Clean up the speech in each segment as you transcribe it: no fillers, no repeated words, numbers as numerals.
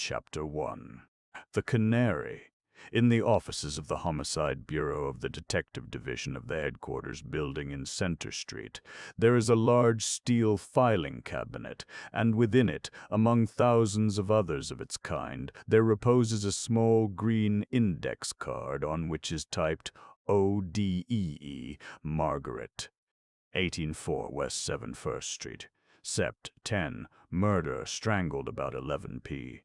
Chapter 1. The Canary. In the offices of the Homicide Bureau of the Detective Division of the headquarters building in Center Street, there is a large steel filing cabinet, and within it, among thousands of others of its kind, there reposes a small green index card on which is typed ODEE, Margaret, 184 West 71st Street. Sept. 10. Murder, strangled about 11 p.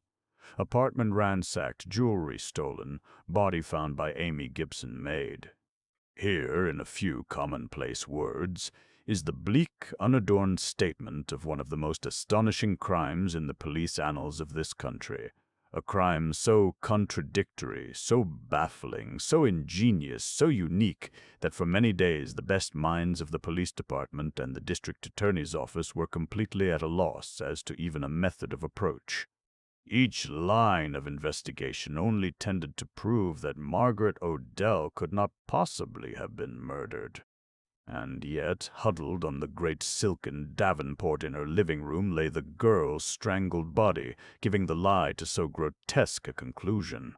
Apartment ransacked, jewelry stolen, body found by Amy Gibson maid. Here, in a few commonplace words, is the bleak, unadorned statement of one of the most astonishing crimes in the police annals of this country. A crime so contradictory, so baffling, so ingenious, so unique, that for many days the best minds of the police department and the district attorney's office were completely at a loss as to even a method of approach. Each line of investigation only tended to prove that Margaret Odell could not possibly have been murdered. And yet, huddled on the great silken davenport in her living room lay the girl's strangled body, giving the lie to so grotesque a conclusion.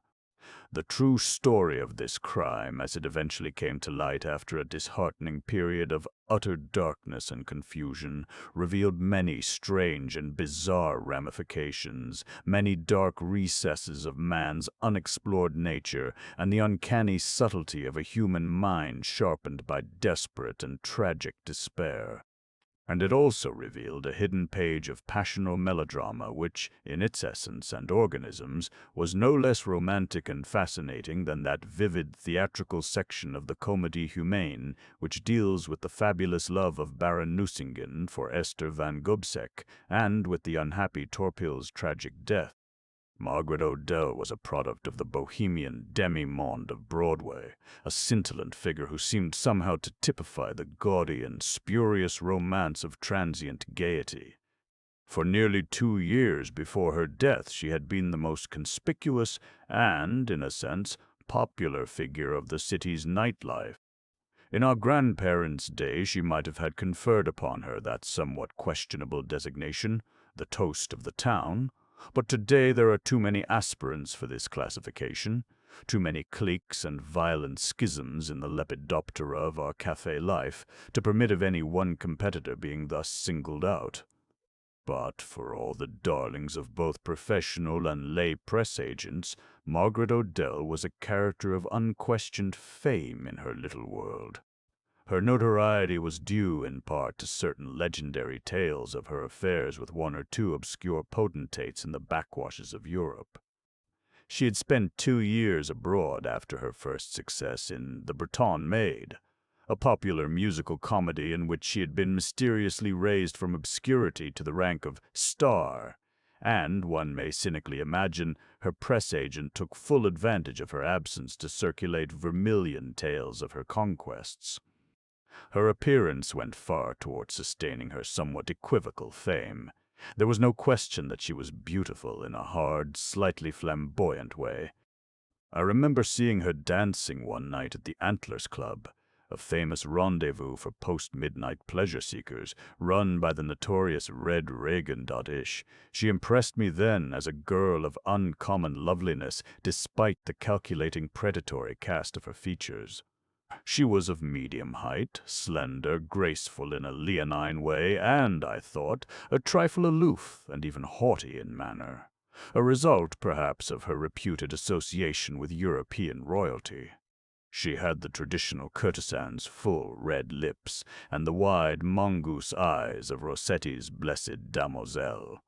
The true story of this crime, as it eventually came to light after a disheartening period of utter darkness and confusion, revealed many strange and bizarre ramifications, many dark recesses of man's unexplored nature, and the uncanny subtlety of a human mind sharpened by desperate and tragic despair. And it also revealed a hidden page of passional melodrama which, in its essence and organisms, was no less romantic and fascinating than that vivid theatrical section of the Comédie Humaine which deals with the fabulous love of Baron Nucingen for Esther van Gobseck, and with the unhappy Torpil's tragic death. Margaret Odell was a product of the bohemian demi-monde of Broadway, a scintillant figure who seemed somehow to typify the gaudy and spurious romance of transient gaiety. For nearly 2 years before her death, she had been the most conspicuous and, in a sense, popular figure of the city's nightlife. In our grandparents' day, she might have had conferred upon her that somewhat questionable designation, the toast of the town. But today there are too many aspirants for this classification, too many cliques and violent schisms in the lepidoptera of our café life, to permit of any one competitor being thus singled out. But for all the darlings of both professional and lay press agents, Margaret Odell was a character of unquestioned fame in her little world. Her notoriety was due in part to certain legendary tales of her affairs with one or two obscure potentates in the backwashes of Europe. She had spent 2 years abroad after her first success in The Breton Maid, a popular musical comedy in which she had been mysteriously raised from obscurity to the rank of star, and, one may cynically imagine, her press agent took full advantage of her absence to circulate vermilion tales of her conquests. Her appearance went far toward sustaining her somewhat equivocal fame. There was no question that she was beautiful in a hard, slightly flamboyant way. I remember seeing her dancing one night at the Antlers Club, a famous rendezvous for post-midnight pleasure-seekers, run by the notorious Red Reagan. She impressed me then as a girl of uncommon loveliness, despite the calculating predatory cast of her features. She was of medium height, slender, graceful in a leonine way, and, I thought, a trifle aloof and even haughty in manner, a result, perhaps, of her reputed association with European royalty. She had the traditional courtesan's full red lips and the wide mongoose eyes of Rossetti's Blessed Damozel.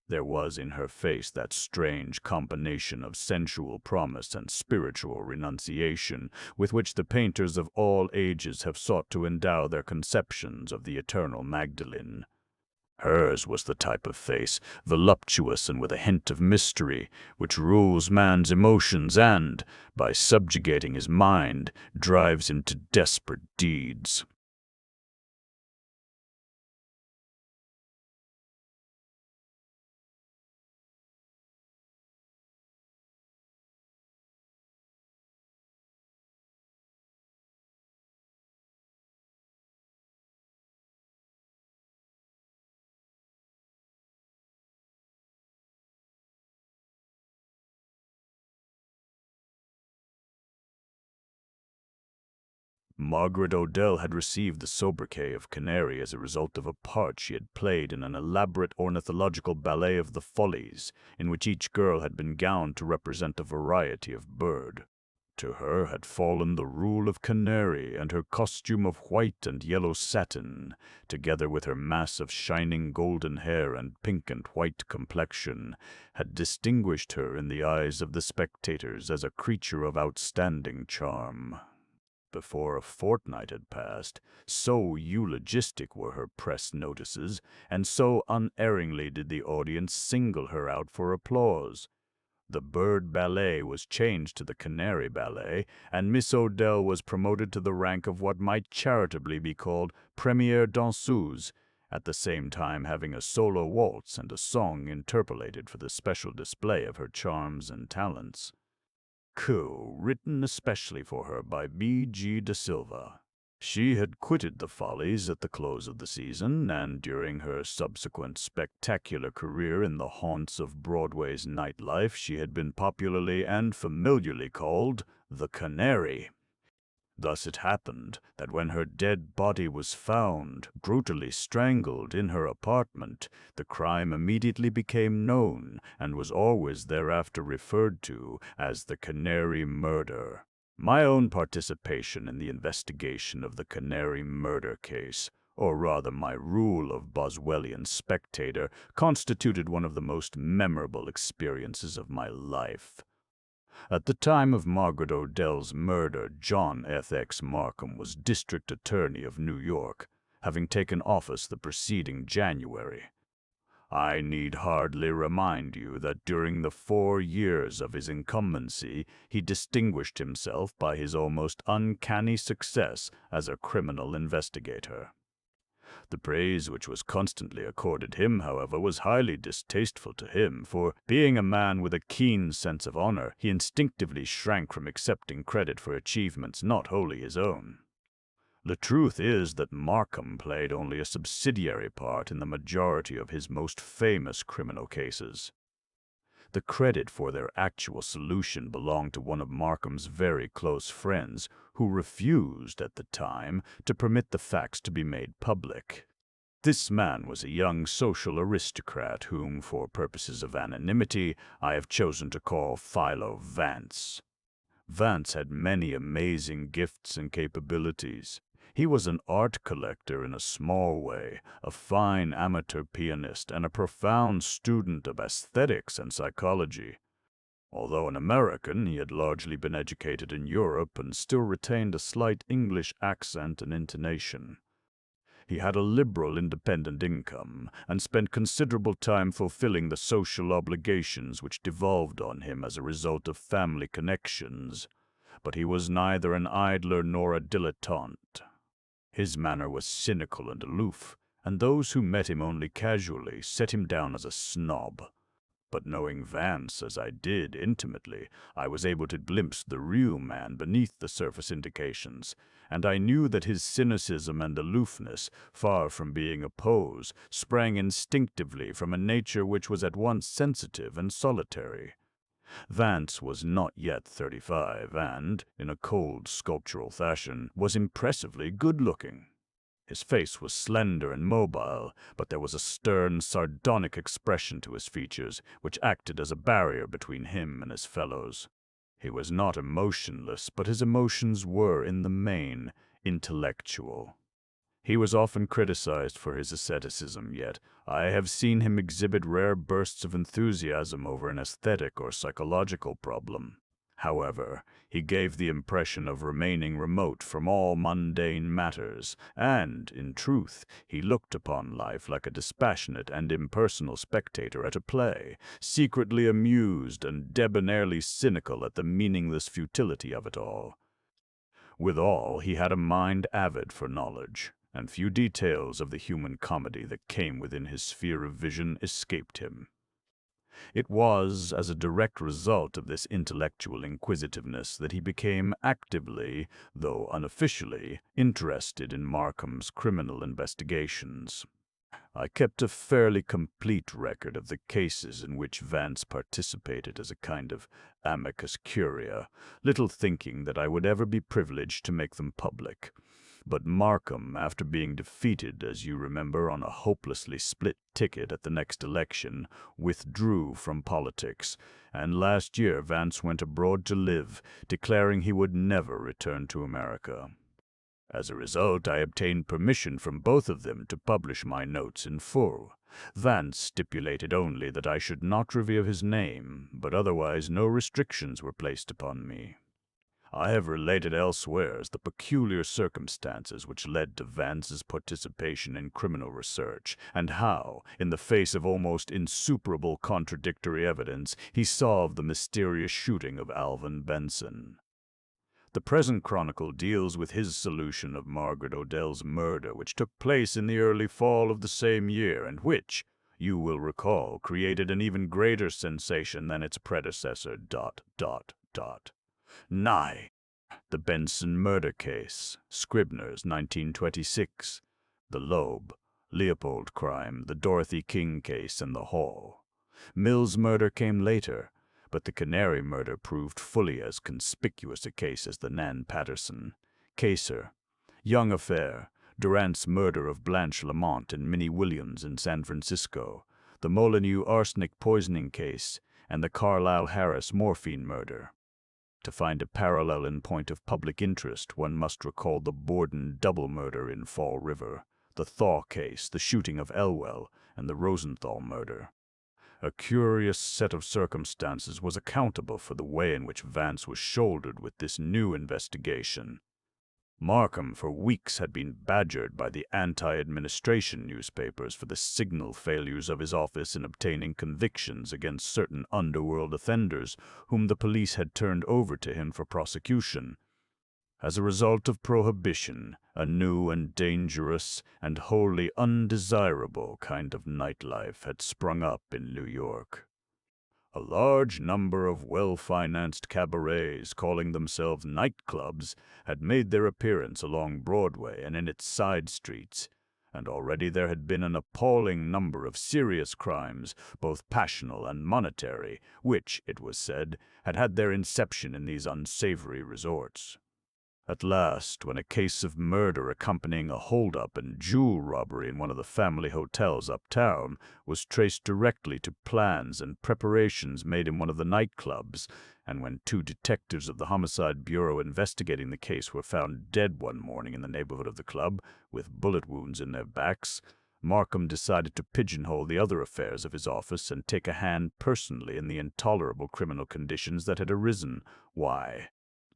There was in her face that strange combination of sensual promise and spiritual renunciation with which the painters of all ages have sought to endow their conceptions of the eternal Magdalene. Hers was the type of face, voluptuous and with a hint of mystery, which rules man's emotions and, by subjugating his mind, drives him to desperate deeds. Margaret Odell had received the sobriquet of Canary as a result of a part she had played in an elaborate ornithological ballet of the Follies, in which each girl had been gowned to represent a variety of bird. To her had fallen the rule of Canary, and her costume of white and yellow satin, together with her mass of shining golden hair and pink and white complexion, had distinguished her in the eyes of the spectators as a creature of outstanding charm. Before a fortnight had passed, so eulogistic were her press notices, and so unerringly did the audience single her out for applause. The Bird Ballet was changed to the Canary Ballet, and Miss Odell was promoted to the rank of what might charitably be called première danseuse, at the same time having a solo waltz and a song interpolated for the special display of her charms and talents. Written especially for her by B.G. de Silva. She had quitted the Follies at the close of the season, and during her subsequent spectacular career in the haunts of Broadway's nightlife, she had been popularly and familiarly called the Canary. Thus it happened that when her dead body was found, brutally strangled in her apartment, the crime immediately became known and was always thereafter referred to as the Canary murder. My own participation in the investigation of the Canary murder case, or rather my rule of Boswellian spectator, constituted one of the most memorable experiences of my life. At the time of Margaret Odell's murder, John F.X. Markham was District Attorney of New York, having taken office the preceding January. I need hardly remind you that during the 4 years of his incumbency, he distinguished himself by his almost uncanny success as a criminal investigator. The praise which was constantly accorded him, however, was highly distasteful to him, for, being a man with a keen sense of honor, he instinctively shrank from accepting credit for achievements not wholly his own. The truth is that Markham played only a subsidiary part in the majority of his most famous criminal cases. The credit for their actual solution belonged to one of Markham's very close friends, who refused, at the time, to permit the facts to be made public. This man was a young social aristocrat whom, for purposes of anonymity, I have chosen to call Philo Vance. Vance had many amazing gifts and capabilities. He was an art collector in a small way, a fine amateur pianist, and a profound student of aesthetics and psychology. Although an American, he had largely been educated in Europe and still retained a slight English accent and intonation. He had a liberal independent income and spent considerable time fulfilling the social obligations which devolved on him as a result of family connections. But he was neither an idler nor a dilettante. His manner was cynical and aloof, and those who met him only casually set him down as a snob. But knowing Vance as I did intimately, I was able to glimpse the real man beneath the surface indications, and I knew that his cynicism and aloofness, far from being a pose, sprang instinctively from a nature which was at once sensitive and solitary. Vance was not yet 35 and, in a cold sculptural fashion, was impressively good-looking. His face was slender and mobile, but there was a stern, sardonic expression to his features, which acted as a barrier between him and his fellows. He was not emotionless, but his emotions were, in the main, intellectual. He was often criticized for his asceticism, yet I have seen him exhibit rare bursts of enthusiasm over an aesthetic or psychological problem. However, he gave the impression of remaining remote from all mundane matters, and, in truth, he looked upon life like a dispassionate and impersonal spectator at a play, secretly amused and debonairly cynical at the meaningless futility of it all. Withal, he had a mind avid for knowledge, and few details of the human comedy that came within his sphere of vision escaped him. It was as a direct result of this intellectual inquisitiveness that he became actively, though unofficially, interested in Markham's criminal investigations. I kept a fairly complete record of the cases in which Vance participated as a kind of amicus curia, little thinking that I would ever be privileged to make them public. But Markham, after being defeated, as you remember, on a hopelessly split ticket at the next election, withdrew from politics, and last year Vance went abroad to live, declaring he would never return to America. As a result, I obtained permission from both of them to publish my notes in full. Vance stipulated only that I should not reveal his name, but otherwise no restrictions were placed upon me. I have related elsewhere the peculiar circumstances which led to Vance's participation in criminal research, and how, in the face of almost insuperable contradictory evidence, he solved the mysterious shooting of Alvin Benson. The present chronicle deals with his solution of Margaret Odell's murder, which took place in the early fall of the same year, and which, you will recall, created an even greater sensation than its predecessor. Nye, the Benson murder case, Scribner's 1926, the Loeb, Leopold crime, the Dorothy King case, and the Hall. Mill's murder came later, but the Canary murder proved fully as conspicuous a case as the Nan Patterson. Caser, Young affair, Durant's murder of Blanche Lamont and Minnie Williams in San Francisco, the Molyneux arsenic poisoning case, and the Carlisle Harris morphine murder. To find a parallel in point of public interest, one must recall the Borden double murder in Fall River, the Thaw case, the shooting of Elwell, and the Rosenthal murder. A curious set of circumstances was accountable for the way in which Vance was shouldered with this new investigation. Markham for weeks had been badgered by the anti-administration newspapers for the signal failures of his office in obtaining convictions against certain underworld offenders whom the police had turned over to him for prosecution. As a result of prohibition, a new and dangerous and wholly undesirable kind of nightlife had sprung up in New York. A large number of well-financed cabarets, calling themselves nightclubs, had made their appearance along Broadway and in its side streets, and already there had been an appalling number of serious crimes, both passional and monetary, which, it was said, had had their inception in these unsavory resorts. At last, when a case of murder accompanying a hold-up and jewel robbery in one of the family hotels uptown was traced directly to plans and preparations made in one of the nightclubs, and when 2 detectives of the Homicide Bureau investigating the case were found dead one morning in the neighborhood of the club, with bullet wounds in their backs, Markham decided to pigeonhole the other affairs of his office and take a hand personally in the intolerable criminal conditions that had arisen. Why?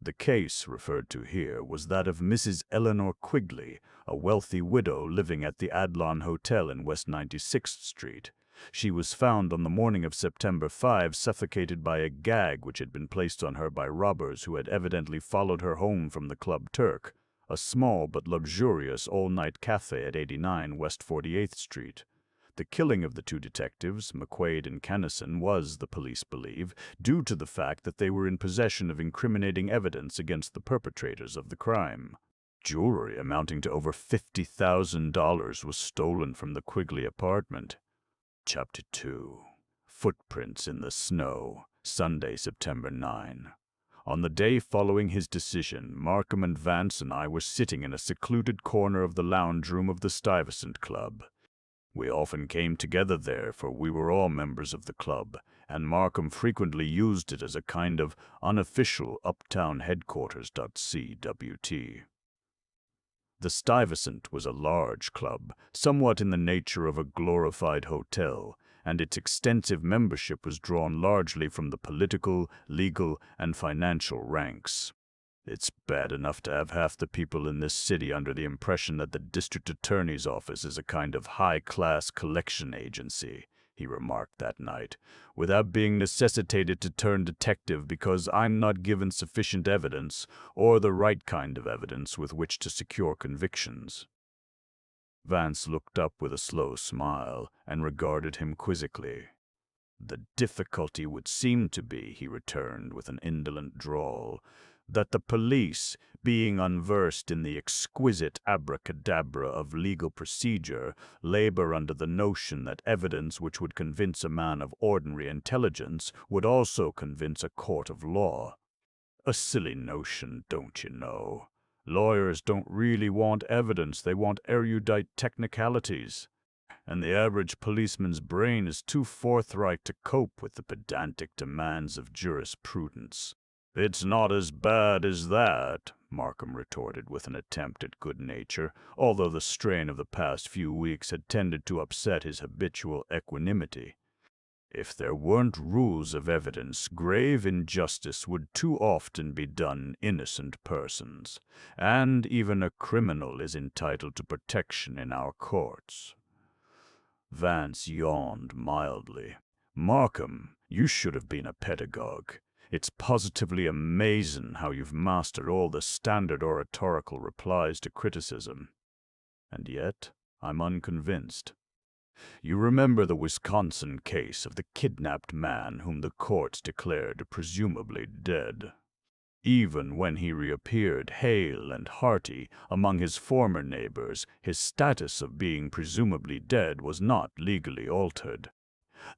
The case referred to here was that of Mrs. Eleanor Quigley, a wealthy widow living at the Adlon Hotel in West 96th Street. She was found on the morning of September 5 suffocated by a gag which had been placed on her by robbers who had evidently followed her home from the Club Turk, a small but luxurious all-night cafe at 89 West 48th Street. The killing of the 2 detectives, McQuaid and Kennison, was, the police believe, due to the fact that they were in possession of incriminating evidence against the perpetrators of the crime. Jewelry amounting to over $50,000 was stolen from the Quigley apartment. Chapter 2. Footprints in the Snow, Sunday, September 9. On the day following his decision, Markham and Vance and I were sitting in a secluded corner of the lounge room of the Stuyvesant Club. We often came together there, for we were all members of the club, and Markham frequently used it as a kind of unofficial uptown headquarters. CWT. The Stuyvesant was a large club, somewhat in the nature of a glorified hotel, and its extensive membership was drawn largely from the political, legal, and financial ranks. It's bad enough to have half the people in this city under the impression that the district attorney's office is a kind of high-class collection agency, he remarked that night, without being necessitated to turn detective because I'm not given sufficient evidence or the right kind of evidence with which to secure convictions. Vance looked up with a slow smile and regarded him quizzically. The difficulty would seem to be, he returned with an indolent drawl, that the police, being unversed in the exquisite abracadabra of legal procedure, labor under the notion that evidence which would convince a man of ordinary intelligence would also convince a court of law. A silly notion, don't you know? Lawyers don't really want evidence, they want erudite technicalities. And the average policeman's brain is too forthright to cope with the pedantic demands of jurisprudence. "It's not as bad as that," Markham retorted with an attempt at good nature, although the strain of the past few weeks had tended to upset his habitual equanimity. "If there weren't rules of evidence, grave injustice would too often be done innocent persons, and even a criminal is entitled to protection in our courts." Vance yawned mildly. "Markham, you should have been a pedagogue. It's positively amazing how you've mastered all the standard oratorical replies to criticism. And yet, I'm unconvinced. You remember the Wisconsin case of the kidnapped man whom the courts declared presumably dead. Even when he reappeared hale and hearty among his former neighbors, his status of being presumably dead was not legally altered.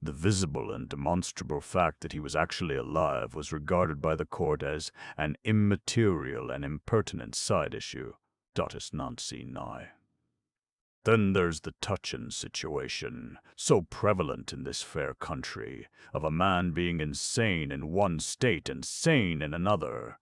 The visible and demonstrable fact that he was actually alive was regarded by the court as an immaterial and impertinent side issue. Dotus non si nigh. Then there's the touchin' situation, so prevalent in this fair country, of a man being insane in one state and sane in another.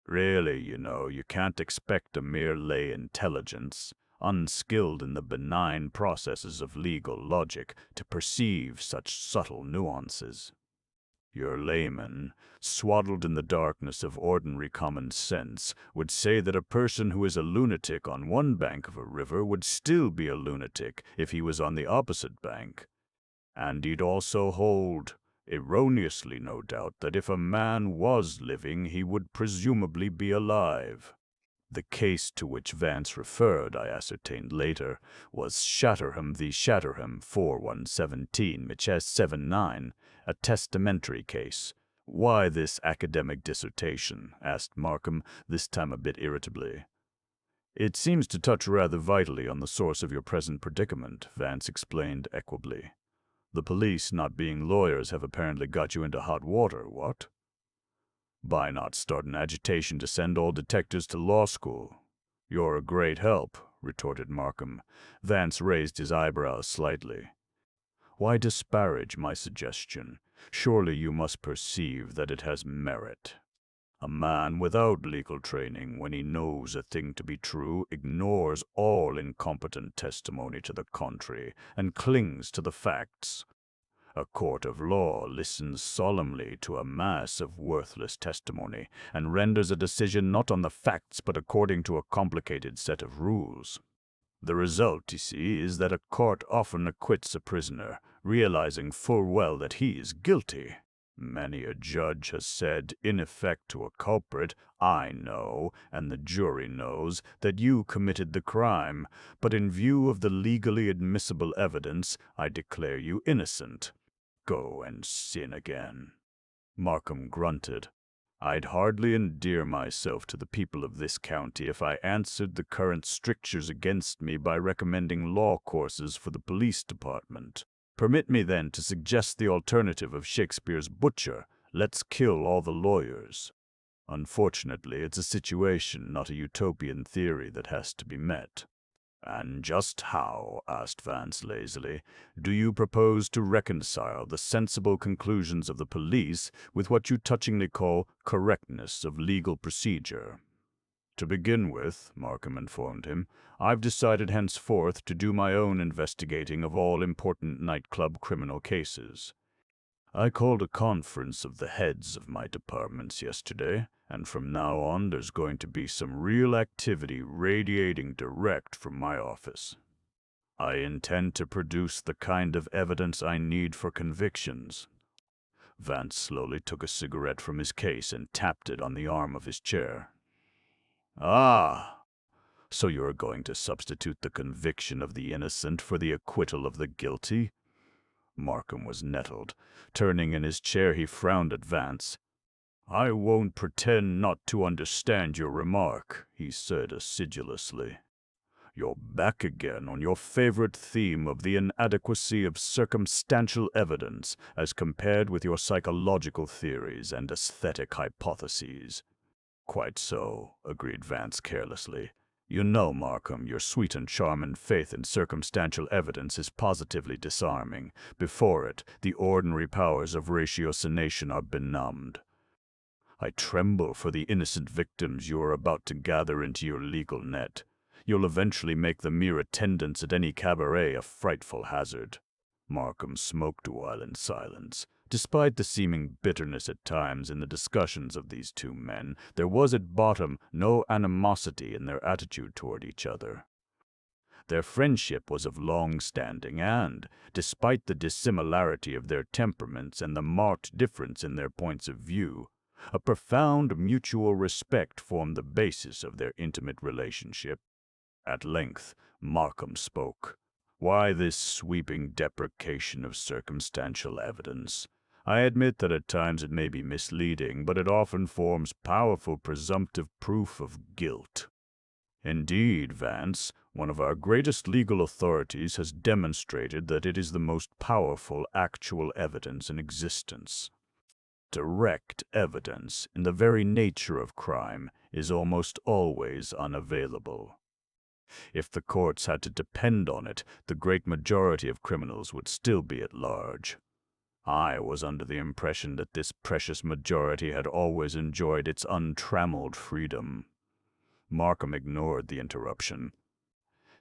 Really, you can't expect a mere lay intelligence, unskilled in the benign processes of legal logic, to perceive such subtle nuances. Your layman, swaddled in the darkness of ordinary common sense, would say that a person who is a lunatic on one bank of a river would still be a lunatic if he was on the opposite bank. And he'd also hold, erroneously no doubt, that if a man was living, he would presumably be alive. The case to which Vance referred, I ascertained later, was Shatterham v. Shatterham, 4117, Miches 79, a testamentary case. "Why this academic dissertation?" asked Markham, this time a bit irritably. "It seems to touch rather vitally on the source of your present predicament," Vance explained equably. "The police, not being lawyers, have apparently got you into hot water, what?" "By not starting agitation to send all detectives to law school." "You're a great help," retorted Markham. Vance raised his eyebrows slightly. "Why disparage my suggestion? Surely you must perceive that it has merit. A man without legal training, when he knows a thing to be true, ignores all incompetent testimony to the contrary and clings to the facts. A court of law listens solemnly to a mass of worthless testimony and renders a decision not on the facts but according to a complicated set of rules. The result, you see, is that a court often acquits a prisoner, realizing full well that he is guilty. Many a judge has said, in effect to a culprit, 'I know, and the jury knows, that you committed the crime, but in view of the legally admissible evidence, I declare you innocent. Go and sin again.'" Markham grunted. "I'd hardly endear myself to the people of this county if I answered the current strictures against me by recommending law courses for the police department. Permit me, then, to suggest the alternative of Shakespeare's butcher: let's kill all the lawyers. Unfortunately, it's a situation, not a utopian theory, that has to be met." "And just how," asked Vance lazily, "do you propose to reconcile the sensible conclusions of the police with what you touchingly call correctness of legal procedure?" "To begin with," Markham informed him, "I've decided henceforth to do my own investigating of all important nightclub criminal cases. I called a conference of the heads of my departments yesterday, and from now on there's going to be some real activity radiating direct from my office. I intend to produce the kind of evidence I need for convictions." Vance slowly took a cigarette from his case and tapped it on the arm of his chair. "Ah, so you're going to substitute the conviction of the innocent for the acquittal of the guilty?" Markham was nettled. Turning in his chair, he frowned at Vance. "I won't pretend not to understand your remark," he said acidulously. "You're back again on your favorite theme of the inadequacy of circumstantial evidence as compared with your psychological theories and aesthetic hypotheses." "Quite so," agreed Vance carelessly. "You know, Markham, your sweet and charming faith in circumstantial evidence is positively disarming. Before it, the ordinary powers of ratiocination are benumbed. I tremble for the innocent victims you are about to gather into your legal net. You'll eventually make the mere attendance at any cabaret a frightful hazard." Markham smoked a while in silence. Despite the seeming bitterness at times in the discussions of these two men, there was at bottom no animosity in their attitude toward each other. Their friendship was of long standing and, despite the dissimilarity of their temperaments and the marked difference in their points of view, a profound mutual respect formed the basis of their intimate relationship. At length, Markham spoke. "Why this sweeping deprecation of circumstantial evidence? I admit that at times it may be misleading, but it often forms powerful presumptive proof of guilt. Indeed, Vance, one of our greatest legal authorities has demonstrated that it is the most powerful actual evidence in existence. Direct evidence, in the very nature of crime, is almost always unavailable. If the courts had to depend on it, the great majority of criminals would still be at large. I was under the impression that this precious majority had always enjoyed its untrammeled freedom." Markham ignored the interruption.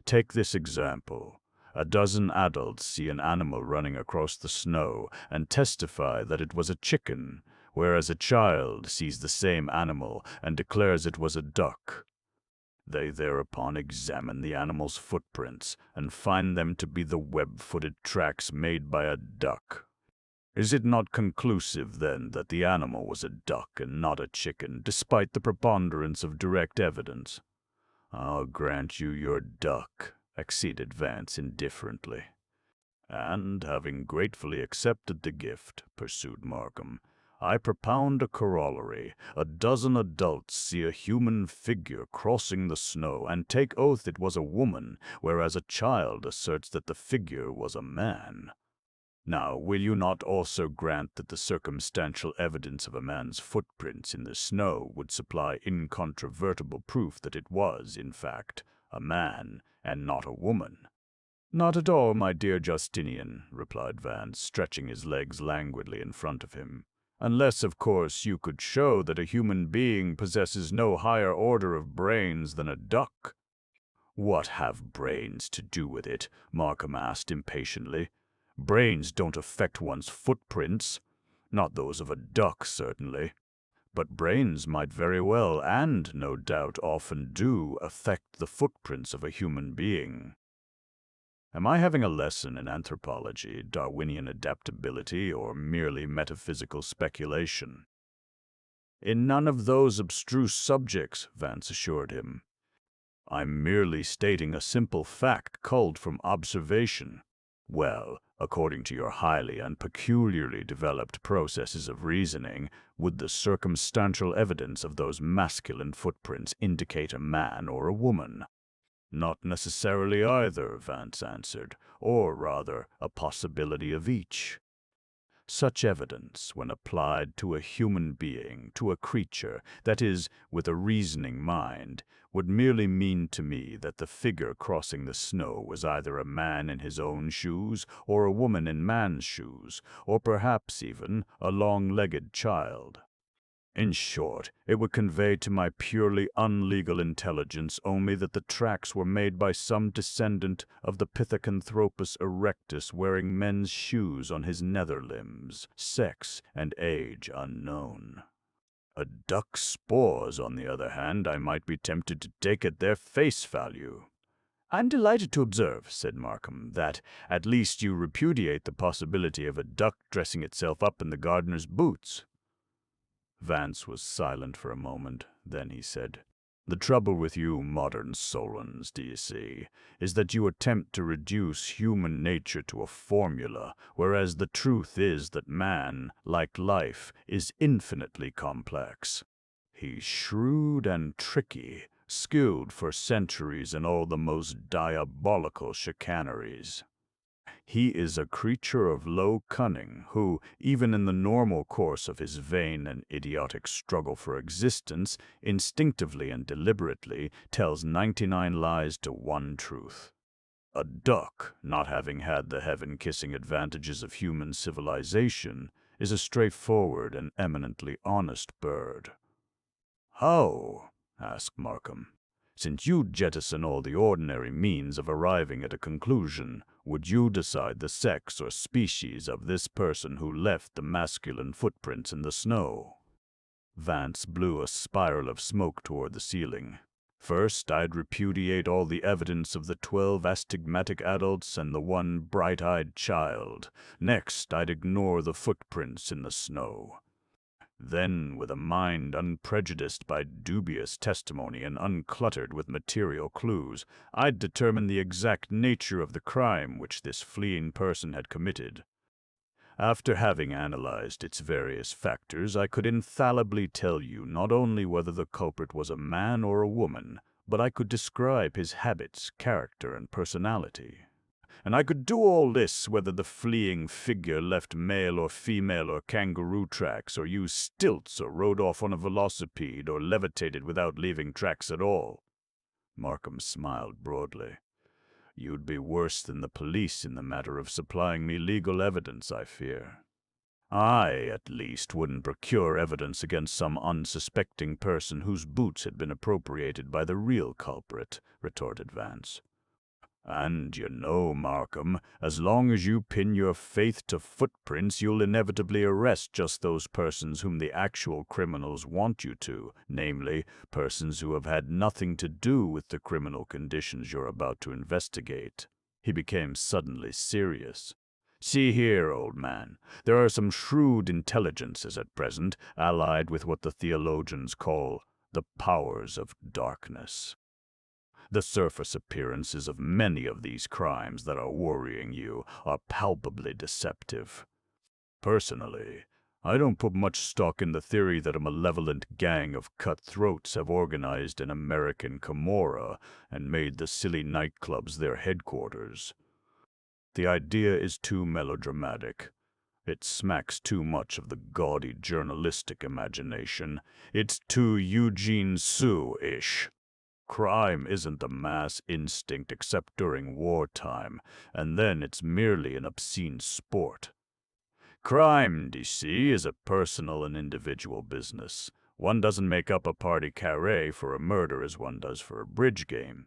"Take this example. A dozen adults see an animal running across the snow and testify that it was a chicken, whereas a child sees the same animal and declares it was a duck. They thereupon examine the animal's footprints and find them to be the web-footed tracks made by a duck. Is it not conclusive, then, that the animal was a duck and not a chicken, despite the preponderance of direct evidence?" "I'll grant you your duck," acceded Vance indifferently. "And, having gratefully accepted the gift," pursued Markham, "I propound a corollary. A dozen adults see a human figure crossing the snow and take oath it was a woman, whereas a child asserts that the figure was a man. Now, will you not also grant that the circumstantial evidence of a man's footprints in the snow would supply incontrovertible proof that it was, in fact, a man and not a woman?" "Not at all, my dear Justinian," replied Vance, stretching his legs languidly in front of him. "Unless, of course, you could show that a human being possesses no higher order of brains than a duck." "What have brains to do with it?" Markham asked impatiently. "Brains don't affect one's footprints. Not those of a duck, certainly. But brains might very well, and no doubt often do, affect the footprints of a human being. Am I having a lesson in anthropology, Darwinian adaptability, or merely metaphysical speculation?" "In none of those abstruse subjects," Vance assured him. "I'm merely stating a simple fact culled from observation." "Well, according to your highly and peculiarly developed processes of reasoning, would the circumstantial evidence of those masculine footprints indicate a man or a woman?" "Not necessarily either," Vance answered, "or rather, a possibility of each. Such evidence, when applied to a human being, to a creature, that is, with a reasoning mind, would merely mean to me that the figure crossing the snow was either a man in his own shoes, or a woman in man's shoes, or perhaps even a long-legged child. In short, it would convey to my purely unlegal intelligence only that the tracks were made by some descendant of the Pithecanthropus erectus wearing men's shoes on his nether limbs, sex and age unknown. A duck's spores, on the other hand, I might be tempted to take at their face value." "I'm delighted to observe," said Markham, "that at least you repudiate the possibility of a duck dressing itself up in the gardener's boots." Vance was silent for a moment. Then he said, The trouble with you modern Solons, do you see, is that you attempt to reduce human nature to a formula, whereas the truth is that man, like life, is infinitely complex. He's shrewd and tricky, skilled for centuries in all the most diabolical chicaneries. He is a creature of low cunning who, even in the normal course of his vain and idiotic struggle for existence, instinctively and deliberately tells 99 lies to one truth. A duck, not having had the heaven-kissing advantages of human civilization, is a straightforward and eminently honest bird. "How?" asked Markham. "Since you jettison all the ordinary means of arriving at a conclusion, would you decide the sex or species of this person who left the masculine footprints in the snow?" Vance blew a spiral of smoke toward the ceiling. "First, I'd repudiate all the evidence of the 12 astigmatic adults and the one bright-eyed child. Next, I'd ignore the footprints in the snow. Then, with a mind unprejudiced by dubious testimony and uncluttered with material clues, I'd determine the exact nature of the crime which this fleeing person had committed. After having analyzed its various factors, I could infallibly tell you not only whether the culprit was a man or a woman, but I could describe his habits, character, and personality. And I could do all this whether the fleeing figure left male or female or kangaroo tracks, or used stilts, or rode off on a velocipede, or levitated without leaving tracks at all." Markham smiled broadly. "You'd be worse than the police in the matter of supplying me legal evidence, I fear." "I, at least, wouldn't procure evidence against some unsuspecting person whose boots had been appropriated by the real culprit," retorted Vance. "And you know, Markham, as long as you pin your faith to footprints, you'll inevitably arrest just those persons whom the actual criminals want you to, namely, persons who have had nothing to do with the criminal conditions you're about to investigate." He became suddenly serious. "See here, old man, there are some shrewd intelligences at present, allied with what the theologians call the powers of darkness. The surface appearances of many of these crimes that are worrying you are palpably deceptive. Personally, I don't put much stock in the theory that a malevolent gang of cutthroats have organized an American Camorra and made the silly nightclubs their headquarters. The idea is too melodramatic. It smacks too much of the gaudy journalistic imagination. It's too Eugene Sue-ish. Crime isn't a mass instinct except during wartime, and then it's merely an obscene sport. Crime, d'ye see, is a personal and individual business. One doesn't make up a party carré for a murder as one does for a bridge game.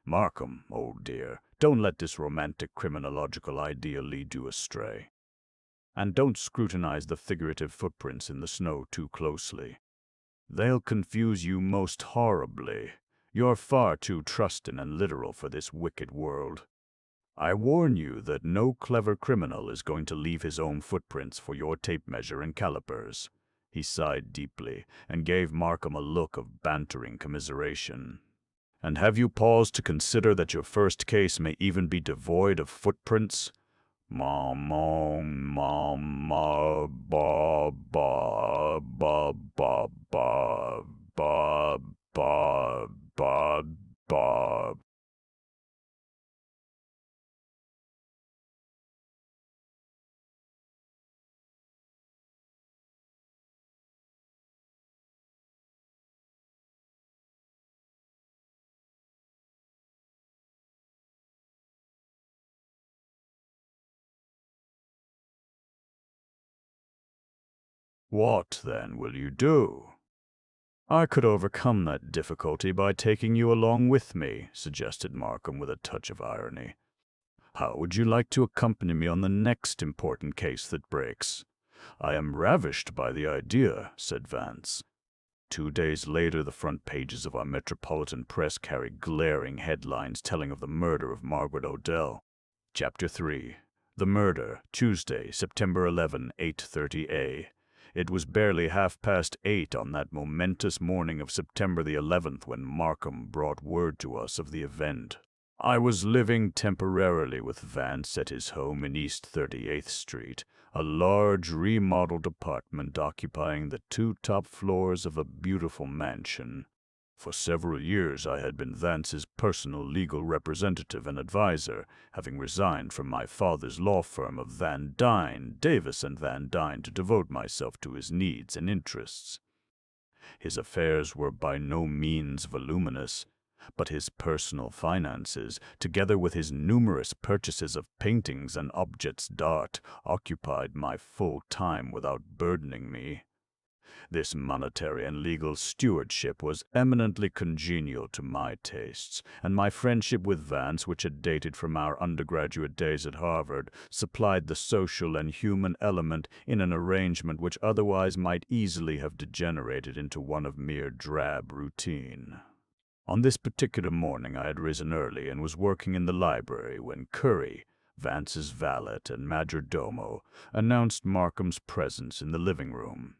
Markham, old dear, don't let this romantic criminological idea lead you astray. And don't scrutinize the figurative footprints in the snow too closely. They'll confuse you most horribly. You're far too trusting and literal for this wicked world. I warn you that no clever criminal is going to leave his own footprints for your tape measure and calipers." He sighed deeply and gave Markham a look of bantering commiseration. "And have you paused to consider that your first case may even be devoid of footprints? Mom, mom, mom, ma, ba, ba, ba, ba, ba, ba, ba, ba, ba." "What, then, will you do?" "I could overcome that difficulty by taking you along with me," suggested Markham with a touch of irony. "How would you like to accompany me on the next important case that breaks?" "I am ravished by the idea," said Vance. 2 days later, the front pages of our metropolitan press carried glaring headlines telling of the murder of Margaret Odell. Chapter 3. The Murder, Tuesday, September 11, 8:30 A. It was barely 8:30 on that momentous morning of September the 11th when Markham brought word to us of the event. I was living temporarily with Vance at his home in East 38th Street, a large remodeled apartment occupying the 2 top floors of a beautiful mansion. For several years I had been Vance's personal legal representative and advisor, having resigned from my father's law firm of Van Dine, Davis and Van Dine to devote myself to his needs and interests. His affairs were by no means voluminous, but his personal finances, together with his numerous purchases of paintings and objets d'art, occupied my full time without burdening me. This monetary and legal stewardship was eminently congenial to my tastes, and my friendship with Vance, which had dated from our undergraduate days at Harvard, supplied the social and human element in an arrangement which otherwise might easily have degenerated into one of mere drab routine. On this particular morning I had risen early and was working in the library when Curry, Vance's valet and majordomo, announced Markham's presence in the living room.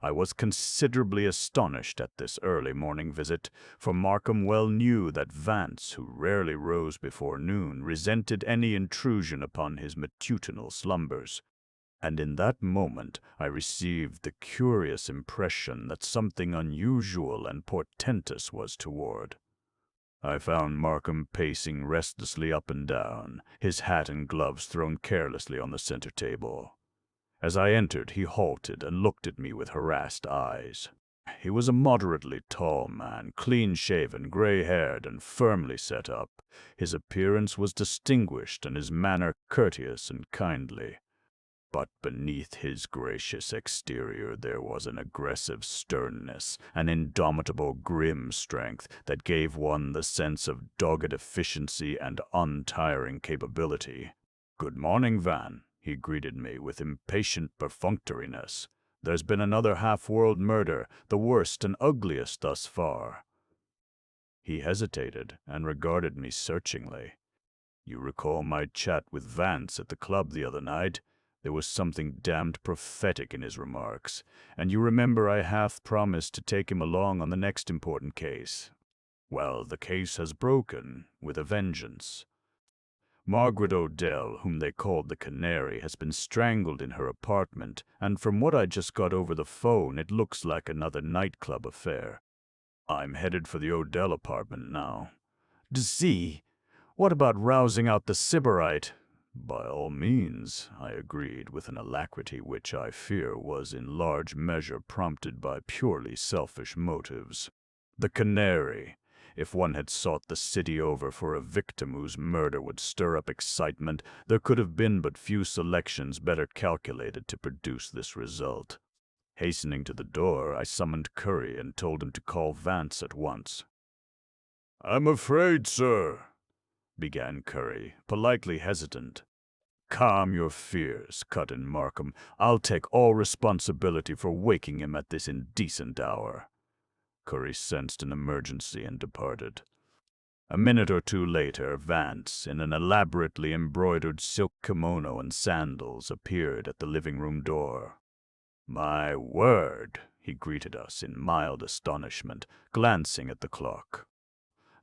I was considerably astonished at this early morning visit, for Markham well knew that Vance, who rarely rose before noon, resented any intrusion upon his matutinal slumbers. And in that moment I received the curious impression that something unusual and portentous was toward. I found Markham pacing restlessly up and down, his hat and gloves thrown carelessly on the center table. As I entered, he halted and looked at me with harassed eyes. He was a moderately tall man, clean-shaven, gray-haired, and firmly set up. His appearance was distinguished and his manner courteous and kindly. But beneath his gracious exterior there was an aggressive sternness, an indomitable grim strength that gave one the sense of dogged efficiency and untiring capability. "Good morning, Van," he greeted me with impatient perfunctoriness. "There's been another half-world murder, the worst and ugliest thus far." He hesitated and regarded me searchingly. "You recall my chat with Vance at the club the other night? There was something damned prophetic in his remarks, and you remember I half promised to take him along on the next important case. Well, the case has broken, with a vengeance. Margaret Odell, whom they called the Canary, has been strangled in her apartment, and from what I just got over the phone, it looks like another nightclub affair. I'm headed for the Odell apartment now." "See, what about rousing out the sybarite?" "By all means," I agreed with an alacrity which I fear was in large measure prompted by purely selfish motives. The Canary. If one had sought the city over for a victim whose murder would stir up excitement, there could have been but few selections better calculated to produce this result. Hastening to the door, I summoned Curry and told him to call Vance at once. "I'm afraid, sir," began Curry, politely hesitant. "Calm your fears," cut in Markham. "I'll take all responsibility for waking him at this indecent hour." Curry sensed an emergency and departed. A minute or two later, Vance, in an elaborately embroidered silk kimono and sandals, appeared at the living-room door. "My word," he greeted us in mild astonishment, glancing at the clock.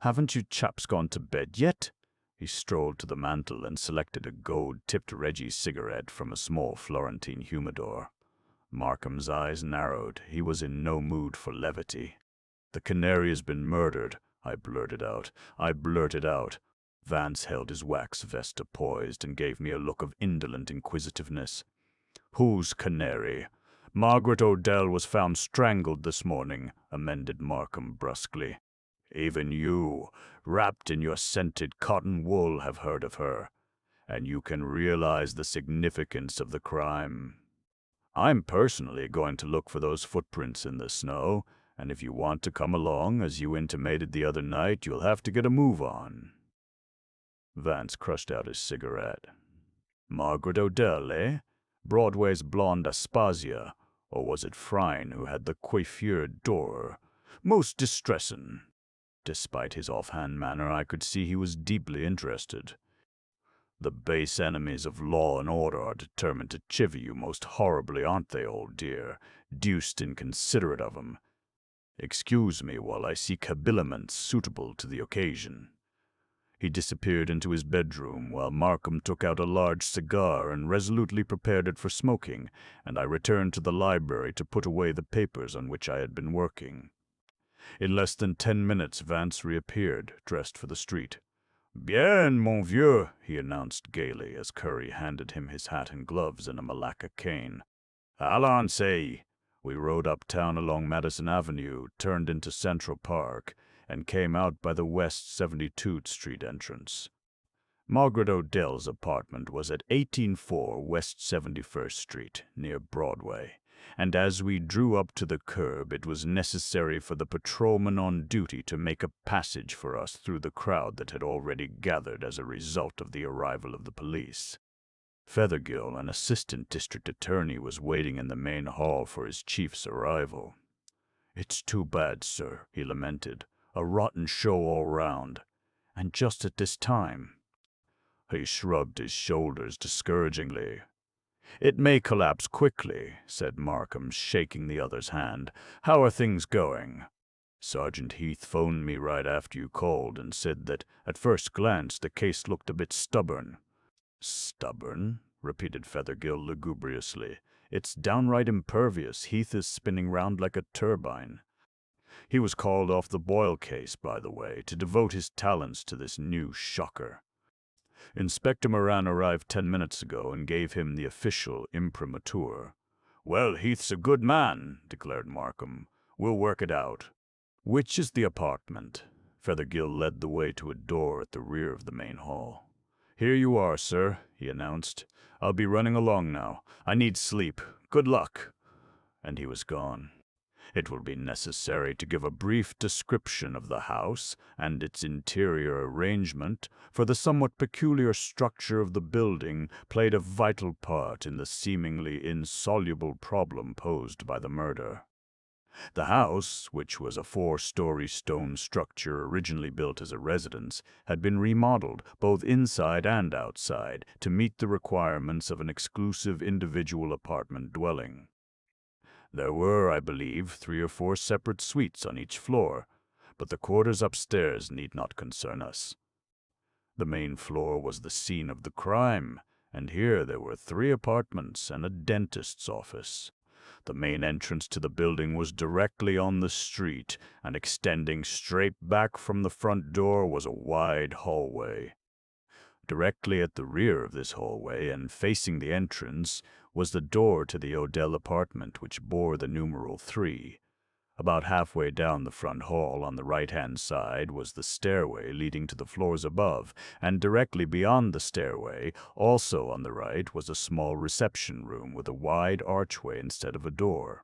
"Haven't you chaps gone to bed yet?" He strolled to the mantel and selected a gold-tipped Reggie cigarette from a small Florentine humidor. Markham's eyes narrowed. He was in no mood for levity. "The Canary has been murdered," I blurted out. Vance held his wax vesta poised and gave me a look of indolent inquisitiveness. "Whose Canary?" "Margaret Odell was found strangled this morning," amended Markham brusquely. "Even you, wrapped in your scented cotton wool, have heard of her, and you can realize the significance of the crime. I'm personally going to look for those footprints in the snow, and if you want to come along, as you intimated the other night, you'll have to get a move on." Vance crushed out his cigarette. "Margaret Odell, eh? Broadway's blonde Aspasia, or was it Phryne who had the coiffure d'or? Most distressing." Despite his offhand manner, I could see he was deeply interested. The base enemies of law and order are determined to chivvy you most horribly, aren't they, old dear? Deuced inconsiderate of 'em. Excuse me while I seek habiliments suitable to the occasion." He disappeared into his bedroom, while Markham took out a large cigar and resolutely prepared it for smoking, and I returned to the library to put away the papers on which I had been working. In less than 10 minutes, Vance reappeared, dressed for the street. "Bien, mon vieux," he announced gaily as Curry handed him his hat and gloves and a Malacca cane. "Allons-y." We rode uptown along Madison Avenue, turned into Central Park, and came out by the West 72nd Street entrance. Margaret Odell's apartment was at 184 West 71st Street, near Broadway, and as we drew up to the curb it was necessary for the patrolman on duty to make a passage for us through the crowd that had already gathered as a result of the arrival of the police. Fethergill, an assistant district attorney, was waiting in the main hall for his chief's arrival. "It's too bad, sir," he lamented. "A rotten show all round. And just at this time." He shrugged his shoulders discouragingly. "It may collapse quickly," said Markham, shaking the other's hand. "How are things going?" "Sergeant Heath phoned me right after you called and said that, at first glance, the case looked a bit stubborn." "Stubborn?" repeated Fethergill lugubriously. "It's downright impervious. Heath is spinning round like a turbine. He was called off the Boyle case, by the way, to devote his talents to this new shocker. Inspector Moran arrived 10 minutes ago and gave him the official imprimatur." "Well, Heath's a good man," declared Markham. "We'll work it out." "Which is the apartment?" Fethergill led the way to a door at the rear of the main hall. "Here you are, sir," he announced. "I'll be running along now. I need sleep. Good luck." And he was gone. It will be necessary to give a brief description of the house and its interior arrangement, for the somewhat peculiar structure of the building played a vital part in the seemingly insoluble problem posed by the murder. The house, which was a 4-story stone structure originally built as a residence, had been remodeled, both inside and outside, to meet the requirements of an exclusive individual apartment dwelling. There were, I believe, 3 or 4 separate suites on each floor, but the quarters upstairs need not concern us. The main floor was the scene of the crime, and here there were 3 apartments and a dentist's office. The main entrance to the building was directly on the street, and extending straight back from the front door was a wide hallway. Directly at the rear of this hallway, and facing the entrance, was the door to the Odell apartment, which bore the numeral 3. About halfway down the front hall on the right-hand side was the stairway leading to the floors above, and directly beyond the stairway, also on the right, was a small reception room with a wide archway instead of a door.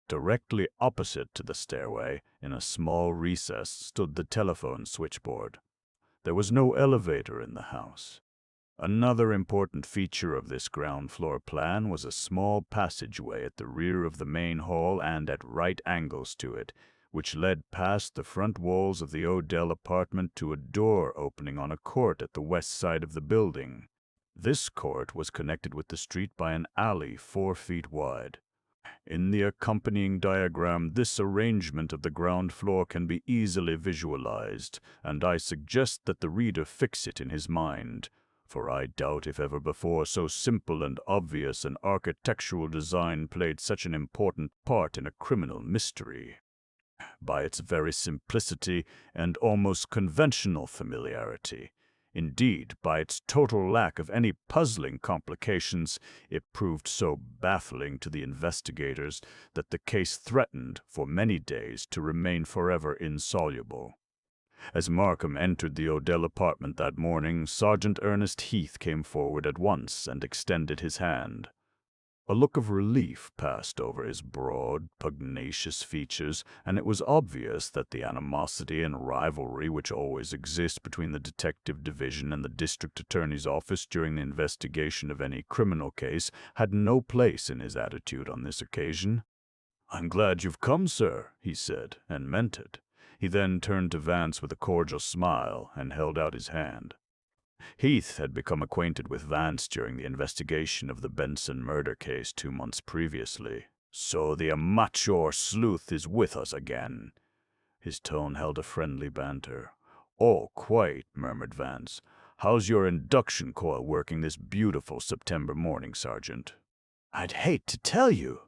Directly opposite to the stairway, in a small recess, stood the telephone switchboard. There was no elevator in the house. Another important feature of this ground floor plan was a small passageway at the rear of the main hall and at right angles to it, which led past the front walls of the Odell apartment to a door opening on a court at the west side of the building. This court was connected with the street by an alley 4 feet wide. In the accompanying diagram, this arrangement of the ground floor can be easily visualized, and I suggest that the reader fix it in his mind, for I doubt if ever before so simple and obvious an architectural design played such an important part in a criminal mystery. By its very simplicity and almost conventional familiarity, indeed, by its total lack of any puzzling complications, it proved so baffling to the investigators that the case threatened, for many days, to remain forever insoluble. As Markham entered the Odell apartment that morning, Sergeant Ernest Heath came forward at once and extended his hand. A look of relief passed over his broad, pugnacious features, and it was obvious that the animosity and rivalry which always exist between the detective division and the district attorney's office during the investigation of any criminal case had no place in his attitude on this occasion. "I'm glad you've come, sir," he said, and meant it. He then turned to Vance with a cordial smile and held out his hand. Heath had become acquainted with Vance during the investigation of the Benson murder case 2 months previously. "So the amateur sleuth is with us again." His tone held a friendly banter. "Oh, quite," murmured Vance. "How's your induction coil working this beautiful September morning, Sergeant?" "I'd hate to tell you."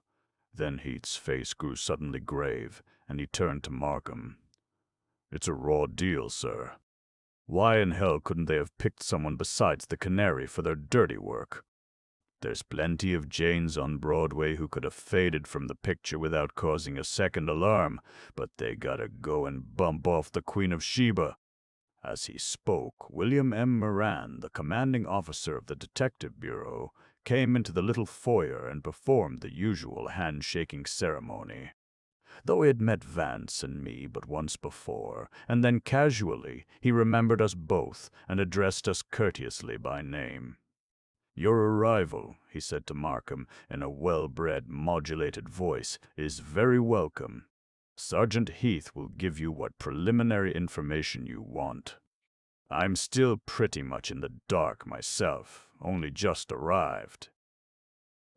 Then Heath's face grew suddenly grave, and he turned to Markham. "It's a raw deal, sir. Why in hell couldn't they have picked someone besides the Canary for their dirty work? There's plenty of Janes on Broadway who could have faded from the picture without causing a second alarm, but they gotta go and bump off the Queen of Sheba." As he spoke, William M. Moran, the commanding officer of the Detective Bureau, came into the little foyer and performed the usual handshaking ceremony. Though he had met Vance and me but once before, and then casually, he remembered us both and addressed us courteously by name. "Your arrival," he said to Markham in a well-bred, modulated voice, "is very welcome. Sergeant Heath will give you what preliminary information you want. I'm still pretty much in the dark myself, only just arrived."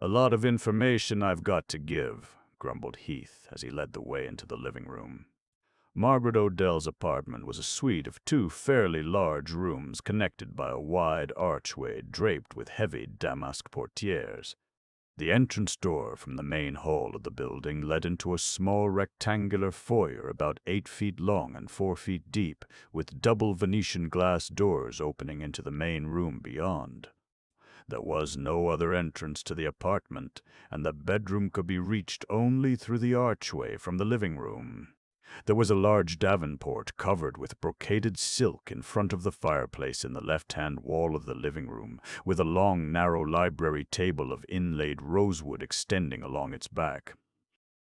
"A lot of information I've got to give," grumbled Heath as he led the way into the living room. Margaret Odell's apartment was a suite of 2 fairly large rooms connected by a wide archway draped with heavy damask portieres. The entrance door from the main hall of the building led into a small rectangular foyer about 8 feet long and 4 feet deep, with double Venetian glass doors opening into the main room beyond. There was no other entrance to the apartment, and the bedroom could be reached only through the archway from the living room. There was a large davenport covered with brocaded silk in front of the fireplace in the left-hand wall of the living room, with a long, narrow library table of inlaid rosewood extending along its back.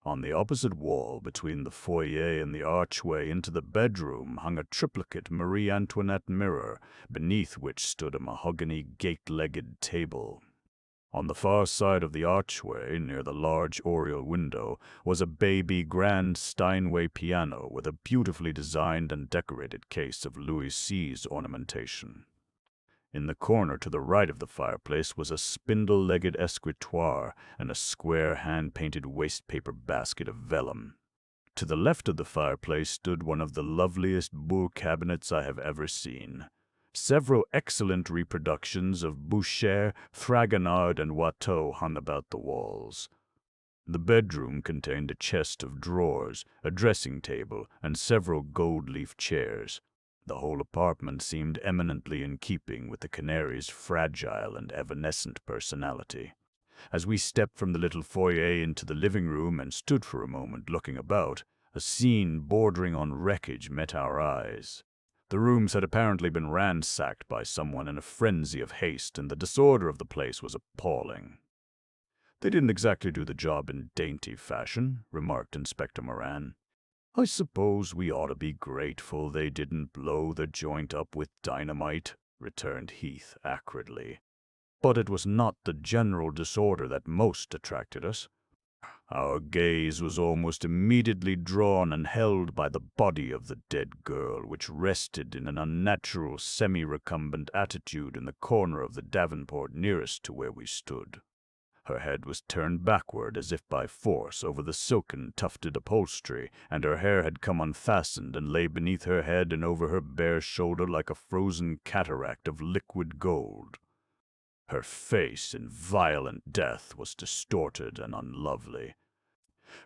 On the opposite wall, between the foyer and the archway into the bedroom, hung a triplicate Marie Antoinette mirror, beneath which stood a mahogany gate-legged table. On the far side of the archway, near the large oriel window, was a baby grand Steinway piano with a beautifully designed and decorated case of Louis Seize ornamentation. In the corner to the right of the fireplace was a spindle-legged escritoire and a square hand-painted waste-paper basket of vellum. To the left of the fireplace stood one of the loveliest buhl cabinets I have ever seen. Several excellent reproductions of Boucher, Fragonard, and Watteau hung about the walls. The bedroom contained a chest of drawers, a dressing table, and several gold-leaf chairs. The whole apartment seemed eminently in keeping with the Canary's fragile and evanescent personality. As we stepped from the little foyer into the living room and stood for a moment looking about, a scene bordering on wreckage met our eyes. The rooms had apparently been ransacked by someone in a frenzy of haste, and the disorder of the place was appalling. "They didn't exactly do the job in dainty fashion," remarked Inspector Moran. "I suppose we ought to be grateful they didn't blow the joint up with dynamite," returned Heath acridly. "But it was not the general disorder that most attracted us. Our gaze was almost immediately drawn and held by the body of the dead girl, which rested in an unnatural semi-recumbent attitude in the corner of the davenport nearest to where we stood. Her head was turned backward as if by force over the silken tufted upholstery, and her hair had come unfastened and lay beneath her head and over her bare shoulder like a frozen cataract of liquid gold. Her face in violent death was distorted and unlovely.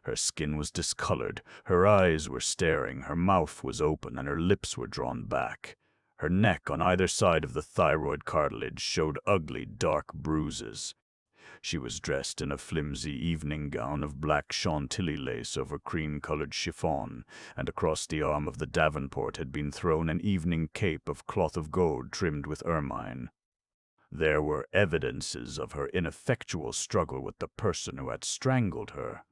Her skin was discolored, her eyes were staring, her mouth was open, and her lips were drawn back. Her neck on either side of the thyroid cartilage showed ugly dark bruises. She was dressed in a flimsy evening gown of black Chantilly lace over cream-colored chiffon, and across the arm of the davenport had been thrown an evening cape of cloth of gold trimmed with ermine. There were evidences of her ineffectual struggle with the person who had strangled her.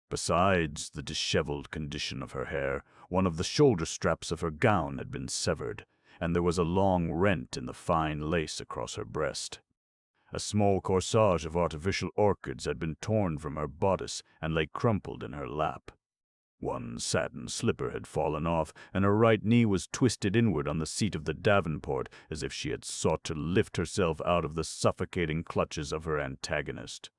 Besides the disheveled condition of her hair, one of the shoulder straps of her gown had been severed, and there was a long rent in the fine lace across her breast. A small corsage of artificial orchids had been torn from her bodice and lay crumpled in her lap. One satin slipper had fallen off, and her right knee was twisted inward on the seat of the davenport, as if she had sought to lift herself out of the suffocating clutches of her antagonist.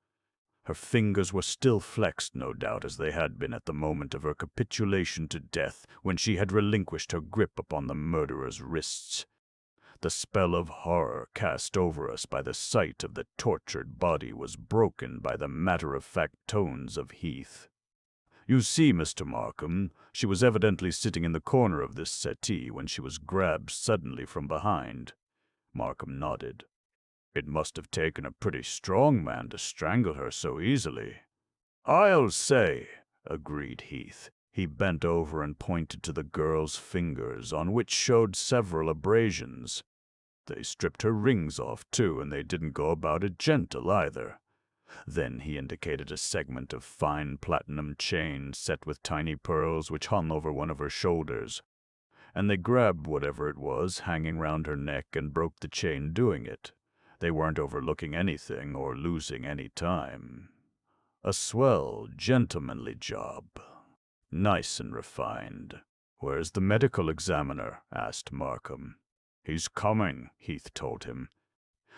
Her fingers were still flexed, no doubt, as they had been at the moment of her capitulation to death, when she had relinquished her grip upon the murderer's wrists. The spell of horror cast over us by the sight of the tortured body was broken by the matter-of-fact tones of Heath. "You see, Mr. Markham, she was evidently sitting in the corner of this settee when she was grabbed suddenly from behind." Markham nodded. "It must have taken a pretty strong man to strangle her so easily." "I'll say," agreed Heath. He bent over and pointed to the girl's fingers, on which showed several abrasions. "They stripped her rings off, too, and they didn't go about it gentle, either." Then he indicated a segment of fine platinum chain set with tiny pearls which hung over one of her shoulders. "And they grabbed whatever it was hanging round her neck and broke the chain doing it. They weren't overlooking anything or losing any time. A swell, gentlemanly job. Nice and refined." "Where's the medical examiner?" asked Markham. "He's coming," Heath told him.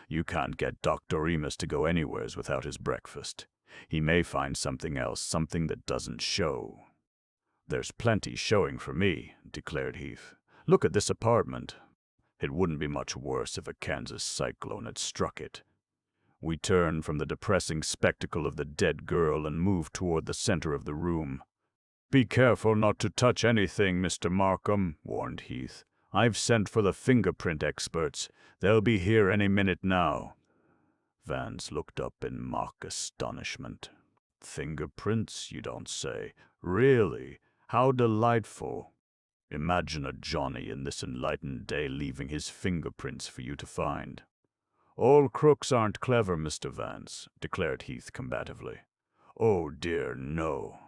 "You can't get Dr. Remus to go anywheres without his breakfast. He may find something else, something that doesn't show." "There's plenty showing for me," declared Heath. "Look at this apartment. It wouldn't be much worse if a Kansas cyclone had struck it." We turned from the depressing spectacle of the dead girl and moved toward the center of the room. "Be careful not to touch anything, Mr. Markham," warned Heath. "I've sent for the fingerprint experts. They'll be here any minute now." Vance looked up in mock astonishment. "Fingerprints, you don't say? Really? How delightful. Imagine a Johnny in this enlightened day leaving his fingerprints for you to find." "All crooks aren't clever, Mr. Vance," declared Heath combatively. "Oh dear, no.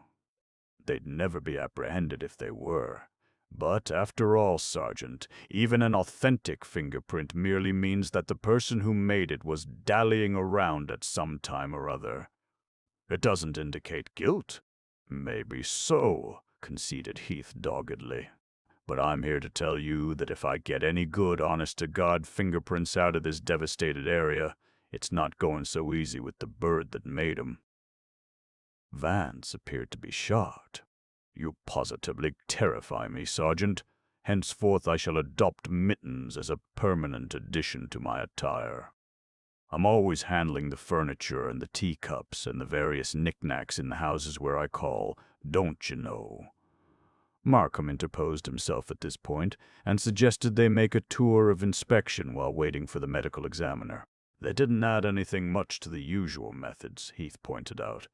They'd never be apprehended if they were. But after all, Sergeant, even an authentic fingerprint merely means that the person who made it was dallying around at some time or other. It doesn't indicate guilt." "Maybe so," conceded Heath doggedly. "But I'm here to tell you that if I get any good, honest-to-God fingerprints out of this devastated area, it's not going so easy with the bird that made 'em." Vance appeared to be shocked. "You positively terrify me, Sergeant. Henceforth I shall adopt mittens as a permanent addition to my attire. I'm always handling the furniture and the teacups and the various knickknacks in the houses where I call, don't you know." Markham interposed himself at this point and suggested they make a tour of inspection while waiting for the medical examiner. "They didn't add anything much to the usual methods," Heath pointed out.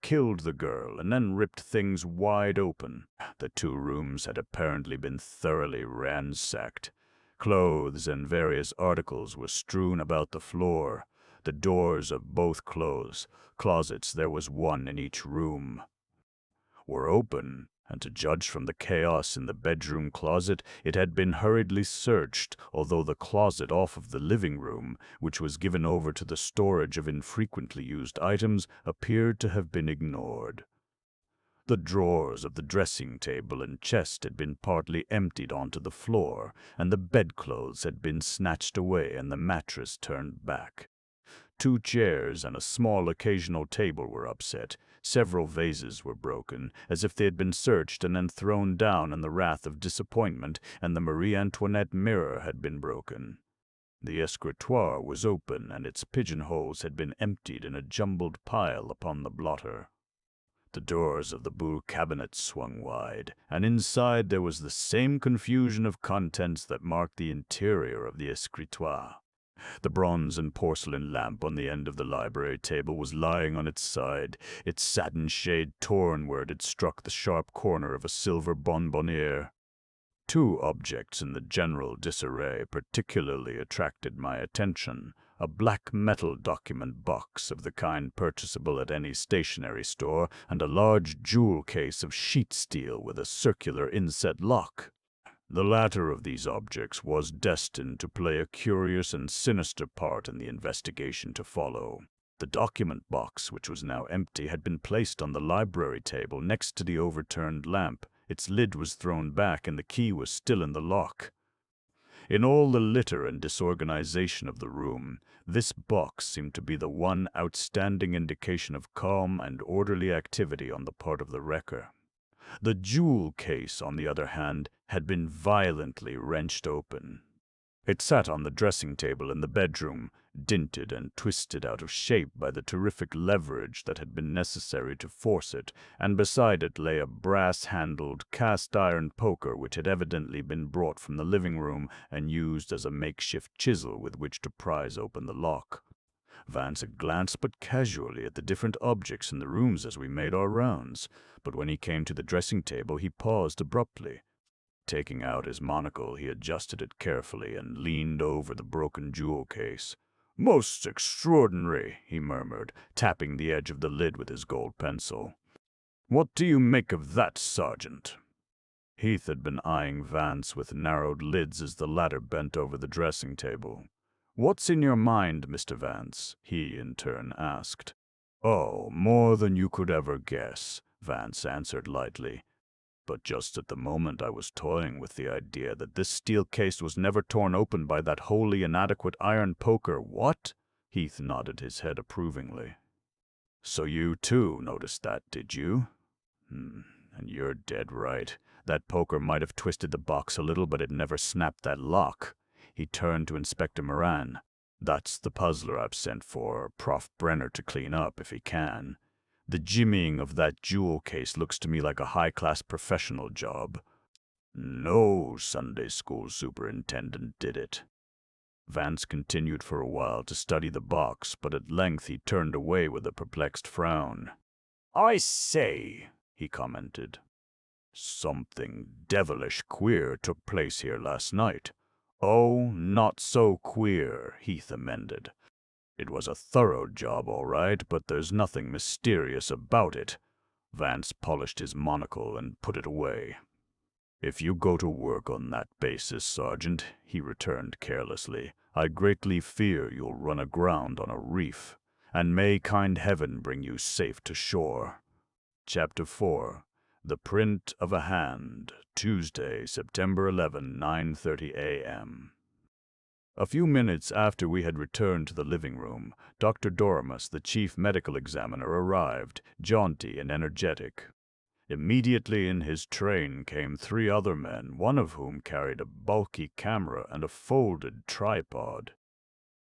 "Killed the girl and then ripped things wide open. The 2 rooms had apparently been thoroughly ransacked. Clothes and various articles were strewn about the floor. The doors of both closets, there was one in each room, were open, and to judge from the chaos in the bedroom closet, it had been hurriedly searched, although the closet off of the living room, which was given over to the storage of infrequently used items, appeared to have been ignored. The drawers of the dressing table and chest had been partly emptied onto the floor, and the bedclothes had been snatched away and the mattress turned back. 2 chairs and a small occasional table were upset. Several vases were broken, as if they had been searched and then thrown down in the wrath of disappointment, and the Marie Antoinette mirror had been broken. The escritoire was open, and its pigeonholes had been emptied in a jumbled pile upon the blotter. The doors of the buhl cabinet swung wide, and inside there was the same confusion of contents that marked the interior of the escritoire. The bronze and porcelain lamp on the end of the library table was lying on its side, its satin shade torn where it had struck the sharp corner of a silver bonbonniere. 2 objects in the general disarray particularly attracted my attention: a black metal document box of the kind purchasable at any stationery store, and a large jewel case of sheet steel with a circular inset lock. The latter of these objects was destined to play a curious and sinister part in the investigation to follow. The document box, which was now empty, had been placed on the library table next to the overturned lamp. Its lid was thrown back and the key was still in the lock. In all the litter and disorganization of the room, this box seemed to be the one outstanding indication of calm and orderly activity on the part of the wrecker. The jewel case, on the other hand, had been violently wrenched open. It sat on the dressing table in the bedroom, dinted and twisted out of shape by the terrific leverage that had been necessary to force it, and beside it lay a brass-handled cast-iron poker which had evidently been brought from the living room and used as a makeshift chisel with which to prise open the lock. Vance had glanced but casually at the different objects in the rooms as we made our rounds, but when he came to the dressing table he paused abruptly. Taking out his monocle, he adjusted it carefully and leaned over the broken jewel case. "Most extraordinary," he murmured, tapping the edge of the lid with his gold pencil. "What do you make of that, Sergeant?" Heath had been eyeing Vance with narrowed lids as the latter bent over the dressing table. "What's in your mind, Mr. Vance?" he in turn asked. "Oh, more than you could ever guess," Vance answered lightly. "But just at the moment I was toying with the idea that this steel case was never torn open by that wholly inadequate iron poker." "What?" Heath nodded his head approvingly. "So you, too, noticed that, did you? And you're dead right. That poker might have twisted the box a little, but it never snapped that lock." He turned to Inspector Moran. "That's the puzzler I've sent for Prof. Brenner to clean up, if he can. The jimmying of that jewel case looks to me like a high-class professional job. No Sunday school superintendent did it." Vance continued for a while to study the box, but at length he turned away with a perplexed frown. "I say," he commented, "something devilish queer took place here last night." "Oh, not so queer," Heath amended. "It was a thorough job, all right, but there's nothing mysterious about it." Vance polished his monocle and put it away. "If you go to work on that basis, Sergeant," he returned carelessly, "I greatly fear you'll run aground on a reef, and may kind heaven bring you safe to shore." Chapter 4. The Print of a Hand. Tuesday, September 11, 9:30 a.m. A few minutes after we had returned to the living room, Dr. Doremus, the chief medical examiner, arrived, jaunty and energetic. Immediately in his train came 3 other men, one of whom carried a bulky camera and a folded tripod.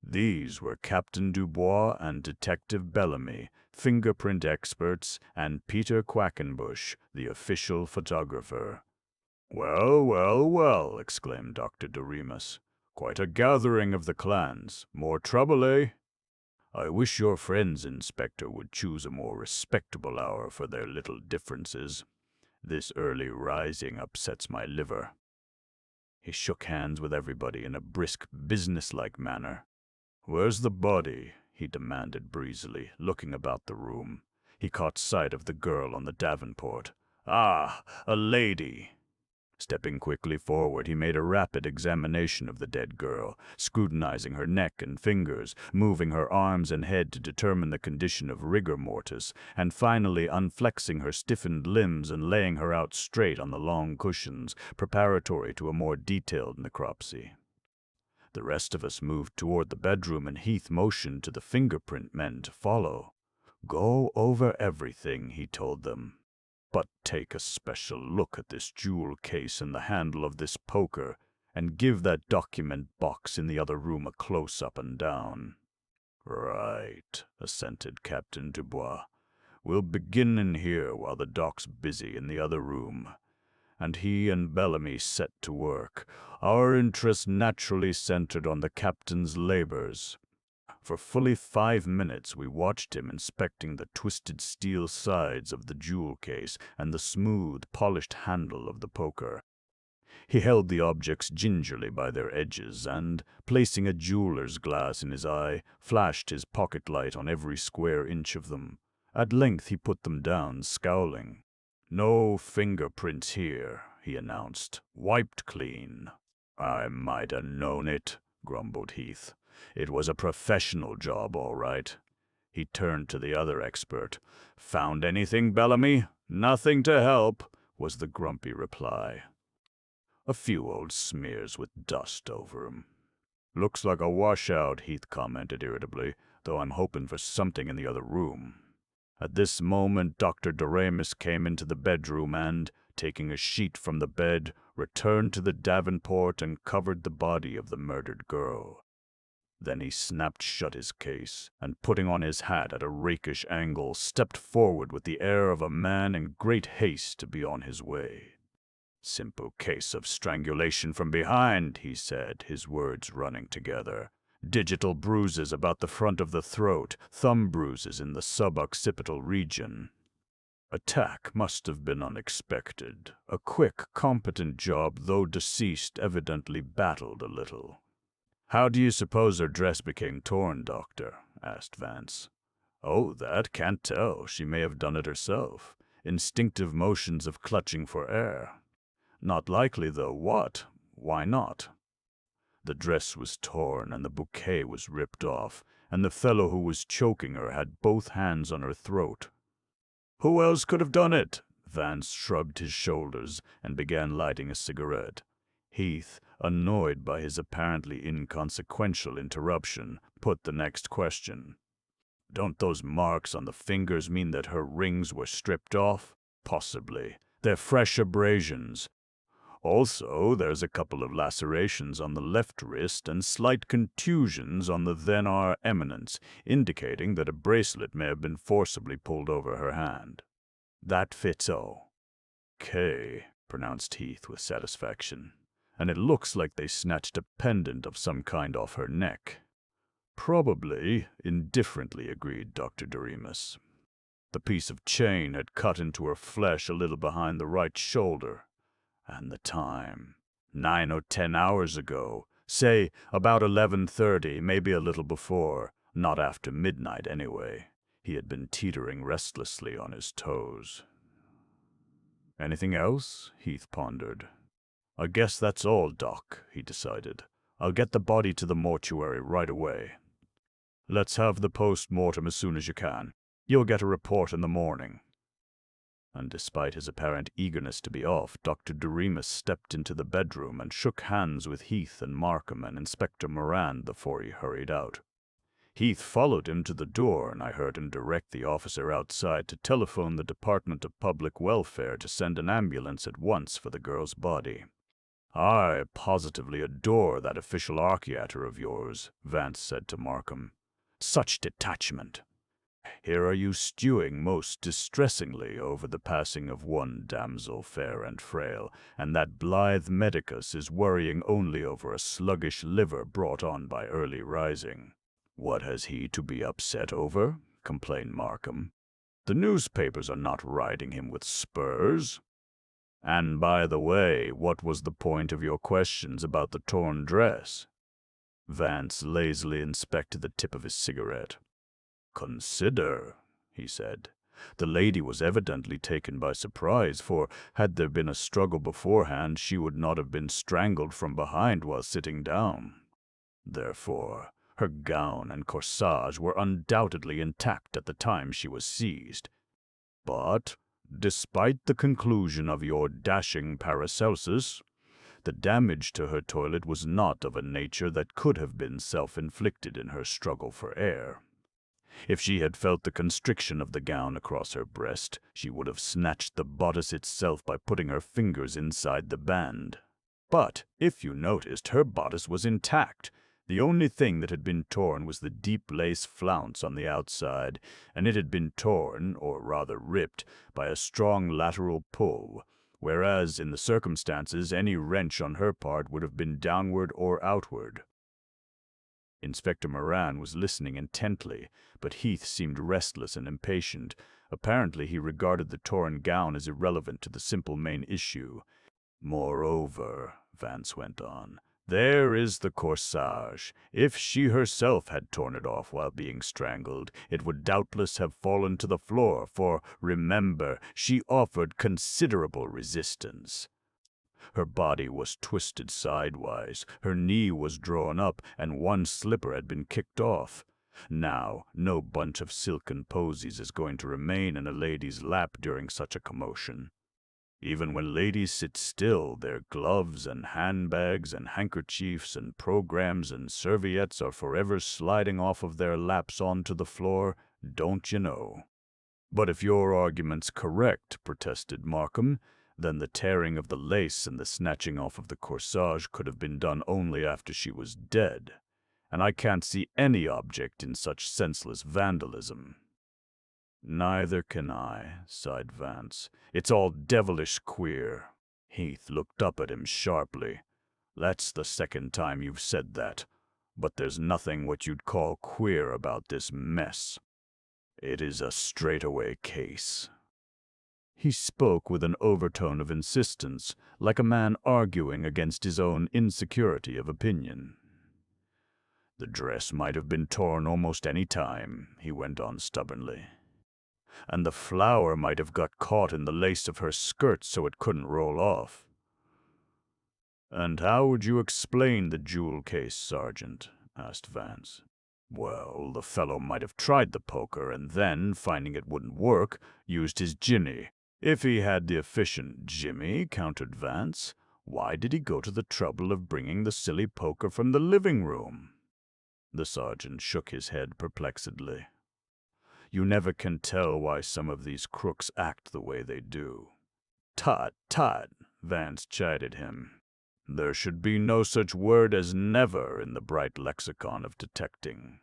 These were Captain Dubois and Detective Bellamy, fingerprint experts, and Peter Quackenbush, the official photographer. "Well, well, well," exclaimed Dr. Doremus. "Quite a gathering of the clans. More trouble, eh? I wish your friends, Inspector, would choose a more respectable hour for their little differences. This early rising upsets my liver." He shook hands with everybody in a brisk, businesslike manner. "Where's the body?" he demanded breezily, looking about the room. He caught sight of the girl on the davenport. "Ah, a lady." Stepping quickly forward, he made a rapid examination of the dead girl, scrutinizing her neck and fingers, moving her arms and head to determine the condition of rigor mortis, and finally unflexing her stiffened limbs and laying her out straight on the long cushions, preparatory to a more detailed necropsy. The rest of us moved toward the bedroom, and Heath motioned to the fingerprint men to follow. "Go over everything," he told them. "But take a special look at this jewel case and the handle of this poker, and give that document box in the other room a close up and down." "Right," assented Captain Dubois. "We'll begin in here while the doc's busy in the other room." And he and Bellamy set to work, our interest naturally centered on the captain's labors. For fully 5 minutes we watched him inspecting the twisted steel sides of the jewel case and the smooth, polished handle of the poker. He held the objects gingerly by their edges and, placing a jeweler's glass in his eye, flashed his pocket light on every square inch of them. At length he put them down, scowling. "No fingerprints here," he announced. "Wiped clean." "I might have known it," grumbled Heath. "It was a professional job, all right." He turned to the other expert. "Found anything, Bellamy?" "Nothing to help," was the grumpy reply. "A few old smears with dust over 'em." "Looks like a washout," Heath commented irritably, "though I'm hoping for something in the other room." At this moment, Dr. Doremus came into the bedroom and, taking a sheet from the bed, returned to the davenport and covered the body of the murdered girl. Then he snapped shut his case, and putting on his hat at a rakish angle, stepped forward with the air of a man in great haste to be on his way. "Simple case of strangulation from behind," he said, his words running together. "Digital bruises about the front of the throat, thumb bruises in the suboccipital region. Attack must have been unexpected. A quick, competent job, though deceased evidently battled a little." "How do you suppose her dress became torn, Doctor?" asked Vance. "Oh, that can't tell. She may have done it herself. Instinctive motions of clutching for air. Not likely, though. What? Why not? The dress was torn and the bouquet was ripped off, and the fellow who was choking her had both hands on her throat." "Who else could have done it?" Vance shrugged his shoulders and began lighting a cigarette. Heath, annoyed by his apparently inconsequential interruption, put the next question. "Don't those marks on the fingers mean that her rings were stripped off?" "Possibly. They're fresh abrasions. Also, there's a couple of lacerations on the left wrist and slight contusions on the thenar eminence, indicating that a bracelet may have been forcibly pulled over her hand." "That fits all." "'Kay," pronounced Heath with satisfaction. "And it looks like they snatched a pendant of some kind off her neck." "Probably," indifferently agreed Dr. Doremus. "The piece of chain had cut into her flesh a little behind the right shoulder. And the time. 9 or 10 hours ago. Say, about 11:30, maybe a little before. Not after midnight, anyway." He had been teetering restlessly on his toes. "Anything else?" Heath pondered. "I guess that's all, Doc," he decided. "I'll get the body to the mortuary right away." "Let's have the post-mortem as soon as you can. You'll get a report in the morning." And despite his apparent eagerness to be off, Dr. Doremus stepped into the bedroom and shook hands with Heath and Markham and Inspector Moran before he hurried out. Heath followed him to the door, and I heard him direct the officer outside to telephone the Department of Public Welfare to send an ambulance at once for the girl's body. "I positively adore that official archiater of yours," Vance said to Markham. "Such detachment. Here are you stewing most distressingly over the passing of one damsel fair and frail, and that blithe medicus is worrying only over a sluggish liver brought on by early rising." "What has he to be upset over?" complained Markham. "The newspapers are not riding him with spurs. And by the way, what was the point of your questions about the torn dress?" Vance lazily inspected the tip of his cigarette. "Consider," he said. "The lady was evidently taken by surprise, for had there been a struggle beforehand, she would not have been strangled from behind while sitting down. Therefore, her gown and corsage were undoubtedly intact at the time she was seized. But, despite the conclusion of your dashing Paracelsus, the damage to her toilet was not of a nature that could have been self-inflicted in her struggle for air. If she had felt the constriction of the gown across her breast, she would have snatched the bodice itself by putting her fingers inside the band. But, if you noticed, her bodice was intact. The only thing that had been torn was the deep lace flounce on the outside, and it had been torn, or rather ripped, by a strong lateral pull, whereas, in the circumstances, any wrench on her part would have been downward or outward." Inspector Moran was listening intently, but Heath seemed restless and impatient. Apparently he regarded the torn gown as irrelevant to the simple main issue. "Moreover," Vance went on, "there is the corsage. If she herself had torn it off while being strangled, it would doubtless have fallen to the floor, for, remember, she offered considerable resistance. Her body was twisted sidewise, her knee was drawn up, and one slipper had been kicked off. Now, no bunch of silken posies is going to remain in a lady's lap during such a commotion. Even when ladies sit still, their gloves and handbags and handkerchiefs and programs and serviettes are forever sliding off of their laps onto the floor, don't you know? But if your argument's correct, protested Markham, then the tearing of the lace and the snatching off of the corsage could have been done only after she was dead, and I can't see any object in such senseless vandalism. Neither can I, sighed Vance. It's all devilish queer. Heath looked up at him sharply. That's the second time you've said that, but there's nothing what you'd call queer about this mess. It is a straightaway case. He spoke with an overtone of insistence, like a man arguing against his own insecurity of opinion. The dress might have been torn almost any time, he went on stubbornly. And the flower might have got caught in the lace of her skirt so it couldn't roll off. And how would you explain the jewel case, Sergeant? Asked Vance. Well, the fellow might have tried the poker and then, finding it wouldn't work, used his ginny. If he had the efficient Jimmy, countered Vance, why did he go to the trouble of bringing the silly poker from the living room? The sergeant shook his head perplexedly. You never can tell why some of these crooks act the way they do. Tut, tut, Vance chided him. There should be no such word as never in the bright lexicon of detecting.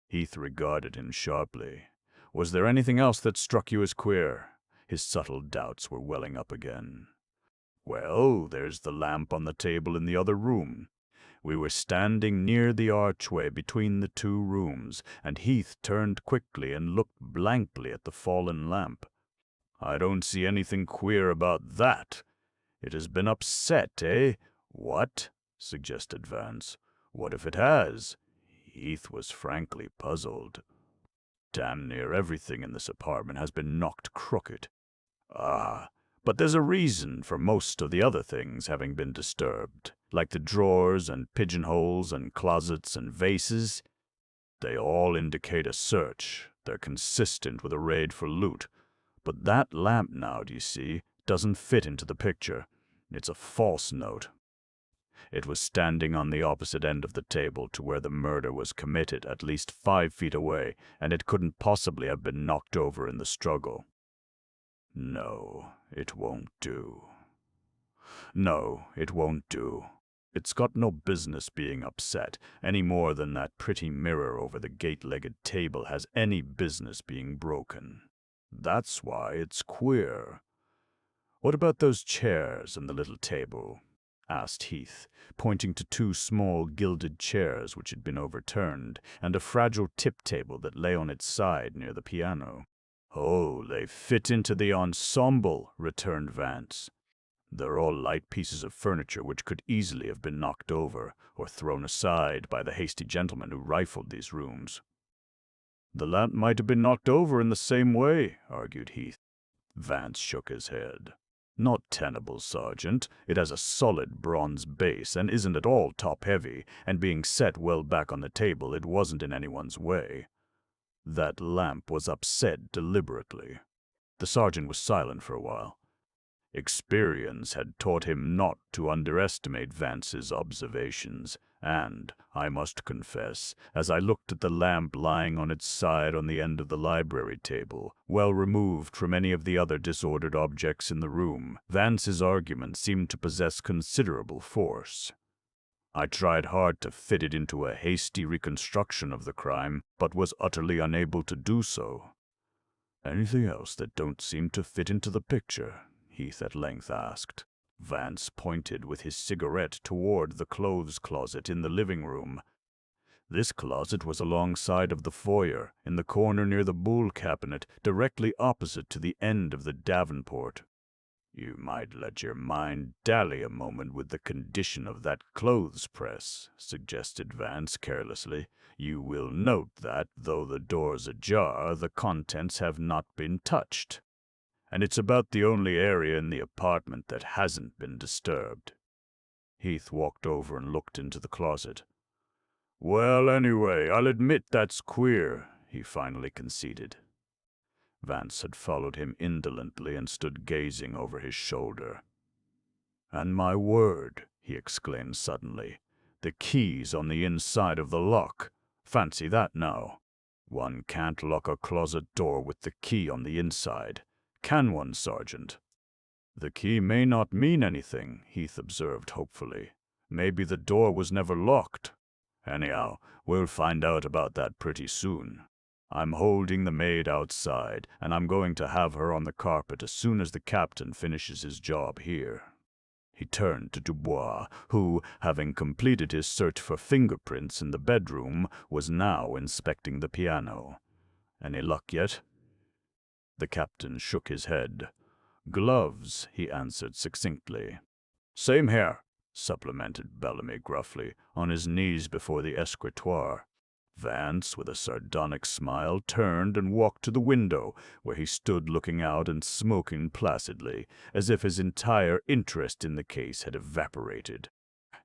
Heath regarded him sharply. Was there anything else that struck you as queer? His subtle doubts were welling up again. Well, there's the lamp on the table in the other room. We were standing near the archway between the two rooms, and Heath turned quickly and looked blankly at the fallen lamp. I don't see anything queer about that. It has been upset, eh? What? Suggested Vance. What if it has? Heath was frankly puzzled. Damn near everything in this apartment has been knocked crooked. Ah, but there's a reason for most of the other things having been disturbed, like the drawers and pigeonholes and closets and vases. They all indicate a search. They're consistent with a raid for loot. But that lamp now, do you see, doesn't fit into the picture. It's a false note. It was standing on the opposite end of the table to where the murder was committed, at least 5 feet away, and it couldn't possibly have been knocked over in the struggle. No, it won't do. No, it won't do. It's got no business being upset, any more than that pretty mirror over the gate-legged table has any business being broken. That's why it's queer. What about those chairs and the little table? Asked Heath, pointing to 2 small gilded chairs which had been overturned, and a fragile tip table that lay on its side near the piano. Oh, they fit into the ensemble, returned Vance. They're all light pieces of furniture which could easily have been knocked over or thrown aside by the hasty gentleman who rifled these rooms. The lamp might have been knocked over in the same way, argued Heath. Vance shook his head. Not tenable, Sergeant. It has a solid bronze base and isn't at all top-heavy, and being set well back on the table, it wasn't in anyone's way. That lamp was upset deliberately. The sergeant was silent for a while. Experience had taught him not to underestimate Vance's observations, and, I must confess, as I looked at the lamp lying on its side on the end of the library table, well removed from any of the other disordered objects in the room, Vance's argument seemed to possess considerable force. I tried hard to fit it into a hasty reconstruction of the crime, but was utterly unable to do so. Anything else that don't seem to fit into the picture? Heath at length asked. Vance pointed with his cigarette toward the clothes closet in the living room. This closet was alongside of the foyer, in the corner near the buhl cabinet, directly opposite to the end of the davenport. You might let your mind dally a moment with the condition of that clothes press, suggested Vance carelessly. You will note that, though the door's ajar, the contents have not been touched. And it's about the only area in the apartment that hasn't been disturbed. Heath walked over and looked into the closet. "Well, anyway, I'll admit that's queer," he finally conceded. Vance had followed him indolently and stood gazing over his shoulder. "And my word," he exclaimed suddenly, "the key's on the inside of the lock. Fancy that now. One can't lock a closet door with the key on the inside. Can one, Sergeant?" "The key may not mean anything," Heath observed hopefully. "Maybe the door was never locked. Anyhow, we'll find out about that pretty soon. I'm holding the maid outside, and I'm going to have her on the carpet as soon as the captain finishes his job here." He turned to Dubois, who, having completed his search for fingerprints in the bedroom, was now inspecting the piano. "Any luck yet?" The captain shook his head. "Gloves," he answered succinctly. "Same here," supplemented Bellamy gruffly, on his knees before the escritoire. Vance, with a sardonic smile, turned and walked to the window, where he stood looking out and smoking placidly, as if his entire interest in the case had evaporated.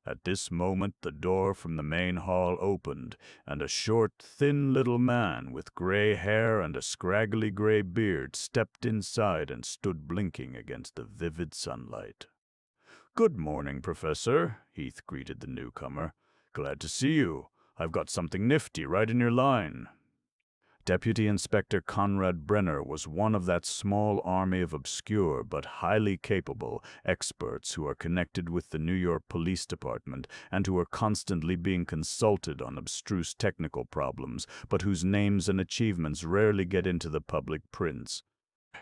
At this moment the door from the main hall opened, and a short, thin little man with gray hair and a scraggly gray beard stepped inside and stood blinking against the vivid sunlight. "Good morning, Professor," Heath greeted the newcomer. "Glad to see you. I've got something nifty right in your line." Deputy Inspector Conrad Brenner was one of that small army of obscure but highly capable experts who are connected with the New York Police Department and who are constantly being consulted on abstruse technical problems, but whose names and achievements rarely get into the public prints.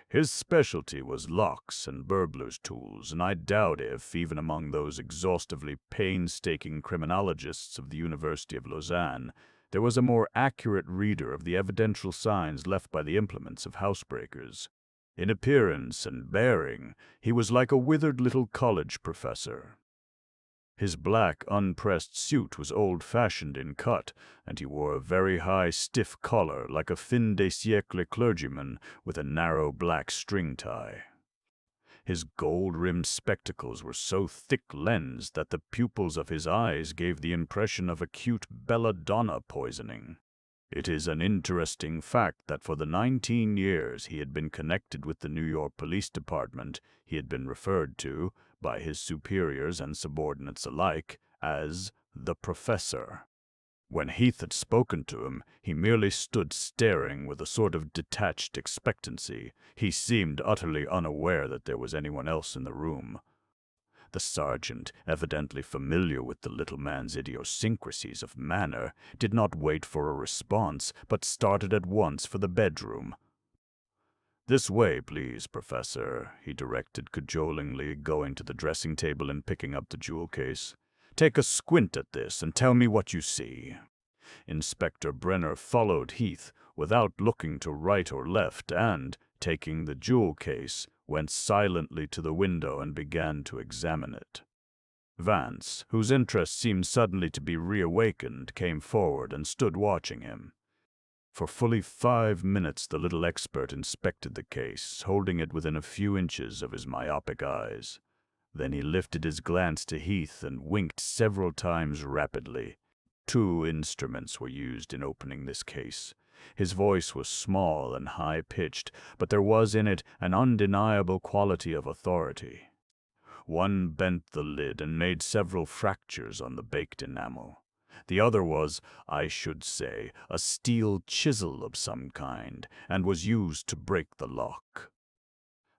His specialty was locks and burglars' tools, and I doubt if, even among those exhaustively painstaking criminologists of the University of Lausanne, there was a more accurate reader of the evidential signs left by the implements of housebreakers. In appearance and bearing, he was like a withered little college professor. His black, unpressed suit was old-fashioned in cut, and he wore a very high, stiff collar like a fin de siècle clergyman with a narrow black string tie. His gold-rimmed spectacles were so thick-lensed that the pupils of his eyes gave the impression of acute belladonna poisoning. It is an interesting fact that for the 19 years he had been connected with the New York Police Department, he had been referred to, by his superiors and subordinates alike, as the Professor. When Heath had spoken to him, he merely stood staring with a sort of detached expectancy. He seemed utterly unaware that there was anyone else in the room. The sergeant, evidently familiar with the little man's idiosyncrasies of manner, did not wait for a response, but started at once for the bedroom. "This way, please, Professor," he directed cajolingly, going to the dressing table and picking up the jewel case. "Take a squint at this and tell me what you see." Inspector Brenner followed Heath without looking to right or left and, taking the jewel case, went silently to the window and began to examine it. Vance, whose interest seemed suddenly to be reawakened, came forward and stood watching him. For fully 5 minutes the little expert inspected the case, holding it within a few inches of his myopic eyes. Then he lifted his glance to Heath and winked several times rapidly. 2 instruments were used in opening this case. His voice was small and high-pitched, but there was in it an undeniable quality of authority. One bent the lid and made several fractures on the baked enamel. The other was, I should say, a steel chisel of some kind, and was used to break the lock.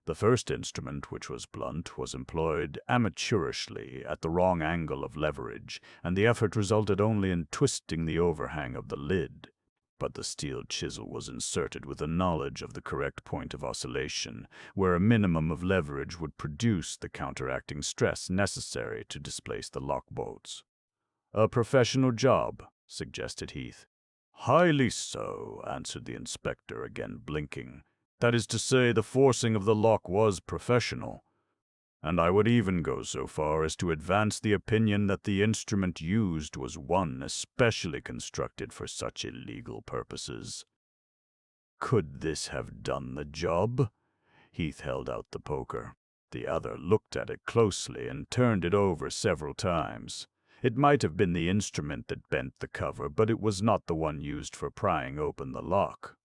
The first instrument, which was blunt, was employed amateurishly at the wrong angle of leverage, and the effort resulted only in twisting the overhang of the lid. But the steel chisel was inserted with a knowledge of the correct point of oscillation, where a minimum of leverage would produce the counteracting stress necessary to displace the lock bolts. "A professional job," suggested Heath. "Highly so," answered the inspector, again blinking. "That is to say, the forcing of the lock was professional. And I would even go so far as to advance the opinion that the instrument used was one especially constructed for such illegal purposes." "Could this have done the job?" Heath held out the poker. The other looked at it closely and turned it over several times. It might have been the instrument that bent the cover, but it was not the one used for prying open the lock.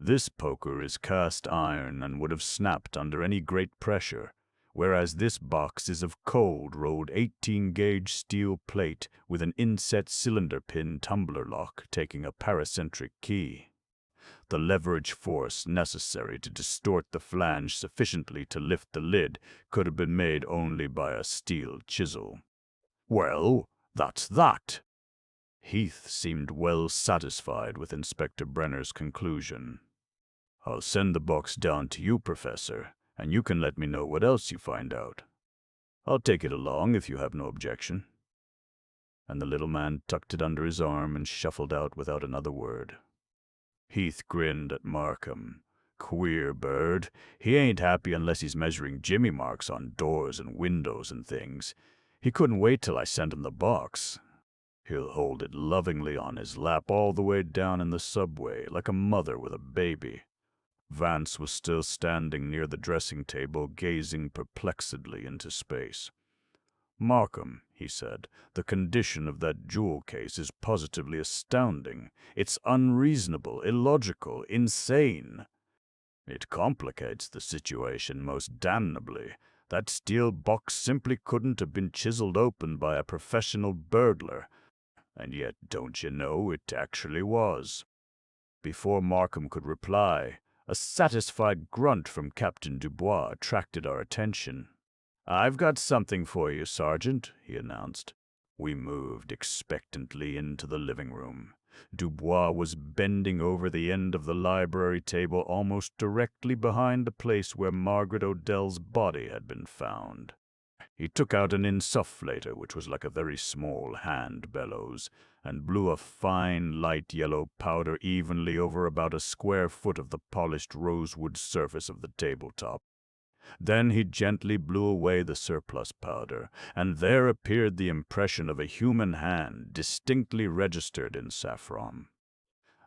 This poker is cast iron and would have snapped under any great pressure, whereas this box is of cold rolled 18-gauge steel plate with an inset cylinder pin tumbler lock taking a paracentric key. The leverage force necessary to distort the flange sufficiently to lift the lid could have been made only by a steel chisel. Well, that's that. Heath seemed well satisfied with Inspector Brenner's conclusion. I'll send the box down to you, Professor, and you can let me know what else you find out. I'll take it along if you have no objection. And the little man tucked it under his arm and shuffled out without another word. Heath grinned at Markham. Queer bird. He ain't happy unless he's measuring Jimmy marks on doors and windows and things. He couldn't wait till I sent him the box. He'll hold it lovingly on his lap all the way down in the subway, like a mother with a baby. Vance was still standing near the dressing table, gazing perplexedly into space. Markham, he said, the condition of that jewel case is positively astounding. It's unreasonable, illogical, insane. It complicates the situation most damnably. That steel box simply couldn't have been chiseled open by a professional burglar. And yet, don't you know, it actually was. Before Markham could reply, a satisfied grunt from Captain Dubois attracted our attention. "I've got something for you, Sergeant," he announced. We moved expectantly into the living room. Dubois was bending over the end of the library table almost directly behind the place where Margaret Odell's body had been found. He took out an insufflator, which was like a very small hand bellows, and blew a fine, light yellow powder evenly over about a square foot of the polished rosewood surface of the tabletop. Then he gently blew away the surplus powder, and there appeared the impression of a human hand, distinctly registered in saffron.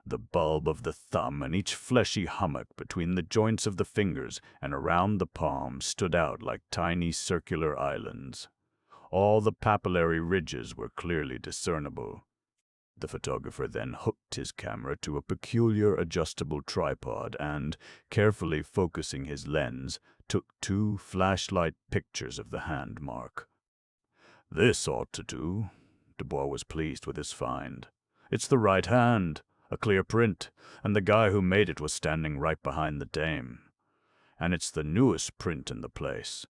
The bulb of the thumb and each fleshy hummock between the joints of the fingers and around the palm stood out like tiny circular islands. All the papillary ridges were clearly discernible. The photographer then hooked his camera to a peculiar adjustable tripod and, carefully focusing his lens, took 2 flashlight pictures of the hand mark. "This ought to do." Dubois was pleased with his find. "It's the right hand, a clear print, and the guy who made it was standing right behind the dame. And it's the newest print in the place.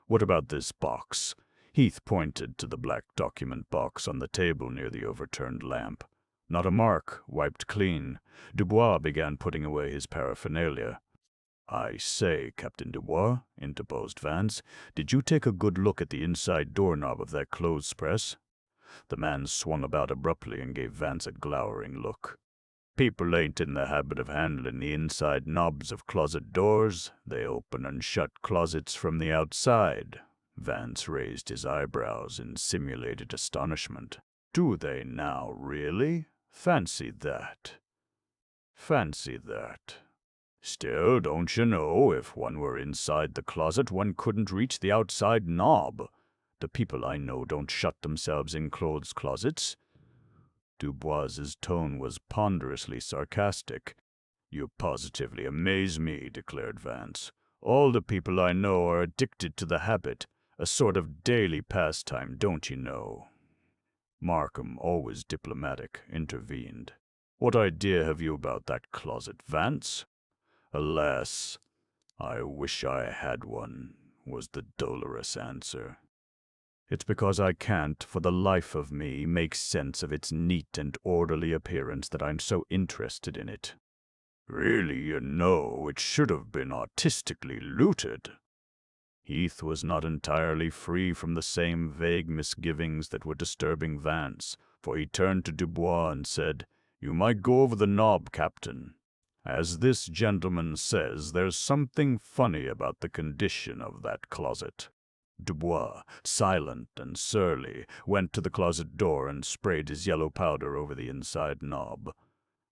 What about this box?" Heath pointed to the black document box on the table near the overturned lamp. Not a mark, wiped clean. Dubois began putting away his paraphernalia. "I say, Captain Dubois," interposed Vance, "did you take a good look at the inside doorknob of that clothes press?" The man swung about abruptly and gave Vance a glowering look. "People ain't in the habit of handling the inside knobs of closet doors. They open and shut closets from the outside." Vance raised his eyebrows in simulated astonishment. "Do they now, really? Fancy that. Fancy that. Still, don't you know, if one were inside the closet, one couldn't reach the outside knob. The people I know don't shut themselves in clothes closets." Dubois's tone was ponderously sarcastic. "You positively amaze me," declared Vance. "All the people I know are addicted to the habit, a sort of daily pastime, don't you know?" Markham, always diplomatic, intervened. "What idea have you about that closet, Vance?" "Alas, I wish I had one," was the dolorous answer. "It's because I can't, for the life of me, make sense of its neat and orderly appearance that I'm so interested in it." "Really, you know, it should have been artistically looted." Heath was not entirely free from the same vague misgivings that were disturbing Vance, for he turned to Dubois and said, "You might go over the knob, Captain. As this gentleman says, there's something funny about the condition of that closet." Dubois, silent and surly, went to the closet door and sprayed his yellow powder over the inside knob.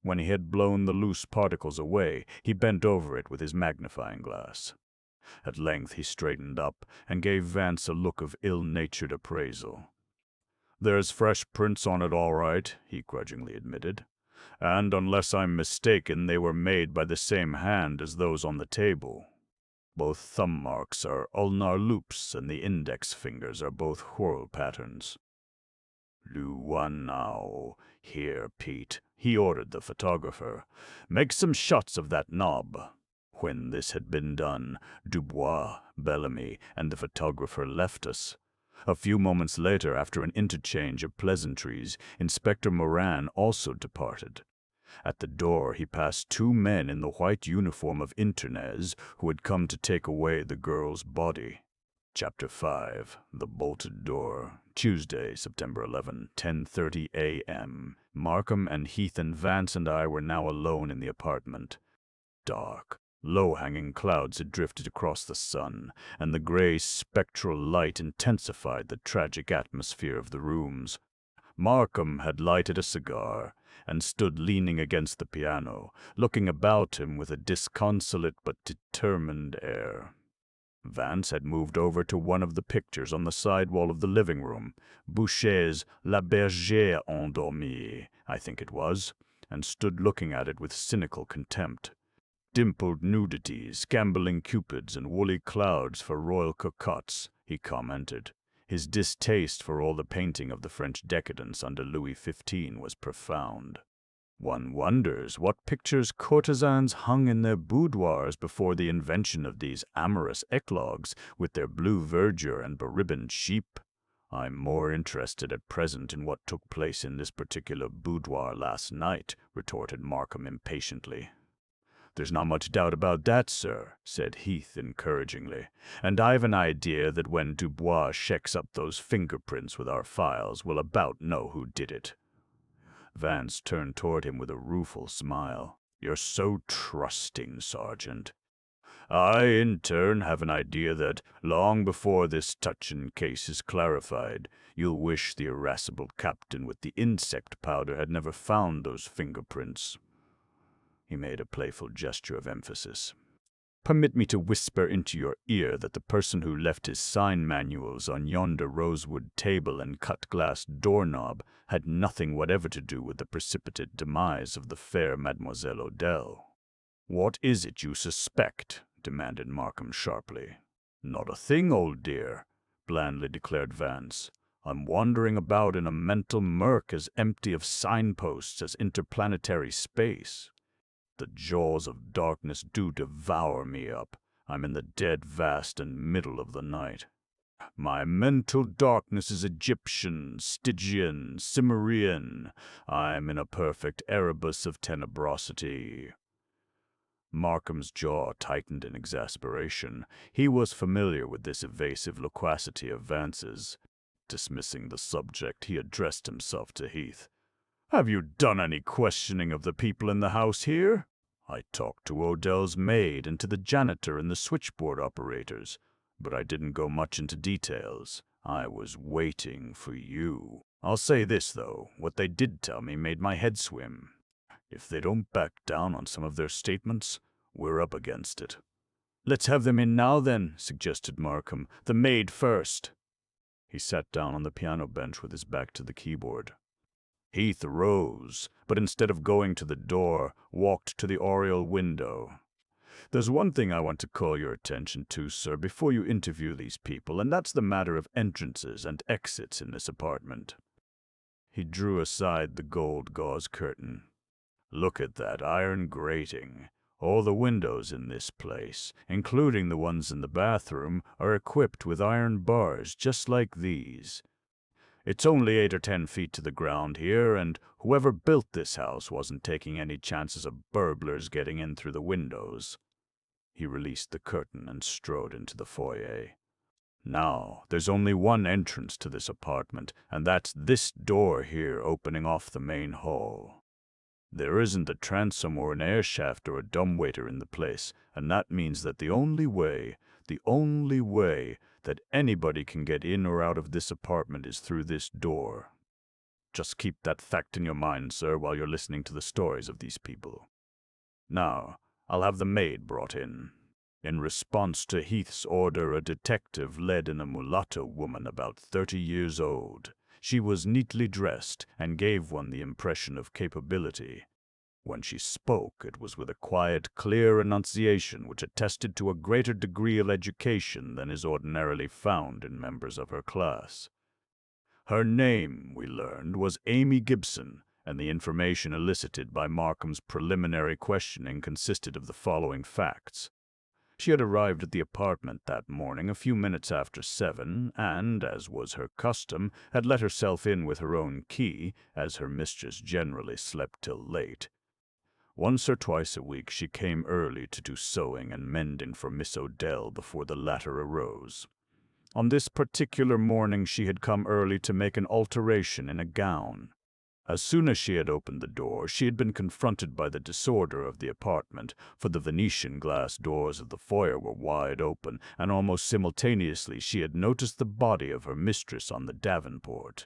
When he had blown the loose particles away, he bent over it with his magnifying glass. At length he straightened up and gave Vance a look of ill-natured appraisal. "There's fresh prints on it, all right," he grudgingly admitted. "And unless I'm mistaken, they were made by the same hand as those on the table. Both thumb marks are ulnar loops, and the index fingers are both whorl patterns." "Luanao, here, Pete," he ordered the photographer. "Make some shots of that knob." When this had been done, Dubois, Bellamy, and the photographer left us. A few moments later, after an interchange of pleasantries, Inspector Moran also departed. At the door he passed two men in the white uniform of internés who had come to take away the girl's body. Chapter 5. The Bolted Door. Tuesday, September 11, 10:30 a.m. Markham and Heath and Vance and I were now alone in the apartment. Dark, low-hanging clouds had drifted across the sun, and the gray spectral light intensified the tragic atmosphere of the rooms. Markham had lighted a cigar and stood leaning against the piano, looking about him with a disconsolate but determined air. Vance had moved over to one of the pictures on the side wall of the living room, Boucher's La Bergère Endormie, I think it was, and stood looking at it with cynical contempt. "Dimpled nudities, gambolling cupids, and woolly clouds for royal cocottes," he commented. His distaste for all the painting of the French decadence under Louis XV was profound. One wonders what pictures courtesans hung in their boudoirs before the invention of these amorous eclogues with their blue verdure and beribboned sheep. "I'm more interested at present in what took place in this particular boudoir last night," retorted Markham impatiently. "There's not much doubt about that, sir," said Heath encouragingly. "And I've an idea that when Dubois checks up those fingerprints with our files, we'll about know who did it." Vance turned toward him with a rueful smile. "You're so trusting, Sergeant." "I, in turn, have an idea that, long before this touching case is clarified, you'll wish the irascible captain with the insect powder had never found those fingerprints." He made a playful gesture of emphasis. "Permit me to whisper into your ear that the person who left his sign manuals on yonder rosewood table and cut-glass doorknob had nothing whatever to do with the precipitate demise of the fair Mademoiselle Odell." "What is it you suspect?" demanded Markham sharply. "Not a thing, old dear," blandly declared Vance. "I'm wandering about in a mental murk as empty of signposts as interplanetary space. The jaws of darkness do devour me up. I'm in the dead vast and middle of the night. My mental darkness is Egyptian, Stygian, Cimmerian. I'm in a perfect Erebus of tenebrosity." Markham's jaw tightened in exasperation. He was familiar with this evasive loquacity of Vance's. Dismissing the subject, he addressed himself to Heath. "Have you done any questioning of the people in the house here?" "I talked to Odell's maid and to the janitor and the switchboard operators, but I didn't go much into details. I was waiting for you. I'll say this, though. What they did tell me made my head swim. If they don't back down on some of their statements, we're up against it." "Let's have them in now, then," suggested Markham. "The maid first." He sat down on the piano bench with his back to the keyboard. Heath rose, but instead of going to the door, walked to the oriel window. "There's one thing I want to call your attention to, sir, before you interview these people, and that's the matter of entrances and exits in this apartment." He drew aside the gold gauze curtain. "Look at that iron grating. All the windows in this place, including the ones in the bathroom, are equipped with iron bars just like these. It's only 8 or 10 feet to the ground here, and whoever built this house wasn't taking any chances of burglars getting in through the windows." He released the curtain and strode into the foyer. "Now, there's only one entrance to this apartment, and that's this door here opening off the main hall. There isn't a transom or an air shaft or a dumbwaiter in the place, and that means that the only way that anybody can get in or out of this apartment is through this door. Just keep that fact in your mind, sir, while you're listening to the stories of these people. Now, I'll have the maid brought in." In response to Heath's order, a detective led in a mulatto woman about 30 years old. She was neatly dressed and gave one the impression of capability. When she spoke, it was with a quiet, clear enunciation which attested to a greater degree of education than is ordinarily found in members of her class. Her name, we learned, was Amy Gibson, and the information elicited by Markham's preliminary questioning consisted of the following facts. She had arrived at the apartment that morning a few minutes after 7, and, as was her custom, had let herself in with her own key, as her mistress generally slept till late. Once or twice a week she came early to do sewing and mending for Miss Odell before the latter arose. On this particular morning she had come early to make an alteration in a gown. As soon as she had opened the door, she had been confronted by the disorder of the apartment, for the Venetian glass doors of the foyer were wide open, and almost simultaneously she had noticed the body of her mistress on the davenport.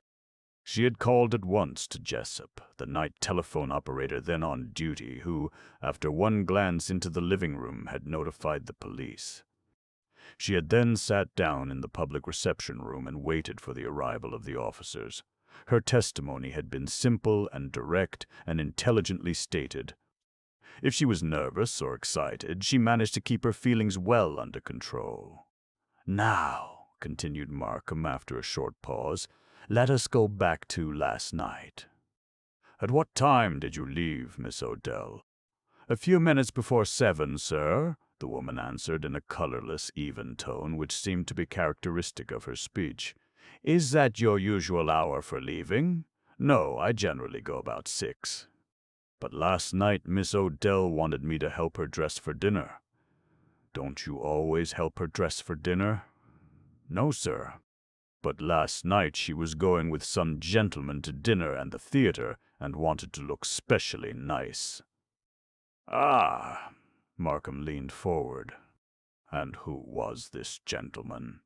She had called at once to Jessup, the night telephone operator then on duty, who, after one glance into the living room, had notified the police. She had then sat down in the public reception room and waited for the arrival of the officers. Her testimony had been simple and direct and intelligently stated. If she was nervous or excited, she managed to keep her feelings well under control. "Now," continued Markham after a short pause, "let us go back to last night." "At what time did you leave, Miss Odell?" "A few minutes before 7, sir," the woman answered in a colorless, even tone which seemed to be characteristic of her speech. "Is that your usual hour for leaving?" "No, I generally go about 6. "But last night Miss Odell wanted me to help her dress for dinner." "Don't you always help her dress for dinner?" "No, sir. But last night she was going with some gentleman to dinner and the theater, and wanted to look specially nice." "Ah!" Markham leaned forward. "And who was this gentleman?"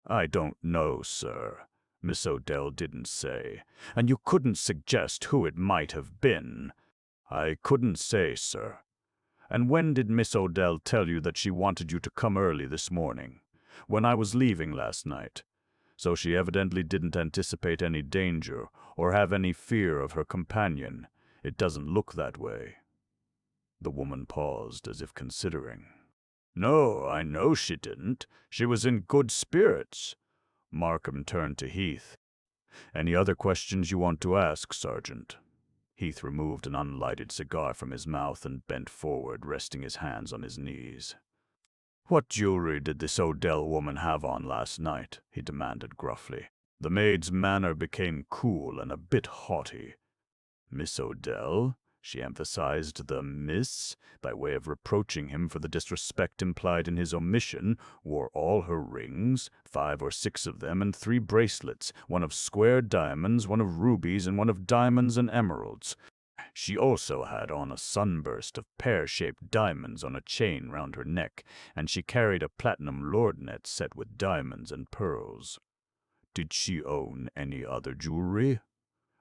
"I don't know, sir. Miss Odell didn't say. And you couldn't suggest who it might have been?" "I couldn't say, sir." "And when did Miss Odell tell you that she wanted you to come early this morning?" "When I was leaving last night. So she evidently didn't anticipate any danger, or have any fear of her companion. It doesn't look that way." The woman paused, as if considering. "No, I know she didn't. She was in good spirits." Markham turned to Heath. "Any other questions you want to ask, Sergeant?" Heath removed an unlighted cigar from his mouth and bent forward, resting his hands on his knees. "What jewelry did this Odell woman have on last night?" he demanded gruffly. The maid's manner became cool and a bit haughty. "Miss Odell?" She emphasized the "miss" by way of reproaching him for the disrespect implied in his omission, wore all her rings, 5 or 6 of them, and 3 bracelets, one of square diamonds, one of rubies, and one of diamonds and emeralds. She also had on a sunburst of pear-shaped diamonds on a chain round her neck, and she carried a platinum lorgnette set with diamonds and pearls. "Did she own any other jewelry?"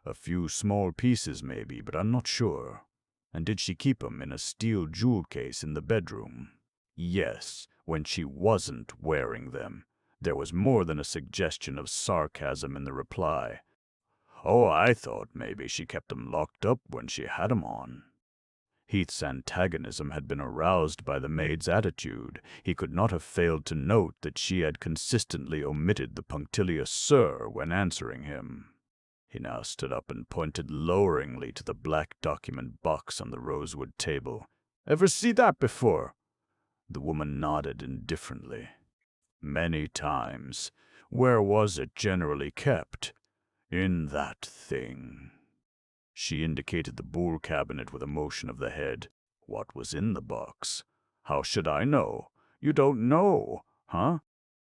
"A few small pieces, maybe, but I'm not sure." "And did she keep 'em in a steel jewel case in the bedroom?" "Yes, when she wasn't wearing them." There was more than a suggestion of sarcasm in the reply. "Oh, I thought maybe she kept 'em locked up when she had 'em on." Heath's antagonism had been aroused by the maid's attitude. He could not have failed to note that she had consistently omitted the punctilious "sir" when answering him. He now stood up and pointed loweringly to the black document box on the rosewood table. "Ever see that before?" The woman nodded indifferently. "Many times. Where was it generally kept?" "In that thing." She indicated the buhl cabinet with a motion of the head. "What was in the box?" "How should I know?" "You don't know, huh?"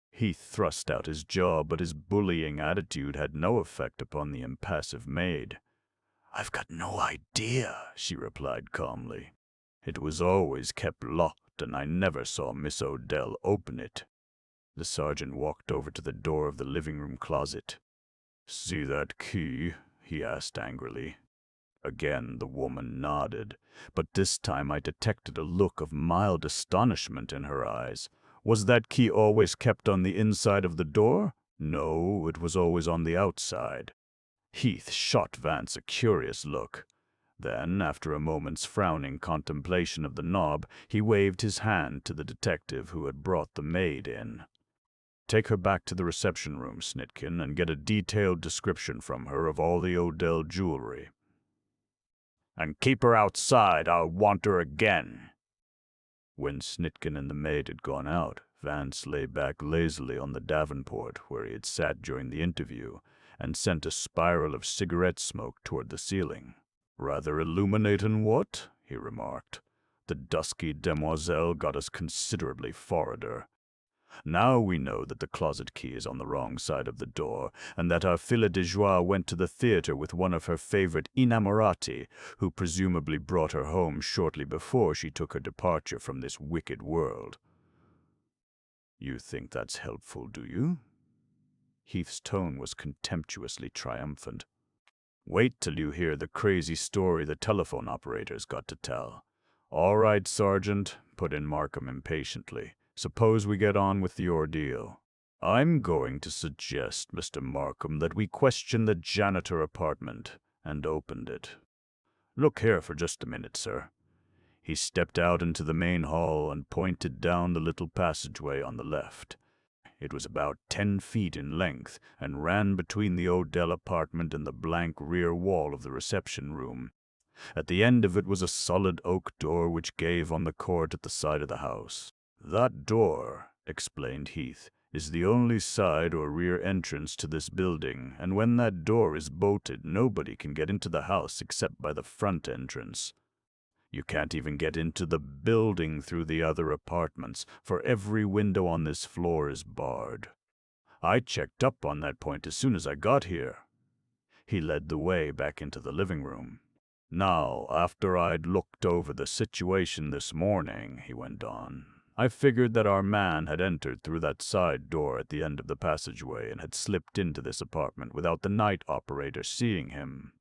He thrust out his jaw, but his bullying attitude had no effect upon the impassive maid. "I've got no idea," she replied calmly. "It was always kept locked, and I never saw Miss Odell open it." The sergeant walked over to the door of the living-room closet. "See that key?" he asked angrily. Again the woman nodded, but this time I detected a look of mild astonishment in her eyes. "Was that key always kept on the inside of the door?" No, it was always on the outside. Heath shot Vance a curious look. Then, after a moment's frowning contemplation of the knob, he waved his hand to the detective who had brought the maid in. "Take her back to the reception room, Snitkin, and get a detailed description from her of all the Odell jewelry. And keep her outside, I'll want her again." When Snitkin and the maid had gone out, Vance lay back lazily on the davenport where he had sat during the interview, and sent a spiral of cigarette smoke toward the ceiling. "Rather illuminatin', what?" he remarked. "The dusky demoiselle got us considerably forwarder. Now we know that the closet key is on the wrong side of the door, and that our fille de joie went to the theater with one of her favorite innamorati, who presumably brought her home shortly before she took her departure from this wicked world. You think that's helpful, do you?" Heath's tone was contemptuously triumphant. "Wait till you hear the crazy story the telephone operator's got to tell." "All right, Sergeant," put in Markham impatiently. "Suppose we get on with the ordeal." "I'm going to suggest, Mr. Markham, that we question the janitor apartment," and opened it. "Look here for just a minute, sir." He stepped out into the main hall and pointed down the little passageway on the left. It was about 10 feet in length and ran between the Odell apartment and the blank rear wall of the reception room. At the end of it was a solid oak door which gave on the court at the side of the house. "That door," explained Heath, "is the only side or rear entrance to this building, and when that door is bolted, nobody can get into the house except by the front entrance. You can't even get into the building through the other apartments, for every window on this floor is barred. I checked up on that point as soon as I got here." He led the way back into the living room. "Now, after I'd looked over the situation this morning," he went on, "I figured that our man had entered through that side door at the end of the passageway and had slipped into this apartment without the night operator seeing him.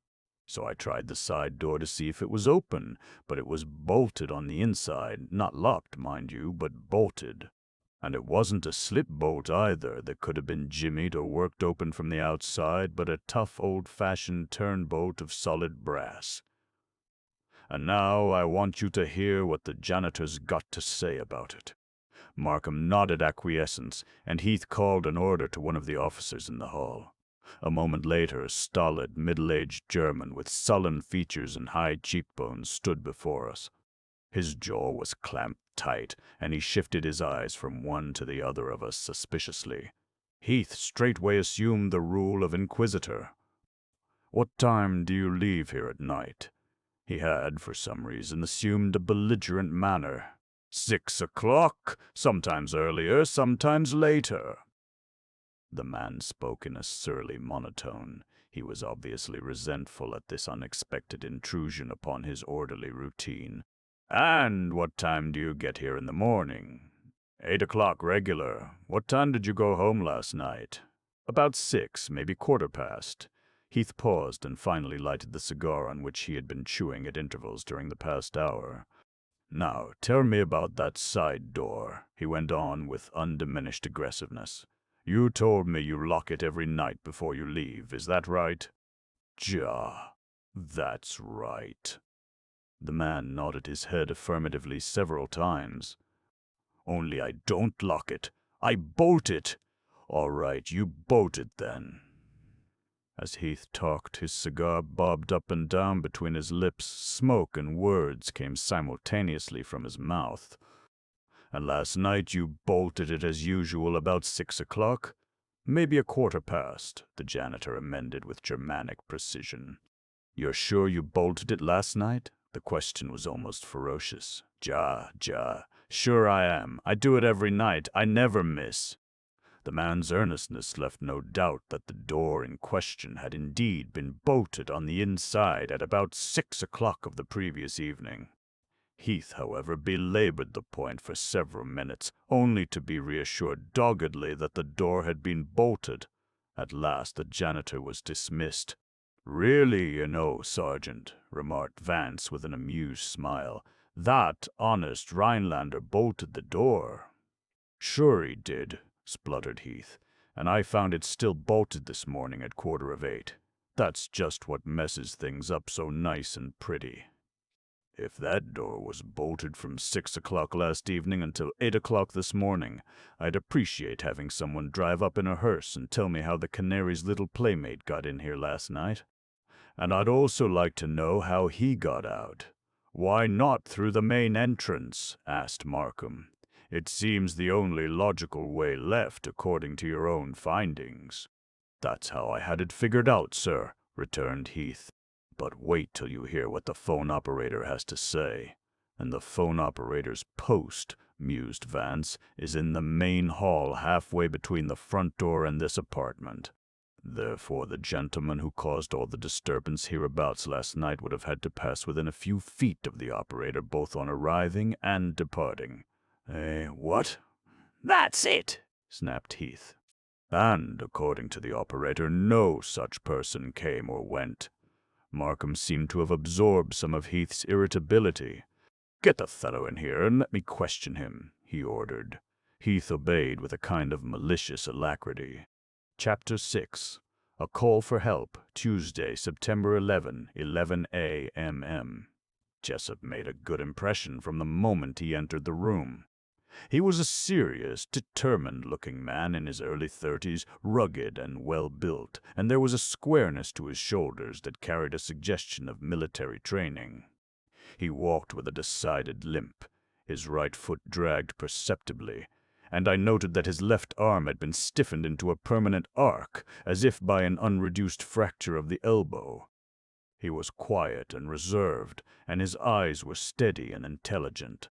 So I tried the side door to see if it was open, but it was bolted on the inside, not locked, mind you, but bolted. And it wasn't a slip bolt either that could have been jimmied or worked open from the outside, but a tough old-fashioned turn bolt of solid brass. And now I want you to hear what the janitor's got to say about it." Markham nodded acquiescence, and Heath called an order to one of the officers in the hall. A moment later, a stolid, middle-aged German with sullen features and high cheekbones stood before us. His jaw was clamped tight, and he shifted his eyes from one to the other of us suspiciously. Heath straightway assumed the role of inquisitor. "What time do you leave here at night?" He had, for some reason, assumed a belligerent manner. "6 o'clock, sometimes earlier, sometimes later." The man spoke in a surly monotone. He was obviously resentful at this unexpected intrusion upon his orderly routine. "And what time do you get here in the morning?" 8 o'clock regular. What time did you go home last night?" "About 6, maybe 1/4 past." Heath paused and finally lighted the cigar on which he had been chewing at intervals during the past hour. "Now, tell me about that side door," he went on with undiminished aggressiveness. "You told me you lock it every night before you leave, is that right?" "Ja, that's right." The man nodded his head affirmatively several times. "Only I don't lock it. I bolt it." "All right, you bolt it then." As Heath talked, his cigar bobbed up and down between his lips. Smoke and words came simultaneously from his mouth. "And last night you bolted it as usual about 6 o'clock?" "Maybe 1/4 past," the janitor amended with Germanic precision. "You're sure you bolted it last night?" The question was almost ferocious. Ja, sure I am. I do it every night. I never miss." The man's earnestness left no doubt that the door in question had indeed been bolted on the inside at about 6 o'clock of the previous evening. Heath, however, belabored the point for several minutes, only to be reassured doggedly that the door had been bolted. At last the janitor was dismissed. "Really, you know, Sergeant," remarked Vance with an amused smile, "that honest Rhinelander bolted the door." "Sure he did," spluttered Heath, and I found it still bolted this morning at 8:15. That's just what messes things up so nice and pretty. If that door was bolted from 6 o'clock last evening until 8 o'clock this morning, I'd appreciate having someone drive up in a hearse and tell me how the Canary's little playmate got in here last night. And I'd also like to know how he got out. Why not through the main entrance? Asked Markham. It seems the only logical way left, according to your own findings. That's how I had it figured out, sir, returned Heath. But wait till you hear what the phone operator has to say. And the phone operator's post, mused Vance, is in the main hall halfway between the front door and this apartment. Therefore, the gentleman who caused all the disturbance hereabouts last night would have had to pass within a few feet of the operator both on arriving and departing. What? That's it, snapped Heath. And, according to the operator, no such person came or went. Markham seemed to have absorbed some of Heath's irritability. Get the fellow in here and let me question him, he ordered. Heath obeyed with a kind of malicious alacrity. Chapter 6. A Call for Help, Tuesday, September 11, 11 a.m. Jessup made a good impression from the moment he entered the room. He was a serious, determined-looking man in his early 30s, rugged and well-built, and there was a squareness to his shoulders that carried a suggestion of military training. He walked with a decided limp. His right foot dragged perceptibly, and I noted that his left arm had been stiffened into a permanent arc, as if by an unreduced fracture of the elbow. He was quiet and reserved, and his eyes were steady and intelligent.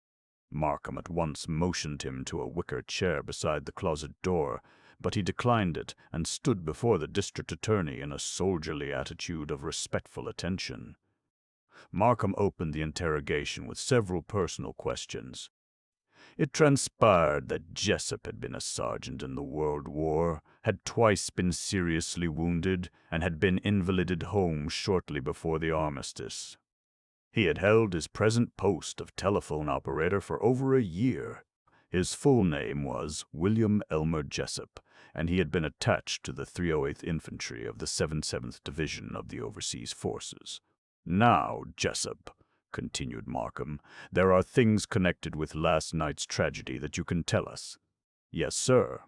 Markham at once motioned him to a wicker chair beside the closet door, but he declined it and stood before the district attorney in a soldierly attitude of respectful attention. Markham opened the interrogation with several personal questions. It transpired that Jessup had been a sergeant in the World War, had twice been seriously wounded, and had been invalided home shortly before the armistice. He had held his present post of telephone operator for over a year. His full name was William Elmer Jessup, and he had been attached to the 308th Infantry of the 77th Division of the Overseas Forces. Now, Jessup, continued Markham, there are things connected with last night's tragedy that you can tell us. Yes, sir.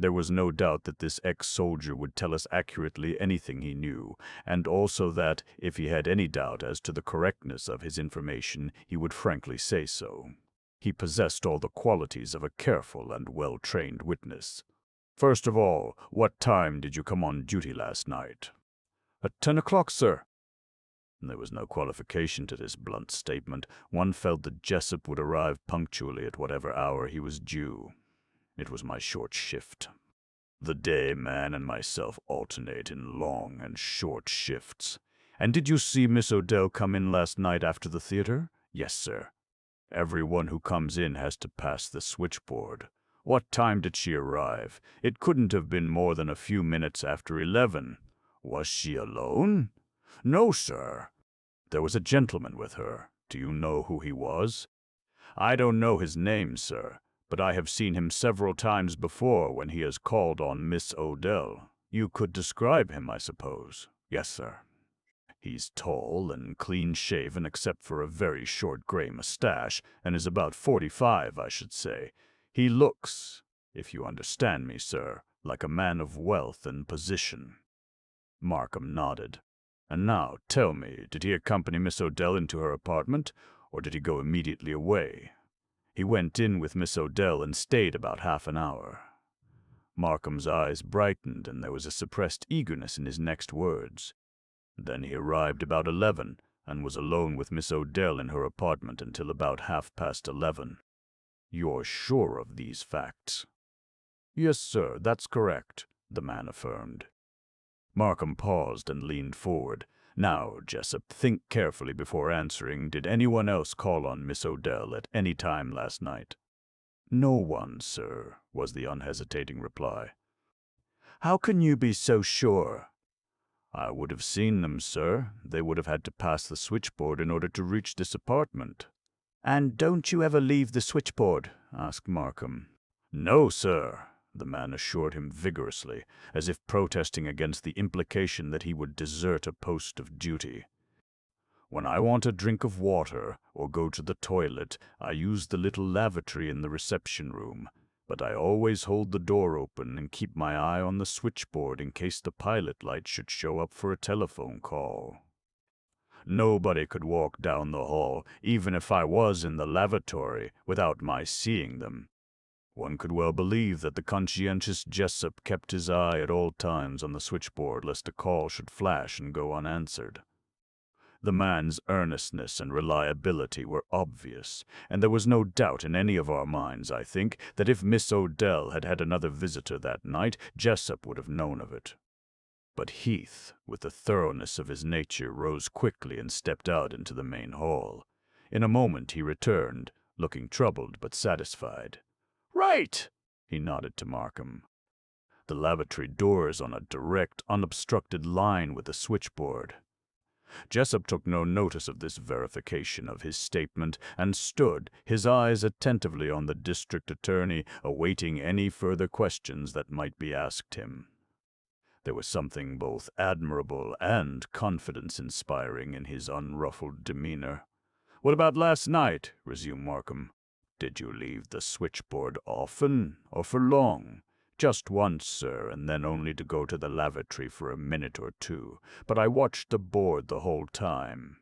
There was no doubt that this ex-soldier would tell us accurately anything he knew, and also that, if he had any doubt as to the correctness of his information, he would frankly say so. He possessed all the qualities of a careful and well-trained witness. First of all, what time did you come on duty last night? At 10 o'clock, sir. There was no qualification to this blunt statement. One felt that Jessup would arrive punctually at whatever hour he was due. It was my short shift. The day man and myself alternate in long and short shifts. And did you see Miss Odell come in last night after the theater? Yes, sir. Everyone who comes in has to pass the switchboard. What time did she arrive? It couldn't have been more than a few minutes after 11. Was she alone? No, sir. There was a gentleman with her. Do you know who he was? I don't know his name, sir, but I have seen him several times before when he has called on Miss Odell. You could describe him, I suppose. Yes, sir. He's tall and clean-shaven except for a very short gray mustache, and is about 45, I should say. He looks, if you understand me, sir, like a man of wealth and position. Markham nodded. And now, tell me, did he accompany Miss Odell into her apartment, or did he go immediately away? He went in with Miss Odell and stayed about half an hour. Markham's eyes brightened, and there was a suppressed eagerness in his next words. Then he arrived about 11, and was alone with Miss Odell in her apartment until about 11:30. You're sure of these facts? Yes, sir, that's correct, the man affirmed. Markham paused and leaned forward. Now, Jessup, think carefully before answering. Did anyone else call on Miss Odell at any time last night? No one, sir, was the unhesitating reply. How can you be so sure? I would have seen them, sir. They would have had to pass the switchboard in order to reach this apartment. And don't you ever leave the switchboard? Asked Markham. No, sir. the man assured him vigorously, as if protesting against the implication that he would desert a post of duty. "When I want a drink of water or go to the toilet, I use the little lavatory in the reception room, but I always hold the door open and keep my eye on the switchboard in case the pilot light should show up for a telephone call. Nobody could walk down the hall, even if I was in the lavatory, without my seeing them. One could well believe that the conscientious Jessup kept his eye at all times on the switchboard lest a call should flash and go unanswered. The man's earnestness and reliability were obvious, and there was no doubt in any of our minds, I think, that if Miss Odell had had another visitor that night, Jessup would have known of it. But Heath, with the thoroughness of his nature, rose quickly and stepped out into the main hall. In a moment he returned, looking troubled but satisfied. "Right!" he nodded to Markham. "The lavatory door is on a direct, unobstructed line with the switchboard." Jessup took no notice of this verification of his statement and stood, his eyes attentively on the district attorney, awaiting any further questions that might be asked him. There was something both admirable and confidence-inspiring in his unruffled demeanor. "What about last night?" resumed Markham. "Did you leave the switchboard often, or for long?" "Just once, sir, and then only to go to the lavatory for a minute or two, but I watched the board the whole time."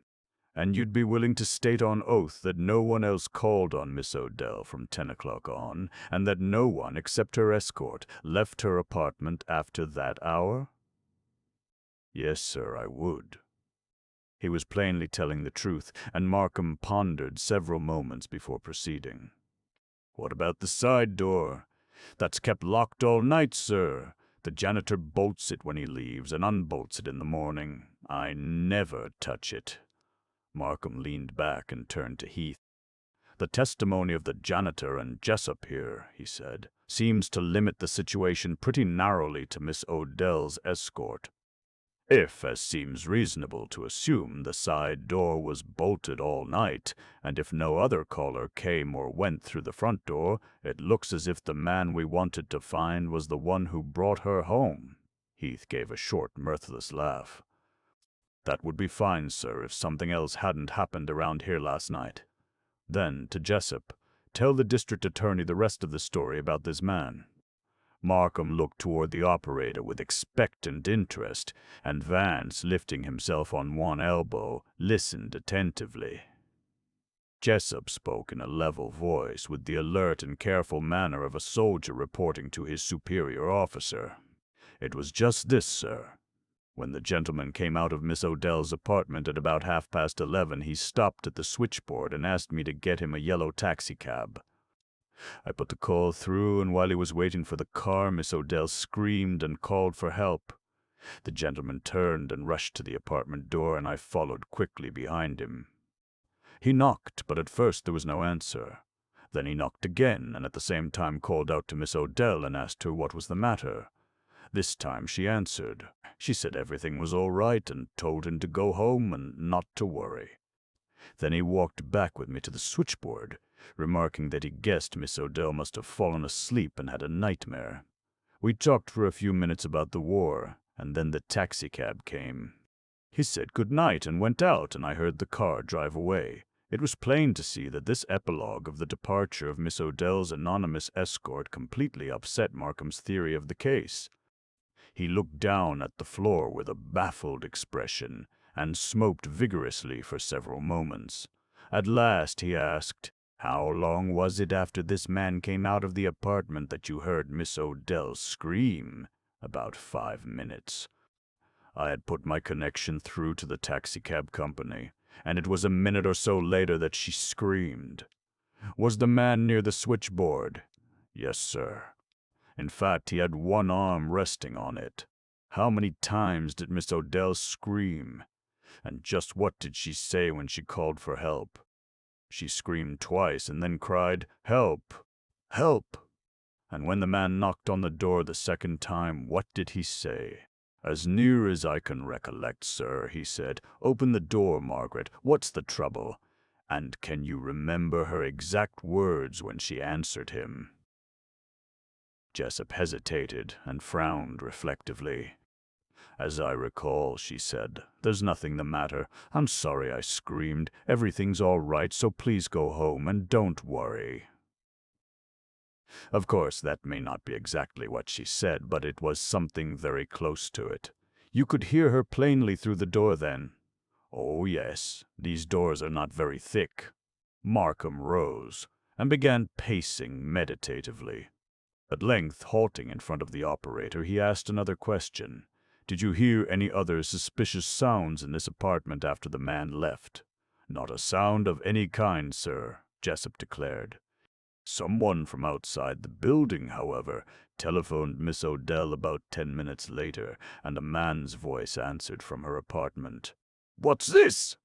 "And you'd be willing to state on oath that no one else called on Miss Odell from 10 o'clock on, and that no one, except her escort, left her apartment after that hour?" "Yes, sir, I would." He was plainly telling the truth, and Markham pondered several moments before proceeding. "What about the side door?" "That's kept locked all night, sir. The janitor bolts it when he leaves and unbolts it in the morning. I never touch it." Markham leaned back and turned to Heath. "The testimony of the janitor and Jessup here," he said, "seems to limit the situation pretty narrowly to Miss Odell's escort. If, as seems reasonable to assume, the side door was bolted all night, and if no other caller came or went through the front door, it looks as if the man we wanted to find was the one who brought her home." Heath gave a short, mirthless laugh. "That would be fine, sir, if something else hadn't happened around here last night." Then, to Jessup, "Tell the district attorney the rest of the story about this man." Markham looked toward the operator with expectant interest, and Vance, lifting himself on one elbow, listened attentively. Jessup spoke in a level voice, with the alert and careful manner of a soldier reporting to his superior officer. "It was just this, sir. When the gentleman came out of Miss Odell's apartment at about 11:30, he stopped at the switchboard and asked me to get him a yellow taxicab. I put the call through, and while he was waiting for the car, Miss Odell screamed and called for help. The gentleman turned and rushed to the apartment door, and I followed quickly behind him. He knocked, but at first there was no answer. Then he knocked again, and at the same time called out to Miss Odell and asked her what was the matter. This time she answered. She said everything was all right and told him to go home and not to worry. Then he walked back with me to the switchboard, remarking that he guessed Miss Odell must have fallen asleep and had a nightmare. We talked for a few minutes about the war, and then the taxicab came. He said good night and went out, and I heard the car drive away. It was plain to see that this epilogue of the departure of Miss Odell's anonymous escort completely upset Markham's theory of the case. He looked down at the floor with a baffled expression, and smoked vigorously for several moments. At last he asked, "How long was it after this man came out of the apartment that you heard Miss Odell scream?" "About 5 minutes. I had put my connection through to the taxicab company, and it was a minute or so later that she screamed." "Was the man near the switchboard?" "Yes, sir. In fact, he had one arm resting on it." "How many times did Miss Odell scream? And just what did she say when she called for help?" "She screamed twice and then cried, 'Help! Help!' And when the man knocked on the door the second time, what did he say?" "As near as I can recollect, sir, he said, 'Open the door, Margaret. What's the trouble?' And can you remember her exact words when she answered him?" Jessup hesitated and frowned reflectively. "As I recall," she said, "there's nothing the matter. I'm sorry I screamed. Everything's all right, so please go home and don't worry." Of course, that may not be exactly what she said, but it was something very close to it. You could hear her plainly through the door then. "Oh, yes, these doors are not very thick." Markham rose and began pacing meditatively. At length, halting in front of the operator, he asked another question. "Did you hear any other suspicious sounds in this apartment after the man left?" "Not a sound of any kind, sir," Jessup declared. "Someone from outside the building, however, telephoned Miss Odell about 10 minutes later, and a man's voice answered from her apartment." "What's this?"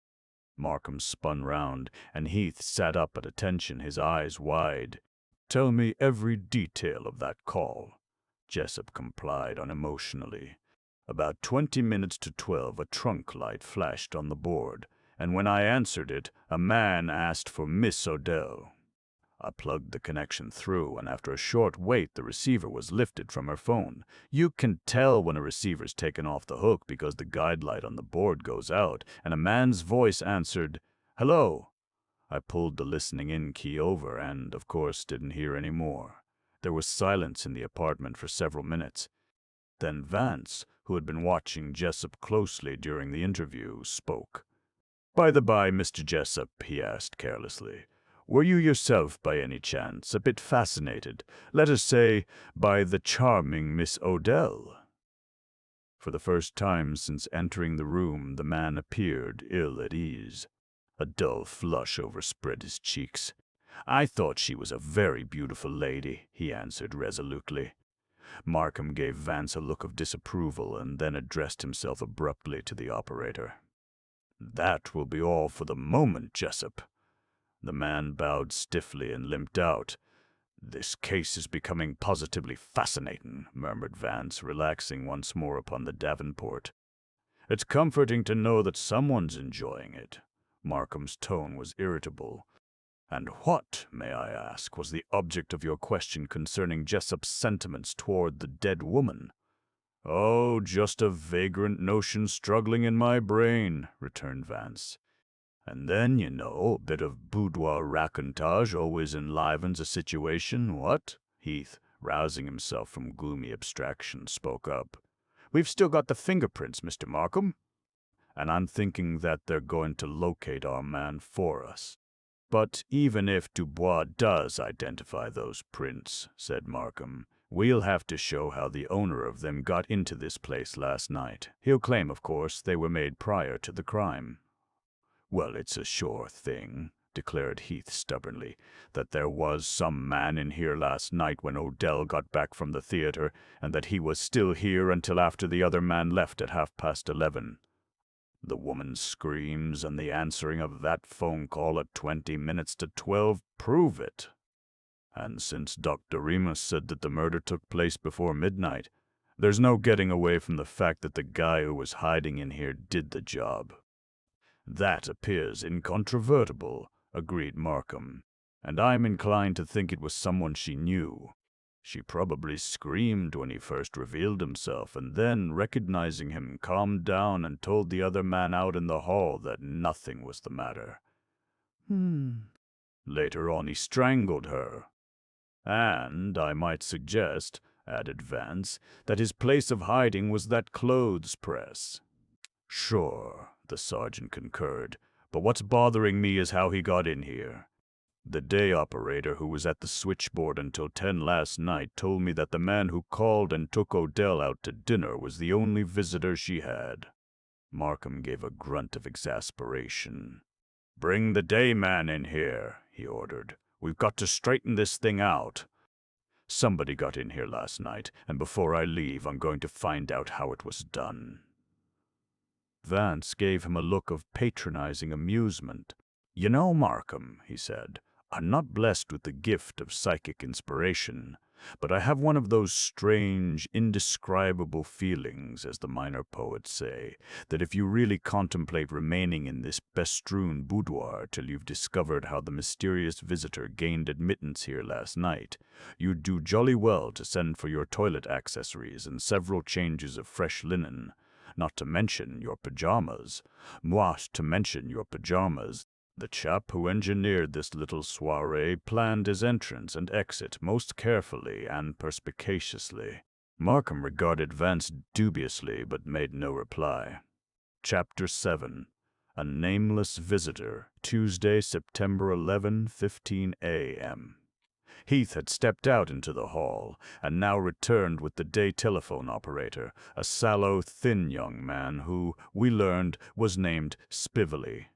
Markham spun round, and Heath sat up at attention, his eyes wide. "Tell me every detail of that call." Jessup complied unemotionally. "About 20 minutes to 12, a trunk light flashed on the board, and when I answered it, a man asked for Miss Odell. I plugged the connection through, and after a short wait, the receiver was lifted from her phone. You can tell when a receiver's taken off the hook because the guide light on the board goes out, and a man's voice answered, 'Hello.' I pulled the listening-in key over and, of course, didn't hear any more. There was silence in the apartment for several minutes. Then Vance, who had been watching Jessup closely during the interview, spoke. 'By the by, Mr. Jessup,' he asked carelessly, 'were you yourself, by any chance, a bit fascinated, let us say, by the charming Miss Odell?' For the first time since entering the room, the man appeared ill at ease. A dull flush overspread his cheeks. 'I thought she was a very beautiful lady,' he answered resolutely. Markham gave Vance a look of disapproval and then addressed himself abruptly to the operator. 'That will be all for the moment, Jessup.' The man bowed stiffly and limped out. 'This case is becoming positively fascinating,' murmured Vance, relaxing once more upon the davenport. 'It's comforting to know that someone's enjoying it.' Markham's tone was irritable. 'And what, may I ask, was the object of your question concerning Jessup's sentiments toward the dead woman?' 'Oh, just a vagrant notion struggling in my brain,' returned Vance. 'And then, you know, a bit of boudoir racontage always enlivens a situation, what?' Heath, rousing himself from gloomy abstraction, spoke up. 'We've still got the fingerprints, Mr. Markham. And I'm thinking that they're going to locate our man for us.' 'But even if Dubois does identify those prints,' said Markham, 'we'll have to show how the owner of them got into this place last night. He'll claim, of course, they were made prior to the crime.' 'Well, it's a sure thing,' declared Heath stubbornly, 'that there was some man in here last night when Odell got back from the theater, and that he was still here until after the other man left at 11:30. The woman's screams and the answering of that phone call at 20 minutes to 12 prove it. And since Dr. Remus said that the murder took place before midnight, there's no getting away from the fact that the guy who was hiding in here did the job.' 'That appears incontrovertible,' agreed Markham, 'and I'm inclined to think it was someone she knew. She probably screamed when he first revealed himself, and then, recognizing him, calmed down and told the other man out in the hall that nothing was the matter. Later on he strangled her. And I might suggest,' added Vance, 'that his place of hiding was that clothes press.' 'Sure,' the sergeant concurred, 'but what's bothering me is how he got in here. The day operator who was at the switchboard until 10 last night told me that the man who called and took Odell out to dinner was the only visitor she had.' Markham gave a grunt of exasperation. 'Bring the day man in here,' he ordered. 'We've got to straighten this thing out. Somebody got in here last night, and before I leave, I'm going to find out how it was done.' Vance gave him a look of patronizing amusement. 'You know, Markham,' he said, 'I'm not blessed with the gift of psychic inspiration, But I have one of those strange, indescribable feelings, as the minor poets say, that if you really contemplate remaining in this bestrewn boudoir till you've discovered how the mysterious visitor gained admittance here last night, you'd do jolly well to send for your toilet accessories and several changes of fresh linen. Not to mention your pajamas. Moi, to mention your pajamas. The chap who engineered this little soiree planned his entrance and exit most carefully and perspicaciously. Markham regarded Vance dubiously but made no reply. Chapter 7. A Nameless Visitor, Tuesday, September 11, 15 a.m. Heath had stepped out into the hall, and now returned with the day telephone operator, a sallow, thin young man who, we learned, was named Spively.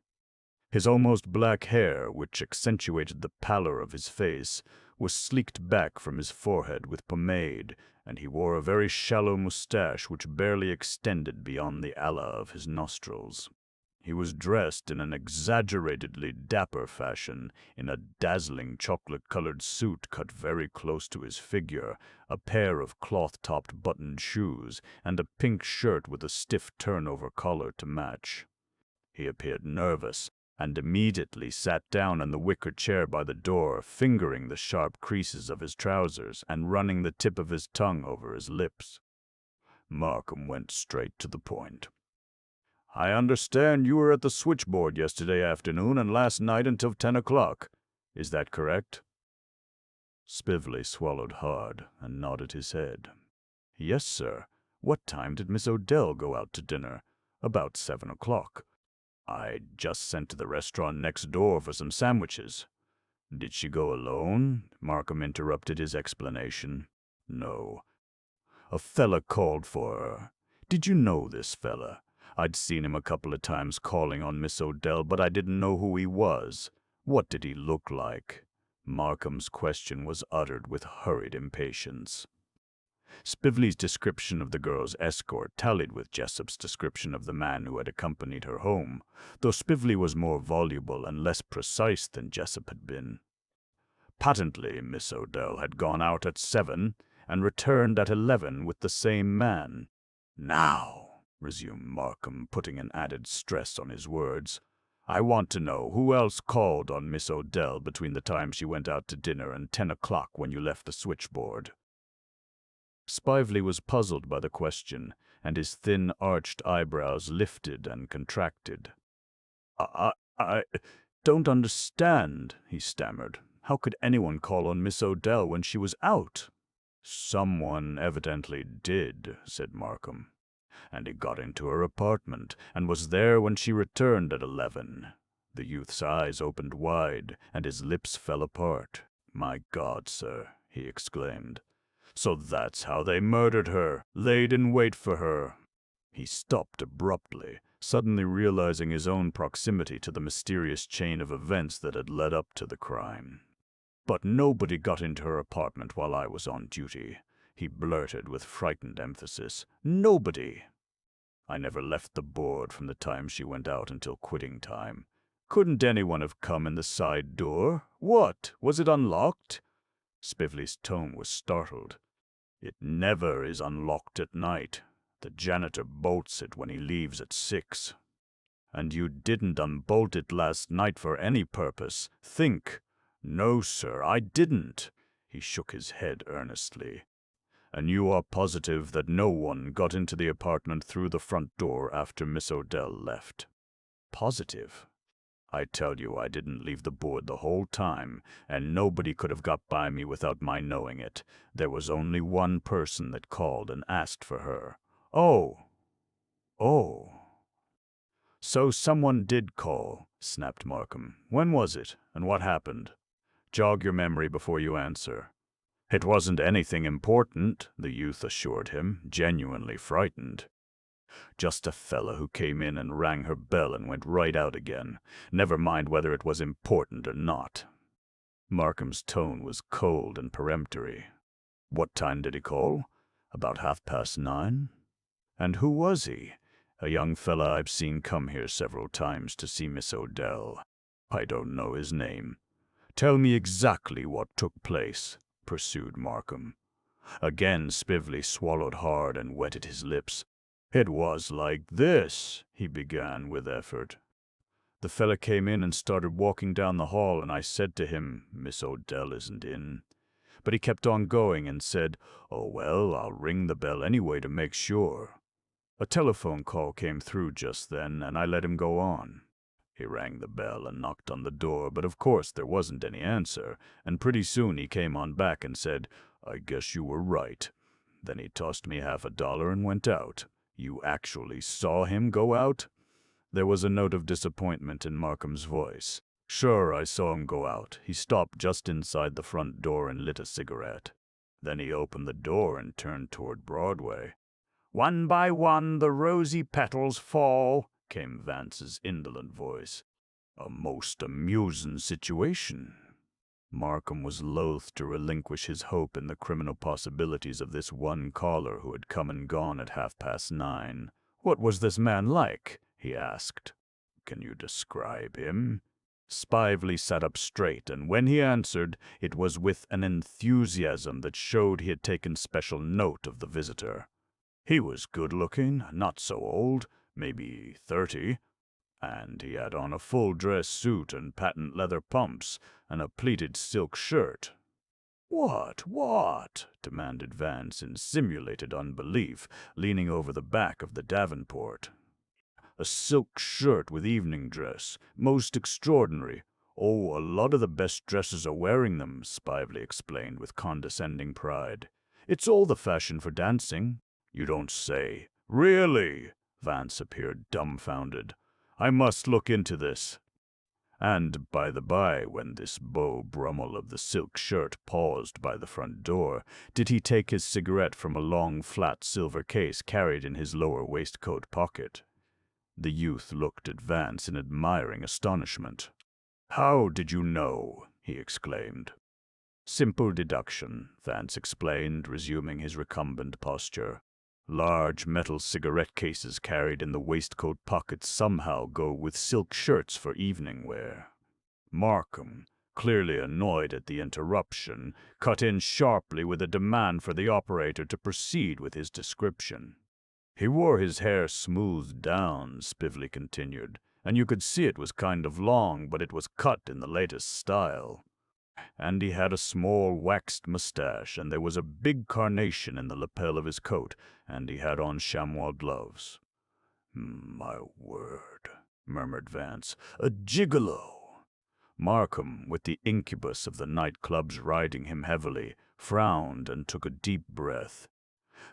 His almost black hair, which accentuated the pallor of his face, was sleeked back from his forehead with pomade, and he wore a very shallow moustache which barely extended beyond the ala of his nostrils. He was dressed in an exaggeratedly dapper fashion, in a dazzling chocolate-colored suit cut very close to his figure, a pair of cloth-topped buttoned shoes, and a pink shirt with a stiff turnover collar to match. He appeared nervous, and immediately sat down in the wicker chair by the door, fingering the sharp creases of his trousers and running the tip of his tongue over his lips. Markham went straight to the point. "I understand you were at the switchboard yesterday afternoon and last night until 10 o'clock. Is that correct?" Spively swallowed hard and nodded his head. "Yes, sir. What time did Miss Odell go out to dinner?" "About 7 o'clock. I just sent to the restaurant next door for some sandwiches." "Did she go alone?" Markham interrupted his explanation. "No. A fella called for her. Did you know this fella? I'd seen him a couple of times calling on Miss Odell, but I didn't know who he was. What did he look like?" Markham's question was uttered with hurried impatience. Spively's description of the girl's escort tallied with Jessup's description of the man who had accompanied her home, though Spively was more voluble and less precise than Jessup had been. Patently, Miss Odell had gone out at 7 and returned at 11 with the same man. "Now," resumed Markham, putting an added stress on his words, "I want to know who else called on Miss Odell between the time she went out to dinner and 10 o'clock when you left the switchboard." Spively was puzzled by the question, and his thin, arched eyebrows lifted and contracted. I don't understand," he stammered. "How could anyone call on Miss Odell when she was out?" "Someone evidently did," said Markham. "And he got into her apartment, and was there when she returned at 11. The youth's eyes opened wide, and his lips fell apart. "My God, sir," he exclaimed. "So that's how they murdered her, laid in wait for her." He stopped abruptly, suddenly realizing his own proximity to the mysterious chain of events that had led up to the crime. "But nobody got into her apartment while I was on duty," he blurted with frightened emphasis. "Nobody. I never left the board from the time she went out until quitting time. Couldn't anyone have come in the side door? What? Was it unlocked?" Spively's tone was startled. "It never is unlocked at night. The janitor bolts it when he leaves at 6. "And you didn't unbolt it last night for any purpose. Think." "No, sir, I didn't." He shook his head earnestly. "And you are positive that no one got into the apartment through the front door after Miss Odell left?" "Positive." "I tell you I didn't leave the board the whole time, and nobody could have got by me without my knowing it. There was only one person that called and asked for her." "Oh. So someone did call," snapped Markham. "When was it, and what happened? Jog your memory before you answer." "It wasn't anything important," the youth assured him, genuinely frightened. "Just a fella who came in and rang her bell and went right out again. Never mind whether it was important or not." Markham's tone was cold and peremptory. "What time did he call?" "About 9:30. "And who was he?" "A young fella I've seen come here several times to see Miss Odell. I don't know his name." "Tell me exactly what took place." pursued Markham. Again Spively swallowed hard and wetted his lips. "It was like this," he began with effort. "The fella came in and started walking down the hall, and I said to him, 'Miss Odell isn't in.' But he kept on going and said, 'Oh, well, I'll ring the bell anyway to make sure.' A telephone call came through just then, and I let him go on. He rang the bell and knocked on the door, but of course there wasn't any answer, and pretty soon he came on back and said, 'I guess you were right.' Then he tossed me $50 and went out." "You actually saw him go out?" There was a note of disappointment in Markham's voice. "Sure, I saw him go out. He stopped just inside the front door and lit a cigarette. Then he opened the door and turned toward Broadway." "One by one the rosy petals fall," came Vance's indolent voice. "A most amusing situation." Markham was loath to relinquish his hope in the criminal possibilities of this one caller who had come and gone at 9:30. "What was this man like?" he asked. "Can you describe him?" Spively sat up straight, and when he answered, it was with an enthusiasm that showed he had taken special note of the visitor. "He was good-looking, not so old, maybe 30, and he had on a full-dress suit and patent leather pumps and a pleated silk shirt." What?" demanded Vance in simulated unbelief, leaning over the back of the Davenport. "A silk shirt with evening dress. Most extraordinary. Oh, a lot of the best dressers are wearing them," Spively explained with condescending pride. "It's all the fashion for dancing." "You don't say." "Really?" Vance appeared dumbfounded. "I must look into this." And, by the by, when this Beau Brummel of the silk shirt paused by the front door, did he take his cigarette from a long, flat silver case carried in his lower waistcoat pocket? The youth looked at Vance in admiring astonishment. "How did you know?" he exclaimed. "Simple deduction," Vance explained, resuming his recumbent posture. "Large metal cigarette cases carried in the waistcoat pockets somehow go with silk shirts for evening wear." Markham, clearly annoyed at the interruption, cut in sharply with a demand for the operator to proceed with his description. "He wore his hair smoothed down," Spively continued, "and you could see it was kind of long, but it was cut in the latest style. And he had a small waxed mustache, and there was a big carnation in the lapel of his coat, and he had on chamois gloves." "My word," murmured Vance. "A gigolo." Markham, with the incubus of the nightclubs riding him heavily, frowned and took a deep breath.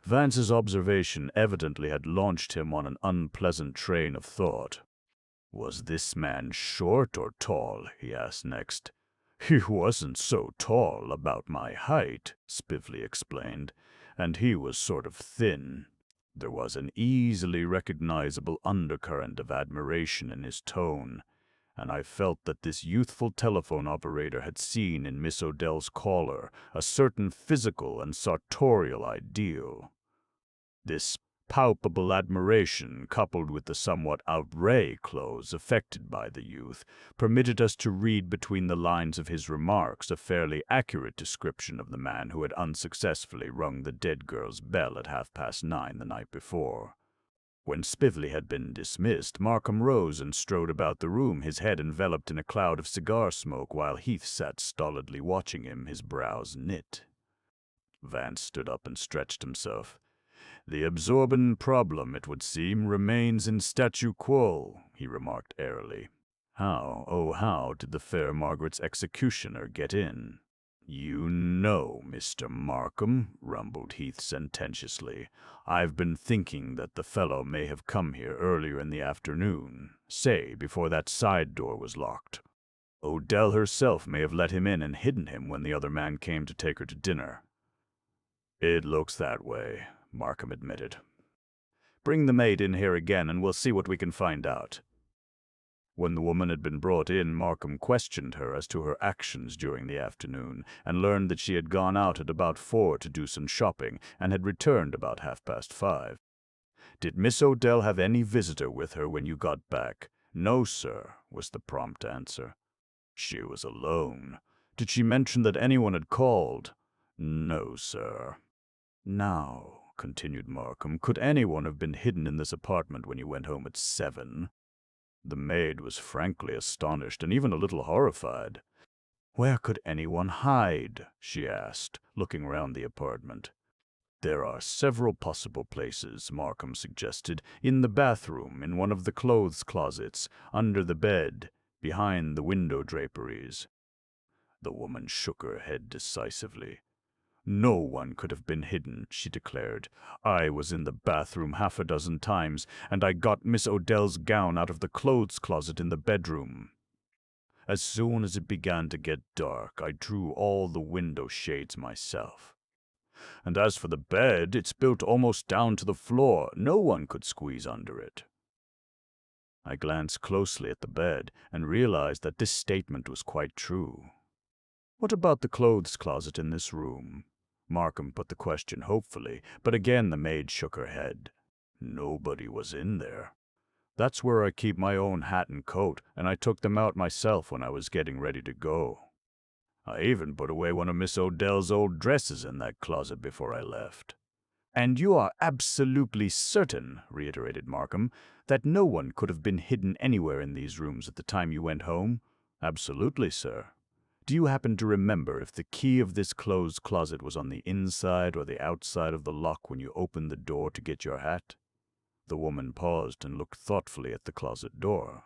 Vance's observation evidently had launched him on an unpleasant train of thought. "Was this man short or tall?" he asked next. "He wasn't so tall, about my height," Spively explained, "and he was sort of thin." There was an easily recognizable undercurrent of admiration in his tone, and I felt that this youthful telephone operator had seen in Miss Odell's caller a certain physical and sartorial ideal. This palpable admiration, coupled with the somewhat outre clothes affected by the youth, permitted us to read between the lines of his remarks a fairly accurate description of the man who had unsuccessfully rung the dead girl's bell at 9:30 the night before. When Spively had been dismissed, Markham rose and strode about the room, his head enveloped in a cloud of cigar smoke, while Heath sat stolidly watching him, his brows knit. Vance stood up and stretched himself. "The absorbing problem, it would seem, remains in statu quo," he remarked airily. How did the fair Margaret's executioner get in?" "You know, Mr. Markham," rumbled Heath sententiously, "I've been thinking that the fellow may have come here earlier in the afternoon, say, before that side door was locked. Odell herself may have let him in and hidden him when the other man came to take her to dinner." "It looks that way," Markham admitted. "Bring the maid in here again, and we'll see what we can find out." When the woman had been brought in, Markham questioned her as to her actions during the afternoon, and learned that she had gone out at about 4 to do some shopping, and had returned about 5:30. "Did Miss Odell have any visitor with her when you got back?" "No, sir," was the prompt answer. "She was alone. Did she mention that anyone had called?" No, sir. Now, continued Markham, could anyone have been hidden in this apartment when you went home at 7? The maid was frankly astonished and even a little horrified. Where could anyone hide? She asked, looking round the apartment. There are several possible places, Markham suggested. In the bathroom, in one of the clothes closets, under the bed, behind the window draperies. The woman shook her head decisively. No one could have been hidden, she declared. I was in the bathroom half a dozen times, and I got Miss Odell's gown out of the clothes closet in the bedroom. As soon as it began to get dark, I drew all the window shades myself. And as for the bed, it's built almost down to the floor. No one could squeeze under it. I glanced closely at the bed and realized that this statement was quite true. What about the clothes closet in this room? Markham put the question hopefully, but again the maid shook her head. Nobody was in there. That's where I keep my own hat and coat, and I took them out myself when I was getting ready to go. I even put away one of Miss Odell's old dresses in that closet before I left. And you are absolutely certain, reiterated Markham, that no one could have been hidden anywhere in these rooms at the time you went home? Absolutely, sir. Do you happen to remember if the key of this closed closet was on the inside or the outside of the lock when you opened the door to get your hat? The woman paused and looked thoughtfully at the closet door.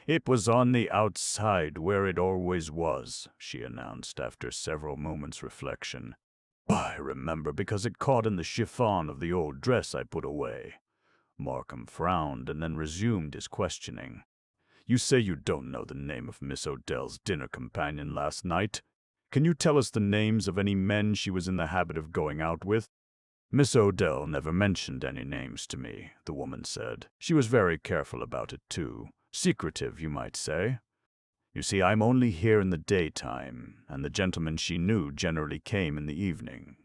It was on the outside, where it always was, she announced after several moments' reflection. I remember because it caught in the chiffon of the old dress I put away. Markham frowned and then resumed his questioning. You say you don't know the name of Miss Odell's dinner companion last night. Can you tell us the names of any men she was in the habit of going out with? Miss Odell never mentioned any names to me, the woman said. She was very careful about it, too. Secretive, you might say. You see, I'm only here in the daytime, and the gentlemen she knew generally came in the evening.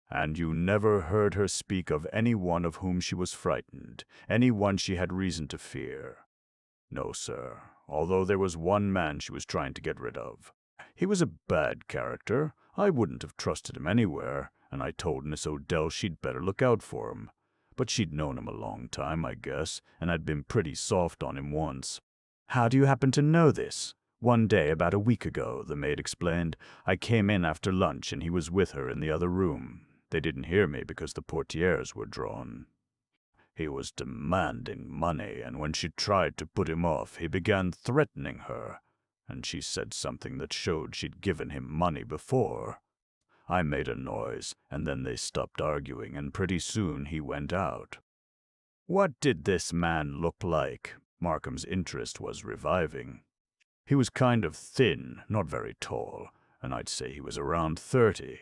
And you never heard her speak of any one of whom she was frightened, any one she had reason to fear? No, sir, although there was one man she was trying to get rid of. He was a bad character. I wouldn't have trusted him anywhere, and I told Miss Odell she'd better look out for him. But she'd known him a long time, I guess, and had been pretty soft on him once. How do you happen to know this? One day, about a week ago, the maid explained, I came in after lunch and he was with her in the other room. They didn't hear me because the portieres were drawn. He was demanding money, and when she tried to put him off, he began threatening her, and she said something that showed she'd given him money before. I made a noise, and then they stopped arguing, and pretty soon he went out. What did this man look like? Markham's interest was reviving. He was kind of thin, not very tall, and I'd say he was around 30.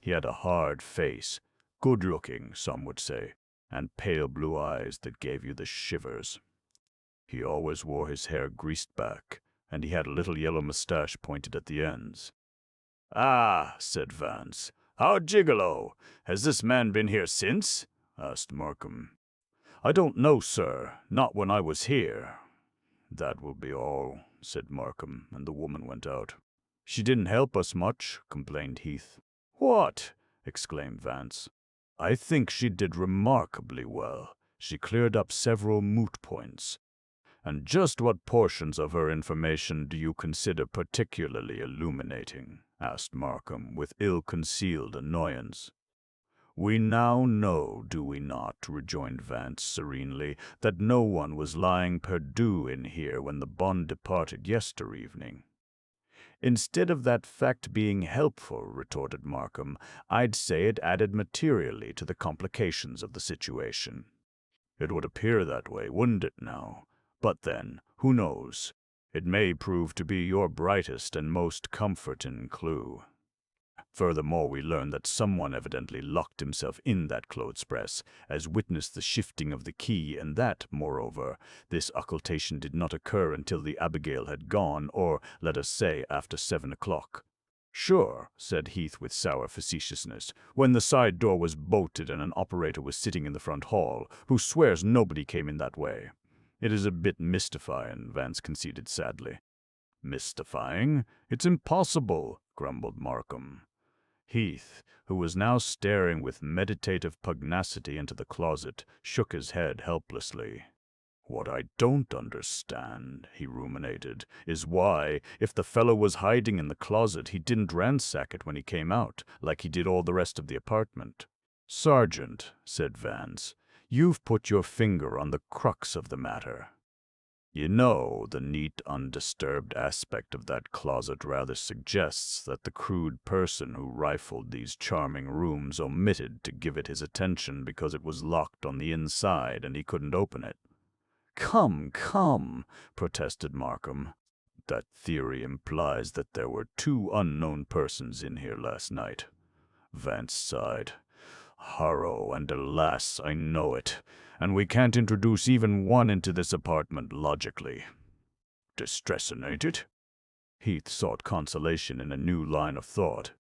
He had a hard face, good-looking, some would say, and pale blue eyes that gave you the shivers. He always wore his hair greased back, and he had a little yellow mustache pointed at the ends. Ah, said Vance. How gigolo! Has this man been here since? Asked Markham. I don't know, sir. Not when I was here. That will be all, said Markham, and the woman went out. She didn't help us much, complained Heath. What? Exclaimed Vance. I think she did remarkably well. She cleared up several moot points. And just what portions of her information do you consider particularly illuminating? Asked Markham, with ill-concealed annoyance. We now know, do we not, rejoined Vance serenely, that no one was lying perdu in here when the bonne departed yesterevening. Instead of that fact being helpful, retorted Markham, I'd say it added materially to the complications of the situation. It would appear that way, wouldn't it now? But then, who knows? It may prove to be your brightest and most comforting clue. Furthermore, we learn that someone evidently locked himself in that clothes press, as witnessed the shifting of the key, and that, moreover, this occultation did not occur until the Abigail had gone, or, let us say, after 7 o'clock. Sure, said Heath with sour facetiousness, when the side door was bolted and an operator was sitting in the front hall, who swears nobody came in that way. It is a bit mystifying, Vance conceded sadly. Mystifying? It's impossible, grumbled Markham. Heath, who was now staring with meditative pugnacity into the closet, shook his head helplessly. "What I don't understand," he ruminated, "is why, if the fellow was hiding in the closet, he didn't ransack it when he came out, like he did all the rest of the apartment." "Sergeant," said Vance, "you've put your finger on the crux of the matter. You know, the neat, undisturbed aspect of that closet rather suggests that the crude person who rifled these charming rooms omitted to give it his attention because it was locked on the inside and he couldn't open it." Come, protested Markham. "That theory implies that there were two unknown persons in here last night." Vance sighed. "Harrow, and alas, I know it, and we can't introduce even one into this apartment logically." "Distressing, ain't it?" Heath sought consolation in a new line of thought.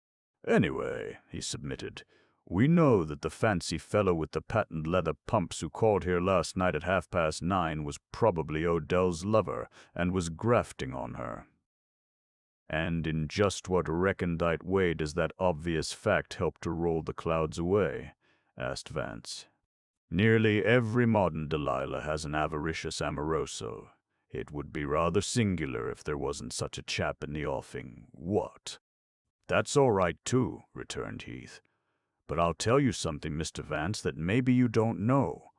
"Anyway," he submitted, "we know that the fancy fellow with the patent leather pumps who called here last night at 9:30 was probably Odell's lover and was grafting on her." "And in just what recondite way does that obvious fact help to roll the clouds away?" asked Vance. "Nearly every modern Delilah has an avaricious amoroso. It would be rather singular if there wasn't such a chap in the offing. What?" "That's all right, too," returned Heath. "But I'll tell you something, Mr. Vance, that maybe you don't know.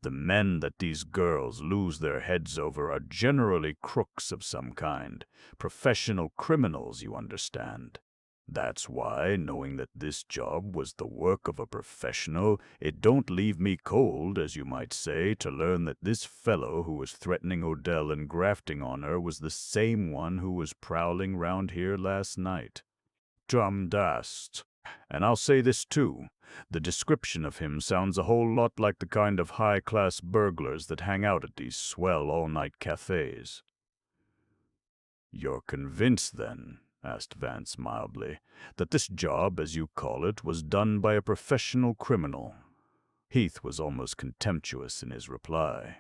The men that these girls lose their heads over are generally crooks of some kind, professional criminals, you understand. That's why, knowing that this job was the work of a professional, it don't leave me cold, as you might say, to learn that this fellow who was threatening Odell and grafting on her was the same one who was prowling round here last night. Drum dast. And I'll say this too. The description of him sounds a whole lot like the kind of high-class burglars that hang out at these swell all-night cafes." "You're convinced, then," asked Vance mildly, "that this job, as you call it, was done by a professional criminal?" Heath was almost contemptuous in his reply.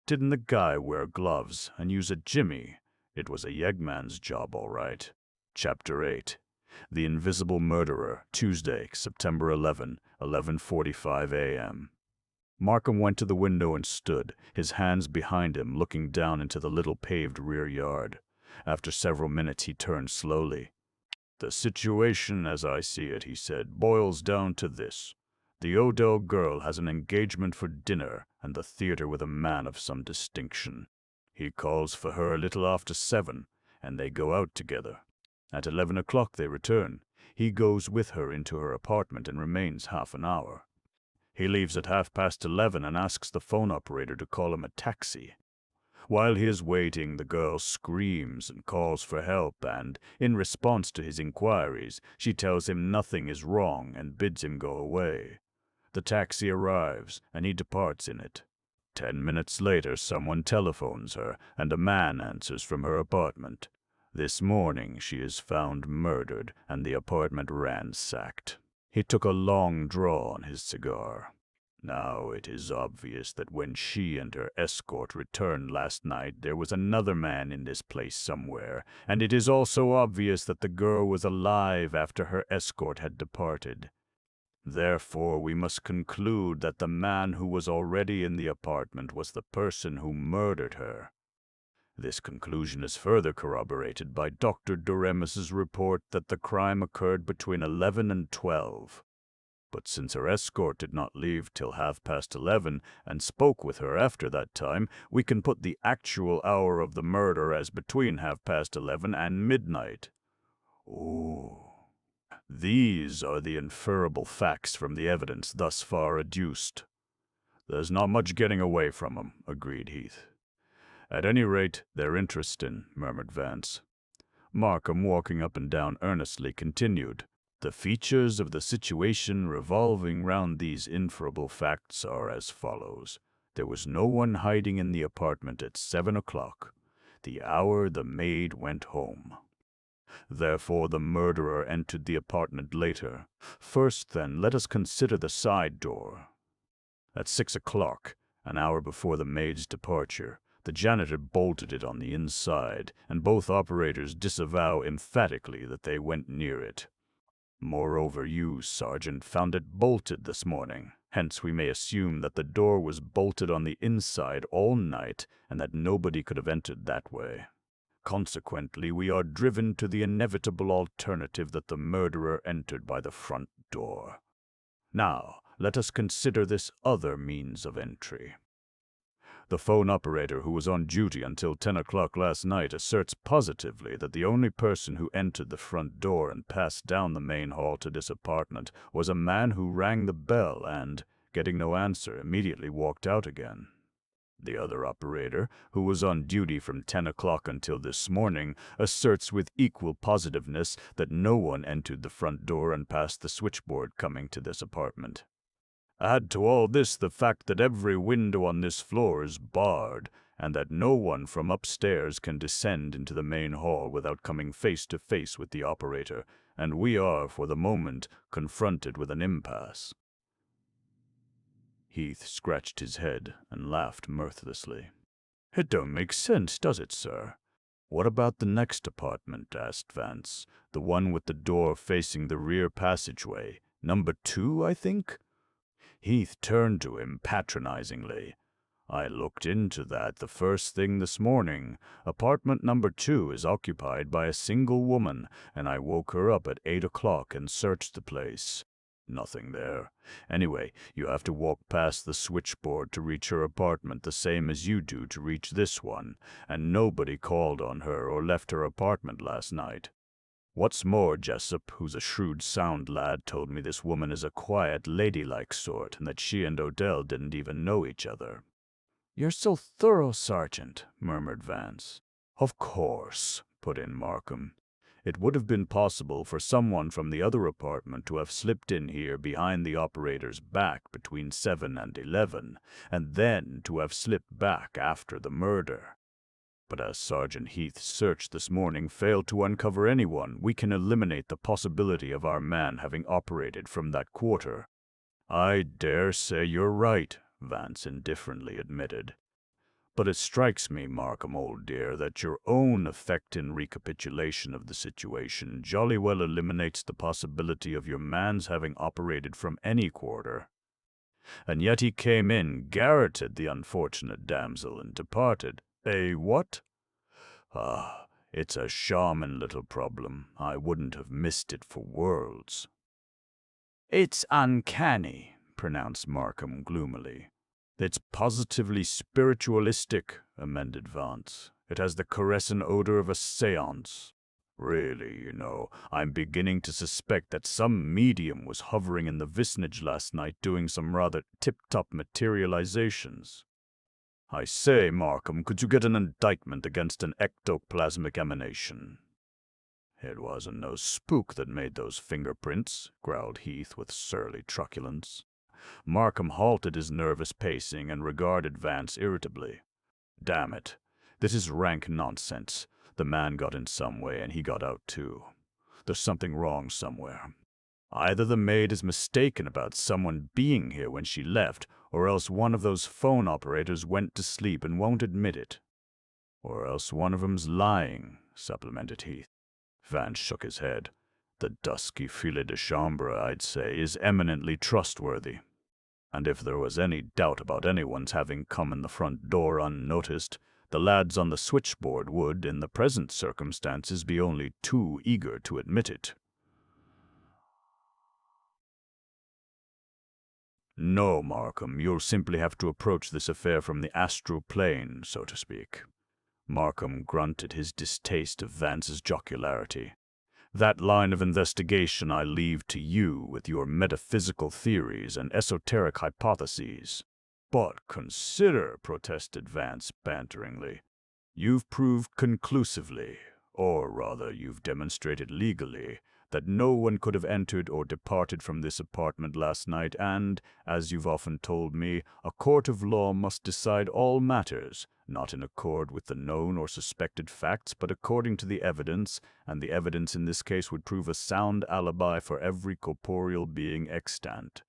"Didn't the guy wear gloves and use a jimmy? It was a yeggman's job, all right." Chapter 8. The Invisible Murderer, Tuesday, September 11, 11:45 a.m. Markham went to the window and stood, his hands behind him, looking down into the little paved rear yard. After several minutes he turned slowly. "The situation, as I see it," he said, "boils down to this. The Odell girl has an engagement for dinner and the theater with a man of some distinction. He calls for her a little after 7, and they go out together. At 11 o'clock they return. He goes with her into her apartment and remains half an hour. He leaves at 11:30 and asks the phone operator to call him a taxi. While he is waiting, the girl screams and calls for help, and, in response to his inquiries, she tells him nothing is wrong and bids him go away. The taxi arrives, and he departs in it. 10 minutes later, someone telephones her, and a man answers from her apartment. This morning she is found murdered and the apartment ransacked." He took a long draw on his cigar. "Now it is obvious that when she and her escort returned last night there was another man in this place somewhere, and it is also obvious that the girl was alive after her escort had departed. Therefore we must conclude that the man who was already in the apartment was the person who murdered her. This conclusion is further corroborated by Dr. Doremus's report that the crime occurred between 11 and 12. But since her escort did not leave till 11:30 and spoke with her after that time, we can put the actual hour of the murder as between 11:30 and midnight. Ooh. These are the inferable facts from the evidence thus far adduced." "There's not much getting away from 'em," agreed Heath. "At any rate, they're interesting," murmured Vance. Markham, walking up and down earnestly, continued. "The features of the situation revolving round these inferable facts are as follows. There was no one hiding in the apartment at 7 o'clock, the hour the maid went home. Therefore the murderer entered the apartment later. First, then, let us consider the side door. At 6 o'clock, an hour before the maid's departure, the janitor bolted it on the inside, and both operators disavow emphatically that they went near it. Moreover, you, Sergeant, found it bolted this morning. Hence we may assume that the door was bolted on the inside all night and that nobody could have entered that way. Consequently, we are driven to the inevitable alternative that the murderer entered by the front door. Now, let us consider this other means of entry. The phone operator who was on duty until 10 o'clock last night asserts positively that the only person who entered the front door and passed down the main hall to this apartment was a man who rang the bell and, getting no answer, immediately walked out again. The other operator, who was on duty from 10 o'clock until this morning, asserts with equal positiveness that no one entered the front door and passed the switchboard coming to this apartment. Add to all this the fact that every window on this floor is barred, and that no one from upstairs can descend into the main hall without coming face to face with the operator, and we are, for the moment, confronted with an impasse. Heath scratched his head and laughed mirthlessly. "It don't make sense, does it, sir?" "What about the next apartment?" asked Vance. "The one with the door facing the rear passageway. Number 2, I think?" Heath turned to him patronizingly. "I looked into that the first thing this morning. Apartment number 2 is occupied by a single woman, and I woke her up at 8 o'clock and searched the place. Nothing there. Anyway, you have to walk past the switchboard to reach her apartment the same as you do to reach this one, and nobody called on her or left her apartment last night. What's more, Jessup, who's a shrewd, sound lad, told me this woman is a quiet, ladylike sort, and that she and Odell didn't even know each other." "You're so thorough, Sergeant," murmured Vance. "Of course," put in Markham. "It would have been possible for someone from the other apartment to have slipped in here behind the operator's back between 7 and 11, and then to have slipped back after the murder. But as Sergeant Heath's search this morning failed to uncover anyone, we can eliminate the possibility of our man having operated from that quarter." "I dare say you're right," Vance indifferently admitted. "But it strikes me, Markham, old dear, that your own effective recapitulation of the situation jolly well eliminates the possibility of your man's having operated from any quarter. And yet he came in, garroted the unfortunate damsel, and departed. What? Ah, it's a charming little problem. I wouldn't have missed it for worlds." "It's uncanny," pronounced Markham gloomily. "It's positively spiritualistic," amended Vance. "It has the caressing odor of a seance. Really, I'm beginning to suspect that some medium was hovering in the vicinage last night doing some rather tip-top materializations. I say, Markham, could you get an indictment against an ectoplasmic emanation?" "It wasn't no spook that made those fingerprints," growled Heath with surly truculence. Markham halted his nervous pacing and regarded Vance irritably. "Damn it, this is rank nonsense. The man got in some way, and he got out too. There's something wrong somewhere. Either the maid is mistaken about someone being here when she left, or else one of those phone operators went to sleep and won't admit it. Or else one of 'em's lying," supplemented Heath. Vance shook his head. "The dusky filet de chambre, I'd say, is eminently trustworthy. And if there was any doubt about anyone's having come in the front door unnoticed, the lads on the switchboard would, in the present circumstances, be only too eager to admit it." "No, Markham, you'll simply have to approach this affair from the astral plane, so to speak." Markham grunted his distaste of Vance's jocularity. "That line of investigation I leave to you with your metaphysical theories and esoteric hypotheses." "But consider," protested Vance banteringly. "You've proved conclusively, or rather you've demonstrated legally, that no one could have entered or departed from this apartment last night, and, as you've often told me, a court of law must decide all matters, not in accord with the known or suspected facts, but according to the evidence, and the evidence in this case would prove a sound alibi for every corporeal being extant.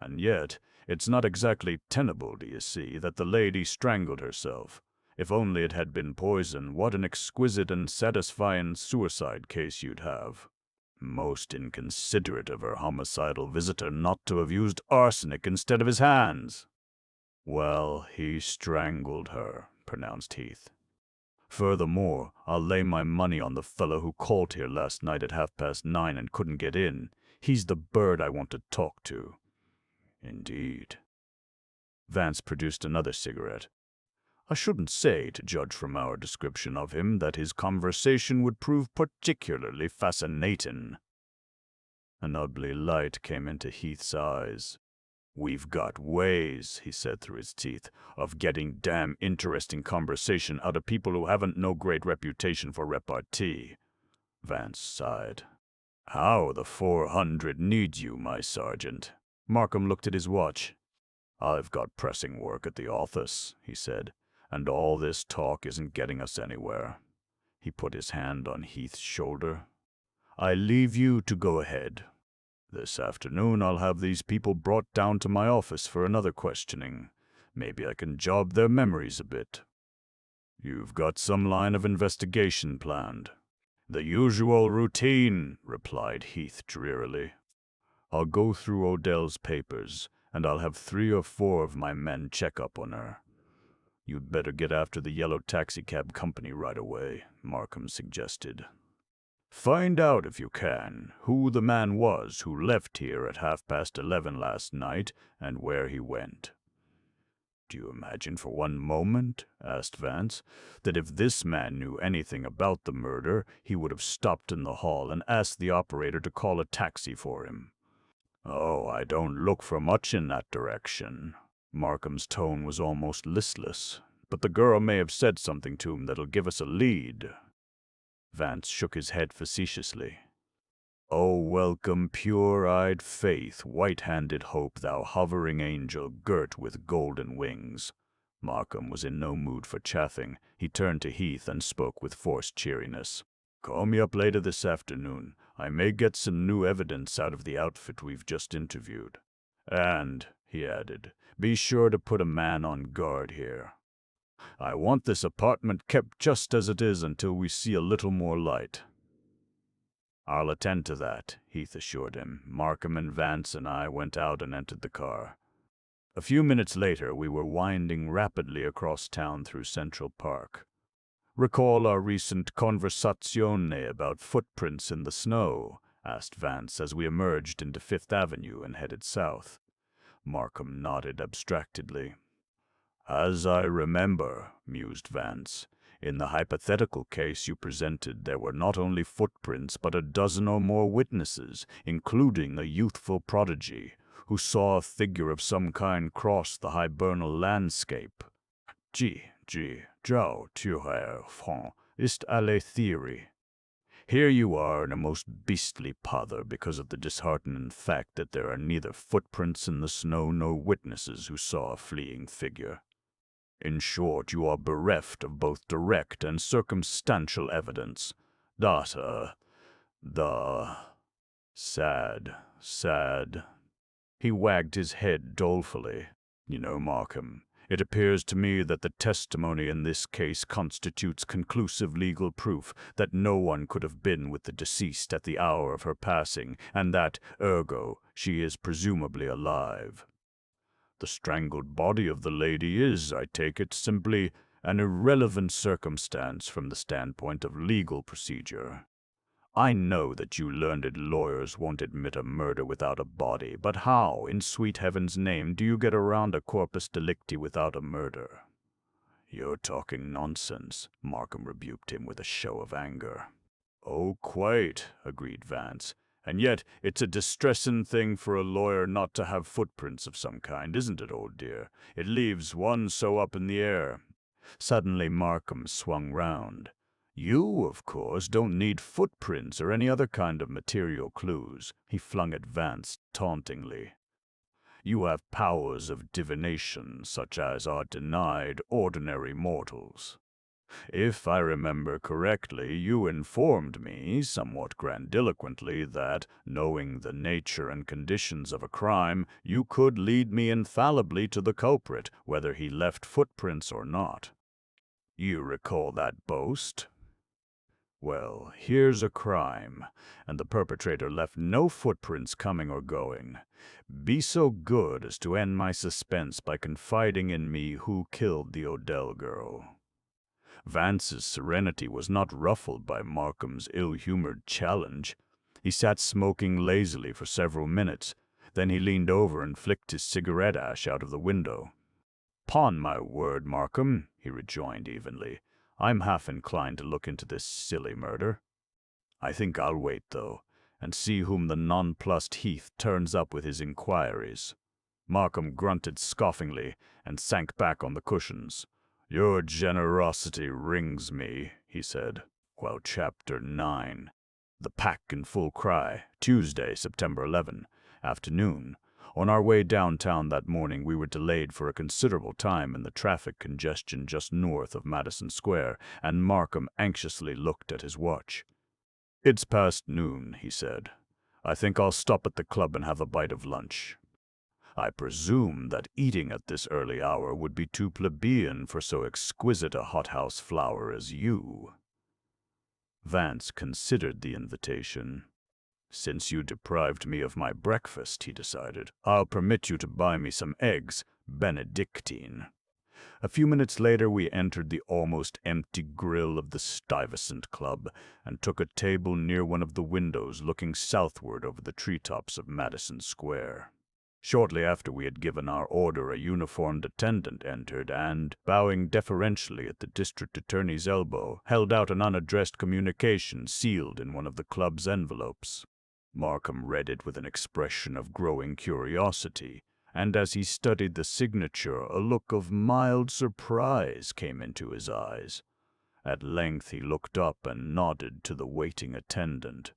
And yet, it's not exactly tenable, do you see, that the lady strangled herself. If only it had been poison, what an exquisite and satisfying suicide case you'd have." Most inconsiderate of her homicidal visitor not to have used arsenic instead of his hands. Well, he strangled her, pronounced Heath. Furthermore, I'll lay my money on the fellow who called here last night at 9:30 and couldn't get in. He's the bird I want to talk to. Indeed. Vance produced another cigarette. I shouldn't say, to judge from our description of him, that his conversation would prove particularly fascinating. An ugly light came into Heath's eyes. We've got ways, he said through his teeth, of getting damn interesting conversation out of people who haven't no great reputation for repartee. Vance sighed. How the 400 needs you, my sergeant. Markham looked at his watch. I've got pressing work at the office, he said, and all this talk isn't getting us anywhere. He put his hand on Heath's shoulder. I leave you to go ahead. This afternoon I'll have these people brought down to my office for another questioning. Maybe I can jog their memories a bit. You've got some line of investigation planned. The usual routine, replied Heath drearily. I'll go through Odell's papers, and I'll have 3 or 4 of my men check up on her. You'd better get after the yellow taxicab company right away, Markham suggested. Find out, if you can, who the man was who left here at 11:30 last night and where he went. Do you imagine for one moment, asked Vance, that if this man knew anything about the murder, he would have stopped in the hall and asked the operator to call a taxi for him? Oh, I don't look for much in that direction. Markham's tone was almost listless, but the girl may have said something to him that'll give us a lead. Vance shook his head facetiously. O welcome pure-eyed faith, white-handed hope, thou hovering angel girt with golden wings. Markham was in no mood for chaffing. He turned to Heath and spoke with forced cheeriness. Call me up later this afternoon. I may get some new evidence out of the outfit we've just interviewed. And, he added, be sure to put a man on guard here. I want this apartment kept just as it is until we see a little more light. I'll attend to that, Heath assured him. Markham and Vance and I went out and entered the car. A few minutes later, we were winding rapidly across town through Central Park. Recall our recent conversazione about footprints in the snow? Asked Vance as we emerged into Fifth Avenue and headed south. Markham nodded abstractedly. As I remember, mused Vance, in the hypothetical case you presented, there were not only footprints but a dozen or more witnesses, including a youthful prodigy, who saw a figure of some kind cross the hibernal landscape. Jau tuer franc ist alle theory. Here you are in a most beastly pother because of the disheartening fact that there are neither footprints in the snow nor witnesses who saw a fleeing figure. In short, you are bereft of both direct and circumstantial evidence. The sad. He wagged his head dolefully. You know, Markham, it appears to me that the testimony in this case constitutes conclusive legal proof that no one could have been with the deceased at the hour of her passing, and that, ergo, she is presumably alive. The strangled body of the lady is, I take it, simply an irrelevant circumstance from the standpoint of legal procedure. I know that you learned lawyers won't admit a murder without a body, but how, in sweet heaven's name, do you get around a corpus delicti without a murder? You're talking nonsense, Markham rebuked him with a show of anger. Oh, quite, agreed Vance. And yet, it's a distressing thing for a lawyer not to have footprints of some kind, isn't it, old dear? It leaves one so up in the air. Suddenly Markham swung round. You, of course, don't need footprints or any other kind of material clues, he flung at Vance tauntingly. You have powers of divination such as are denied ordinary mortals. If I remember correctly, you informed me, somewhat grandiloquently, that, knowing the nature and conditions of a crime, you could lead me infallibly to the culprit, whether he left footprints or not. You recall that boast? Well, here's a crime, and the perpetrator left no footprints coming or going. Be so good as to end my suspense by confiding in me who killed the Odell girl." Vance's serenity was not ruffled by Markham's ill-humored challenge. He sat smoking lazily for several minutes. Then he leaned over and flicked his cigarette ash out of the window. "'Pon my word, Markham," he rejoined evenly, "I'm half inclined to look into this silly murder. I think I'll wait, though, and see whom the nonplussed Heath turns up with his inquiries." Markham grunted scoffingly and sank back on the cushions. "Your generosity wrings me," he said, while Chapter 9. The Pack in Full Cry, Tuesday, September 11, afternoon. On our way downtown that morning, we were delayed for a considerable time in the traffic congestion just north of Madison Square, and Markham anxiously looked at his watch. "It's past noon," he said. "I think I'll stop at the club and have a bite of lunch. I presume that eating at this early hour would be too plebeian for so exquisite a hothouse flower as you." Vance considered the invitation. "Since you deprived me of my breakfast," he decided, "I'll permit you to buy me some eggs, Benedictine." A few minutes later, we entered the almost empty grill of the Stuyvesant Club and took a table near one of the windows looking southward over the treetops of Madison Square. Shortly after we had given our order, a uniformed attendant entered and, bowing deferentially at the district attorney's elbow, held out an unaddressed communication sealed in one of the club's envelopes. Markham read it with an expression of growing curiosity, and as he studied the signature, a look of mild surprise came into his eyes. At length he looked up and nodded to the waiting attendant.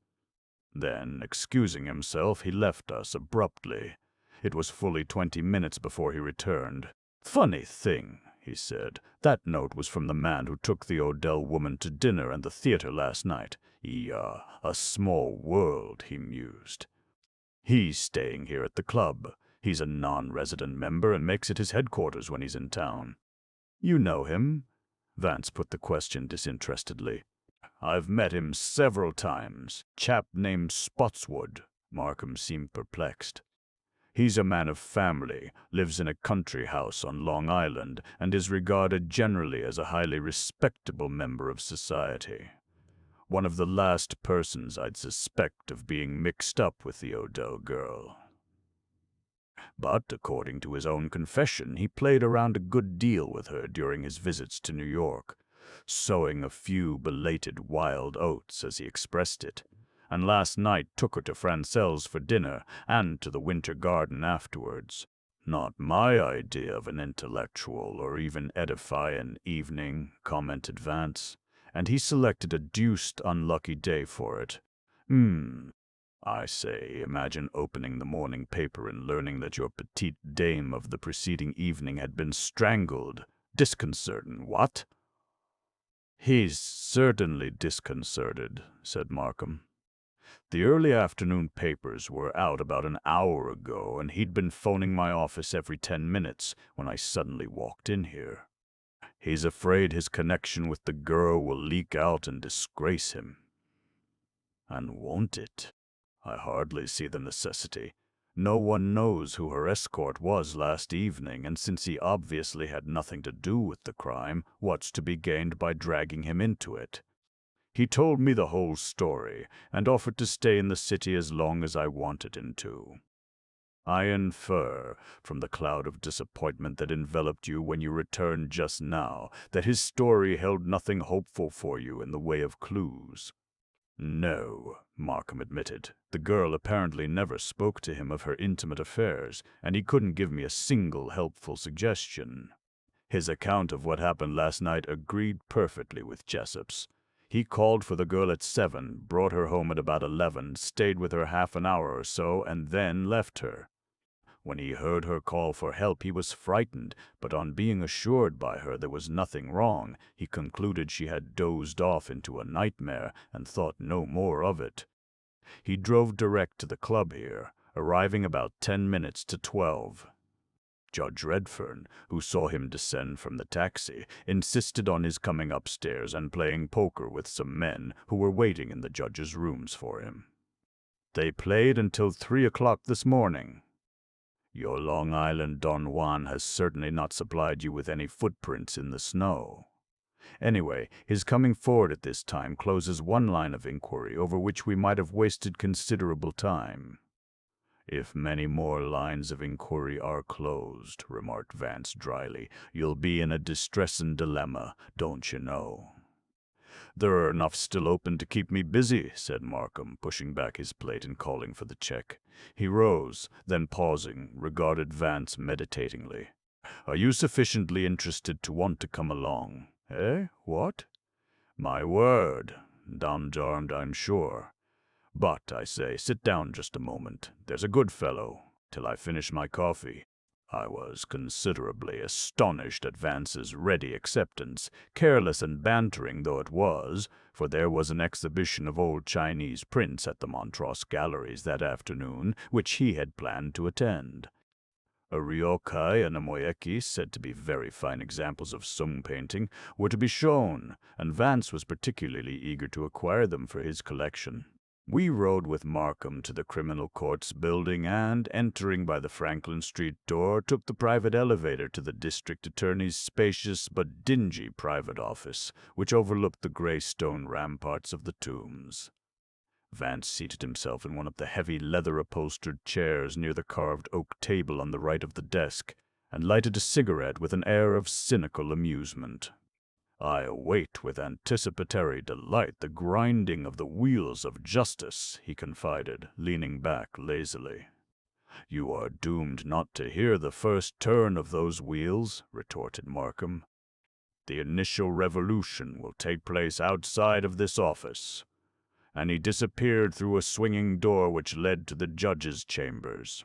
Then, excusing himself, he left us abruptly. It was fully 20 minutes before he returned. "Funny thing," he said. "That note was from the man who took the Odell woman to dinner and the theater last night. A small world," he mused. "He's staying here at the club. He's a non-resident member and makes it his headquarters when he's in town." "You know him?" Vance put the question disinterestedly. "I've met him several times. Chap named Spotswood." Markham seemed perplexed. "He's a man of family, lives in a country house on Long Island, and is regarded generally as a highly respectable member of society. One of the last persons I'd suspect of being mixed up with the Odell girl. But, according to his own confession, he played around a good deal with her during his visits to New York, sowing a few belated wild oats, as he expressed it, and last night took her to Francel's for dinner and to the Winter Garden afterwards. Not my idea of an intellectual or even edifying evening," commented Vance, "and he selected a deuced unlucky day for it. I say, imagine opening the morning paper and learning that your petite dame of the preceding evening had been strangled. Disconcerting, what?" "He's certainly disconcerted," said Markham. "The early afternoon papers were out about an hour ago, and he'd been phoning my office every 10 minutes when I suddenly walked in here. He's afraid his connection with the girl will leak out and disgrace him. And won't it? I hardly see the necessity. No one knows who her escort was last evening, and since he obviously had nothing to do with the crime, what's to be gained by dragging him into it? He told me the whole story, and offered to stay in the city as long as I wanted him to. I infer, from the cloud of disappointment that enveloped you when you returned just now, that his story held nothing hopeful for you in the way of clues." "No," Markham admitted. "The girl apparently never spoke to him of her intimate affairs, and he couldn't give me a single helpful suggestion. His account of what happened last night agreed perfectly with Jessup's. He called for the girl at 7, brought her home at about 11, stayed with her half an hour or so, and then left her. When he heard her call for help, he was frightened, but on being assured by her there was nothing wrong, he concluded she had dozed off into a nightmare and thought no more of it. He drove direct to the club here, arriving about 10 minutes to 12. Judge Redfern, who saw him descend from the taxi, insisted on his coming upstairs and playing poker with some men who were waiting in the judge's rooms for him. They played until 3 o'clock this morning. Your Long Island Don Juan has certainly not supplied you with any footprints in the snow. Anyway, his coming forward at this time closes one line of inquiry over which we might have wasted considerable time. If many more lines of inquiry are closed, remarked Vance dryly, you'll be in a distressing dilemma, don't you know? There are enough still open to keep me busy, said Markham, pushing back his plate and calling for the check. He rose, then pausing, regarded Vance meditatingly. Are you sufficiently interested to want to come along? Eh? What? My word. Darned, I'm sure. But, I say, sit down just a moment. There's a good fellow, till I finish my coffee. I was considerably astonished at Vance's ready acceptance, careless and bantering though it was, for there was an exhibition of old Chinese prints at the Montross Galleries that afternoon, which he had planned to attend. A ryokai and a moeki, said to be very fine examples of Sung painting, were to be shown, and Vance was particularly eager to acquire them for his collection. We rode with Markham to the Criminal Courts building and, entering by the Franklin Street door, took the private elevator to the district attorney's spacious but dingy private office, which overlooked the gray stone ramparts of the Tombs. Vance seated himself in one of the heavy leather-upholstered chairs near the carved oak table on the right of the desk, and lighted a cigarette with an air of cynical amusement. I await with anticipatory delight the grinding of the wheels of justice, he confided, leaning back lazily. You are doomed not to hear the first turn of those wheels, retorted Markham. The initial revolution will take place outside of this office. And he disappeared through a swinging door which led to the judge's chambers.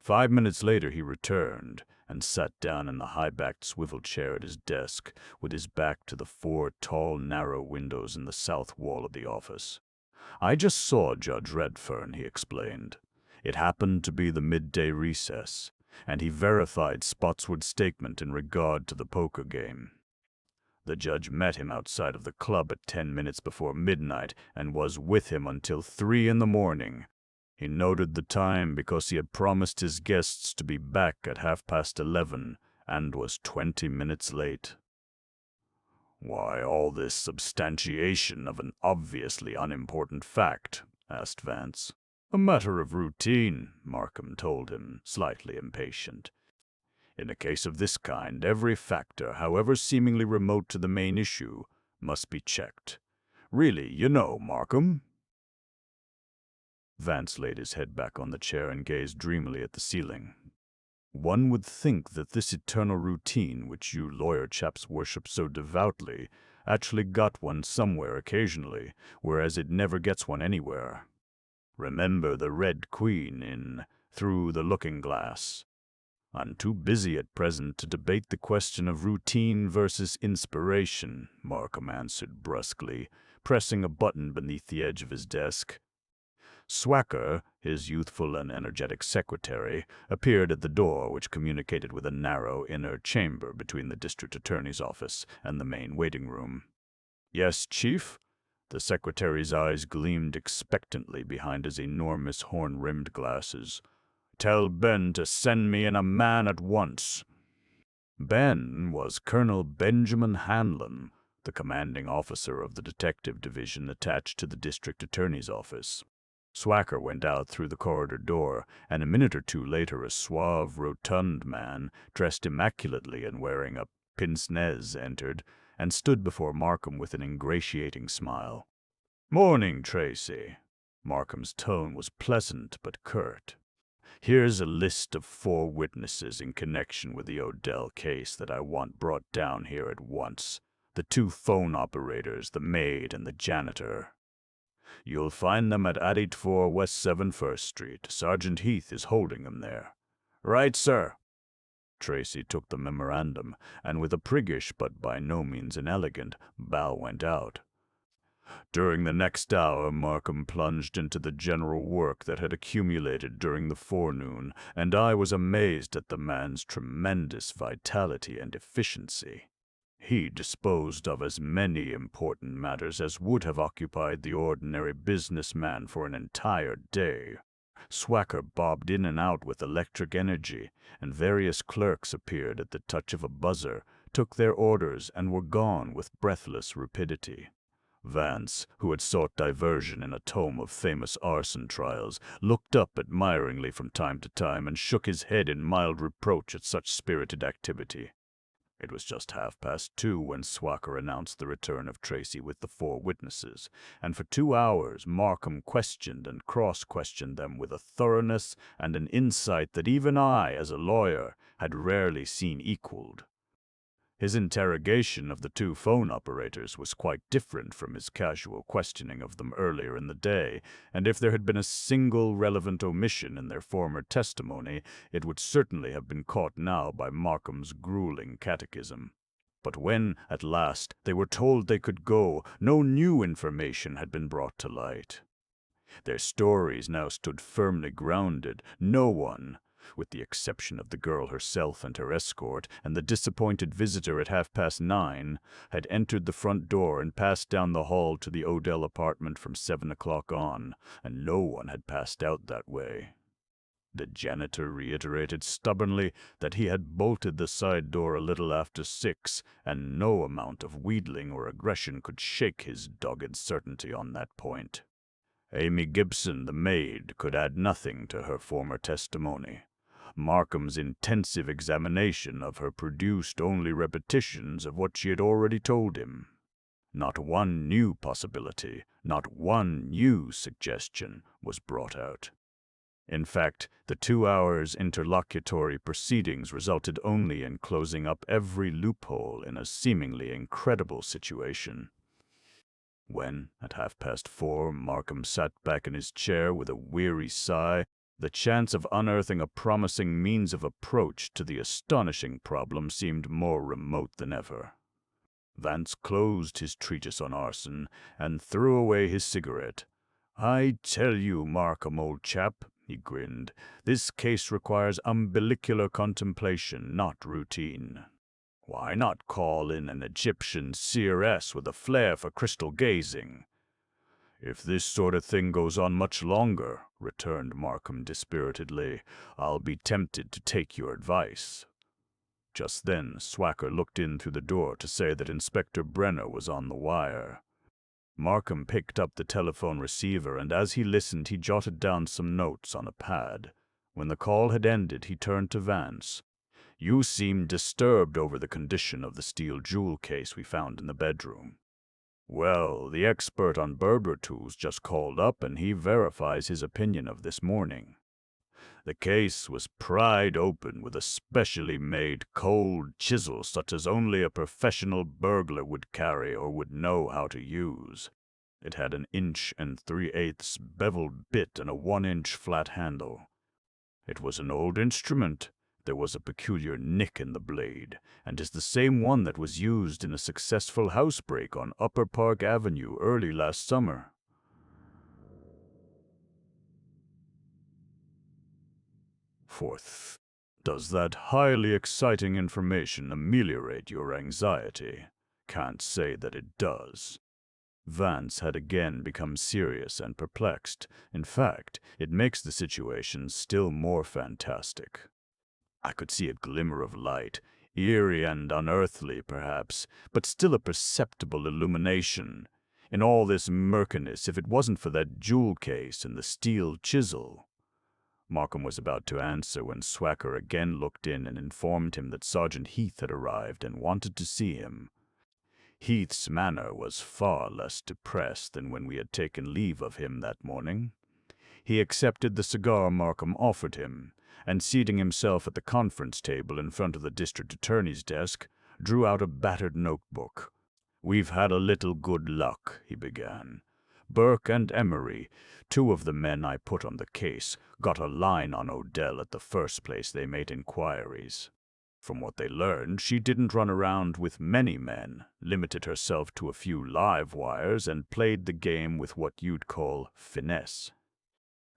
5 minutes later he returned, and sat down in the high-backed swivel chair at his desk, with his back to the 4 tall, narrow windows in the south wall of the office. I just saw Judge Redfern, he explained. It happened to be the midday recess, and he verified Spotswood's statement in regard to the poker game. The judge met him outside of the club at 10 minutes before midnight, and was with him until 3 in the morning. He noted the time because he had promised his guests to be back at 11:30, and was 20 minutes late. Why all this substantiation of an obviously unimportant fact? Asked Vance. A matter of routine, Markham told him, slightly impatient. In a case of this kind, every factor, however seemingly remote to the main issue, must be checked. Really, you know, Markham. Vance laid his head back on the chair and gazed dreamily at the ceiling. One would think that this eternal routine, which you lawyer chaps worship so devoutly, actually got one somewhere occasionally, whereas it never gets one anywhere. Remember the Red Queen in Through the Looking-Glass. I'm too busy at present to debate the question of routine versus inspiration, Markham answered brusquely, pressing a button beneath the edge of his desk. Swacker, his youthful and energetic secretary, appeared at the door which communicated with a narrow inner chamber between the district attorney's office and the main waiting room. Yes, Chief? The secretary's eyes gleamed expectantly behind his enormous horn-rimmed glasses. Tell Ben to send me in a man at once. Ben was Colonel Benjamin Hanlon, the commanding officer of the detective division attached to the district attorney's office. Swacker went out through the corridor door, and a minute or two later a suave, rotund man, dressed immaculately and wearing a pince-nez, entered, and stood before Markham with an ingratiating smile. "Morning, Tracy." Markham's tone was pleasant but curt. "Here's a list of 4 witnesses in connection with the Odell case that I want brought down here at once. The 2 phone operators, the maid, and the janitor. You'll find them at 884 West 71st Street. Sergeant Heath is holding them there." "Right, sir." Tracy took the memorandum, and with a priggish but by no means inelegant bow went out. During the next hour, Markham plunged into the general work that had accumulated during the forenoon, and I was amazed at the man's tremendous vitality and efficiency. He disposed of as many important matters as would have occupied the ordinary businessman for an entire day. Swacker bobbed in and out with electric energy, and various clerks appeared at the touch of a buzzer, took their orders, and were gone with breathless rapidity. Vance, who had sought diversion in a tome of famous arson trials, looked up admiringly from time to time and shook his head in mild reproach at such spirited activity. It was just 2:30 when Swacker announced the return of Tracy with the 4 witnesses, and for 2 hours Markham questioned and cross-questioned them with a thoroughness and an insight that even I, as a lawyer, had rarely seen equaled. His interrogation of the 2 phone operators was quite different from his casual questioning of them earlier in the day, and if there had been a single relevant omission in their former testimony, it would certainly have been caught now by Markham's grueling catechism. But when, at last, they were told they could go, no new information had been brought to light. Their stories now stood firmly grounded. No one, with the exception of the girl herself and her escort, and the disappointed visitor at 9:30, had entered the front door and passed down the hall to the Odell apartment from 7 o'clock on, and no one had passed out that way. The janitor reiterated stubbornly that he had bolted the side door a little after 6, and no amount of wheedling or aggression could shake his dogged certainty on that point. Amy Gibson, the maid, could add nothing to her former testimony. Markham's intensive examination of her produced only repetitions of what she had already told him. Not one new possibility, not one new suggestion was brought out. In fact, the 2 hours' interlocutory proceedings resulted only in closing up every loophole in a seemingly incredible situation. When, at 4:30, Markham sat back in his chair with a weary sigh, the chance of unearthing a promising means of approach to the astonishing problem seemed more remote than ever. Vance closed his treatise on arson and threw away his cigarette. "I tell you, Markham, old chap," he grinned, "this case requires umbilicular contemplation, not routine. Why not call in an Egyptian seeress with a flair for crystal gazing?" "If this sort of thing goes on much longer," returned Markham dispiritedly, "I'll be tempted to take your advice." Just then, Swacker looked in through the door to say that Inspector Brenner was on the wire. Markham picked up the telephone receiver, and as he listened, he jotted down some notes on a pad. When the call had ended, he turned to Vance. "You seem disturbed over the condition of the steel jewel case we found in the bedroom." "Well, the expert on Berber tools just called up, and he verifies his opinion of this morning. The case was pried open with a specially made cold chisel such as only a professional burglar would carry or would know how to use. It had an 1 3/8" beveled bit and a 1-inch flat handle. It was an old instrument. There was a peculiar nick in the blade, and is the same one that was used in a successful housebreak on Upper Park Avenue early last summer." "Fourth, does that highly exciting information ameliorate your anxiety?" "Can't say that it does." Vance had again become serious and perplexed. "In fact, it makes the situation still more fantastic. I could see a glimmer of light, eerie and unearthly perhaps, but still a perceptible illumination. In all this murkiness, if it wasn't for that jewel case and the steel chisel—" Markham was about to answer when Swacker again looked in and informed him that Sergeant Heath had arrived and wanted to see him. Heath's manner was far less depressed than when we had taken leave of him that morning. He accepted the cigar Markham offered him, and seating himself at the conference table in front of the district attorney's desk, drew out a battered notebook. "We've had a little good luck," he began. "Burke and Emery, 2 of the men I put on the case, got a line on Odell at the first place they made inquiries. From what they learned, she didn't run around with many men, limited herself to a few live wires, and played the game with what you'd call finesse.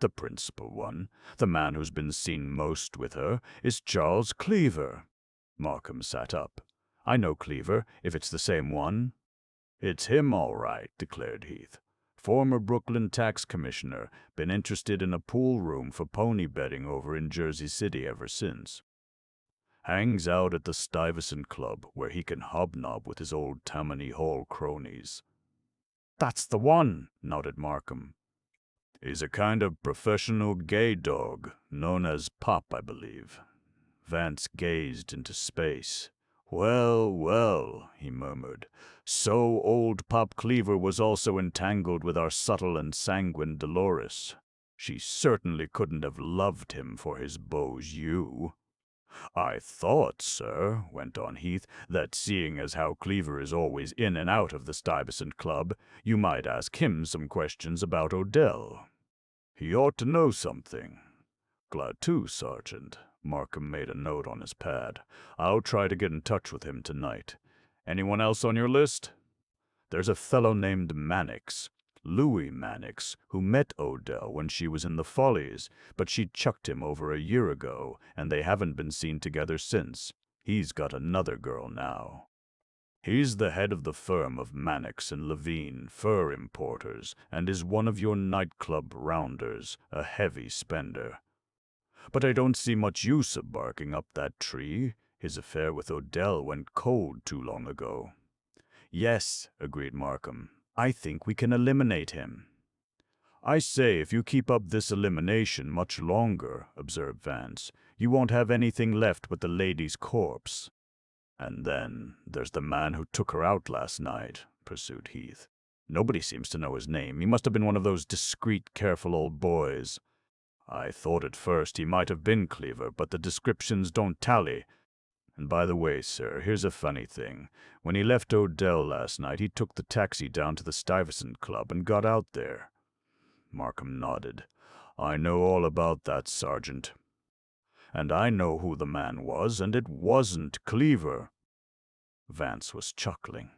The principal one, the man who's been seen most with her, is Charles Cleaver. Markham sat up. I know Cleaver, if it's the same one. It's him, all right, declared Heath. Former Brooklyn tax commissioner, been interested in a pool room for pony betting over in Jersey City ever since. Hangs out at the Stuyvesant Club, where he can hobnob with his old Tammany Hall cronies. That's the one, nodded Markham. He's a kind of professional gay dog, known as Pop, I believe. Vance gazed into space. Well, well, he murmured. So old Pop Cleaver was also entangled with our subtle and sanguine Dolores. She certainly couldn't have loved him for his beaux yeux. I thought, sir, went on Heath, that seeing as how Cleaver is always in and out of the Stuyvesant Club, you might ask him some questions about Odell. He ought to know something. Glad to, Sergeant. Markham made a note on his pad. I'll try to get in touch with him tonight. Anyone else on your list? There's a fellow named Mannix, Louis Mannix, who met Odell when she was in the Follies, but she chucked him over a year ago, and they haven't been seen together since. He's got another girl now. He's the head of the firm of Mannix and Levine, fur importers, and is one of your nightclub rounders, a heavy spender. But I don't see much use of barking up that tree. His affair with Odell went cold too long ago. Yes, agreed Markham. I think we can eliminate him. I say, if you keep up this elimination much longer, observed Vance, you won't have anything left but the lady's corpse. And then there's the man who took her out last night, pursued Heath. Nobody seems to know his name. He must have been one of those discreet, careful old boys. I thought at first he might have been Cleaver, but the descriptions don't tally. And by the way, sir, here's a funny thing. When he left Odell last night, he took the taxi down to the Stuyvesant Club and got out there. Markham nodded. I know all about that, Sergeant. And I know who the man was, and it wasn't Cleaver. Vance was chuckling.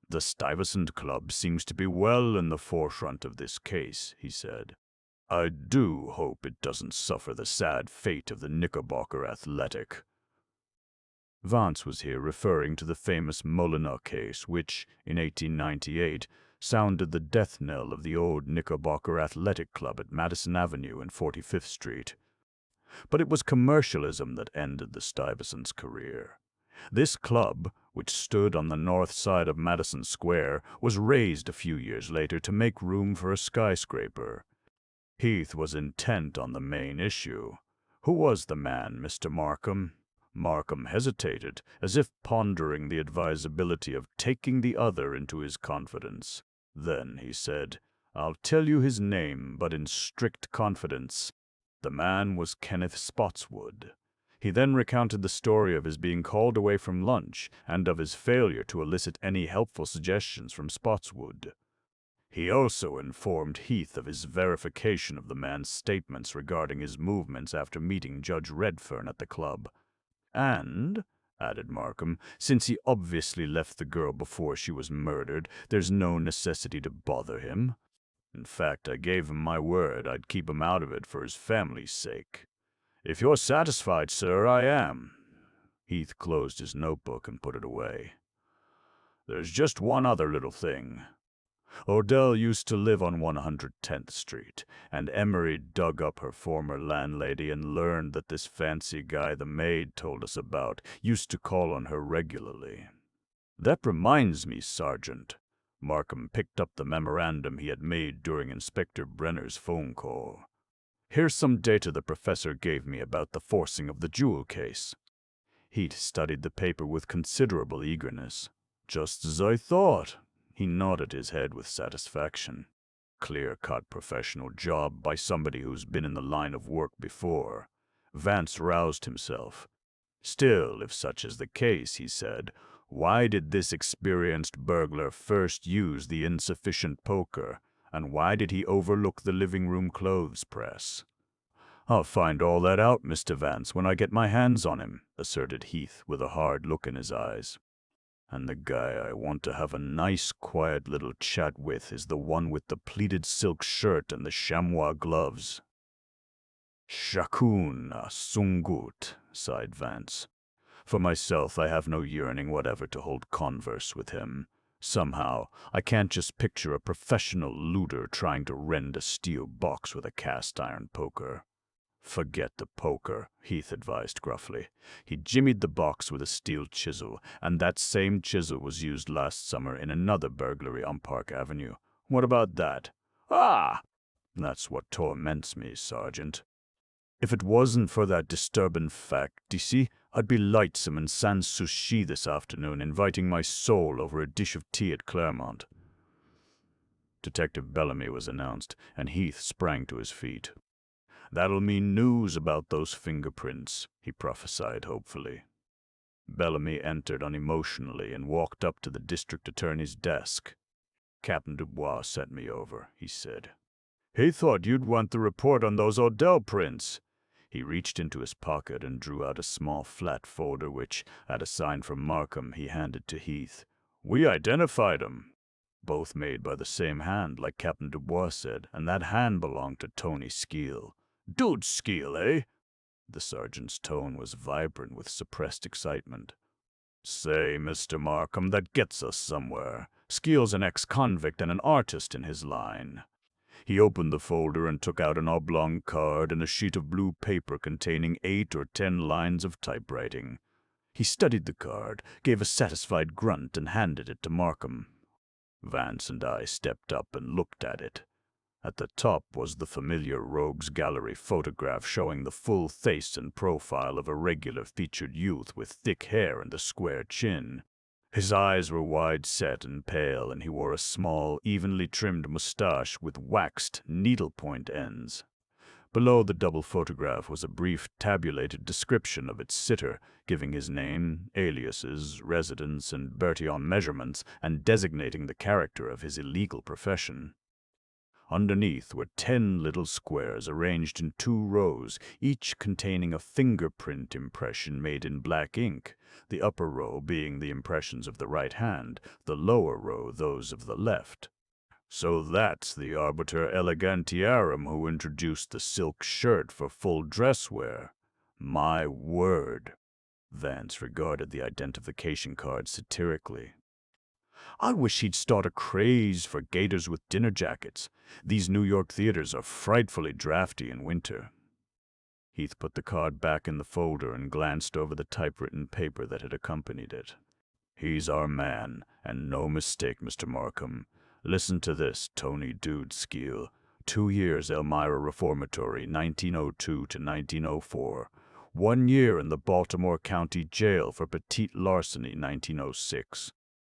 The Stuyvesant Club seems to be well in the forefront of this case, he said. I do hope it doesn't suffer the sad fate of the Knickerbocker Athletic. Vance was here referring to the famous Molyneux case, which, in 1898, sounded the death knell of the old Knickerbocker Athletic Club at Madison Avenue and 45th Street. But it was commercialism that ended the Stuyvesant's career. This club, which stood on the north side of Madison Square, was razed a few years later to make room for a skyscraper. Heath was intent on the main issue. Who was the man, Mr. Markham? Markham hesitated, as if pondering the advisability of taking the other into his confidence. Then he said, I'll tell you his name, but in strict confidence. The man was Kenneth Spotswood. He then recounted the story of his being called away from lunch and of his failure to elicit any helpful suggestions from Spotswood. He also informed Heath of his verification of the man's statements regarding his movements after meeting Judge Redfern at the club. And, added Markham, since he obviously left the girl before she was murdered, there's no necessity to bother him. In fact, I gave him my word I'd keep him out of it for his family's sake. If you're satisfied, sir, I am. Heath closed his notebook and put it away. There's just one other little thing. Odell used to live on 110th Street, and Emery dug up her former landlady and learned that this fancy guy the maid told us about used to call on her regularly. That reminds me, Sergeant. Markham picked up the memorandum he had made during Inspector Brenner's phone call. Here's some data the professor gave me about the forcing of the jewel case. He'd studied the paper with considerable eagerness. Just as I thought. He nodded his head with satisfaction. Clear-cut professional job by somebody who's been in the line of work before. Vance roused himself. Still, if such is the case, he said, why did this experienced burglar first use the insufficient poker, and why did he overlook the living room clothes press? "I'll find all that out, Mr. Vance, when I get my hands on him," asserted Heath with a hard look in his eyes. "And the guy I want to have a nice, quiet little chat with is the one with the pleated silk shirt and the chamois gloves." "Shakun Sungut," sighed Vance. "For myself, I have no yearning whatever to hold converse with him. Somehow, I can't just picture a professional looter trying to rend a steel box with a cast-iron poker." "Forget the poker," Heath advised gruffly. He jimmied the box with a steel chisel, and that same chisel was used last summer in another burglary on Park Avenue. "What about that?" "Ah! That's what torments me, Sergeant. If it wasn't for that disturbing fact, d'ye see, I'd be lightsome in Sans Souci this afternoon, inviting my soul over a dish of tea at Claremont." Detective Bellamy was announced, and Heath sprang to his feet. "That'll mean news about those fingerprints," he prophesied hopefully. Bellamy entered unemotionally and walked up to the district attorney's desk. "Captain Dubois sent me over," he said. "He thought you'd want the report on those Odell prints." He reached into his pocket and drew out a small flat folder which, at a sign from Markham, he handed to Heath. "We identified 'em. Both made by the same hand, like Captain Dubois said, and that hand belonged to Tony Skeel." "Dude Skeel, eh?" The sergeant's tone was vibrant with suppressed excitement. "Say, Mr. Markham, that gets us somewhere. Skeel's an ex-convict and an artist in his line." He opened the folder and took out an oblong card and a sheet of blue paper containing 8 or 10 lines of typewriting. He studied the card, gave a satisfied grunt, and handed it to Markham. Vance and I stepped up and looked at it. At the top was the familiar Rogues Gallery photograph showing the full face and profile of a regular-featured youth with thick hair and a square chin. His eyes were wide-set and pale, and he wore a small, evenly trimmed mustache with waxed, needlepoint ends. Below the double photograph was a brief tabulated description of its sitter, giving his name, aliases, residence, and Bertillon measurements, and designating the character of his illegal profession. Underneath were 10 little squares arranged in 2 rows, each containing a fingerprint impression made in black ink, the upper row being the impressions of the right hand, the lower row those of the left. "So that's the arbiter elegantiarum who introduced the silk shirt for full dress wear. My word." Vance regarded the identification card satirically. "I wish he'd start a craze for gaiters with dinner jackets. These New York theaters are frightfully drafty in winter." Heath put the card back in the folder and glanced over the typewritten paper that had accompanied it. "He's our man, and no mistake, Mr. Markham. Listen to this, Tony Dude Skeel. 2 years Elmira Reformatory, 1902 to 1904. 1 year in the Baltimore County Jail for petite larceny, 1906.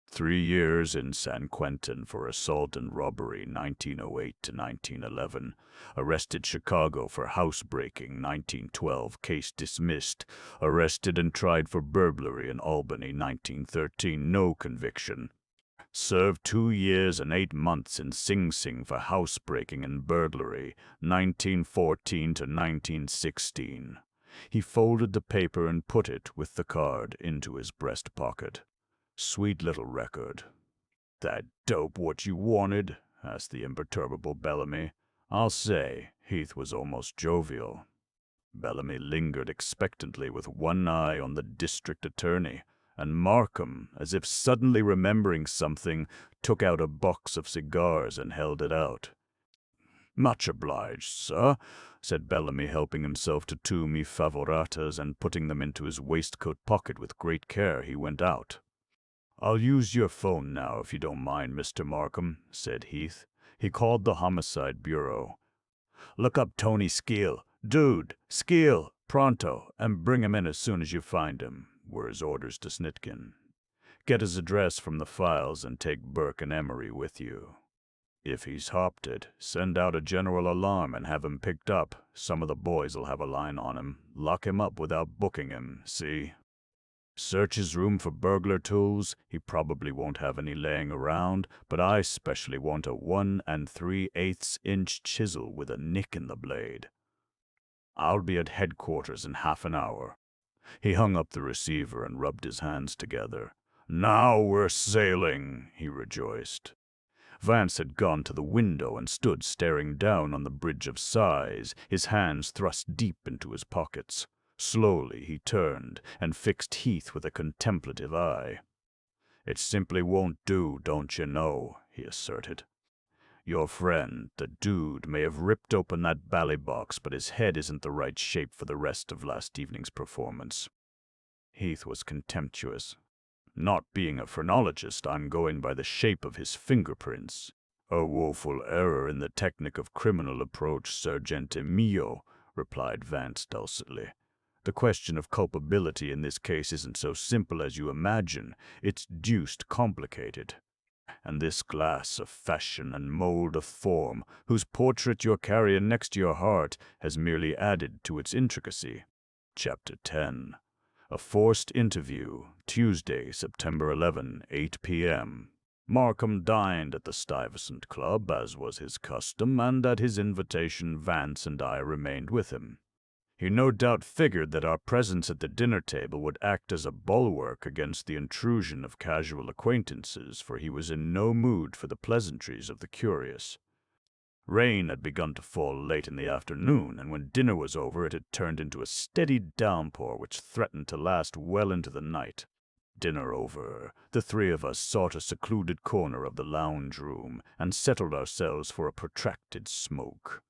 3 years in San Quentin for assault and robbery, 1908 to 1911. Arrested Chicago for housebreaking, 1912, case dismissed. Arrested and tried for burglary in Albany, 1913, no conviction. Served 2 years and 8 months in Sing Sing for housebreaking and burglary, 1914 to 1916. He folded the paper and put it, with the card, into his breast pocket. "Sweet little record." "That dope what you wanted?" asked the imperturbable Bellamy. "I'll say," Heath was almost jovial. Bellamy lingered expectantly with one eye on the district attorney, and Markham, as if suddenly remembering something, took out a box of cigars and held it out. "Much obliged, sir," said Bellamy, helping himself to 2 mi favoratas and putting them into his waistcoat pocket with great care. He went out. "I'll use your phone now, if you don't mind, Mr. Markham," said Heath. He called the Homicide Bureau. "Look up Tony Skeel. Dude, Skeel, pronto, and bring him in as soon as you find him," were his orders to Snitkin. "Get his address from the files and take Burke and Emery with you. If he's hopped it, send out a general alarm and have him picked up. Some of the boys will have a line on him. Lock him up without booking him, see? Search his room for burglar tools. He probably won't have any laying around, but I specially want a 1 3/8 inch chisel with a nick in the blade." I'll be at headquarters in half an hour." He hung up the receiver and rubbed his hands together. "Now we're sailing," he rejoiced. Vance had gone to the window and stood staring down on the Bridge of Sighs, his hands thrust deep into his pockets. Slowly he turned and fixed Heath with a contemplative eye. "It simply won't do, don't you know," he asserted. "Your friend, the dude, may have ripped open that bally box, but his head isn't the right shape for the rest of last evening's performance." Heath was contemptuous. "Not being a phrenologist, I'm going by the shape of his fingerprints." "A woeful error in the technique of criminal approach, sergente mio," replied Vance dulcetly. "The question of culpability in this case isn't so simple as you imagine. It's deuced complicated. And this glass of fashion and mold of form, whose portrait you're carrying next to your heart, has merely added to its intricacy." Chapter 10. A Forced Interview, Tuesday, September 11, 8 p.m. Markham dined at the Stuyvesant Club, as was his custom, and at his invitation Vance and I remained with him. He no doubt figured that our presence at the dinner table would act as a bulwark against the intrusion of casual acquaintances, for he was in no mood for the pleasantries of the curious. Rain had begun to fall late in the afternoon, and when dinner was over it had turned into a steady downpour which threatened to last well into the night. Dinner over, the three of us sought a secluded corner of the lounge room and settled ourselves for a protracted smoke.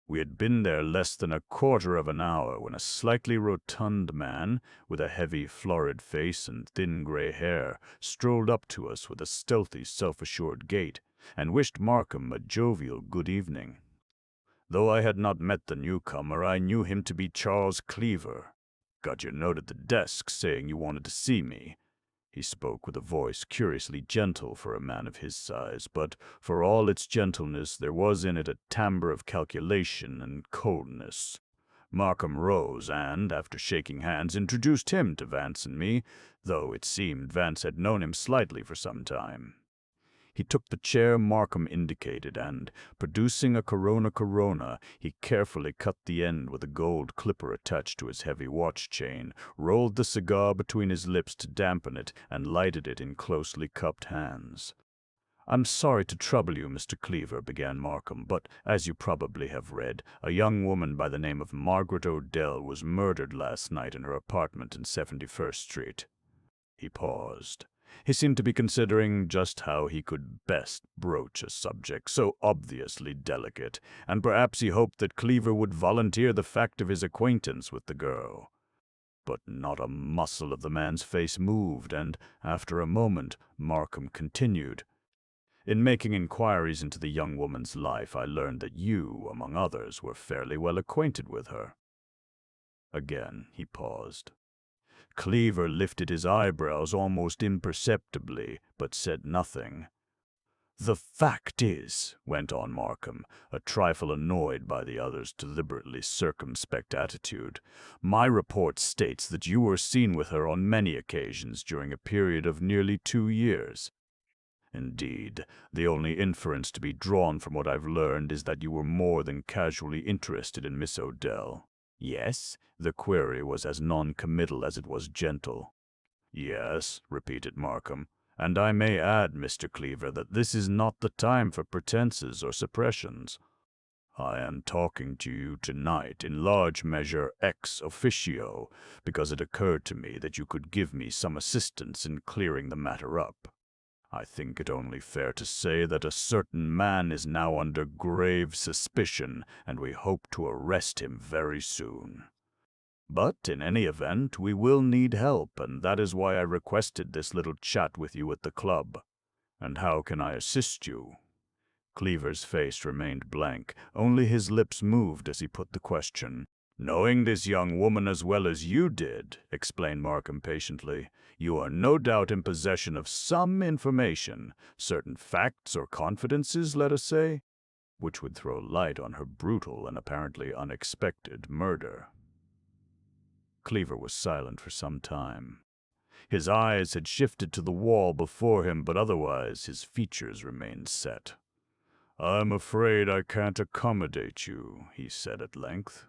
We had been there less than a quarter of an hour when a slightly rotund man, with a heavy, florid face and thin gray hair, strolled up to us with a stealthy, self-assured gait, and wished Markham a jovial good evening. Though I had not met the newcomer, I knew him to be Charles Cleaver. "Got your note at the desk saying you wanted to see me." He spoke with a voice curiously gentle for a man of his size, but for all its gentleness there was in it a timbre of calculation and coldness. Markham rose and, after shaking hands, introduced him to Vance and me, though it seemed Vance had known him slightly for some time. He took the chair Markham indicated, and, producing a Corona, he carefully cut the end with a gold clipper attached to his heavy watch chain, rolled the cigar between his lips to dampen it, and lighted it in closely cupped hands. "I'm sorry to trouble you, Mr. Cleaver," began Markham, "but, as you probably have read, a young woman by the name of Margaret Odell was murdered last night in her apartment in 71st Street. He paused. He seemed to be considering just how he could best broach a subject so obviously delicate, and perhaps he hoped that Cleaver would volunteer the fact of his acquaintance with the girl. But not a muscle of the man's face moved, and, after a moment, Markham continued. "In making inquiries into the young woman's life, I learned that you, among others, were fairly well acquainted with her." Again he paused. Cleaver lifted his eyebrows almost imperceptibly, but said nothing. "The fact is," went on Markham, a trifle annoyed by the other's deliberately circumspect attitude, "my report states that you were seen with her on many occasions during a period of nearly 2 years. Indeed, the only inference to be drawn from what I've learned is that you were more than casually interested in Miss Odell." "Yes?" The query was as non-committal as it was gentle. "Yes," repeated Markham, "and I may add, Mr. Cleaver, that this is not the time for pretenses or suppressions. I am talking to you tonight in large measure ex officio, because it occurred to me that you could give me some assistance in clearing the matter up. I think it only fair to say that a certain man is now under grave suspicion, and we hope to arrest him very soon. But in any event, we will need help, and that is why I requested this little chat with you at the club. And how can I assist you?" Cleaver's face remained blank, only his lips moved as he put the question. "Knowing this young woman as well as you did," explained Markham patiently, "you are no doubt in possession of some information, certain facts or confidences, let us say, which would throw light on her brutal and apparently unexpected murder." Cleaver was silent for some time. His eyes had shifted to the wall before him, but otherwise his features remained set. "I'm afraid I can't accommodate you," he said at length.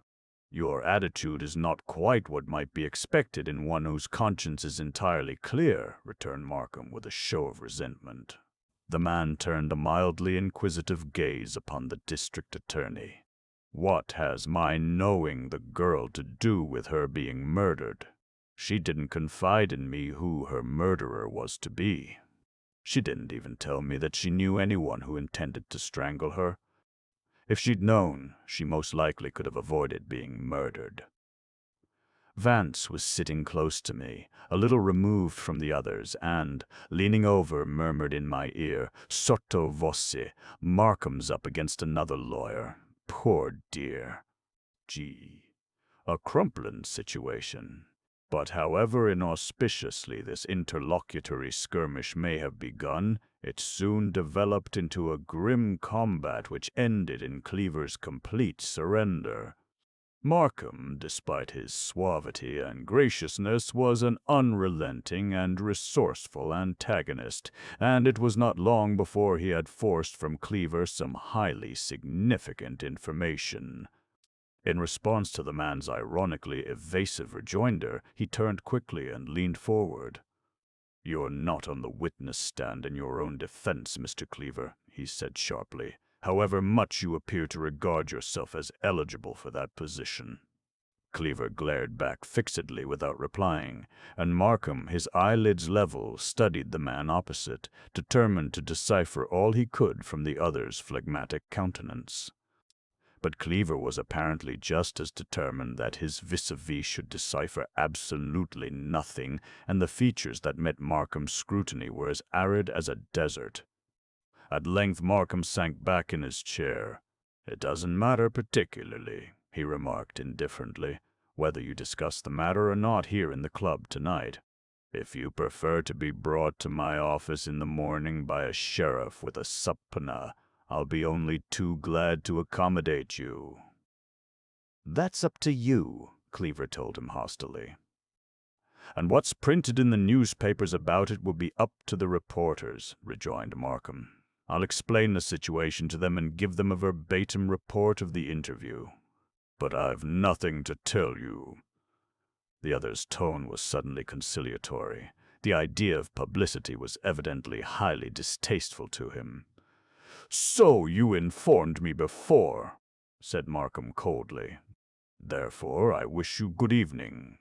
Your attitude is not quite what might be expected in one whose conscience is entirely clear, returned Markham with a show of resentment. The man turned a mildly inquisitive gaze upon the district attorney. What has my knowing the girl to do with her being murdered? She didn't confide in me who her murderer was to be. She didn't even tell me that she knew anyone who intended to strangle her. If she'd known, she most likely could have avoided being murdered. Vance was sitting close to me, a little removed from the others, and, leaning over, murmured in my ear, sotto voce, "Markham's up against another lawyer. Poor dear. Gee, a crumpling situation." But however inauspiciously this interlocutory skirmish may have begun, it soon developed into a grim combat which ended in Cleaver's complete surrender. Markham, despite his suavity and graciousness, was an unrelenting and resourceful antagonist, and it was not long before he had forced from Cleaver some highly significant information. In response to the man's ironically evasive rejoinder, he turned quickly and leaned forward. "You're not on the witness stand in your own defense, Mr. Cleaver," he said sharply, "however much you appear to regard yourself as eligible for that position." Cleaver glared back fixedly without replying, and Markham, his eyelids level, studied the man opposite, determined to decipher all he could from the other's phlegmatic countenance. But Cleaver was apparently just as determined that his vis-a-vis should decipher absolutely nothing, and the features that met Markham's scrutiny were as arid as a desert. At length Markham sank back in his chair. "It doesn't matter particularly," he remarked indifferently, "whether you discuss the matter or not here in the club tonight. If you prefer to be brought to my office in the morning by a sheriff with a subpoena, I'll be only too glad to accommodate you." "That's up to you," Cleaver told him hostilely. "And what's printed in the newspapers about it will be up to the reporters," rejoined Markham. "I'll explain the situation to them and give them a verbatim report of the interview." "But I've nothing to tell you." The other's tone was suddenly conciliatory. The idea of publicity was evidently highly distasteful to him. "So you informed me before," said Markham coldly. "Therefore I wish you good evening."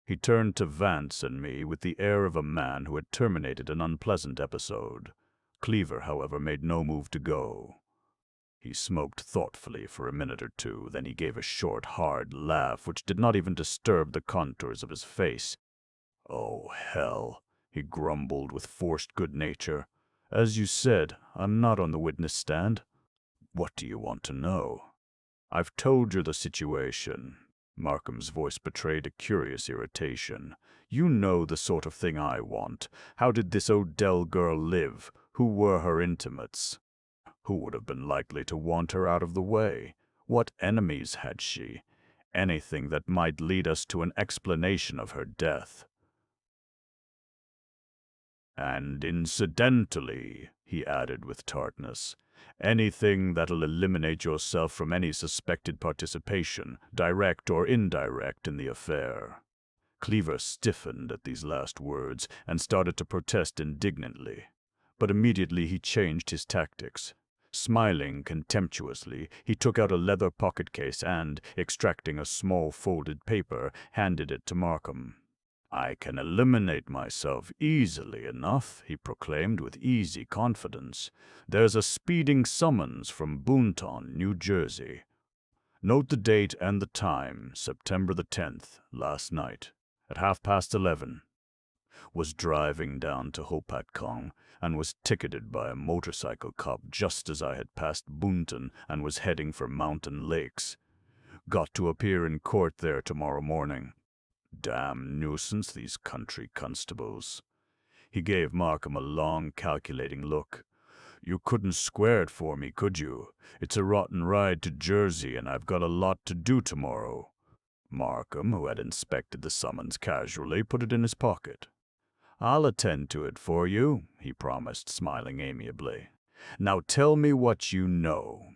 He turned to Vance and me with the air of a man who had terminated an unpleasant episode. Cleaver, however, made no move to go. He smoked thoughtfully for a minute or two, then he gave a short, hard laugh which did not even disturb the contours of his face. "Oh, hell," he grumbled with forced good nature. "As you said, I'm not on the witness stand. What do you want to know?" "I've told you the situation." Markham's voice betrayed a curious irritation. "You know the sort of thing I want. How did this Odell girl live? Who were her intimates? Who would have been likely to want her out of the way? What enemies had she? Anything that might lead us to an explanation of her death." "And incidentally," he added with tartness, "anything that'll eliminate yourself from any suspected participation, direct or indirect, in the affair." Cleaver stiffened at these last words and started to protest indignantly. But immediately he changed his tactics. Smiling contemptuously, he took out a leather pocket-case and, extracting a small folded paper, handed it to Markham. "I can eliminate myself easily enough," he proclaimed with easy confidence. "There's a speeding summons from Boonton, New Jersey. Note the date and the time, September the 10th, last night, at 11:30. Was driving down to Hopatcong and was ticketed by a motorcycle cop just as I had passed Boonton and was heading for Mountain Lakes. Got to appear in court there tomorrow morning. Damn nuisance, these country constables." He gave Markham a long, calculating look. "You couldn't square it for me, could you? It's a rotten ride to Jersey, and I've got a lot to do tomorrow." Markham, who had inspected the summons casually, put it in his pocket. "I'll attend to it for you," he promised, smiling amiably. "Now tell me what you know."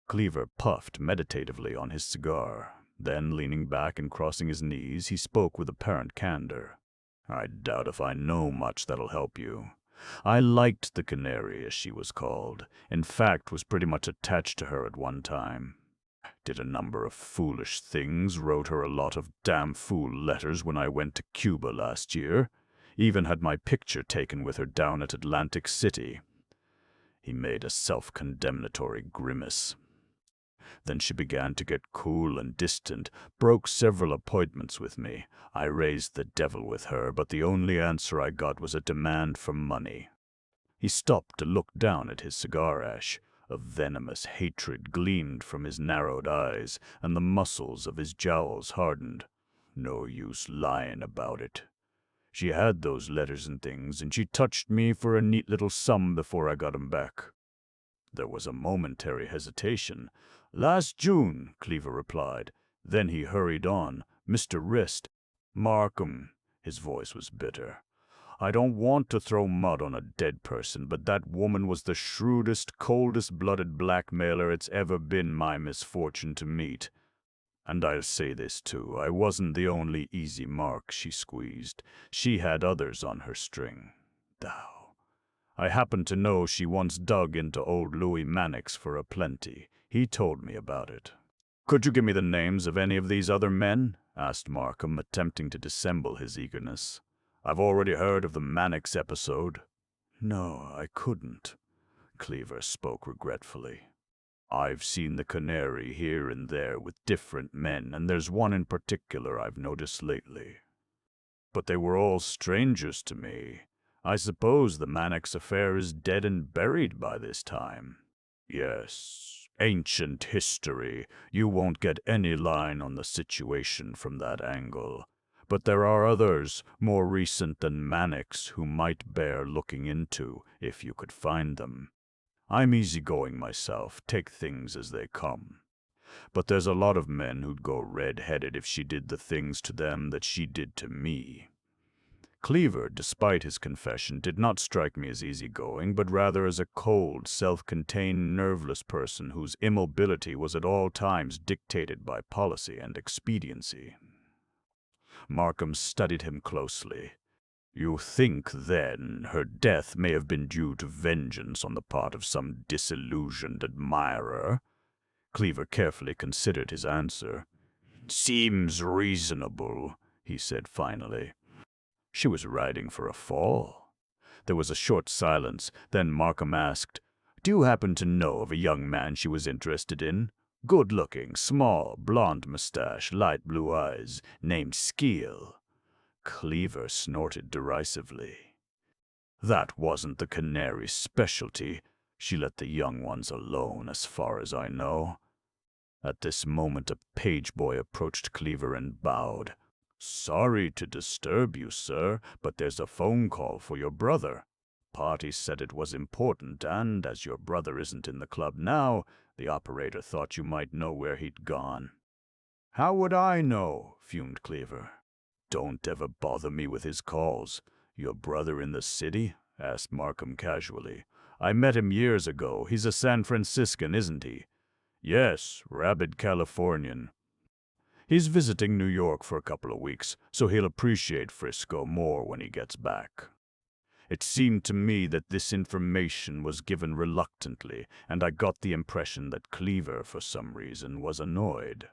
Cleaver puffed meditatively on his cigar. Then, leaning back and crossing his knees, he spoke with apparent candor. "I doubt if I know much that'll help you. I liked the Canary, as she was called. In fact, was pretty much attached to her at one time. Did a number of foolish things, wrote her a lot of damn fool letters when I went to Cuba last year. Even had my picture taken with her down at Atlantic City." He made a self-condemnatory grimace. "Then she began to get cool and distant, broke several appointments with me. I raised the devil with her, but the only answer I got was a demand for money." He stopped to look down at his cigar ash. A venomous hatred gleamed from his narrowed eyes, and the muscles of his jowls hardened. "No use lying about it. She had those letters and things, and she touched me for a neat little sum before I got 'em back." There was a momentary hesitation. "Last June," Cleaver replied. Then he hurried on. "Mr. Wrist, Markham," his voice was bitter. "I don't want to throw mud on a dead person, but that woman was the shrewdest, coldest-blooded blackmailer it's ever been my misfortune to meet. And I'll say this, too. I wasn't the only easy mark she squeezed. She had others on her string. Thou. I happen to know she once dug into old Louis Mannix for a plenty. He told me about it." "Could you give me the names of any of these other men?" asked Markham, attempting to dissemble his eagerness. "I've already heard of the Mannix episode." "No, I couldn't," Cleaver spoke regretfully. "I've seen the Canary here and there with different men, and there's one in particular I've noticed lately. But they were all strangers to me. I suppose the Mannix affair is dead and buried by this time." "Yes, ancient history. You won't get any line on the situation from that angle. But there are others, more recent than Mannix, who might bear looking into, if you could find them. I'm easygoing myself, take things as they come. But there's a lot of men who'd go red-headed if she did the things to them that she did to me." Cleaver, despite his confession, did not strike me as easygoing, but rather as a cold, self-contained, nerveless person whose immobility was at all times dictated by policy and expediency. Markham studied him closely. "You think, then, her death may have been due to vengeance on the part of some disillusioned admirer?" Cleaver carefully considered his answer. "Seems reasonable," he said finally. "She was riding for a fall." There was a short silence. Then Markham asked, "Do you happen to know of a young man she was interested in? Good-looking, small, blond mustache, light blue eyes, named Skeel." Cleaver snorted derisively. "That wasn't the Canary's specialty. She let the young ones alone, as far as I know." At this moment a page boy approached Cleaver and bowed. "Sorry to disturb you, sir, but there's a phone call for your brother. Party said it was important, and as your brother isn't in the club now, the operator thought you might know where he'd gone." "How would I know?" fumed Cleaver. "Don't ever bother me with his calls. Your brother in the city?" asked Markham casually. "I met him years ago. He's a San Franciscan, isn't he?" "Yes, rabid Californian. He's visiting New York for a couple of weeks, so he'll appreciate Frisco more when he gets back." It seemed to me that this information was given reluctantly, and I got the impression that Cleaver, for some reason, was annoyed.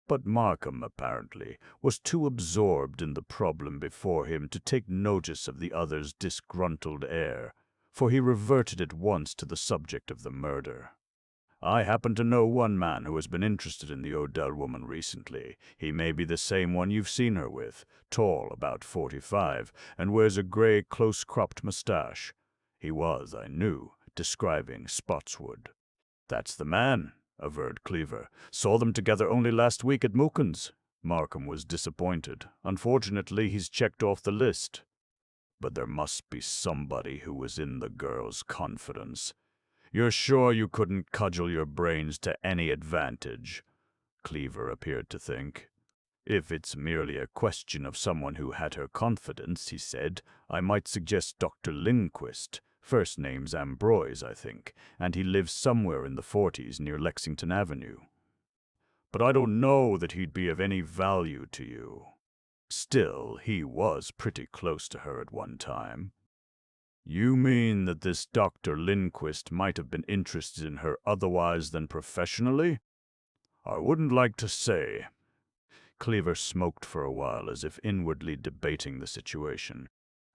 But Markham, apparently, was too absorbed in the problem before him to take notice of the other's disgruntled air, for he reverted at once to the subject of the murder. "I happen to know one man who has been interested in the Odell woman recently. He may be the same one you've seen her with, tall, about 45, and wears a gray, close-cropped mustache. He was, I knew, describing Spotswood." "That's the man," averred Cleaver. "Saw them together only last week at Mookin's." Markham was disappointed. "Unfortunately, he's checked off the list." "But there must be somebody who was in the girl's confidence. You're sure you couldn't cudgel your brains to any advantage?" Cleaver appeared to think. "If it's merely a question of someone who had her confidence," he said, "I might suggest Dr. Lindquist. First name's Ambroise, I think, and he lives somewhere in the 40s near Lexington Avenue. But I don't know that he'd be of any value to you. Still, he was pretty close to her at one time. You mean that this Dr. Lindquist might have been interested in her otherwise than professionally? I wouldn't like to say. Cleaver smoked for a while as if inwardly debating the situation.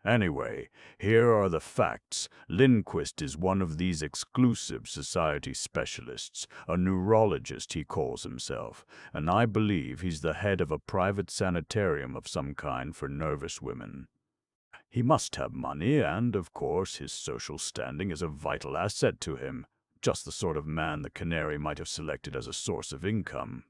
Anyway, here are the facts. Lindquist is one of these exclusive society specialists, a neurologist he calls himself, and I believe he's the head of a private sanitarium of some kind for nervous women. He must have money, and, of course, his social standing is a vital asset to him, just the sort of man the Canary might have selected as a source of income.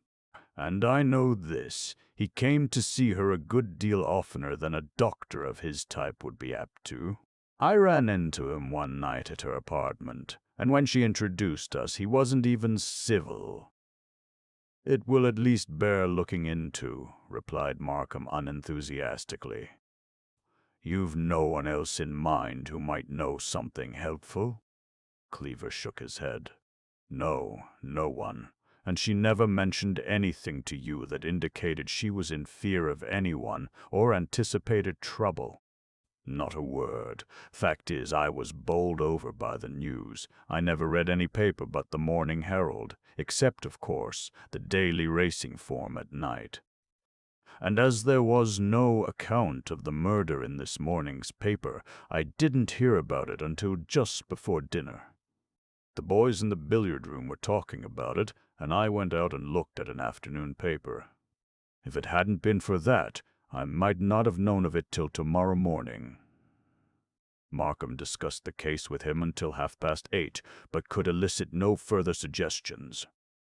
And I know this, he came to see her a good deal oftener than a doctor of his type would be apt to. I ran into him one night at her apartment, and when she introduced us, he wasn't even civil. It will at least bear looking into, replied Markham unenthusiastically. You've no one else in mind who might know something helpful? Cleaver shook his head. No, no one. And she never mentioned anything to you that indicated she was in fear of anyone or anticipated trouble. Not a word. Fact is, I was bowled over by the news. I never read any paper but the Morning Herald, except, of course, the daily racing form at night. And as there was no account of the murder in this morning's paper, I didn't hear about it until just before dinner. The boys in the billiard room were talking about it, and I went out and looked at an afternoon paper. If it hadn't been for that, I might not have known of it till tomorrow morning. Markham discussed the case with him until 8:30, but could elicit no further suggestions.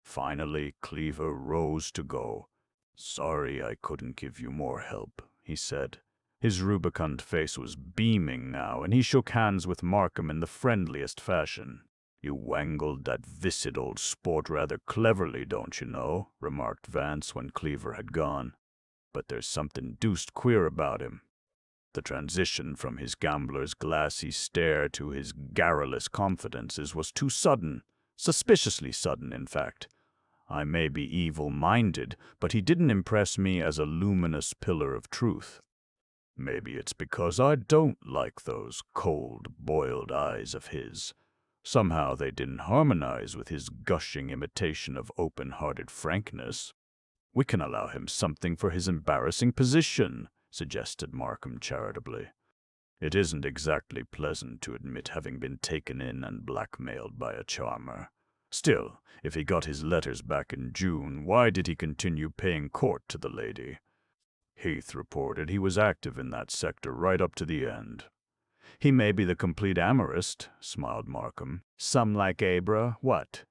Finally, Cleaver rose to go. Sorry I couldn't give you more help, he said. His rubicund face was beaming now, and he shook hands with Markham in the friendliest fashion. You wangled that viscid old sport rather cleverly, don't you know, remarked Vance when Cleaver had gone. But there's something deuced queer about him. The transition from his gambler's glassy stare to his garrulous confidences was too sudden, suspiciously sudden, in fact. I may be evil-minded, but he didn't impress me as a luminous pillar of truth. Maybe it's because I don't like those cold, boiled eyes of his. Somehow they didn't harmonize with his gushing imitation of open-hearted frankness. We can allow him something for his embarrassing position, suggested Markham charitably. It isn't exactly pleasant to admit having been taken in and blackmailed by a charmer. Still, if he got his letters back in June, why did he continue paying court to the lady? Heath reported he was active in that sector right up to the end. He may be the complete amorist, smiled Markham. Some like Abra, what?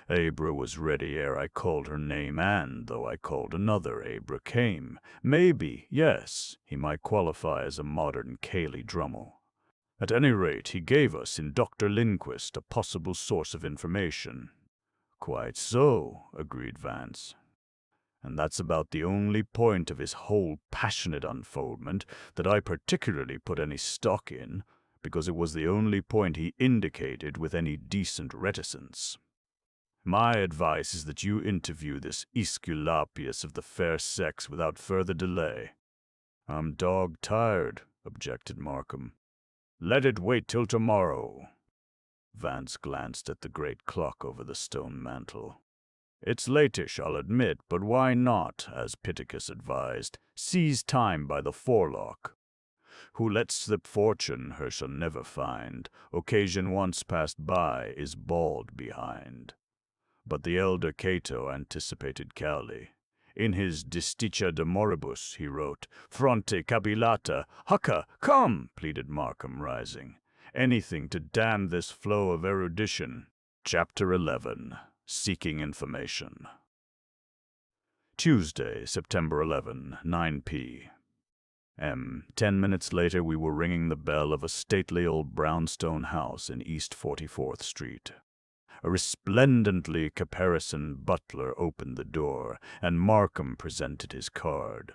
Abra was ready ere I called her name, and, though I called another, Abra came. Maybe, yes, he might qualify as a modern Cayley Drummle. At any rate, he gave us, in Dr. Lindquist, a possible source of information. Quite so, agreed Vance. And that's about the only point of his whole passionate unfoldment that I particularly put any stock in, because it was the only point he indicated with any decent reticence. My advice is that you interview this Aesculapius of the fair sex without further delay. I'm dog-tired, objected Markham. Let it wait till tomorrow. Vance glanced at the great clock over the stone mantel. It's latish, I'll admit, but why not, as Pittacus advised, seize time by the forelock? Who lets slip fortune her shall never find. Occasion once passed by is bald behind. But the elder Cato anticipated Cowley. In his Distica de Moribus, he wrote, Fronte cabilata, Hucka, come, pleaded Markham, rising. Anything to dam this flow of erudition. Chapter 11. Seeking Information. Tuesday, September 11, 9 p.m. 10 minutes later, we were ringing the bell of a stately old brownstone house in East 44th Street. A resplendently caparisoned butler opened the door, and Markham presented his card.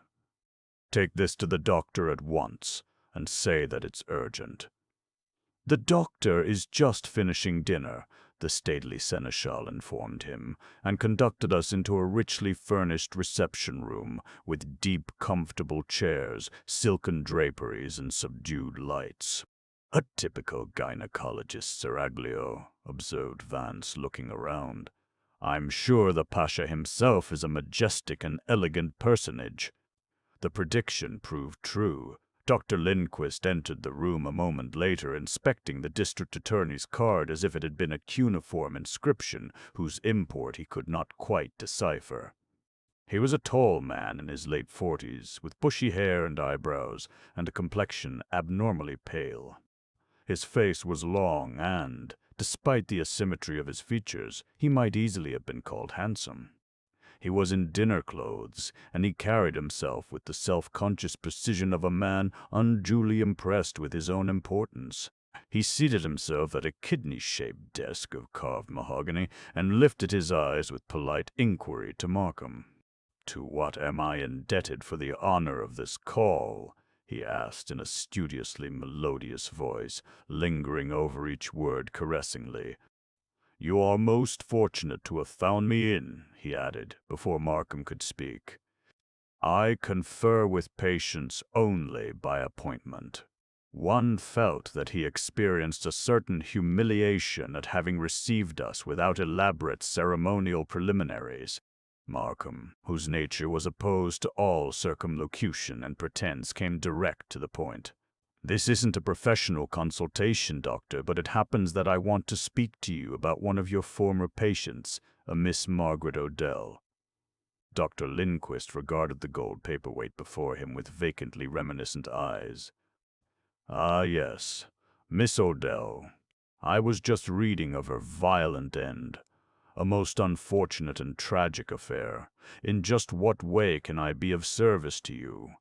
Take this to the doctor at once, and say that it's urgent. "The doctor is just finishing dinner," the stately seneschal informed him, and conducted us into a richly furnished reception room with deep, comfortable chairs, silken draperies, and subdued lights. "A typical gynecologist, Seraglio," observed Vance, looking around. "I'm sure the Pasha himself is a majestic and elegant personage." The prediction proved true. Dr. Lindquist entered the room a moment later, inspecting the district attorney's card as if it had been a cuneiform inscription whose import he could not quite decipher. He was a tall man in his late 40s, with bushy hair and eyebrows, and a complexion abnormally pale. His face was long and, despite the asymmetry of his features, he might easily have been called handsome. He was in dinner clothes, and he carried himself with the self-conscious precision of a man unduly impressed with his own importance. He seated himself at a kidney-shaped desk of carved mahogany and lifted his eyes with polite inquiry to Markham. "To what am I indebted for the honor of this call?" he asked in a studiously melodious voice, lingering over each word caressingly. "You are most fortunate to have found me in," he added, before Markham could speak. "I confer with patients only by appointment." One felt that he experienced a certain humiliation at having received us without elaborate ceremonial preliminaries. Markham, whose nature was opposed to all circumlocution and pretense, came direct to the point. "This isn't a professional consultation, Doctor, but it happens that I want to speak to you about one of your former patients, a Miss Margaret Odell." Dr. Lindquist regarded the gold paperweight before him with vacantly reminiscent eyes. "Ah, yes, Miss Odell. I was just reading of her violent end. A most unfortunate and tragic affair. In just what way can I be of service to you?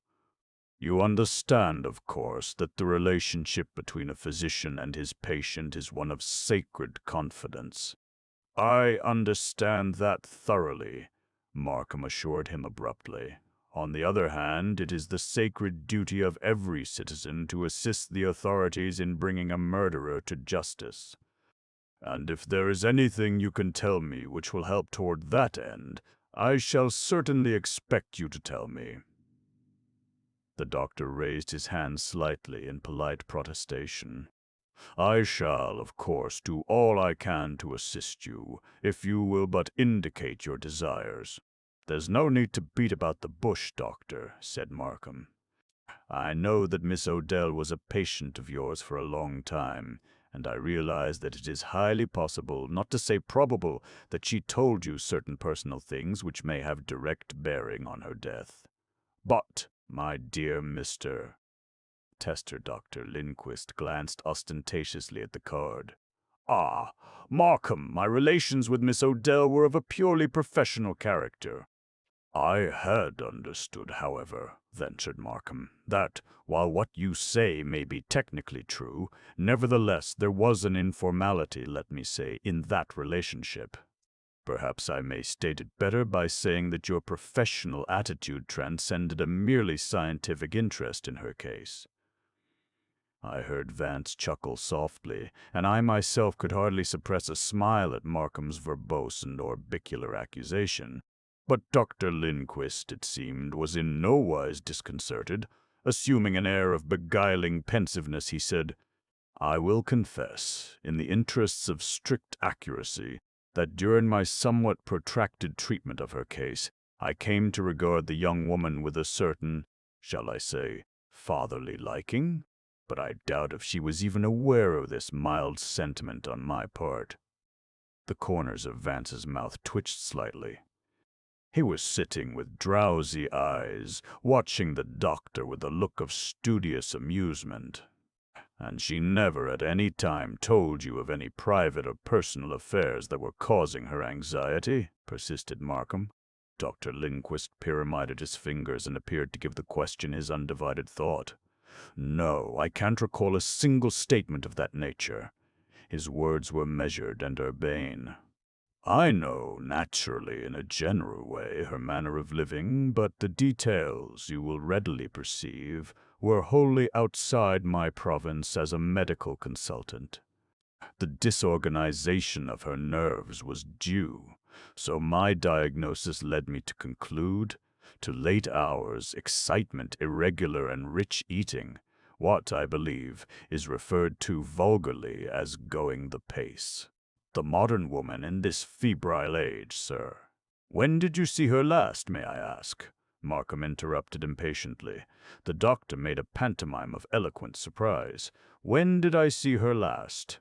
You understand, of course, that the relationship between a physician and his patient is one of sacred confidence." "I understand that thoroughly," Markham assured him abruptly. "On the other hand, it is the sacred duty of every citizen to assist the authorities in bringing a murderer to justice. And if there is anything you can tell me which will help toward that end, I shall certainly expect you to tell me." The doctor raised his hand slightly in polite protestation. "I shall, of course, do all I can to assist you, if you will but indicate your desires." "There's no need to beat about the bush, Doctor," said Markham. "I know that Miss Odell was a patient of yours for a long time, and I realize that it is highly possible, not to say probable, that she told you certain personal things which may have direct bearing on her death. But, my dear Mr. Tester Dr. Lindquist glanced ostentatiously at the card. "Ah, Markham, my relations with Miss Odell were of a purely professional character." "I had understood, however," ventured Markham, "that, while what you say may be technically true, nevertheless there was an informality, let me say, in that relationship. Perhaps I may state it better by saying that your professional attitude transcended a merely scientific interest in her case." I heard Vance chuckle softly, and I myself could hardly suppress a smile at Markham's verbose and orbicular accusation. But Dr. Lindquist, it seemed, was in no wise disconcerted. Assuming an air of beguiling pensiveness, he said, "I will confess, in the interests of strict accuracy, that during my somewhat protracted treatment of her case, I came to regard the young woman with a certain, shall I say, fatherly liking? But I doubt if she was even aware of this mild sentiment on my part." The corners of Vance's mouth twitched slightly. He was sitting with drowsy eyes, watching the doctor with a look of studious amusement. "And she never at any time told you of any private or personal affairs that were causing her anxiety?" persisted Markham. Dr. Lindquist pyramided his fingers and appeared to give the question his undivided thought. "No, I can't recall a single statement of that nature." His words were measured and urbane. "I know, naturally, in a general way, her manner of living, but the details, you will readily perceive, were wholly outside my province as a medical consultant. The disorganization of her nerves was due, so my diagnosis led me to conclude, to late hours, excitement, irregular and rich eating, what, I believe, is referred to vulgarly as going the pace. The modern woman in this febrile age, sir. When did you see her last, may I ask? Markham interrupted impatiently. The doctor made a pantomime of eloquent surprise. When did I see her last?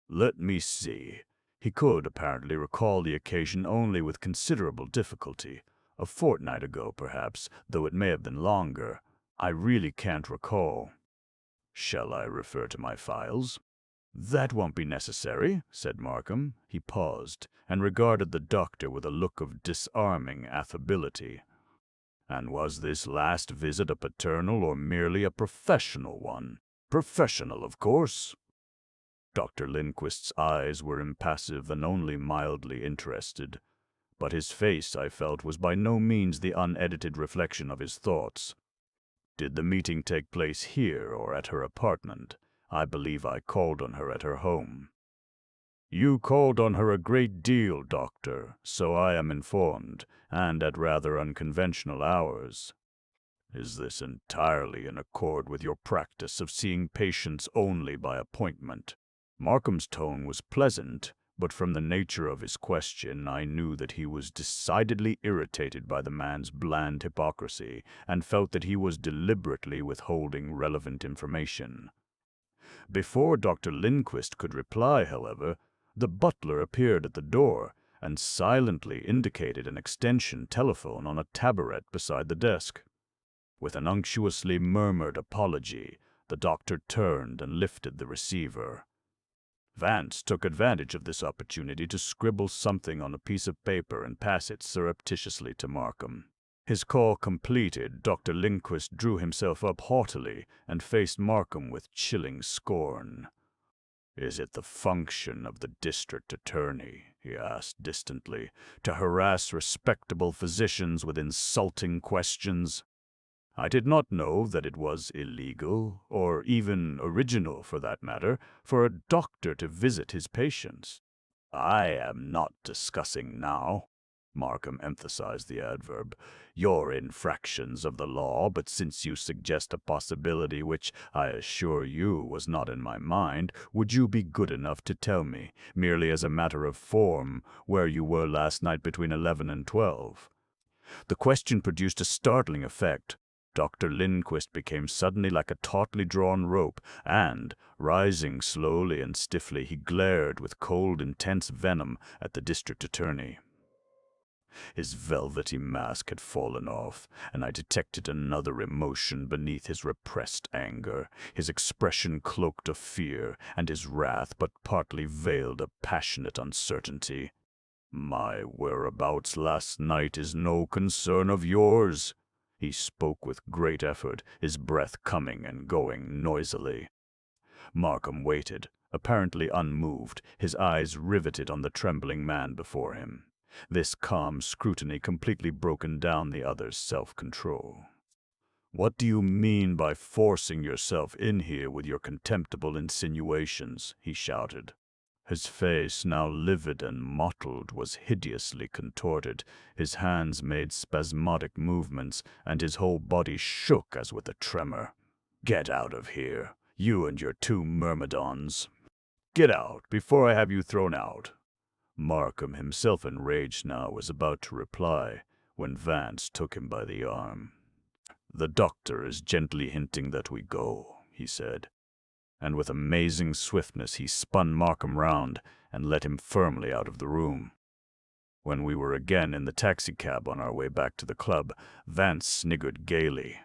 Let me see. He could apparently recall the occasion only with considerable difficulty. A fortnight ago, perhaps, though it may have been longer. I really can't recall. Shall I refer to my files? That won't be necessary, said Markham. He paused, and regarded the doctor with a look of disarming affability. And was this last visit a paternal or merely a professional one? Professional, of course. Dr. Lindquist's eyes were impassive and only mildly interested, but his face, I felt, was by no means the unedited reflection of his thoughts. Did the meeting take place here or at her apartment? I believe I called on her at her home. You called on her a great deal, doctor, so I am informed, and at rather unconventional hours. Is this entirely in accord with your practice of seeing patients only by appointment? Markham's tone was pleasant, but from the nature of his question I knew that he was decidedly irritated by the man's bland hypocrisy, and felt that he was deliberately withholding relevant information. Before Dr. Lindquist could reply, however, the butler appeared at the door and silently indicated an extension telephone on a taboret beside the desk. With an unctuously murmured apology, the doctor turned and lifted the receiver. Vance took advantage of this opportunity to scribble something on a piece of paper and pass it surreptitiously to Markham. His call completed, Dr. Lindquist drew himself up haughtily and faced Markham with chilling scorn. "Is it the function of the district attorney," he asked distantly, "to harass respectable physicians with insulting questions? I did not know that it was illegal, or even original for that matter, for a doctor to visit his patients. I am not discussing now," Markham emphasized the adverb, "your infractions of the law, but since you suggest a possibility which, I assure you, was not in my mind, would you be good enough to tell me, merely as a matter of form, where you were last night between 11 and 12? The question produced a startling effect. Dr. Lindquist became suddenly like a tautly drawn rope, and, rising slowly and stiffly, he glared with cold, intense venom at the district attorney. His velvety mask had fallen off, and I detected another emotion beneath his repressed anger. His expression cloaked a fear, and his wrath but partly veiled a passionate uncertainty. "My whereabouts last night is no concern of yours." He spoke with great effort, his breath coming and going noisily. Markham waited, apparently unmoved, his eyes riveted on the trembling man before him. This calm scrutiny completely broken down the other's self-control. "What do you mean by forcing yourself in here with your contemptible insinuations?" he shouted. His face, now livid and mottled, was hideously contorted. His hands made spasmodic movements, and his whole body shook as with a tremor. "Get out of here, you and your 2 myrmidons. Get out, before I have you thrown out." Markham, himself enraged now, was about to reply, when Vance took him by the arm. "The doctor is gently hinting that we go," he said. And with amazing swiftness he spun Markham round and led him firmly out of the room. When we were again in the taxicab on our way back to the club, Vance sniggered gaily.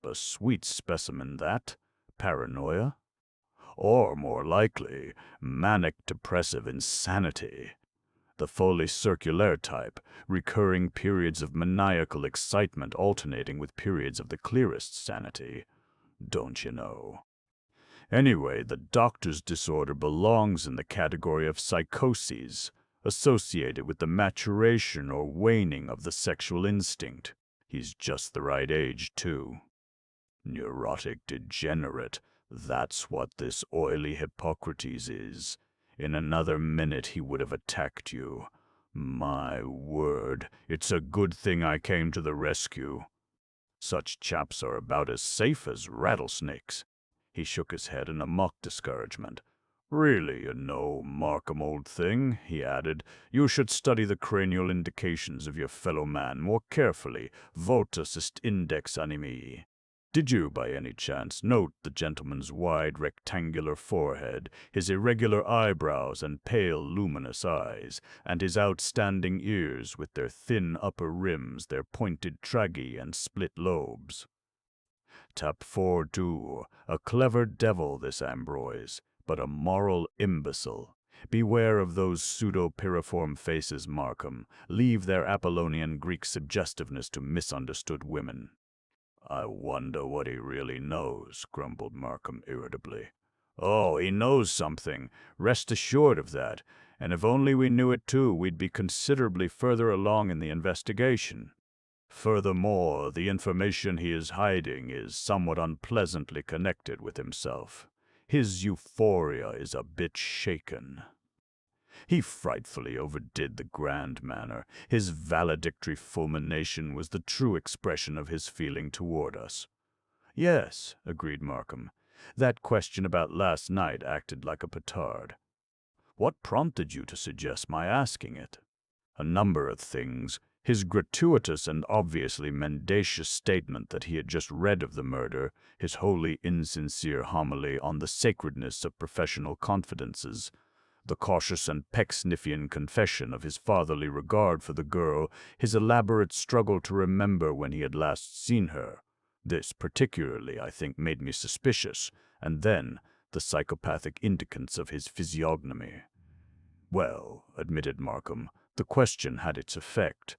A sweet specimen, that. Paranoia? Or, more likely, manic-depressive insanity. The folie circulaire type, recurring periods of maniacal excitement alternating with periods of the clearest sanity. Don't you know? Anyway, the doctor's disorder belongs in the category of psychoses, associated with the maturation or waning of the sexual instinct. He's just the right age, too. Neurotic degenerate. That's what this oily Hippocrates is. In another minute he would have attacked you. My word, it's a good thing I came to the rescue. Such chaps are about as safe as rattlesnakes." He shook his head in a mock discouragement. "Really, Markham, old thing," he added, "you should study the cranial indications of your fellow man more carefully. Vultus est index animi. Did you, by any chance, note the gentleman's wide rectangular forehead, his irregular eyebrows and pale luminous eyes, and his outstanding ears with their thin upper rims, their pointed trachea and split lobes? Tap 4-2, a clever devil this Ambroise, but a moral imbecile. Beware of those pseudo-piriform faces, Markham. Leave their Apollonian Greek suggestiveness to misunderstood women." "I wonder what he really knows," grumbled Markham irritably. "Oh, he knows something. Rest assured of that. And if only we knew it too, we'd be considerably further along in the investigation. Furthermore, the information he is hiding is somewhat unpleasantly connected with himself. His euphoria is a bit shaken. He frightfully overdid the grand manner. His valedictory fulmination was the true expression of his feeling toward us." "Yes," agreed Markham. "That question about last night acted like a petard." "What prompted you to suggest my asking it?" "A number of things. His gratuitous and obviously mendacious statement that he had just read of the murder, his wholly insincere homily on the sacredness of professional confidences, the cautious and Pecksniffian confession of his fatherly regard for the girl, his elaborate struggle to remember when he had last seen her. This particularly, I think, made me suspicious, and then the psychopathic indicants of his physiognomy." "Well," admitted Markham, "the question had its effect.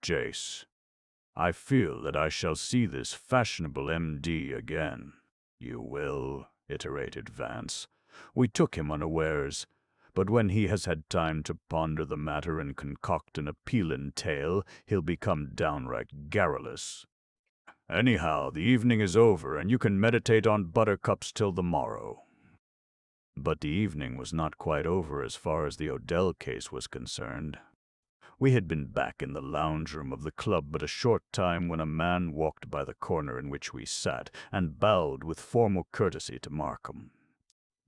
Jace, I feel that I shall see this fashionable M.D. again." "You will," iterated Vance. "We took him unawares. But when he has had time to ponder the matter and concoct an appealing tale, he'll become downright garrulous. Anyhow, the evening is over, and you can meditate on buttercups till the morrow." But the evening was not quite over as far as the Odell case was concerned. We had been back in the lounge-room of the club but a short time when a man walked by the corner in which we sat and bowed with formal courtesy to Markham.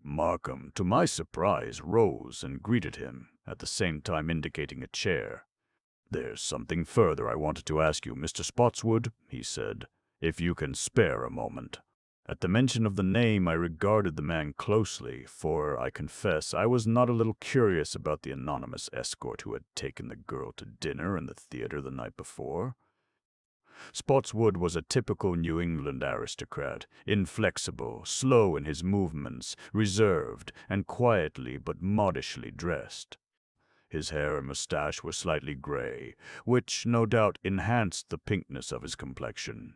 Markham, to my surprise, rose and greeted him, at the same time indicating a chair. "There's something further I wanted to ask you, Mr. Spotswood," he said, "if you can spare a moment." At the mention of the name I regarded the man closely, for, I confess, I was not a little curious about the anonymous escort who had taken the girl to dinner in the theater the night before. Spotswood was a typical New England aristocrat, inflexible, slow in his movements, reserved, and quietly but modishly dressed. His hair and mustache were slightly gray, which no doubt enhanced the pinkness of his complexion.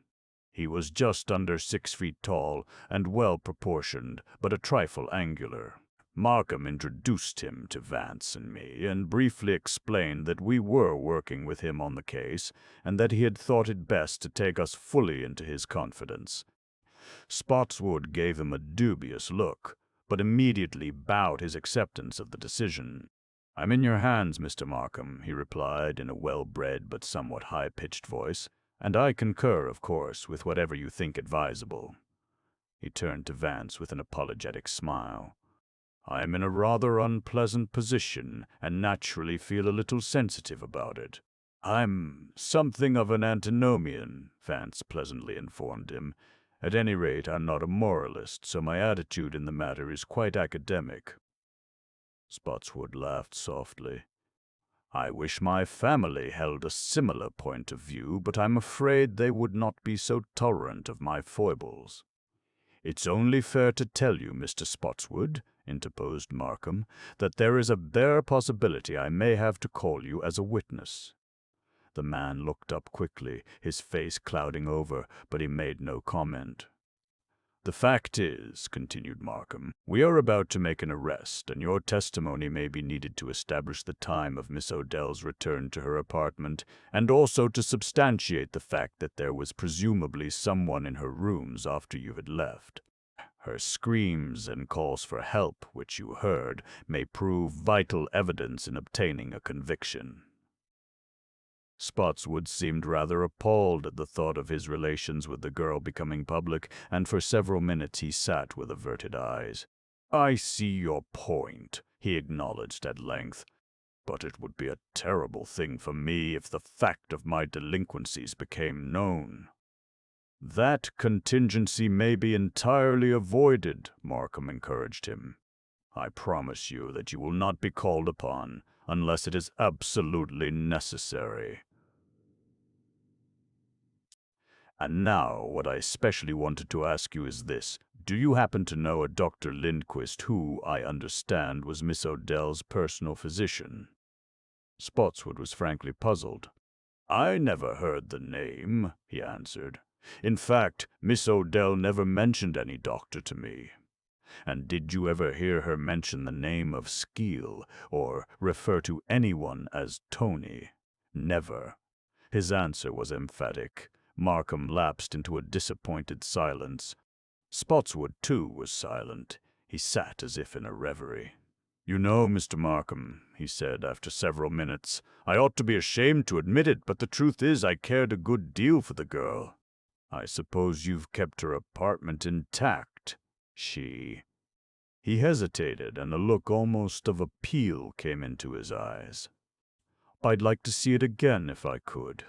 He was just under 6 feet tall and well-proportioned, but a trifle angular. Markham introduced him to Vance and me, and briefly explained that we were working with him on the case, and that he had thought it best to take us fully into his confidence. Spotswood gave him a dubious look, but immediately bowed his acceptance of the decision. "I'm in your hands, Mr. Markham," he replied in a well-bred but somewhat high-pitched voice, "and I concur, of course, with whatever you think advisable." He turned to Vance with an apologetic smile. "I'm in a rather unpleasant position, and naturally feel a little sensitive about it." "I'm something of an antinomian," Vance pleasantly informed him. "At any rate, I'm not a moralist, so my attitude in the matter is quite academic." Spotswood laughed softly. "I wish my family held a similar point of view, but I'm afraid they would not be so tolerant of my foibles." "It's only fair to tell you, Mr. Spotswood," interposed Markham, "that there is a bare possibility I may have to call you as a witness." The man looked up quickly, his face clouding over, but he made no comment. "The fact is," continued Markham, "we are about to make an arrest, and your testimony may be needed to establish the time of Miss Odell's return to her apartment, and also to substantiate the fact that there was presumably someone in her rooms after you had left. Her screams and calls for help, which you heard, may prove vital evidence in obtaining a conviction." Spotswood seemed rather appalled at the thought of his relations with the girl becoming public, and for several minutes he sat with averted eyes. "I see your point," he acknowledged at length, "but it would be a terrible thing for me if the fact of my delinquencies became known." "That contingency may be entirely avoided," Markham encouraged him. "I promise you that you will not be called upon unless it is absolutely necessary. And now, what I especially wanted to ask you is this. Do you happen to know a Dr. Lindquist who, I understand, was Miss Odell's personal physician?" Spotswood was frankly puzzled. "I never heard the name," he answered. "In fact, Miss Odell never mentioned any doctor to me." "And did you ever hear her mention the name of Skeel, or refer to anyone as Tony?" "Never." His answer was emphatic. Markham lapsed into a disappointed silence. Spotswood, too, was silent. He sat as if in a reverie. "You know, Mr. Markham," he said after several minutes, "I ought to be ashamed to admit it, but the truth is I cared a good deal for the girl. I suppose you've kept her apartment intact. She—" He hesitated, and a look almost of appeal came into his eyes. "I'd like to see it again if I could."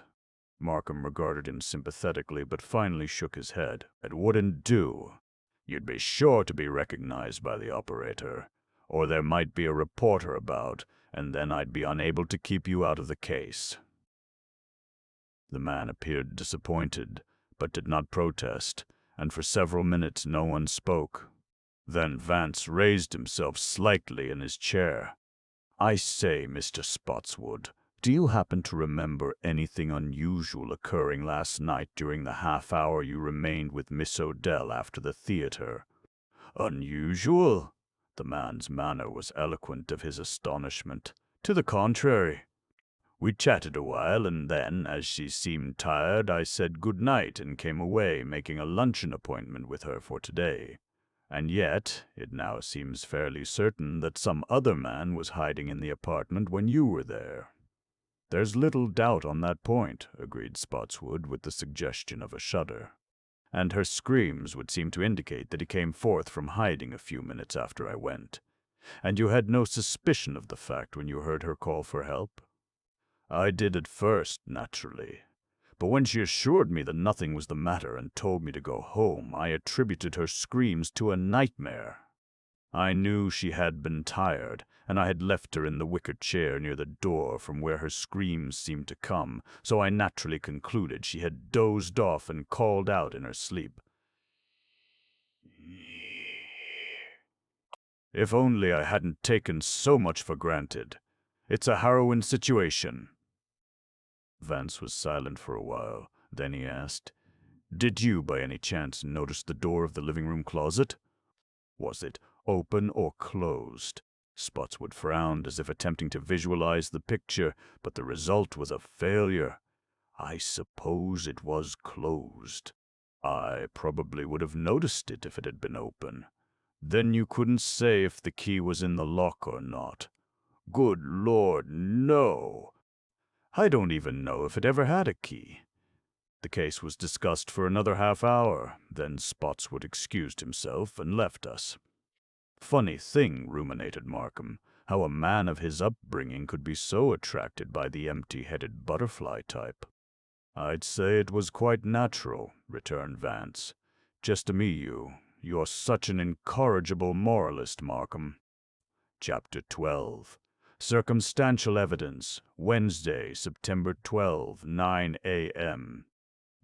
Markham regarded him sympathetically, but finally shook his head. "It wouldn't do. You'd be sure to be recognized by the operator, or there might be a reporter about, and then I'd be unable to keep you out of the case." The man appeared disappointed, but did not protest, and for several minutes no one spoke. Then Vance raised himself slightly in his chair. "I say, Mr. Spotswood, do you happen to remember anything unusual occurring last night during the half hour you remained with Miss Odell after the theater?" "Unusual?" The man's manner was eloquent of his astonishment. "To the contrary. We chatted a while, and then, as she seemed tired, I said good night and came away, making a luncheon appointment with her for today. And yet, it now seems fairly certain that some other man was hiding in the apartment when you were there." "There's little doubt on that point," agreed Spotswood, with the suggestion of a shudder. "And her screams would seem to indicate that he came forth from hiding a few minutes after I went. And you had no suspicion of the fact when you heard her call for help?" "I did at first, naturally. But when she assured me that nothing was the matter and told me to go home, I attributed her screams to a nightmare. I knew she had been tired, and I had left her in the wicker chair near the door from where her screams seemed to come, so I naturally concluded she had dozed off and called out in her sleep. If only I hadn't taken so much for granted. It's a harrowing situation." Vance was silent for a while. Then he asked, "Did you, by any chance, notice the door of the living room closet? Was it open or closed?" Spotswood frowned as if attempting to visualize the picture, but the result was a failure. "I suppose it was closed." "I probably would have noticed it if it had been open." "Then you couldn't say if the key was in the lock or not?" "Good Lord, no! I don't even know if it ever had a key." The case was discussed for another half hour. Then Spotswood excused himself and left us. "Funny thing," ruminated Markham, "how a man of his upbringing could be so attracted by the empty-headed butterfly type." "I'd say it was quite natural," returned Vance. "Just to me, you're such an incorrigible moralist, Markham." Chapter 12. Circumstantial Evidence, Wednesday, September 12, 9 a.m.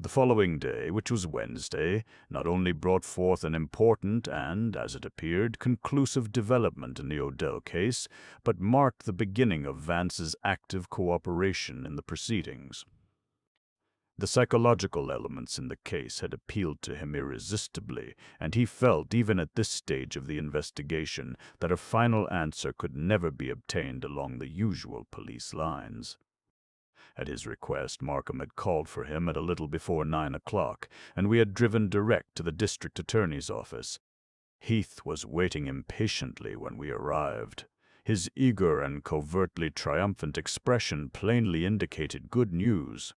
The following day, which was Wednesday, not only brought forth an important and, as it appeared, conclusive development in the Odell case, but marked the beginning of Vance's active cooperation in the proceedings. The psychological elements in the case had appealed to him irresistibly, and he felt, even at this stage of the investigation, that a final answer could never be obtained along the usual police lines. At his request, Markham had called for him at a little before 9 o'clock, and we had driven direct to the district attorney's office. Heath was waiting impatiently when we arrived. His eager and covertly triumphant expression plainly indicated good news.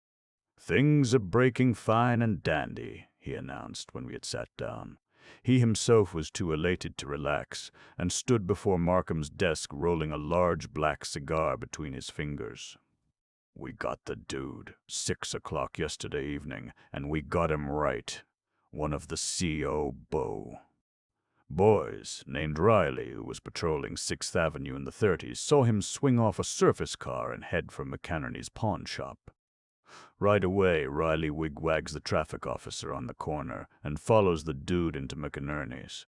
"Things are breaking fine and dandy," he announced when we had sat down. He himself was too elated to relax, and stood before Markham's desk rolling a large black cigar between his fingers. "We got the dude, 6 o'clock yesterday evening, and we got him right. One of the C.O. beaux. Boys named Riley, who was patrolling 6th Avenue in the 30s, saw him swing off a surface car and head for McInerney's pawn shop. Right away, Riley wigwags the traffic officer on the corner and follows the dude into McInerney's.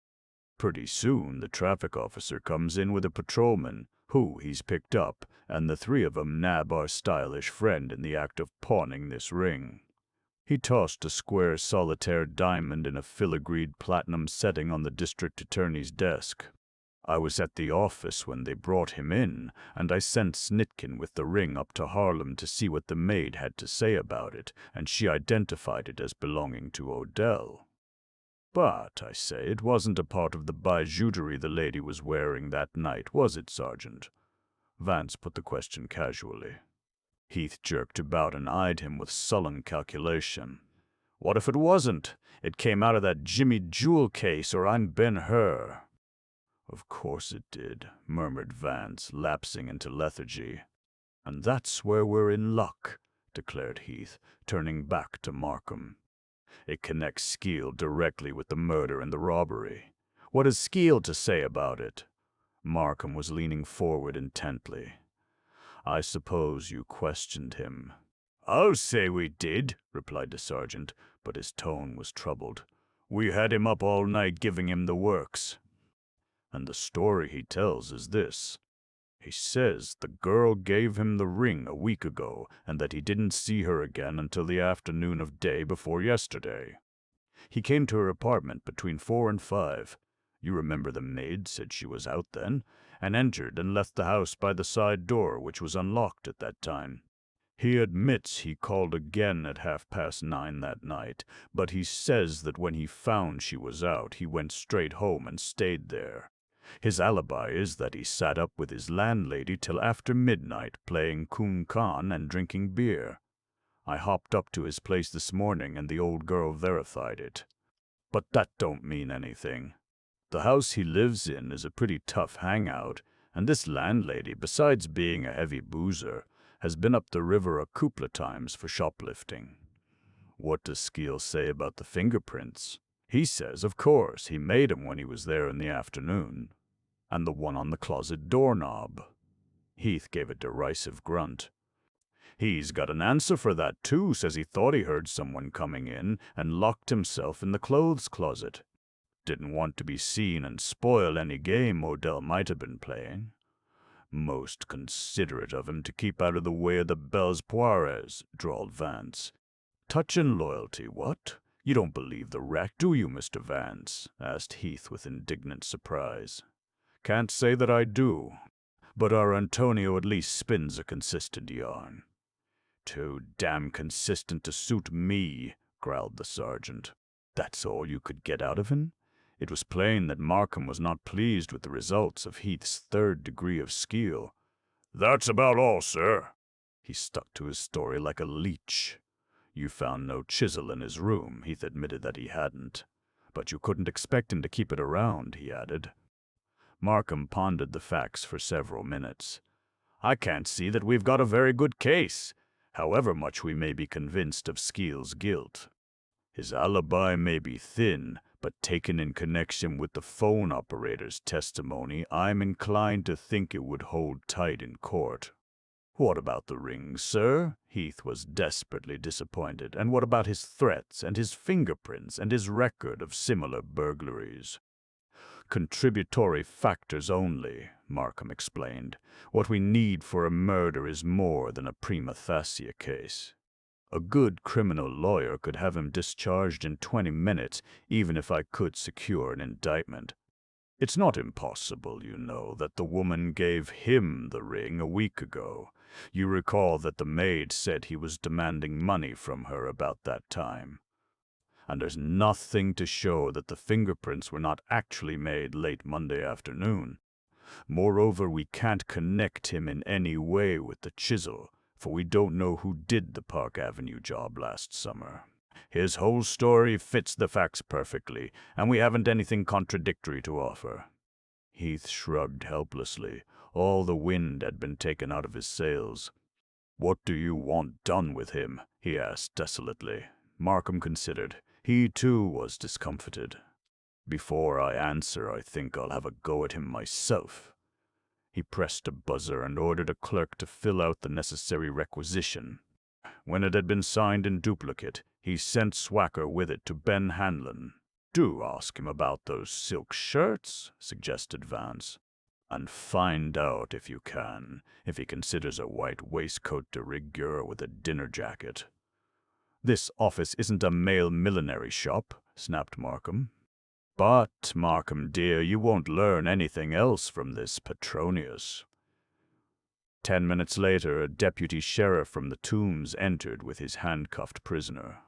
Pretty soon, the traffic officer comes in with a patrolman, who he's picked up, and the three of 'em nab our stylish friend in the act of pawning this ring." He tossed a square solitaire diamond in a filigreed platinum setting on the district attorney's desk. "I was at the office when they brought him in, and I sent Snitkin with the ring up to Harlem to see what the maid had to say about it, and she identified it as belonging to Odell. But, I say, it wasn't a part of the bijouterie the lady was wearing that night, was it, Sergeant?" Vance put the question casually. Heath jerked about and eyed him with sullen calculation. "What if it wasn't? It came out of that Jimmy jewel case, or I'm Ben-Hur." "Of course it did," murmured Vance, lapsing into lethargy. "And that's where we're in luck," declared Heath, turning back to Markham. "It connects Skeel directly with the murder and the robbery. What has Skeel to say about it?" Markham was leaning forward intently. "I suppose you questioned him." "I'll say we did," replied the sergeant, but his tone was troubled. "We had him up all night giving him the works. And the story he tells is this. He says the girl gave him the ring a week ago, and that he didn't see her again until the afternoon of day before yesterday. He came to her apartment between 4 and 5. You remember the maid said she was out then, and entered and left the house by the side door, which was unlocked at that time. He admits he called again at 9:30 that night, but he says that when he found she was out, he went straight home and stayed there. His alibi is that he sat up with his landlady till after midnight, playing Kun Kan and drinking beer. I hopped up to his place this morning, and the old girl verified it. But that don't mean anything. The house he lives in is a pretty tough hangout, and this landlady, besides being a heavy boozer, has been up the river a couple of times for shoplifting. What does Skeel say about the fingerprints? He says, of course, he made 'em when he was there in the afternoon. And the one on the closet doorknob." Heath gave a derisive grunt. "He's got an answer for that, too. Says he thought he heard someone coming in and locked himself in the clothes closet. Didn't want to be seen and spoil any game Odell might have been playing. Most considerate of him to keep out of the way of the Belles Poires," drawled Vance. "Touchin' loyalty, what? You don't believe the wreck, do you, Mr. Vance?" asked Heath with indignant surprise. "Can't say that I do, but our Antonio at least spins a consistent yarn." "Too damn consistent to suit me," growled the sergeant. "That's all you could get out of him?" It was plain that Markham was not pleased with the results of Heath's third degree of Skeel. "That's about all, sir." He stuck to his story like a leech. "You found no chisel in his room." Heath admitted that he hadn't. "But you couldn't expect him to keep it around," he added. Markham pondered the facts for several minutes. "I can't see that we've got a very good case, however much we may be convinced of Skeel's guilt. His alibi may be thin, but taken in connection with the phone operator's testimony, I'm inclined to think it would hold tight in court." "What about the ring, sir?" Heath was desperately disappointed. "And what about his threats, and his fingerprints, and his record of similar burglaries?" "Contributory factors only," Markham explained. "What we need for a murder is more than a prima facie case." A good criminal lawyer could have him discharged in 20 minutes, even if I could secure an indictment. It's not impossible, you know, that the woman gave him the ring a week ago. You recall that the maid said he was demanding money from her about that time. And there's nothing to show that the fingerprints were not actually made late Monday afternoon. Moreover, we can't connect him in any way with the chisel, for we don't know who did the Park Avenue job last summer. His whole story fits the facts perfectly, and we haven't anything contradictory to offer." Heath shrugged helplessly. All the wind had been taken out of his sails. "What do you want done with him?" he asked desolately. Markham considered. He, too, was discomfited. "Before I answer, I think I'll have a go at him myself." He pressed a buzzer and ordered a clerk to fill out the necessary requisition. When it had been signed in duplicate, he sent Swacker with it to Ben Hanlon. "Do ask him about those silk shirts," suggested Vance. "And find out, if you can, if he considers a white waistcoat de rigueur with a dinner jacket." "This office isn't a male millinery shop," snapped Markham. "But, Markham dear, you won't learn anything else from this Petronius." 10 minutes later, a deputy sheriff from the Tombs entered with his handcuffed prisoner.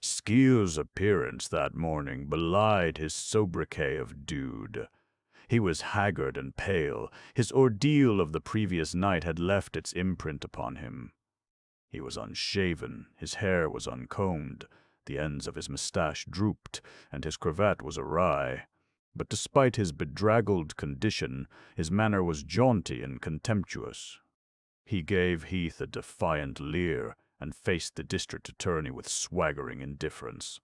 Skeel's appearance that morning belied his sobriquet of Dude. He was haggard and pale. His ordeal of the previous night had left its imprint upon him. He was unshaven, his hair was uncombed, the ends of his mustache drooped, and his cravat was awry. But despite his bedraggled condition, his manner was jaunty and contemptuous. He gave Heath a defiant leer and faced the district attorney with swaggering indifference.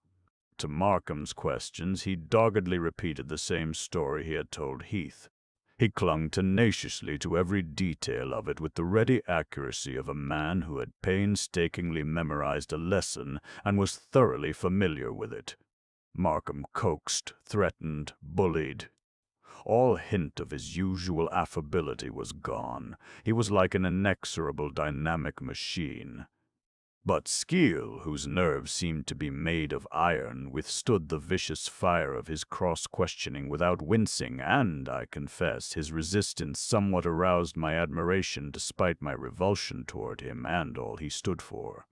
To Markham's questions, he doggedly repeated the same story he had told Heath. He clung tenaciously to every detail of it with the ready accuracy of a man who had painstakingly memorized a lesson and was thoroughly familiar with it. Markham coaxed, threatened, bullied. All hint of his usual affability was gone. He was like an inexorable dynamic machine. But Skeel, whose nerves seemed to be made of iron, withstood the vicious fire of his cross-questioning without wincing, and, I confess, his resistance somewhat aroused my admiration despite my revulsion toward him and all he stood for.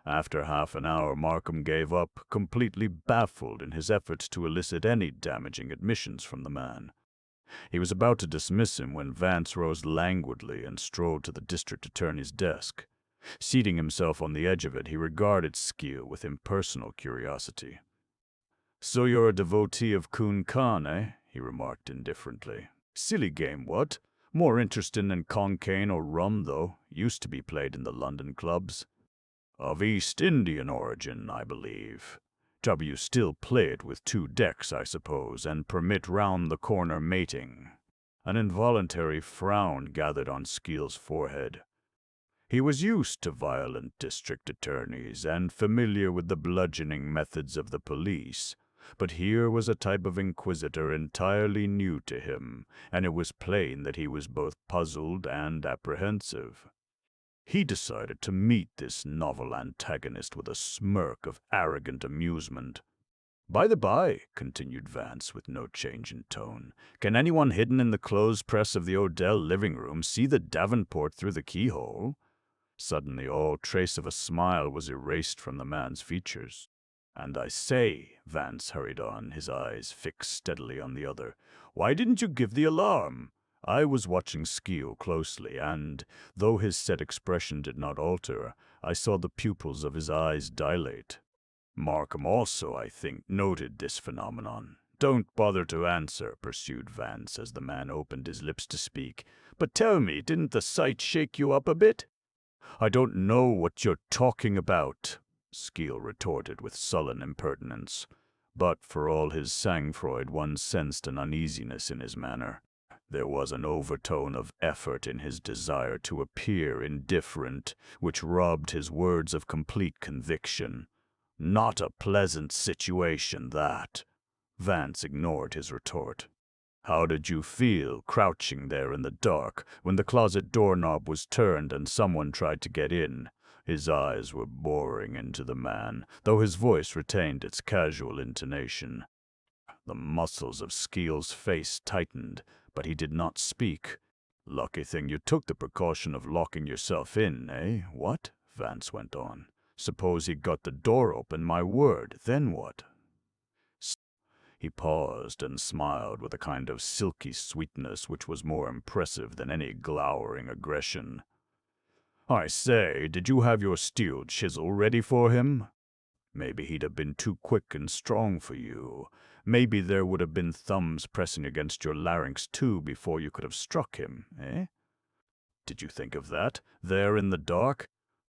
After half an hour, Markham gave up, completely baffled in his efforts to elicit any damaging admissions from the man. He was about to dismiss him when Vance rose languidly and strolled to the district attorney's desk. Seating himself on the edge of it, he regarded Skeel with impersonal curiosity. "So you're a devotee of Kun Khan, eh?" he remarked indifferently. "Silly game, what? More interesting than cocaine or rum, though. Used to be played in the London clubs." "Of East Indian origin, I believe. You still play it with 2 decks, I suppose, and permit round-the-corner mating." An involuntary frown gathered on Skeel's forehead. He was used to violent district attorneys and familiar with the bludgeoning methods of the police, but here was a type of inquisitor entirely new to him, and it was plain that he was both puzzled and apprehensive. He decided to meet this novel antagonist with a smirk of arrogant amusement. "By the by," continued Vance with no change in tone, "can anyone hidden in the clothes press of the Odell living room see the Davenport through the keyhole?" Suddenly all trace of a smile was erased from the man's features. "And I say," Vance hurried on, his eyes fixed steadily on the other, "why didn't you give the alarm?" I was watching Skeel closely, and, though his set expression did not alter, I saw the pupils of his eyes dilate. Markham also, I think, noted this phenomenon. "Don't bother to answer," pursued Vance as the man opened his lips to speak. "But tell me, didn't the sight shake you up a bit?" "I don't know what you're talking about," Skeel retorted with sullen impertinence. But for all his sang-froid, one sensed an uneasiness in his manner. There was an overtone of effort in his desire to appear indifferent, which robbed his words of complete conviction. "Not a pleasant situation, that." Vance ignored his retort. "How did you feel, crouching there in the dark, when the closet doorknob was turned and someone tried to get in? His eyes were boring into the man, though his voice retained its casual intonation. The muscles of Skeel's face tightened, but he did not speak. "Lucky thing you took the precaution of locking yourself in, eh? What?" Vance went on. "Suppose he got the door open, my word, then what?" He paused and smiled with a kind of silky sweetness which was more impressive than any glowering aggression. "I say, did you have your steel chisel ready for him? Maybe he'd have been too quick and strong for you. Maybe there would have been thumbs pressing against your larynx too before you could have struck him, eh? Did you think of that, there in the dark?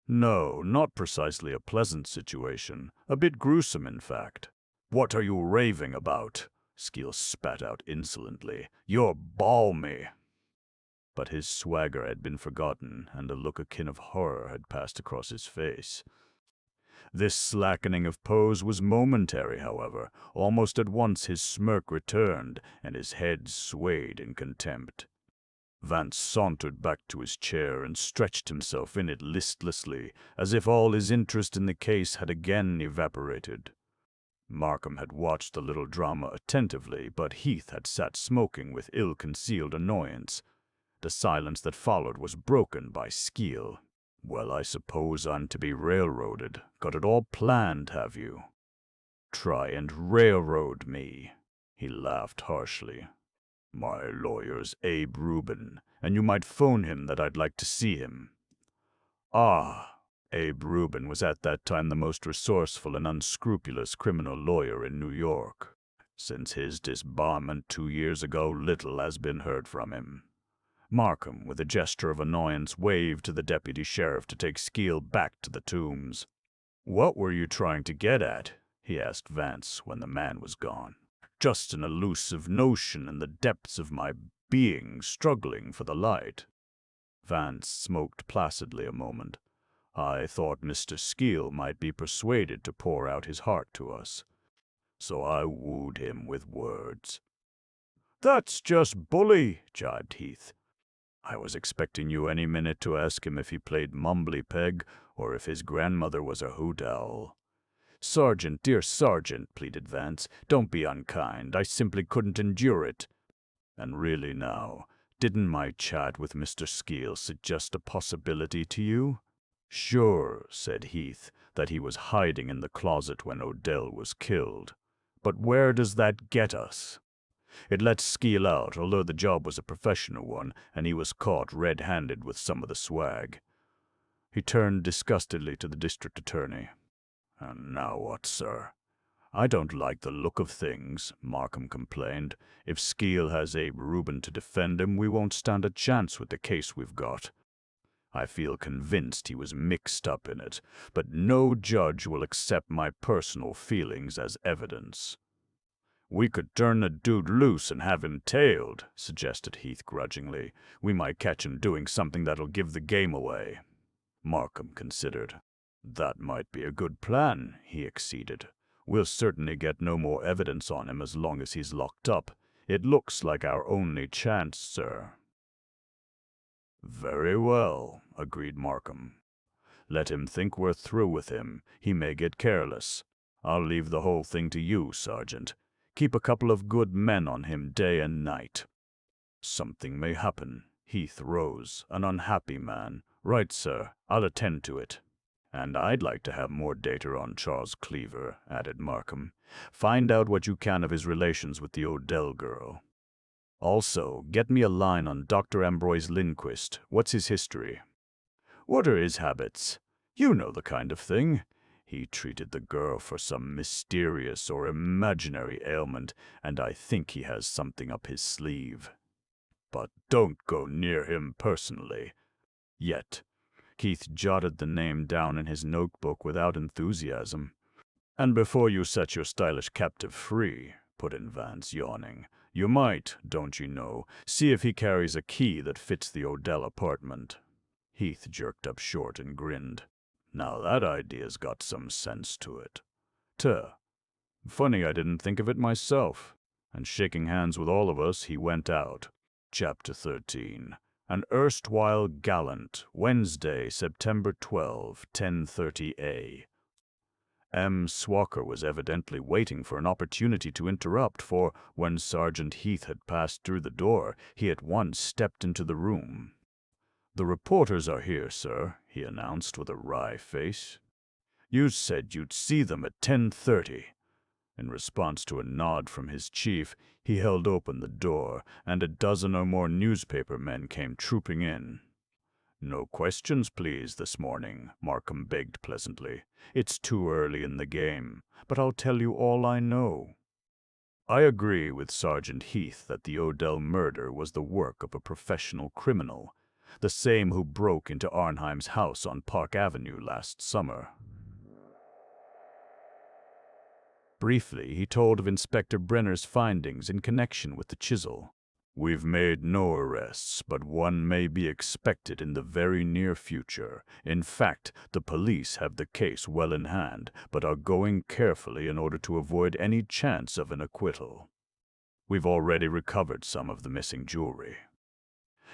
No, not precisely a pleasant situation. A bit gruesome, in fact." "What are you raving about?" Skeel spat out insolently. "You're balmy." But his swagger had been forgotten, and a look akin of horror had passed across his face. This slackening of pose was momentary, however. Almost at once his smirk returned, and his head swayed in contempt. Vance sauntered back to his chair and stretched himself in it listlessly, as if all his interest in the case had again evaporated. Markham had watched the little drama attentively, but Heath had sat smoking with ill-concealed annoyance. The silence that followed was broken by Skeel. "Well, I suppose I'm to be railroaded. Got it all planned, have you?" "Try and railroad me." He laughed harshly. "My lawyer's Abe Rubin, and you might phone him that I'd like to see him." "Ah." Abe Rubin was at that time the most resourceful and unscrupulous criminal lawyer in New York. Since his disbarment 2 years ago, little has been heard from him. Markham, with a gesture of annoyance, waved to the deputy sheriff to take Skeel back to the Tombs. "What were you trying to get at?" he asked Vance when the man was gone. "Just an elusive notion in the depths of my being, struggling for the light." Vance smoked placidly a moment. "I thought Mr. Skeel might be persuaded to pour out his heart to us, so I wooed him with words." "That's just bully," jibed Heath. "I was expecting you any minute to ask him if he played mumbly peg or if his grandmother was a hoot owl." "Sergeant, dear Sergeant," pleaded Vance, "don't be unkind. I simply couldn't endure it." "And really now, didn't my chat with Mr. Skeel suggest a possibility to you?" "Sure," said Heath, "that he was hiding in the closet when Odell was killed. But where does that get us? It lets Skeel out, although the job was a professional one, and he was caught red-handed with some of the swag." He turned disgustedly to the district attorney. "And now what, sir?" "I don't like the look of things," Markham complained. "If Skeel has Abe Rubin to defend him, we won't stand a chance with the case we've got. I feel convinced he was mixed up in it, but no judge will accept my personal feelings as evidence." "We could turn the dude loose and have him tailed," suggested Heath grudgingly. "We might catch him doing something that'll give the game away." Markham considered. "That might be a good plan," he acceded. "We'll certainly get no more evidence on him as long as he's locked up. It looks like our only chance, sir." "Very well," agreed Markham. "Let him think we're through with him. He may get careless. I'll leave the whole thing to you, Sergeant. Keep a couple of good men on him day and night." "Something may happen." Heath rose, an unhappy man. "Right, sir. I'll attend to it." "And I'd like to have more data on Charles Cleaver," added Markham. "Find out what you can of his relations with the Odell girl. Also, get me a line on Dr. Ambroise Lindquist. What's his history? What are his habits? You know the kind of thing. He treated the girl for some mysterious or imaginary ailment, and I think he has something up his sleeve. But don't go near him personally. Yet." Keith jotted the name down in his notebook without enthusiasm. "And before you set your stylish captive free," put in Vance, yawning, "you might, don't you know, see if he carries a key that fits the Odell apartment." Heath jerked up short and grinned. "Now that idea's got some sense to it. Tuh. Funny I didn't think of it myself." And shaking hands with all of us, he went out. Chapter 13. An erstwhile gallant, Wednesday, September 12, 10:30 A. M. Swalker was evidently waiting for an opportunity to interrupt, for when Sergeant Heath had passed through the door, he at once stepped into the room. "The reporters are here, sir," he announced with a wry face. "You said you'd see them at 10:30. In response to a nod from his chief, he held open the door, and a dozen or more newspaper men came trooping in. "No questions, please, this morning," Markham begged pleasantly. "It's too early in the game, but I'll tell you all I know. I agree with Sergeant Heath that the Odell murder was the work of a professional criminal, the same who broke into Arnheim's house on Park Avenue last summer." Briefly, he told of Inspector Brenner's findings in connection with the chisel. "We've made no arrests, but one may be expected in the very near future. In fact, the police have the case well in hand, but are going carefully in order to avoid any chance of an acquittal. We've already recovered some of the missing jewelry."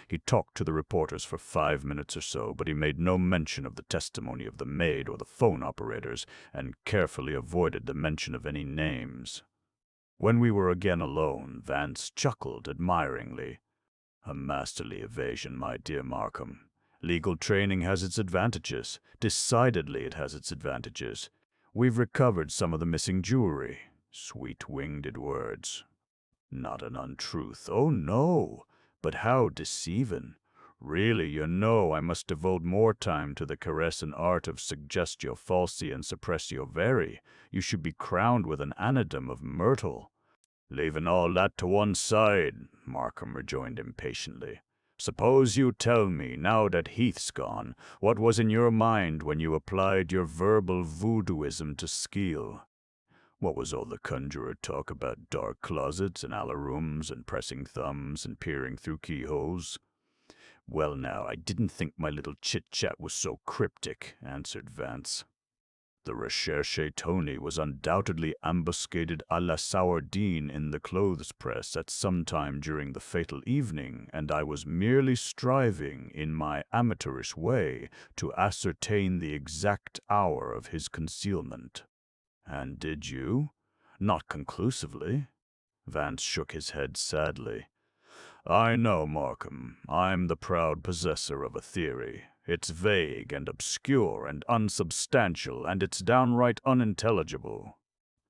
He talked to the reporters for 5 minutes or so, but he made no mention of the testimony of the maid or the phone operators, and carefully avoided the mention of any names. When we were again alone, Vance chuckled admiringly. "A masterly evasion, my dear Markham. Legal training has its advantages. Decidedly it has its advantages. We've recovered some of the missing jewelry." Sweet-winged words. Not an untruth. Oh, no. But how deceiving. Really, you know, I must devote more time to the caress and art of suggestio falsi and suppressio veri. You should be crowned with an anadem of myrtle. "Leaving all that to one side," Markham rejoined impatiently. "Suppose you tell me, now that Heath's gone, what was in your mind when you applied your verbal voodooism to Skeel? What was all the conjurer talk about dark closets and alarums and pressing thumbs and peering through keyholes?" "Well, now, I didn't think my little chit-chat was so cryptic," answered Vance. "The recherche Tony was undoubtedly ambuscaded à la sourdine in the clothes press at some time during the fatal evening, and I was merely striving, in my amateurish way, to ascertain the exact hour of his concealment." "And did you?" "Not conclusively." Vance shook his head sadly. "I know, Markham. I'm the proud possessor of a theory. It's vague and obscure and unsubstantial, and it's downright unintelligible.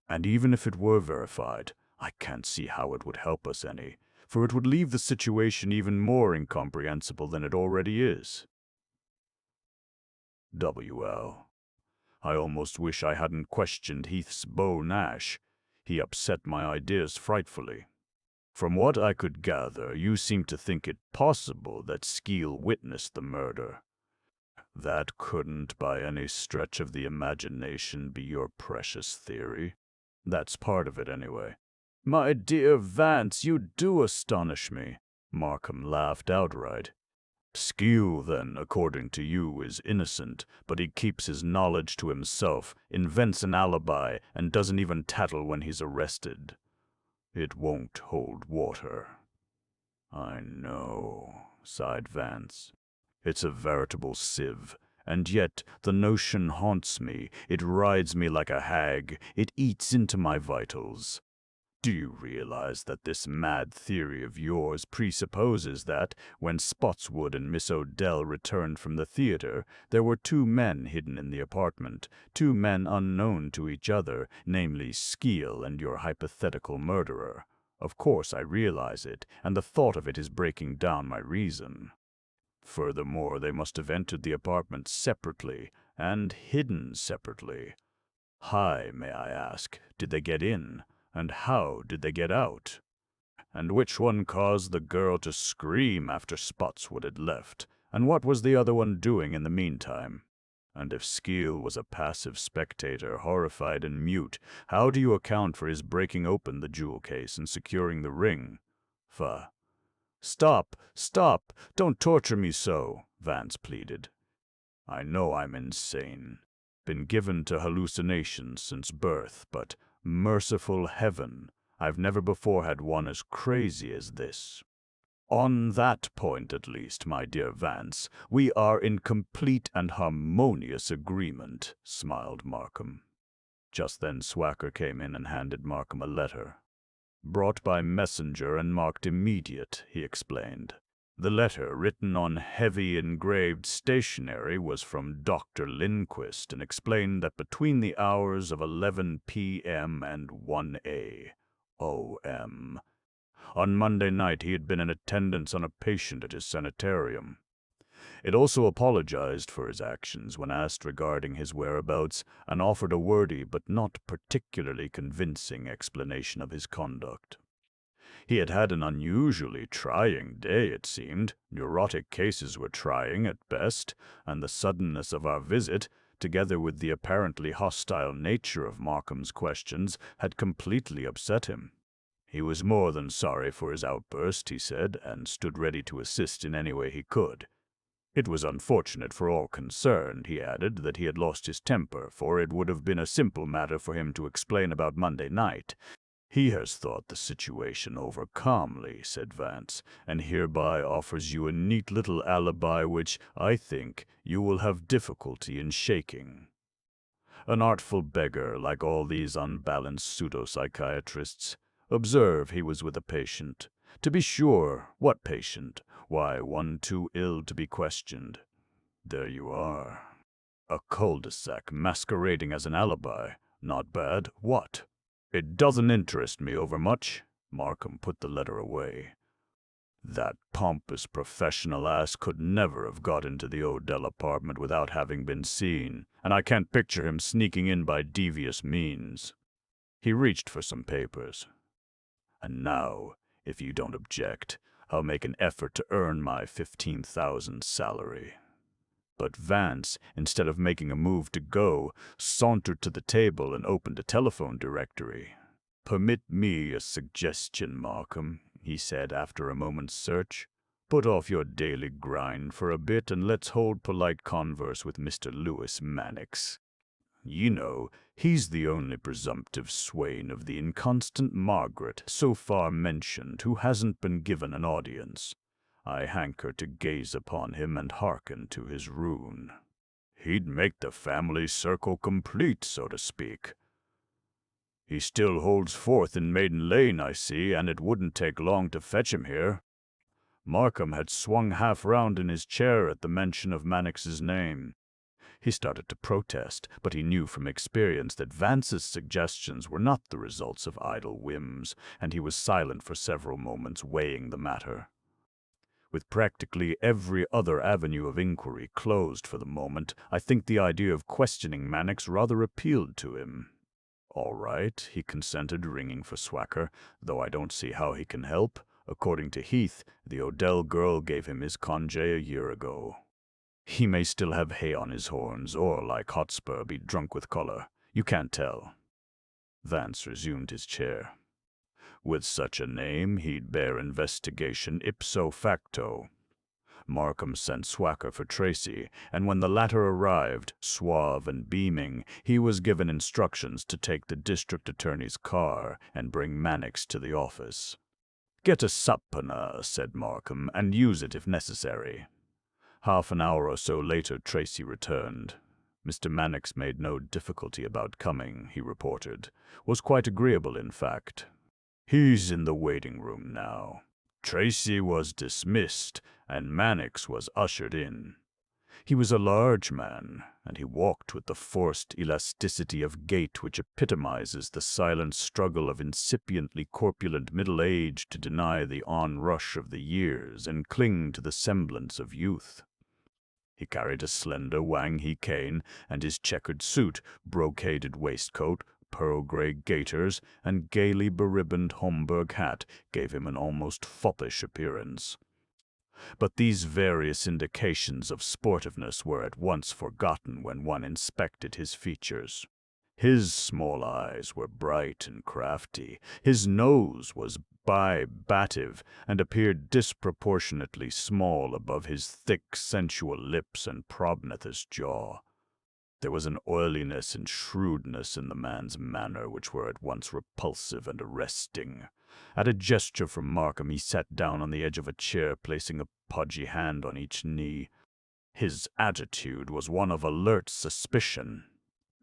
And even if it were verified, I can't see how it would help us any, for it would leave the situation even more incomprehensible than it already is." "W.L. I almost wish I hadn't questioned Heath's beau Nash. He upset my ideas frightfully. From what I could gather, you seem to think it possible that Skeel witnessed the murder. That couldn't, by any stretch of the imagination, be your precious theory. That's part of it, anyway." "My dear Vance, you do astonish me." Markham laughed outright. "Skeel, then, according to you, is innocent, but he keeps his knowledge to himself, invents an alibi, and doesn't even tattle when he's arrested. It won't hold water." "I know," sighed Vance. "It's a veritable sieve, and yet the notion haunts me. It rides me like a hag. It eats into my vitals. Do you realize that this mad theory of yours presupposes that, when Spotswood and Miss Odell returned from the theater, there were 2 men hidden in the apartment, 2 men unknown to each other, namely Skeel and your hypothetical murderer? Of course I realize it, and the thought of it is breaking down my reason. Furthermore, they must have entered the apartment separately, and hidden separately. How, may I ask, did they get in? And how did they get out? And which one caused the girl to scream after Spotswood had left? And what was the other one doing in the meantime? And if Skeel was a passive spectator, horrified and mute, how do you account for his breaking open the jewel case and securing the ring? Fa. "Stop, stop, don't torture me so," Vance pleaded. "I know I'm insane. Been given to hallucinations since birth, but merciful heaven, I've never before had one as crazy as this. On that point, at least, my dear Vance, we are in complete and harmonious agreement, smiled Markham. Just then Swacker came in and handed Markham a letter. Brought by messenger and marked immediate, he explained. The letter, written on heavy engraved stationery, was from Dr. Lindquist and explained that between the hours of 11 p.m. and 1 a.m. on Monday night he had been in attendance on a patient at his sanitarium. It also apologized for his actions when asked regarding his whereabouts and offered a wordy but not particularly convincing explanation of his conduct. He had had an unusually trying day, it seemed. Neurotic cases were trying at best, and the suddenness of our visit, together with the apparently hostile nature of Markham's questions, had completely upset him. He was more than sorry for his outburst, he said, and stood ready to assist in any way he could. It was unfortunate for all concerned, he added, that he had lost his temper, for it would have been a simple matter for him to explain about Monday night. He has thought the situation over calmly, said Vance, and hereby offers you a neat little alibi which, I think, you will have difficulty in shaking. An artful beggar, like all these unbalanced pseudo-psychiatrists. Observe, he was with a patient. To be sure, what patient? Why, one too ill to be questioned. There you are. A cul-de-sac masquerading as an alibi. Not bad. What? It doesn't interest me overmuch. Markham put the letter away. That pompous professional ass could never have got into the Odell apartment without having been seen, and I can't picture him sneaking in by devious means. He reached for some papers. And now, if you don't object, I'll make an effort to earn my 15,000 salary. But Vance, instead of making a move to go, sauntered to the table and opened a telephone directory. Permit me a suggestion, Markham, he said after a moment's search. Put off your daily grind for a bit and let's hold polite converse with Mr. Lewis Mannix. You know, he's the only presumptive swain of the inconstant Margaret so far mentioned who hasn't been given an audience. I hanker to gaze upon him and hearken to his rune. He'd make the family circle complete, so to speak. He still holds forth in Maiden Lane, I see, and it wouldn't take long to fetch him here. Markham had swung half round in his chair at the mention of Mannix's name. He started to protest, but he knew from experience that Vance's suggestions were not the results of idle whims, and he was silent for several moments, weighing the matter. With practically every other avenue of inquiry closed for the moment, I think the idea of questioning Mannix rather appealed to him. All right, he consented, ringing for Swacker, though I don't see how he can help. According to Heath, the Odell girl gave him his congé a year ago. He may still have hay on his horns, or, like Hotspur, be drunk with color. You can't tell. Vance resumed his chair. With such a name, he'd bear investigation ipso facto. Markham sent Swacker for Tracy, and when the latter arrived, suave and beaming, he was given instructions to take the district attorney's car and bring Mannix to the office. Get a subpoena, said Markham, and use it if necessary. Half an hour or so later, Tracy returned. Mr. Mannix made no difficulty about coming, he reported. Was quite agreeable, in fact. He's in the waiting room now. Tracy was dismissed, and Mannix was ushered in. He was a large man, and he walked with the forced elasticity of gait which epitomizes the silent struggle of incipiently corpulent middle age to deny the onrush of the years and cling to the semblance of youth. He carried a slender Wang-He cane, and his checkered suit, brocaded waistcoat, pearl-gray gaiters, and gaily beribboned Homburg hat gave him an almost foppish appearance. But these various indications of sportiveness were at once forgotten when one inspected his features. His small eyes were bright and crafty, his nose was bibative and appeared disproportionately small above his thick, sensual lips and prognathous jaw. There was an oiliness and shrewdness in the man's manner which were at once repulsive and arresting. At a gesture from Markham, he sat down on the edge of a chair, placing a pudgy hand on each knee. His attitude was one of alert suspicion.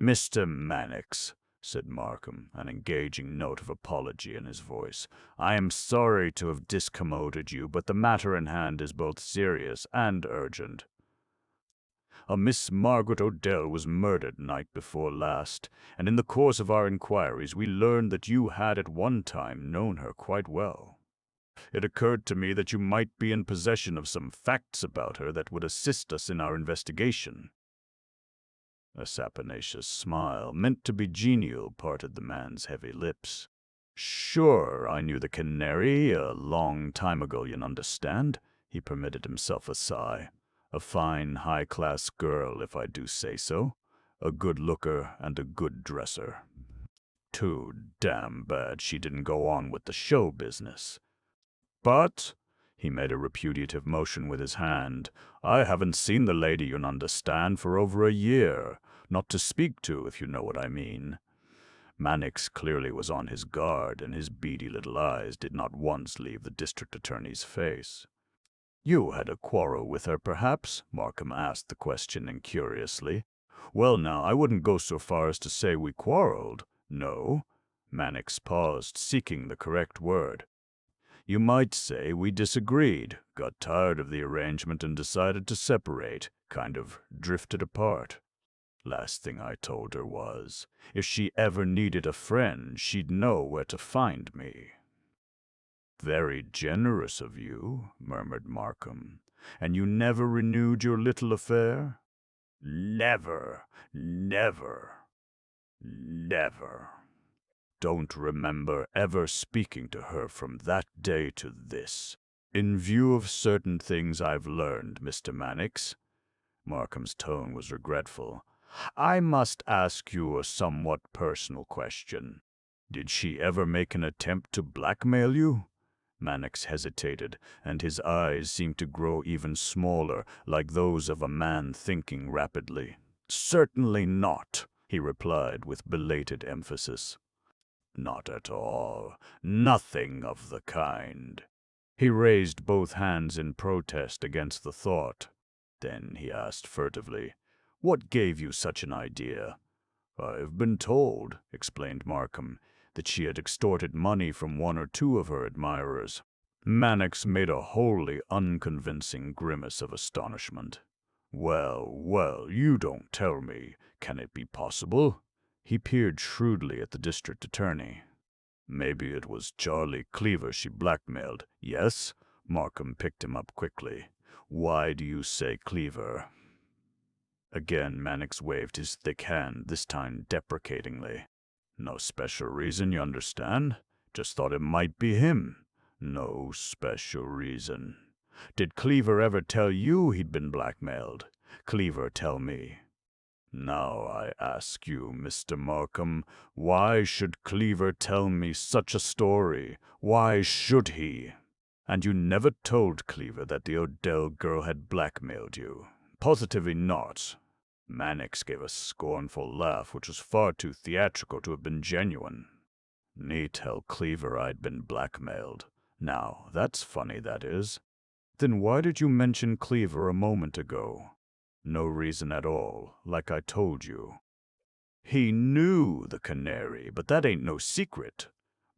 "Mr. Mannix," said Markham, an engaging note of apology in his voice, "I am sorry to have discommoded you, but the matter in hand is both serious and urgent. A Miss Margaret Odell was murdered night before last, and in the course of our inquiries we learned that you had at one time known her quite well. It occurred to me that you might be in possession of some facts about her that would assist us in our investigation." A saponaceous smile, meant to be genial, parted the man's heavy lips. "Sure, I knew the Canary a long time ago, you understand." He permitted himself a sigh. "A fine, high-class girl, if I do say so. A good looker and a good dresser. Too damn bad she didn't go on with the show business. But," he made a repudiative motion with his hand, "I haven't seen the lady, you understand, for over a year. Not to speak to, if you know what I mean." Mannix clearly was on his guard, and his beady little eyes did not once leave the district attorney's face. "You had a quarrel with her, perhaps?" Markham asked the question incuriously. "Well, now, I wouldn't go so far as to say we quarreled. No." Mannix paused, seeking the correct word. "You might say we disagreed, got tired of the arrangement and decided to separate, kind of drifted apart. Last thing I told her was, if she ever needed a friend, she'd know where to find me." "Very generous of you," murmured Markham. "And you never renewed your little affair?" "Never, never, never. Don't remember ever speaking to her from that day to this. In view of certain things I've learned, Mr. Mannix." Markham's tone was regretful. "I must ask you a somewhat personal question. Did she ever make an attempt to blackmail you?" Mannix hesitated, and his eyes seemed to grow even smaller, like those of a man thinking rapidly. "Certainly not," he replied with belated emphasis. "Not at all. Nothing of the kind." He raised both hands in protest against the thought. Then he asked furtively, "What gave you such an idea?" "I've been told," explained Markham, "that she had extorted money from one or two of her admirers." Mannix made a wholly unconvincing grimace of astonishment. "Well, well, you don't tell me. Can it be possible?" He peered shrewdly at the district attorney. "Maybe it was Charlie Cleaver she blackmailed, yes?" Markham picked him up quickly. "Why do you say Cleaver?" Again Mannix waved his thick hand, this time deprecatingly. "No special reason, you understand? Just thought it might be him. No special reason. Did Cleaver ever tell you he'd been blackmailed? Cleaver tell me." "Now I ask you, Mr. Markham, why should Cleaver tell me such a story? Why should he?" "And you never told Cleaver that the Odell girl had blackmailed you?" "Positively not." Mannix gave a scornful laugh which was far too theatrical to have been genuine. "Me tell Cleaver I'd been blackmailed. Now, that's funny, that is." "Then why did you mention Cleaver a moment ago?" "No reason at all, like I told you." "He knew the Canary, but that ain't no secret."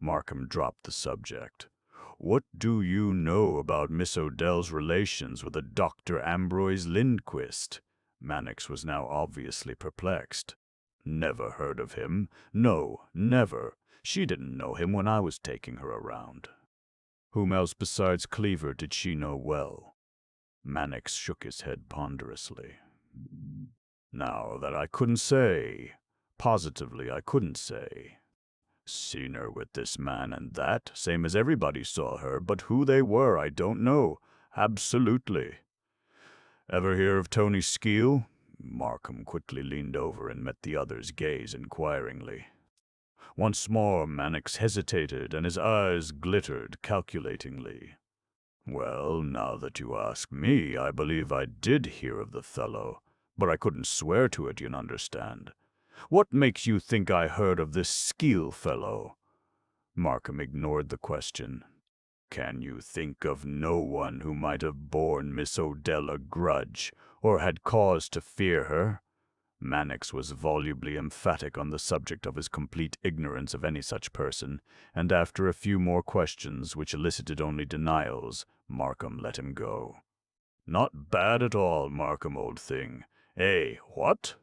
Markham dropped the subject. "What do you know about Miss Odell's relations with a Dr. Ambroise Lindquist?" Mannix was now obviously perplexed. "Never heard of him. No, never. She didn't know him when I was taking her around." "Whom else besides Cleaver did she know well?" Mannix shook his head ponderously. "Now, that I couldn't say. Positively I couldn't say. Seen her with this man and that, same as everybody saw her, but who they were I don't know. Absolutely." "Ever hear of Tony Skeel?" Markham quickly leaned over and met the other's gaze inquiringly. Once more Mannix hesitated, and his eyes glittered calculatingly. "Well, now that you ask me, I believe I did hear of the fellow, but I couldn't swear to it, you understand. What makes you think I heard of this Skeel fellow?" Markham ignored the question. "Can you think of no one who might have borne Miss Odell a grudge, or had cause to fear her?" Mannix was volubly emphatic on the subject of his complete ignorance of any such person, and after a few more questions, which elicited only denials, Markham let him go. "Not bad at all, Markham, old thing. Eh, what?"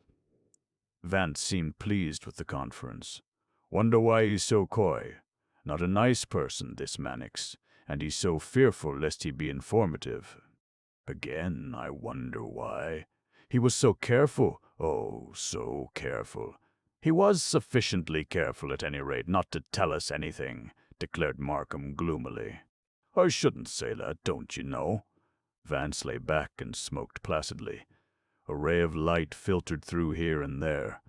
Vance seemed pleased with the conference. "Wonder why he's so coy. Not a nice person, this Mannix, and he's so fearful lest he be informative. Again, I wonder why. He was so careful, oh, so careful. He was sufficiently careful, at any rate, not to tell us anything," declared Markham gloomily. "I shouldn't say that, don't you know?" Vance lay back and smoked placidly. A ray of light filtered through here and there.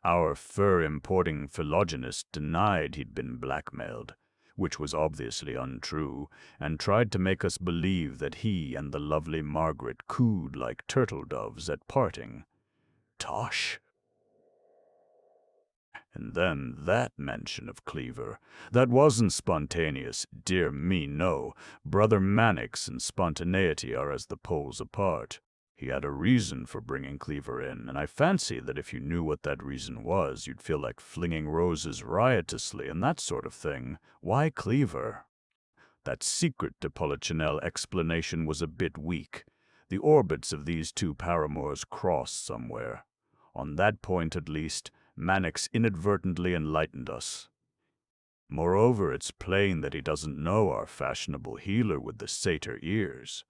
Our fur-importing phylogenists denied he'd been blackmailed, which was obviously untrue, and tried to make us believe that he and the lovely Margaret cooed like turtle doves at parting. Tosh! And then that mention of Cleaver. That wasn't spontaneous, dear me, no. Brother Mannix and spontaneity are as the poles apart. He had a reason for bringing Cleaver in, and I fancy that if you knew what that reason was, you'd feel like flinging roses riotously and that sort of thing. Why Cleaver? That secret to Polichinelle explanation was a bit weak. The orbits of these two paramours crossed somewhere. On that point, at least, Mannix inadvertently enlightened us. Moreover, it's plain that he doesn't know our fashionable healer with the satyr ears.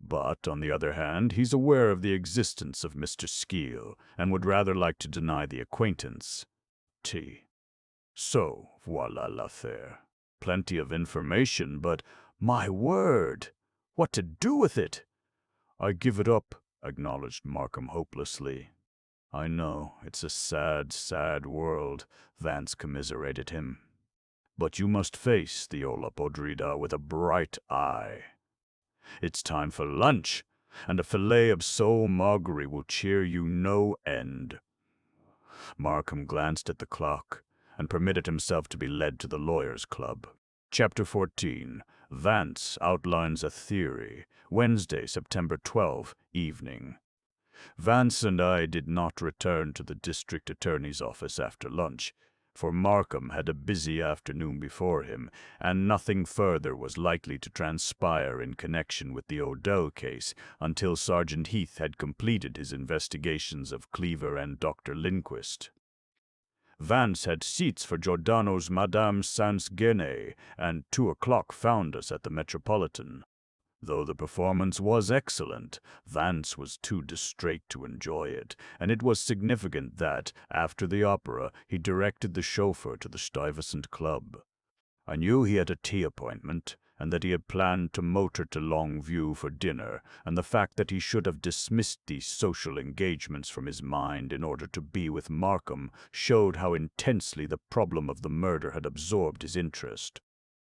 But, on the other hand, he's aware of the existence of Mr. Skeel, and would rather like to deny the acquaintance. So, voila l'affaire. Plenty of information, but, my word, what to do with it? "I give it up," acknowledged Markham hopelessly. "I know, it's a sad, sad world," Vance commiserated him. "But you must face the Ola Podrida with a bright eye. It's time for lunch, and a fillet of sole maugre will cheer you no end." Markham glanced at the clock, and permitted himself to be led to the Lawyers' Club. Chapter 14. Vance outlines a theory. Wednesday, September 12, evening. Vance and I did not return to the district attorney's office after lunch, for Markham had a busy afternoon before him, and nothing further was likely to transpire in connection with the Odell case until Sergeant Heath had completed his investigations of Cleaver and Dr. Lindquist. Vance had seats for Giordano's Madame Sans-Guenay, and 2 o'clock found us at the Metropolitan. Though the performance was excellent, Vance was too distrait to enjoy it, and it was significant that, after the opera, he directed the chauffeur to the Stuyvesant Club. I knew he had a tea appointment, and that he had planned to motor to Longview for dinner, and the fact that he should have dismissed these social engagements from his mind in order to be with Markham showed how intensely the problem of the murder had absorbed his interest.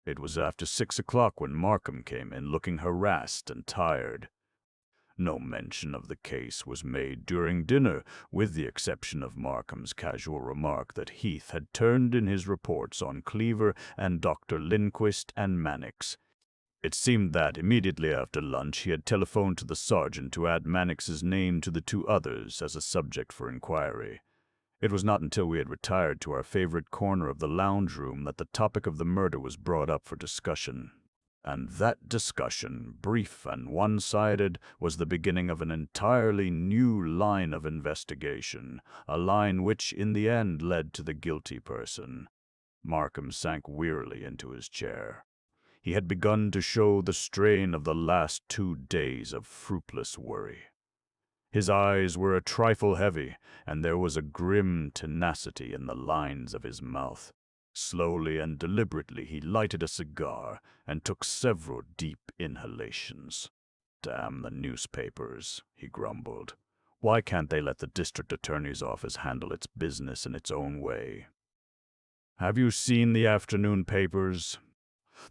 It was after 6 o'clock when Markham came in, looking harassed and tired. No mention of the case was made during dinner, with the exception of Markham's casual remark that Heath had turned in his reports on Cleaver and Dr. Lindquist and Mannix. It seemed that, immediately after lunch, he had telephoned to the sergeant to add Mannix's name to the 2 others as a subject for inquiry. It was not until we had retired to our favorite corner of the lounge room that the topic of the murder was brought up for discussion. And that discussion, brief and one-sided, was the beginning of an entirely new line of investigation, a line which, in the end, led to the guilty person. Markham sank wearily into his chair. He had begun to show the strain of the last 2 days of fruitless worry. His eyes were a trifle heavy, and there was a grim tenacity in the lines of his mouth. Slowly and deliberately he lighted a cigar and took several deep inhalations. "Damn the newspapers," he grumbled. "Why can't they let the district attorney's office handle its business in its own way? Have you seen the afternoon papers?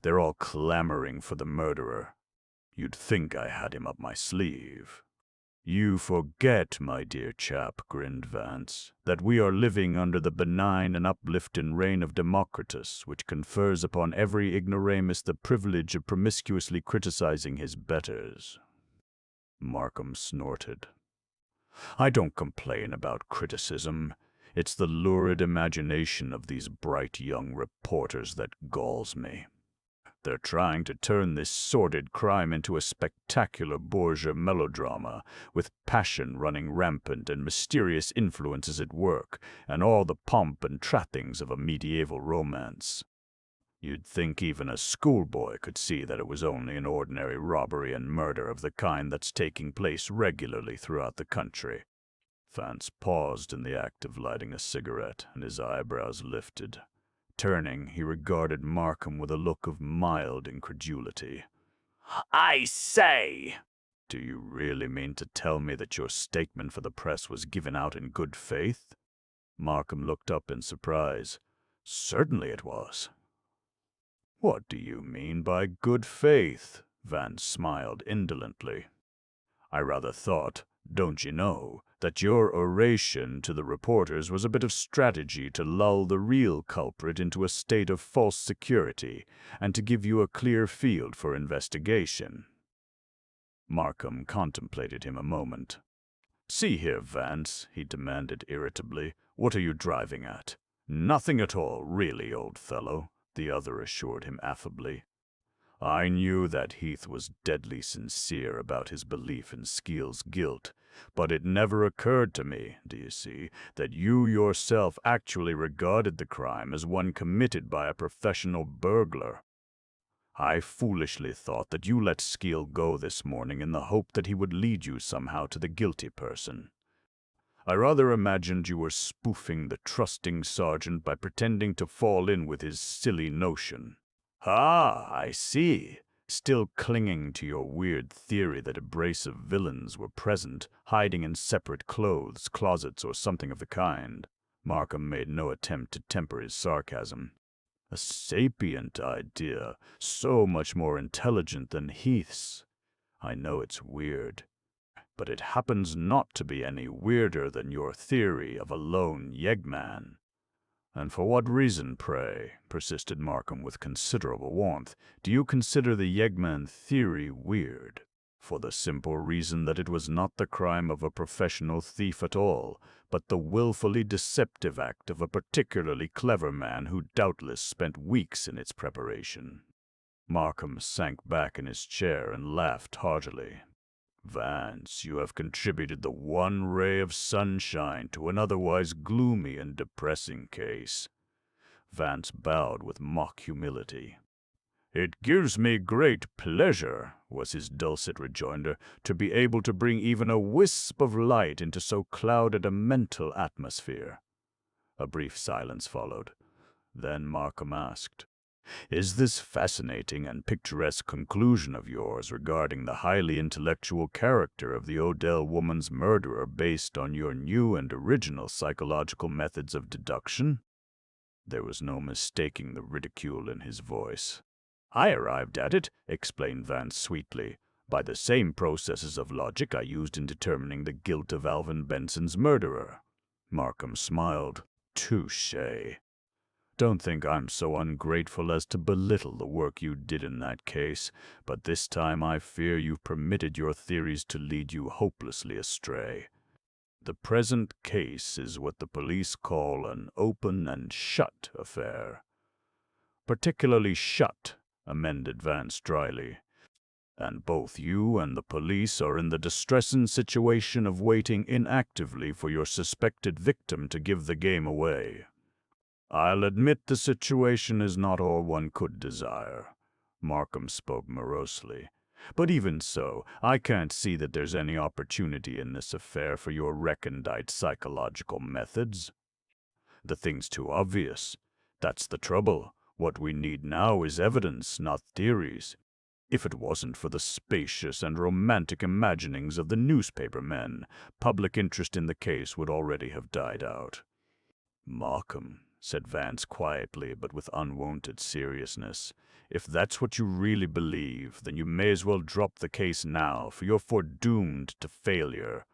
They're all clamoring for the murderer. You'd think I had him up my sleeve." "You forget, my dear chap," grinned Vance, "that we are living under the benign and uplifting reign of Democritus, which confers upon every ignoramus the privilege of promiscuously criticizing his betters." Markham snorted. "I don't complain about criticism. It's the lurid imagination of these bright young reporters that galls me. They're trying to turn this sordid crime into a spectacular bourgeois melodrama, with passion running rampant and mysterious influences at work, and all the pomp and trappings of a medieval romance. You'd think even a schoolboy could see that it was only an ordinary robbery and murder of the kind that's taking place regularly throughout the country." Vance paused in the act of lighting a cigarette, and his eyebrows lifted. Turning, he regarded Markham with a look of mild incredulity. "I say! Do you really mean to tell me that your statement for the press was given out in good faith?" Markham looked up in surprise. "Certainly it was." "What do you mean by good faith?" Vance smiled indolently. "I rather thought, don't you know, that your oration to the reporters was a bit of strategy to lull the real culprit into a state of false security and to give you a clear field for investigation." Markham contemplated him a moment. "See here, Vance," he demanded irritably, "what are you driving at?" "Nothing at all, really, old fellow," the other assured him affably. "I knew that Heath was deadly sincere about his belief in Skeel's guilt, but it never occurred to me, do you see, that you yourself actually regarded the crime as one committed by a professional burglar. I foolishly thought that you let Skeel go this morning in the hope that he would lead you somehow to the guilty person. I rather imagined you were spoofing the trusting sergeant by pretending to fall in with his silly notion." "Ah, I see. Still clinging to your weird theory that a brace of villains were present, hiding in separate clothes, closets, or something of the kind." Markham made no attempt to temper his sarcasm. "A sapient idea, so much more intelligent than Heath's. I know it's weird, but it happens not to be any weirder than your theory of a lone yeggman." "And for what reason, pray," persisted Markham with considerable warmth, "do you consider the yeggman theory weird?" "For the simple reason that it was not the crime of a professional thief at all, but the willfully deceptive act of a particularly clever man who doubtless spent weeks in its preparation." Markham sank back in his chair and laughed heartily. "Vance, you have contributed the one ray of sunshine to an otherwise gloomy and depressing case." Vance bowed with mock humility. "It gives me great pleasure," was his dulcet rejoinder, "to be able to bring even a wisp of light into so clouded a mental atmosphere." A brief silence followed. Then Markham asked, "Is this fascinating and picturesque conclusion of yours regarding the highly intellectual character of the Odell woman's murderer based on your new and original psychological methods of deduction?" There was no mistaking the ridicule in his voice. "I arrived at it," explained Vance sweetly, "by the same processes of logic I used in determining the guilt of Alvin Benson's murderer." Markham smiled. "Touché. Don't think I'm so ungrateful as to belittle the work you did in that case, but this time I fear you've permitted your theories to lead you hopelessly astray. The present case is what the police call an open and shut affair." "Particularly shut," amended Vance dryly. "And both you and the police are in the distressing situation of waiting inactively for your suspected victim to give the game away. I'll admit the situation is not all one could desire." Markham spoke morosely. "But even so, I can't see that there's any opportunity in this affair for your recondite psychological methods. The thing's too obvious. That's the trouble. What we need now is evidence, not theories. If it wasn't for the spacious and romantic imaginings of the newspaper men, public interest in the case would already have died out." "Markham," said Vance quietly but with unwonted seriousness. "If that's what you really believe, then you may as well drop the case now, for you're foredoomed to failure.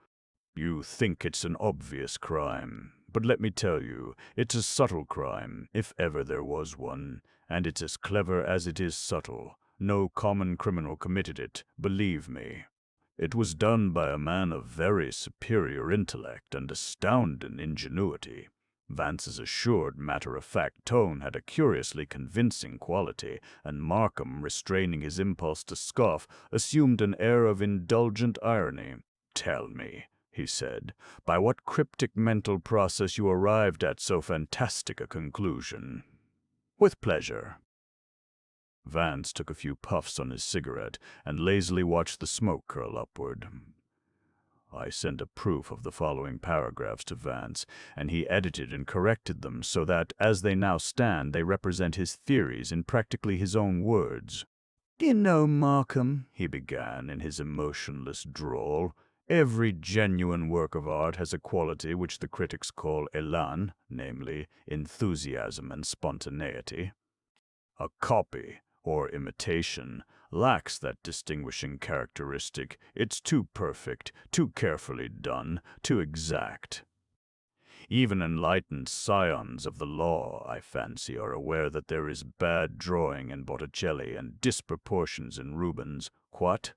You think it's an obvious crime, but let me tell you, it's a subtle crime, if ever there was one, and it's as clever as it is subtle. No common criminal committed it, believe me. It was done by a man of very superior intellect and astounding ingenuity." Vance's assured, matter-of-fact tone had a curiously convincing quality, and Markham, restraining his impulse to scoff, assumed an air of indulgent irony. "Tell me," he said, "by what cryptic mental process you arrived at so fantastic a conclusion." "With pleasure." Vance took a few puffs on his cigarette and lazily watched the smoke curl upward. I sent a proof of the following paragraphs to Vance, and he edited and corrected them so that, as they now stand, they represent his theories in practically his own words. "You know, Markham," he began in his emotionless drawl, "every genuine work of art has a quality which the critics call élan, namely, enthusiasm and spontaneity. A copy, or imitation, lacks that distinguishing characteristic. It's too perfect, too carefully done, too exact. Even enlightened scions of the law, I fancy, are aware that there is bad drawing in Botticelli and disproportions in Rubens. What?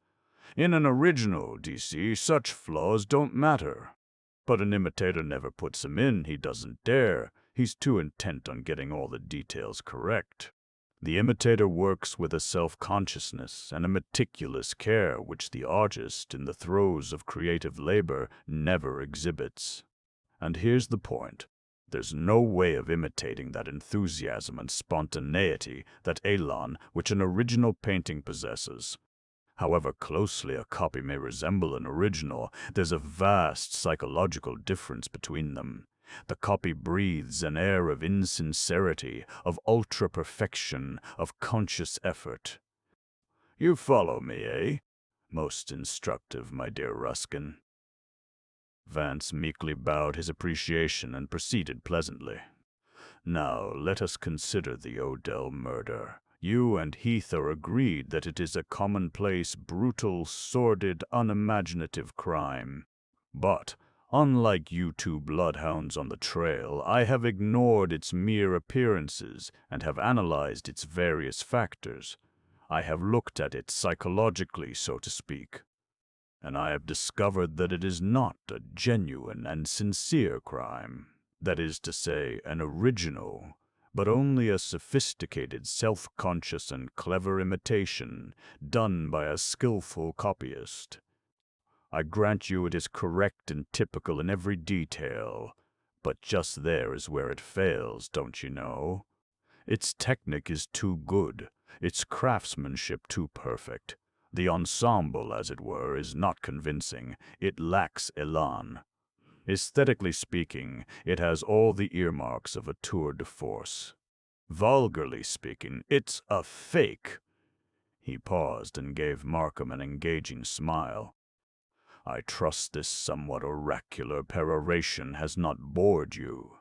In an original, DC, such flaws don't matter. But an imitator never puts them in. He doesn't dare. He's too intent on getting all the details correct. The imitator works with a self-consciousness and a meticulous care which the artist, in the throes of creative labor, never exhibits. And here's the point. There's no way of imitating that enthusiasm and spontaneity, that élan, which an original painting possesses. However closely a copy may resemble an original, there's a vast psychological difference between them. The copy breathes an air of insincerity, of ultra-perfection, of conscious effort. You follow me, eh? Most instructive, my dear Ruskin." Vance meekly bowed his appreciation and proceeded pleasantly. "Now let us consider the Odell murder. You and Heath are agreed that it is a commonplace, brutal, sordid, unimaginative crime. But unlike you two bloodhounds on the trail, I have ignored its mere appearances and have analyzed its various factors. I have looked at it psychologically, so to speak, and I have discovered that it is not a genuine and sincere crime. That is to say, an original, but only a sophisticated, self-conscious and clever imitation done by a skillful copyist. I grant you it is correct and typical in every detail, but just there is where it fails, don't you know? Its technique is too good, its craftsmanship too perfect. The ensemble, as it were, is not convincing. It lacks élan. Aesthetically speaking, it has all the earmarks of a tour de force. Vulgarly speaking, it's a fake." He paused and gave Markham an engaging smile. "I trust this somewhat oracular peroration has not bored you."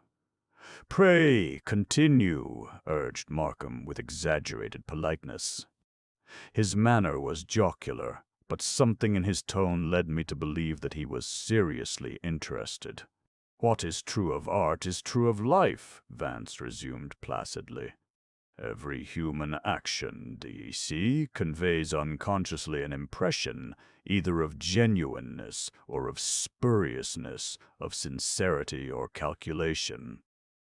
"Pray, continue," urged Markham with exaggerated politeness. His manner was jocular, but something in his tone led me to believe that he was seriously interested. "What is true of art is true of life," Vance resumed placidly. "Every human action, D.C., conveys unconsciously an impression either of genuineness or of spuriousness, of sincerity or calculation.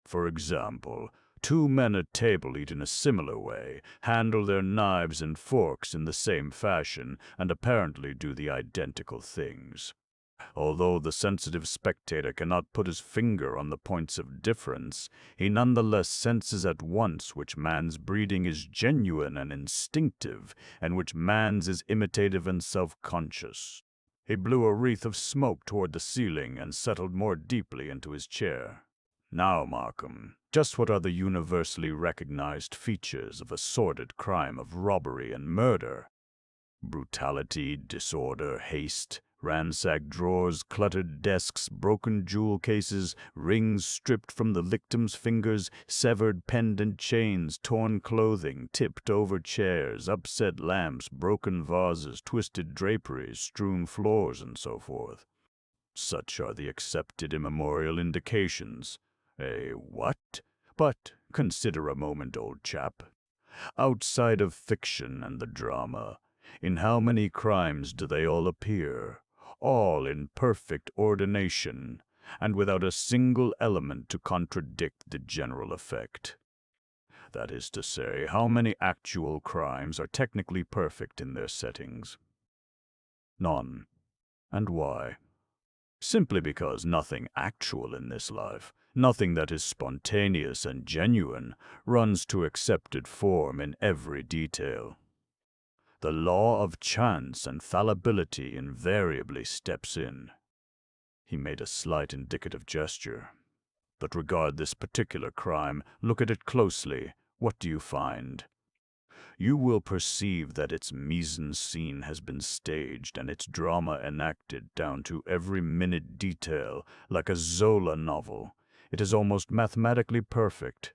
For example, two men at table eat in a similar way, handle their knives and forks in the same fashion, and apparently do the identical things. Although the sensitive spectator cannot put his finger on the points of difference, he nonetheless senses at once which man's breeding is genuine and instinctive, and which man's is imitative and self-conscious." He blew a wreath of smoke toward the ceiling and settled more deeply into his chair. "Now, Markham, just what are the universally recognized features of a sordid crime of robbery and murder? Brutality, disorder, haste, Ransacked drawers, cluttered desks, broken jewel cases, rings stripped from the victim's fingers, severed pendant chains, torn clothing, tipped-over chairs, upset lamps, broken vases, twisted draperies, strewn floors, and so forth. Such are the accepted immemorial indications. A what? But consider a moment, old chap. Outside of fiction and the drama, in how many crimes do they all appear? All in perfect ordination, and without a single element to contradict the general effect. That is to say, how many actual crimes are technically perfect in their settings? None. And why? Simply because nothing actual in this life, nothing that is spontaneous and genuine, runs to accepted form in every detail. The law of chance and fallibility invariably steps in. He made a slight indicative gesture. But regard this particular crime, look at it closely. What do you find? You will perceive that its mise-en-scene has been staged and its drama enacted down to every minute detail, like a Zola novel. It is almost mathematically perfect.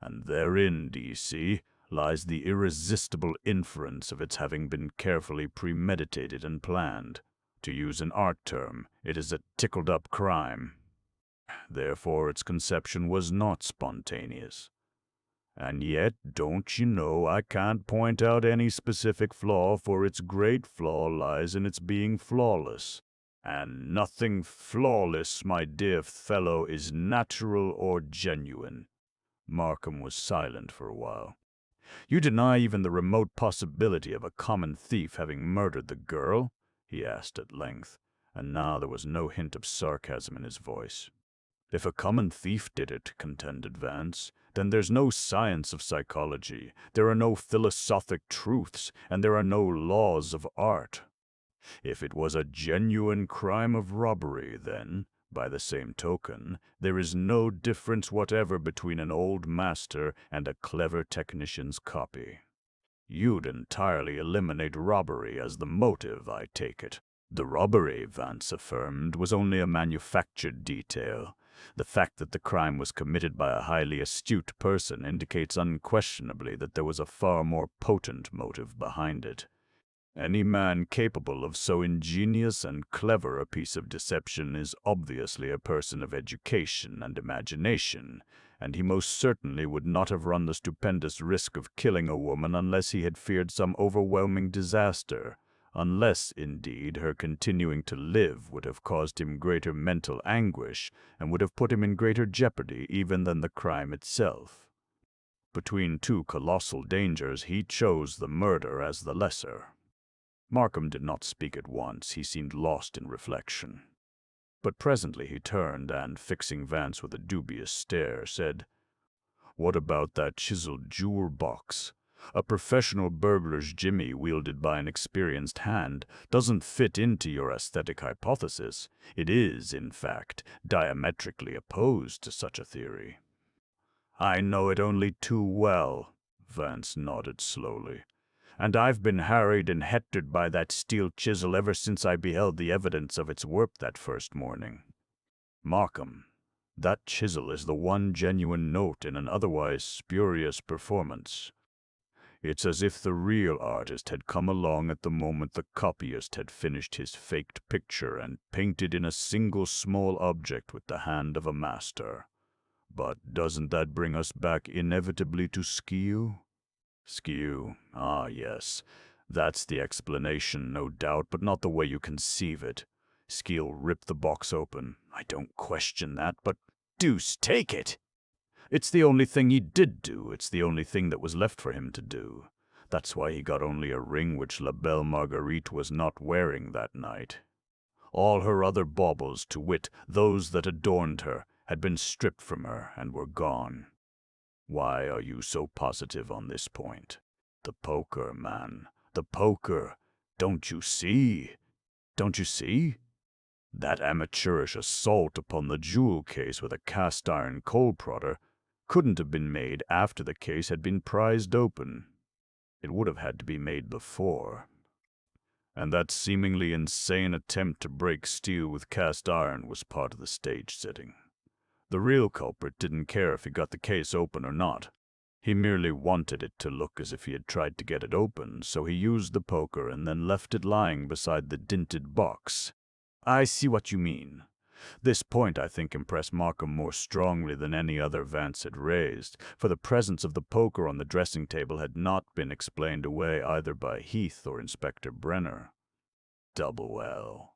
And therein, do you see, lies the irresistible inference of its having been carefully premeditated and planned. To use an art term, it is a tickled-up crime. Therefore, its conception was not spontaneous. And yet, don't you know, I can't point out any specific flaw, for its great flaw lies in its being flawless. And nothing flawless, my dear fellow, is natural or genuine. Markham was silent for a while. You deny even the remote possibility of a common thief having murdered the girl? He asked at length, and now there was no hint of sarcasm in his voice. If a common thief did it, contended Vance, then there's no science of psychology, there are no philosophic truths, and there are no laws of art. If it was a genuine crime of robbery, then, by the same token, there is no difference whatever between an old master and a clever technician's copy. You'd entirely eliminate robbery as the motive, I take it. The robbery, Vance affirmed, was only a manufactured detail. The fact that the crime was committed by a highly astute person indicates unquestionably that there was a far more potent motive behind it. Any man capable of so ingenious and clever a piece of deception is obviously a person of education and imagination, and he most certainly would not have run the stupendous risk of killing a woman unless he had feared some overwhelming disaster, unless, indeed, her continuing to live would have caused him greater mental anguish and would have put him in greater jeopardy even than the crime itself. Between two colossal dangers, he chose the murder as the lesser. Markham did not speak at once. He seemed lost in reflection. But presently he turned and, fixing Vance with a dubious stare, said, "What about that chiseled jewel box? A professional burglar's jimmy wielded by an experienced hand doesn't fit into your aesthetic hypothesis. It is, in fact, diametrically opposed to such a theory." "I know it only too well," Vance nodded slowly. "And I've been harried and hectored by that steel chisel ever since I beheld the evidence of its work that first morning. Markham, that chisel is the one genuine note in an otherwise spurious performance. It's as if the real artist had come along at the moment the copyist had finished his faked picture and painted in a single small object with the hand of a master. But doesn't that bring us back inevitably to Skew? Skew, ah yes, that's the explanation, no doubt, but not the way you conceive it. Skew ripped the box open. I don't question that, but deuce take it! It's the only thing he did do. It's the only thing that was left for him to do. That's why he got only a ring which La Belle Marguerite was not wearing that night. All her other baubles, to wit, those that adorned her, had been stripped from her and were gone. Why are you so positive on this point? The poker, man. The poker. Don't you see? Don't you see? That amateurish assault upon the jewel case with a cast-iron coal prodder couldn't have been made after the case had been prized open. It would have had to be made before. And that seemingly insane attempt to break steel with cast iron was part of the stage setting. The real culprit didn't care if he got the case open or not. He merely wanted it to look as if he had tried to get it open, so he used the poker and then left it lying beside the dinted box. I see what you mean. This point, I think, impressed Markham more strongly than any other Vance had raised, for the presence of the poker on the dressing table had not been explained away either by Heath or Inspector Brenner. Double L.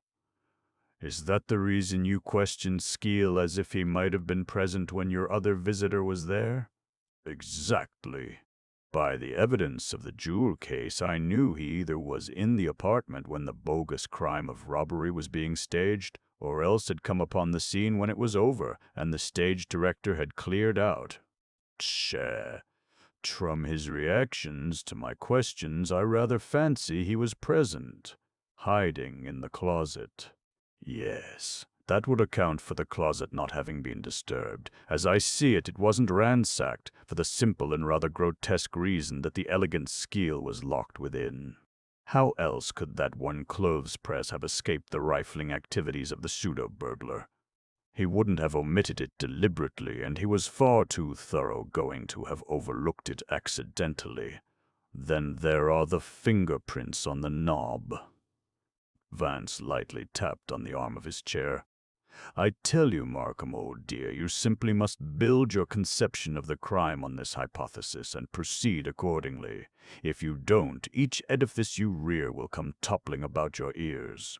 Is that the reason you questioned Skeel as if he might have been present when your other visitor was there? Exactly. By the evidence of the jewel case, I knew he either was in the apartment when the bogus crime of robbery was being staged, or else had come upon the scene when it was over and the stage director had cleared out. Tch. From his reactions to my questions, I rather fancy he was present, hiding in the closet. Yes, that would account for the closet not having been disturbed. As I see it, it wasn't ransacked, for the simple and rather grotesque reason that the elegant Skeel was locked within. How else could that one clothes press have escaped the rifling activities of the pseudo-burglar? He wouldn't have omitted it deliberately, and he was far too thoroughgoing to have overlooked it accidentally. Then there are the fingerprints on the knob. Vance lightly tapped on the arm of his chair. I tell you, Markham, old dear, you simply must build your conception of the crime on this hypothesis and proceed accordingly. If you don't, each edifice you rear will come toppling about your ears.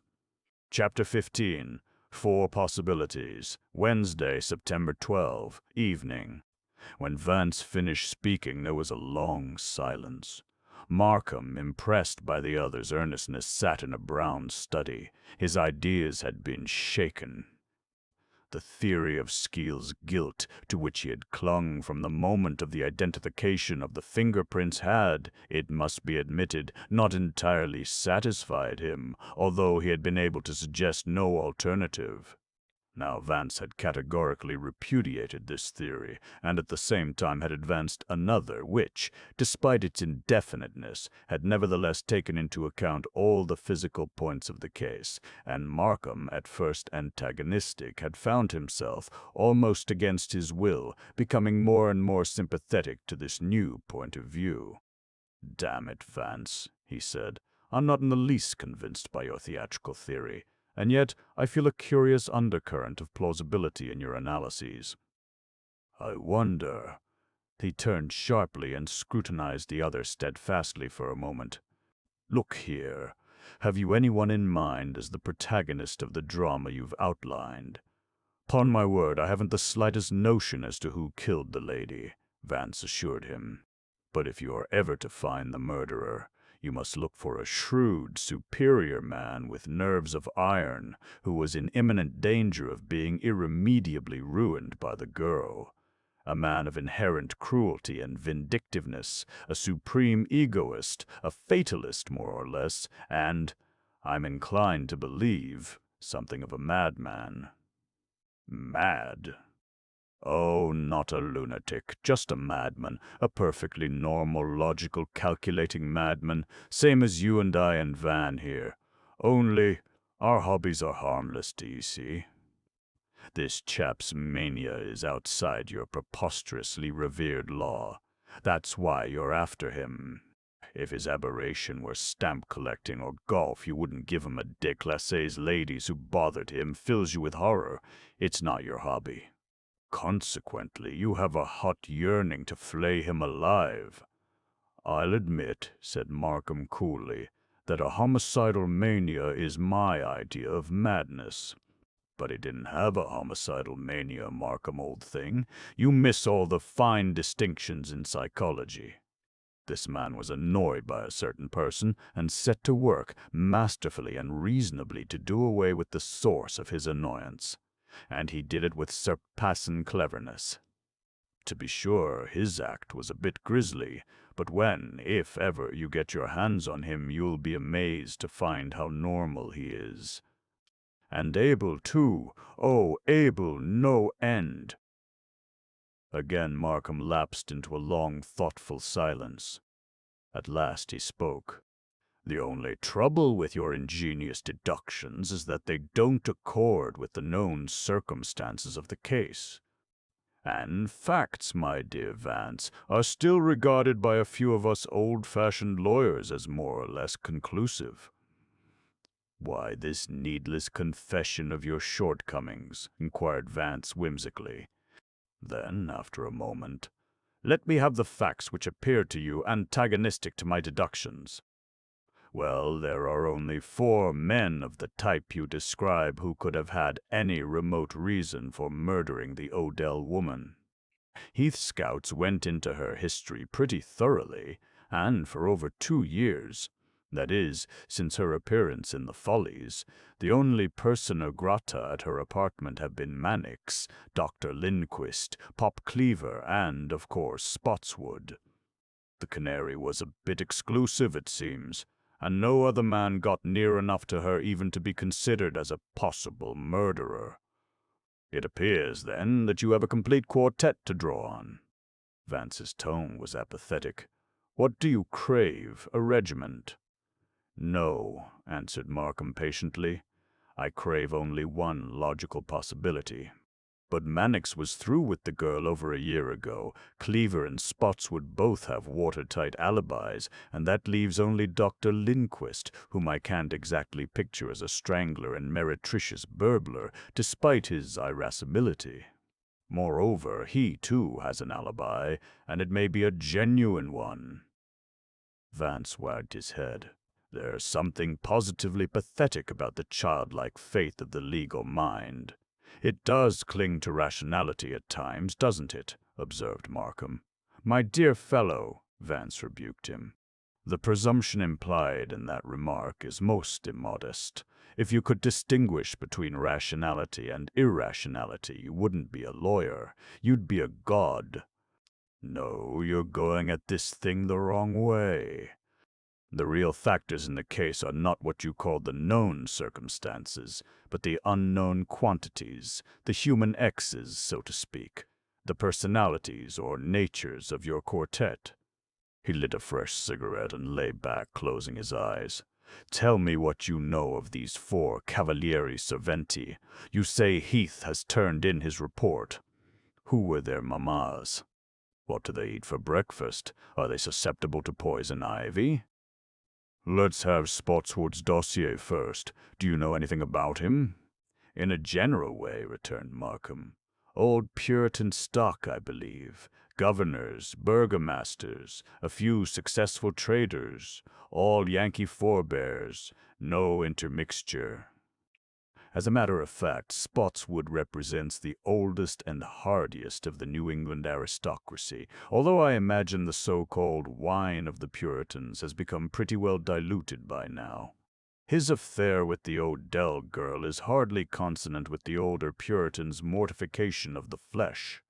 Chapter 15. 4 Possibilities. Wednesday, September 12, evening. When Vance finished speaking, there was a long silence. Markham, impressed by the other's earnestness, sat in a brown study. His ideas had been shaken. The theory of Skeel's guilt, to which he had clung from the moment of the identification of the fingerprints had, it must be admitted, not entirely satisfied him, although he had been able to suggest no alternative. Now Vance had categorically repudiated this theory, and at the same time had advanced another which, despite its indefiniteness, had nevertheless taken into account all the physical points of the case, and Markham, at first antagonistic, had found himself, almost against his will, becoming more and more sympathetic to this new point of view. "Damn it, Vance," he said, "I'm not in the least convinced by your theatrical theory. And yet I feel a curious undercurrent of plausibility in your analyses. I wonder." He turned sharply and scrutinized the other steadfastly for a moment. "Look here, have you anyone in mind as the protagonist of the drama you've outlined?" "'Pon my word, I haven't the slightest notion as to who killed the lady," Vance assured him. "But if you are ever to find the murderer, you must look for a shrewd, superior man with nerves of iron, who was in imminent danger of being irremediably ruined by the girl. A man of inherent cruelty and vindictiveness, a supreme egoist, a fatalist more or less, and, I'm inclined to believe, something of a madman." "Mad?" "Oh, not a lunatic, just a madman, a perfectly normal, logical, calculating madman, same as you and I and Van here. Only, our hobbies are harmless, do you see? This chap's mania is outside your preposterously revered law. That's why you're after him. If his aberration were stamp collecting or golf, you wouldn't give him a déclassé's ladies who bothered him, fills you with horror. It's not your hobby. Consequently, you have a hot yearning to flay him alive." "I'll admit," said Markham coolly, "that a homicidal mania is my idea of madness." "But he didn't have a homicidal mania, Markham, old thing. You miss all the fine distinctions in psychology. This man was annoyed by a certain person and set to work masterfully and reasonably to do away with the source of his annoyance. And he did it with surpassing cleverness. To be sure, his act was a bit grisly, but when, if ever, you get your hands on him, you'll be amazed to find how normal he is. And able, too. Oh, able no end." Again Markham lapsed into a long, thoughtful silence. At last he spoke. The only trouble with your ingenious deductions is that they don't accord with the known circumstances of the case. And facts, my dear Vance, are still regarded by a few of us old-fashioned lawyers as more or less conclusive. Why this needless confession of your shortcomings? Inquired Vance whimsically. Then, after a moment, let me have the facts which appear to you antagonistic to my deductions. Well, there are only 4 men of the type you describe who could have had any remote reason for murdering the Odell woman. Heath's scouts went into her history pretty thoroughly, and for over 2 years. That is, since her appearance in the Follies, the only persona grata at her apartment have been Mannix, Dr. Lindquist, Pop Cleaver, and, of course, Spotswood. The Canary was a bit exclusive, it seems, and no other man got near enough to her even to be considered as a possible murderer. It appears, then, that you have a complete quartet to draw on. Vance's tone was apathetic. What do you crave, a regiment? No, answered Markham patiently. I crave only one logical possibility. But Mannix was through with the girl over a year ago. Cleaver and Spotswood both have watertight alibis, and that leaves only Dr. Lindquist, whom I can't exactly picture as a strangler and meretricious burglar, despite his irascibility. Moreover, he, too, has an alibi, and it may be a genuine one. Vance wagged his head. There's something positively pathetic about the childlike faith of the legal mind. It does cling to rationality at times, doesn't it? Observed Markham. My dear fellow, Vance rebuked him. The presumption implied in that remark is most immodest. If you could distinguish between rationality and irrationality, you wouldn't be a lawyer. You'd be a god. No, you're going at this thing the wrong way. The real factors in the case are not what you call the known circumstances, but the unknown quantities, the human X's, so to speak, the personalities or natures of your quartet. He lit a fresh cigarette and lay back, closing his eyes. Tell me what you know of these 4 Cavalieri Serventi. You say Heath has turned in his report. Who were their mammas? What do they eat for breakfast? Are they susceptible to poison ivy? Let's have Spotswood's dossier first. Do you know anything about him? In a general way, returned Markham. Old Puritan stock, I believe. Governors, burgomasters, a few successful traders, all Yankee forebears, no intermixture. As a matter of fact, Spotswood represents the oldest and hardiest of the New England aristocracy, although I imagine the so-called wine of the Puritans has become pretty well diluted by now. His affair with the Odell girl is hardly consonant with the older Puritans' mortification of the flesh.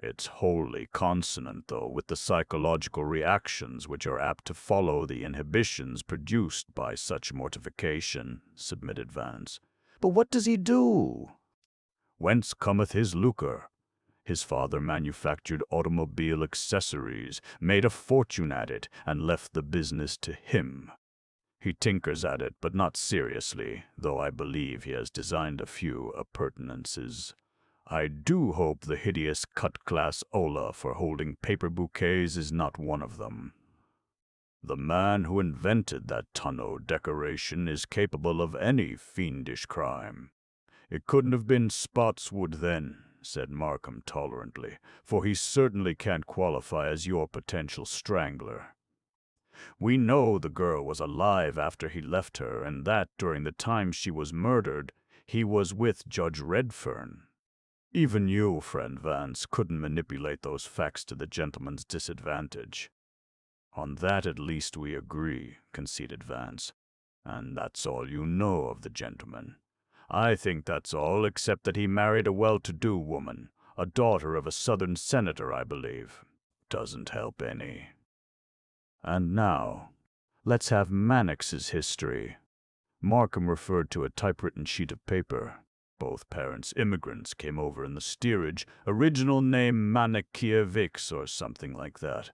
It's wholly consonant, though, with the psychological reactions which are apt to follow the inhibitions produced by such mortification, submitted Vance. But what does he do? Whence cometh his lucre? His father manufactured automobile accessories, made a fortune at it, and left the business to him. He tinkers at it, but not seriously, though I believe he has designed a few appurtenances. I do hope the hideous cut-glass Ola for holding paper bouquets is not one of them. The man who invented that tonneau decoration is capable of any fiendish crime. It couldn't have been Spotswood then, said Markham tolerantly, for he certainly can't qualify as your potential strangler. We know the girl was alive after he left her, and that during the time she was murdered, he was with Judge Redfern. Even you, friend Vance, couldn't manipulate those facts to the gentleman's disadvantage. On that at least we agree, conceded Vance. And that's all you know of the gentleman. I think that's all, except that he married a well-to-do woman, a daughter of a Southern senator, I believe. Doesn't help any. And now, let's have Mannix's history. Markham referred to a typewritten sheet of paper. Both parents immigrants came over in the steerage, original name Manikiewicz or something like that.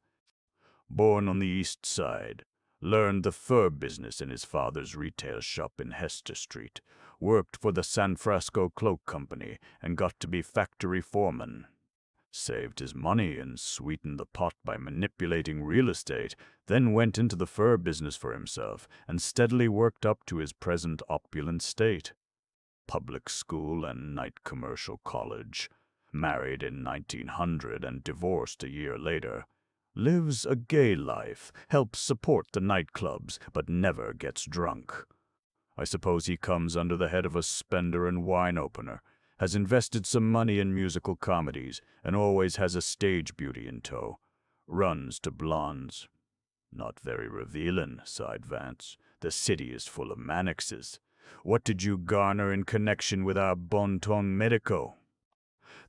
Born on the East Side, Learned the fur business in his father's retail shop in Hester Street. Worked for the San Francisco Cloak Company and got to be factory foreman. Saved his money and sweetened the pot by manipulating real estate, then went into the fur business for himself and steadily worked up to his present opulent state. Public school and night commercial college. Married in 1900 and divorced a year later. Lives a gay life, helps support the nightclubs, but never gets drunk. I suppose he comes under the head of a spender and wine opener, has invested some money in musical comedies, and always has a stage beauty in tow. Runs to blondes. Not very revealing, sighed Vance. The city is full of Mannixes. What did you garner in connection with our bon ton medico?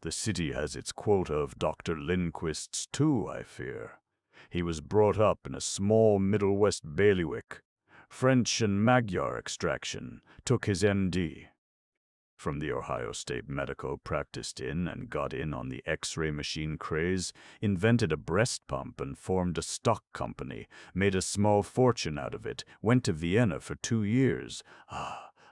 The city has its quota of Dr. Lindquists too, I fear. He was brought up in a small Middle West bailiwick. French and Magyar extraction. Took his M.D. from the Ohio State Medico, practiced in and got in on the X-ray machine craze, invented a breast pump and formed a stock company, made a small fortune out of it, went to Vienna for 2 years.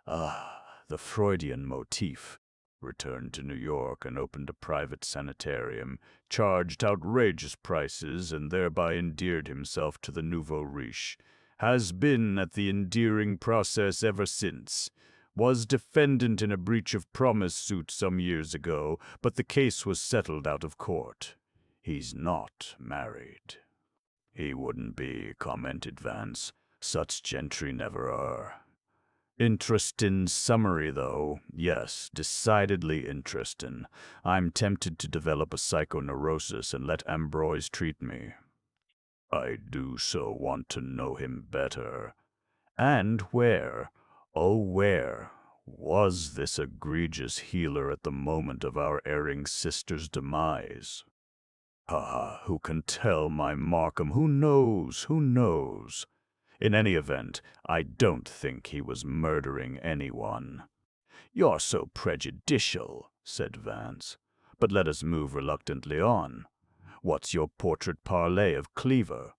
The Freudian motif. Returned to New York and opened a private sanitarium, charged outrageous prices and thereby endeared himself to the nouveau riche. Has been at the endearing process ever since. Was defendant in a breach of promise suit some years ago, but the case was settled out of court. He's not married. He wouldn't be, commented Vance. Such gentry never are. Interesting summary, though. Yes, decidedly interesting. I'm tempted to develop a psychoneurosis and let Ambroise treat me. I do so want to know him better. And where, oh where, was this egregious healer at the moment of our erring sister's demise? Who can tell, my Markham? Who knows? Who knows? In any event, I don't think he was murdering anyone. You're so prejudicial, said Vance. But let us move reluctantly on. What's your portrait parlé of Cleaver?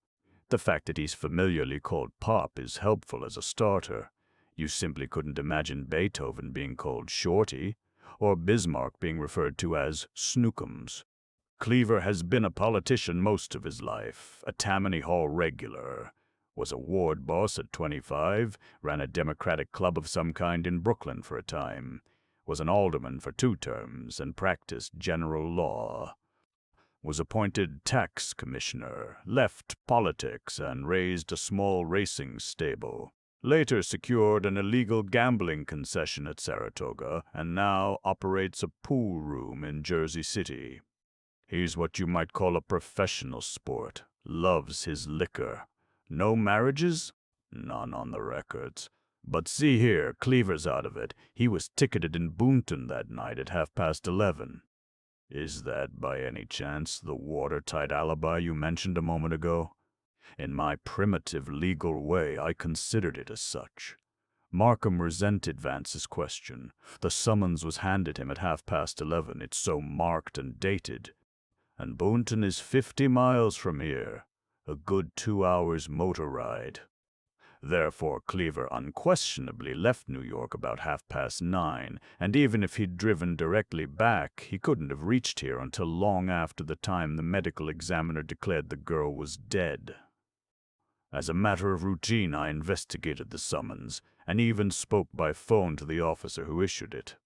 The fact that he's familiarly called Pop is helpful as a starter. You simply couldn't imagine Beethoven being called Shorty, or Bismarck being referred to as Snookums. Cleaver has been a politician most of his life, a Tammany Hall regular. Was a ward boss at 25, ran a Democratic club of some kind in Brooklyn for a time, was an alderman for 2 terms, and practiced general law. Was appointed tax commissioner, left politics, and raised a small racing stable. Later secured an illegal gambling concession at Saratoga, and now operates a pool room in Jersey City. He's what you might call a professional sport, loves his liquor. No marriages? None on the records. But see here, Cleaver's out of it. He was ticketed in Boonton that night at 11:30. Is that, by any chance, the watertight alibi you mentioned a moment ago? In my primitive legal way, I considered it as such. Markham resented Vance's question. The summons was handed him at 11:30. It's so marked and dated. And Boonton is 50 miles from here. A good 2 hours motor ride. Therefore, Cleaver unquestionably left New York about 9:30, and even if he'd driven directly back, he couldn't have reached here until long after the time the medical examiner declared the girl was dead. As a matter of routine, I investigated the summons, and even spoke by phone to the officer who issued it.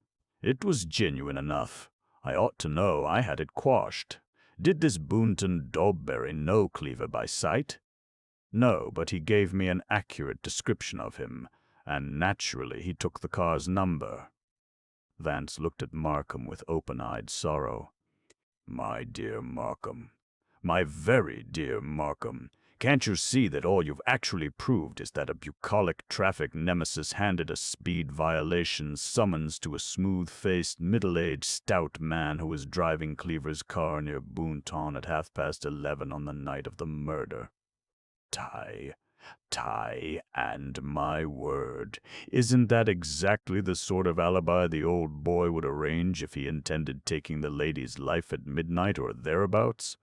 It was genuine enough. I ought to know. I had it quashed. Did this Boonton Dogberry know Cleaver by sight? No, but he gave me an accurate description of him, and naturally he took the car's number. Vance looked at Markham with open-eyed sorrow. My dear Markham, my very dear Markham, can't you see that all you've actually proved is that a bucolic traffic nemesis handed a speed violation summons to a smooth-faced, middle-aged, stout man who was driving Cleaver's car near Boonton at 11:30 on the night of the murder? Tie, and my word, isn't that exactly the sort of alibi the old boy would arrange if he intended taking the lady's life at midnight or thereabouts?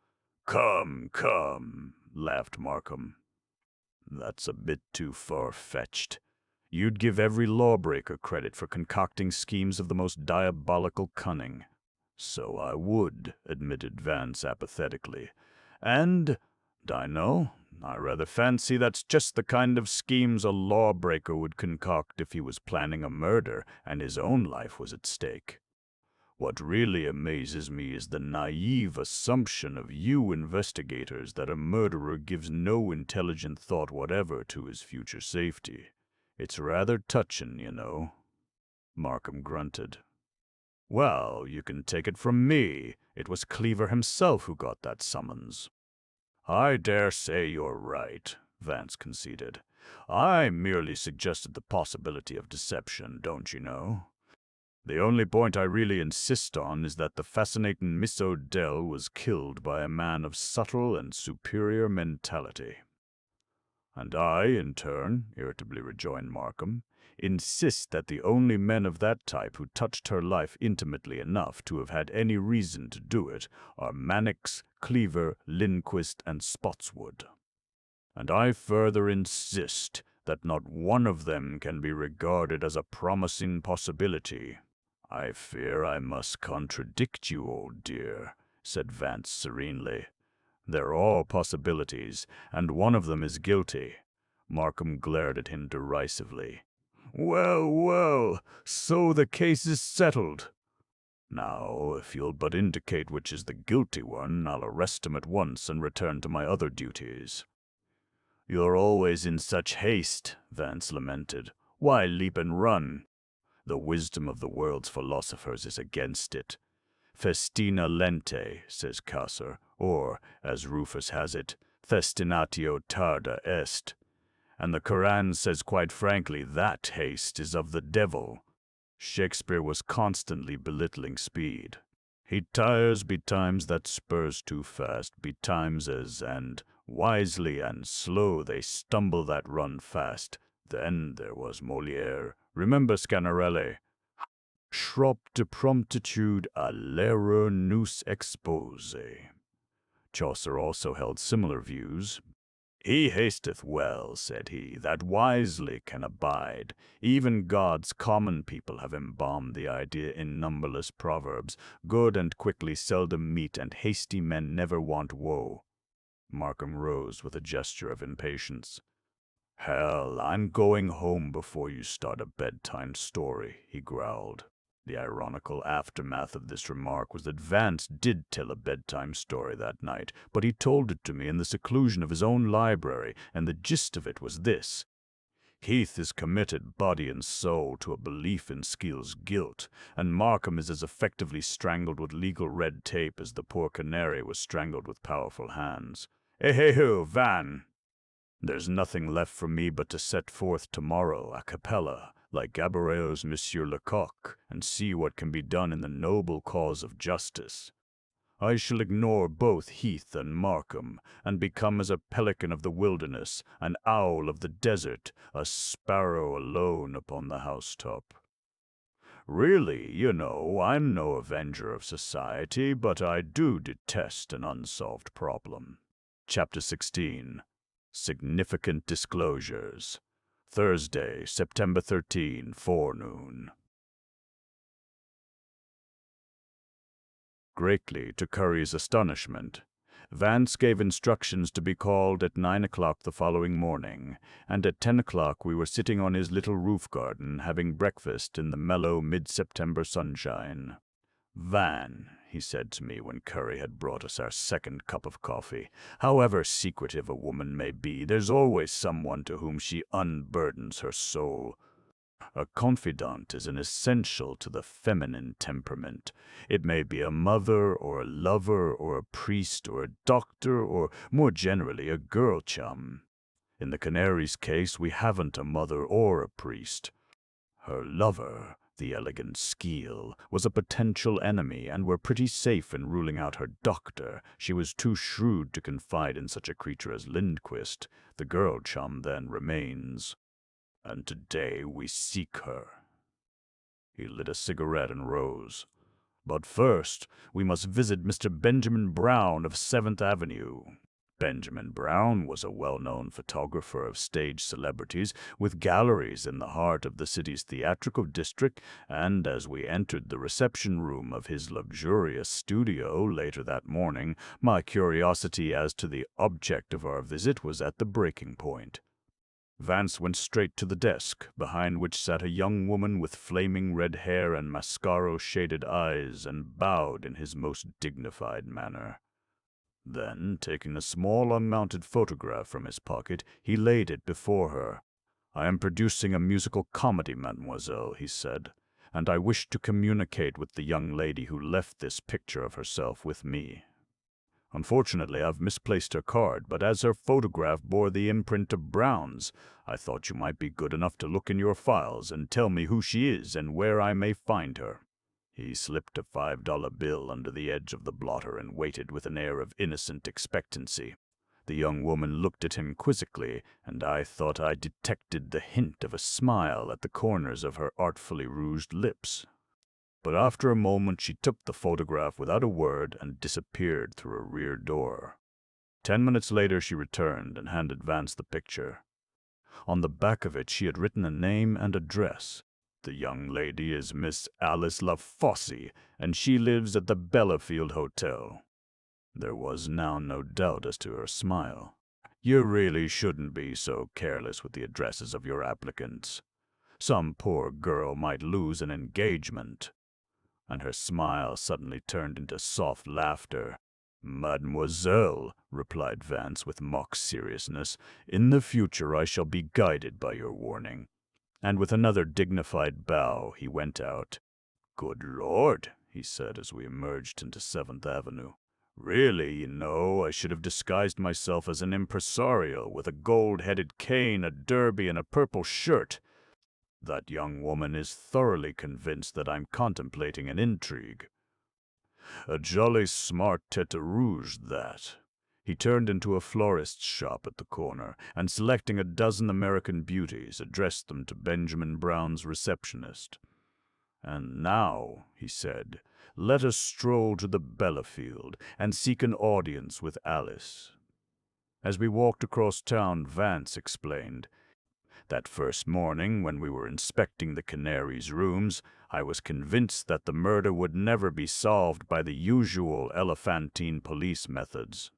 Come, laughed Markham. That's a bit too far-fetched. You'd give every lawbreaker credit for concocting schemes of the most diabolical cunning. So I would, admitted Vance apathetically. And, Dino, I rather fancy that's just the kind of schemes a lawbreaker would concoct if he was planning a murder and his own life was at stake. What really amazes me is the naive assumption of you investigators that a murderer gives no intelligent thought whatever to his future safety. It's rather touching, you know. Markham grunted. Well, you can take it from me. It was Cleaver himself who got that summons. I dare say you're right, Vance conceded. I merely suggested the possibility of deception, don't you know? The only point I really insist on is that the fascinating Miss Odell was killed by a man of subtle and superior mentality. And I, in turn, irritably rejoined Markham, insist that the only men of that type who touched her life intimately enough to have had any reason to do it are Mannix, Cleaver, Lindquist, and Spotswood. And I further insist that not one of them can be regarded as a promising possibility. I fear I must contradict you, old dear, said Vance serenely. They're all possibilities, and one of them is guilty. Markham glared at him derisively. Well, well, so the case is settled. Now, if you'll but indicate which is the guilty one, I'll arrest him at once and return to my other duties. You're always in such haste, Vance lamented. Why leap and run? The wisdom of the world's philosophers is against it. Festina lente, says Caesar, or, as Rufus has it, festinatio tarda est. And the Koran says quite frankly that haste is of the devil. Shakespeare was constantly belittling speed. He tires betimes that spurs too fast, betimes as, and wisely and slow they stumble that run fast. Then there was Molière. Remember Scanarelle? Shrop de promptitude a l'erreur nous expose. Chaucer also held similar views. He hasteth well, said he, that wisely can abide. Even God's common people have embalmed the idea in numberless proverbs. Good and quickly seldom meet, and hasty men never want woe. Markham rose with a gesture of impatience. Hell, I'm going home before you start a bedtime story, he growled. The ironical aftermath of this remark was that Vance did tell a bedtime story that night, but he told it to me in the seclusion of his own library, and the gist of it was this. Heath is committed body and soul to a belief in Skeel's guilt, and Markham is as effectively strangled with legal red tape as the poor Canary was strangled with powerful hands. Hey-hey-ho, Van! There's nothing left for me but to set forth tomorrow a cappella, like Gaboriau's Monsieur Lecoq, and see what can be done in the noble cause of justice. I shall ignore both Heath and Markham, and become as a pelican of the wilderness, an owl of the desert, a sparrow alone upon the housetop. Really, you know, I'm no avenger of society, but I do detest an unsolved problem. Chapter 16. Significant Disclosures. Thursday, September 13, forenoon. Greatly to Curry's astonishment, Vance gave instructions to be called at 9 o'clock the following morning, and at 10 o'clock we were sitting on his little roof garden having breakfast in the mellow mid-September sunshine. Van, he said to me when Curry had brought us our second cup of coffee, however secretive a woman may be, there's always someone to whom she unburdens her soul. A confidant is an essential to the feminine temperament. It may be a mother, or a lover, or a priest, or a doctor, or, more generally, a girl chum. In the Canary's case, we haven't a mother or a priest. Her lover, the elegant Skeel, was a potential enemy, and we're pretty safe in ruling out her doctor. She was too shrewd to confide in such a creature as Lindquist. The girl chum then remains. And today we seek her. He lit a cigarette and rose. But first, we must visit Mr. Benjamin Brown of 7th Avenue. Benjamin Brown was a well-known photographer of stage celebrities with galleries in the heart of the city's theatrical district, and as we entered the reception room of his luxurious studio later that morning, my curiosity as to the object of our visit was at the breaking point. Vance went straight to the desk, behind which sat a young woman with flaming red hair and mascaro-shaded eyes, and bowed in his most dignified manner. Then, taking a small unmounted photograph from his pocket, he laid it before her. "I am producing a musical comedy, mademoiselle," he said, "and I wish to communicate with the young lady who left this picture of herself with me. Unfortunately, I've misplaced her card, but as her photograph bore the imprint of Brown's, I thought you might be good enough to look in your files and tell me who she is and where I may find her." He slipped a $5 bill under the edge of the blotter and waited with an air of innocent expectancy. The young woman looked at him quizzically, and I thought I detected the hint of a smile at the corners of her artfully rouged lips. But after a moment she took the photograph without a word and disappeared through a rear door. 10 minutes later she returned and handed Vance the picture. On the back of it she had written a name and address. "The young lady is Miss Alice LaFosse, and she lives at the Bellafield Hotel." There was now no doubt as to her smile. "You really shouldn't be so careless with the addresses of your applicants. Some poor girl might lose an engagement." And her smile suddenly turned into soft laughter. "Mademoiselle," replied Vance with mock seriousness, "in the future I shall be guided by your warning." And with another dignified bow he went out. "Good Lord," he said as we emerged into 7th Avenue. "Really, I should have disguised myself as an impresario with a gold-headed cane, a derby, and a purple shirt. That young woman is thoroughly convinced that I'm contemplating an intrigue. A jolly smart tête rouge, that." He turned into a florist's shop at the corner, and selecting a dozen American beauties, addressed them to Benjamin Brown's receptionist. "And now," he said, "let us stroll to the Bellafield and seek an audience with Alice." As we walked across town, Vance explained, "That first morning, when we were inspecting the Canary's rooms, I was convinced that the murder would never be solved by the usual elephantine police methods.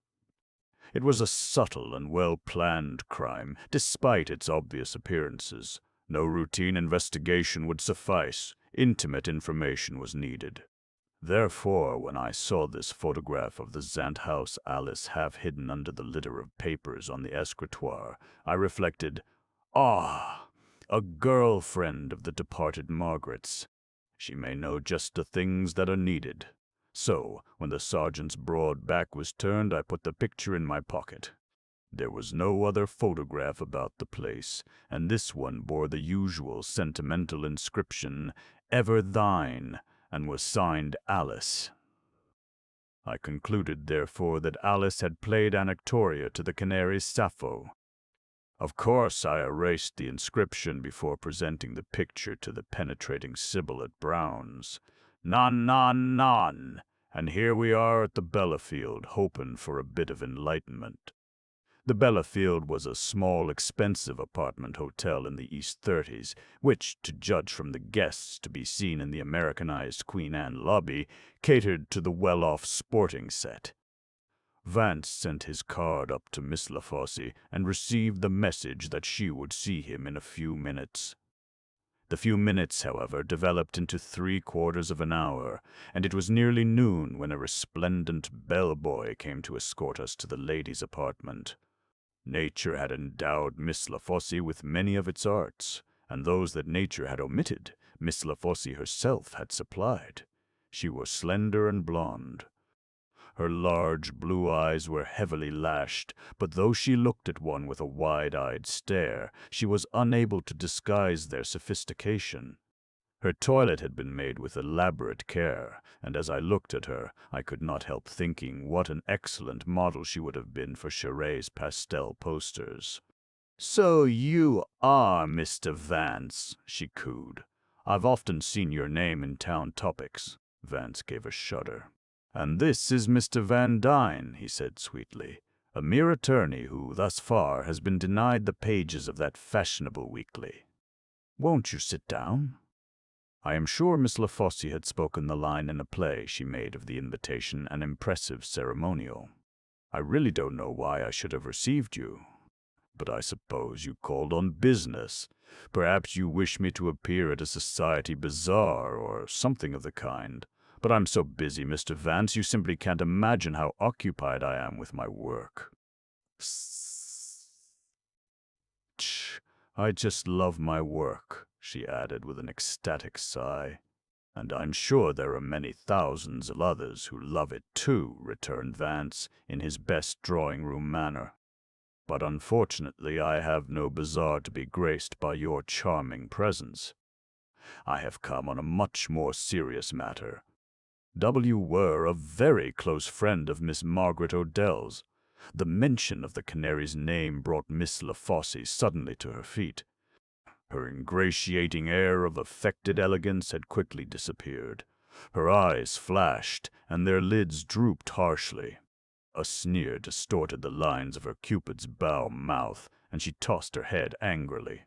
It was a subtle and well-planned crime, despite its obvious appearances. No routine investigation would suffice. Intimate information was needed. Therefore, when I saw this photograph of the Zandthaus Alice half hidden under the litter of papers on the escritoire, I reflected, 'Ah, a girl-friend of the departed Margaret's. She may know just the things that are needed.' So, when the sergeant's broad back was turned, I put the picture in my pocket. There was no other photograph about the place, and this one bore the usual sentimental inscription, 'Ever thine,' and was signed Alice. I concluded, therefore, that Alice had played Anactoria to the Canary's Sappho. Of course, I erased the inscription before presenting the picture to the penetrating Sybil at Brown's. Non, non, non, and here we are at the Bellafield, hoping for a bit of enlightenment." The Bellafield was a small, expensive apartment hotel in the East 30s, which, to judge from the guests to be seen in the Americanized Queen Anne lobby, catered to the well-off sporting set. Vance sent his card up to Miss LaFosse and received the message that she would see him in a few minutes. The few minutes, however, developed into 3/4 of an hour, and it was nearly noon when a resplendent bellboy came to escort us to the ladies' apartment. Nature had endowed Miss LaFosse with many of its arts, and those that nature had omitted, Miss LaFosse herself had supplied. She was slender and blonde. Her large blue eyes were heavily lashed, but though she looked at one with a wide-eyed stare, she was unable to disguise their sophistication. Her toilet had been made with elaborate care, and as I looked at her, I could not help thinking what an excellent model she would have been for Charet's pastel posters. "So you are Mr. Vance," she cooed. "I've often seen your name in town topics." Vance gave a shudder. "And this is Mr. Van Dine," he said sweetly. A mere attorney who, thus far, has been denied the pages of that fashionable weekly. Won't you sit down?" I am sure Miss LaFosse had spoken the line in a play she made of the invitation an impressive ceremonial. "I really don't know why I should have received you, but I suppose you called on business. Perhaps you wish me to appear at a society bazaar or something of the kind. But I'm so busy, Mr. Vance, you simply can't imagine how occupied I am with my work." "I just love my work," she added with an ecstatic sigh. "And I'm sure there are many thousands of others who love it too," returned Vance in his best drawing-room manner. "But unfortunately I have no bazaar to be graced by your charming presence. I have come on a much more serious matter. You were a very close friend of Miss Margaret Odell's." The mention of the Canary's name brought Miss LaFosse suddenly to her feet. Her ingratiating air of affected elegance had quickly disappeared. Her eyes flashed, and their lids drooped harshly. A sneer distorted the lines of her Cupid's bow mouth, and she tossed her head angrily.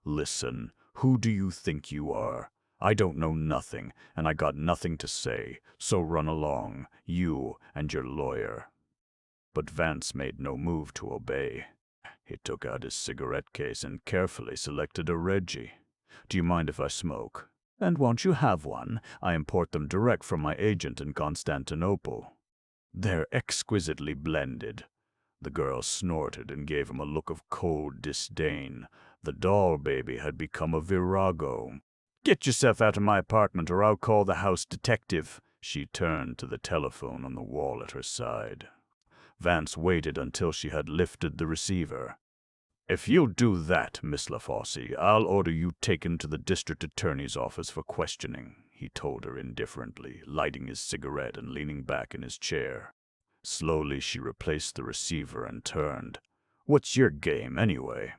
Listen, who do you think you are? I don't know nothing, and I got nothing to say, so run along, you and your lawyer." But Vance made no move to obey. He took out his cigarette case and carefully selected a Reggie. "Do you mind if I smoke?" "And won't you have one? I import them direct from my agent in Constantinople." "They're exquisitely blended." The girl snorted and gave him a look of cold disdain. The doll baby had become a virago. "Get yourself out of my apartment or I'll call the house detective." She turned to the telephone on the wall at her side. Vance waited until she had lifted the receiver. "If you'll do that, Miss LaFosse, I'll order you taken to the district attorney's office for questioning," he told her indifferently, lighting his cigarette and leaning back in his chair. Slowly she replaced the receiver and turned. "What's your game, anyway?"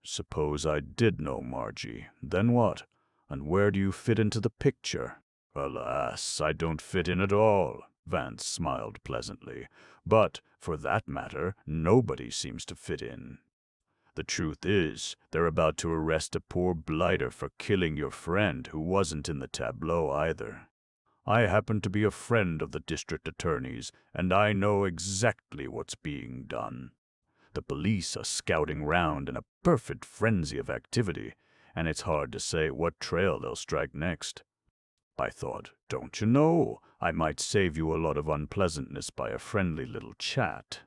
"Suppose I did know Margie, then what? And where do you fit into the picture?" "Alas, I don't fit in at all," Vance smiled pleasantly. "But, for that matter, nobody seems to fit in. The truth is, they're about to arrest a poor blighter for killing your friend who wasn't in the tableau either. I happen to be a friend of the district attorney's, and I know exactly what's being done. The police are scouting round in a perfect frenzy of activity, and it's hard to say what trail they'll strike next. I thought, don't you know, I might save you a lot of unpleasantness by a friendly little chat.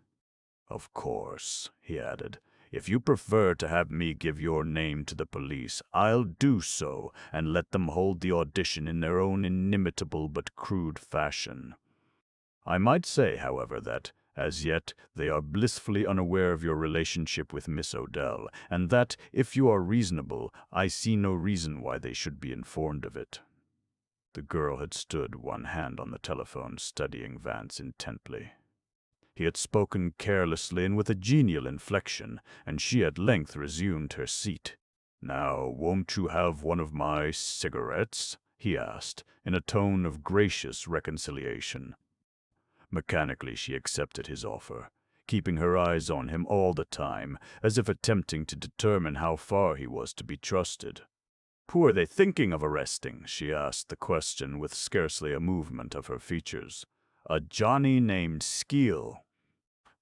Of course," he added, "if you prefer to have me give your name to the police, I'll do so and let them hold the audition in their own inimitable but crude fashion. I might say, however, that, as yet, they are blissfully unaware of your relationship with Miss Odell, and that, if you are reasonable, I see no reason why they should be informed of it." The girl had stood, one hand on the telephone, studying Vance intently. He had spoken carelessly and with a genial inflection, and she at length resumed her seat. "Now, won't you have one of my cigarettes?" he asked, in a tone of gracious reconciliation. Mechanically she accepted his offer, keeping her eyes on him all the time, as if attempting to determine how far he was to be trusted. "Who are they thinking of arresting?" she asked the question with scarcely a movement of her features. "A Johnny named Skeel."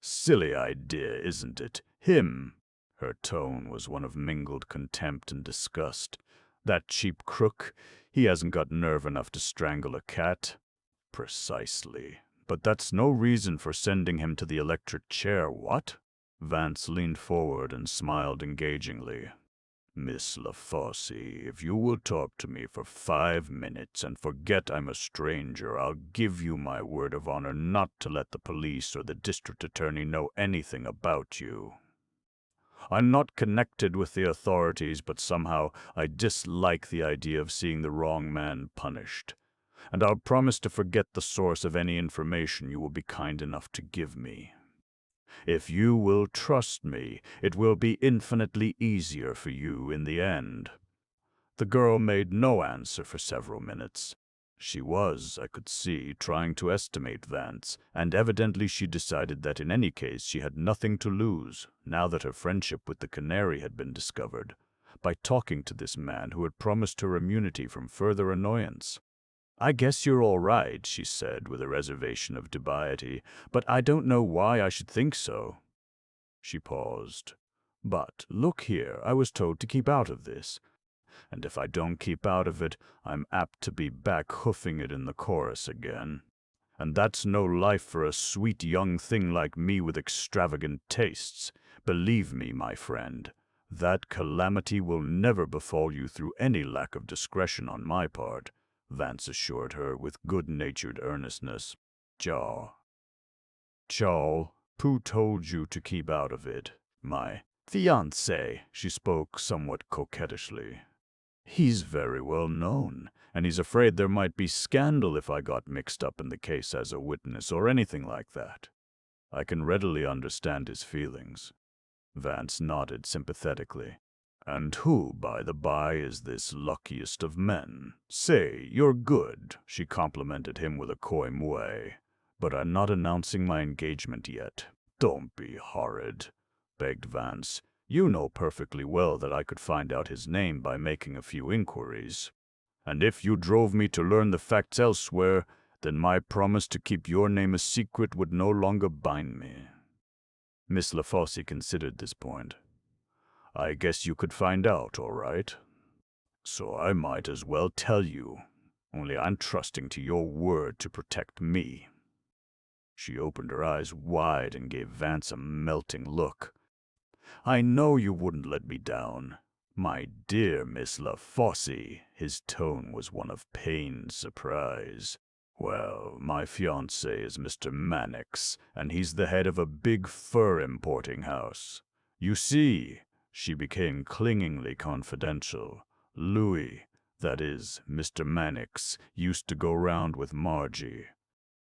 "Silly idea, isn't it? Him!" Her tone was one of mingled contempt and disgust. "That cheap crook, he hasn't got nerve enough to strangle a cat." "Precisely. But that's no reason for sending him to the electric chair, what?" Vance leaned forward and smiled engagingly. "Miss LaFosse, if you will talk to me for 5 minutes and forget I'm a stranger, I'll give you my word of honor not to let the police or the district attorney know anything about you. I'm not connected with the authorities, but somehow I dislike the idea of seeing the wrong man punished. And I'll promise to forget the source of any information you will be kind enough to give me. If you will trust me, it will be infinitely easier for you in the end." The girl made no answer for several minutes. She was, I could see, trying to estimate Vance, and evidently she decided that in any case she had nothing to lose, now that her friendship with the Canary had been discovered, by talking to this man who had promised her immunity from further annoyance. "I guess you're all right," she said with a reservation of dubiety, "but I don't know why I should think so." She paused. "But, look here, I was told to keep out of this. And if I don't keep out of it, I'm apt to be back hoofing it in the chorus again. And that's no life for a sweet young thing like me with extravagant tastes. Believe me, my friend, that calamity will never befall you through any lack of discretion on my part," Vance assured her with good-natured earnestness. Joel, who told you to keep out of it? My fiancé, she spoke somewhat coquettishly. "He's very well known, and he's afraid there might be scandal if I got mixed up in the case as a witness or anything like that. I can readily understand his feelings." Vance nodded sympathetically. "And who, by the by, is this luckiest of men? Say, you're good," she complimented him with a coy moue. "But I'm not announcing my engagement yet." "Don't be horrid," begged Vance. "You know perfectly well that I could find out his name by making a few inquiries. And if you drove me to learn the facts elsewhere, then my promise to keep your name a secret would no longer bind me." Miss LaFosse considered this point. "I guess you could find out, all right. So I might as well tell you, only I'm trusting to your word to protect me." She opened her eyes wide and gave Vance a melting look. "I know you wouldn't let me down. My dear Miss LaFosse," his tone was one of pained surprise. "Well, my fiancé is Mr. Mannix, and he's the head of a big fur importing house. You see," she became clingingly confidential, "Louis, that is, Mr. Mannix, used to go round with Margie.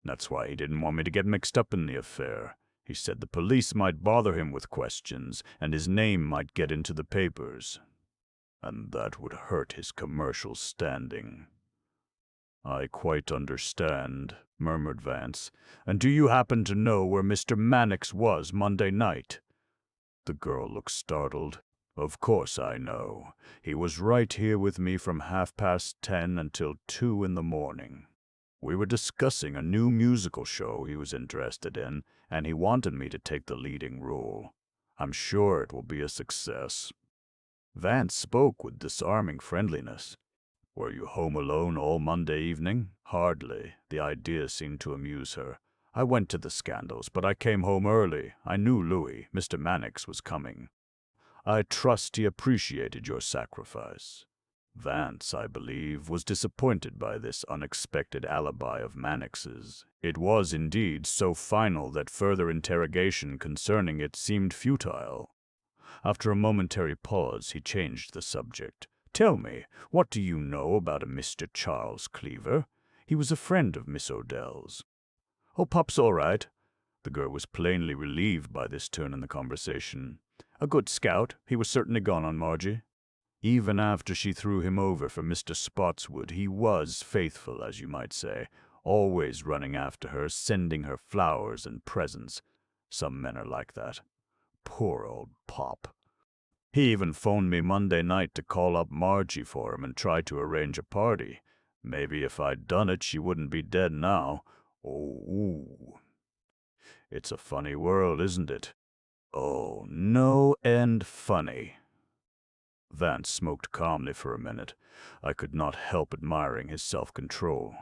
That's why he didn't want me to get mixed up in the affair. He said the police might bother him with questions, and his name might get into the papers. And that would hurt his commercial standing." "I quite understand," murmured Vance. "And do you happen to know where Mr. Mannix was Monday night?" The girl looked startled. "Of course I know. He was right here with me from 10:30 until 2 in the morning. We were discussing a new musical show he was interested in, and he wanted me to take the leading role. I'm sure it will be a success." Vance spoke with disarming friendliness. "Were you home alone all Monday evening?" "Hardly. The idea seemed to amuse her. I went to the scandals, but I came home early. I knew Louis, Mr. Mannix, was coming. I trust he appreciated your sacrifice." Vance, I believe, was disappointed by this unexpected alibi of Mannix's. It was indeed so final that further interrogation concerning it seemed futile. After a momentary pause, he changed the subject. "Tell me, what do you know about a Mr. Charles Cleaver? He was a friend of Miss Odell's." "Oh, Pop's all right." The girl was plainly relieved by this turn in the conversation. "A good scout. He was certainly gone on Margie. Even after she threw him over for Mr. Spotswood, he was faithful, as you might say, always running after her, sending her flowers and presents. Some men are like that. Poor old Pop. He even phoned me Monday night to call up Margie for him and try to arrange a party. Maybe if I'd done it, she wouldn't be dead now. Oh, it's a funny world, isn't it? Oh, no end funny." Vance smoked calmly for a minute. I could not help admiring his self-control.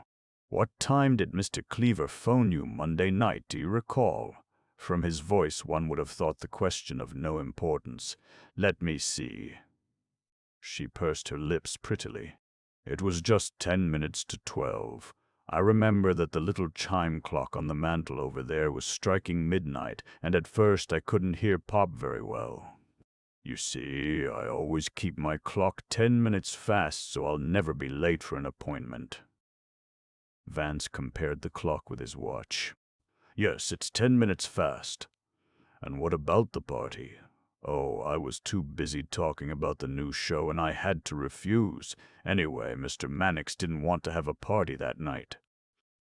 "What time did Mr. Cleaver phone you Monday night, do you recall?" From his voice one would have thought the question of no importance. "Let me see." She pursed her lips prettily. "It was just 10 minutes to 12. I remember that the little chime clock on the mantel over there was striking midnight, and at first I couldn't hear Pop very well. You see, I always keep my clock 10 minutes fast, so I'll never be late for an appointment." Vance compared the clock with his watch. "Yes, it's 10 minutes fast. And what about the party? Oh, I was too busy talking about the new show and I had to refuse. Anyway, Mr. Mannix didn't want to have a party that night.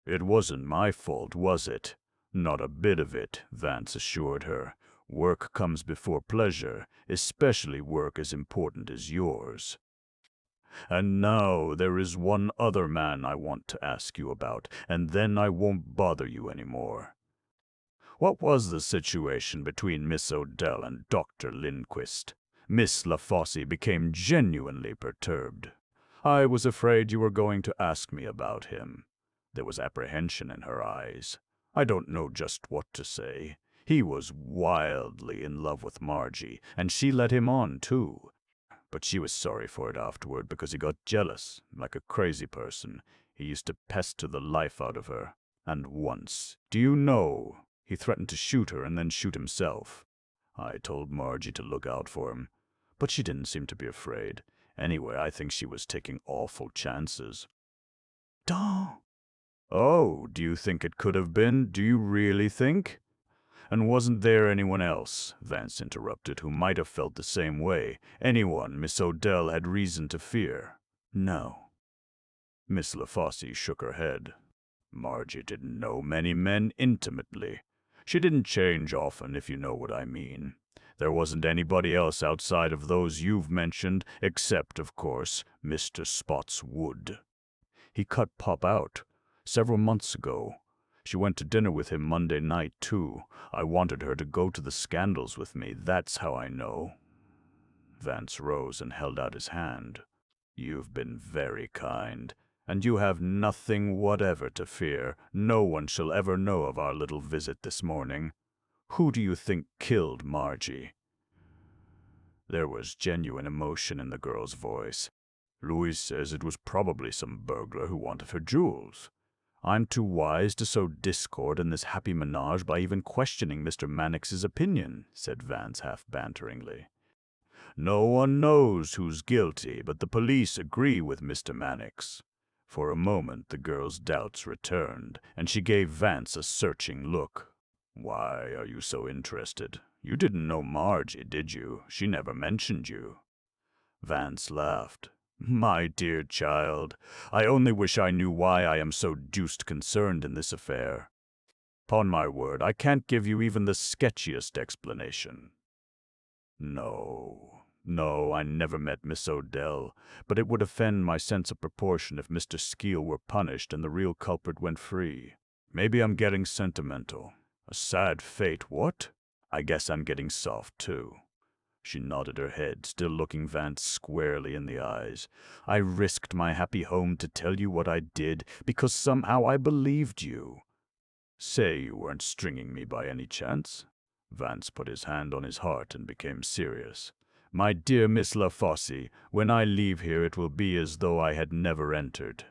It wasn't my fault, was it? Not a bit of it, Vance assured her. Work comes before pleasure, especially work as important as yours. And now there is one other man I want to ask you about, and then I won't bother you anymore. What was the situation between Miss Odell and Dr. Lindquist? Miss LaFosse became genuinely perturbed. I was afraid you were going to ask me about him. There was apprehension in her eyes. I don't know just what to say. He was wildly in love with Margie, and she led him on, too. But she was sorry for it afterward because he got jealous, like a crazy person. He used to pester the life out of her. And once, do you know, he threatened to shoot her and then shoot himself. I told Margie to look out for him, but she didn't seem to be afraid. Anyway, I think she was taking awful chances. Don't. Oh, do you think it could have been? Do you really think? And wasn't there anyone else, Vance interrupted, who might have felt the same way? Anyone Miss Odell had reason to fear? No. Miss LaFosse shook her head. Margie didn't know many men intimately. She didn't change often, if you know what I mean. There wasn't anybody else outside of those you've mentioned, except, of course, Mr. Spotswood. He cut Pop out several months ago. She went to dinner with him Monday night, too. I wanted her to go to the scandals with me. That's how I know. Vance rose and held out his hand. You've been very kind, and you have nothing whatever to fear. No one shall ever know of our little visit this morning. Who do you think killed Margie? There was genuine emotion in the girl's voice. Louise says it was probably some burglar who wanted her jewels. I'm too wise to sow discord in this happy menage by even questioning Mr. Mannix's opinion, said Vance half banteringly. No one knows who's guilty, but the police agree with Mr. Mannix. For a moment the girl's doubts returned, and she gave Vance a searching look. Why are you so interested? You didn't know Margie, did you? She never mentioned you. Vance laughed. My dear child, I only wish I knew why I am so deuced concerned in this affair. 'Pon my word, I can't give you even the sketchiest explanation. No, I never met Miss Odell, but it would offend my sense of proportion if Mr. Skeel were punished and the real culprit went free. Maybe I'm getting sentimental. A sad fate, what? I guess I'm getting soft, too. She nodded her head, still looking Vance squarely in the eyes. I risked my happy home to tell you what I did because somehow I believed you. Say you weren't stringing me by any chance? Vance put his hand on his heart and became serious. My dear Miss LaFosse, when I leave here it will be as though I had never entered.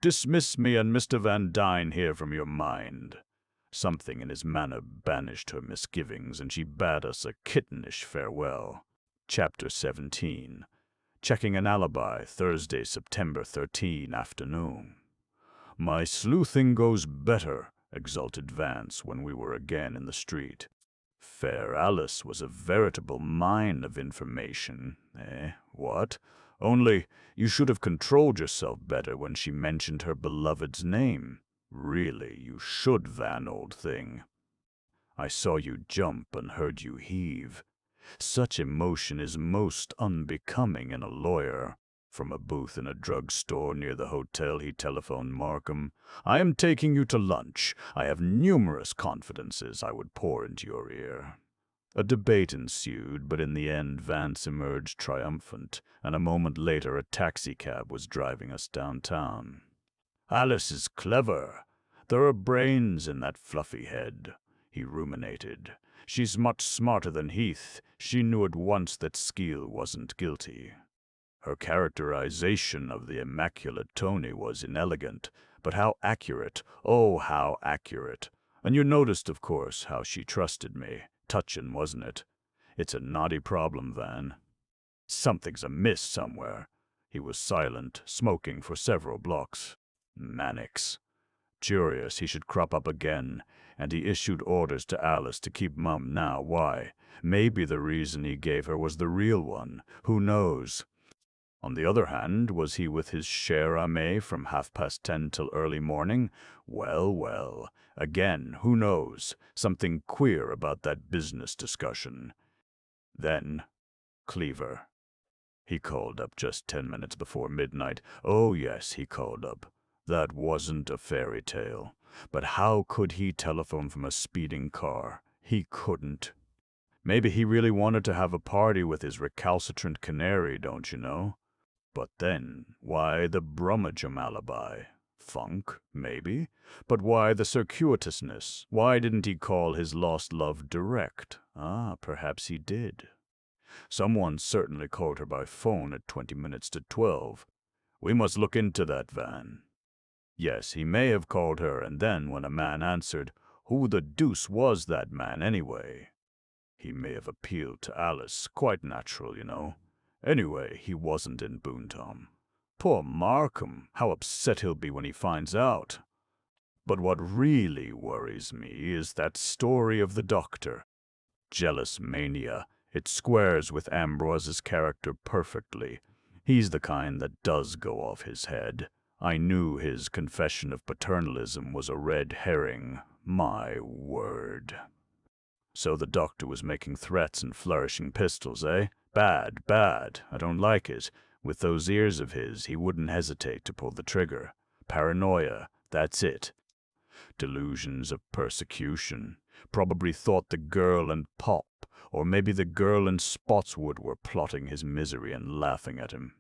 Dismiss me and Mr. Van Dine here from your mind. Something in his manner banished her misgivings, and she bade us a kittenish farewell. Chapter 17. Checking an alibi, Thursday, September 13 afternoon. My sleuthing goes better, exulted Vance when we were again in the street. Fair Alice was a veritable mine of information. What? Only you should have controlled yourself better when she mentioned her beloved's name. Really, you should, Van, old thing. I saw you jump and heard you heave. Such emotion is most unbecoming in a lawyer. From a booth in a drugstore near the hotel he telephoned Markham. I am taking you to lunch. I have numerous confidences I would pour into your ear. A debate ensued, but in the end Vance emerged triumphant, and a moment later a taxicab was driving us downtown. Alice is clever. There are brains in that fluffy head, he ruminated. She's much smarter than Heath. She knew at once that Skeel wasn't guilty. Her characterization of the immaculate Tony was inelegant, but how accurate, oh, how accurate. And you noticed, of course, how she trusted me. Touchin', wasn't it? It's a knotty problem, Van. Something's amiss somewhere. He was silent, smoking for several blocks. Mannix. Curious he should crop up again, and he issued orders to Alice to keep mum now. Why? Maybe the reason he gave her was the real one. Who knows? On the other hand, was he with his cher amie from 10:30 till early morning? Well, well. Again, who knows? Something queer about that business discussion. Then, Cleaver. He called up just 10 minutes before midnight. Oh yes, he called up. That wasn't a fairy tale. But how could he telephone from a speeding car? He couldn't. Maybe he really wanted to have a party with his recalcitrant Canary, don't you know? But then, why the brummagem alibi? Funk, maybe? But why the circuitousness? Why didn't he call his lost love direct? Perhaps he did. Someone certainly called her by phone at 20 minutes to 12. We must look into that, Van. Yes, he may have called her, and then when a man answered, who the deuce was that man anyway? He may have appealed to Alice. Quite natural, you know. Anyway, he wasn't in Boontom. Poor Markham, how upset he'll be when he finds out. But what really worries me is that story of the doctor. Jealous mania. It squares with Ambrose's character perfectly. He's the kind that does go off his head. I knew his confession of paternalism was a red herring. My word. So the doctor was making threats and flourishing pistols, eh? Bad, bad. I don't like it. With those ears of his, he wouldn't hesitate to pull the trigger. Paranoia, that's it. Delusions of persecution. Probably thought the girl and Pop, or maybe the girl and Spotswood were plotting his misery and laughing at him.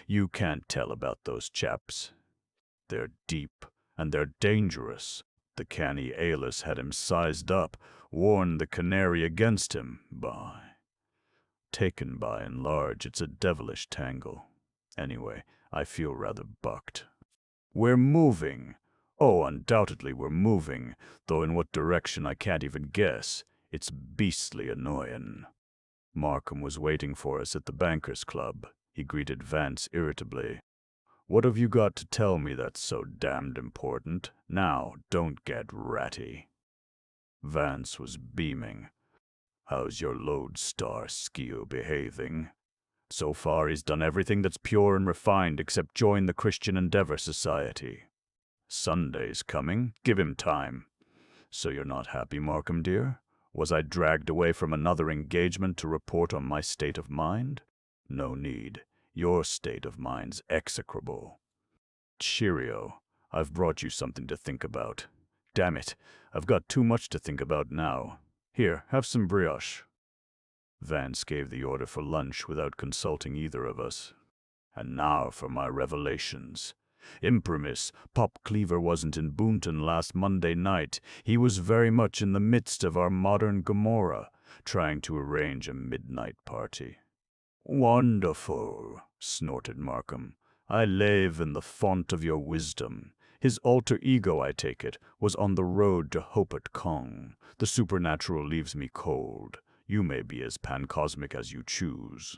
You can't tell about those chaps. They're deep, and they're dangerous. The canny Alis had him sized up, warned the Canary against him. Taken by and large, it's a devilish tangle. Anyway, I feel rather bucked. We're moving. Oh, undoubtedly we're moving, though in what direction I can't even guess. It's beastly annoying. Markham was waiting for us at the Bankers' Club. He greeted Vance irritably. What have you got to tell me that's so damned important? Now, don't get ratty. Vance was beaming. How's your lodestar Skio behaving? So far he's done everything that's pure and refined except join the Christian Endeavor Society. Sunday's coming. Give him time. So you're not happy, Markham, dear? Was I dragged away from another engagement to report on my state of mind? No need. Your state of mind's execrable. Cheerio. I've brought you something to think about. Damn it, I've got too much to think about now. Here, have some brioche. Vance gave the order for lunch without consulting either of us. And now for my revelations. Imprimis, Pop Cleaver wasn't in Boonton last Monday night. He was very much in the midst of our modern Gomorrah, trying to arrange a midnight party. Wonderful, snorted Markham. I live in the font of your wisdom. His alter ego, I take it, was on the road to Hopet Kong. The supernatural leaves me cold. You may be as pancosmic as you choose.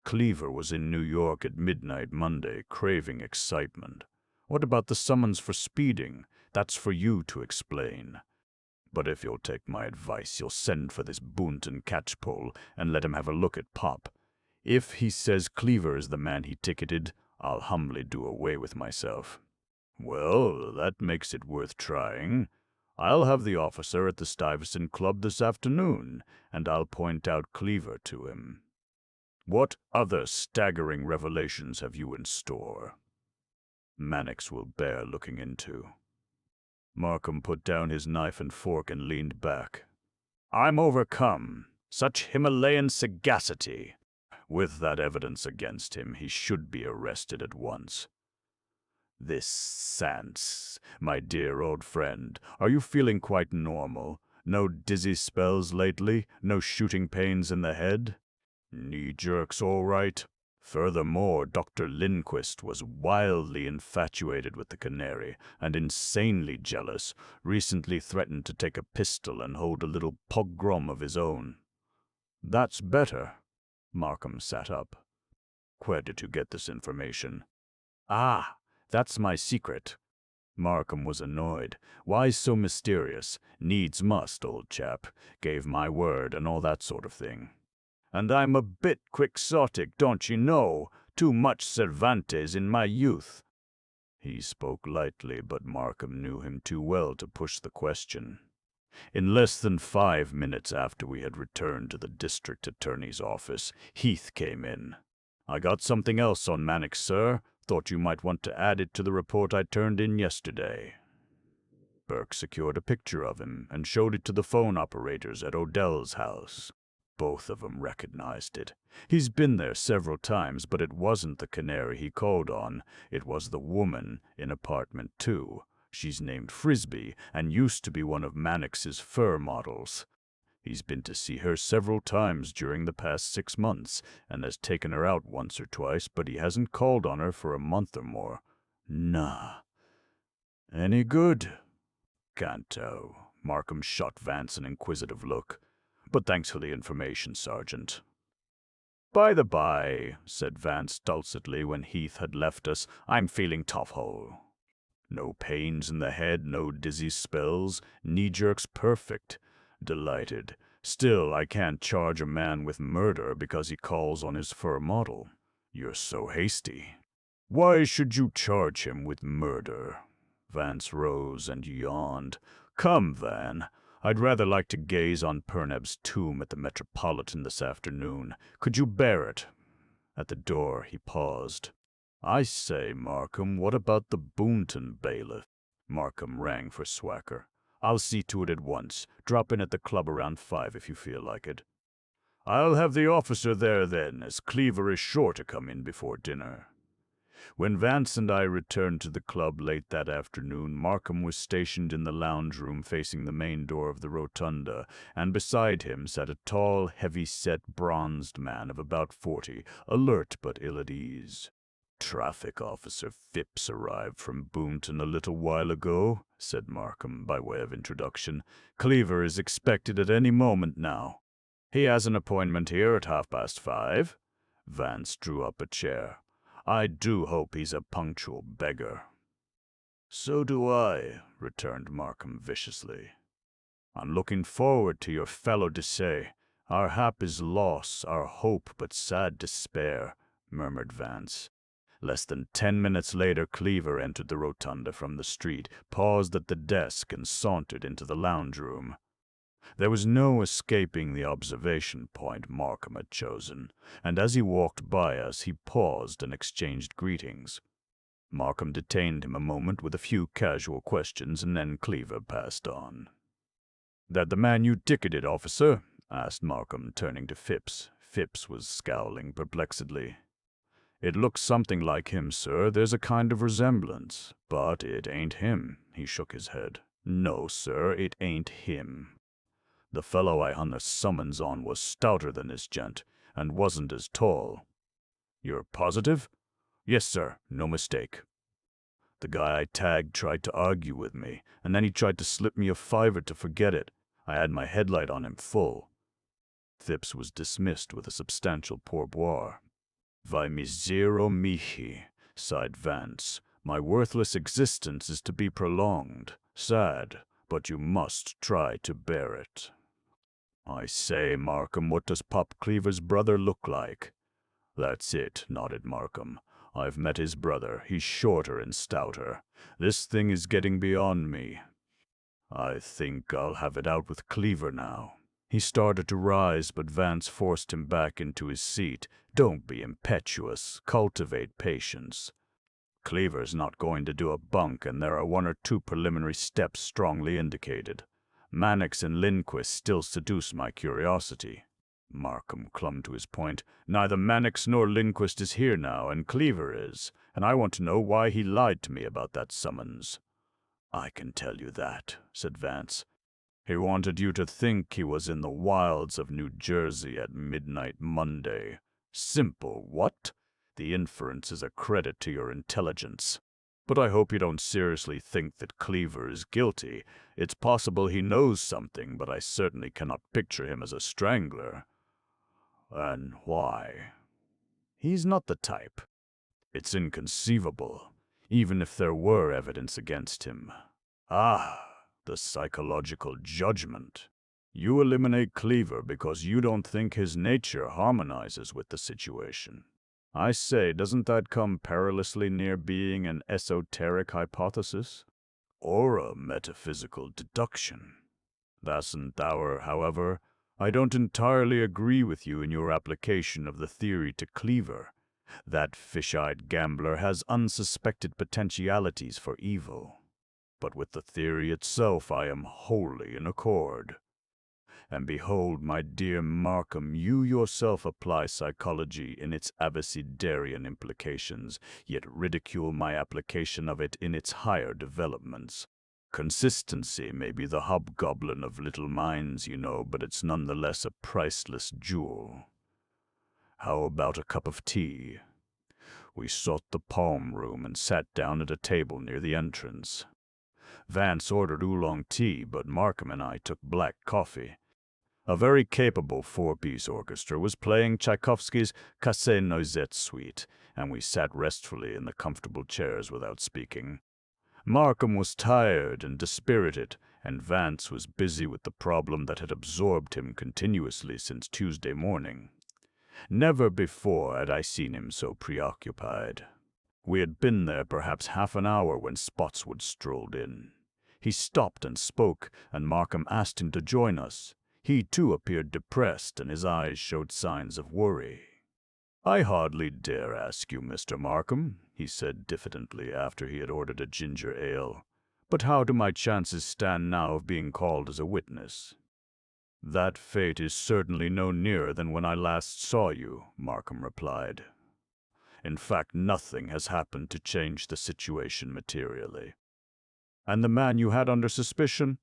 Cleaver was in New York at midnight Monday, craving excitement. What about the summons for speeding? That's for you to explain. But if you'll take my advice, you'll send for this Boonton catchpole and let him have a look at Pop. If he says Cleaver is the man he ticketed, I'll humbly do away with myself. Well, that makes it worth trying. I'll have the officer at the Stuyvesant Club this afternoon, and I'll point out Cleaver to him. What other staggering revelations have you in store? Mannix will bear looking into. Markham put down his knife and fork and leaned back. I'm overcome. Such Himalayan sagacity. With that evidence against him, he should be arrested at once. This Sance, my dear old friend, are you feeling quite normal? No dizzy spells lately? No shooting pains in the head? Knee jerks all right? Furthermore, Dr. Lindquist was wildly infatuated with the Canary and insanely jealous, recently threatened to take a pistol and hold a little pogrom of his own. That's better. Markham sat up. Where did you get this information? That's my secret. Markham was annoyed. Why so mysterious? Needs must, old chap. Gave my word and all that sort of thing. And I'm a bit quixotic, don't you know? Too much Cervantes in my youth. He spoke lightly, but Markham knew him too well to push the question. In less than 5 minutes after we had returned to the district attorney's office, Heath came in. "I got something else on Mannix, sir. Thought you might want to add it to the report I turned in yesterday." Burke secured a picture of him and showed it to the phone operators at Odell's house. Both of them recognized it. He's been there several times, but it wasn't the Canary he called on. It was the woman in apartment 2. She's named Frisbee and used to be one of Mannix's fur models. He's been to see her several times during the past 6 months and has taken her out once or twice, but he hasn't called on her for a month or more. Nah. Any good? Can't tell. Markham shot Vance an inquisitive look. But thanks for the information, Sergeant. "By the by," said Vance dulcetly when Heath had left us, "I'm feeling tough-hole. No pains in the head, no dizzy spells, knee-jerks perfect. Delighted. Still, I can't charge a man with murder because he calls on his fur model. You're so hasty." "Why should you charge him with murder?" Vance rose and yawned. "Come, Van. I'd rather like to gaze on Perneb's tomb at the Metropolitan this afternoon. Could you bear it?" At the door he paused. "I say, Markham, what about the Boonton bailiff?" Markham rang for Swacker. "I'll see to it at once. Drop in at the club around 5 if you feel like it." "I'll have the officer there then, as Cleaver is sure to come in before dinner." When Vance and I returned to the club late that afternoon, Markham was stationed in the lounge room facing the main door of the rotunda, and beside him sat a tall, heavy-set, bronzed man of about 40, alert but ill at ease. "Traffic Officer Phipps arrived from Boonton a little while ago," said Markham, by way of introduction. "Cleaver is expected at any moment now. He has an appointment here at 5:30. Vance drew up a chair. "I do hope he's a punctual beggar." "So do I," returned Markham viciously. "I'm looking forward to your fellow to say. Our hap is loss, our hope but sad despair," murmured Vance. Less than 10 minutes later, Cleaver entered the rotunda from the street, paused at the desk, and sauntered into the lounge room. There was no escaping the observation point Markham had chosen, and as he walked by us, he paused and exchanged greetings. Markham detained him a moment with a few casual questions, and then Cleaver passed on. "That the man you ticketed, officer?" asked Markham, turning to Phipps. Phipps was scowling perplexedly. "It looks something like him, sir. There's a kind of resemblance. But it ain't him." He shook his head. "No, sir, it ain't him. The fellow I hung a summons on was stouter than this gent, and wasn't as tall." "You're positive?" "Yes, sir, no mistake. The guy I tagged tried to argue with me, and then he tried to slip me a $5 to forget it. I had my headlight on him full." Phipps was dismissed with a substantial pourboire. "Vai misero mihi," sighed Vance. "My worthless existence is to be prolonged. Sad, but you must try to bear it." "I say, Markham, what does Pop Cleaver's brother look like?" "That's it," nodded Markham. "I've met his brother. He's shorter and stouter. This thing is getting beyond me. I think I'll have it out with Cleaver now." He started to rise, but Vance forced him back into his seat. "Don't be impetuous. Cultivate patience. Cleaver's not going to do a bunk, and there are 1 or 2 preliminary steps strongly indicated. Mannix and Lindquist still seduce my curiosity." Markham clung to his point. "Neither Mannix nor Lindquist is here now, and Cleaver is, and I want to know why he lied to me about that summons." "I can tell you that," said Vance. "He wanted you to think he was in the wilds of New Jersey at midnight Monday." "Simple, what?" "The inference is a credit to your intelligence. But I hope you don't seriously think that Cleaver is guilty. It's possible he knows something, but I certainly cannot picture him as a strangler." "And why?" "He's not the type." "It's inconceivable. even if there were evidence against him. Ah, the psychological judgment. You eliminate Cleaver because you don't think his nature harmonizes with the situation. I say, doesn't that come perilously near being an esoteric hypothesis? Or a metaphysical deduction? However, I don't entirely agree with you in your application of the theory to Cleaver. That fish-eyed gambler has unsuspected potentialities for evil. But with the theory itself I am wholly in accord. And behold, my dear Markham, you yourself apply psychology in its abecedarian implications, yet ridicule my application of it in its higher developments. Consistency may be the hobgoblin of little minds, you know, but it's nonetheless a priceless jewel. How about a cup of tea? We sought the palm room and sat down at a table near the entrance. Vance ordered oolong tea, but Markham and I took black coffee. A very capable four-piece orchestra was playing Tchaikovsky's Casse-Noisette Suite, and we sat restfully in the comfortable chairs without speaking. Markham was tired and dispirited, and Vance was busy with the problem that had absorbed him continuously since Tuesday morning. Never before had I seen him so preoccupied. We had been there perhaps half an hour when Spotswood strolled in. He stopped and spoke, and Markham asked him to join us. He, too, appeared depressed, and his eyes showed signs of worry. "I hardly dare ask you, Mr. Markham," he said diffidently after he had ordered a ginger ale, "but how do my chances stand now of being called as a witness?" "That fate is certainly no nearer than when I last saw you," Markham replied. "In fact, nothing has happened to change the situation materially." "And the man you had under suspicion?"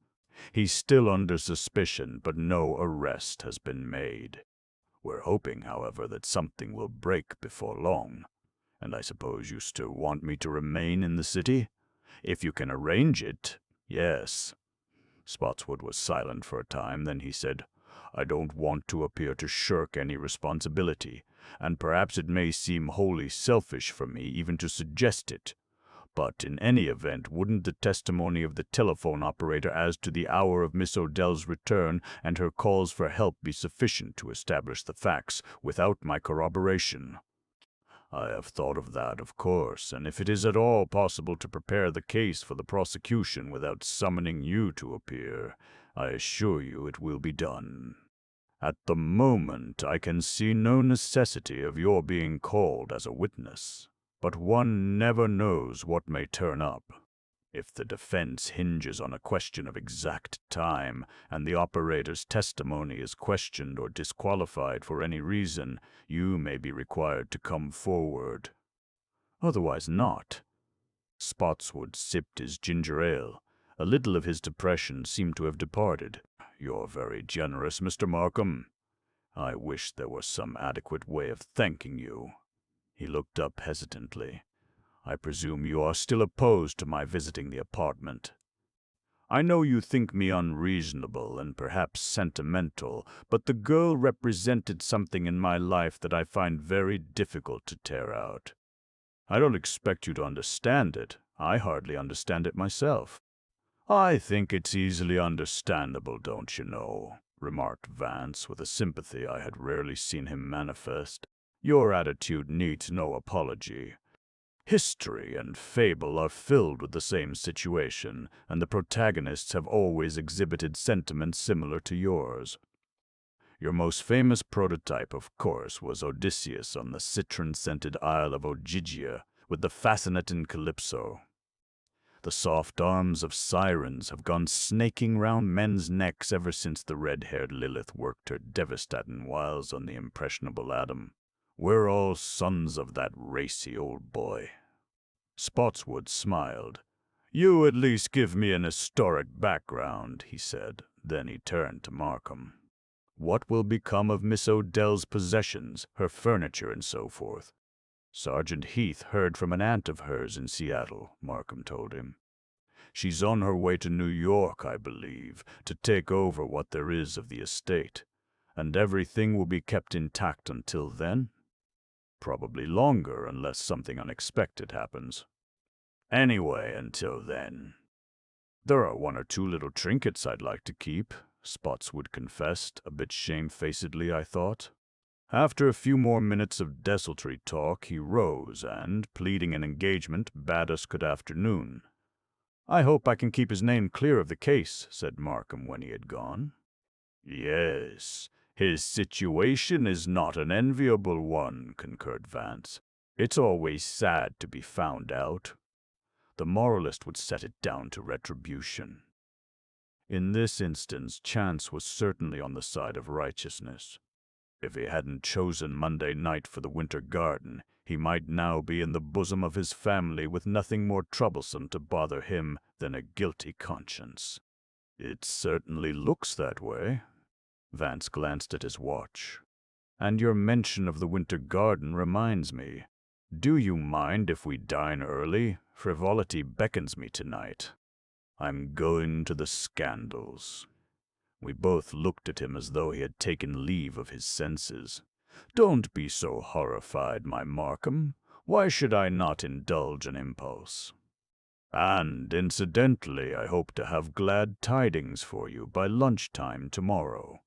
"He's still under suspicion, but no arrest has been made. We're hoping, however, that something will break before long. And I suppose you still want me to remain in the city? If you can arrange it, yes." Spotswood was silent for a time, then he said, "I don't want to appear to shirk any responsibility, and perhaps it may seem wholly selfish for me even to suggest it. But in any event, wouldn't the testimony of the telephone operator as to the hour of Miss Odell's return and her calls for help be sufficient to establish the facts without my corroboration?" "I have thought of that, of course, and if it is at all possible to prepare the case for the prosecution without summoning you to appear, I assure you it will be done. At the moment, I can see no necessity of your being called as a witness, but one never knows what may turn up. If the defense hinges on a question of exact time, and the operator's testimony is questioned or disqualified for any reason, you may be required to come forward. Otherwise not." Spotswood sipped his ginger ale. A little of his depression seemed to have departed. "You're very generous, Mr. Markham. I wish there were some adequate way of thanking you." He looked up hesitantly. "I presume you are still opposed to my visiting the apartment. I know you think me unreasonable and perhaps sentimental, but the girl represented something in my life that I find very difficult to tear out. I don't expect you to understand it. I hardly understand it myself." "I think it's easily understandable, don't you know," remarked Vance with a sympathy I had rarely seen him manifest. "Your attitude needs no apology. History and fable are filled with the same situation, and the protagonists have always exhibited sentiments similar to yours. Your most famous prototype, of course, was Odysseus on the citron-scented Isle of Ogygia with the fascinating Calypso. The soft arms of sirens have gone snaking round men's necks ever since the red-haired Lilith worked her devastating wiles on the impressionable Adam. We're all sons of that racy old boy." Spotswood smiled. "You at least give me an historic background," he said. Then he turned to Markham. "What will become of Miss Odell's possessions, her furniture and so forth?" "Sergeant Heath heard from an aunt of hers in Seattle," Markham told him. "She's on her way to New York, I believe, to take over what there is of the estate. And everything will be kept intact until then?" "Probably longer, unless something unexpected happens." Anyway, until then, there are one or two little trinkets I'd like to keep, Spotswood confessed, a bit shamefacedly, I thought. After a few more minutes of desultory talk, he rose and, pleading an engagement, bade us good afternoon. "I hope I can keep his name clear of the case," said Markham when he had gone. "Yes, his situation is not an enviable one," concurred Vance. "It's always sad to be found out. The moralist would set it down to retribution." In this instance, chance was certainly on the side of righteousness. If he hadn't chosen Monday night for the winter garden, he might now be in the bosom of his family with nothing more troublesome to bother him than a guilty conscience. "It certainly looks that way." Vance glanced at his watch. "And your mention of the winter garden reminds me. Do you mind if we dine early? Frivolity beckons me tonight. I'm going to the Scandals." We both looked at him as though he had taken leave of his senses. "Don't be so horrified, my Markham. Why should I not indulge an impulse? And, incidentally, I hope to have glad tidings for you by lunchtime tomorrow."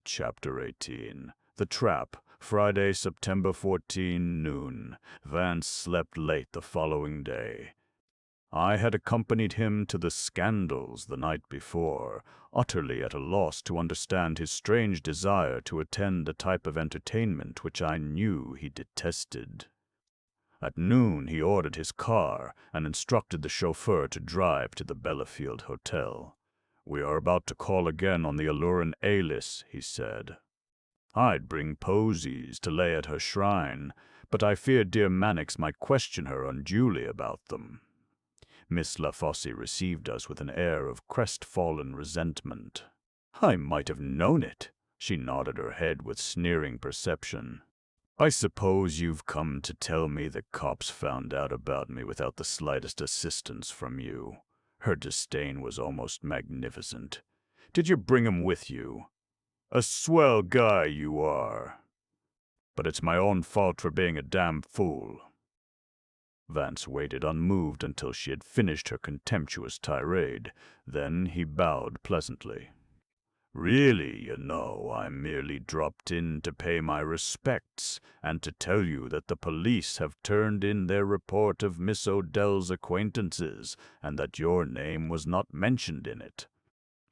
Chapter 18. The Trap. Friday, September 14, noon. Vance slept late the following day. I had accompanied him to the Scandals the night before, utterly at a loss to understand his strange desire to attend a type of entertainment which I knew he detested. At noon he ordered his car and instructed the chauffeur to drive to the Bellafield Hotel. "We are about to call again on the alluring Alice," he said. "I'd bring posies to lay at her shrine, but I fear dear Mannix might question her unduly about them." Miss LaFosse received us with an air of crestfallen resentment. "I might have known it." She nodded her head with sneering perception. "I suppose you've come to tell me the cops found out about me without the slightest assistance from you." Her disdain was almost magnificent. "Did you bring 'em with you? A swell guy you are. But it's my own fault for being a damn fool." Vance waited unmoved until she had finished her contemptuous tirade. Then he bowed pleasantly. "Really, I merely dropped in to pay my respects and to tell you that the police have turned in their report of Miss Odell's acquaintances and that your name was not mentioned in it.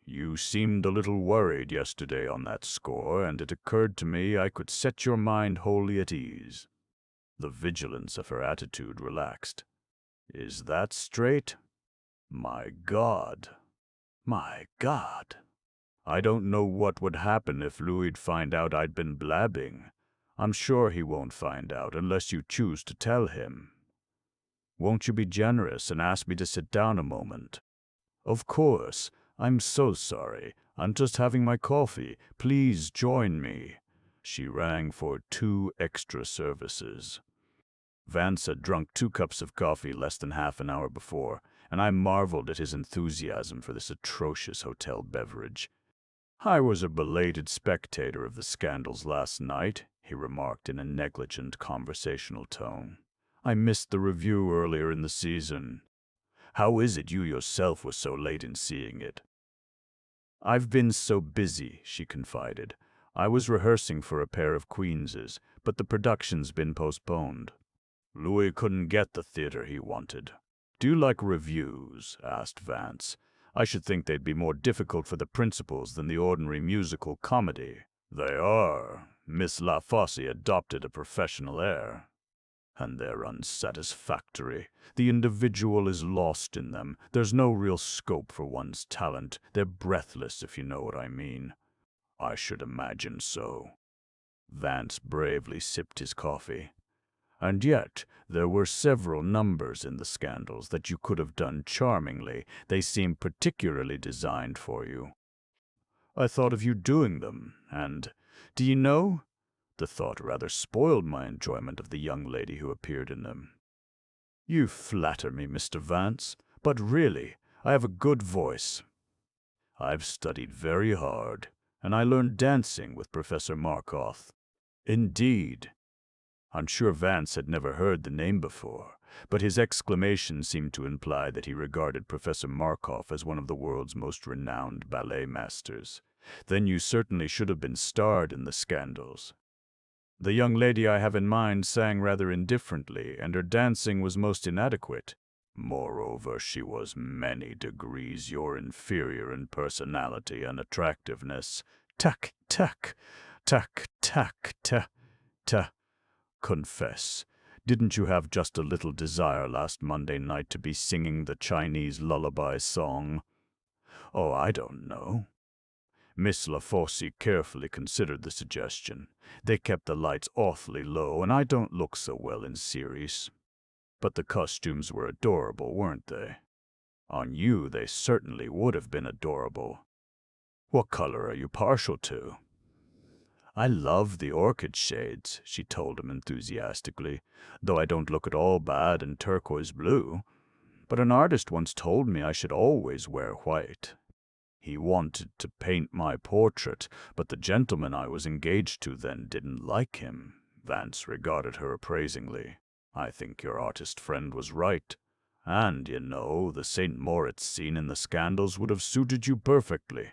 You seemed a little worried yesterday on that score, and it occurred to me I could set your mind wholly at ease." The vigilance of her attitude relaxed. "Is that straight? My God. My God. I don't know what would happen if Louis'd find out I'd been blabbing. I'm sure he won't find out unless you choose to tell him. Won't you be generous and ask me to sit down a moment?" "Of course. I'm so sorry. I'm just having my coffee. Please join me." She rang for 2 extra services. Vance had drunk 2 cups of coffee less than half an hour before, and I marveled at his enthusiasm for this atrocious hotel beverage. "I was a belated spectator of the Scandals last night," he remarked in a negligent conversational tone. "I missed the review earlier in the season. How is it you yourself were so late in seeing it?" "I've been so busy," she confided. "I was rehearsing for a pair of Queenses, but the production's been postponed." "Louis couldn't get the theater he wanted." "Do you like reviews?" asked Vance. "I should think they'd be more difficult for the principals than the ordinary musical comedy." "They are. Miss LaFosse adopted a professional air. And they're unsatisfactory. The individual is lost in them. There's no real scope for one's talent. They're breathless, if you know what I mean." "I should imagine so." Vance bravely sipped his coffee. "And yet, there were several numbers in the Scandals that you could have done charmingly. They seem particularly designed for you." "I thought of you doing them, and, do you know, the thought rather spoiled my enjoyment of the young lady who appeared in them." "You flatter me, Mr. Vance, but really, I have a good voice." "I've studied very hard, and I learned dancing with Professor Markoff." "Indeed." I'm sure Vance had never heard the name before, but his exclamation seemed to imply that he regarded Professor Markov as one of the world's most renowned ballet masters. Then you certainly should have been starred in the scandals. The young lady I have in mind sang rather indifferently, and her dancing was most inadequate. Moreover, she was many degrees your inferior in personality and attractiveness. Tack, tack, tack, tack, ta, ta. Confess, didn't you have just a little desire last Monday night to be singing the Chinese lullaby song? Oh, I don't know. Miss LaFosse carefully considered the suggestion. They kept the lights awfully low, and I don't look so well in series. But the costumes were adorable, weren't they? On you, they certainly would have been adorable. What color are you partial to? I love the orchid shades, she told him enthusiastically, though I don't look at all bad in turquoise blue. But an artist once told me I should always wear white. He wanted to paint my portrait, but the gentleman I was engaged to then didn't like him. Vance regarded her appraisingly. I think your artist friend was right. And, you know, the St. Moritz scene in the scandals would have suited you perfectly.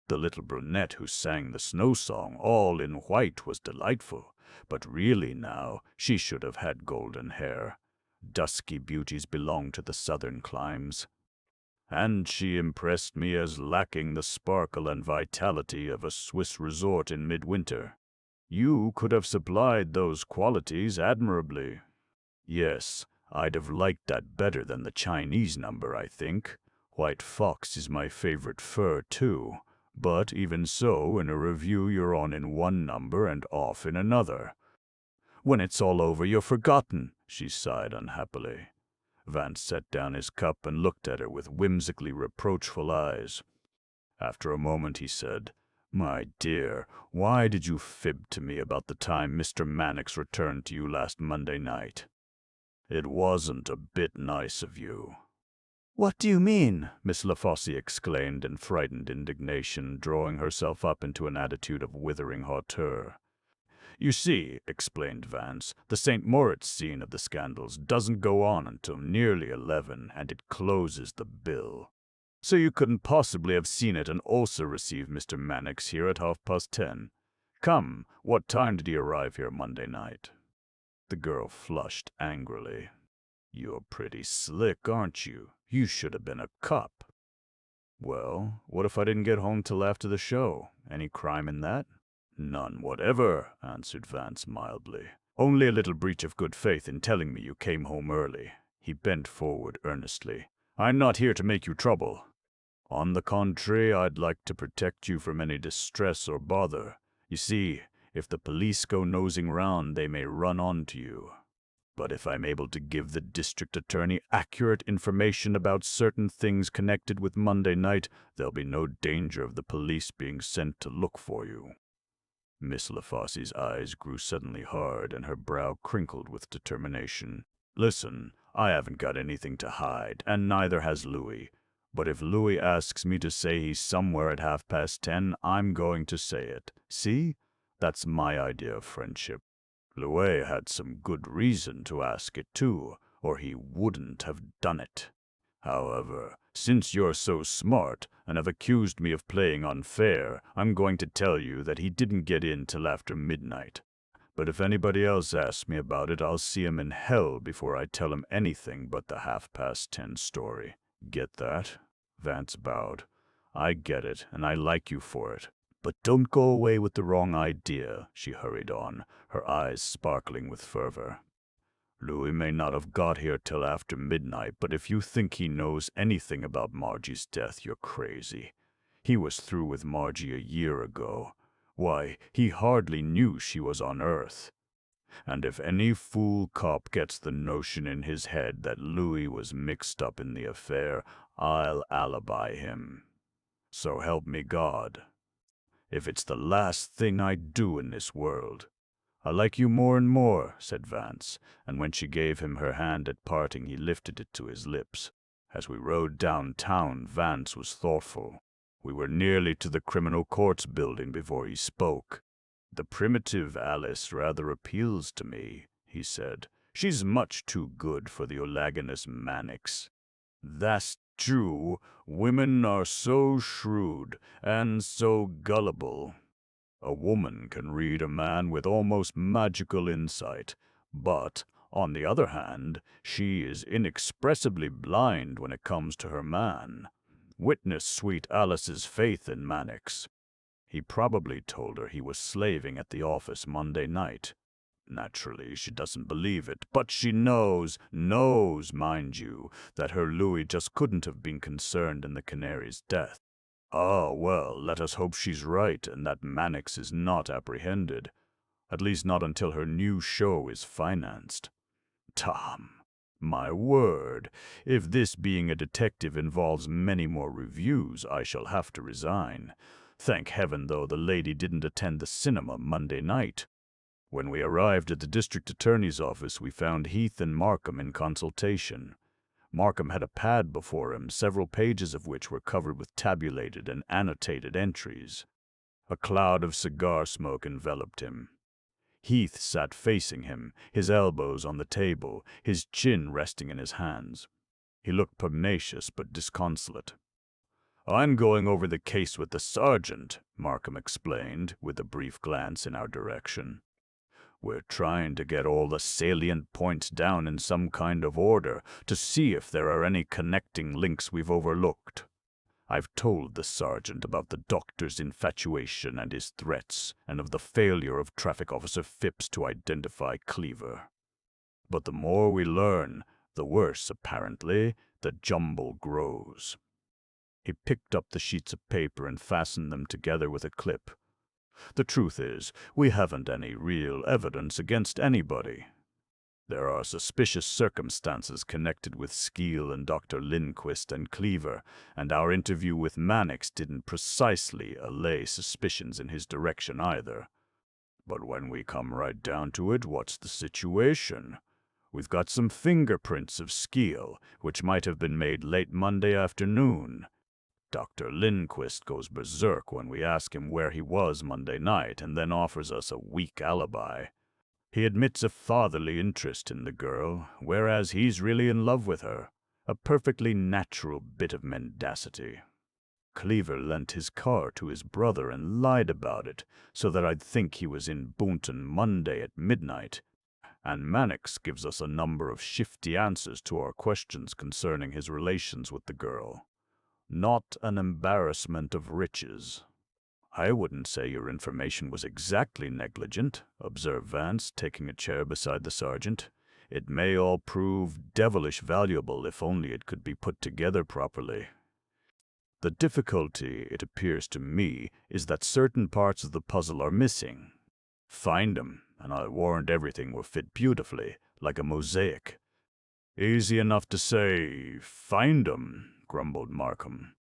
The little brunette who sang the snow song all in white was delightful, but really now she should have had golden hair. Dusky beauties belong to the southern climes. And she impressed me as lacking the sparkle and vitality of a Swiss resort in midwinter. You could have supplied those qualities admirably. Yes, I'd have liked that better than the Chinese number, I think. White fox is my favorite fur, too. But even so, in a review you're on in one number and off in another. When it's all over, you're forgotten, she sighed unhappily. Vance set down his cup and looked at her with whimsically reproachful eyes. After a moment he said, "My dear, why did you fib to me about the time Mr. Mannix returned to you last Monday night? It wasn't a bit nice of you." "What do you mean?" Miss LaFosse exclaimed in frightened indignation, drawing herself up into an attitude of withering hauteur. "You see," explained Vance, "the St. Moritz scene of the scandals doesn't go on until nearly 11, and it closes the bill. So you couldn't possibly have seen it and also receive Mr. Mannix here at 10:30. Come, what time did he arrive here Monday night?" The girl flushed angrily. "You're pretty slick, aren't you? You should have been a cop." "Well, what if I didn't get home till after the show? Any crime in that?" "None whatever," answered Vance mildly. "Only a little breach of good faith in telling me you came home early." He bent forward earnestly. "I'm not here to make you trouble. On the contrary, I'd like to protect you from any distress or bother. You see, if the police go nosing round, they may run onto you. But if I'm able to give the district attorney accurate information about certain things connected with Monday night, there'll be no danger of the police being sent to look for you." Miss LaFosse's eyes grew suddenly hard, and her brow crinkled with determination. "Listen, I haven't got anything to hide, and neither has Louis. But if Louis asks me to say he's somewhere at 10:30, I'm going to say it. See? That's my idea of friendship. Louis had some good reason to ask it, too, or he wouldn't have done it. However, since you're so smart and have accused me of playing unfair, I'm going to tell you that he didn't get in till after midnight. But if anybody else asks me about it, I'll see him in hell before I tell him anything but the 10:30 story. Get that?" Vance bowed. "I get it, and I like you for it. But don't go away with the wrong idea," she hurried on, her eyes sparkling with fervor. "Louis may not have got here till after midnight, but if you think he knows anything about Margie's death, you're crazy. He was through with Margie a year ago. Why, he hardly knew she was on Earth. And if any fool cop gets the notion in his head that Louis was mixed up in the affair, I'll alibi him. So help me God. If it's the last thing I do in this world." "I like you more and more," said Vance, and when she gave him her hand at parting, he lifted it to his lips. As we rode downtown, Vance was thoughtful. We were nearly to the Criminal Courts building before he spoke. "The primitive Alice rather appeals to me," he said. "She's much too good for the olaganous Mannix." "That's true. Women are so shrewd and so gullible. A woman can read a man with almost magical insight, but, on the other hand, she is inexpressibly blind when it comes to her man. Witness sweet Alice's faith in Mannix. He probably told her he was slaving at the office Monday night. Naturally, she doesn't believe it, but she knows, mind you, that her Louis just couldn't have been concerned in the Canary's death. Ah, well, let us hope she's right and that Mannix is not apprehended. At least not until her new show is financed. Tom, my word, if this being a detective involves many more reviews, I shall have to resign. Thank heaven, though, the lady didn't attend the cinema Monday night. When we arrived at the district attorney's office, we found Heath and Markham in consultation. Markham had a pad before him, several pages of which were covered with tabulated and annotated entries. A cloud of cigar smoke enveloped him. Heath sat facing him, his elbows on the table, his chin resting in his hands. He looked pugnacious but disconsolate. "I'm going over the case with the sergeant," Markham explained, with a brief glance in our direction. "We're trying to get all the salient points down in some kind of order to see if there are any connecting links we've overlooked. I've told the sergeant about the doctor's infatuation and his threats, and of the failure of Traffic Officer Phipps to identify Cleaver. But the more we learn, the worse, apparently, the jumble grows." He picked up the sheets of paper and fastened them together with a clip. "The truth is, we haven't any real evidence against anybody. There are suspicious circumstances connected with Skeel and Dr. Lindquist and Cleaver, and our interview with Mannix didn't precisely allay suspicions in his direction either. But when we come right down to it, what's the situation? We've got some fingerprints of Skeel, which might have been made late Monday afternoon. Dr. Lindquist goes berserk when we ask him where he was Monday night and then offers us a weak alibi. He admits a fatherly interest in the girl, whereas he's really in love with her. A perfectly natural bit of mendacity. Cleaver lent his car to his brother and lied about it, so that I'd think he was in Boonton Monday at midnight. And Mannix gives us a number of shifty answers to our questions concerning his relations with the girl. Not an embarrassment of riches." "I wouldn't say your information was exactly negligent," observed Vance, taking a chair beside the sergeant. "It may all prove devilish valuable if only it could be put together properly. The difficulty, it appears to me, is that certain parts of the puzzle are missing. Find 'em, and I warrant everything will fit beautifully, like a mosaic." "Easy enough to say, find 'em," grumbled Markham.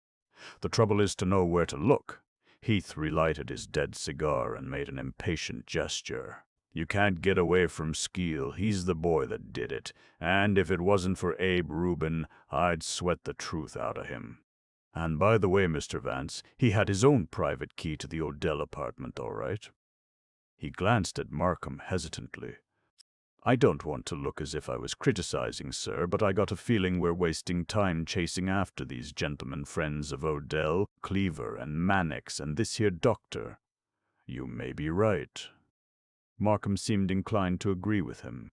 "The trouble is to know where to look." Heath relighted his dead cigar and made an impatient gesture. "You can't get away from Skeel. He's the boy that did it, and if it wasn't for Abe Rubin, I'd sweat the truth out of him. And by the way, Mr. Vance, he had his own private key to the Odell apartment, all right?" He glanced at Markham hesitantly. "I don't want to look as if I was criticizing, sir, but I got a feeling we're wasting time chasing after these gentlemen friends of Odell, Cleaver, and Mannix, and this here doctor." "You may be right." Markham seemed inclined to agree with him.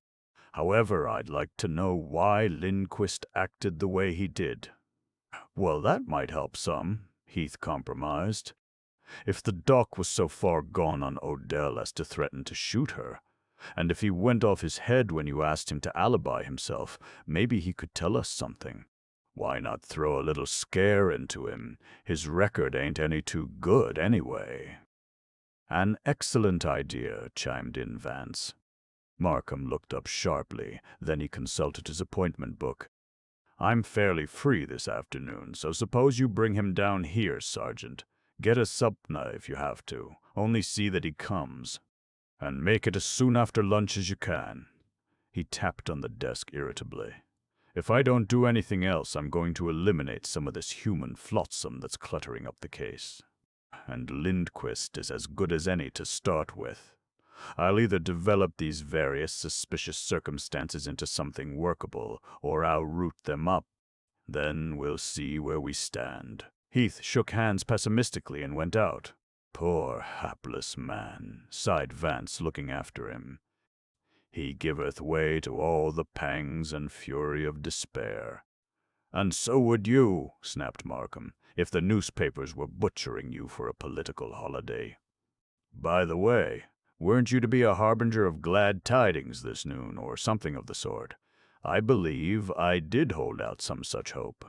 "However, I'd like to know why Lindquist acted the way he did." "Well, that might help some," Heath compromised. "If the doc was so far gone on Odell as to threaten to shoot her, and if he went off his head when you asked him to alibi himself, maybe he could tell us something. Why not throw a little scare into him? His record ain't any too good anyway." "An excellent idea," chimed in Vance. Markham looked up sharply, then he consulted his appointment book. "I'm fairly free this afternoon, so suppose you bring him down here, Sergeant. Get a subpoena if you have to. Only see that he comes. And make it as soon after lunch as you can." He tapped on the desk irritably. "If I don't do anything else, I'm going to eliminate some of this human flotsam that's cluttering up the case." and Lindquist is as good as any to start with. I'll either develop these various suspicious circumstances into something workable, or I'll root them up. Then we'll see where we stand." Heath shook hands pessimistically and went out. "Poor hapless man," sighed Vance, looking after him. "He giveth way to all the pangs and fury of despair." "And so would you," snapped Markham, "if the newspapers were butchering you for a political holiday. By the way, weren't you to be a harbinger of glad tidings this noon, or something of the sort? I believe I did hold out some such hope."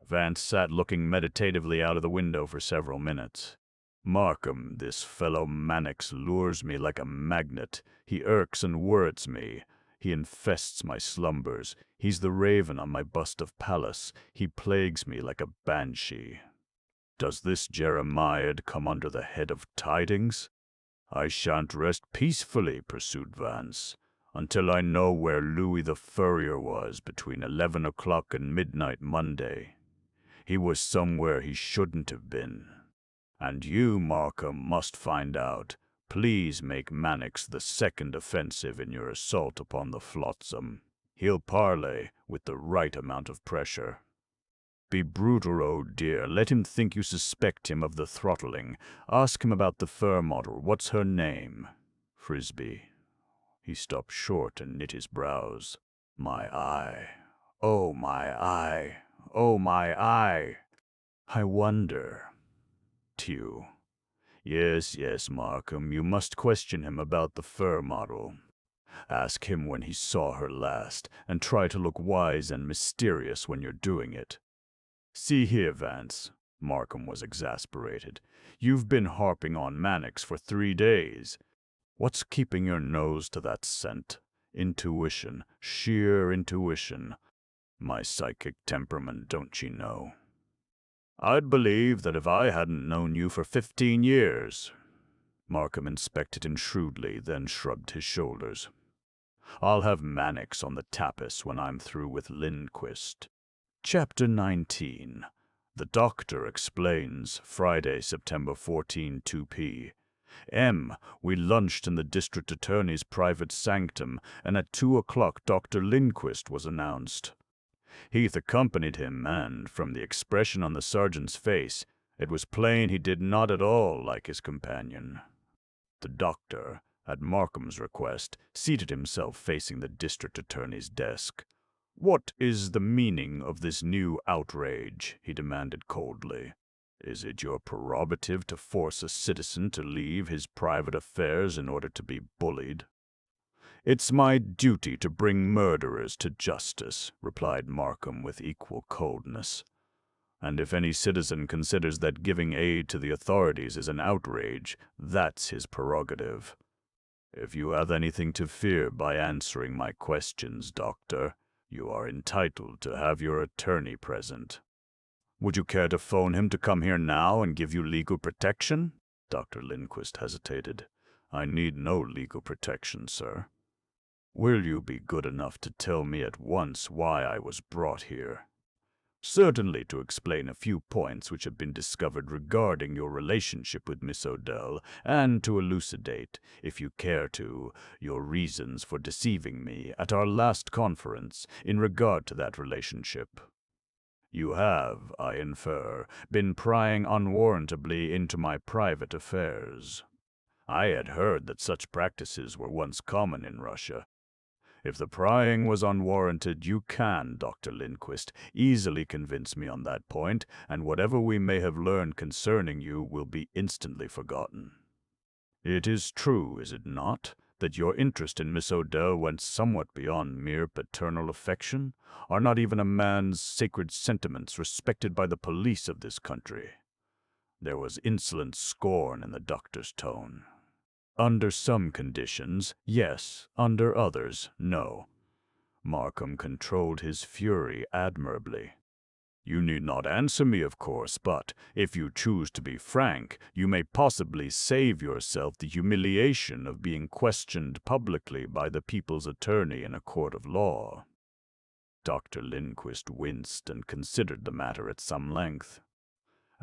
Vance sat looking meditatively out of the window for several minutes. "Markham, this fellow Mannix lures me like a magnet. He irks and worrits me. He infests my slumbers. He's the raven on my bust of Pallas. He plagues me like a banshee." "Does this Jeremiad come under the head of tidings?" "I shan't rest peacefully," pursued Vance, "until I know where Louis the Furrier was between 11 o'clock and midnight Monday. He was somewhere he shouldn't have been. And you, Markham, must find out. Please make Mannix the second offensive in your assault upon the Flotsam. He'll parley with the right amount of pressure. Be brutal, oh dear. Let him think you suspect him of the throttling. Ask him about the fur model. What's her name?" "Frisbee." He stopped short and knit his brows. "My eye. Oh, my eye. Oh, my eye. I wonder." Tew. Yes, Markham, you must question him about the fur model. Ask him when he saw her last, and try to look wise and mysterious when you're doing it. "See here, Vance," Markham was exasperated. "You've been harping on Mannix for 3 days. What's keeping your nose to that scent? Intuition, sheer intuition. My psychic temperament, don't you know? I'd believe that if I hadn't known you for 15 years. Markham inspected him shrewdly, then shrugged his shoulders. "I'll have Mannix on the tapis when I'm through with Lindquist." Chapter 19. The Doctor Explains. Friday, September 14, 2 p. M. We lunched in the district attorney's private sanctum, and at 2 o'clock Dr. Lindquist was announced. Heath accompanied him, and, from the expression on the sergeant's face, it was plain he did not at all like his companion. The doctor, at Markham's request, seated himself facing the district attorney's desk. "What is the meaning of this new outrage?" he demanded coldly. "Is it your prerogative to force a citizen to leave his private affairs in order to be bullied?" "It's my duty to bring murderers to justice," replied Markham with equal coldness. "And if any citizen considers that giving aid to the authorities is an outrage, that's his prerogative. If you have anything to fear by answering my questions, Doctor, you are entitled to have your attorney present." "Would you care to phone him to come here now and give you legal protection?" Dr. Lindquist hesitated. "I need no legal protection, sir." "Will you be good enough to tell me at once why I was brought here?" "Certainly, to explain a few points which have been discovered regarding your relationship with Miss Odell, and to elucidate, if you care to, your reasons for deceiving me at our last conference in regard to that relationship. You have, I infer, been prying unwarrantably into my private affairs. I had heard that such practices were once common in Russia. If the prying was unwarranted, you can, Dr. Lindquist, easily convince me on that point, and whatever we may have learned concerning you will be instantly forgotten. It is true, is it not, that your interest in Miss Odell went somewhat beyond mere paternal affection? Are not even a man's sacred sentiments respected by the police of this country?" There was insolent scorn in the doctor's tone. "Under some conditions, yes. Under others, no." Markham controlled his fury admirably. "You need not answer me, of course, but, if you choose to be frank, you may possibly save yourself the humiliation of being questioned publicly by the people's attorney in a court of law." Dr. Lindquist winced and considered the matter at some length.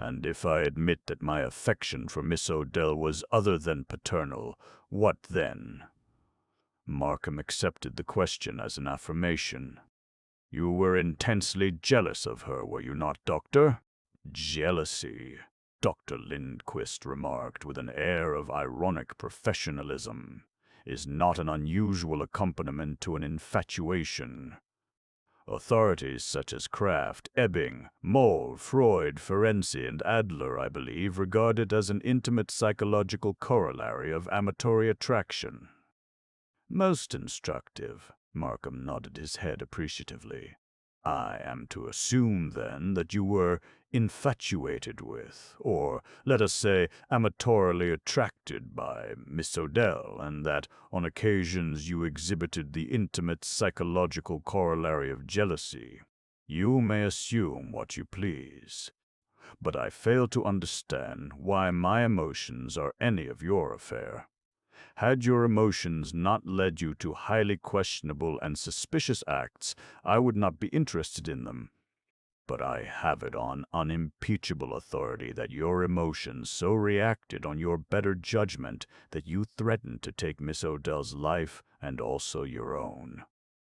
And if I admit that my affection for Miss Odell was other than paternal, what then? Markham accepted the question as an affirmation. You were intensely jealous of her, were you not, Doctor? Jealousy, Dr. Lindquist remarked with an air of ironic professionalism, is not an unusual accompaniment to an infatuation. Authorities such as Kraft, Ebbing, Moll, Freud, Ferenczi, and Adler, I believe, regard it as an intimate psychological corollary of amatory attraction. Most instructive. Markham nodded his head appreciatively. I am to assume, then, that you were infatuated with, or, let us say, amatorily attracted by Miss Odell, and that, on occasions, you exhibited the intimate psychological corollary of jealousy. You may assume what you please, but I fail to understand why my emotions are any of your affair. Had your emotions not led you to highly questionable and suspicious acts, I would not be interested in them. But I have it on unimpeachable authority that your emotions so reacted on your better judgment that you threatened to take Miss Odell's life and also your own.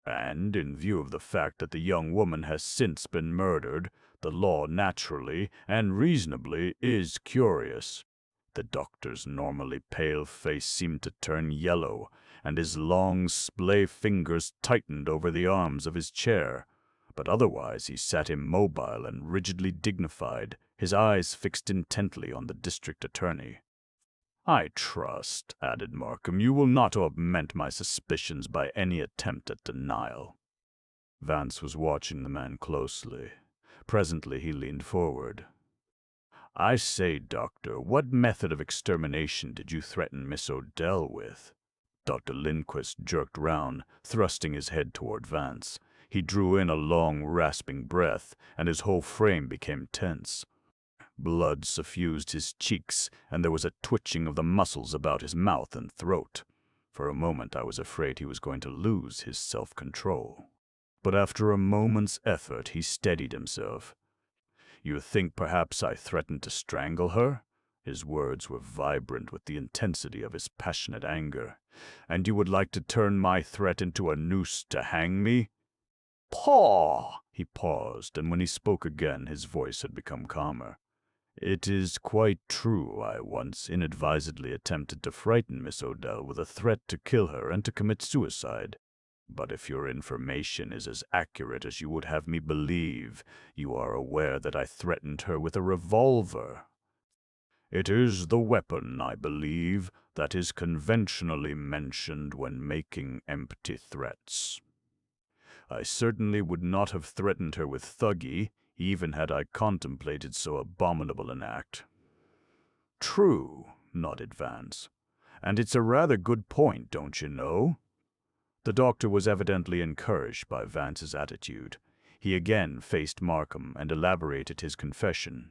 And in view of the fact that the young woman has since been murdered, the law naturally and reasonably is curious. The doctor's normally pale face seemed to turn yellow, and his long, splay fingers tightened over the arms of his chair. But otherwise he sat immobile and rigidly dignified, his eyes fixed intently on the district attorney. I trust, added Markham, you will not augment my suspicions by any attempt at denial. Vance was watching the man closely. Presently he leaned forward. I say, Doctor, what method of extermination did you threaten Miss Odell with? Dr. Lindquist jerked round, thrusting his head toward Vance. He drew in a long, rasping breath, and his whole frame became tense. Blood suffused his cheeks, and there was a twitching of the muscles about his mouth and throat. For a moment I was afraid he was going to lose his self-control. But after a moment's effort he steadied himself. You think perhaps I threatened to strangle her? His words were vibrant with the intensity of his passionate anger. And you would like to turn my threat into a noose to hang me? Paw! He paused, and when he spoke again, his voice had become calmer. It is quite true I once inadvisedly attempted to frighten Miss Odell with a threat to kill her and to commit suicide. But if your information is as accurate as you would have me believe, you are aware that I threatened her with a revolver. It is the weapon, I believe, that is conventionally mentioned when making empty threats. I certainly would not have threatened her with thuggee, even had I contemplated so abominable an act. True, nodded Vance. And it's a rather good point, don't you know? The doctor was evidently encouraged by Vance's attitude. He again faced Markham and elaborated his confession.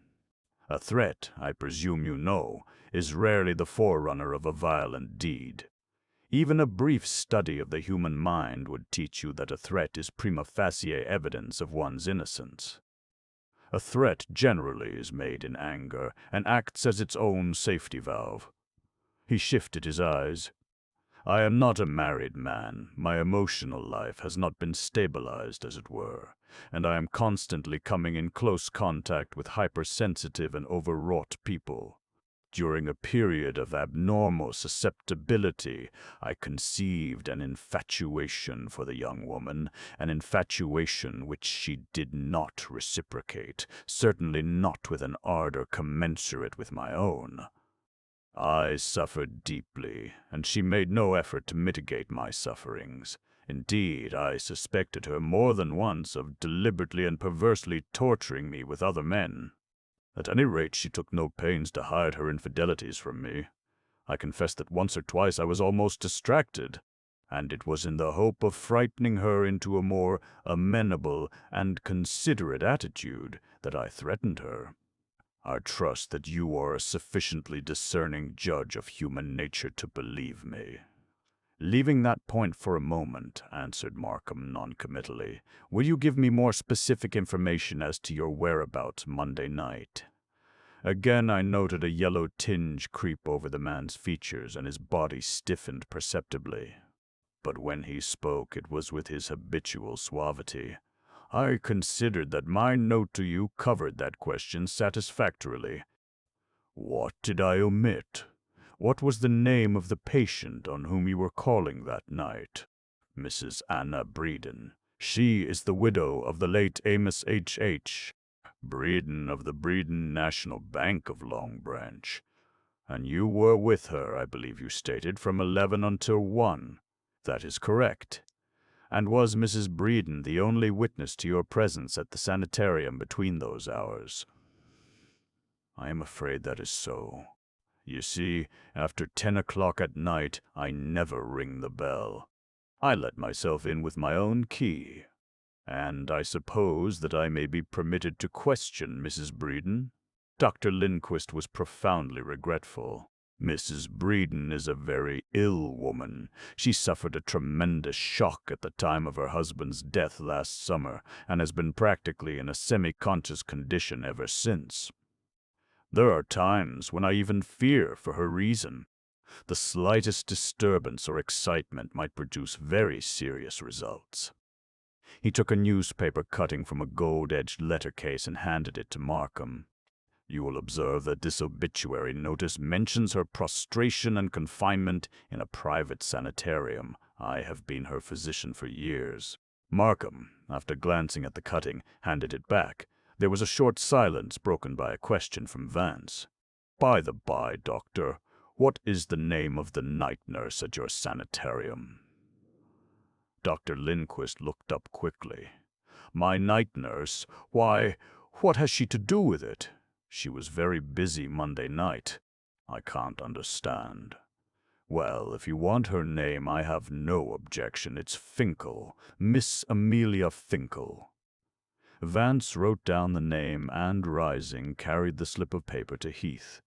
A threat, I presume you know, is rarely the forerunner of a violent deed. Even a brief study of the human mind would teach you that a threat is prima facie evidence of one's innocence. A threat generally is made in anger and acts as its own safety valve. He shifted his eyes. I am not a married man. My emotional life has not been stabilized, as it were, and I am constantly coming in close contact with hypersensitive and overwrought people. During a period of abnormal susceptibility, I conceived an infatuation for the young woman, an infatuation which she did not reciprocate, certainly not with an ardor commensurate with my own. I suffered deeply, and she made no effort to mitigate my sufferings. Indeed, I suspected her more than once of deliberately and perversely torturing me with other men. At any rate, she took no pains to hide her infidelities from me. I confess that once or twice I was almost distracted, and it was in the hope of frightening her into a more amenable and considerate attitude that I threatened her. I trust that you are a sufficiently discerning judge of human nature to believe me. Leaving that point for a moment, answered Markham noncommittally, will you give me more specific information as to your whereabouts Monday night? Again I noted a yellow tinge creep over the man's features, and his body stiffened perceptibly. But when he spoke, it was with his habitual suavity. "I considered that my note to you covered that question satisfactorily. What did I omit? What was the name of the patient on whom you were calling that night?" "Mrs. Anna Breeden. She is the widow of the late Amos H. Breeden of the Breeden National Bank of Long Branch. And you were with her, I believe you stated, from 11 until 1. That is correct. And was Mrs. Breeden the only witness to your presence at the sanitarium between those hours?" "I am afraid that is so. You see, after 10 o'clock at night, I never ring the bell. I let myself in with my own key. And I suppose that I may be permitted to question Mrs. Breeden?" Dr. Lindquist was profoundly regretful. "Mrs. Breeden is a very ill woman. She suffered a tremendous shock at the time of her husband's death last summer, and has been practically in a semi-conscious condition ever since. There are times when I even fear for her reason. The slightest disturbance or excitement might produce very serious results." He took a newspaper cutting from a gold-edged letter case and handed it to Markham. "You will observe that this obituary notice mentions her prostration and confinement in a private sanitarium. I have been her physician for years." Markham, after glancing at the cutting, handed it back. There was a short silence broken by a question from Vance. "By the by, Doctor, what is the name of the night nurse at your sanitarium?" Dr. Lindquist looked up quickly. "My night nurse? Why, what has she to do with it? She was very busy Monday night. I can't understand." "Well, if you want her name, I have no objection. It's Finkel, Miss Amelia Finkel." Vance wrote down the name and, rising, carried the slip of paper to Heath.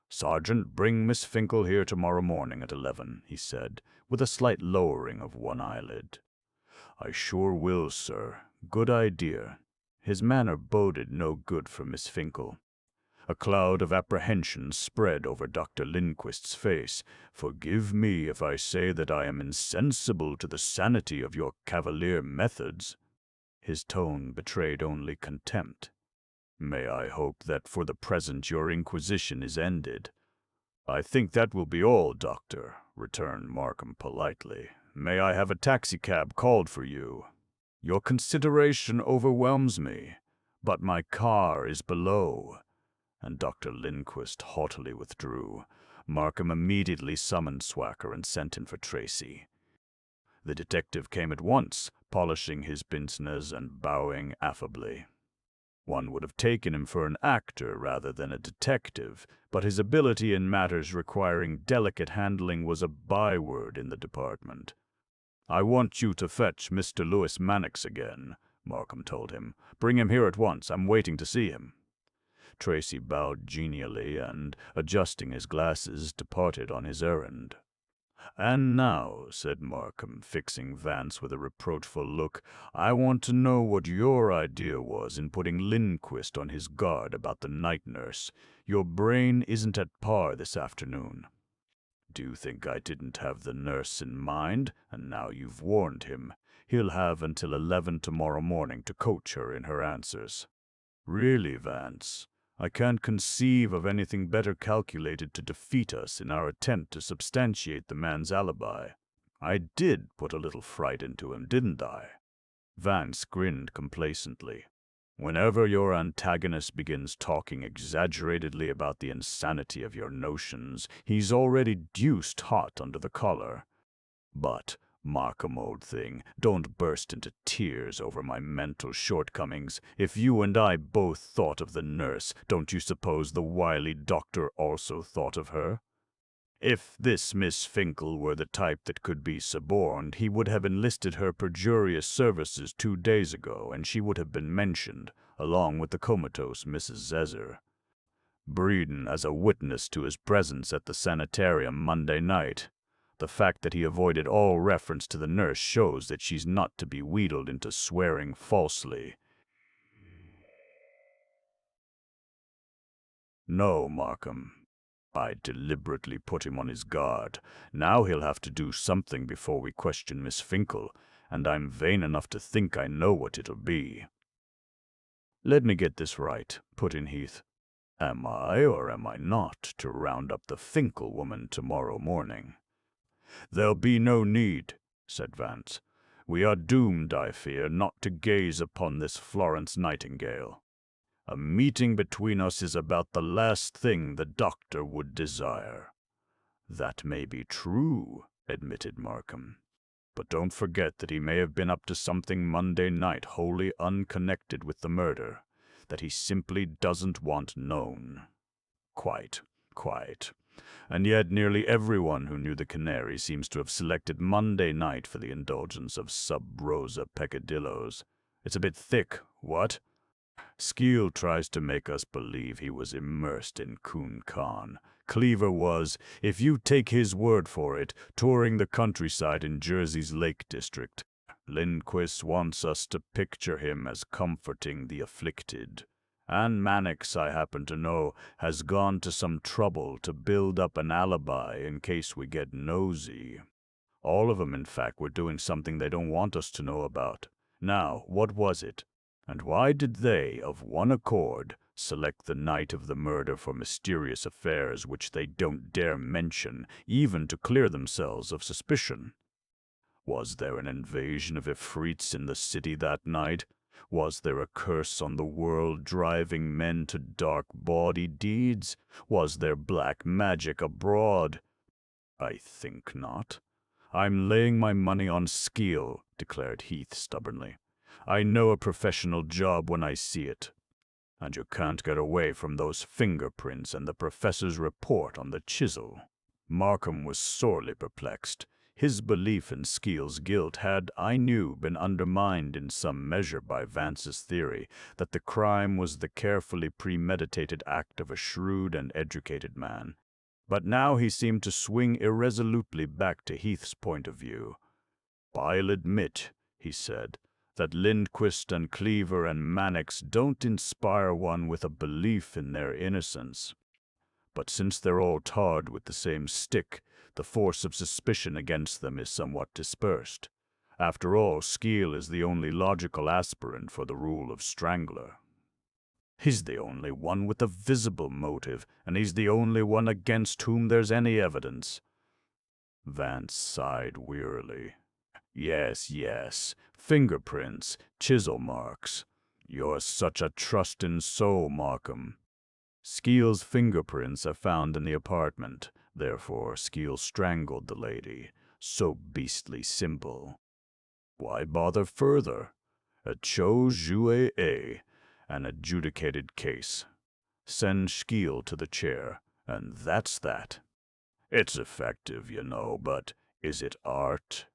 "Sergeant, bring Miss Finkel here tomorrow morning at 11, he said, with a slight lowering of one eyelid. "I sure will, sir. Good idea." His manner boded no good for Miss Finkel. A cloud of apprehension spread over Dr. Lindquist's face. "Forgive me if I say that I am insensible to the sanity of your cavalier methods." His tone betrayed only contempt. "May I hope that for the present your inquisition is ended?" "I think that will be all, Doctor," returned Markham politely. "May I have a taxicab called for you?" "Your consideration overwhelms me, but my car is below." And Dr. Lindquist haughtily withdrew. Markham immediately summoned Swacker and sent in for Tracy. The detective came at once, polishing his pince-nez and bowing affably. One would have taken him for an actor rather than a detective, but his ability in matters requiring delicate handling was a byword in the department. "I want you to fetch Mr. Louis Mannix again," Markham told him. "Bring him here at once. I'm waiting to see him." Tracy bowed genially and, adjusting his glasses, departed on his errand. "And now," said Markham, fixing Vance with a reproachful look, "I want to know what your idea was in putting Lindquist on his guard about the night nurse. Your brain isn't at par this afternoon." "Do you think I didn't have the nurse in mind? And now you've warned him. He'll have until 11 tomorrow morning to coach her in her answers." "Really, Vance, I can't conceive of anything better calculated to defeat us in our attempt to substantiate the man's alibi. I did put a little fright into him, didn't I?" Vance grinned complacently. "Whenever your antagonist begins talking exaggeratedly about the insanity of your notions, he's already deuced hot under the collar. But, Markham, old thing, don't burst into tears over my mental shortcomings. If you and I both thought of the nurse, don't you suppose the wily doctor also thought of her? If this Miss Finkel were the type that could be suborned, he would have enlisted her perjurious services 2 days ago, and she would have been mentioned, along with the comatose Mrs. Zezer. Breeden as a witness to his presence at the sanitarium Monday night. The fact that he avoided all reference to the nurse shows that she's not to be wheedled into swearing falsely. No, Markham. I deliberately put him on his guard. Now he'll have to do something before we question Miss Finkel, and I'm vain enough to think I know what it'll be." "Let me get this right," put in Heath. "Am I or am I not to round up the Finkel woman tomorrow morning?" "There'll be no need," said Vance. "We are doomed, I fear, not to gaze upon this Florence Nightingale. A meeting between us is about the last thing the doctor would desire." "That may be true," admitted Markham. "But don't forget that he may have been up to something Monday night wholly unconnected with the murder, that he simply doesn't want known." "Quite, quite. And yet nearly everyone who knew the Canary seems to have selected Monday night for the indulgence of sub rosa peccadillos. It's a bit thick, what? Skeel tries to make us believe he was immersed in Kun Khan. Cleaver was, if you take his word for it, touring the countryside in Jersey's Lake District. Lindquist wants us to picture him as comforting the afflicted. And Mannix, I happen to know, has gone to some trouble to build up an alibi in case we get nosy. All of them, in fact, were doing something they don't want us to know about. Now, what was it? And why did they, of one accord, select the night of the murder for mysterious affairs which they don't dare mention, even to clear themselves of suspicion? Was there an invasion of Ifrits in the city that night? Was there a curse on the world driving men to dark, bawdy deeds? Was there black magic abroad? I think not. "I'm laying my money on Skeel," declared Heath stubbornly. "I know a professional job when I see it. And you can't get away from those fingerprints and the professor's report on the chisel." Markham was sorely perplexed. His belief in Skeel's guilt had, I knew, been undermined in some measure by Vance's theory that the crime was the carefully premeditated act of a shrewd and educated man. But now he seemed to swing irresolutely back to Heath's point of view. "I'll admit," he said, "that Lindquist and Cleaver and Mannix don't inspire one with a belief in their innocence. But since they're all tarred with the same stick, the force of suspicion against them is somewhat dispersed. After all, Skeel is the only logical aspirant for the rule of strangler. He's the only one with a visible motive, and he's the only one against whom there's any evidence." Vance sighed wearily. Yes, fingerprints, chisel marks. You're such a trusting soul, Markham. Skeel's fingerprints are found in the apartment. Therefore, Skeel strangled the lady. So beastly simple. Why bother further? A chose jouet, an adjudicated case. Send Skeel to the chair, and that's that. It's effective, you know, but is it art?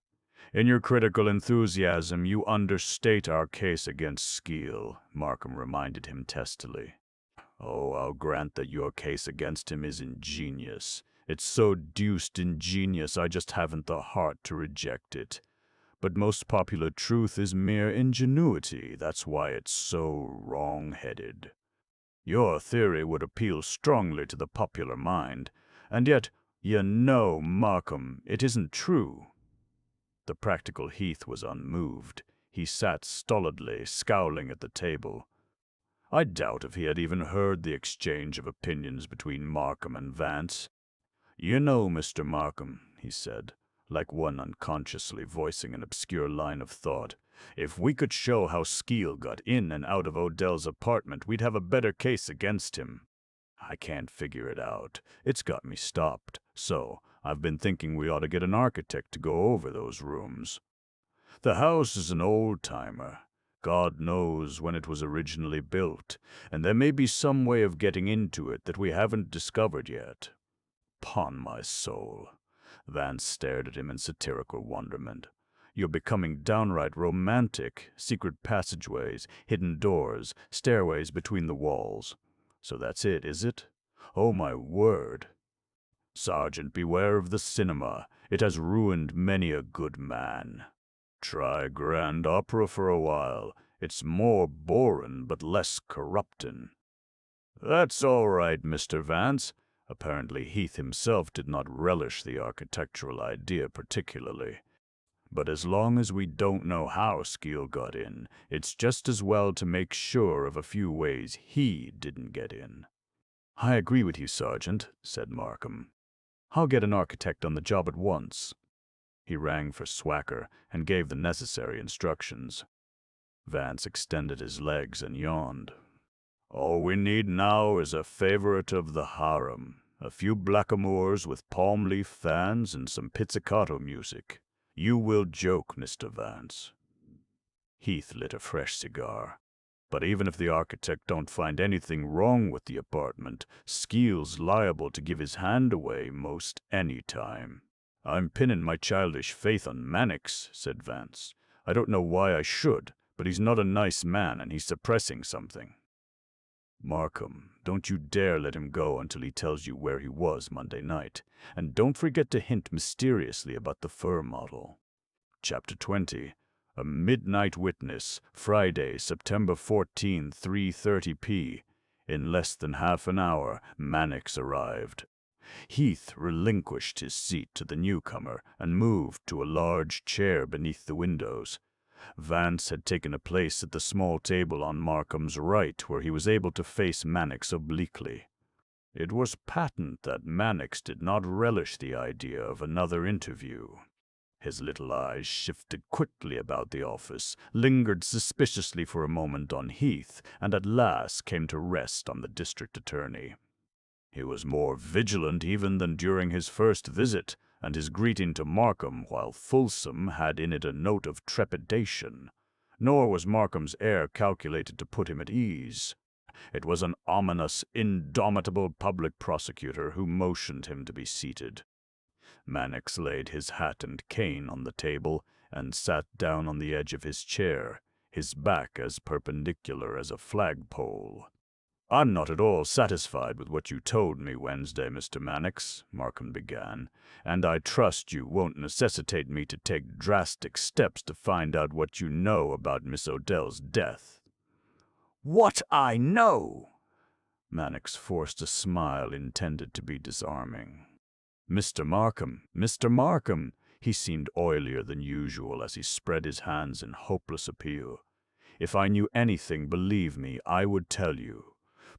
In your critical enthusiasm, you understate our case against Skeel, Markham reminded him testily. Oh, I'll grant that your case against him is ingenious. It's so deuced ingenious I just haven't the heart to reject it. But most popular truth is mere ingenuity. That's why it's so wrong-headed. Your theory would appeal strongly to the popular mind, and yet, you know, Markham, it isn't true. The practical Heath was unmoved. He sat stolidly, scowling at the table. I doubt if he had even heard the exchange of opinions between Markham and Vance. "You know, Mr. Markham," he said, like one unconsciously voicing an obscure line of thought, "if we could show how Skeel got in and out of Odell's apartment, we'd have a better case against him. I can't figure it out. It's got me stopped. So, I've been thinking we ought to get an architect to go over those rooms. The house is an old-timer. God knows when it was originally built, and there may be some way of getting into it that we haven't discovered yet." "'Pon my soul." Vance stared at him in satirical wonderment. "You're becoming downright romantic. Secret passageways, hidden doors, stairways between the walls. So that's it, is it? Oh, my word. Sergeant, beware of the cinema. It has ruined many a good man. Try grand opera for a while. It's more borin' but less corruptin'." "That's all right, Mr. Vance." Apparently Heath himself did not relish the architectural idea particularly. "But as long as we don't know how Skeel got in, it's just as well to make sure of a few ways he didn't get in." "I agree with you, Sergeant," said Markham. "I'll get an architect on the job at once." He rang for Swacker and gave the necessary instructions. Vance extended his legs and yawned. "All we need now is a favorite of the harem, a few blackamoors with palm leaf fans and some pizzicato music. You will joke, Mr. Vance." Heath lit a fresh cigar. "But even if the architect don't find anything wrong with the apartment, Skeel's liable to give his hand away most any time." "I'm pinning my childish faith on Mannix," said Vance. "I don't know why I should, but he's not a nice man and he's suppressing something." "Markham, don't you dare let him go until he tells you where he was Monday night. And don't forget to hint mysteriously about the fur model." Chapter 20. A Midnight Witness, Friday, September 14, 3:30 p. In less than half an hour, Mannix arrived. Heath relinquished his seat to the newcomer and moved to a large chair beneath the windows. Vance had taken a place at the small table on Markham's right, where he was able to face Mannix obliquely. It was patent that Mannix did not relish the idea of another interview. His little eyes shifted quickly about the office, lingered suspiciously for a moment on Heath, and at last came to rest on the district attorney. He was more vigilant even than during his first visit, and his greeting to Markham, while fulsome, had in it a note of trepidation. Nor was Markham's air calculated to put him at ease. It was an ominous, indomitable public prosecutor who motioned him to be seated. Mannix laid his hat and cane on the table and sat down on the edge of his chair, his back as perpendicular as a flagpole. "I'm not at all satisfied with what you told me Wednesday, Mr. Mannix," Markham began, "and I trust you won't necessitate me to take drastic steps to find out what you know about Miss Odell's death." "What I know?" Mannix forced a smile intended to be disarming. Mr. Markham," he seemed oilier than usual as he spread his hands in hopeless appeal. "If I knew anything, believe me, I would tell you.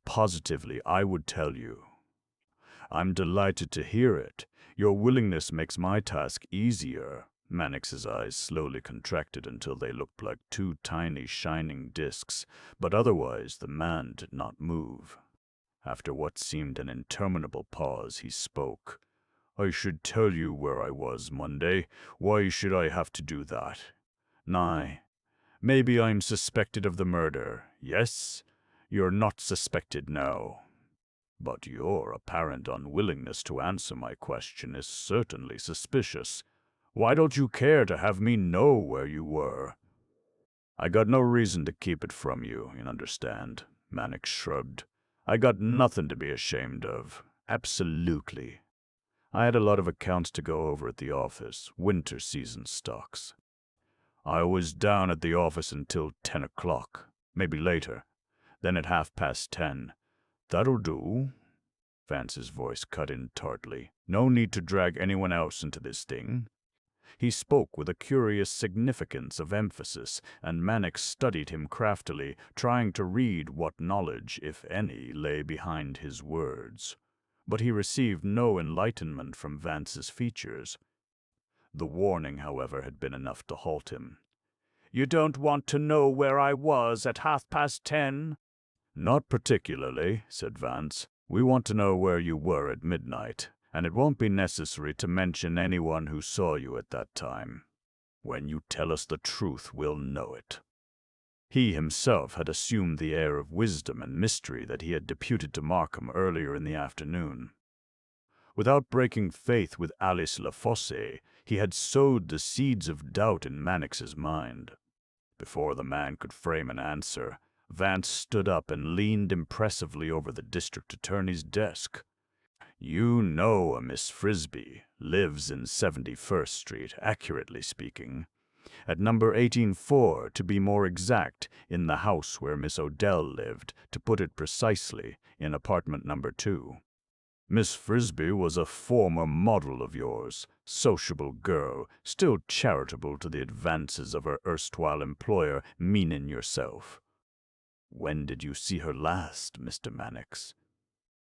Positively, I would tell you." "I'm delighted to hear it. Your willingness makes my task easier." Mannix's eyes slowly contracted until they looked like two tiny shining discs, but otherwise the man did not move. After what seemed an interminable pause, he spoke. "I should tell you where I was Monday. Why should I have to do that? Nay, maybe I'm suspected of the murder. Yes? You're not suspected now. But your apparent unwillingness to answer my question is certainly suspicious. Why don't you care to have me know where you were?" "I got no reason to keep it from you, you understand," Mannix shrugged. "I got nothing to be ashamed of. Absolutely. I had a lot of accounts to go over at the office, winter season stocks. I was down at the office until 10 o'clock, maybe later. Then at 10:30. "That'll do." Vance's voice cut in tartly. "No need to drag anyone else into this thing." He spoke with a curious significance of emphasis, and Mannix studied him craftily, trying to read what knowledge, if any, lay behind his words. But he received no enlightenment from Vance's features. The warning, however, had been enough to halt him. "You don't want to know where I was at 10:30? "Not particularly," said Vance. "We want to know where you were at midnight, and it won't be necessary to mention anyone who saw you at that time. When you tell us the truth, we'll know it." He himself had assumed the air of wisdom and mystery that he had deputed to Markham earlier in the afternoon. Without breaking faith with Alice Lafosse, he had sowed the seeds of doubt in Mannix's mind. Before the man could frame an answer, Vance stood up and leaned impressively over the district attorney's desk. "You know a Miss Frisbee lives in 71st Street, accurately speaking. At number 184, to be more exact, in the house where Miss Odell lived, to put it precisely, in apartment number 2. Miss Frisbee was a former model of yours, sociable girl, still charitable to the advances of her erstwhile employer, meanin' yourself. When did you see her last, Mr. Mannix?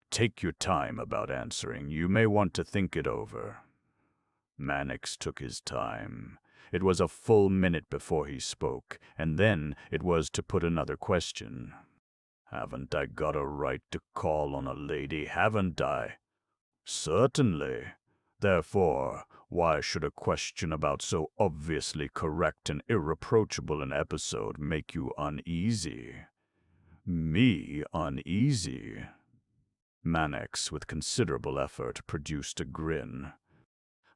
Take your time about answering. You may want to think it over. Mannix took his time. It was a full minute before he spoke, and then it was to put another question. Haven't I got a right to call on a lady, haven't I? Certainly. Therefore, why should a question about so obviously correct and irreproachable an episode make you uneasy? Me uneasy? Mannix, with considerable effort, produced a grin.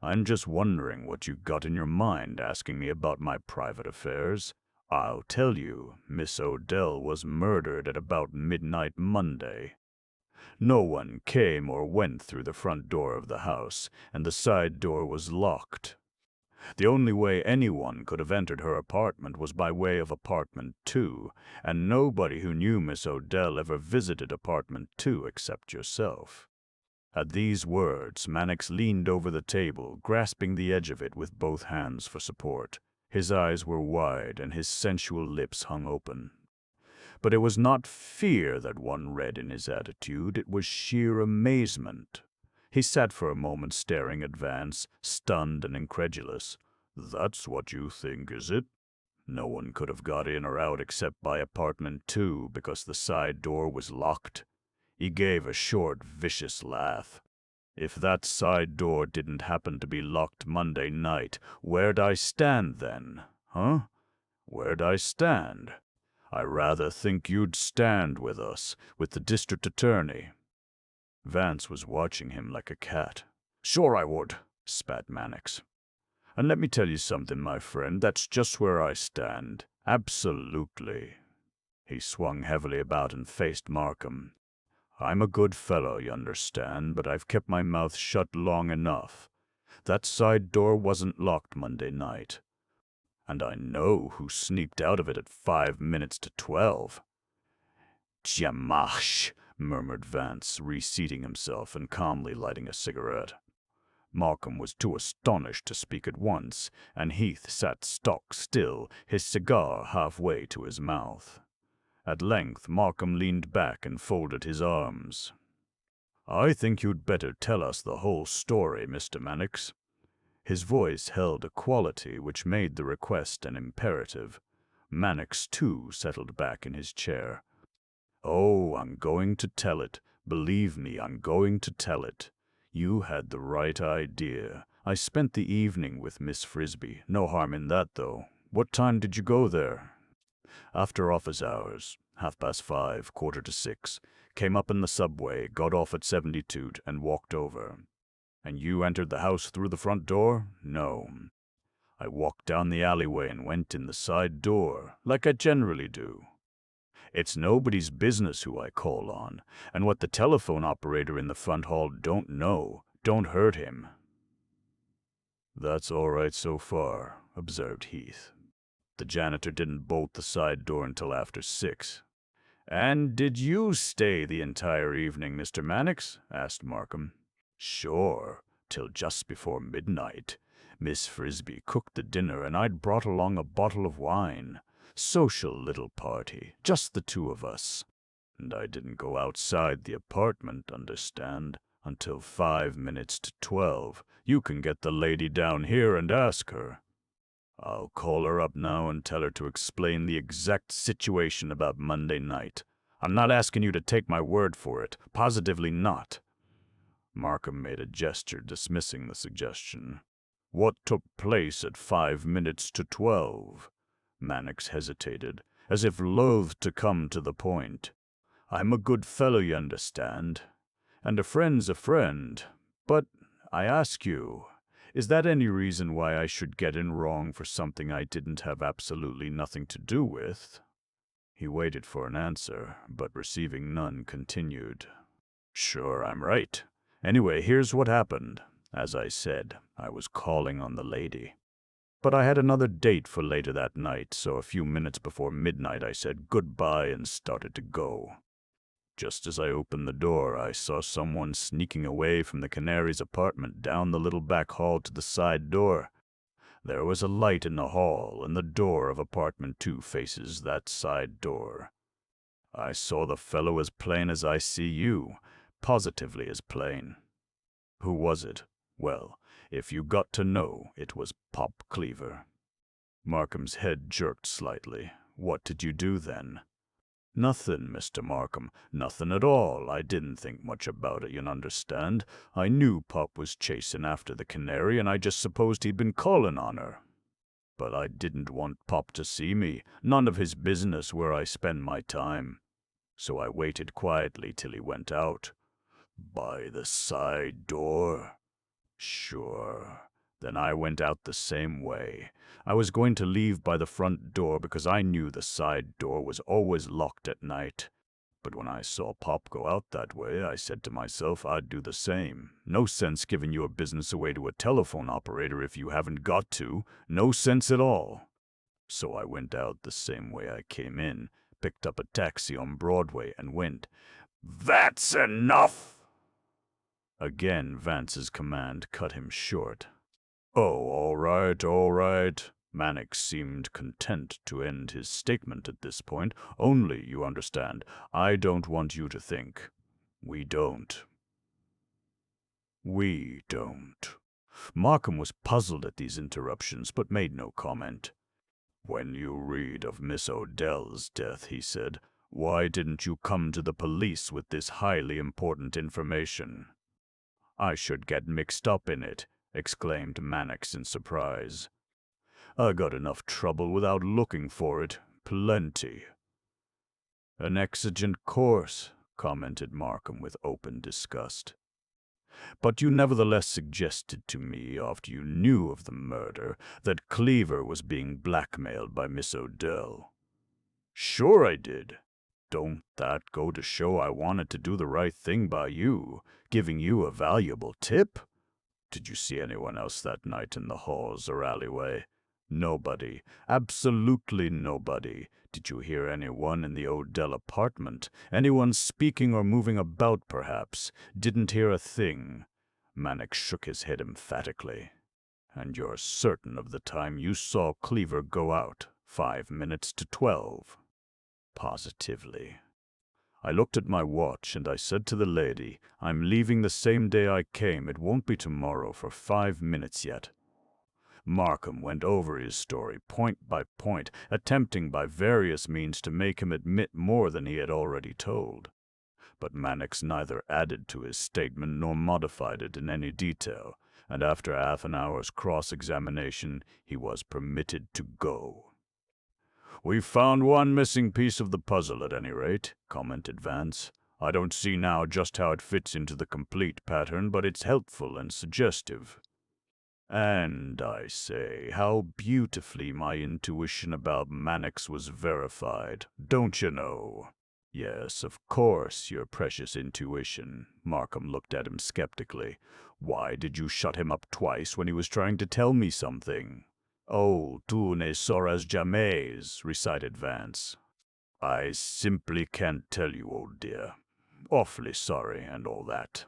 I'm just wondering what you got in your mind asking me about my private affairs. I'll tell you, Miss Odell was murdered at about midnight Monday. No one came or went through the front door of the house, and the side door was locked. The only way anyone could have entered her apartment was by way of apartment 2, and nobody who knew Miss Odell ever visited apartment 2 except yourself. At these words, Mannix leaned over the table, grasping the edge of it with both hands for support. His eyes were wide, and his sensual lips hung open. But it was not fear that one read in his attitude, it was sheer amazement. He sat for a moment staring at Vance, stunned and incredulous. That's what you think, is it? No one could have got in or out except by apartment 2 because the side door was locked. He gave a short, vicious laugh. If that side door didn't happen to be locked Monday night, where'd I stand then? Huh? Where'd I stand? I rather think you'd stand with us, with the district attorney. Vance was watching him like a cat. Sure I would, spat Mannix. And let me tell you something, my friend, that's just where I stand. Absolutely. He swung heavily about and faced Markham. I'm a good fellow, you understand, but I've kept my mouth shut long enough. That side door wasn't locked Monday night. And I know who sneaked out of it at 5 minutes to 12. Jamash, murmured Vance, reseating himself and calmly lighting a cigarette. Markham was too astonished to speak at once, and Heath sat stock still, his cigar halfway to his mouth. At length Markham leaned back and folded his arms. I think you'd better tell us the whole story, Mr. Mannix. His voice held a quality which made the request an imperative. Mannix, too, settled back in his chair. Oh, I'm going to tell it. Believe me, I'm going to tell it. You had the right idea. I spent the evening with Miss Frisbee. No harm in that, though. What time did you go there? After office hours, 5:30, 5:45. Came up in the subway, got off at 72 and walked over. And you entered the house through the front door? No. I walked down the alleyway and went in the side door, like I generally do. It's nobody's business who I call on, and what the telephone operator in the front hall don't know, don't hurt him. That's all right so far, observed Heath. The janitor didn't bolt the side door until after 6. And did you stay the entire evening, Mr. Mannix? Asked Markham. Sure, till just before midnight. Miss Frisbee cooked the dinner and I'd brought along a bottle of wine. Social little party, just the two of us. And I didn't go outside the apartment, understand, until 5 minutes to 12. You can get the lady down here and ask her. I'll call her up now and tell her to explain the exact situation about Monday night. I'm not asking you to take my word for it. Positively not. Markham made a gesture dismissing the suggestion. What took place at 5 minutes to 12? Mannix hesitated, as if loath to come to the point. I'm a good fellow, you understand, and a friend's a friend. But I ask you, is that any reason why I should get in wrong for something I didn't have absolutely nothing to do with? He waited for an answer, but receiving none, continued. Sure, I'm right. Anyway, here's what happened. As I said, I was calling on the lady. But I had another date for later that night, so a few minutes before midnight I said goodbye and started to go. Just as I opened the door, I saw someone sneaking away from the Canary's apartment down the little back hall to the side door. There was a light in the hall, and the door of apartment 2 faces that side door. I saw the fellow as plain as I see you, positively as plain. Who was it? Well, if you got to know, it was Pop Cleaver. Markham's head jerked slightly. What did you do then? Nothing, Mr. Markham, nothing at all. I didn't think much about it, you understand. I knew Pop was chasing after the Canary, and I just supposed he'd been calling on her. But I didn't want Pop to see me, none of his business where I spend my time. So I waited quietly till he went out. By the side door? Sure. Then I went out the same way. I was going to leave by the front door because I knew the side door was always locked at night. But when I saw Pop go out that way, I said to myself I'd do the same. No sense giving your business away to a telephone operator if you haven't got to. No sense at all. So I went out the same way I came in, picked up a taxi on Broadway, and went. That's enough! Again, Vance's command cut him short. Oh, all right. Mannix seemed content to end his statement at this point. Only, you understand, I don't want you to think. We don't. Markham was puzzled at these interruptions, but made no comment. When you read of Miss Odell's death, he said, why didn't you come to the police with this highly important information? I should get mixed up in it, exclaimed Mannix in surprise. I got enough trouble without looking for it. Plenty. An exigent course, commented Markham with open disgust. But you nevertheless suggested to me, after you knew of the murder, that Cleaver was being blackmailed by Miss Odell. Sure I did. Don't that go to show I wanted to do the right thing by you, giving you a valuable tip? Did you see anyone else that night in the halls or alleyway? Nobody. Absolutely nobody. Did you hear anyone in the Odell apartment? Anyone speaking or moving about, perhaps? Didn't hear a thing. Mannix shook his head emphatically. And you're certain of the time you saw Cleaver go out? 5 minutes to 12. Positively. I looked at my watch and I said to the lady, I'm leaving the same day I came. It won't be tomorrow for 5 minutes yet. Markham went over his story point by point, attempting by various means to make him admit more than he had already told. But Mannix neither added to his statement nor modified it in any detail, and after half an hour's cross-examination, he was permitted to go. We've found one missing piece of the puzzle, at any rate, commented Vance. I don't see now just how it fits into the complete pattern, but it's helpful and suggestive. And, I say, how beautifully my intuition about Mannix was verified, don't you know? Yes, of course, your precious intuition. Markham looked at him skeptically. Why did you shut him up twice when he was trying to tell me something? Oh, tu ne sauras jamais, recited Vance. I simply can't tell you, old dear. Awfully sorry and all that.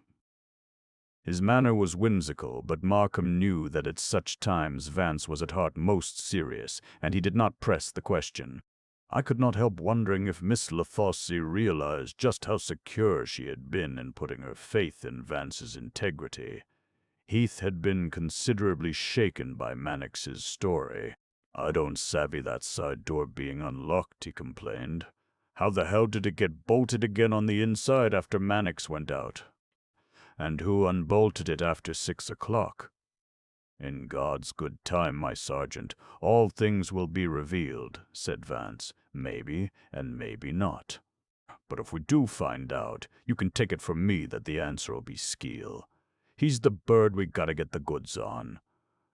His manner was whimsical, but Markham knew that at such times Vance was at heart most serious, and he did not press the question. I could not help wondering if Miss Lafosse realized just how secure she had been in putting her faith in Vance's integrity. Heath had been considerably shaken by Mannix's story. I don't savvy that side door being unlocked, he complained. How the hell did it get bolted again on the inside after Mannix went out? And who unbolted it after 6 o'clock? In God's good time, my sergeant, all things will be revealed, said Vance. Maybe, and maybe not. But if we do find out, you can take it from me that the answer'll be Skeel. He's the bird we gotta get the goods on.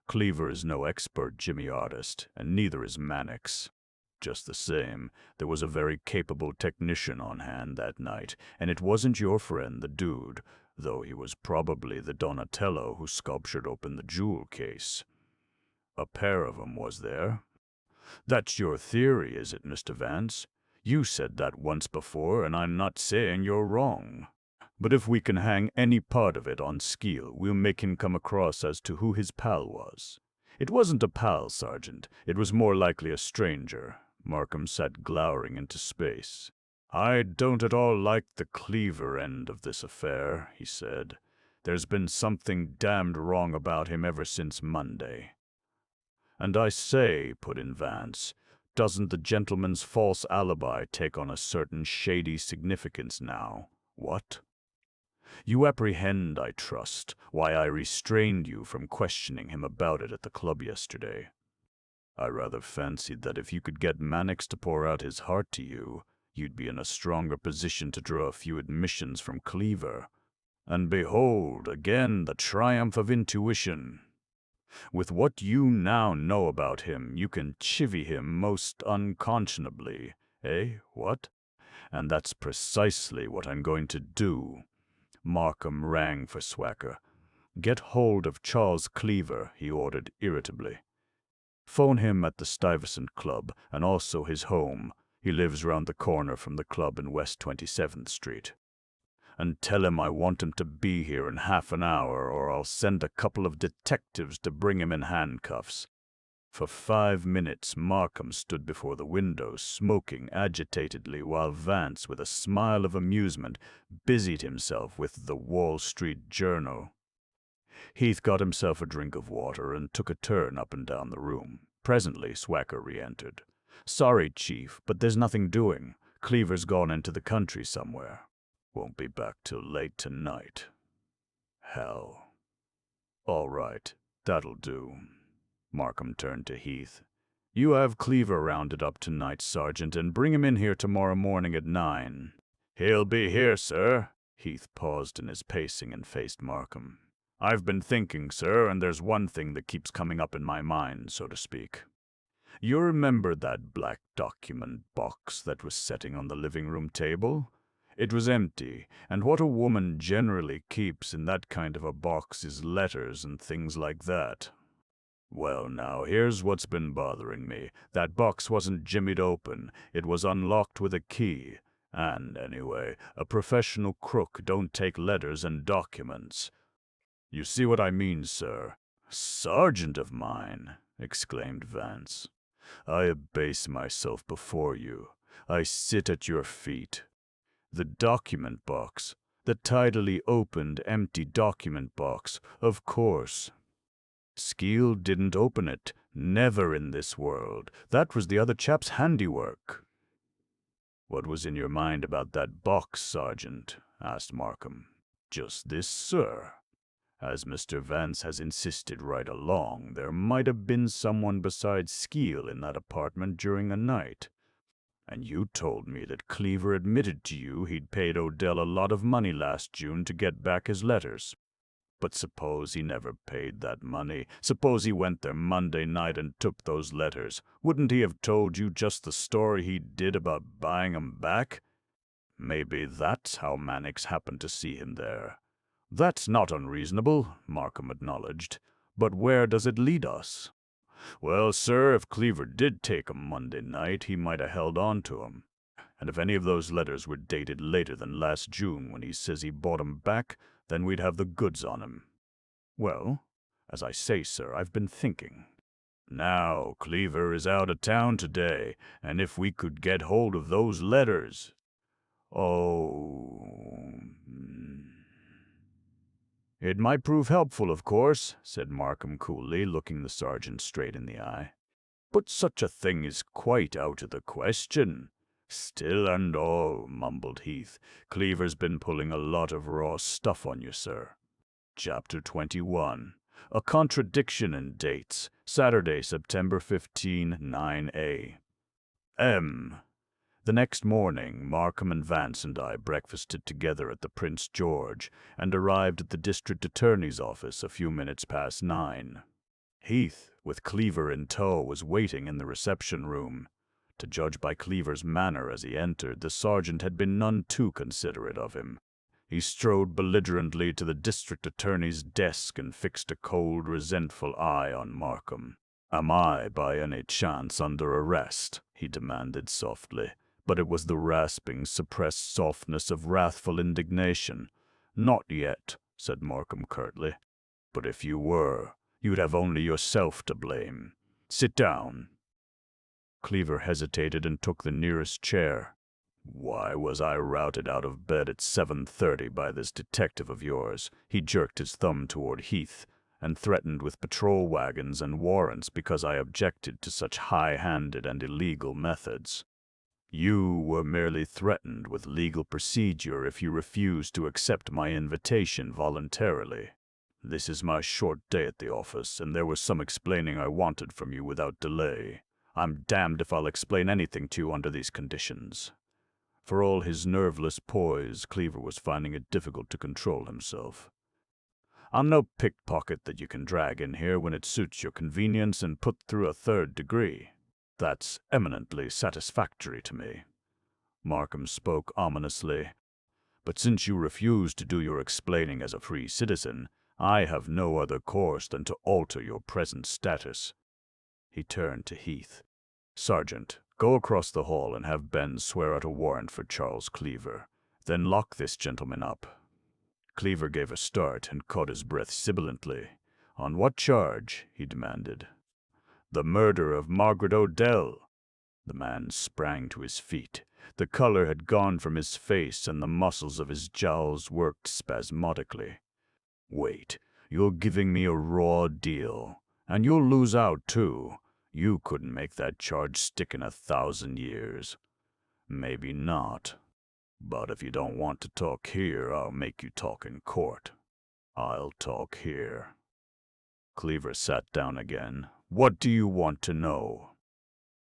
Cleaver is no expert Jimmy artist, and neither is Mannix. Just the same, there was a very capable technician on hand that night, and it wasn't your friend, the dude, though he was probably the Donatello who sculptured open the jewel case. A pair of 'em, was there? That's your theory, is it, Mr. Vance? You said that once before, and I'm not saying you're wrong. But if we can hang any part of it on Skeel, we'll make him come across as to who his pal was. It wasn't a pal, Sergeant. It was more likely a stranger. Markham sat glowering into space. I don't at all like the Cleaver end of this affair, he said. There's been something damned wrong about him ever since Monday. And I say, put in Vance, doesn't the gentleman's false alibi take on a certain shady significance now? What? You apprehend, I trust, why I restrained you from questioning him about it at the club yesterday. I rather fancied that if you could get Mannix to pour out his heart to you, you'd be in a stronger position to draw a few admissions from Cleaver. And behold, again, the triumph of intuition. With what you now know about him, you can chivvy him most unconscionably. Eh, what? And that's precisely what I'm going to do. Markham rang for Swacker. Get hold of Charles Cleaver, he ordered irritably. Phone him at the Stuyvesant Club, and also his home. He lives round the corner from the club in West 27th Street. And tell him I want him to be here in half an hour, or I'll send a couple of detectives to bring him in handcuffs. For 5 minutes Markham stood before the window, smoking agitatedly, while Vance, with a smile of amusement, busied himself with the Wall Street Journal. Heath got himself a drink of water and took a turn up and down the room. Presently Swacker re-entered. Sorry, Chief, but there's nothing doing. Cleaver's gone into the country somewhere. Won't be back till late tonight. Hell. All right, that'll do. Markham turned to Heath. You have Cleaver rounded up tonight, Sergeant, and bring him in here tomorrow morning at 9. He'll be here, sir. Heath paused in his pacing and faced Markham. I've been thinking, sir, and there's one thing that keeps coming up in my mind, so to speak. You remember that black document box that was sitting on the living room table? It was empty, and what a woman generally keeps in that kind of a box is letters and things like that. Well, now, here's what's been bothering me. That box wasn't jimmied open. It was unlocked with a key. And, anyway, a professional crook don't take letters and documents. You see what I mean, sir? Sergeant of mine, exclaimed Vance. I abase myself before you. I sit at your feet. The document box. The tidily opened, empty document box, of course. Skeel didn't open it. Never in this world. That was the other chap's handiwork. What was in your mind about that box, Sergeant? Asked Markham. Just this, sir. As Mr. Vance has insisted right along, there might have been someone besides Skeel in that apartment during the night. And you told me that Cleaver admitted to you he'd paid Odell a lot of money last June to get back his letters. But suppose he never paid that money. Suppose he went there Monday night and took those letters. Wouldn't he have told you just the story he did about buying 'em back? Maybe that's how Mannix happened to see him there. That's not unreasonable, Markham acknowledged. But where does it lead us? Well, sir, if Cleaver did take 'em Monday night, he might have held on to 'em. And if any of those letters were dated later than last June when he says he bought 'em back, then we'd have the goods on him. Well, as I say, sir, I've been thinking. Now, Cleaver is out of town today, and if we could get hold of those letters... Oh... It might prove helpful, of course, said Markham coolly, looking the sergeant straight in the eye. But such a thing is quite out of the question. Still and all, mumbled Heath, Cleaver's been pulling a lot of raw stuff on you, sir. Chapter 21. A contradiction in dates. Saturday, September 15, 9 a.m. The next morning, Markham and Vance and I breakfasted together at the Prince George and arrived at the district attorney's office a few minutes past 9. Heath, with Cleaver in tow, was waiting in the reception room. To judge by Cleaver's manner as he entered, the sergeant had been none too considerate of him. He strode belligerently to the district attorney's desk and fixed a cold, resentful eye on Markham. "Am I, by any chance, under arrest?" he demanded softly, but it was the rasping, suppressed softness of wrathful indignation. "Not yet," said Markham curtly. "But if you were, you'd have only yourself to blame. Sit down." Cleaver hesitated and took the nearest chair. "Why was I routed out of bed at 7:30 by this detective of yours?" He jerked his thumb toward Heath, "and threatened with patrol wagons and warrants because I objected to such high-handed and illegal methods. You were merely threatened with legal procedure if you refused to accept my invitation voluntarily. This is my short day at the office, and there was some explaining I wanted from you without delay. I'm damned if I'll explain anything to you under these conditions." For all his nerveless poise, Cleaver was finding it difficult to control himself. "I'm no pickpocket that you can drag in here when it suits your convenience and put through a 3rd degree. That's eminently satisfactory to me." Markham spoke ominously. "But since you refuse to do your explaining as a free citizen, I have no other course than to alter your present status." He turned to Heath. "Sergeant, go across the hall and have Ben swear out a warrant for Charles Cleaver. Then lock this gentleman up." Cleaver gave a start and caught his breath sibilantly. "On what charge?" he demanded. "The murder of Margaret Odell." The man sprang to his feet. The color had gone from his face and the muscles of his jowls worked spasmodically. "Wait, you're giving me a raw deal. And you'll lose out, too. You couldn't make that charge stick in 1,000 years. Maybe not. But if you don't want to talk here, I'll make you talk in court. I'll talk here." Cleaver sat down again. "What do you want to know?"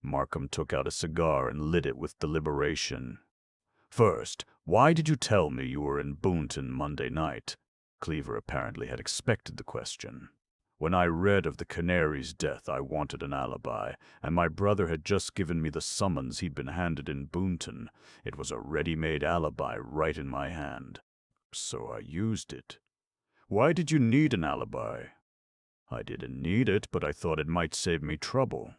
Markham took out a cigar and lit it with deliberation. "First, why did you tell me you were in Boonton Monday night?" Cleaver apparently had expected the question. "When I read of the Canary's death, I wanted an alibi, and my brother had just given me the summons he'd been handed in Boonton. It was a ready-made alibi right in my hand. So I used it." "Why did you need an alibi?" "I didn't need it, but I thought it might save me trouble.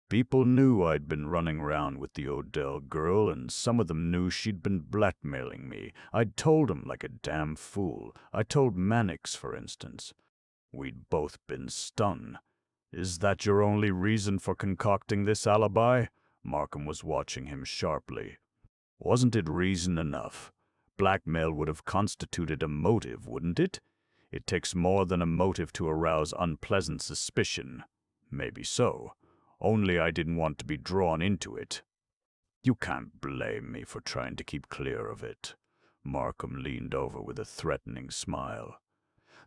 People knew I'd been running around with the Odell girl, and some of them knew she'd been blackmailing me. I'd told 'em like a damn fool. I told Mannix, for instance. We'd both been stunned. Is that your only reason for concocting this alibi?" Markham was watching him sharply. "Wasn't it reason enough? Blackmail would have constituted a motive, wouldn't it? It takes more than a motive to arouse unpleasant suspicion. Maybe so. Only I didn't want to be drawn into it." "You can't blame me for trying to keep clear of it." Markham leaned over with a threatening smile.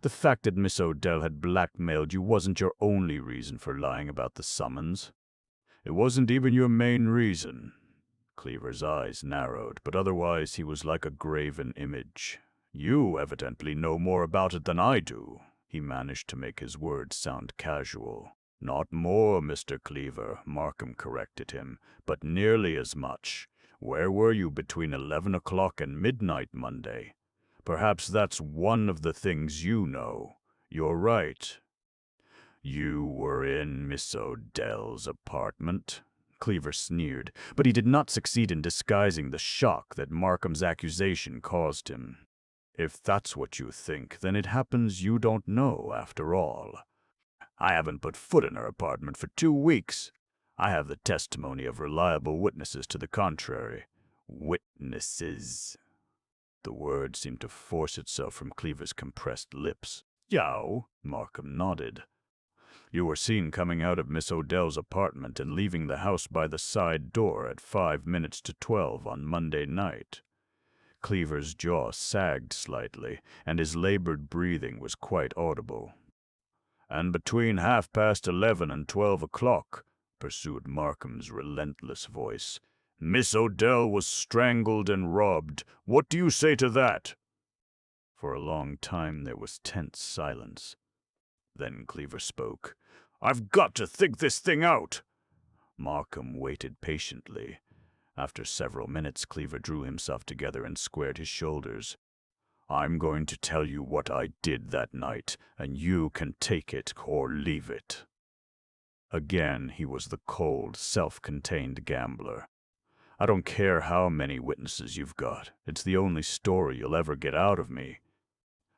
"The fact that Miss Odell had blackmailed you wasn't your only reason for lying about the summons." "It wasn't even your main reason." Cleaver's eyes narrowed, but otherwise he was like a graven image. "You evidently know more about it than I do." He managed to make his words sound casual. "Not more, Mr. Cleaver," Markham corrected him, "but nearly as much. Where were you between 11 o'clock and midnight Monday? Perhaps that's one of the things you know. You're right." "You were in Miss Odell's apartment?" Cleaver sneered, but he did not succeed in disguising the shock that Markham's accusation caused him. "If that's what you think, then it happens you don't know after all. I haven't put foot in her apartment for 2 weeks. I have the testimony of reliable witnesses to the contrary." "Witnesses?" The word seemed to force itself from Cleaver's compressed lips. "Yow," Markham nodded. "You were seen coming out of Miss Odell's apartment and leaving the house by the side door at 5 minutes to 12 on Monday night." Cleaver's jaw sagged slightly, and his labored breathing was quite audible. "And between 11:30 and 12 o'clock, pursued Markham's relentless voice, "Miss Odell was strangled and robbed. What do you say to that?" For a long time there was tense silence. Then Cleaver spoke. "I've got to think this thing out." Markham waited patiently. After several minutes, Cleaver drew himself together and squared his shoulders. "I'm going to tell you what I did that night, and you can take it or leave it." Again, he was the cold, self-contained gambler. "I don't care how many witnesses you've got. It's the only story you'll ever get out of me.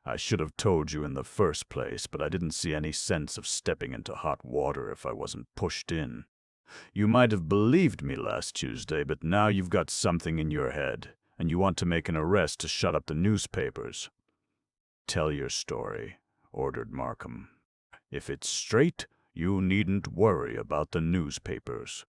I should have told you in the first place, but I didn't see any sense of stepping into hot water if I wasn't pushed in. You might have believed me last Tuesday, but now you've got something in your head, and you want to make an arrest to shut up the newspapers." "Tell your story," ordered Markham. "If it's straight, you needn't worry about the newspapers."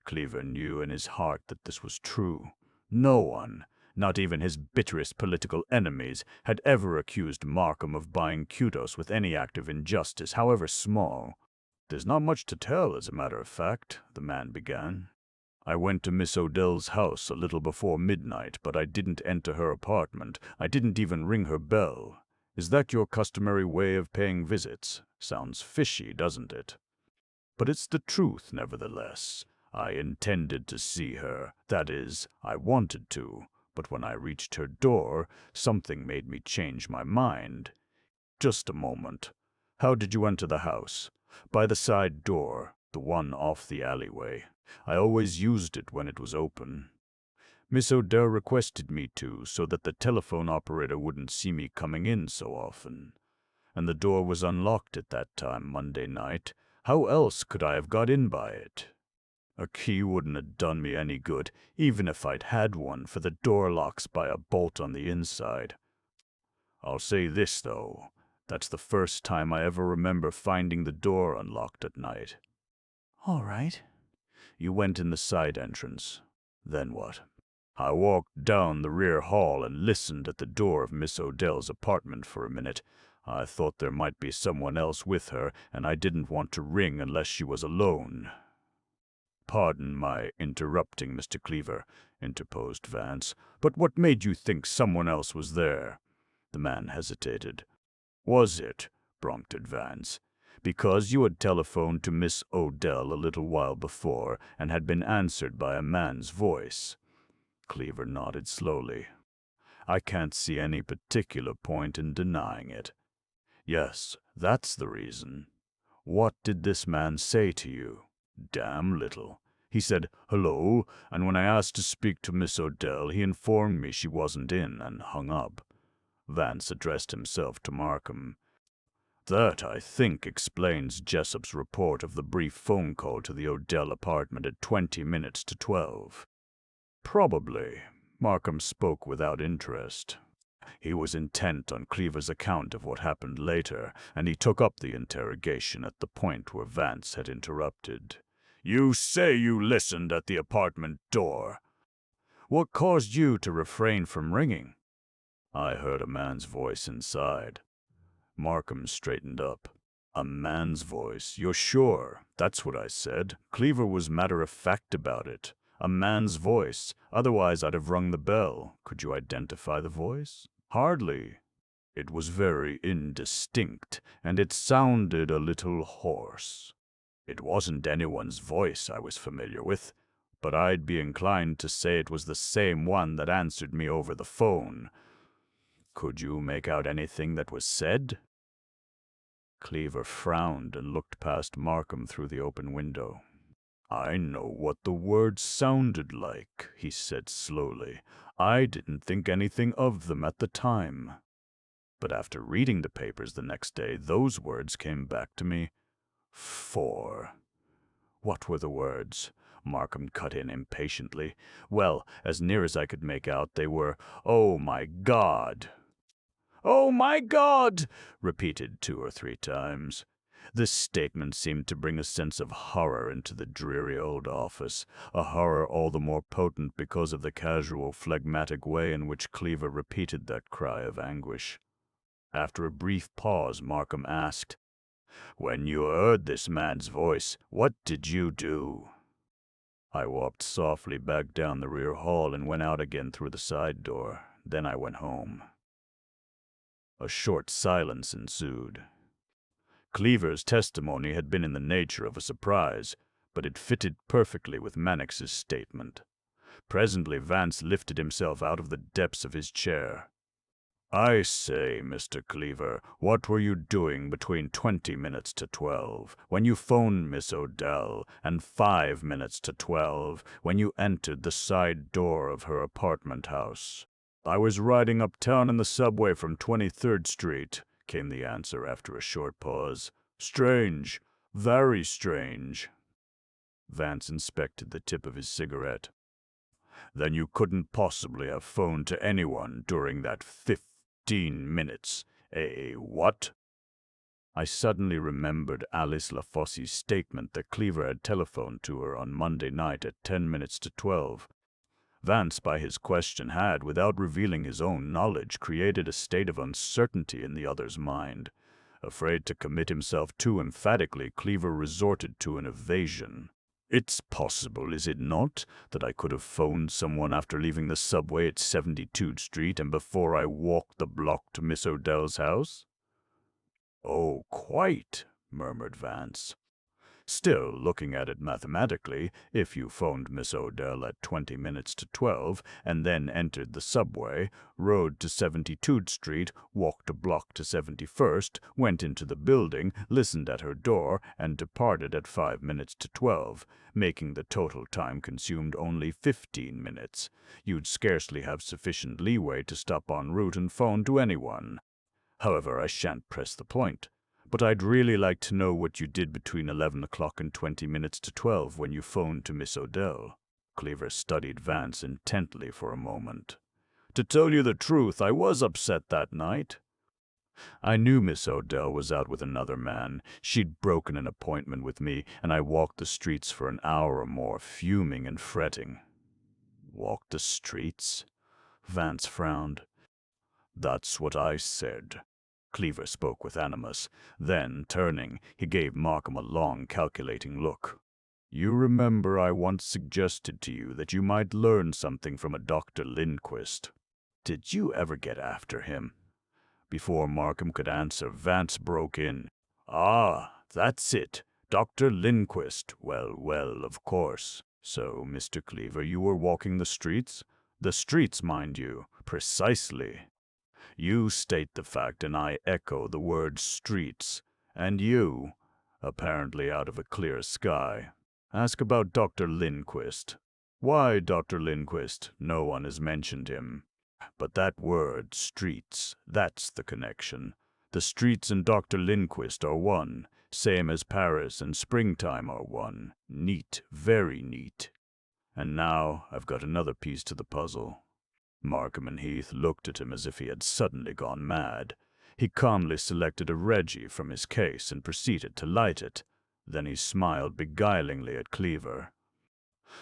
Cleaver knew in his heart that this was true. No one, not even his bitterest political enemies, had ever accused Markham of buying kudos with any act of injustice, however small. "There's not much to tell, as a matter of fact," the man began. "I went to Miss Odell's house a little before midnight, but I didn't enter her apartment. I didn't even ring her bell. Is that your customary way of paying visits? Sounds fishy, doesn't it? But it's the truth, nevertheless. I intended to see her. That is, I wanted to. But when I reached her door, something made me change my mind." "Just a moment. How did you enter the house?" "By the side door, the one off the alleyway. I always used it when it was open. Miss Odell requested me to, so that the telephone operator wouldn't see me coming in so often. And the door was unlocked at that time Monday night. How else could I have got in by it? A key wouldn't have done me any good, even if I'd had one, for the door locks by a bolt on the inside. I'll say this, though. That's the first time I ever remember finding the door unlocked at night." "All right." "You went in the side entrance. Then what?" "I walked down the rear hall and listened at the door of Miss Odell's apartment for a minute. I thought there might be someone else with her, and I didn't want to ring unless she was alone." "Pardon my interrupting, Mr. Cleaver," interposed Vance, "but what made you think someone else was there?" The man hesitated. "Was it," prompted Vance, "because you had telephoned to Miss Odell a little while before and had been answered by a man's voice?" Cleaver nodded slowly. "I can't see any particular point in denying it." "Yes, that's the reason. What did this man say to you?" "Damn little. He said, 'Hello,' and when I asked to speak to Miss Odell, he informed me she wasn't in and hung up." Vance addressed himself to Markham. "That, I think, explains Jessup's report of the brief phone call to the Odell apartment at 20 minutes to 12. "Probably." Markham spoke without interest. He was intent on Cleaver's account of what happened later, and he took up the interrogation at the point where Vance had interrupted. "You say you listened at the apartment door. What caused you to refrain from ringing?" "I heard a man's voice inside." Markham straightened up. "A man's voice? You're sure?" "That's what I said. Cleaver was matter-of-fact about it. A man's voice. Otherwise I'd have rung the bell. Could you identify the voice?" "Hardly. It was very indistinct, and it sounded a little hoarse. It wasn't anyone's voice I was familiar with, but I'd be inclined to say it was the same one that answered me over the phone." "Could you make out anything that was said?" Cleaver frowned and looked past Markham through the open window. "I know what the words sounded like," he said slowly. "I didn't think anything of them at the time. But after reading the papers the next day, those words came back to me. What were the words?" Markham cut in impatiently. "Well, as near as I could make out, they were, 'Oh, my God!'" "Oh, my God!" repeated 2 or 3 times. This statement seemed to bring a sense of horror into the dreary old office, a horror all the more potent because of the casual, phlegmatic way in which Cleaver repeated that cry of anguish. After a brief pause, Markham asked, "When you heard this man's voice, what did you do?" "I walked softly back down the rear hall and went out again through the side door. Then I went home." A short silence ensued. Cleaver's testimony had been in the nature of a surprise, but it fitted perfectly with Mannix's statement. Presently Vance lifted himself out of the depths of his chair. I say, Mr. Cleaver, what were you doing between 20 minutes to 12 when you phoned Miss Odell and 5 minutes to 12 when you entered the side door of her apartment house? I was riding uptown in the subway from 23rd Street, came the answer after a short pause. Strange, very strange. Vance inspected the tip of his cigarette. Then you couldn't possibly have phoned to anyone during that 15 minutes. What? I suddenly remembered Alice LaFossie's statement that Cleaver had telephoned to her on Monday night at 10 minutes to 12. Vance, by his question, had, without revealing his own knowledge, created a state of uncertainty in the other's mind. Afraid to commit himself too emphatically, Cleaver resorted to an evasion. It's possible, is it not, that I could have phoned someone after leaving the subway at 72nd Street and before I walked the block to Miss Odell's house? Oh, quite, murmured Vance. Still, looking at it mathematically, if you phoned Miss Odell at 20 minutes to 12 and then entered the subway, rode to 72nd Street, walked a block to 71st, went into the building, listened at her door, and departed at 5 minutes to 12, making the total time consumed only 15 minutes, you'd scarcely have sufficient leeway to stop en route and phone to anyone. However, I shan't press the point. But I'd really like to know what you did between 11 o'clock and 20 minutes to 12 when you phoned to Miss Odell. Cleaver studied Vance intently for a moment. To tell you the truth, I was upset that night. I knew Miss Odell was out with another man. She'd broken an appointment with me, and I walked the streets for an hour or more, fuming and fretting. Walked the streets? Vance frowned. That's what I said. Cleaver spoke with animus. Then, turning, he gave Markham a long, calculating look. You remember I once suggested to you that you might learn something from a Dr. Lindquist. Did you ever get after him? Before Markham could answer, Vance broke in. Ah, that's it. Dr. Lindquist. Well, of course. So, Mr. Cleaver, you were walking the streets? The streets, mind you. Precisely. You state the fact, and I echo the word streets. And you, apparently out of a clear sky, ask about Dr. Lindquist. Why Dr. Lindquist? No one has mentioned him. But that word, streets, that's the connection. The streets and Dr. Lindquist are one, same as Paris and springtime are one. Neat, very neat. And now I've got another piece to the puzzle. Markham and Heath looked at him as if he had suddenly gone mad. He calmly selected a Reggie from his case and proceeded to light it. Then he smiled beguilingly at Cleaver.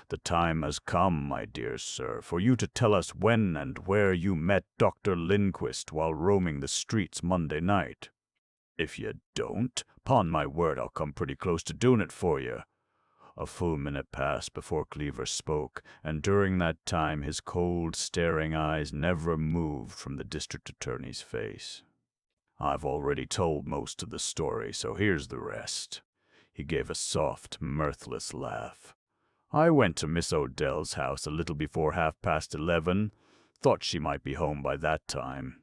The time has come, my dear sir, for you to tell us when and where you met Dr. Lindquist while roaming the streets Monday night. If you don't, 'pon my word, I'll come pretty close to doing it for you. A full minute passed before Cleaver spoke, and during that time his cold, staring eyes never moved from the district attorney's face. I've already told most of the story, so here's the rest. He gave a soft, mirthless laugh. I went to Miss Odell's house a little before 11:30. Thought she might be home by that time.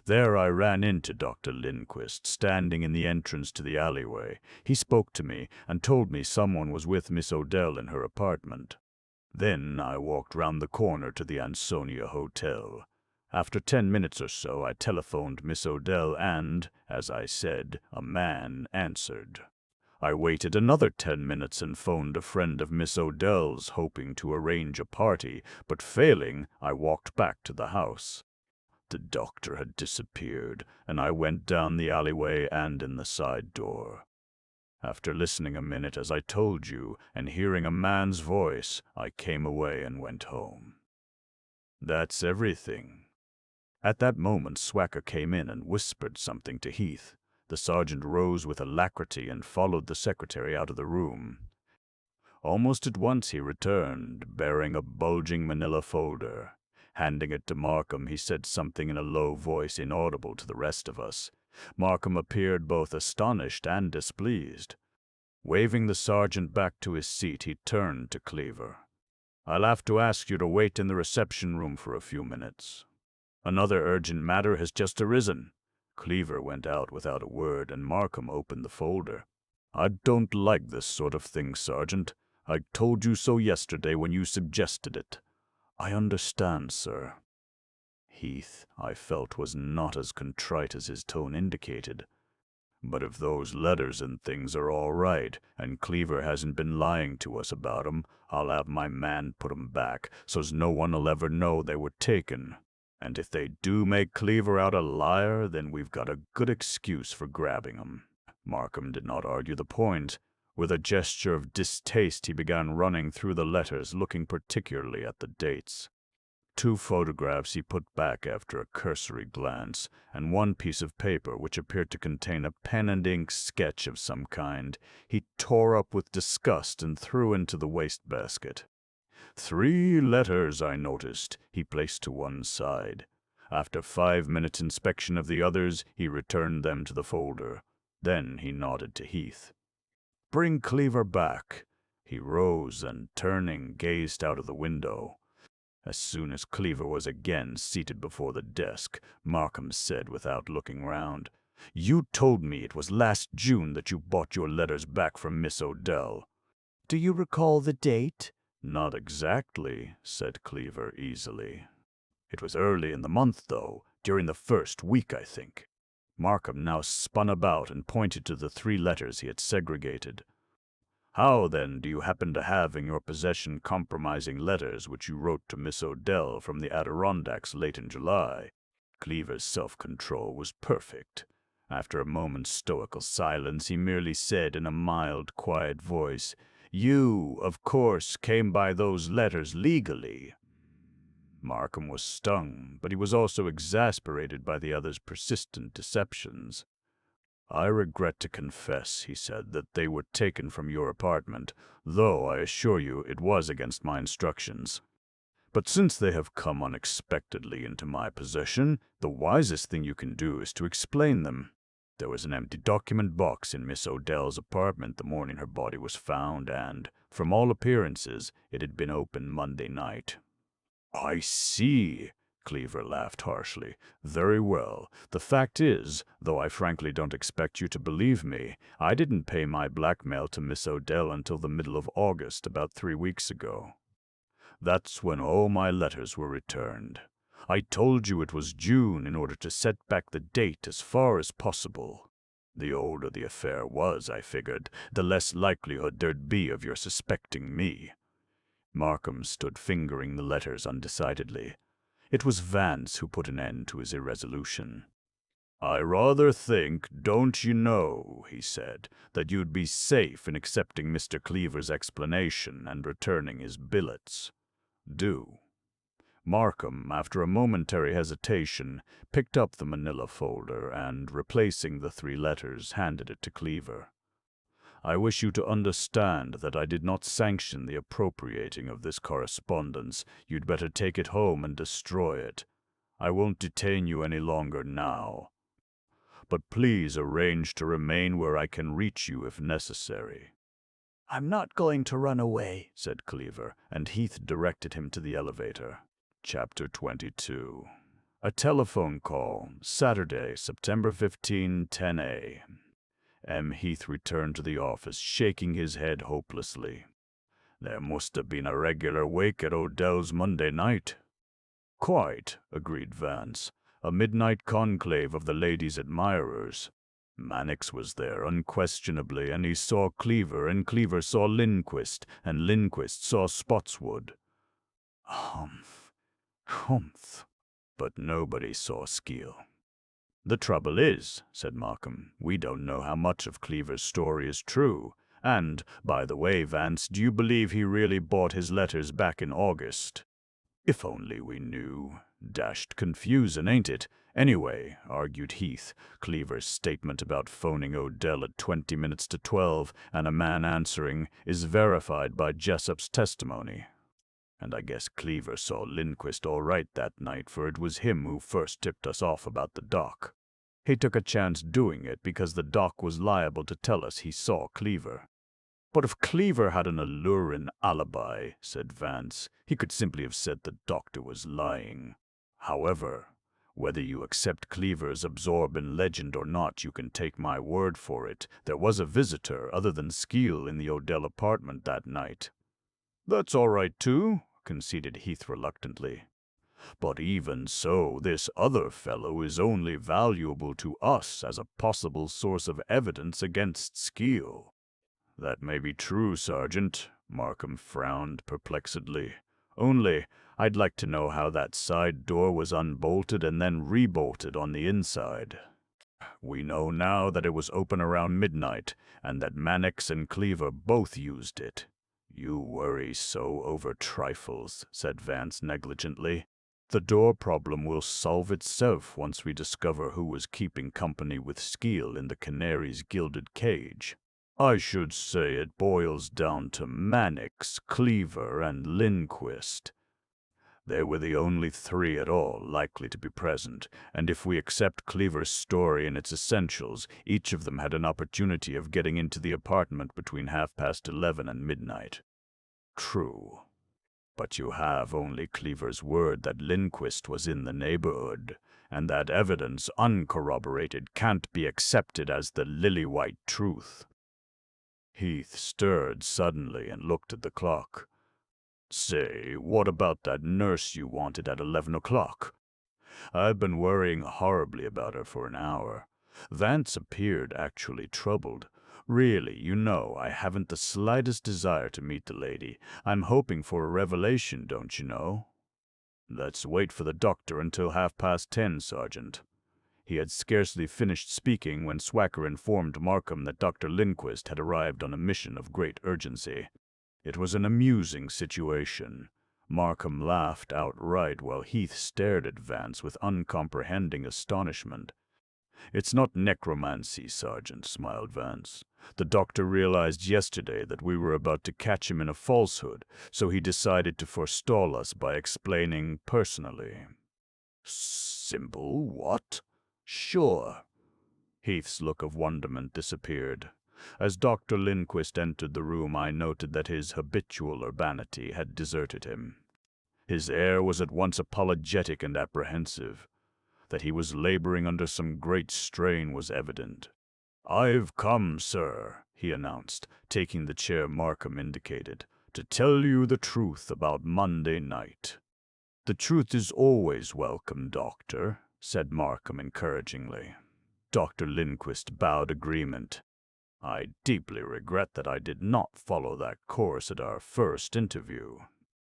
There I ran into Dr. Lindquist, standing in the entrance to the alleyway. He spoke to me and told me someone was with Miss Odell in her apartment. Then I walked round the corner to the Ansonia Hotel. After 10 minutes or so, I telephoned Miss Odell and, as I said, a man answered. I waited another 10 minutes and phoned a friend of Miss Odell's, hoping to arrange a party, but failing, I walked back to the house. The doctor had disappeared, and I went down the alleyway and in the side door. After listening a minute, as I told you, and hearing a man's voice, I came away and went home. That's everything. At that moment, Swacker came in and whispered something to Heath. The sergeant rose with alacrity and followed the secretary out of the room. Almost at once he returned, bearing a bulging manila folder. Handing it to Markham, he said something in a low voice inaudible to the rest of us. Markham appeared both astonished and displeased. Waving the sergeant back to his seat, he turned to Cleaver. I'll have to ask you to wait in the reception room for a few minutes. Another urgent matter has just arisen." Cleaver went out without a word, and Markham opened the folder. "I don't like this sort of thing, Sergeant. I told you so yesterday when you suggested it." "I understand, sir." Heath, I felt, was not as contrite as his tone indicated. "But if those letters and things are all right, and Cleaver hasn't been lying to us about 'em, I'll have my man put 'em back, so's no one'll ever know they were taken. And if they do make Cleaver out a liar, then we've got a good excuse for grabbing 'em." Markham did not argue the point. With a gesture of distaste, he began running through the letters, looking particularly at the dates. 2 photographs he put back after a cursory glance, and 1 piece of paper which appeared to contain a pen and ink sketch of some kind, he tore up with disgust and threw into the wastebasket. 3 letters, I noticed, he placed to one side. After 5 minutes' inspection of the others, he returned them to the folder. Then he nodded to Heath. "Bring Cleaver back." He rose and, turning, gazed out of the window. As soon as Cleaver was again seated before the desk, Markham said without looking round, "You told me it was last June that you bought your letters back from Miss Odell." Do you recall the date? "Not exactly," said Cleaver easily. "It was early in the month, though, during the first week, I think." Markham now spun about and pointed to the 3 letters he had segregated. "How, then, do you happen to have in your possession compromising letters which you wrote to Miss Odell from the Adirondacks late in July?" Cleaver's self-control was perfect. After a moment's stoical silence, he merely said in a mild, quiet voice, "You, of course, came by those letters legally." Markham was stung, but he was also exasperated by the other's persistent deceptions. "I regret to confess," he said, "that they were taken from your apartment, though I assure you it was against my instructions. But since they have come unexpectedly into my possession, the wisest thing you can do is to explain them. There was an empty document box in Miss Odell's apartment the morning her body was found, and, from all appearances, it had been opened Monday night." "I see," Cleaver laughed harshly. "Very well. The fact is, though I frankly don't expect you to believe me, I didn't pay my blackmail to Miss Odell until the middle of August, about 3 weeks ago. That's when all my letters were returned. I told you it was June in order to set back the date as far as possible. The older the affair was, I figured, the less likelihood there'd be of your suspecting me." Markham stood fingering the letters undecidedly. It was Vance who put an end to his irresolution. "I rather think, don't you know," he said, "that you'd be safe in accepting Mr. Cleaver's explanation and returning his billets. Do." Markham, after a momentary hesitation, picked up the manila folder and, replacing the 3 letters, handed it to Cleaver. "I wish you to understand that I did not sanction the appropriating of this correspondence. You'd better take it home and destroy it. I won't detain you any longer now. But please arrange to remain where I can reach you if necessary." I'm not going to run away, said Cleaver, and Heath directed him to the elevator. Chapter 22. A telephone call, Saturday, September 15, 10 a.m. Heath returned to the office, shaking his head hopelessly. "There must have been a regular wake at Odell's Monday night." "Quite," agreed Vance. "A midnight conclave of the ladies' admirers. Mannix was there, unquestionably, and he saw Cleaver, and Cleaver saw Lindquist, and Lindquist saw Spotswood." "Humph, humph." "But nobody saw Skeel." "The trouble is," said Markham, "we don't know how much of Cleaver's story is true. And, by the way, Vance, do you believe he really bought his letters back in August?" "If only we knew. Dashed confusing, ain't it? Anyway," argued Heath, "Cleaver's statement about phoning Odell at 20 minutes to 12 and a man answering is verified by Jessup's testimony. And I guess Cleaver saw Lindquist all right that night, for it was him who first tipped us off about the doc. He took a chance doing it because the doc was liable to tell us he saw Cleaver." "But if Cleaver had an alluring alibi," said Vance, "he could simply have said the doctor was lying. However, Whether you accept Cleaver's absorbent legend or not, you can take my word for it. There was a visitor other than Skeel in the Odell apartment that night. That's all right, too, conceded Heath reluctantly. But even so, this other fellow is only valuable to us as a possible source of evidence against Skeel. That may be true, Sergeant, Markham frowned perplexedly. Only, I'd like to know how that side door was unbolted and then rebolted on the inside. We know now that it was open around midnight, and that Mannix and Cleaver both used it. You worry so over trifles, said Vance negligently. The door problem will solve itself once we discover who was keeping company with Skeel in the Canary's gilded cage. I should say it boils down to Mannix, Cleaver, and Lindquist. They were the only three at all likely to be present, and if we accept Cleaver's story in its essentials, each of them had an opportunity of getting into the apartment between 11:30 and midnight. True. But you have only Cleaver's word that Lindquist was in the neighborhood, and that evidence, uncorroborated, can't be accepted as the lily-white truth. Heath stirred suddenly and looked at the clock. Say, what about that nurse you wanted at 11 o'clock? I've been worrying horribly about her for an hour. Vance appeared actually troubled. Really, I haven't the slightest desire to meet the lady. I'm hoping for a revelation, don't you know? Let's wait for the doctor until 10:30, Sergeant. He had scarcely finished speaking when Swacker informed Markham that Dr. Lindquist had arrived on a mission of great urgency. It was an amusing situation. Markham laughed outright while Heath stared at Vance with uncomprehending astonishment. It's not necromancy, Sergeant, smiled Vance. The doctor realized yesterday that we were about to catch him in a falsehood, so he decided to forestall us by explaining personally. Simple, what? Sure. Heath's look of wonderment disappeared. As Dr. Lindquist entered the room, I noted that his habitual urbanity had deserted him. His air was at once apologetic and apprehensive. That he was laboring under some great strain was evident. "I've come, sir," he announced, taking the chair Markham indicated, "to tell you the truth about Monday night." "The truth is always welcome, Doctor," said Markham encouragingly. Dr. Lindquist bowed agreement. "I deeply regret that I did not follow that course at our first interview.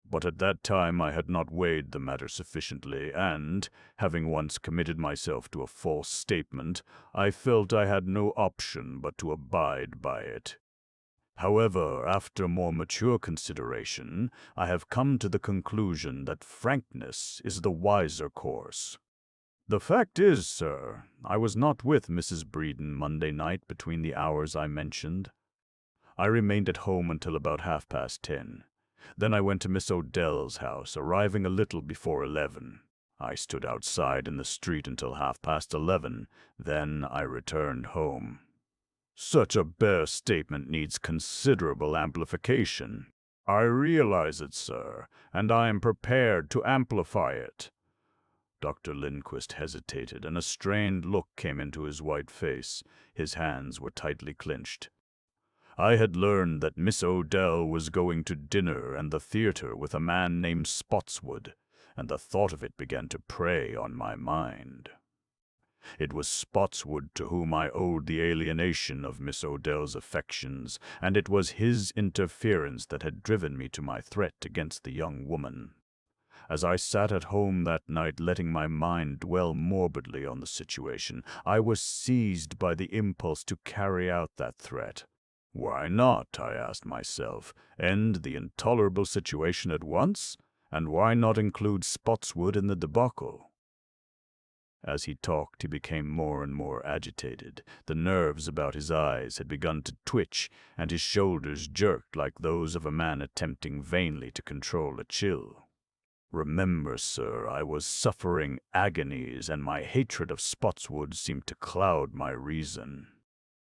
But at that time I had not weighed the matter sufficiently, and, having once committed myself to a false statement, I felt I had no option but to abide by it. However, after more mature consideration, I have come to the conclusion that frankness is the wiser course. The fact is, sir, I was not with Mrs. Breeden Monday night between the hours I mentioned. I remained at home until about 10:30. Then I went to Miss Odell's house, arriving a little before 11. I stood outside in the street until 11:30. Then I returned home. Such a bare statement needs considerable amplification. I realize it, sir, and I am prepared to amplify it. Dr. Lindquist hesitated, and a strained look came into his white face. His hands were tightly clenched. I had learned that Miss Odell was going to dinner and the theater with a man named Spotswood, and the thought of it began to prey on my mind. It was Spotswood to whom I owed the alienation of Miss Odell's affections, and it was his interference that had driven me to my threat against the young woman. As I sat at home that night letting my mind dwell morbidly on the situation, I was seized by the impulse to carry out that threat. Why not, I asked myself, end the intolerable situation at once? And why not include Spotswood in the debacle? As he talked, he became more and more agitated. The nerves about his eyes had begun to twitch, and his shoulders jerked like those of a man attempting vainly to control a chill. Remember, sir, I was suffering agonies, and my hatred of Spotswood seemed to cloud my reason.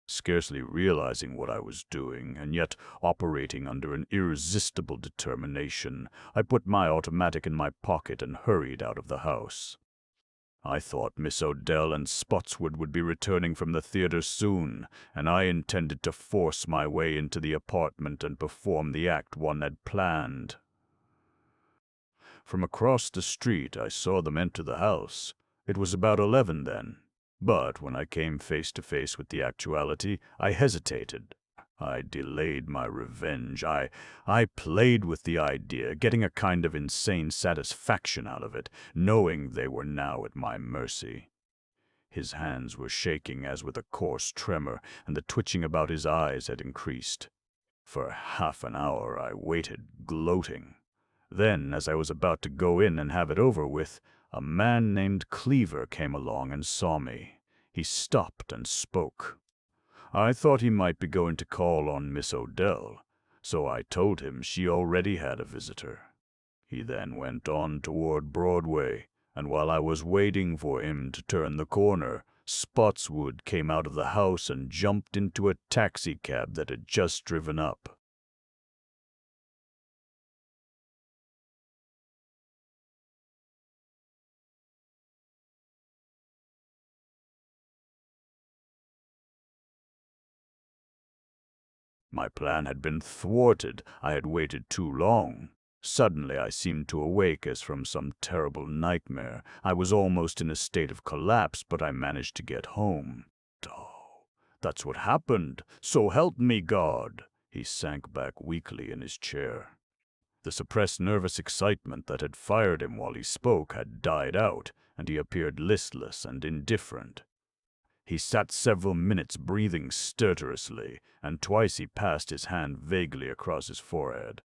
Scarcely realizing what I was doing, and yet operating under an irresistible determination, I put my automatic in my pocket and hurried out of the house. I thought Miss Odell and Spotswood would be returning from the theater soon, and I intended to force my way into the apartment and perform the act one had planned. From across the street, I saw them enter the house. It was about 11 then. But when I came face to face with the actuality, I hesitated. I delayed my revenge. I played with the idea, getting a kind of insane satisfaction out of it, knowing they were now at my mercy. His hands were shaking as with a coarse tremor, and the twitching about his eyes had increased. For half an hour I waited, gloating. Then, as I was about to go in and have it over with, a man named Cleaver came along and saw me. He stopped and spoke. I thought he might be going to call on Miss Odell, so I told him she already had a visitor. He then went on toward Broadway, and while I was waiting for him to turn the corner, Spotswood came out of the house and jumped into a taxicab that had just driven up. My plan had been thwarted. I had waited too long. Suddenly I seemed to awake as from some terrible nightmare. I was almost in a state of collapse, but I managed to get home. Oh, that's what happened. So help me God. He sank back weakly in his chair. The suppressed nervous excitement that had fired him while he spoke had died out, and he appeared listless and indifferent. He sat several minutes breathing stertorously, and twice he passed his hand vaguely across his forehead.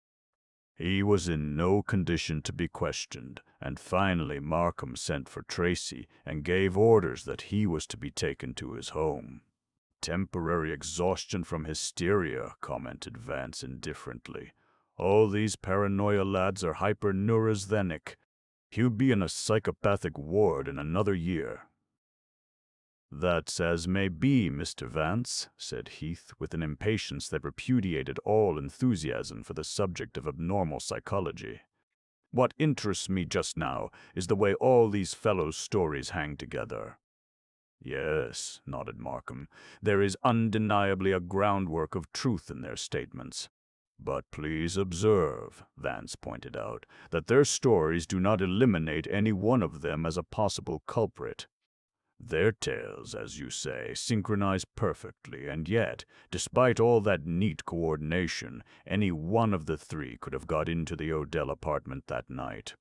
He was in no condition to be questioned, and finally Markham sent for Tracy and gave orders that he was to be taken to his home. Temporary exhaustion from hysteria, commented Vance indifferently. All these paranoia lads are hyperneurasthenic. He'll be in a psychopathic ward in another year. "That's as may be, Mr. Vance," said Heath, with an impatience that repudiated all enthusiasm for the subject of abnormal psychology. "What interests me just now is the way all these fellows' stories hang together." "Yes," nodded Markham, "there is undeniably a groundwork of truth in their statements. But please observe," Vance pointed out, "that their stories do not eliminate any one of them as a possible culprit. Their tales, as you say, synchronize perfectly, and yet, despite all that neat coordination, any one of the three could have got into the Odell apartment that night.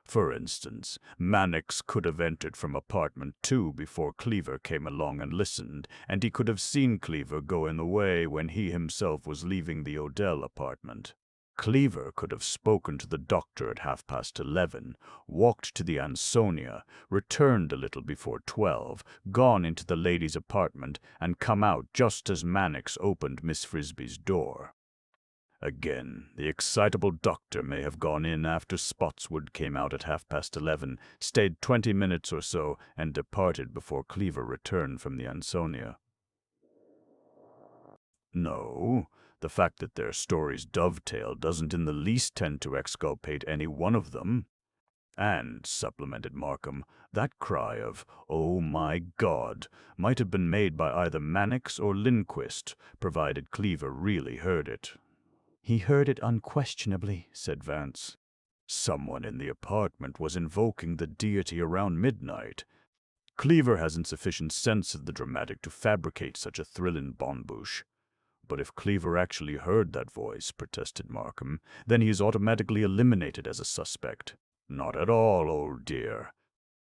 For instance, Mannix could have entered from apartment 2 before Cleaver came along and listened, and he could have seen Cleaver go in the way when he himself was leaving the Odell apartment. Cleaver could have spoken to the doctor at 11:30, walked to the Ansonia, returned a little before 12, gone into the lady's apartment, and come out just as Mannix opened Miss Frisby's door. Again, the excitable doctor may have gone in after Spotswood came out at 11:30, stayed 20 minutes or so, and departed before Cleaver returned from the Ansonia. No, the fact that their stories dovetail doesn't in the least tend to exculpate any one of them. And, supplemented Markham, that cry of, "Oh my God," might have been made by either Mannix or Lindquist, provided Cleaver really heard it. "He heard it unquestionably," said Vance. "Someone in the apartment was invoking the deity around midnight. Cleaver hasn't sufficient sense of the dramatic to fabricate such a thrilling bonne bouche. But if Cleaver actually heard that voice," protested Markham, "then he is automatically eliminated as a suspect." "Not at all, old dear.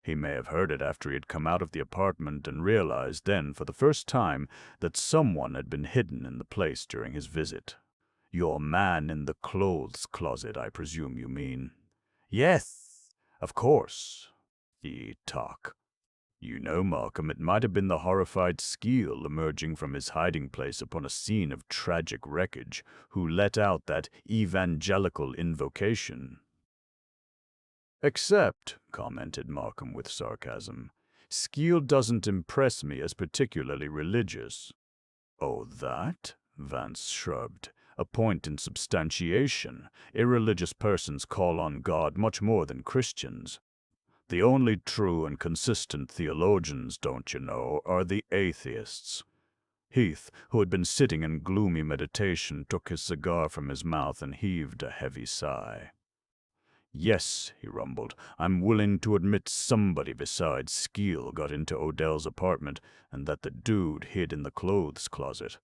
He may have heard it after he had come out of the apartment and realized then, for the first time, that someone had been hidden in the place during his visit. Your man in the clothes closet, I presume you mean." "Yes, of course." "Ye talk. You know, Markham, it might have been the horrified Skeel emerging from his hiding place upon a scene of tragic wreckage, who let out that evangelical invocation." "Except," commented Markham with sarcasm, "Skeel doesn't impress me as particularly religious." "Oh, that?" Vance shrugged. "A point in substantiation. Irreligious persons call on God much more than Christians." The only true and consistent theologians, don't you know, are the atheists. Heath, who had been sitting in gloomy meditation, took his cigar from his mouth and heaved a heavy sigh. "Yes," he rumbled, "I'm willing to admit somebody besides Skeel got into Odell's apartment and that the dude hid in the clothes closet.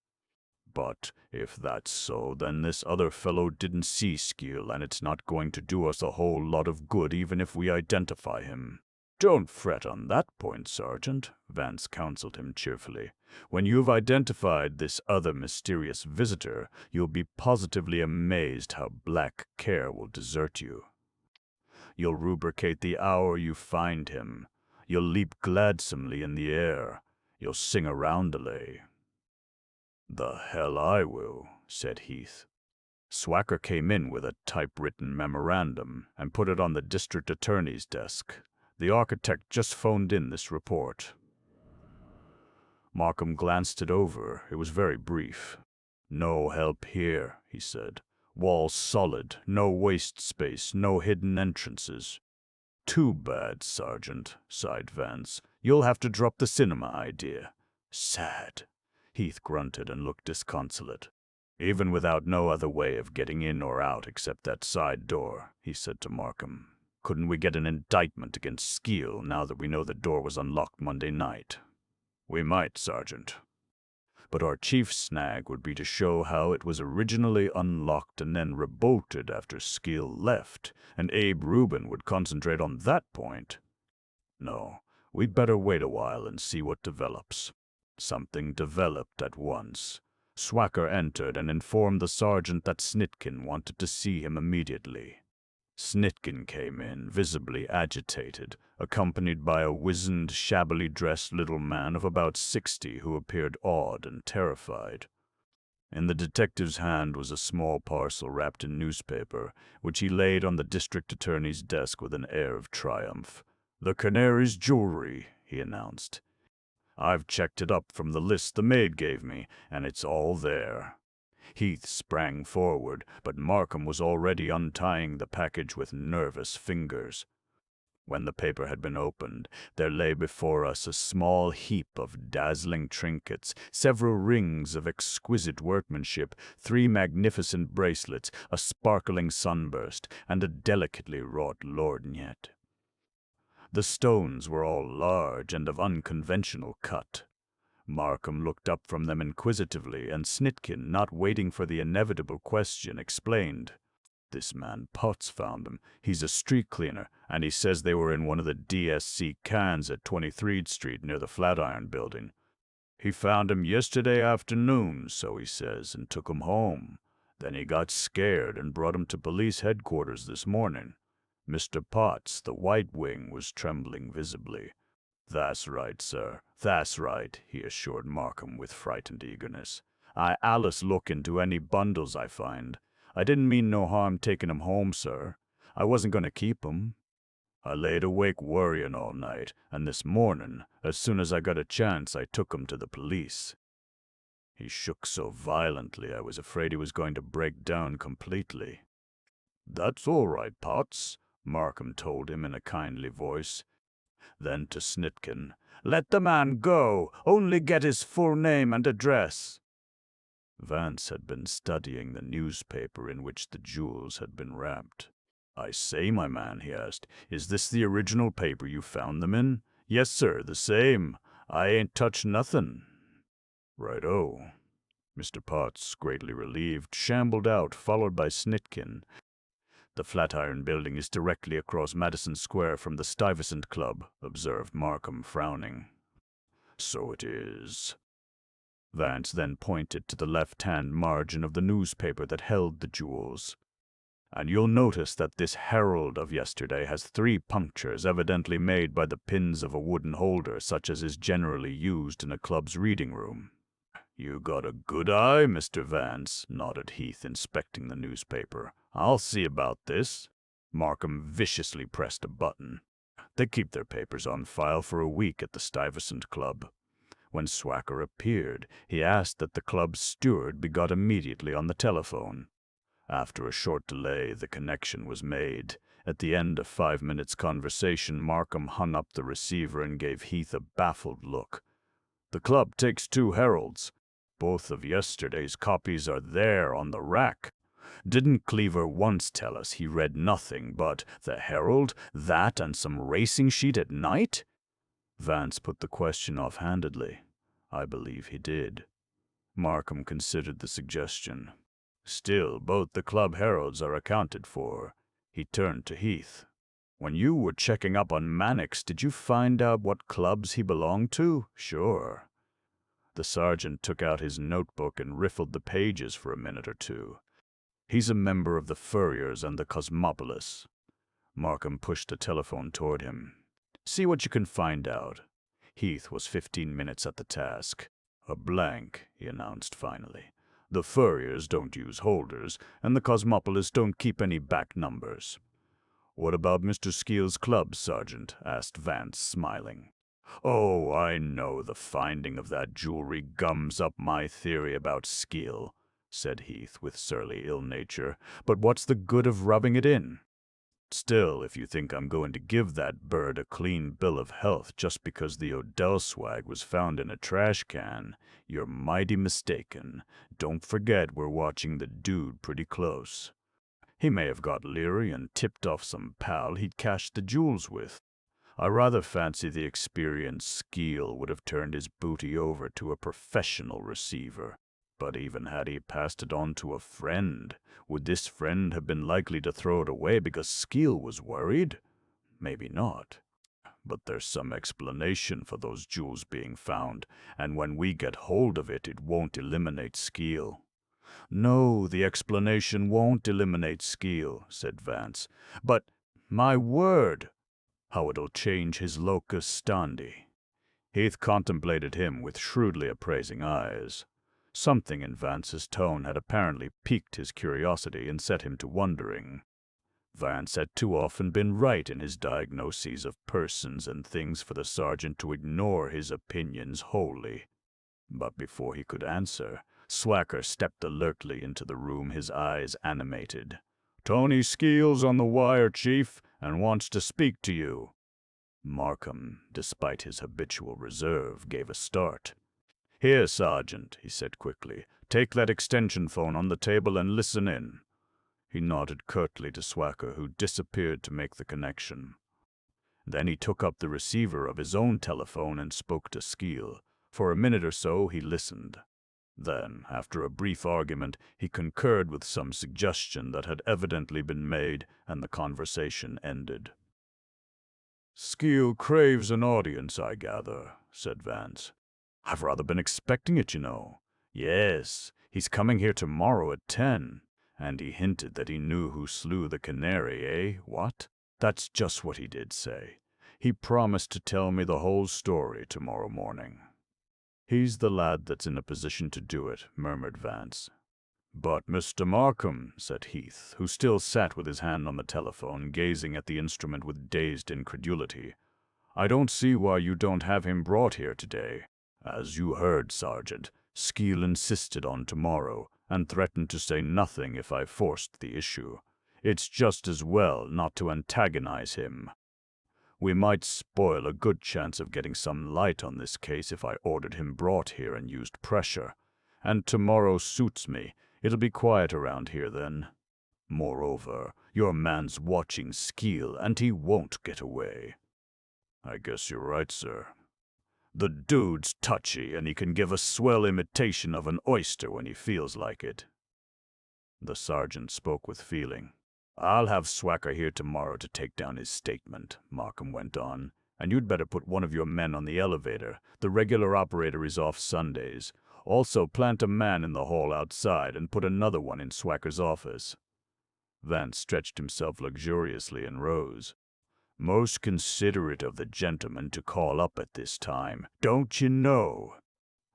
But if that's so, then this other fellow didn't see Skeel, and it's not going to do us a whole lot of good even if we identify him." "Don't fret on that point, Sergeant," Vance counseled him cheerfully. "When you've identified this other mysterious visitor, you'll be positively amazed how black care will desert you. You'll rubricate the hour you find him. You'll leap gladsomely in the air. You'll sing a roundelay." "The hell I will," said Heath. Swacker came in with a typewritten memorandum and put it on the district attorney's desk. "The architect just phoned in this report." Markham glanced it over. It was very brief. "No help here," he said. "Walls solid, no waste space, no hidden entrances." "Too bad, Sergeant," sighed Vance. "You'll have to drop the cinema idea." "Sad." Heath grunted and looked disconsolate. "Even without no other way of getting in or out except that side door," he said to Markham. "Couldn't we get an indictment against Skeel now that we know the door was unlocked Monday night?" "We might, Sergeant. But our chief snag would be to show how it was originally unlocked and then rebolted after Skeel left, and Abe Rubin would concentrate on that point. No, we'd better wait a while and see what develops." Something developed at once. Swacker entered and informed the sergeant that Snitkin wanted to see him immediately. Snitkin came in, visibly agitated, accompanied by a wizened, shabbily dressed little man of about 60 who appeared awed and terrified. In the detective's hand was a small parcel wrapped in newspaper, which he laid on the district attorney's desk with an air of triumph. "The Canary's jewelry," he announced. "I've checked it up from the list the maid gave me, and it's all there." Heath sprang forward, but Markham was already untying the package with nervous fingers. When the paper had been opened, there lay before us a small heap of dazzling trinkets, several rings of exquisite workmanship, 3 magnificent bracelets, a sparkling sunburst, and a delicately wrought lorgnette. The stones were all large and of unconventional cut. Markham looked up from them inquisitively, and Snitkin, not waiting for the inevitable question, explained. "This man Potts found them. He's a street cleaner, and he says they were in one of the DSC cans at 23rd Street near the Flatiron Building. He found 'em yesterday afternoon, so he says, and took 'em home. Then he got scared and brought 'em to police headquarters this morning. Mr. Potts, the White Wing, was trembling visibly. "That's right, sir, that's right," he assured Markham with frightened eagerness. "I allus look into any bundles I find. I didn't mean no harm taking 'em home, sir. I wasn't going to keep 'em. I laid awake worrying all night, and this morning, as soon as I got a chance, I took 'em to the police." He shook so violently I was afraid he was going to break down completely. "That's all right, Potts," Markham told him in a kindly voice. Then to Snitkin, "Let the man go. Only get his full name and address." Vance had been studying the newspaper in which the jewels had been wrapped. "I say, my man," he asked, "is this the original paper you found them in?" "Yes, sir, the same. I ain't touched nothing." "Right-o." Mr. Potts, greatly relieved, shambled out, followed by Snitkin. "The Flatiron Building is directly across Madison Square from the Stuyvesant Club," observed Markham, frowning. "So it is." Vance then pointed to the left-hand margin of the newspaper that held the jewels. "And you'll notice that this Herald of yesterday has 3 punctures evidently made by the pins of a wooden holder such as is generally used in a club's reading room." "You got a good eye, Mr. Vance," nodded Heath, inspecting the newspaper. "I'll see about this." Markham viciously pressed a button. "They keep their papers on file for a week at the Stuyvesant Club." When Swacker appeared, he asked that the club's steward be got immediately on the telephone. After a short delay, the connection was made. At the end of 5 minutes' conversation, Markham hung up the receiver and gave Heath a baffled look. "The club takes 2 heralds. Both of yesterday's copies are there on the rack. Didn't Cleaver once tell us he read nothing but the Herald, that and some racing sheet at night?" Vance put the question offhandedly. "I believe he did." Markham considered the suggestion. "Still, both the club heralds are accounted for." He turned to Heath. "When you were checking up on Mannix, did you find out what clubs he belonged to?" "Sure." The sergeant took out his notebook and riffled the pages for a minute or two. "He's a member of the Furriers and the Cosmopolis." Markham pushed the telephone toward him. "See what you can find out." Heath was 15 minutes at the task. "A blank," he announced finally. "The Furriers don't use holders, and the Cosmopolis don't keep any back numbers." "What about Mr. Skeel's club, Sergeant?" asked Vance, smiling. "Oh, I know the finding of that jewelry gums up my theory about Skeel," said Heath with surly ill-nature. "But what's the good of rubbing it in? Still, if you think I'm going to give that bird a clean bill of health just because the Odell swag was found in a trash can, you're mighty mistaken. Don't forget we're watching the dude pretty close. He may have got leery and tipped off some pal he'd cashed the jewels with. I rather fancy the experienced Skeel would have turned his booty over to a professional receiver. But even had he passed it on to a friend, would this friend have been likely to throw it away because Skeel was worried? Maybe not. But there's some explanation for those jewels being found, and when we get hold of it, it won't eliminate Skeel." "No, the explanation won't eliminate Skeel," said Vance. "But, my word, how it'll change his locus standi." Heath contemplated him with shrewdly appraising eyes. Something in Vance's tone had apparently piqued his curiosity and set him to wondering. Vance had too often been right in his diagnoses of persons and things for the sergeant to ignore his opinions wholly. But before he could answer, Swacker stepped alertly into the room, his eyes animated. "Tony Skeel's on the wire, Chief, and wants to speak to you." Markham, despite his habitual reserve, gave a start. "Here, Sergeant," he said quickly. "Take that extension phone on the table and listen in." He nodded curtly to Swacker, who disappeared to make the connection. Then he took up the receiver of his own telephone and spoke to Skeel. For a minute or so he listened. Then, after a brief argument, he concurred with some suggestion that had evidently been made, and the conversation ended. "Skeel craves an audience, I gather," said Vance. "I've rather been expecting it, you know." "Yes, he's coming here tomorrow at 10. And he hinted that he knew who slew the Canary, eh? What?" "That's just what he did say. He promised to tell me the whole story tomorrow morning." "He's the lad that's in a position to do it," murmured Vance. "But Mr. Markham," said Heath, who still sat with his hand on the telephone, gazing at the instrument with dazed incredulity, "I don't see why you don't have him brought here today. As you heard, Sergeant, Skeel insisted on tomorrow, and threatened to say nothing if I forced the issue. It's just as well not to antagonize him. We might spoil a good chance of getting some light on this case if I ordered him brought here and used pressure. And tomorrow suits me. It'll be quiet around here then. Moreover, your man's watching Skeel, and he won't get away." "I guess you're right, sir." "The dude's touchy, and he can give a swell imitation of an oyster when he feels like it." The sergeant spoke with feeling. "I'll have Swacker here tomorrow to take down his statement," Markham went on. "And you'd better put one of your men on the elevator. The regular operator is off Sundays. Also plant a man in the hall outside and put another one in Swacker's office." Vance stretched himself luxuriously and rose. "Most considerate of the gentleman to call up at this time, don't you know?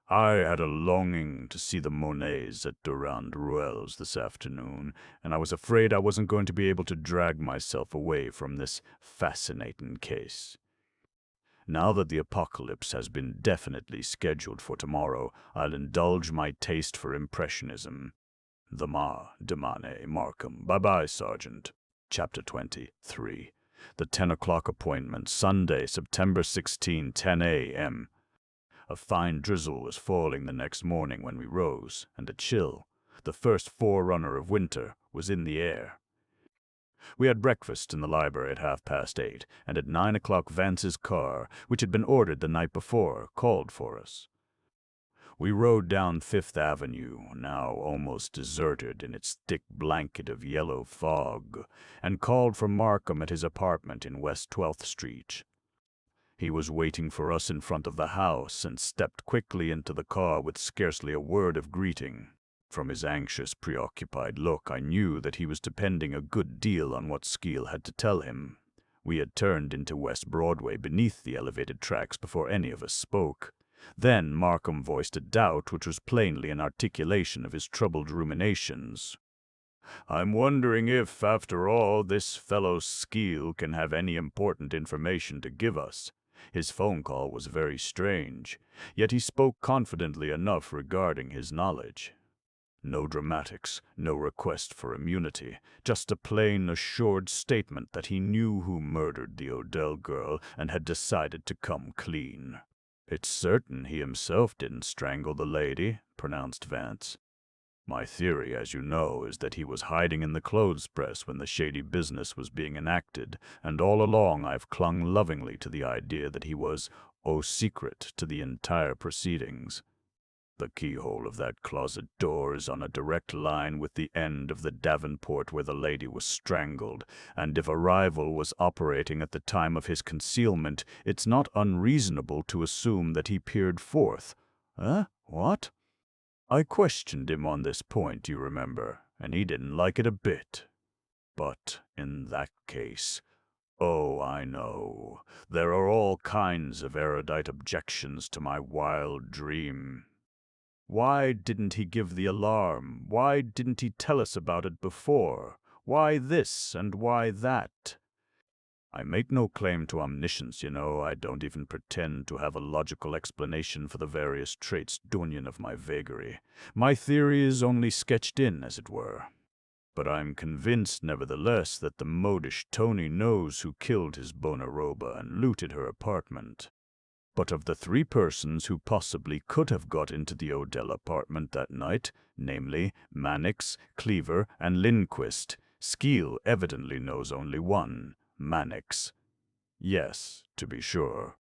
I had a longing to see the Monets at Durand Ruel's this afternoon, and I was afraid I wasn't going to be able to drag myself away from this fascinating case. Now that the apocalypse has been definitely scheduled for tomorrow, I'll indulge my taste for impressionism. The ma, demane, Markham. Bye-bye, Sergeant." Chapter 23. The 10 o'clock appointment, Sunday, September 16, 10 a.m. A fine drizzle was falling the next morning when we rose, and a chill, the first forerunner of winter, was in the air. We had breakfast in the library at 8:30, and at 9 o'clock Vance's car, which had been ordered the night before, called for us. We rode down Fifth Avenue, now almost deserted in its thick blanket of yellow fog, and called for Markham at his apartment in West 12th Street. He was waiting for us in front of the house and stepped quickly into the car with scarcely a word of greeting. From his anxious, preoccupied look, I knew that he was depending a good deal on what Skeel had to tell him. We had turned into West Broadway beneath the elevated tracks before any of us spoke. Then Markham voiced a doubt which was plainly an articulation of his troubled ruminations. "I'm wondering if, after all, this fellow Skeel can have any important information to give us. His phone call was very strange, yet he spoke confidently enough regarding his knowledge. No dramatics, no request for immunity, just a plain, assured statement that he knew who murdered the Odell girl and had decided to come clean." "It's certain he himself didn't strangle the lady," pronounced Vance. "My theory, as you know, is that he was hiding in the clothes press when the shady business was being enacted, and all along I've clung lovingly to the idea that he was au secret to the entire proceedings. The keyhole of that closet door is on a direct line with the end of the Davenport where the lady was strangled, and if a rival was operating at the time of his concealment, it's not unreasonable to assume that he peered forth." What?" "I questioned him on this point, you remember, and he didn't like it a bit. But in that case, oh, I know, there are all kinds of erudite objections to my wild dream. Why didn't he give the alarm? Why didn't he tell us about it before? Why this and why that? I make no claim to omniscience, you know. I don't even pretend to have a logical explanation for the various traits doyen of my vagary. My theory is only sketched in, as it were. But I'm convinced, nevertheless, that the modish Tony knows who killed his bona roba and looted her apartment. But of the three persons who possibly could have got into the Odell apartment that night, namely Mannix, Cleaver, and Lindquist, Skeel evidently knows only one, Mannix. Yes, to be sure.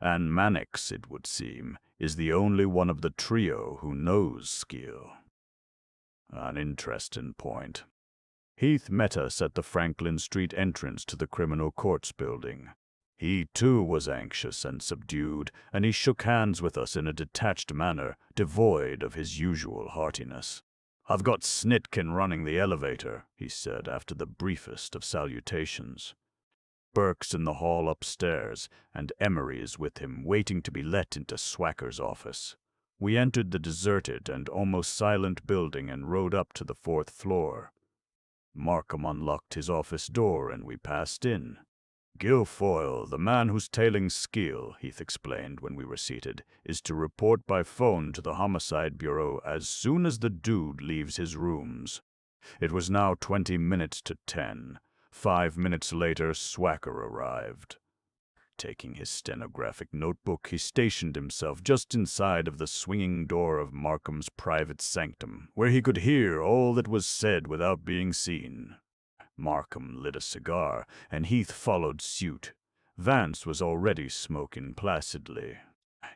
And Mannix, it would seem, is the only one of the trio who knows Skeel. An interesting point. Heath met us at the Franklin Street entrance to the Criminal Courts building. He, too, was anxious and subdued, and he shook hands with us in a detached manner, devoid of his usual heartiness. "I've got Snitkin running the elevator," he said after the briefest of salutations. "Burke's in the hall upstairs, and Emery is with him, waiting to be let into Swacker's office." We entered the deserted and almost silent building and rode up to the 4th floor. Markham unlocked his office door, and we passed in. "Guilfoyle, the man who's tailing Skeel," Heath explained when we were seated, "is to report by phone to the Homicide Bureau as soon as the dude leaves his rooms." It was now 20 minutes to 10. 5 minutes later, Swacker arrived. Taking his stenographic notebook, he stationed himself just inside of the swinging door of Markham's private sanctum, where he could hear all that was said without being seen. Markham lit a cigar, and Heath followed suit. Vance was already smoking placidly.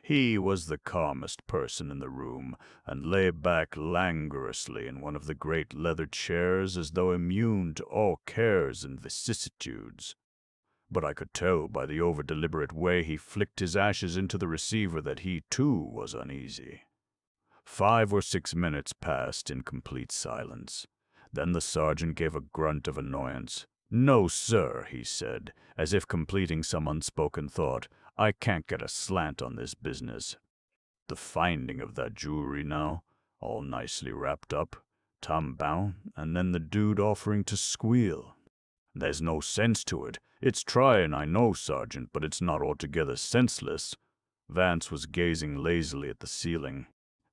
He was the calmest person in the room, and lay back languorously in one of the great leather chairs as though immune to all cares and vicissitudes. But I could tell by the over-deliberate way he flicked his ashes into the receiver that he, too, was uneasy. 5 or 6 minutes passed in complete silence. Then the sergeant gave a grunt of annoyance. "No, sir," he said, as if completing some unspoken thought. "I can't get a slant on this business. The finding of that jewelry now, all nicely wrapped up, Tom bound, and then the dude offering to squeal. There's no sense to it. It's trying, I know, Sergeant, but it's not altogether senseless." Vance was gazing lazily at the ceiling.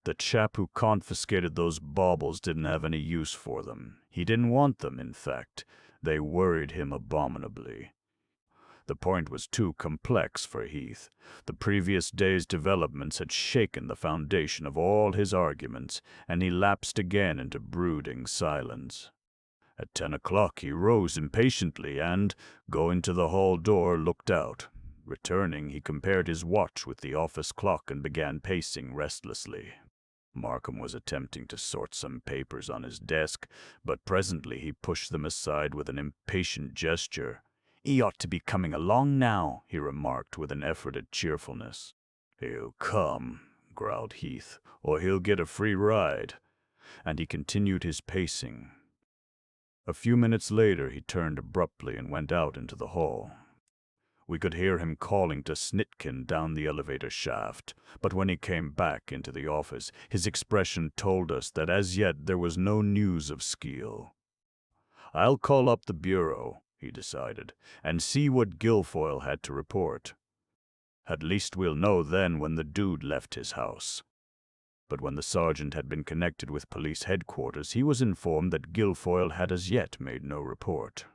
"The chap who confiscated those baubles didn't have any use for them. He didn't want them, in fact. They worried him abominably. The point was too complex for Heath. The previous day's developments had shaken the foundation of all his arguments, and he lapsed again into brooding silence. At 10 o'clock he rose impatiently and, going to the hall door, looked out. Returning, he compared his watch with the office clock and began pacing restlessly. Markham was attempting to sort some papers on his desk, but presently he pushed them aside with an impatient gesture. "He ought to be coming along now," he remarked with an effort at cheerfulness. "He'll come," growled Heath, "or he'll get a free ride." And he continued his pacing. A few minutes later he turned abruptly and went out into the hall. We could hear him calling to Snitkin down the elevator shaft, but when he came back into the office, his expression told us that as yet there was no news of Skeel. "I'll call up the bureau," he decided, "and see what Guilfoyle had to report. At least we'll know then when the dude left his house." But when the sergeant had been connected with police headquarters, he was informed that Guilfoyle had as yet made no report.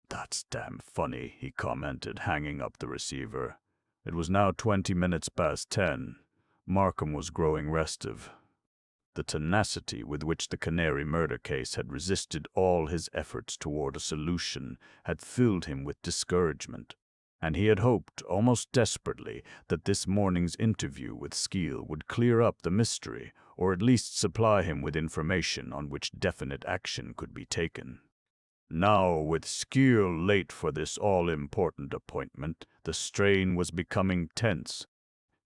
"That's damn funny," he commented, hanging up the receiver. It was now 20 minutes past 10. Markham was growing restive. The tenacity with which the Canary murder case had resisted all his efforts toward a solution had filled him with discouragement, and he had hoped, almost desperately, that this morning's interview with Skeel would clear up the mystery, or at least supply him with information on which definite action could be taken. Now, with Skeel late for this all-important appointment, the strain was becoming tense.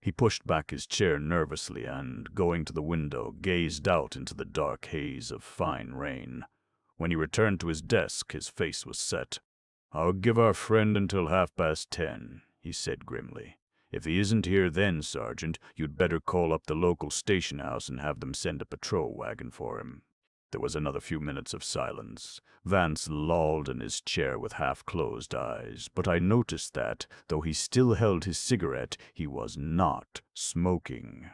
He pushed back his chair nervously and, going to the window, gazed out into the dark haze of fine rain. When he returned to his desk, his face was set. "I'll give our friend until 10:30, he said grimly. "If he isn't here then, Sergeant, you'd better call up the local station house and have them send a patrol wagon for him." There was another few minutes of silence. Vance lolled in his chair with half-closed eyes, but I noticed that, though he still held his cigarette, he was not smoking.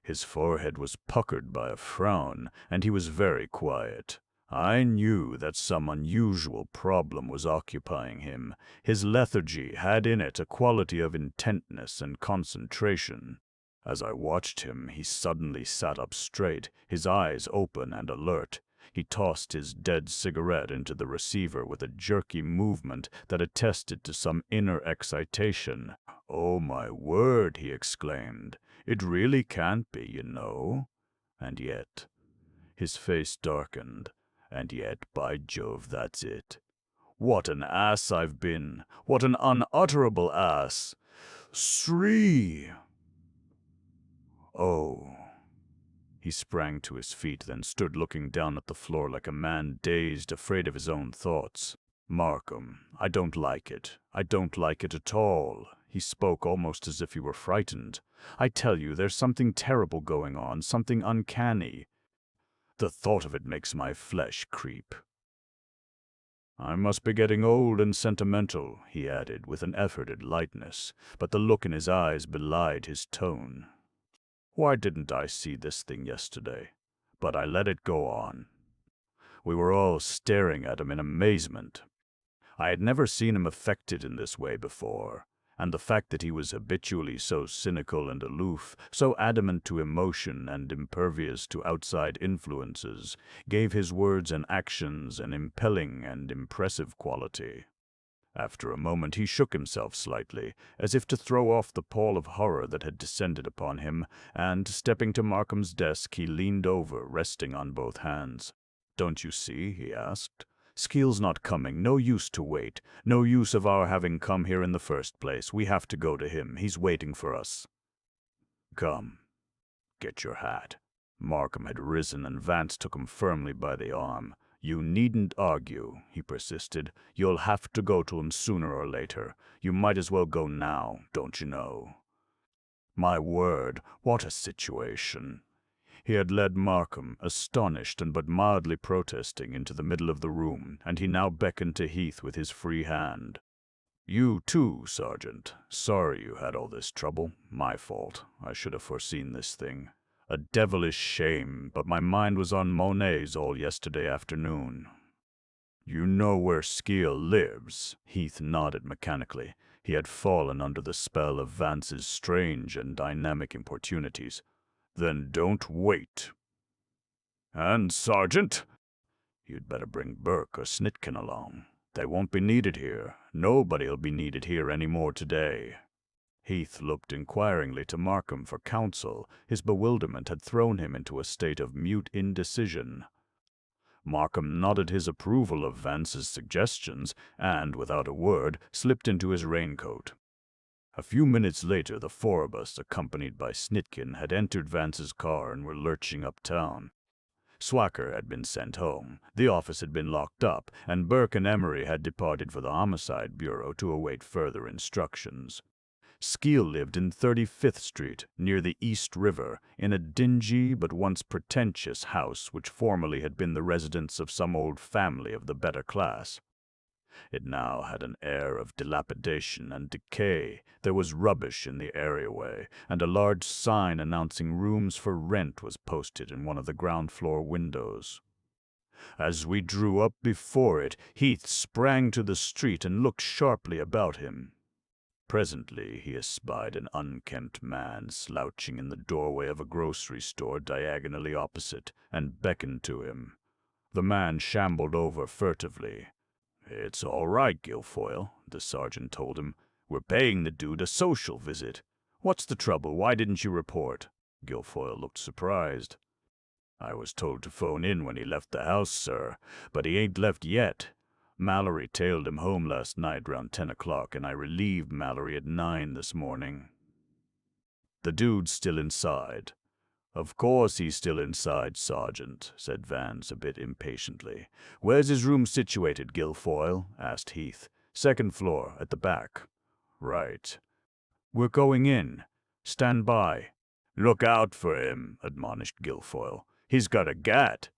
His forehead was puckered by a frown, and he was very quiet. I knew that some unusual problem was occupying him. His lethargy had in it a quality of intentness and concentration. As I watched him, he suddenly sat up straight, his eyes open and alert. He tossed his dead cigarette into the receiver with a jerky movement that attested to some inner excitation. "Oh, my word," he exclaimed. "It really can't be, you know." And yet, his face darkened. "And yet, by Jove, that's it. What an ass I've been! What an unutterable ass! Sree! Oh." He sprang to his feet, then stood looking down at the floor like a man dazed, afraid of his own thoughts. "Markham, I don't like it. I don't like it at all." He spoke almost as if he were frightened. "I tell you, there's something terrible going on, something uncanny. The thought of it makes my flesh creep." "I must be getting old and sentimental," he added with an effort at lightness, but the look in his eyes belied his tone. "Why didn't I see this thing yesterday? But I let it go on." We were all staring at him in amazement. I had never seen him affected in this way before, and the fact that he was habitually so cynical and aloof, so adamant to emotion and impervious to outside influences, gave his words and actions an impelling and impressive quality. After a moment he shook himself slightly, as if to throw off the pall of horror that had descended upon him, and, stepping to Markham's desk, he leaned over, resting on both hands. "Don't you see?" he asked. "Skeel's not coming. No use to wait. No use of our having come here in the first place. We have to go to him. He's waiting for us. Come, get your hat." Markham had risen, and Vance took him firmly by the arm. "You needn't argue," he persisted. "You'll have to go to him sooner or later. You might as well go now, don't you know?" My word, what a situation! He had led Markham, astonished and but mildly protesting, into the middle of the room, and he now beckoned to Heath with his free hand. "You too, Sergeant. Sorry you had all this trouble. My fault. I should have foreseen this thing. A devilish shame, but my mind was on Monet's all yesterday afternoon." You know where Skeel lives? Heath nodded mechanically. He had fallen under the spell of Vance's strange and dynamic importunities. Then don't wait. And, Sergeant, you'd better bring Burke or Snitkin along. They won't be needed here. Nobody'll be needed here any more today. Heath looked inquiringly to Markham for counsel. His bewilderment had thrown him into a state of mute indecision. Markham nodded his approval of Vance's suggestions and, without a word, slipped into his raincoat. A few minutes later, the four of us, accompanied by Snitkin, had entered Vance's car and were lurching uptown. Swacker had been sent home, the office had been locked up, and Burke and Emery had departed for the Homicide Bureau to await further instructions. Skeel lived in 35th Street, near the East River, in a dingy but once pretentious house which formerly had been the residence of some old family of the better class. It now had an air of dilapidation and decay. There was rubbish in the areaway, and a large sign announcing rooms for rent was posted in one of the ground-floor windows. As we drew up before it, Heath sprang to the street and looked sharply about him. Presently he espied an unkempt man slouching in the doorway of a grocery store diagonally opposite, and beckoned to him. The man shambled over furtively. "It's all right, Guilfoyle," the sergeant told him. "We're paying the dude a social visit. What's the trouble? Why didn't you report?" Guilfoyle looked surprised. "I was told to phone in when he left the house, sir, but he ain't left yet. Mallory tailed him home last night round 10 o'clock, and I relieved Mallory at 9 this morning." "The dude's still inside." "Of course he's still inside, Sergeant," said Vance a bit impatiently. "Where's his room situated, Guilfoyle?" asked Heath. "Second floor, at the back." "Right." "We're going in. Stand by." "Look out for him," admonished Guilfoyle. "He's got a gat."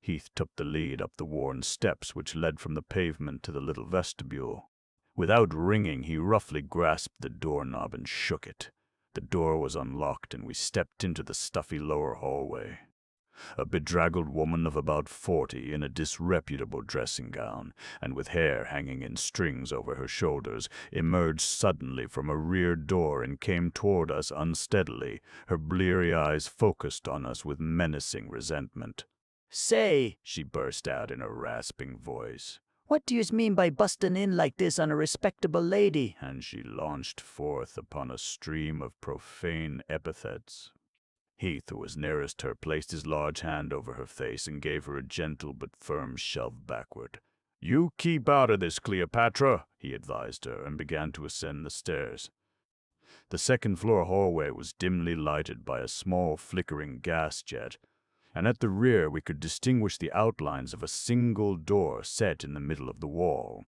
Heath took the lead up the worn steps which led from the pavement to the little vestibule. Without ringing, he roughly grasped the doorknob and shook it. The door was unlocked, and we stepped into the stuffy lower hallway. A bedraggled woman of about 40, in a disreputable dressing gown, and with hair hanging in strings over her shoulders, emerged suddenly from a rear door and came toward us unsteadily, her bleary eyes focused on us with menacing resentment. "Say," she burst out in a rasping voice, "what do yous mean by bustin' in like this on a respectable lady?" and she launched forth upon a stream of profane epithets. Heath, who was nearest her, placed his large hand over her face and gave her a gentle but firm shove backward. "You keep out of this, Cleopatra," he advised her, and began to ascend the stairs. The second-floor hallway was dimly lighted by a small flickering gas jet, and at the rear we could distinguish the outlines of a single door set in the middle of the wall.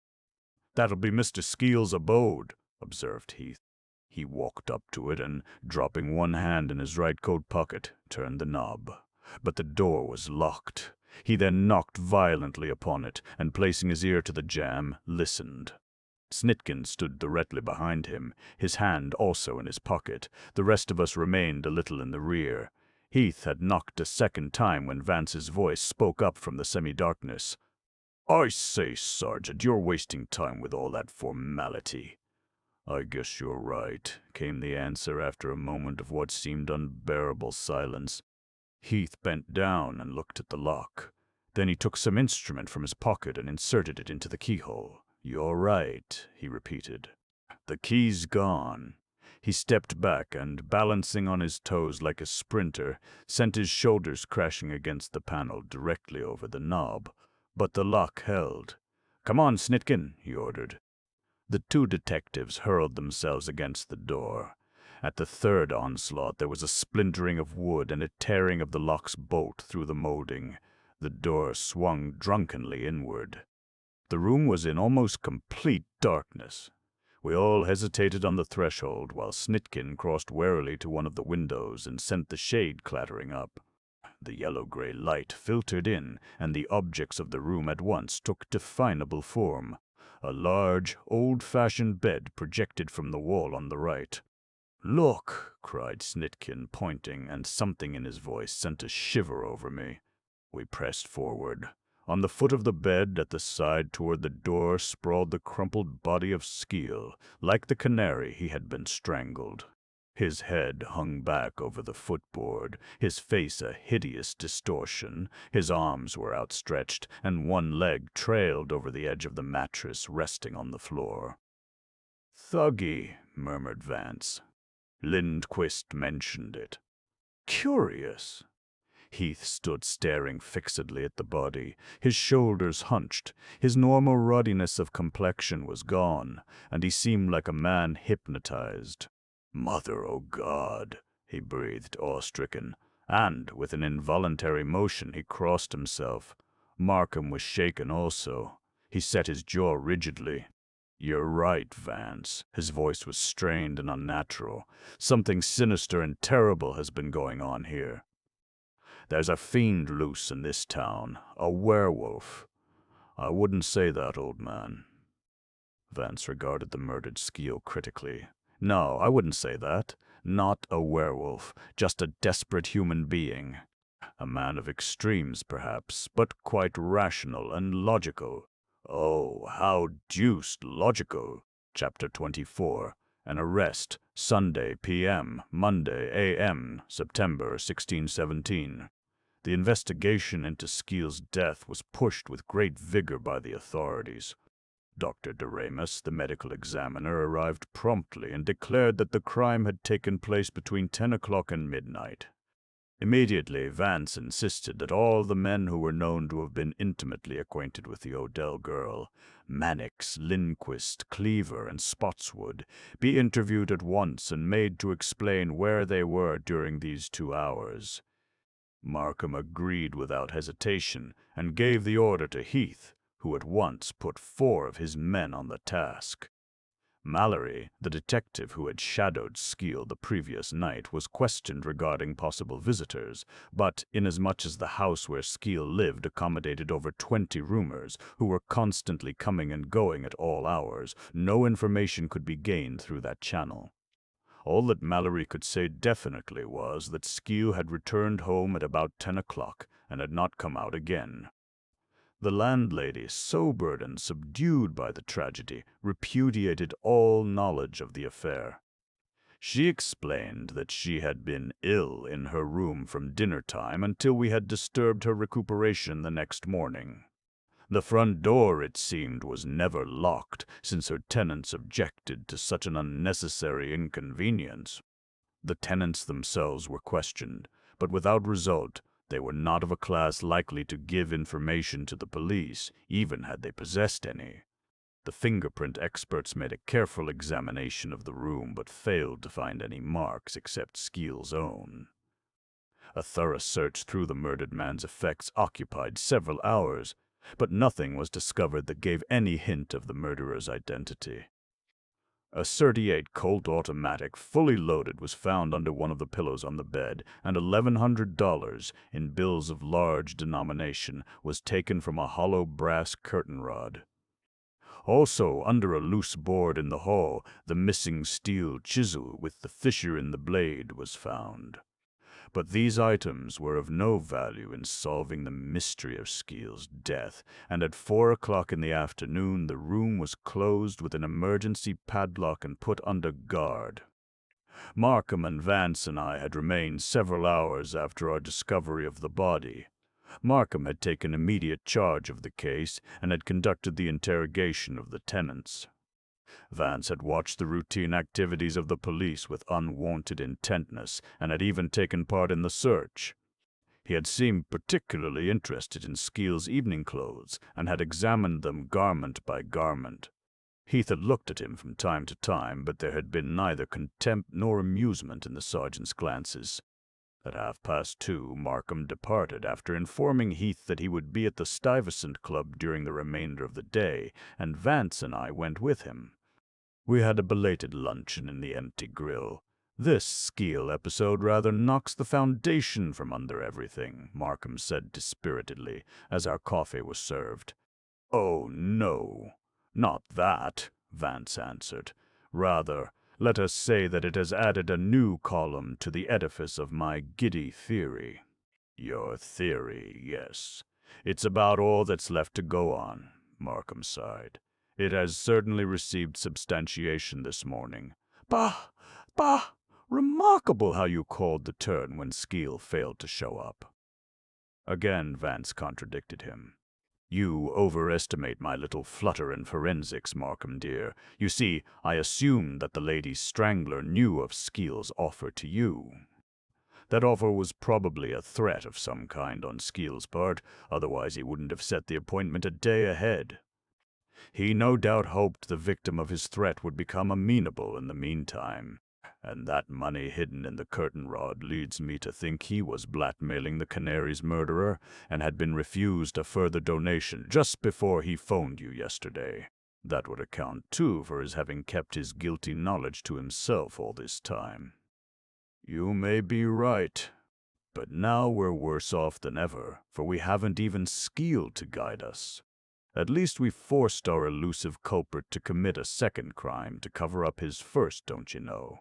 "That'll be Mr. Skeel's abode," observed Heath. He walked up to it and, dropping one hand in his right coat pocket, turned the knob. But the door was locked. He then knocked violently upon it, and placing his ear to the jamb, listened. Snitkin stood directly behind him, his hand also in his pocket. The rest of us remained a little in the rear. Heath had knocked a second time when Vance's voice spoke up from the semi-darkness. "I say, Sergeant, you're wasting time with all that formality." "I guess you're right," came the answer after a moment of what seemed unbearable silence. Heath bent down and looked at the lock. Then he took some instrument from his pocket and inserted it into the keyhole. "You're right," he repeated. "The key's gone." He stepped back and, balancing on his toes like a sprinter, sent his shoulders crashing against the panel directly over the knob. But the lock held. "Come on, Snitkin," he ordered. The two detectives hurled themselves against the door. At the third onslaught there was a splintering of wood and a tearing of the lock's bolt through the molding. The door swung drunkenly inward. The room was in almost complete darkness. We all hesitated on the threshold, while Snitkin crossed warily to one of the windows and sent the shade clattering up. The yellow-gray light filtered in, and the objects of the room at once took definable form. A large, old-fashioned bed projected from the wall on the right. "Look!" cried Snitkin, pointing, and something in his voice sent a shiver over me. We pressed forward. On the foot of the bed at the side toward the door sprawled the crumpled body of Skeel. Like the Canary, he had been strangled. His head hung back over the footboard, his face a hideous distortion. His arms were outstretched, and one leg trailed over the edge of the mattress, resting on the floor. "Thuggy," murmured Vance. Lindquist mentioned it. "Curious." Heath stood staring fixedly at the body, his shoulders hunched. His normal ruddiness of complexion was gone, and he seemed like a man hypnotized. "Mother o' God," he breathed, awe-stricken, and, with an involuntary motion, he crossed himself. Markham was shaken also. He set his jaw rigidly. "You're right, Vance." His voice was strained and unnatural. "Something sinister and terrible has been going on here. There's a fiend loose in this town, a werewolf." "I wouldn't say that, old man." Vance regarded the murdered Skeel critically. "No, I wouldn't say that. Not a werewolf, just a desperate human being. A man of extremes, perhaps, but quite rational and logical. Oh, how deuced logical. Chapter 24. An arrest. Sunday p.m., Monday a.m., September 1617. The investigation into Skeel's death was pushed with great vigor by the authorities. Dr. Doremus, the medical examiner, arrived promptly and declared that the crime had taken place between 10 o'clock and midnight. Immediately, Vance insisted that all the men who were known to have been intimately acquainted with the Odell girl, Mannix, Lindquist, Cleaver, and Spotswood, be interviewed at once and made to explain where they were during these 2 hours. Markham agreed without hesitation and gave the order to Heath, who at once put 4 of his men on the task. Mallory, the detective who had shadowed Skeel the previous night, was questioned regarding possible visitors, but inasmuch as the house where Skeel lived accommodated over 20 roomers, who were constantly coming and going at all hours, no information could be gained through that channel. All that Mallory could say definitely was that Skeel had returned home at about 10 o'clock and had not come out again. The landlady, sobered and subdued by the tragedy, repudiated all knowledge of the affair. She explained that she had been ill in her room from dinner time until we had disturbed her recuperation the next morning. The front door, it seemed, was never locked, since her tenants objected to such an unnecessary inconvenience. The tenants themselves were questioned, but without result. They were not of a class likely to give information to the police, even had they possessed any. The fingerprint experts made a careful examination of the room, but failed to find any marks except Skeel's own. A thorough search through the murdered man's effects occupied several hours, but nothing was discovered that gave any hint of the murderer's identity. A .38 Colt automatic, fully loaded, was found under one of the pillows on the bed, and $1,100, in bills of large denomination, was taken from a hollow brass curtain rod. Also, under a loose board in the hall, the missing steel chisel with the fissure in the blade was found. But these items were of no value in solving the mystery of Skeel's death, and at 4 o'clock in the afternoon the room was closed with an emergency padlock and put under guard. Markham and Vance and I had remained several hours after our discovery of the body. Markham had taken immediate charge of the case and had conducted the interrogation of the tenants. Vance had watched the routine activities of the police with unwonted intentness and had even taken part in the search. He had seemed particularly interested in Skeel's evening clothes and had examined them garment by garment. Heath had looked at him from time to time, but there had been neither contempt nor amusement in the sergeant's glances. At 2:30, Markham departed after informing Heath that he would be at the Stuyvesant Club during the remainder of the day, and Vance and I went with him. We had a belated luncheon in the empty grill. "This Skeel episode rather knocks the foundation from under everything," Markham said dispiritedly, as our coffee was served. "Oh, no, not that," Vance answered. "Rather, let us say that it has added a new column to the edifice of my giddy theory." "Your theory, yes." It's about all that's left to go on, Markham sighed. It has certainly received substantiation this morning. Bah! Bah! Remarkable how you called the turn when Skeel failed to show up. Again Vance contradicted him. You overestimate my little flutter in forensics, Markham dear. You see, I assumed that the lady's strangler knew of Skeel's offer to you. That offer was probably a threat of some kind on Skeel's part, otherwise he wouldn't have set the appointment a day ahead. He no doubt hoped the victim of his threat would become amenable in the meantime, and that money hidden in the curtain rod leads me to think he was blackmailing the Canary's murderer and had been refused a further donation just before he phoned you yesterday. That would account, too, for his having kept his guilty knowledge to himself all this time. You may be right, but now we're worse off than ever, for we haven't even Skeel to guide us. At least we forced our elusive culprit to commit a second crime to cover up his first, don't you know?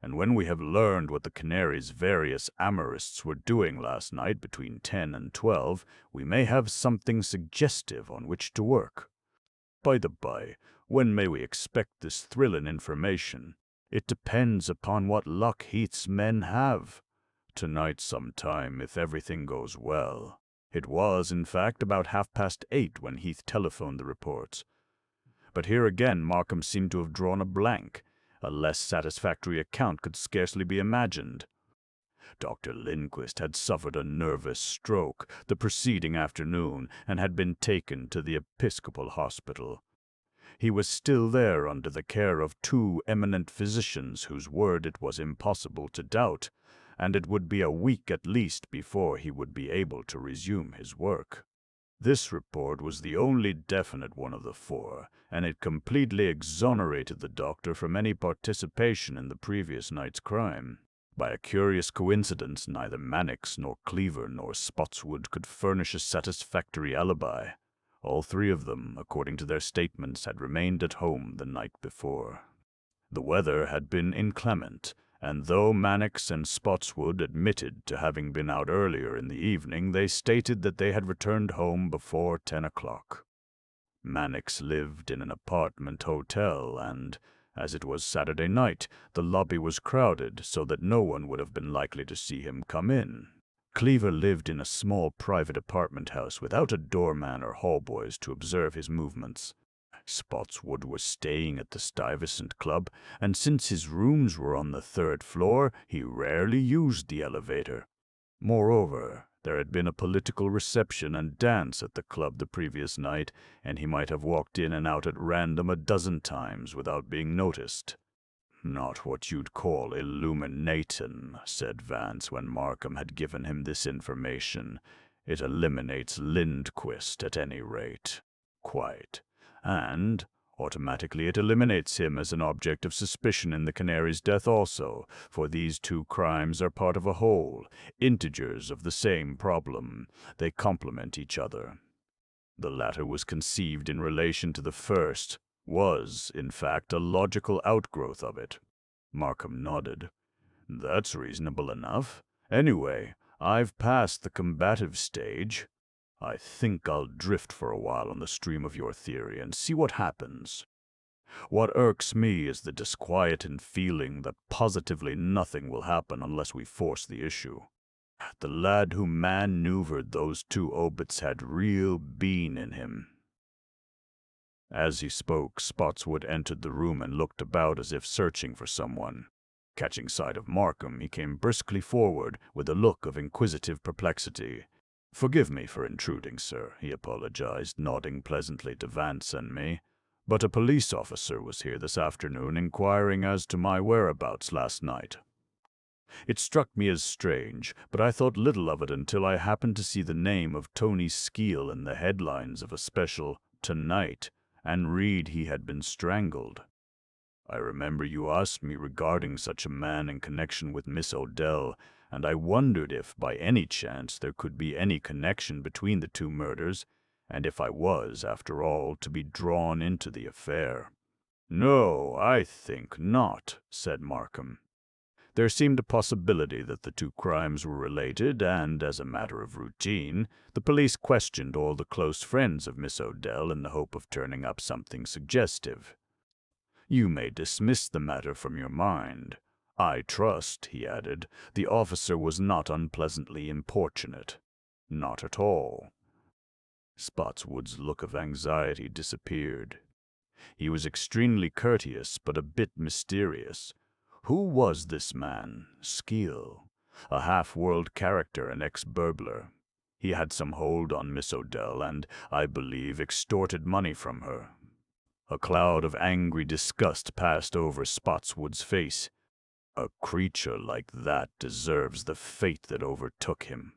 And when we have learned what the Canary's various amorists were doing last night between 10 and 12, we may have something suggestive on which to work. By the by, when may we expect this thrilling information? It depends upon what luck Heath's men have. Tonight sometime, if everything goes well. It was, in fact, about 8:30 when Heath telephoned the reports. But here again Markham seemed to have drawn a blank. A less satisfactory account could scarcely be imagined. Dr. Lindquist had suffered a nervous stroke the preceding afternoon and had been taken to the Episcopal Hospital. He was still there under the care of two eminent physicians whose word it was impossible to doubt, and it would be a week at least before he would be able to resume his work. This report was the only definite one of the four, and it completely exonerated the doctor from any participation in the previous night's crime. By a curious coincidence, neither Mannix nor Cleaver nor Spotswood could furnish a satisfactory alibi. All three of them, according to their statements, had remained at home the night before. The weather had been inclement, and though Mannix and Spotswood admitted to having been out earlier in the evening, they stated that they had returned home before 10 o'clock. Mannix lived in an apartment hotel, and, as it was Saturday night, the lobby was crowded so that no one would have been likely to see him come in. Cleaver lived in a small private apartment house without a doorman or hallboys to observe his movements. Spotswood was staying at the Stuyvesant Club, and since his rooms were on the 3rd floor, he rarely used the elevator. Moreover, there had been a political reception and dance at the club the previous night, and he might have walked in and out at random a dozen times without being noticed. "Not what you'd call illuminatin'," said Vance when Markham had given him this information. "It eliminates Lindquist at any rate." "Quite. And automatically it eliminates him as an object of suspicion in the Canary's death also, for these two crimes are part of a whole, integers of the same problem. They complement each other. The latter was conceived in relation to the first, was, in fact, a logical outgrowth of it." Markham nodded. "That's reasonable enough. Anyway, I've passed the combative stage. I think I'll drift for a while on the stream of your theory and see what happens. What irks me is the disquieting feeling that positively nothing will happen unless we force the issue. The lad who maneuvered those two obits had real bean in him." As he spoke, Spotswood entered the room and looked about as if searching for someone. Catching sight of Markham, he came briskly forward with a look of inquisitive perplexity. "Forgive me for intruding, sir," he apologized, nodding pleasantly to Vance and me, "but a police officer was here this afternoon inquiring as to my whereabouts last night. It struck me as strange, but I thought little of it until I happened to see the name of Tony Skeel in the headlines of a special Tonight, and read he had been strangled. I remember you asked me regarding such a man in connection with Miss Odell, and I wondered if, by any chance, there could be any connection between the two murders, and if I was, after all, to be drawn into the affair." "No, I think not," said Markham. There seemed a possibility that the two crimes were related, and, as a matter of routine, the police questioned all the close friends of Miss Odell in the hope of turning up something suggestive. You may dismiss the matter from your mind. I trust, he added, the officer was not unpleasantly importunate. Not at all. Spotswood's look of anxiety disappeared. He was extremely courteous, but a bit mysterious. Who was this man, Skeel? A half-world character, an ex-burglar. He had some hold on Miss Odell and, I believe, extorted money from her. A cloud of angry disgust passed over Spotswood's face. A creature like that deserves the fate that overtook him.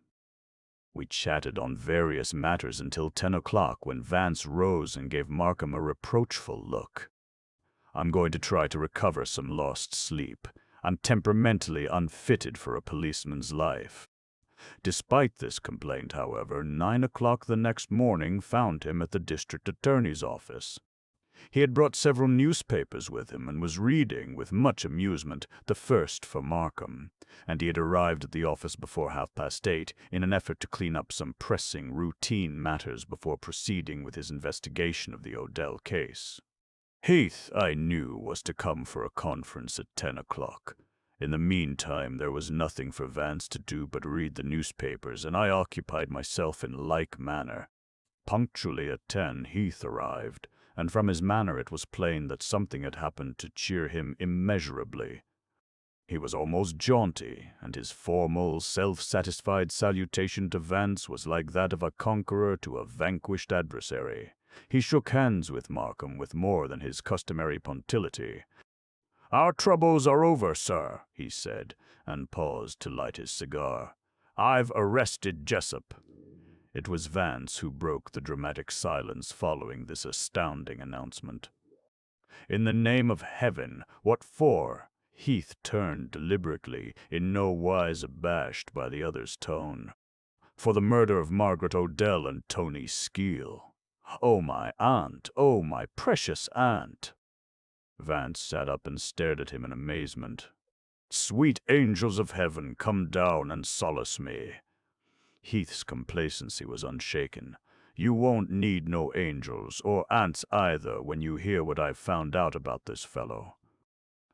We chatted on various matters until 10 o'clock when Vance rose and gave Markham a reproachful look. I'm going to try to recover some lost sleep. I'm temperamentally unfitted for a policeman's life. Despite this complaint, however, 9 o'clock the next morning found him at the district attorney's office. He had brought several newspapers with him and was reading, with much amusement, the first for Markham, and he had arrived at the office before 8:30 in an effort to clean up some pressing, routine matters before proceeding with his investigation of the Odell case. Heath, I knew, was to come for a conference at 10 o'clock. In the meantime, there was nothing for Vance to do but read the newspapers, and I occupied myself in like manner. Punctually at 10, Heath arrived, and from his manner it was plain that something had happened to cheer him immeasurably. He was almost jaunty, and his formal, self-satisfied salutation to Vance was like that of a conqueror to a vanquished adversary. He shook hands with Markham with more than his customary punctility. "Our troubles are over, sir," he said, and paused to light his cigar. "I've arrested Jessup." It was Vance who broke the dramatic silence following this astounding announcement. "In the name of heaven, what for?" Heath turned deliberately, in no wise abashed by the other's tone. "For the murder of Margaret Odell and Tony Skeel." "Oh, my aunt! Oh, my precious aunt!" Vance sat up and stared at him in amazement. "Sweet angels of heaven, come down and solace me." Heath's complacency was unshaken. "You won't need no angels, or aunts either, when you hear what I've found out about this fellow.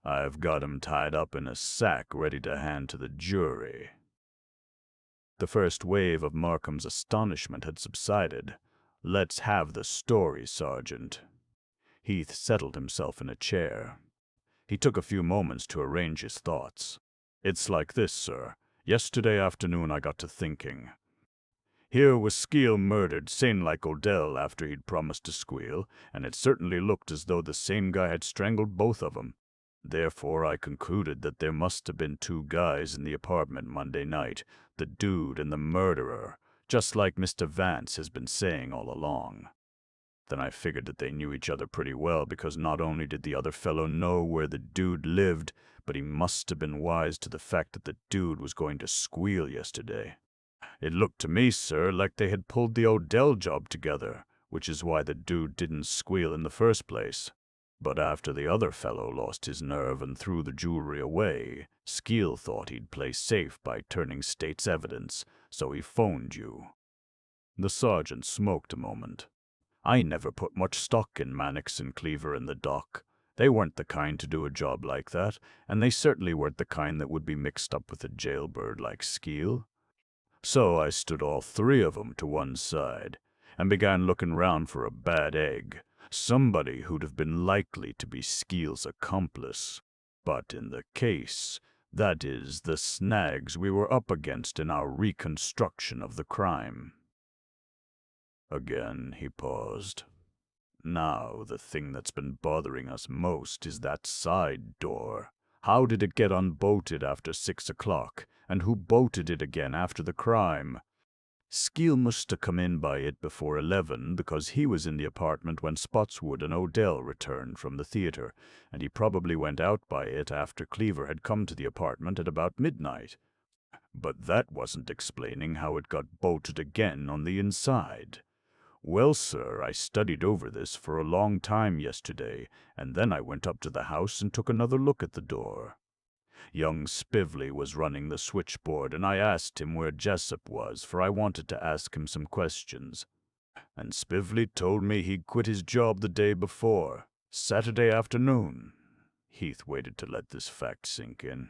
I've got him tied up in a sack ready to hand to the jury." The first wave of Markham's astonishment had subsided. "Let's have the story, Sergeant." Heath settled himself in a chair. He took a few moments to arrange his thoughts. "It's like this, sir. Yesterday afternoon I got to thinking. Here was Skeel murdered sane like Odell after he'd promised to squeal, and it certainly looked as though the same guy had strangled both of 'em. Therefore, I concluded that there must have been two guys in the apartment Monday night, the dude and the murderer, just like Mr. Vance has been saying all along. Then I figured that they knew each other pretty well, because not only did the other fellow know where the dude lived, but he must have been wise to the fact that the dude was going to squeal yesterday. It looked to me, sir, like they had pulled the Odell job together, which is why the dude didn't squeal in the first place. But after the other fellow lost his nerve and threw the jewelry away, Skeel thought he'd play safe by turning state's evidence, so he phoned you." The sergeant smoked a moment. "I never put much stock in Mannix and Cleaver in the dock. They weren't the kind to do a job like that, and they certainly weren't the kind that would be mixed up with a jailbird like Skeel. So I stood all three of 'em to one side, and began looking round for a bad egg, somebody who'd have been likely to be Skeel's accomplice. But in the case, that is, the snags we were up against in our reconstruction of the crime." Again he paused. "Now, the thing that's been bothering us most is that side door. How did it get unbolted after 6 o'clock, and who bolted it again after the crime? Skeel must have come in by it before 11, because he was in the apartment when Spotswood and Odell returned from the theater, and he probably went out by it after Cleaver had come to the apartment at about midnight. But that wasn't explaining how it got bolted again on the inside. Well, sir, I studied over this for a long time yesterday, and then I went up to the house and took another look at the door. Young Spively was running the switchboard, and I asked him where Jessup was, for I wanted to ask him some questions. And Spively told me he'd quit his job the day before, Saturday afternoon. Heath waited to let this fact sink in.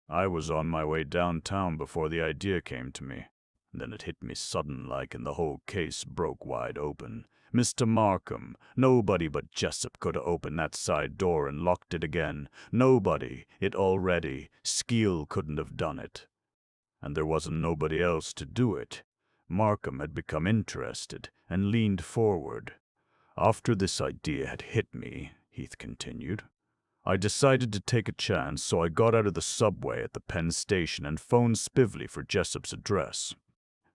I was on my way downtown before the idea came to me. Then it hit me sudden-like, and the whole case broke wide open. Mr. Markham, nobody but Jessup could have opened that side door and locked it again. Nobody. It already. Skeel couldn't have done it. And there wasn't nobody else to do it. Markham had become interested and leaned forward. After this idea had hit me, Heath continued, I decided to take a chance, so I got out of the subway at the Penn Station and phoned Spively for Jessup's address.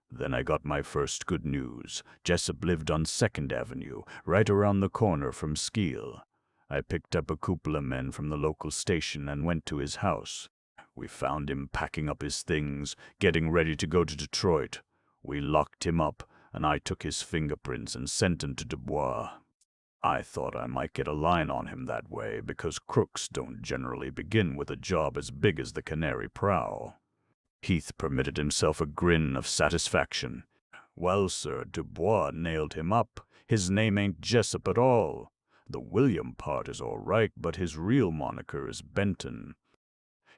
Then I got my first good news. Jessup lived on 2nd Avenue, right around the corner from Skeel. I picked up a couple of men from the local station and went to his house. We found him packing up his things, getting ready to go to Detroit. We locked him up, and I took his fingerprints and sent him to Dubois. I thought I might get a line on him that way, because crooks don't generally begin with a job as big as the Canary prowl. Heath permitted himself a grin of satisfaction. Well, sir, Dubois nailed him up. His name ain't Jessup at all. The William part is all right, but his real moniker is Benton.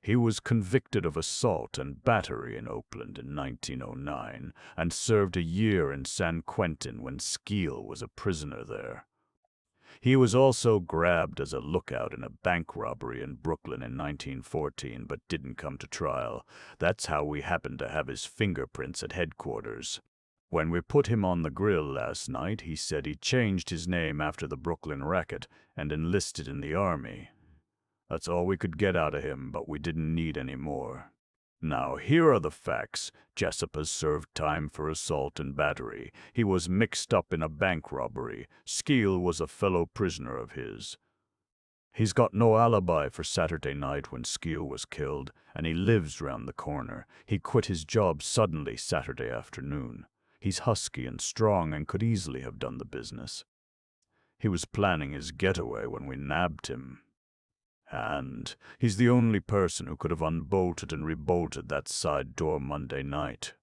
He was convicted of assault and battery in Oakland in 1909, and served a year in San Quentin when Skeel was a prisoner there. He was also grabbed as a lookout in a bank robbery in Brooklyn in 1914, but didn't come to trial. That's how we happened to have his fingerprints at headquarters. When we put him on the grill last night, he said he changed his name after the Brooklyn racket and enlisted in the army. That's all we could get out of him, but we didn't need any more. Now, here are the facts. Jessup has served time for assault and battery. He was mixed up in a bank robbery. Skeel was a fellow prisoner of his. He's got no alibi for Saturday night when Skeel was killed, and he lives round the corner. He quit his job suddenly Saturday afternoon. He's husky and strong and could easily have done the business. He was planning his getaway when we nabbed him. And he's the only person who could have unbolted and rebolted that side door Monday night.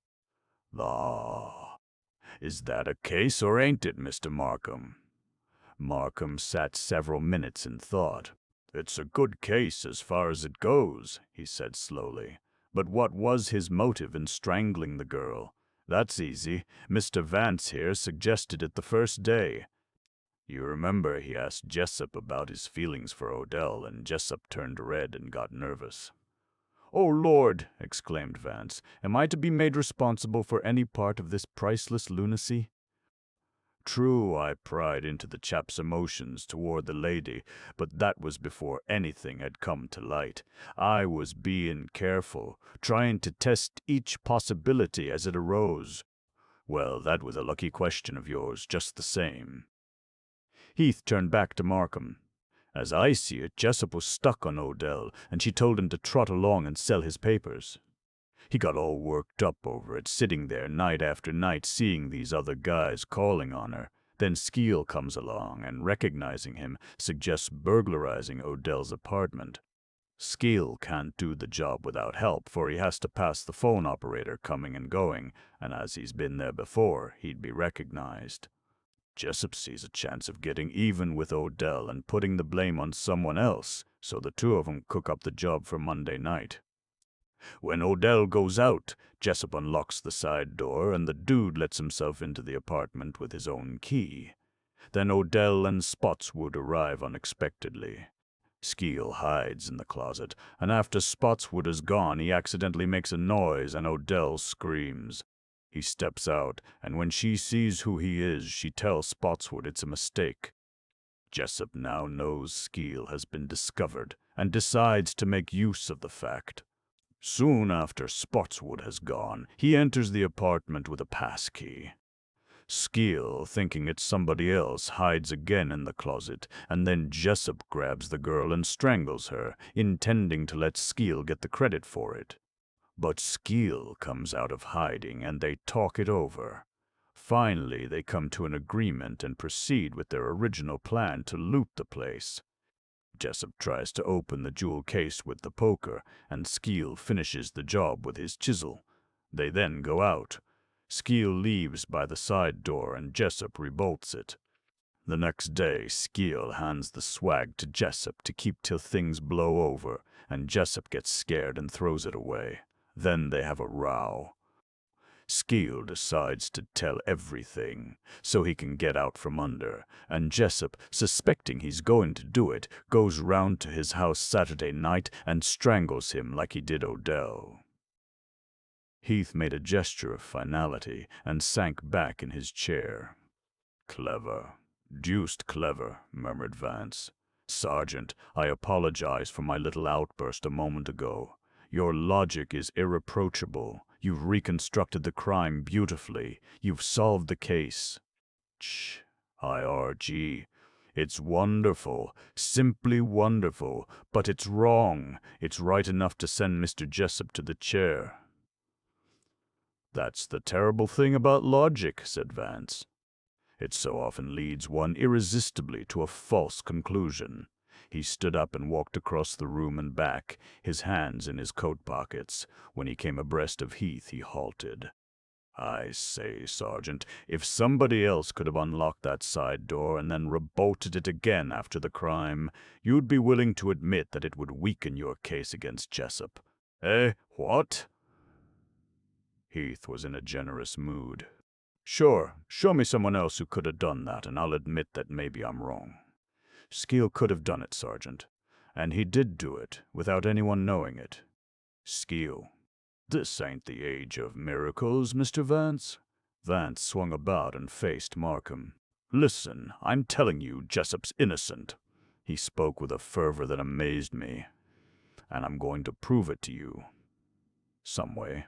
Ah, is that a case or ain't it, Mr. Markham? Markham sat several minutes in thought. It's a good case as far as it goes, he said slowly. But what was his motive in strangling the girl? That's easy. Mr. Vance here suggested it the first day. You remember he asked Jessup about his feelings for Odell, and Jessup turned red and got nervous. "Oh, Lord!" exclaimed Vance. "Am I to be made responsible for any part of this priceless lunacy?" True, I pried into the chap's emotions toward the lady, but that was before anything had come to light. I was being careful, trying to test each possibility as it arose. Well, that was a lucky question of yours, just the same. Heath turned back to Markham. As I see it, Jessup was stuck on Odell, and she told him to trot along and sell his papers. He got all worked up over it, sitting there night after night seeing these other guys calling on her. Then Skeel comes along and, recognizing him, suggests burglarizing Odell's apartment. Skeel can't do the job without help, for he has to pass the phone operator coming and going, and as he's been there before, he'd be recognized. Jessup sees a chance of getting even with Odell and putting the blame on someone else, so the two of them cook up the job for Monday night. When Odell goes out, Jessup unlocks the side door, and the dude lets himself into the apartment with his own key. Then Odell and Spotswood arrive unexpectedly. Skeel hides in the closet, and after Spotswood is gone, he accidentally makes a noise, and Odell screams. He steps out, and when she sees who he is, she tells Spotswood it's a mistake. Jessup now knows Skeel has been discovered, and decides to make use of the fact. Soon after Spotswood has gone, he enters the apartment with a passkey. Skeel, thinking it's somebody else, hides again in the closet, and then Jessup grabs the girl and strangles her, intending to let Skeel get the credit for it. But Skeel comes out of hiding, and they talk it over. Finally, they come to an agreement and proceed with their original plan to loot the place. Jessup tries to open the jewel case with the poker, and Skeel finishes the job with his chisel. They then go out. Skeel leaves by the side door, and Jessup rebolts it. The next day, Skeel hands the swag to Jessup to keep till things blow over, and Jessup gets scared and throws it away. Then they have a row. Skeel decides to tell everything, so he can get out from under, and Jessup, suspecting he's going to do it, goes round to his house Saturday night and strangles him like he did Odell. Heath made a gesture of finality and sank back in his chair. "Clever. Deuced clever," murmured Vance. "Sergeant, I apologize for my little outburst a moment ago. Your logic is irreproachable. You've reconstructed the crime beautifully. You've solved the case." IRG. "It's wonderful, simply wonderful, but it's wrong. It's right enough to send Mr. Jessup to the chair." "That's the terrible thing about logic," said Vance. "It so often leads one irresistibly to a false conclusion." He stood up and walked across the room and back, his hands in his coat pockets. When he came abreast of Heath, he halted. "I say, Sergeant, if somebody else could have unlocked that side door and then rebolted it again after the crime, you'd be willing to admit that it would weaken your case against Jessup. Eh, what?" Heath was in a generous mood. "Sure, show me someone else who could have done that, and I'll admit that maybe I'm wrong." "Skeel could have done it, Sergeant. And he did do it, without anyone knowing it." "Skeel. This ain't the age of miracles, Mr. Vance." Vance swung about and faced Markham. "Listen, I'm telling you Jessup's innocent." He spoke with a fervor that amazed me. "And I'm going to prove it to you. Some way.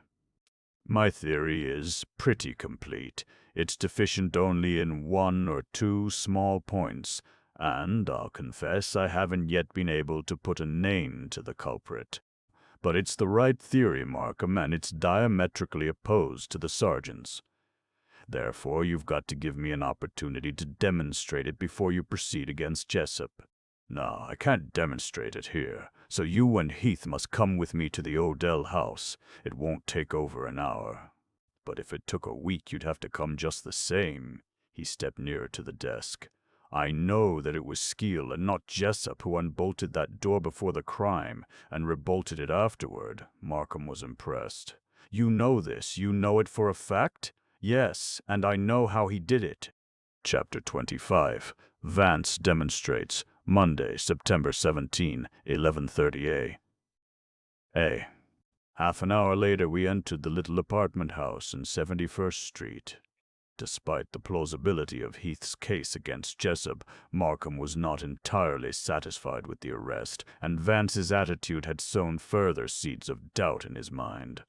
My theory is pretty complete. It's deficient only in one or two small points, and I'll confess I haven't yet been able to put a name to the culprit. But it's the right theory, Markham, and it's diametrically opposed to the sergeant's. Therefore, you've got to give me an opportunity to demonstrate it before you proceed against Jessup. No, I can't demonstrate it here, so you and Heath must come with me to the Odell house. It won't take over an hour. But if it took a week, you'd have to come just the same." He stepped nearer to the desk. "I know that it was Skeel and not Jessup who unbolted that door before the crime and rebolted it afterward." Markham was impressed. "You know this? You know it for a fact?" "Yes, and I know how he did it." Chapter 25. Vance demonstrates. Monday, September 17, 11:30 A. Half an hour later we entered the little apartment house in 71st Street. Despite the plausibility of Heath's case against Jessup, Markham was not entirely satisfied with the arrest, and Vance's attitude had sown further seeds of doubt in his mind.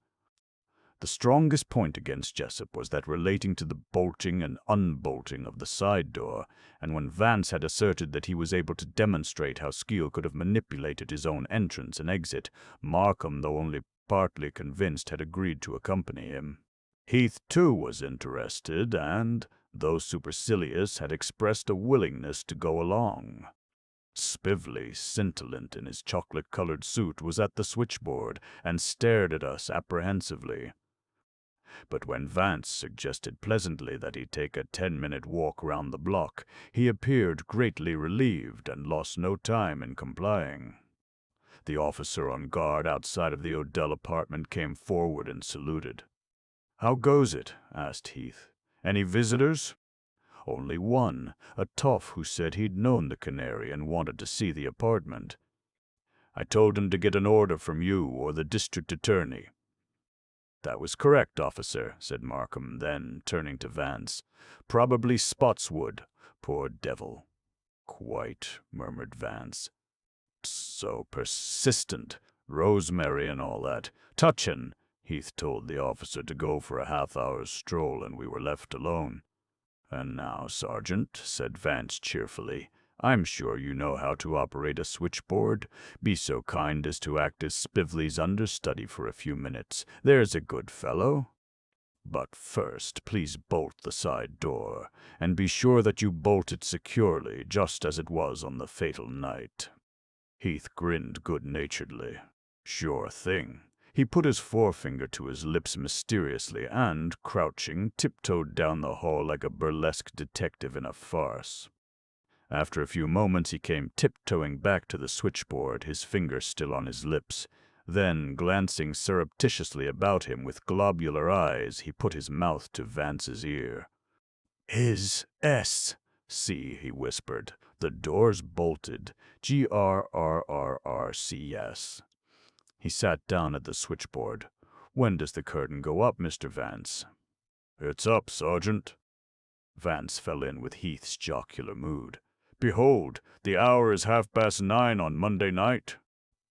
The strongest point against Jessup was that relating to the bolting and unbolting of the side door, and when Vance had asserted that he was able to demonstrate how Skeel could have manipulated his own entrance and exit, Markham, though only partly convinced, had agreed to accompany him. Heath, too, was interested and, though supercilious, had expressed a willingness to go along. Spively, scintillant in his chocolate-colored suit, was at the switchboard and stared at us apprehensively. But when Vance suggested pleasantly that he take a 10-minute walk round the block, he appeared greatly relieved and lost no time in complying. The officer on guard outside of the Odell apartment came forward and saluted. "How goes it?" asked Heath. "Any visitors?" "Only one, a toff who said he'd known the Canary and wanted to see the apartment. I told him to get an order from you or the district attorney." "That was correct, officer," said Markham, then, turning to Vance, "Probably Spotswood. Poor devil." "Quite," murmured Vance. "So persistent. Rosemary and all that. Touchin'." Heath told the officer to go for a half-hour's stroll, and we were left alone. "And now, Sergeant," said Vance cheerfully, "I'm sure you know how to operate a switchboard. Be so kind as to act as Spively's understudy for a few minutes. There's a good fellow. But first, please bolt the side door, and be sure that you bolt it securely, just as it was on the fatal night." Heath grinned good-naturedly. Sure thing. He put his forefinger to his lips mysteriously and, crouching, tiptoed down the hall like a burlesque detective in a farce. After a few moments he came tiptoeing back to the switchboard, his finger still on his lips. Then, glancing surreptitiously about him with globular eyes, he put his mouth to Vance's ear. "His S.C.," he whispered. "The door's bolted. GRRRRCS." He sat down at the switchboard. "When does the curtain go up, Mr. Vance?" "It's up, Sergeant." Vance fell in with Heath's jocular mood. "Behold, the hour is 9:30 on Monday night."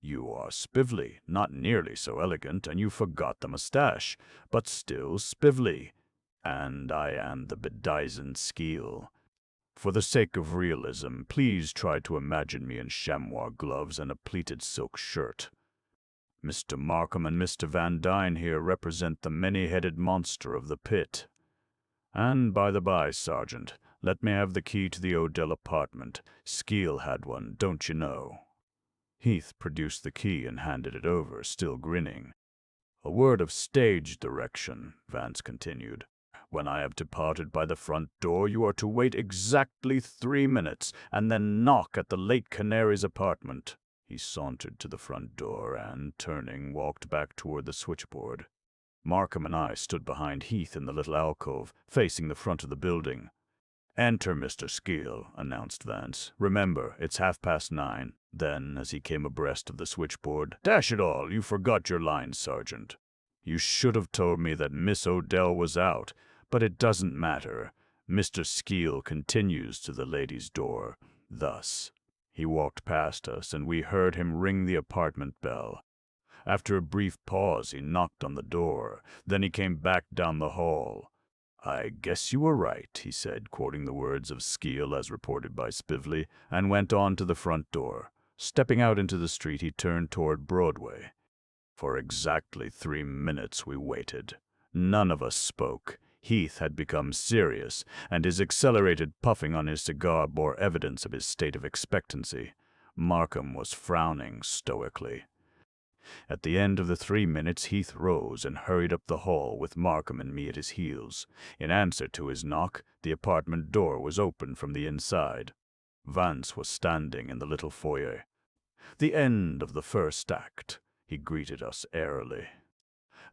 "You are spively, not nearly so elegant, and you forgot the moustache, but still spively. And I am the bedizened Skeel. For the sake of realism, please try to imagine me in chamois gloves and a pleated silk shirt. Mr. Markham and Mr. Van Dine here represent the many-headed monster of the pit. And by the by, Sergeant, let me have the key to the Odell apartment. Skeel had one, don't you know?" Heath produced the key and handed it over, still grinning. "A word of stage direction," Vance continued. "When I have departed by the front door, you are to wait exactly 3 minutes, and then knock at the late Canary's apartment." He sauntered to the front door and, turning, walked back toward the switchboard. Markham and I stood behind Heath in the little alcove, facing the front of the building. "Enter, Mr. Skeel," announced Vance. "Remember, it's 9:30. Then, as he came abreast of the switchboard, "Dash it all, you forgot your lines, Sergeant. You should have told me that Miss Odell was out, but it doesn't matter. Mr. Skeel continues to the ladies' door. Thus." He walked past us, and we heard him ring the apartment bell. After a brief pause, he knocked on the door. Then he came back down the hall. "I guess you were right," he said, quoting the words of Skeel as reported by Spively, and went on to the front door. Stepping out into the street, he turned toward Broadway. For exactly 3 minutes we waited. None of us spoke. Heath had become serious, and his accelerated puffing on his cigar bore evidence of his state of expectancy. Markham was frowning stoically. At the end of the 3 minutes, Heath rose and hurried up the hall with Markham and me at his heels. In answer to his knock, the apartment door was opened from the inside. Vance was standing in the little foyer. "The end of the first act," he greeted us airily.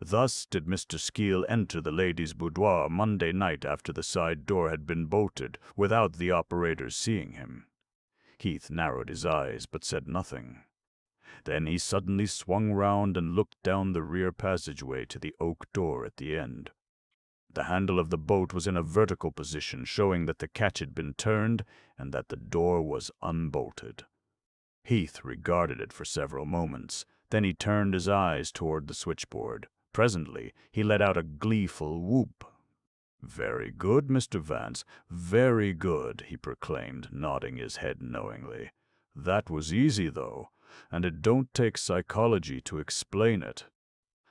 "Thus did Mr. Skeel enter the ladies' boudoir Monday night after the side door had been bolted, without the operators seeing him." Heath narrowed his eyes, but said nothing. Then he suddenly swung round and looked down the rear passageway to the oak door at the end. The handle of the bolt was in a vertical position, showing that the catch had been turned and that the door was unbolted. Heath regarded it for several moments. Then he turned his eyes toward the switchboard. Presently, he let out a gleeful whoop. "Very good, Mr. Vance, very good," he proclaimed, nodding his head knowingly. "That was easy, though, and it don't take psychology to explain it.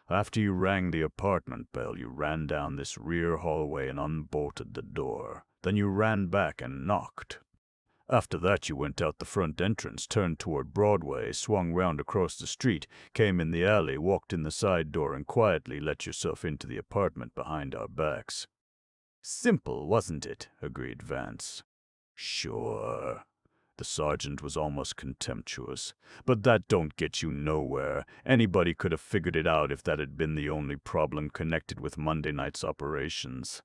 After you rang the apartment bell, you ran down this rear hallway and unbolted the door. Then you ran back and knocked. After that, you went out the front entrance, turned toward Broadway, swung round across the street, came in the alley, walked in the side door, and quietly let yourself into the apartment behind our backs." "Simple, wasn't it?" agreed Vance. "Sure." The sergeant was almost contemptuous. "But that don't get you nowhere. Anybody could have figured it out if that had been the only problem connected with Monday night's operations.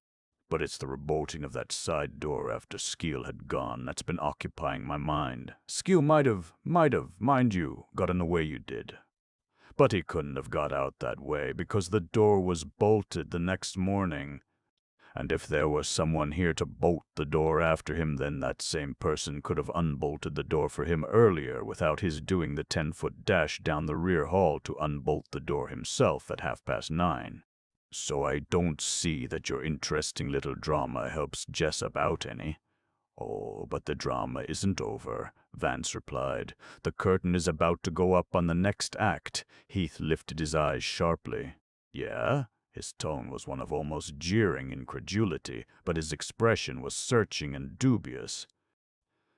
But it's the rebolting of that side door after Skeel had gone that's been occupying my mind. Skeel might have, mind you, got in the way you did. But he couldn't have got out that way because the door was bolted the next morning. And if there was someone here to bolt the door after him, then that same person could have unbolted the door for him earlier without his doing the 10-foot dash down the rear hall to unbolt the door himself at 9:30. So I don't see that your interesting little drama helps Jessup out any." "Oh, but the drama isn't over," Vance replied. "The curtain is about to go up on the next act." Heath lifted his eyes sharply. "Yeah?" His tone was one of almost jeering incredulity, but his expression was searching and dubious.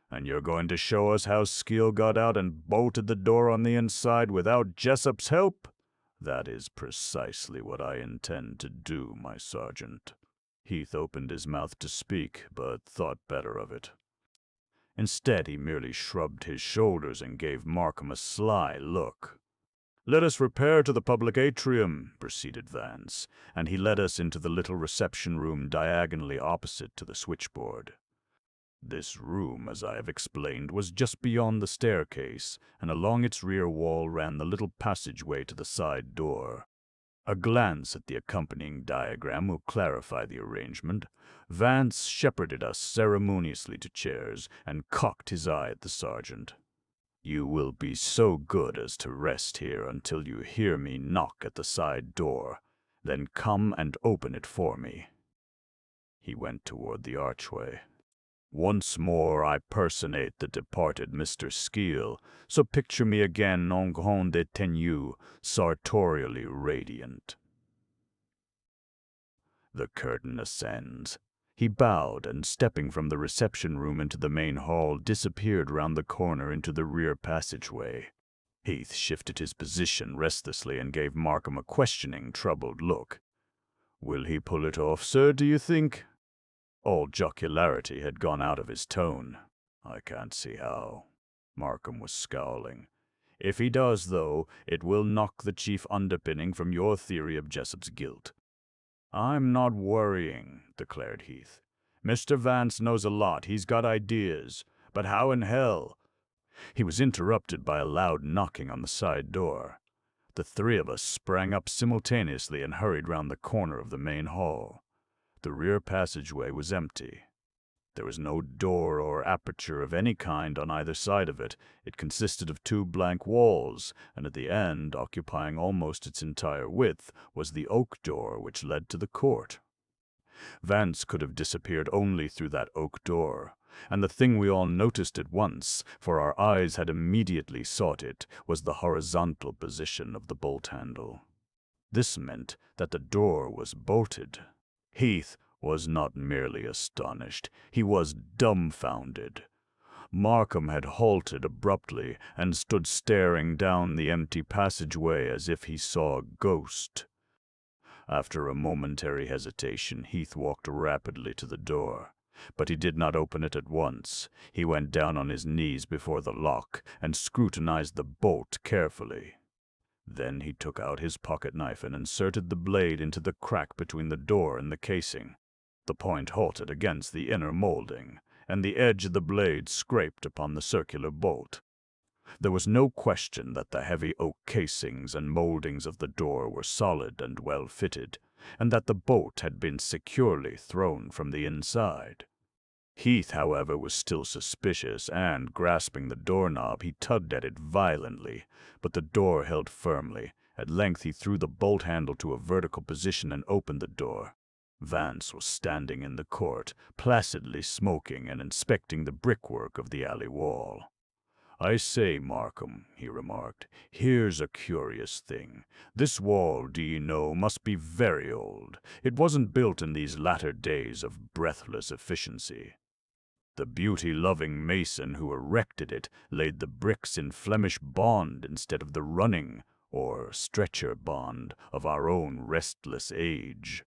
And you're going to show us how Skeel got out and bolted the door on the inside without Jessup's help? That is precisely what I intend to do, my sergeant. Heath opened his mouth to speak, but thought better of it. Instead, he merely shrugged his shoulders and gave Markham a sly look. "Let us repair to the public atrium," proceeded Vance, and he led us into the little reception room diagonally opposite to the switchboard. This room, as I have explained, was just beyond the staircase, and along its rear wall ran the little passageway to the side door. A glance at the accompanying diagram will clarify the arrangement. Vance shepherded us ceremoniously to chairs and cocked his eye at the sergeant. "You will be so good as to rest here until you hear me knock at the side door. Then come and open it for me." He went toward the archway. "Once more I personate the departed Mr. Skeel, so picture me again en grande tenue, sartorially radiant." The curtain ascends. He bowed and, stepping from the reception room into the main hall, disappeared round the corner into the rear passageway. Heath shifted his position restlessly and gave Markham a questioning, troubled look. "Will he pull it off, sir, do you think?" All jocularity had gone out of his tone. "I can't see how." Markham was scowling. "If he does, though, it will knock the chief underpinning from your theory of Jessup's guilt." "I'm not worrying," declared Heath. "Mr. Vance knows a lot. He's got ideas. But how in hell—" He was interrupted by a loud knocking on the side door. The three of us sprang up simultaneously and hurried round the corner of the main hall. The rear passageway was empty. There was no door or aperture of any kind on either side of it. It consisted of two blank walls, and at the end, occupying almost its entire width, was the oak door which led to the court. Vance could have disappeared only through that oak door, and the thing we all noticed at once, for our eyes had immediately sought it, was the horizontal position of the bolt handle. This meant that the door was bolted. Heath was not merely astonished, he was dumbfounded. Markham had halted abruptly and stood staring down the empty passageway as if he saw a ghost. After a momentary hesitation, Heath walked rapidly to the door. But he did not open it at once. He went down on his knees before the lock and scrutinized the bolt carefully. Then he took out his pocket-knife and inserted the blade into the crack between the door and the casing. The point halted against the inner molding, and the edge of the blade scraped upon the circular bolt. There was no question that the heavy oak casings and moldings of the door were solid and well fitted, and that the bolt had been securely thrown from the inside. Heath, however, was still suspicious, and, grasping the doorknob, he tugged at it violently, but the door held firmly. At length he threw the bolt handle to a vertical position and opened the door. Vance was standing in the court, placidly smoking and inspecting the brickwork of the alley wall. "I say, Markham," he remarked, "here's a curious thing. This wall, do you know, must be very old. It wasn't built in these latter days of breathless efficiency. The beauty-loving mason who erected it laid the bricks in Flemish bond instead of the running, or stretcher bond, of our own restless age.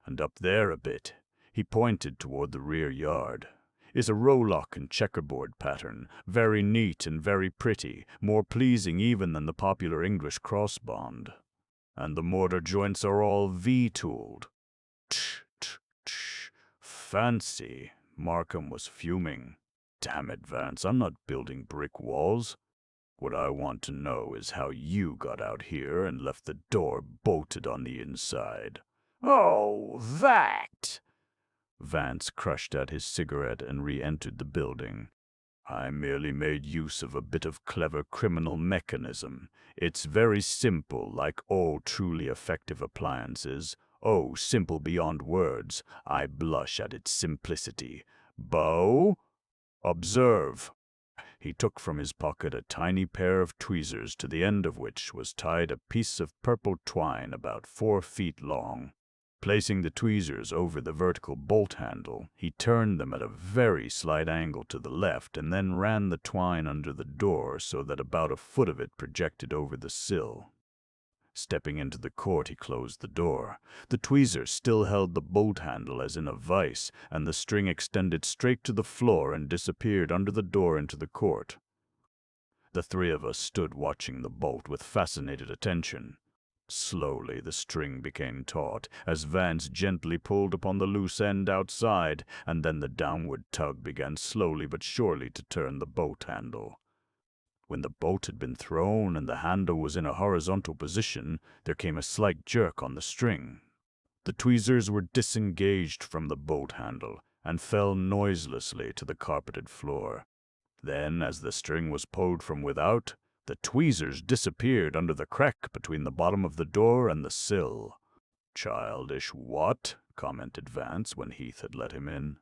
And up there a bit," he pointed toward the rear yard, "is a rowlock and checkerboard pattern, very neat and very pretty, more pleasing even than the popular English cross-bond. And the mortar joints are all V-tooled. Tch, tch, tch. Fancy." Markham was fuming. "Damn it, Vance, I'm not building brick walls. What I want to know is how you got out here and left the door bolted on the inside." "Oh, that!" Vance crushed at his cigarette and re-entered the building. "I merely made use of a bit of clever criminal mechanism. It's very simple, like all truly effective appliances. Oh, simple beyond words. I blush at its simplicity. Bo? Observe." He took from his pocket a tiny pair of tweezers, to the end of which was tied a piece of purple twine about 4 feet long. Placing the tweezers over the vertical bolt handle, he turned them at a very slight angle to the left and then ran the twine under the door so that about a foot of it projected over the sill. Stepping into the court, he closed the door. The tweezers still held the bolt handle as in a vise, and the string extended straight to the floor and disappeared under the door into the court. The three of us stood watching the bolt with fascinated attention. Slowly the string became taut, as Vance gently pulled upon the loose end outside, and then the downward tug began slowly but surely to turn the bolt handle. When the bolt had been thrown and the handle was in a horizontal position, there came a slight jerk on the string. The tweezers were disengaged from the bolt handle and fell noiselessly to the carpeted floor. Then, as the string was pulled from without, the tweezers disappeared under the crack between the bottom of the door and the sill. "Childish what?" commented Vance when Heath had let him in.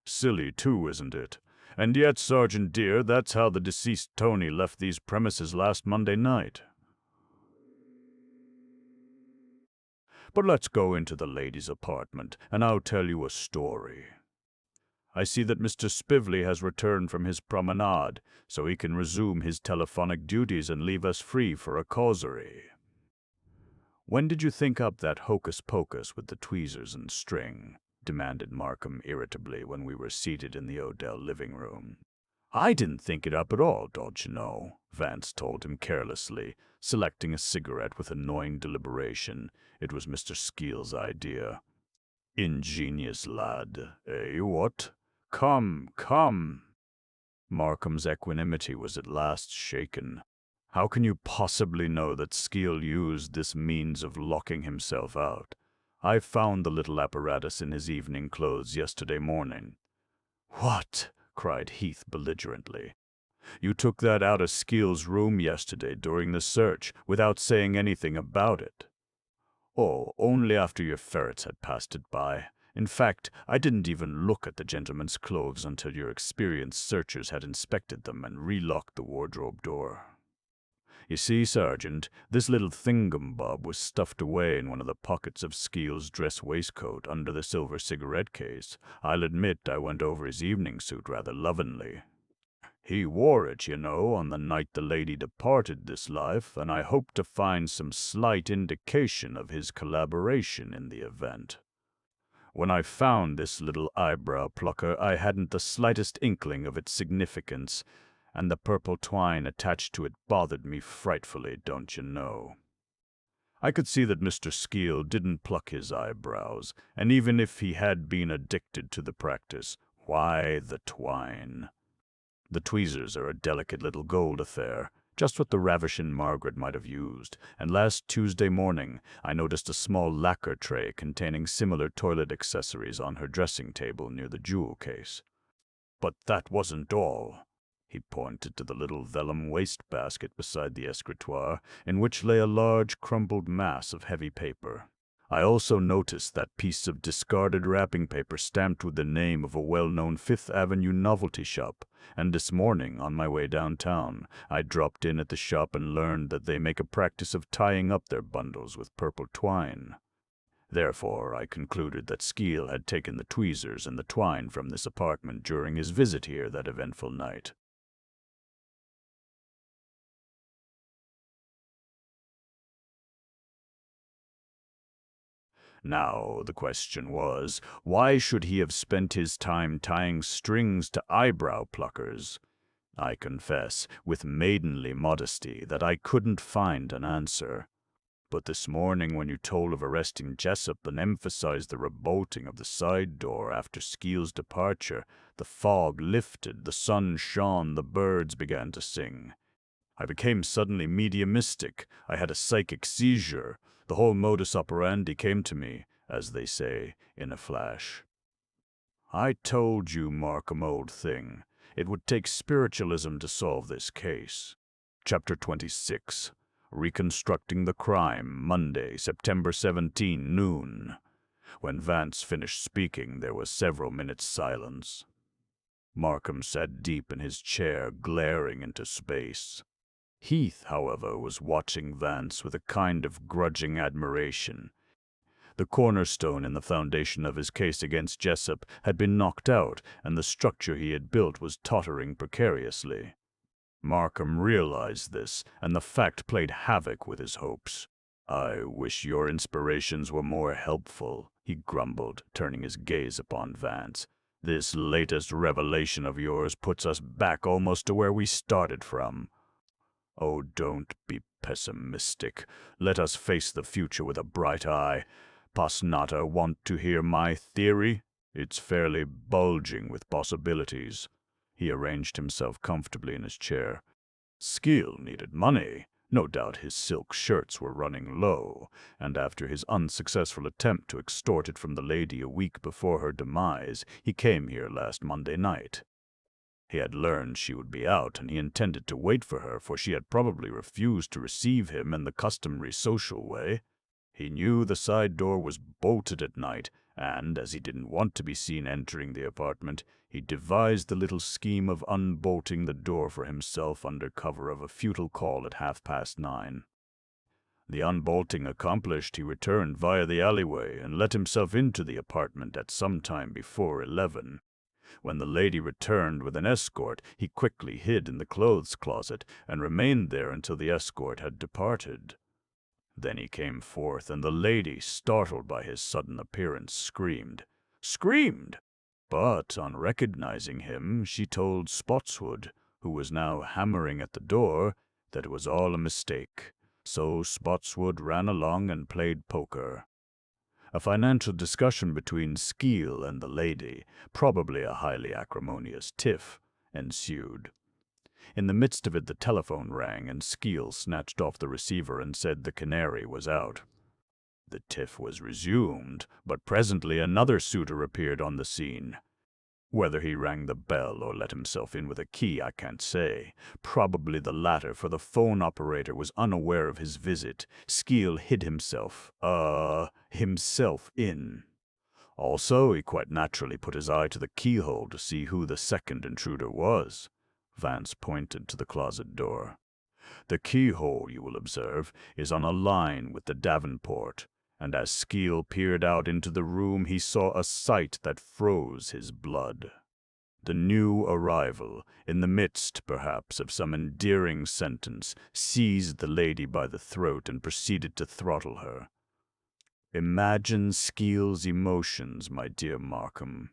"Silly, too, isn't it? And yet, Sergeant dear, that's how the deceased Tony left these premises last Monday night." But let's go into the lady's apartment, and I'll tell you a story. I see that Mr. Spively has returned from his promenade, so he can resume his telephonic duties and leave us free for a causerie. "When did you think up that hocus-pocus with the tweezers and string?" demanded Markham irritably when we were seated in the Odell living room. "I didn't think it up at all, don't you know," Vance told him carelessly, selecting a cigarette with annoying deliberation. It was Mr. Skeel's idea. "Ingenious lad, eh, what? Come, come." Markham's equanimity was at last shaken. "How can you possibly know that Skeel used this means of locking himself out? I found the little apparatus in his evening clothes yesterday morning." "What?" cried Heath belligerently. "You took that out of Skeel's room yesterday during the search without saying anything about it." "Oh, only after your ferrets had passed it by. In fact, I didn't even look at the gentleman's clothes until your experienced searchers had inspected them and relocked the wardrobe door. You see, Sergeant, this little thingumbob was stuffed away in one of the pockets of Skeel's dress waistcoat under the silver cigarette case. I'll admit I went over his evening suit rather lovingly. He wore it, you know, on the night the lady departed this life, and I hope to find some slight indication of his collaboration in the event. When I found this little eyebrow plucker, I hadn't the slightest inkling of its significance, and the purple twine attached to it bothered me frightfully, don't you know. I could see that Mr. Skeel didn't pluck his eyebrows, and even if he had been addicted to the practice, why the twine? The tweezers are a delicate little gold affair, just what the ravishing Margaret might have used, and last Tuesday morning I noticed a small lacquer tray containing similar toilet accessories on her dressing table near the jewel case. But that wasn't all. He pointed to the little vellum waste-basket beside the escritoire, in which lay a large crumpled mass of heavy paper. I also noticed that piece of discarded wrapping paper stamped with the name of a well-known Fifth Avenue novelty shop, and this morning, on my way downtown, I dropped in at the shop and learned that they make a practice of tying up their bundles with purple twine. Therefore, I concluded that Skeel had taken the tweezers and the twine from this apartment during his visit here that eventful night. Now, the question was, why should he have spent his time tying strings to eyebrow pluckers? I confess, with maidenly modesty, that I couldn't find an answer. But this morning, when you told of arresting Jessup and emphasized the rebolting of the side door after Skeel's departure, the fog lifted, the sun shone, the birds began to sing. I became suddenly mediumistic. I had a psychic seizure. The whole modus operandi came to me, as they say, in a flash. I told you, Markham, old thing, it would take spiritualism to solve this case. Chapter 26. Reconstructing the Crime, Monday, September 17, noon. When Vance finished speaking, there was several minutes' silence. Markham sat deep in his chair, glaring into space. Heath, however, was watching Vance with a kind of grudging admiration. The cornerstone in the foundation of his case against Jessup had been knocked out, and the structure he had built was tottering precariously. Markham realized this, and the fact played havoc with his hopes. "I wish your inspirations were more helpful," he grumbled, turning his gaze upon Vance. "This latest revelation of yours puts us back almost to where we started from." "Oh, don't be pessimistic. Let us face the future with a bright eye. Pasnata, want to hear my theory? It's fairly bulging with possibilities." He arranged himself comfortably in his chair. Skill needed money. No doubt his silk shirts were running low, and after his unsuccessful attempt to extort it from the lady a week before her demise, he came here last Monday night. He had learned she would be out, and he intended to wait for her, for she had probably refused to receive him in the customary social way. He knew the side door was bolted at night, and, as he didn't want to be seen entering the apartment, he devised the little scheme of unbolting the door for himself under cover of a futile call at 9:30. The unbolting accomplished, he returned via the alleyway and let himself into the apartment at some time before 11. When the lady returned with an escort, he quickly hid in the clothes closet and remained there until the escort had departed. Then he came forth, and the lady, startled by his sudden appearance, screamed! But on recognizing him, she told Spotswood, who was now hammering at the door, that it was all a mistake. So Spotswood ran along and played poker. A financial discussion between Skeel and the lady, probably a highly acrimonious tiff, ensued. In the midst of it the telephone rang, and Skeel snatched off the receiver and said the Canary was out. The tiff was resumed, but presently another suitor appeared on the scene. Whether he rang the bell or let himself in with a key, I can't say. Probably the latter, for the phone operator was unaware of his visit. Skeel hid himself in. Also, he quite naturally put his eye to the keyhole to see who the second intruder was. Vance pointed to the closet door. The keyhole, you will observe, is on a line with the davenport, and as Skeel peered out into the room he saw a sight that froze his blood. The new arrival, in the midst, perhaps, of some endearing sentence, seized the lady by the throat and proceeded to throttle her. Imagine Skeel's emotions, my dear Markham.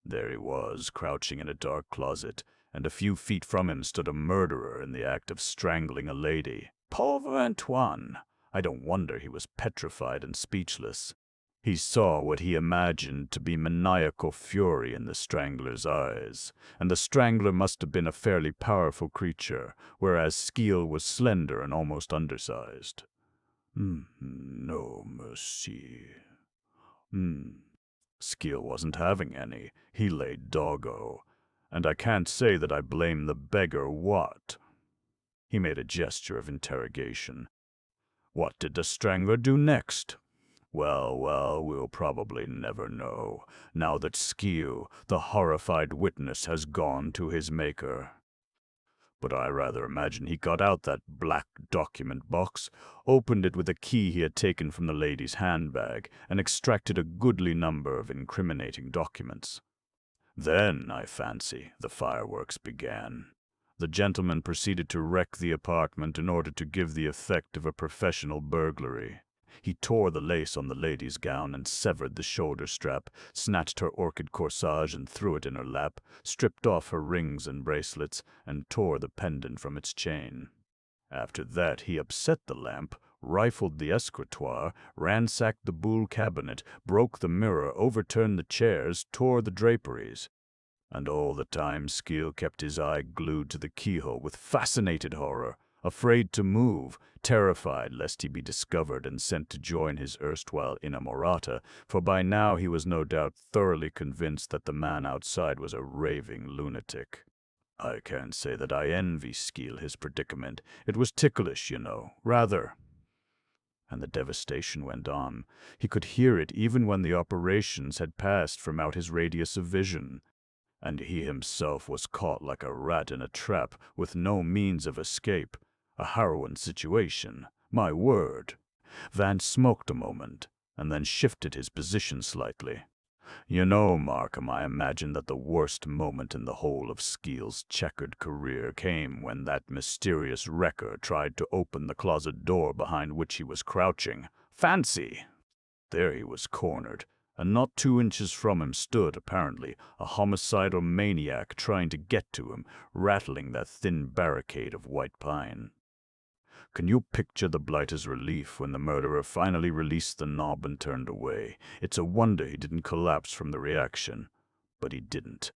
There he was, crouching in a dark closet, and a few feet from him stood a murderer in the act of strangling a lady. Pauvre Antoine! I don't wonder he was petrified and speechless. He saw what he imagined to be maniacal fury in the strangler's eyes, and the strangler must have been a fairly powerful creature, whereas Skeel was slender and almost undersized. No mercy. Skeel wasn't having any. He lay doggo. And I can't say that I blame the beggar what. He made a gesture of interrogation. What did the strangler do next? Well, we'll probably never know, now that Skeel, the horrified witness, has gone to his maker. But I rather imagine he got out that black document box, opened it with a key he had taken from the lady's handbag, and extracted a goodly number of incriminating documents. Then, I fancy, the fireworks began. The gentleman proceeded to wreck the apartment in order to give the effect of a professional burglary. He tore the lace on the lady's gown and severed the shoulder strap, snatched her orchid corsage and threw it in her lap, stripped off her rings and bracelets, and tore the pendant from its chain. After that he upset the lamp, rifled the escritoire, ransacked the Boule cabinet, broke the mirror, overturned the chairs, tore the draperies. And all the time Skeel kept his eye glued to the keyhole with fascinated horror, afraid to move, terrified lest he be discovered and sent to join his erstwhile inamorata, for by now he was no doubt thoroughly convinced that the man outside was a raving lunatic. I can't say that I envy Skeel his predicament. It was ticklish, you know, rather. And the devastation went on. He could hear it even when the operations had passed from out his radius of vision. And he himself was caught like a rat in a trap, with no means of escape. A harrowing situation, my word. Vance smoked a moment. and then shifted his position slightly. "You know, Markham, I imagine that the worst moment in the whole of Skeel's checkered career came when that mysterious wrecker tried to open the closet door behind which he was crouching. Fancy! There he was cornered, and not 2 inches from him stood, apparently, a homicidal maniac trying to get to him, rattling that thin barricade of white pine. Can you picture the blighter's relief when the murderer finally released the knob and turned away? It's a wonder he didn't collapse from the reaction. But he didn't.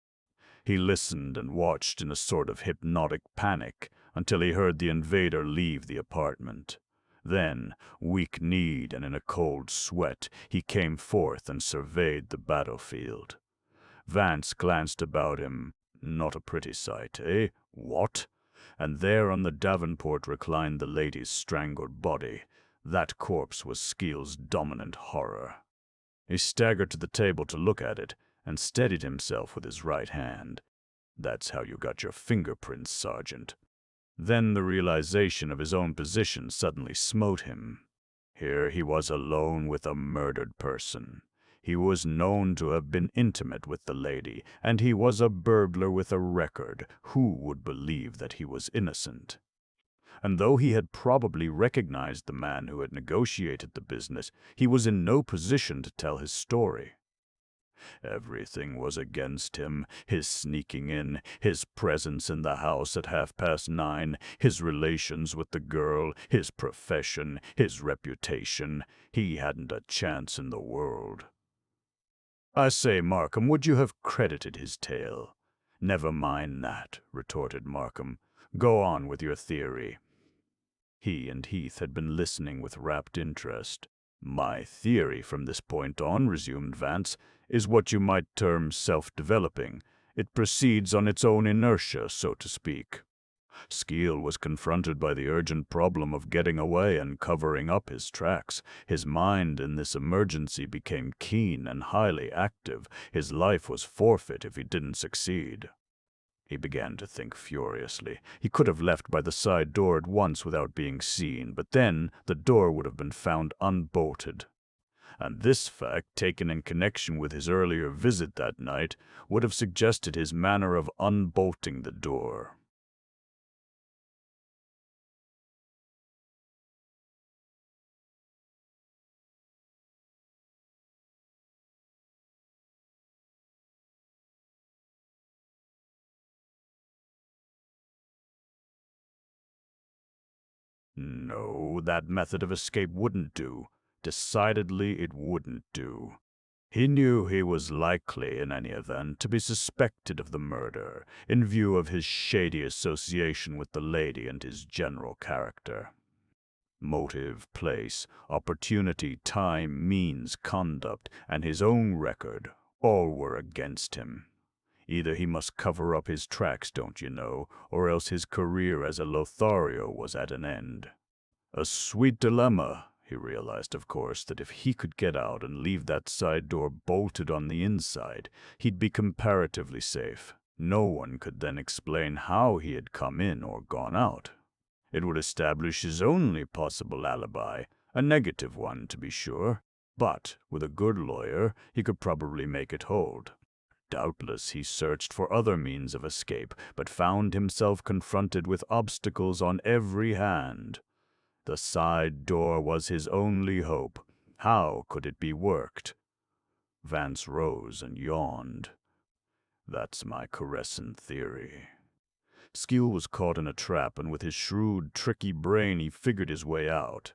He listened and watched in a sort of hypnotic panic until he heard the invader leave the apartment. Then, weak-kneed and in a cold sweat, he came forth and surveyed the battlefield. Vance glanced about him. Not a pretty sight, eh? What? And there on the davenport reclined the lady's strangled body. That corpse was Skeel's dominant horror. He staggered to the table to look at it, and steadied himself with his right hand. "That's how you got your fingerprints, Sergeant." Then the realization of his own position suddenly smote him. Here he was alone with a murdered person. He was known to have been intimate with the lady, and he was a burglar with a record. Who would believe that he was innocent? And though he had probably recognized the man who had negotiated the business, he was in no position to tell his story. Everything was against him, his sneaking in, his presence in the house at 9:30, his relations with the girl, his profession, his reputation. He hadn't a chance in the world. "I say, Markham, would you have credited his tale?" "Never mind that," retorted Markham. "Go on with your theory." He and Heath had been listening with rapt interest. "My theory from this point on," resumed Vance, "is what you might term self-developing. It proceeds on its own inertia, so to speak. Skeel was confronted by the urgent problem of getting away and covering up his tracks. His mind in this emergency became keen and highly active. His life was forfeit if he didn't succeed. He began to think furiously. He could have left by the side door at once without being seen, but then the door would have been found unbolted. And this fact, taken in connection with his earlier visit that night, would have suggested his manner of unbolting the door. No, that method of escape wouldn't do. Decidedly, it wouldn't do. He knew he was likely, in any event, to be suspected of the murder, in view of his shady association with the lady and his general character. Motive, place, opportunity, time, means, conduct, and his own record, all were against him. Either he must cover up his tracks, don't you know, or else his career as a Lothario was at an end. A sweet dilemma. He realized, of course, that if he could get out and leave that side door bolted on the inside, he'd be comparatively safe. No one could then explain how he had come in or gone out. It would establish his only possible alibi, a negative one, to be sure, but with a good lawyer he could probably make it hold. Doubtless he searched for other means of escape, but found himself confronted with obstacles on every hand. The side door was his only hope. How could it be worked? Vance rose and yawned. "That's my Corescent theory." Skeel was caught in a trap, and with his shrewd, tricky brain he figured his way out.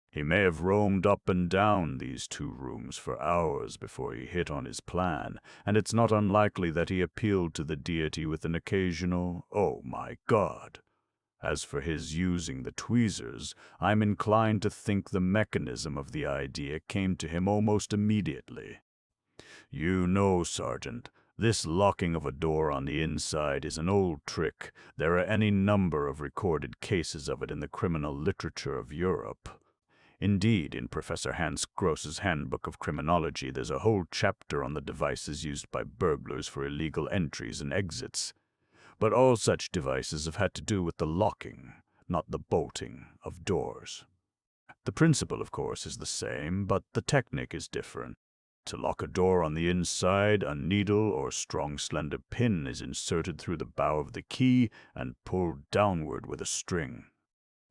He may have roamed up and down these 2 rooms for hours before he hit on his plan, and it's not unlikely that he appealed to the deity with an occasional, "Oh my God." As for his using the tweezers, I'm inclined to think the mechanism of the idea came to him almost immediately. You know, Sergeant, this locking of a door on the inside is an old trick. There are any number of recorded cases of it in the criminal literature of Europe. Indeed, in Professor Hans Gross's Handbook of Criminology, there's a whole chapter on the devices used by burglars for illegal entries and exits. But all such devices have had to do with the locking, not the bolting, of doors. The principle, of course, is the same, but the technique is different. To lock a door on the inside, a needle or strong slender pin is inserted through the bow of the key and pulled downward with a string.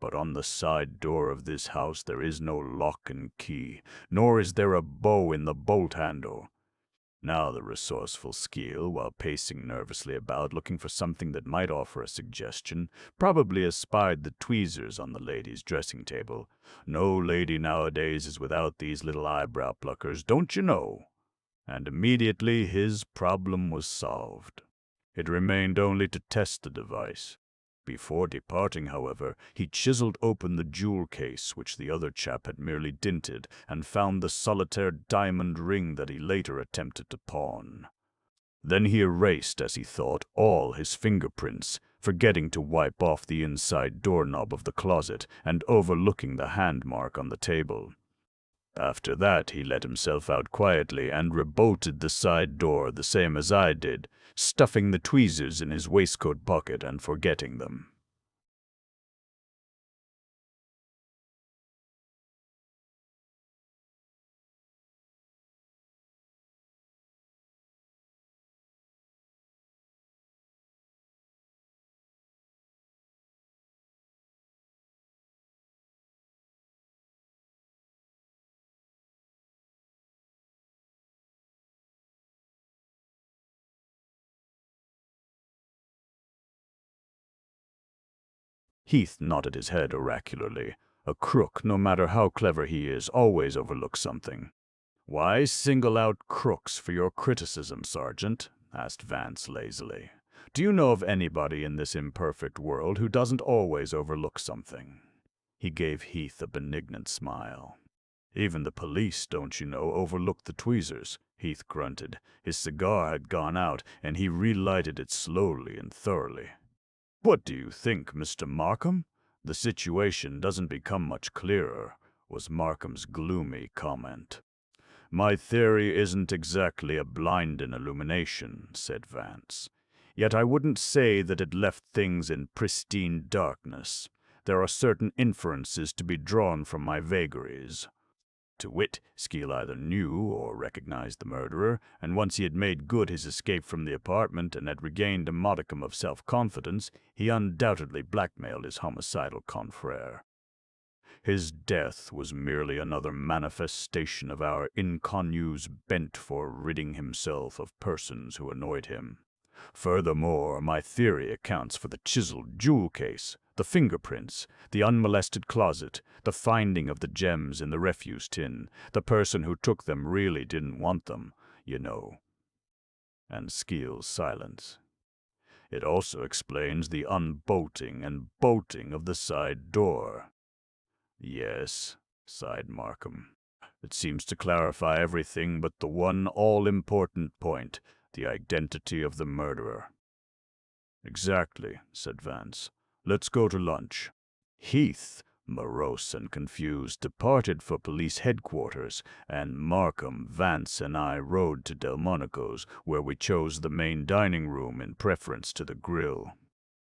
But on the side door of this house there is no lock and key, nor is there a bow in the bolt handle. Now the resourceful Skeel, while pacing nervously about looking for something that might offer a suggestion, probably espied the tweezers on the lady's dressing table. No lady nowadays is without these little eyebrow pluckers, don't you know? And immediately his problem was solved. It remained only to test the device. Before departing, however, he chiseled open the jewel case which the other chap had merely dinted, and found the solitaire diamond ring that he later attempted to pawn. Then he erased, as he thought, all his fingerprints, forgetting to wipe off the inside doorknob of the closet and overlooking the hand mark on the table. After that he let himself out quietly and rebolted the side door the same as I did, stuffing the tweezers in his waistcoat pocket and forgetting them. Heath nodded his head oracularly. A crook, no matter how clever he is, always overlooks something. "Why single out crooks for your criticism, Sergeant?" asked Vance lazily. "Do you know of anybody in this imperfect world who doesn't always overlook something?" He gave Heath a benignant smile. "Even the police, don't you know, overlook the tweezers," Heath grunted. His cigar had gone out, and he relighted it slowly and thoroughly. "What do you think, Mr. Markham? The situation doesn't become much clearer," was Markham's gloomy comment. "My theory isn't exactly a blinding illumination," said Vance. "Yet I wouldn't say that it left things in pristine darkness. There are certain inferences to be drawn from my vagaries." To wit, Skeel either knew or recognized the murderer, and once he had made good his escape from the apartment and had regained a modicum of self-confidence, he undoubtedly blackmailed his homicidal confrere. His death was merely another manifestation of our inconnue's bent for ridding himself of persons who annoyed him. Furthermore, my theory accounts for the chiseled jewel case, the fingerprints, the unmolested closet, the finding of the gems in the refuse tin. The person who took them really didn't want them, you know. And Skeel's silence. It also explains the unbolting and bolting of the side door. "Yes," sighed Markham. "It seems to clarify everything but the one all-important point, the identity of the murderer." "Exactly," said Vance. "Let's go to lunch." Heath, morose and confused, departed for police headquarters, and Markham, Vance, and I rode to Delmonico's, where we chose the main dining room in preference to the grill.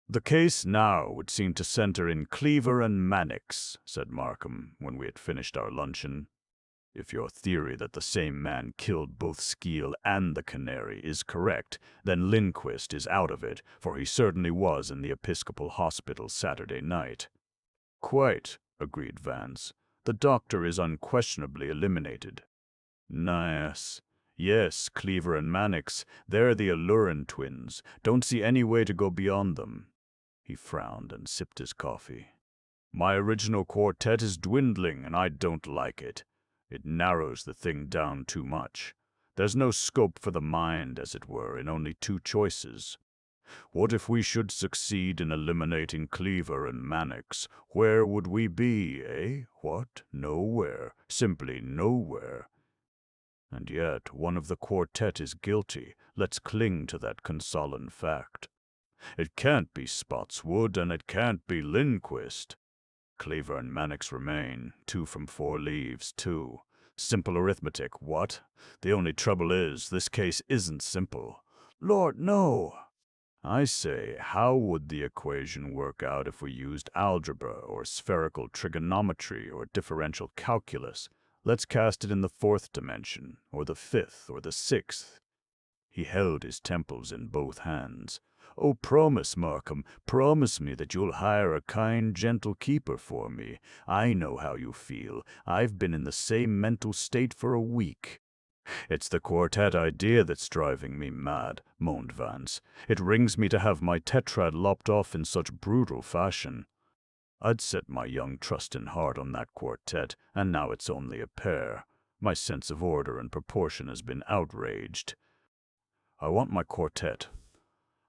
"The case now would seem to center in Cleaver and Mannix," said Markham, when we had finished our luncheon. "If your theory that the same man killed both Skeel and the Canary is correct, then Lindquist is out of it, for he certainly was in the Episcopal Hospital Saturday night." "Quite," agreed Vance. "The doctor is unquestionably eliminated." "Nice. Yes, Cleaver and Mannix. They're the Allurin twins. Don't see any way to go beyond them." He frowned and sipped his coffee. "My original quartet is dwindling, and I don't like it. It narrows the thing down too much. There's no scope for the mind, as it were, in only two choices. What if we should succeed in eliminating Cleaver and Mannix? Where would we be, eh? What? Nowhere. Simply nowhere. And yet one of the quartet is guilty. Let's cling to that consoling fact. It can't be Spotswood, and it can't be Lindquist. Cleaver and Mannix remain. 2 from 4 leaves 2. Simple arithmetic, what? The only trouble is, this case isn't simple. Lord, no! I say, how would the equation work out if we used algebra or spherical trigonometry or differential calculus? Let's cast it in the fourth dimension, or the fifth, or the sixth. He held his temples in both hands. Oh, promise, Markham, promise me that you'll hire a kind, gentle keeper for me. I know how you feel. I've been in the same mental state for a week. It's the quartet idea that's driving me mad, moaned Vance. It wrings me to have my tetrad lopped off in such brutal fashion. I'd set my young trustin' heart on that quartet, and now it's only a pair. My sense of order and proportion has been outraged. I want my quartet.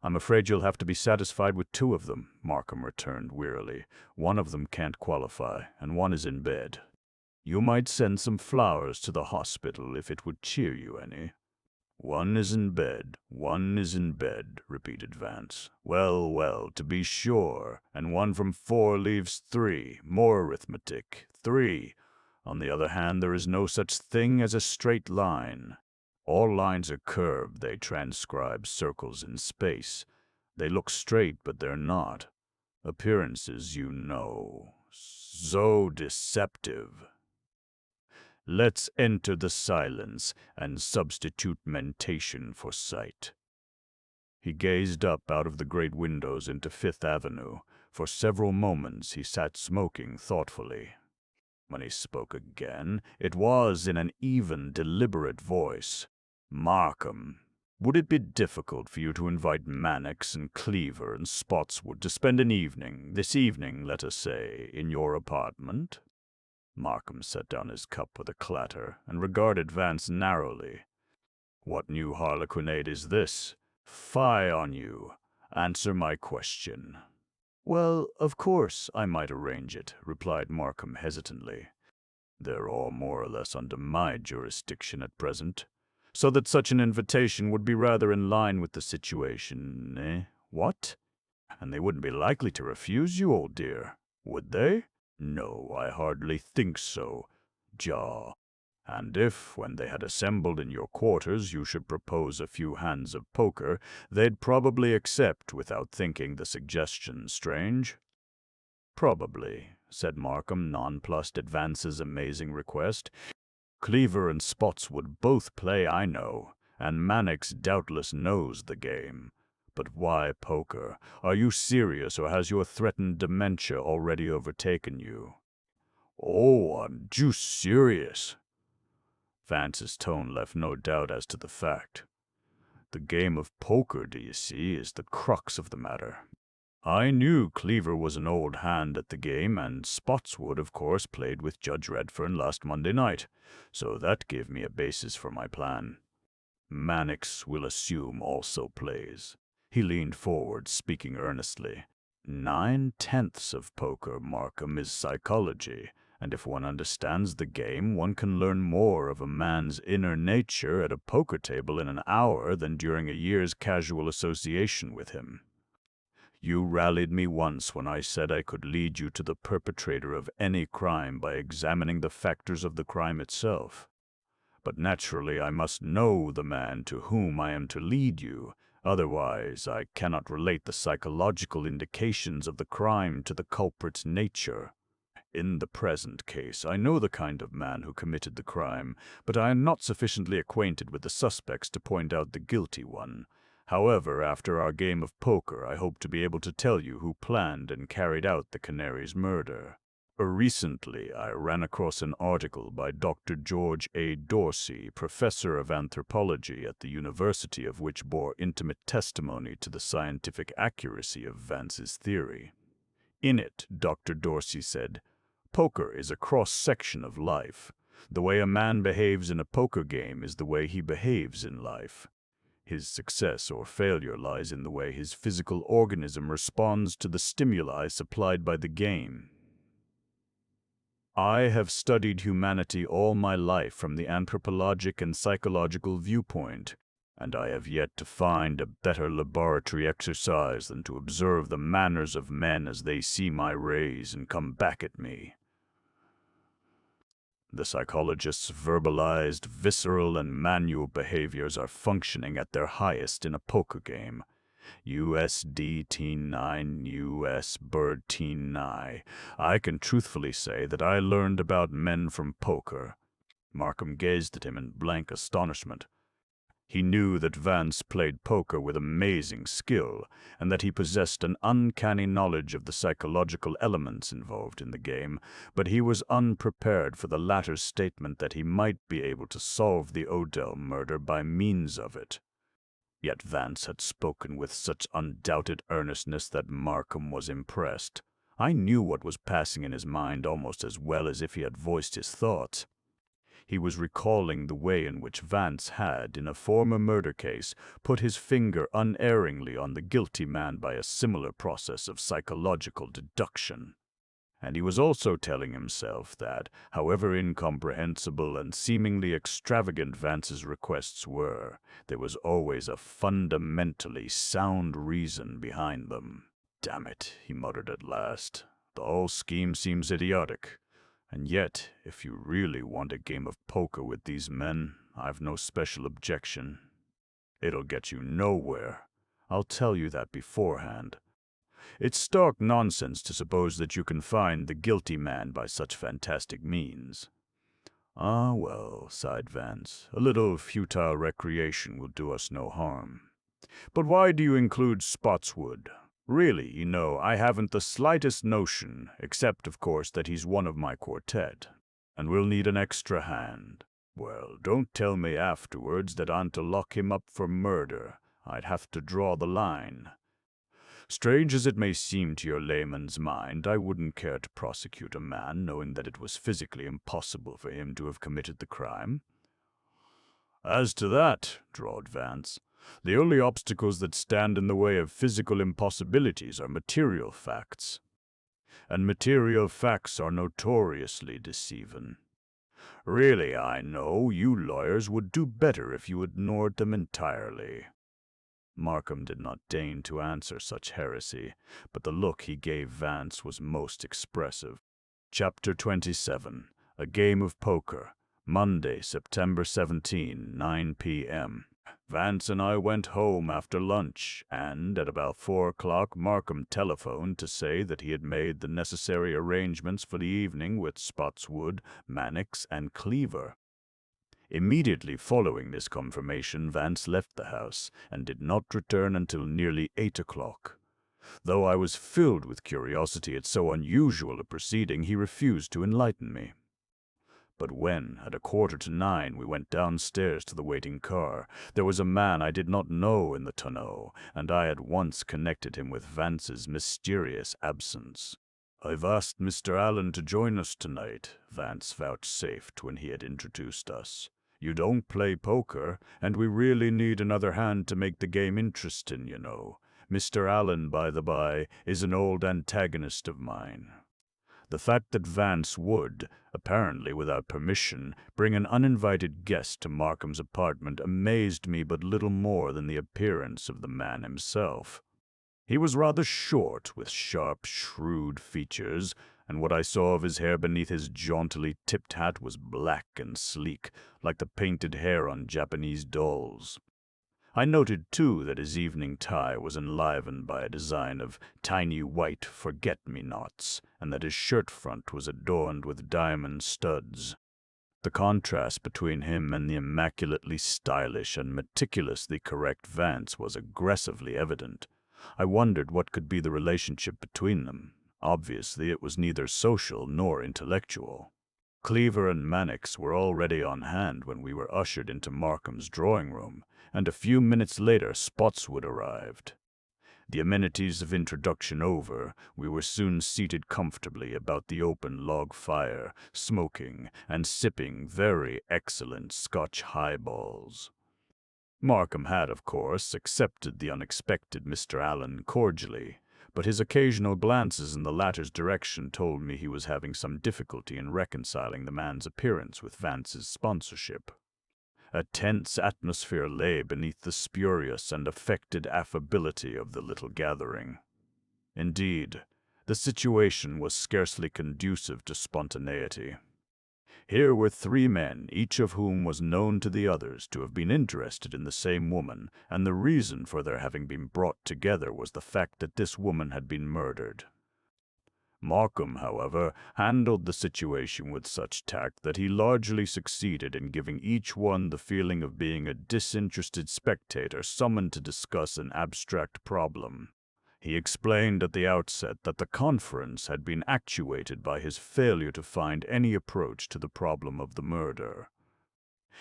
I'm afraid you'll have to be satisfied with two of them, Markham returned wearily. One of them can't qualify, and one is in bed. You might send some flowers to the hospital if it would cheer you any. One is in bed, one is in bed, repeated Vance. Well, well, to be sure, and one from 4 leaves 3, more arithmetic, 3. On the other hand, there is no such thing as a straight line. All lines are curved, they transcribe circles in space. They look straight, but they're not. Appearances, you know, so deceptive. Let's enter the silence and substitute mentation for sight. He gazed up out of the great windows into Fifth Avenue. For several moments he sat smoking thoughtfully. When he spoke again, it was in an even, deliberate voice. Markham, would it be difficult for you to invite Mannix and Cleaver and Spotswood to spend an evening, this evening, let us say, in your apartment? Markham set down his cup with a clatter and regarded Vance narrowly. What new harlequinade is this? Fie on you. Answer my question. Well, of course, I might arrange it, replied Markham hesitantly. They're all more or less under my jurisdiction at present, so that such an invitation would be rather in line with the situation, eh? What? And they wouldn't be likely to refuse you, old dear, would they? No, I hardly think so. Jaw. And if, when they had assembled in your quarters, you should propose a few hands of poker, they'd probably accept without thinking the suggestion strange. Probably, said Markham, nonplussed at Vance's amazing request. Cleaver and Spotswood both play, I know, and Mannix doubtless knows the game. But why poker? Are you serious, or has your threatened dementia already overtaken you? Oh, I'm deuce serious. Vance's tone left no doubt as to the fact. The game of poker, do you see, is the crux of the matter. I knew Cleaver was an old hand at the game, and Spotswood, of course, played with Judge Redfern last Monday night, so that gave me a basis for my plan. Mannix, will assume, also plays. He leaned forward, speaking earnestly. 9/10 of poker, Markham, is psychology, and if one understands the game, one can learn more of a man's inner nature at a poker table in an hour than during a year's casual association with him. You rallied me once when I said I could lead you to the perpetrator of any crime by examining the factors of the crime itself. But naturally I must know the man to whom I am to lead you. Otherwise, I cannot relate the psychological indications of the crime to the culprit's nature. In the present case, I know the kind of man who committed the crime, but I am not sufficiently acquainted with the suspects to point out the guilty one. However, after our game of poker, I hope to be able to tell you who planned and carried out the Canary's murder. Recently, I ran across an article by Dr. George A. Dorsey, professor of anthropology at the university of which bore intimate testimony to the scientific accuracy of Vance's theory. In it, Dr. Dorsey said, "Poker is a cross-section of life. The way a man behaves in a poker game is the way he behaves in life. His success or failure lies in the way his physical organism responds to the stimuli supplied by the game. I have studied humanity all my life from the anthropologic and psychological viewpoint, and I have yet to find a better laboratory exercise than to observe the manners of men as they see my rays and come back at me. The psychologist's verbalized, visceral, and manual behaviors are functioning at their highest in a poker game. USD teen 9 US bird teen nigh. I can truthfully say that I learned about men from poker. Markham gazed at him in blank astonishment. He knew that Vance played poker with amazing skill, and that he possessed an uncanny knowledge of the psychological elements involved in the game, but he was unprepared for the latter's statement that he might be able to solve the Odell murder by means of it. Yet Vance had spoken with such undoubted earnestness that Markham was impressed. I knew what was passing in his mind almost as well as if he had voiced his thoughts. He was recalling the way in which Vance had, in a former murder case, put his finger unerringly on the guilty man by a similar process of psychological deduction. And he was also telling himself that, however incomprehensible and seemingly extravagant Vance's requests were, there was always a fundamentally sound reason behind them. "Damn it," he muttered at last. "The whole scheme seems idiotic. And yet, if you really want a game of poker with these men, I've no special objection. It'll get you nowhere. I'll tell you that beforehand. It's stark nonsense to suppose that you can find the guilty man by such fantastic means." "Ah, well," sighed Vance, "a little futile recreation will do us no harm. But why do you include Spotswood? Really, you know, I haven't the slightest notion, except, of course, that he's one of my quartet, and we'll need an extra hand. Well, don't tell me afterwards that I'm to lock him up for murder. I'd have to draw the line. Strange as it may seem to your layman's mind, I wouldn't care to prosecute a man knowing that it was physically impossible for him to have committed the crime." "As to that," drawled Vance, "the only obstacles that stand in the way of physical impossibilities are material facts. And material facts are notoriously deceiving. Really, I know, you lawyers would do better if you ignored them entirely." Markham did not deign to answer such heresy, but the look he gave Vance was most expressive. Chapter 27. A Game of Poker. Monday, September 17, 9 p.m. Vance and I went home after lunch, and at about 4 o'clock Markham telephoned to say that he had made the necessary arrangements for the evening with Spotswood, Mannix, and Cleaver. Immediately following this confirmation, Vance left the house, and did not return until nearly 8 o'clock. Though I was filled with curiosity at so unusual a proceeding, he refused to enlighten me. But when, at 8:45, we went downstairs to the waiting car, there was a man I did not know in the tonneau, and I at once connected him with Vance's mysterious absence. "I've asked Mr. Allen to join us tonight," Vance vouchsafed when he had introduced us. "You don't play poker, and we really need another hand to make the game interesting, you know. Mr. Allen, by the by, is an old antagonist of mine." The fact that Vance would, apparently without permission, bring an uninvited guest to Markham's apartment amazed me but little more than the appearance of the man himself. He was rather short, with sharp, shrewd features, and what I saw of his hair beneath his jauntily tipped hat was black and sleek, like the painted hair on Japanese dolls. I noted, too, that his evening tie was enlivened by a design of tiny white forget-me-nots, and that his shirt front was adorned with diamond studs. The contrast between him and the immaculately stylish and meticulously correct Vance was aggressively evident. I wondered what could be the relationship between them. Obviously, it was neither social nor intellectual. Cleaver and Mannix were already on hand when we were ushered into Markham's drawing room, and a few minutes later Spotswood arrived. The amenities of introduction over, we were soon seated comfortably about the open log fire, smoking and sipping very excellent Scotch highballs. Markham had, of course, accepted the unexpected Mr. Allen cordially, but his occasional glances in the latter's direction told me he was having some difficulty in reconciling the man's appearance with Vance's sponsorship. A tense atmosphere lay beneath the spurious and affected affability of the little gathering. Indeed, the situation was scarcely conducive to spontaneity. Here were three men, each of whom was known to the others to have been interested in the same woman, and the reason for their having been brought together was the fact that this woman had been murdered. Markham, however, handled the situation with such tact that he largely succeeded in giving each one the feeling of being a disinterested spectator summoned to discuss an abstract problem. He explained at the outset that the conference had been actuated by his failure to find any approach to the problem of the murder.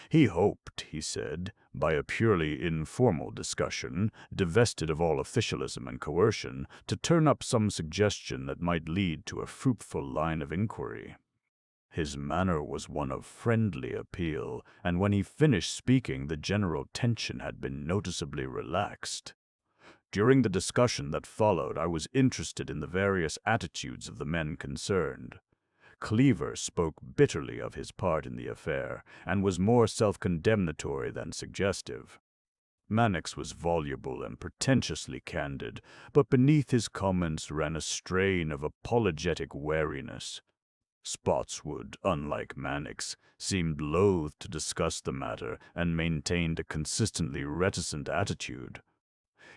He hoped, he said, by a purely informal discussion, divested of all officialism and coercion, to turn up some suggestion that might lead to a fruitful line of inquiry. His manner was one of friendly appeal, and when he finished speaking, the general tension had been noticeably relaxed. During the discussion that followed, I was interested in the various attitudes of the men concerned. Cleaver spoke bitterly of his part in the affair, and was more self-condemnatory than suggestive. Mannix was voluble and pretentiously candid, but beneath his comments ran a strain of apologetic wariness. Spotswood, unlike Mannix, seemed loath to discuss the matter and maintained a consistently reticent attitude.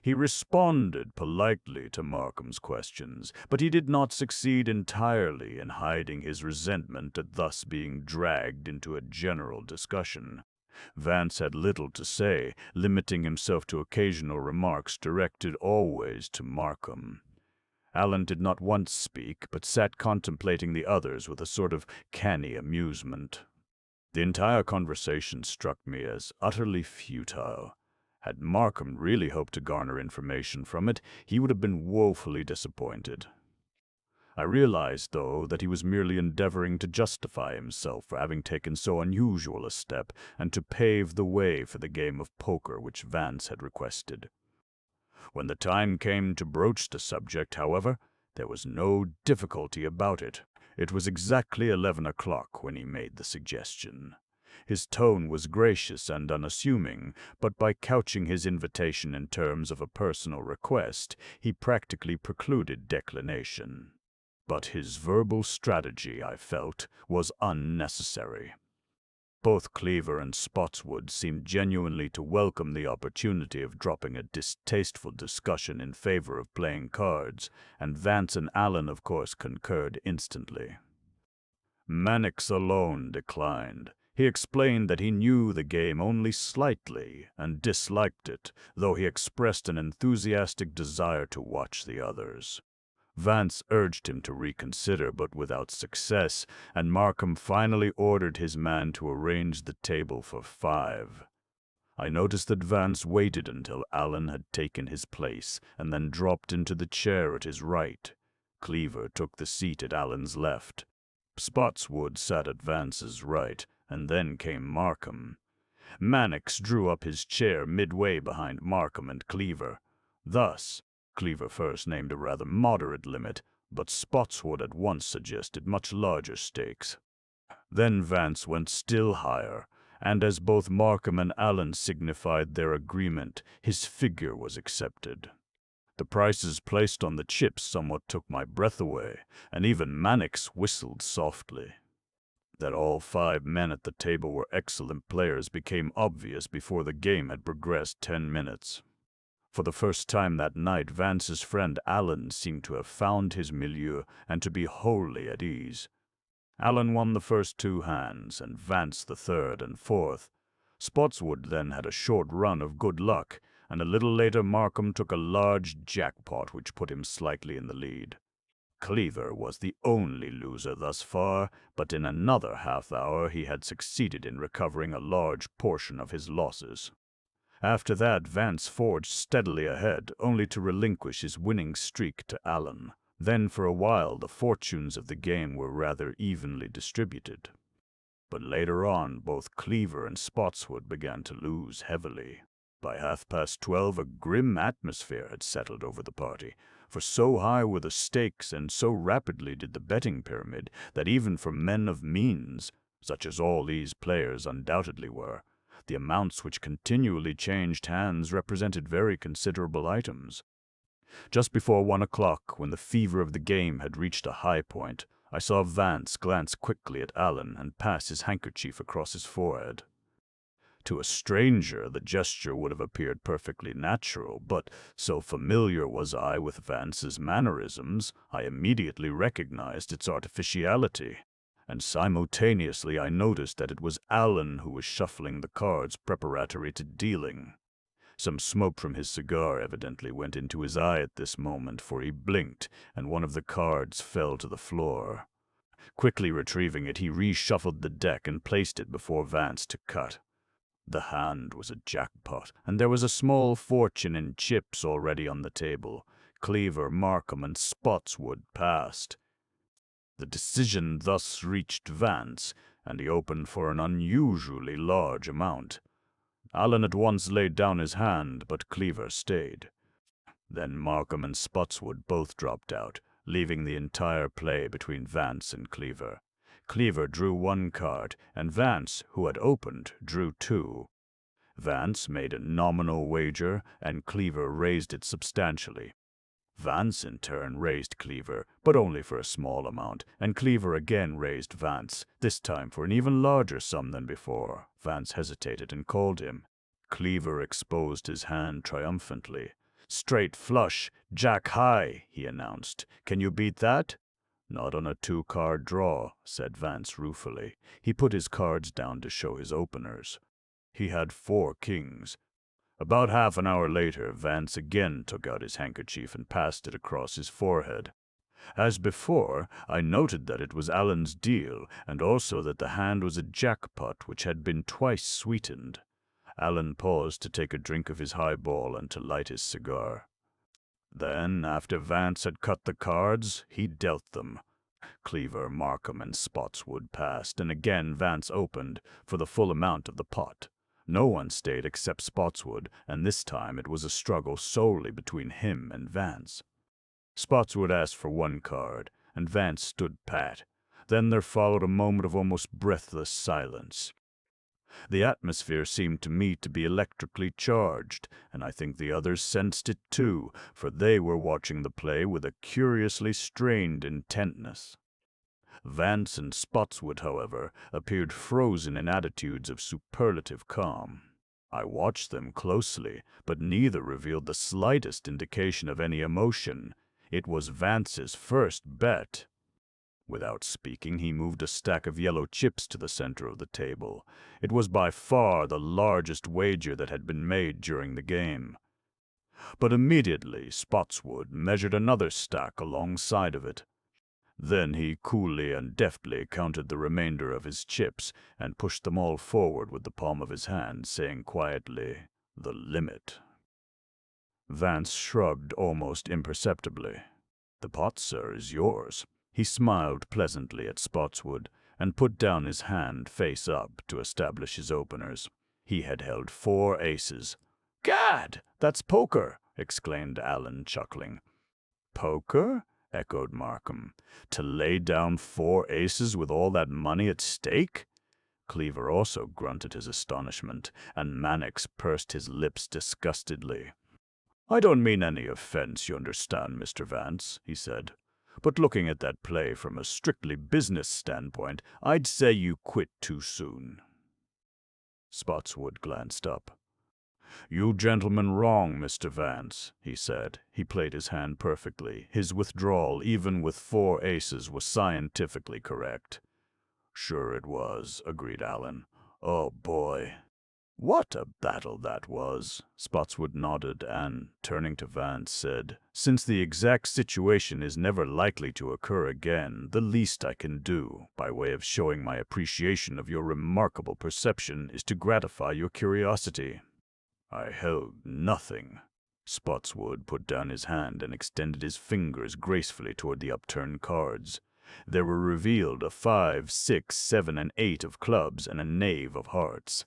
He responded politely to Markham's questions, but he did not succeed entirely in hiding his resentment at thus being dragged into a general discussion. Vance had little to say, limiting himself to occasional remarks directed always to Markham. Alan did not once speak, but sat contemplating the others with a sort of canny amusement. The entire conversation struck me as utterly futile. Had Markham really hoped to garner information from it, he would have been woefully disappointed. I realized, though, that he was merely endeavoring to justify himself for having taken so unusual a step and to pave the way for the game of poker which Vance had requested. When the time came to broach the subject, however, there was no difficulty about it. It was exactly 11 o'clock when he made the suggestion. His tone was gracious and unassuming, but by couching his invitation in terms of a personal request, he practically precluded declination. But his verbal strategy, I felt, was unnecessary. Both Cleaver and Spotswood seemed genuinely to welcome the opportunity of dropping a distasteful discussion in favor of playing cards, and Vance and Allen, of course, concurred instantly. Mannix alone declined. He explained that he knew the game only slightly and disliked it, though he expressed an enthusiastic desire to watch the others. Vance urged him to reconsider, but without success, and Markham finally ordered his man to arrange the table for 5. I noticed that Vance waited until Allen had taken his place, and then dropped into the chair at his right. Cleaver took the seat at Allen's left. Spotswood sat at Vance's right, and then came Markham. Mannix drew up his chair midway behind Markham and Cleaver. Thus, Cleaver first named a rather moderate limit, but Spotswood at once suggested much larger stakes. Then Vance went still higher, and as both Markham and Allen signified their agreement, his figure was accepted. The prices placed on the chips somewhat took my breath away, and even Mannix whistled softly. That all 5 men at the table were excellent players became obvious before the game had progressed 10 minutes. For the first time that night, Vance's friend Allen seemed to have found his milieu and to be wholly at ease. Allen won the first 2 hands, and Vance the third and fourth. Spotswood then had a short run of good luck, and a little later Markham took a large jackpot which put him slightly in the lead. Cleaver was the only loser thus far, but in another half-hour he had succeeded in recovering a large portion of his losses. After that, Vance forged steadily ahead, only to relinquish his winning streak to Allen. Then for a while the fortunes of the game were rather evenly distributed. But later on, both Cleaver and Spotswood began to lose heavily. By 12:30, a grim atmosphere had settled over the party, for so high were the stakes and so rapidly did the betting pyramid that even for men of means, such as all these players undoubtedly were, the amounts which continually changed hands represented very considerable items. Just before 1 o'clock, when the fever of the game had reached a high point, I saw Vance glance quickly at Allen and pass his handkerchief across his forehead. To a stranger, the gesture would have appeared perfectly natural, but so familiar was I with Vance's mannerisms, I immediately recognized its artificiality. And simultaneously I noticed that it was Allen who was shuffling the cards preparatory to dealing. Some smoke from his cigar evidently went into his eye at this moment, for he blinked, and one of the cards fell to the floor. Quickly retrieving it, he reshuffled the deck and placed it before Vance to cut. The hand was a jackpot, and there was a small fortune in chips already on the table. Cleaver, Markham, and Spotswood passed. The decision thus reached Vance, and he opened for an unusually large amount. Allen at once laid down his hand, but Cleaver stayed. Then Markham and Spotswood both dropped out, leaving the entire play between Vance and Cleaver. Cleaver drew one card, and Vance, who had opened, drew two. Vance made a nominal wager, and Cleaver raised it substantially. Vance, in turn, raised Cleaver, but only for a small amount, and Cleaver again raised Vance, this time for an even larger sum than before. Vance hesitated and called him. Cleaver exposed his hand triumphantly. "Straight flush, jack high," he announced. "Can you beat that?" "Not on a two-card draw," said Vance ruefully. He put his cards down to show his openers. He had 4 kings. About half an hour later, Vance again took out his handkerchief and passed it across his forehead. As before, I noted that it was Allen's deal, and also that the hand was a jackpot which had been twice sweetened. Allen paused to take a drink of his highball and to light his cigar. Then, after Vance had cut the cards, he dealt them. Cleaver, Markham, and Spotswood passed, and again Vance opened for the full amount of the pot. No one stayed except Spotswood, and this time it was a struggle solely between him and Vance. Spotswood asked for one card, and Vance stood pat. Then there followed a moment of almost breathless silence. The atmosphere seemed to me to be electrically charged, and I think the others sensed it too, for they were watching the play with a curiously strained intentness. Vance and Spotswood, however, appeared frozen in attitudes of superlative calm. I watched them closely, but neither revealed the slightest indication of any emotion. It was Vance's first bet. Without speaking, he moved a stack of yellow chips to the center of the table. It was by far the largest wager that had been made during the game. But immediately Spotswood measured another stack alongside of it. Then he coolly and deftly counted the remainder of his chips and pushed them all forward with the palm of his hand, saying quietly, "The limit." Vance shrugged almost imperceptibly. "The pot, sir, is yours." He smiled pleasantly at Spotswood and put down his hand face up to establish his openers. He had held 4 aces. "Gad, that's poker!" exclaimed Allen, chuckling. "Poker?" echoed Markham. "To lay down 4 aces with all that money at stake?" Cleaver also grunted his astonishment, and Mannix pursed his lips disgustedly. "I don't mean any offense, you understand, Mr. Vance," he said. "But looking at that play from a strictly business standpoint, I'd say you quit too soon." Spotswood glanced up. "You gentlemen wrong, Mr. Vance," he said. He played his hand perfectly. His withdrawal, even with 4 aces, was scientifically correct. "Sure it was," agreed Allen. "Oh, boy. What a battle that was." Spotswood nodded and, turning to Vance, said, "Since the exact situation is never likely to occur again, the least I can do, by way of showing my appreciation of your remarkable perception, is to gratify your curiosity." "I held nothing." Spotswood put down his hand and extended his fingers gracefully toward the upturned cards. There were revealed a 5, 6, 7, and 8 of clubs and a knave of hearts.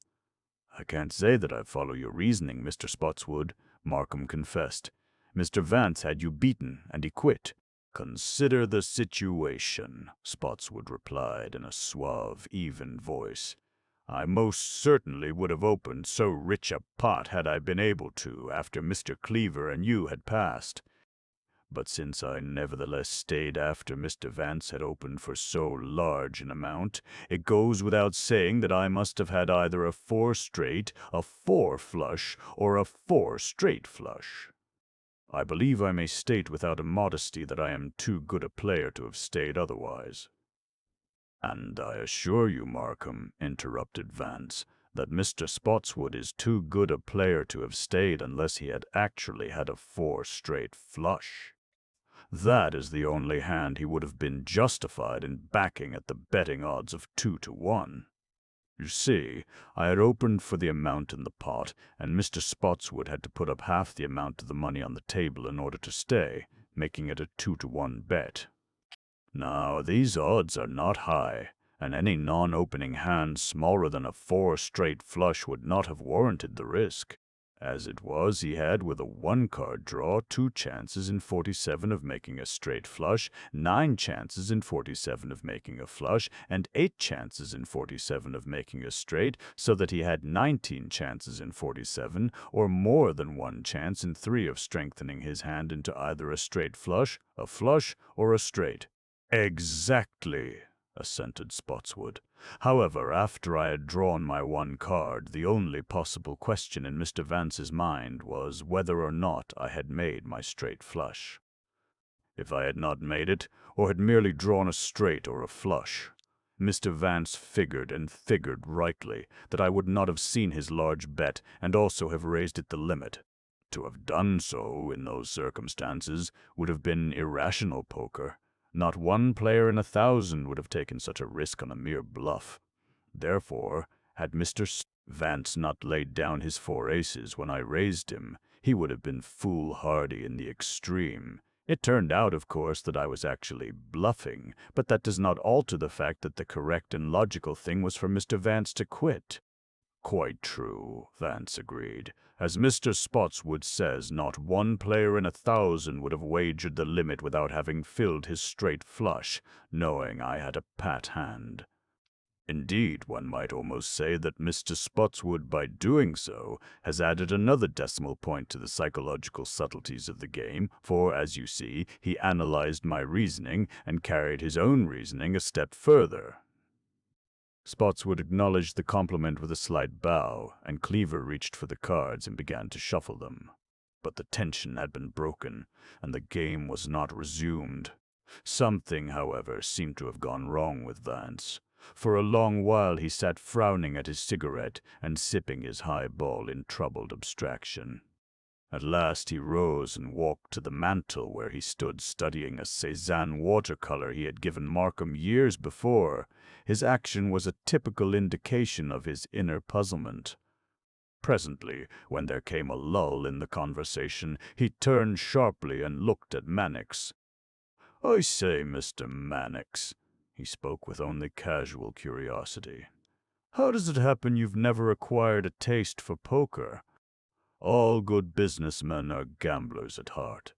"I can't say that I follow your reasoning, Mr. Spotswood," Markham confessed. "Mr. Vance had you beaten, and he quit." "Consider the situation," Spotswood replied in a suave, even voice. "I most certainly would have opened so rich a pot had I been able to, after Mr. Cleaver and you had passed. But since I nevertheless stayed after Mr. Vance had opened for so large an amount, it goes without saying that I must have had either a 4 straight, a 4 flush, or a 4 straight flush. I believe I may state without immodesty that I am too good a player to have stayed otherwise. And I assure you, Markham, interrupted Vance, that Mr. Spotswood is too good a player to have stayed unless he had actually had a 4 straight flush. That is the only hand he would have been justified in backing at the betting odds of 2 to 1. You see, I had opened for the amount in the pot, and Mr. Spotswood had to put up half the amount of the money on the table in order to stay, making it a 2 to 1 bet. Now, these odds are not high, and any non-opening hand smaller than a 4 straight flush would not have warranted the risk. As it was, he had, with a 1-card draw, 2 chances in 47 of making a straight flush, 9 chances in 47 of making a flush, and 8 chances in 47 of making a straight, so that he had 19 chances in 47, or more than 1 chance in 3 of strengthening his hand into either a straight flush, or a straight. Exactly, assented Spotswood. However, after I had drawn my 1 card, the only possible question in Mr. Vance's mind was whether or not I had made my straight flush. If I had not made it, or had merely drawn a straight or a flush, Mr. Vance figured, and figured rightly, that I would not have seen his large bet and also have raised it the limit. To have done so, in those circumstances, would have been irrational poker. Not 1 player in 1,000 would have taken such a risk on a mere bluff. Therefore, had Mr. Vance not laid down his 4 aces when I raised him, he would have been foolhardy in the extreme. It turned out, of course, that I was actually bluffing, but that does not alter the fact that the correct and logical thing was for Mr. Vance to quit. Quite true, Vance agreed. As Mr. Spotswood says, not 1 player in 1,000 would have wagered the limit without having filled his straight flush, knowing I had a pat hand. Indeed, one might almost say that Mr. Spotswood, by doing so, has added another decimal point to the psychological subtleties of the game, for, as you see, he analyzed my reasoning and carried his own reasoning a step further. Spotswood acknowledged the compliment with a slight bow, and Cleaver reached for the cards and began to shuffle them. But the tension had been broken, and the game was not resumed. Something, however, seemed to have gone wrong with Vance. For a long while he sat frowning at his cigarette and sipping his highball in troubled abstraction. At last he rose and walked to the mantel where he stood studying a Cézanne watercolor he had given Markham years before. His action was a typical indication of his inner puzzlement. Presently, when there came a lull in the conversation, he turned sharply and looked at Mannix. "I say, Mr. Mannix," he spoke with only casual curiosity, "how does it happen you've never acquired a taste for poker? All good businessmen are gamblers at heart."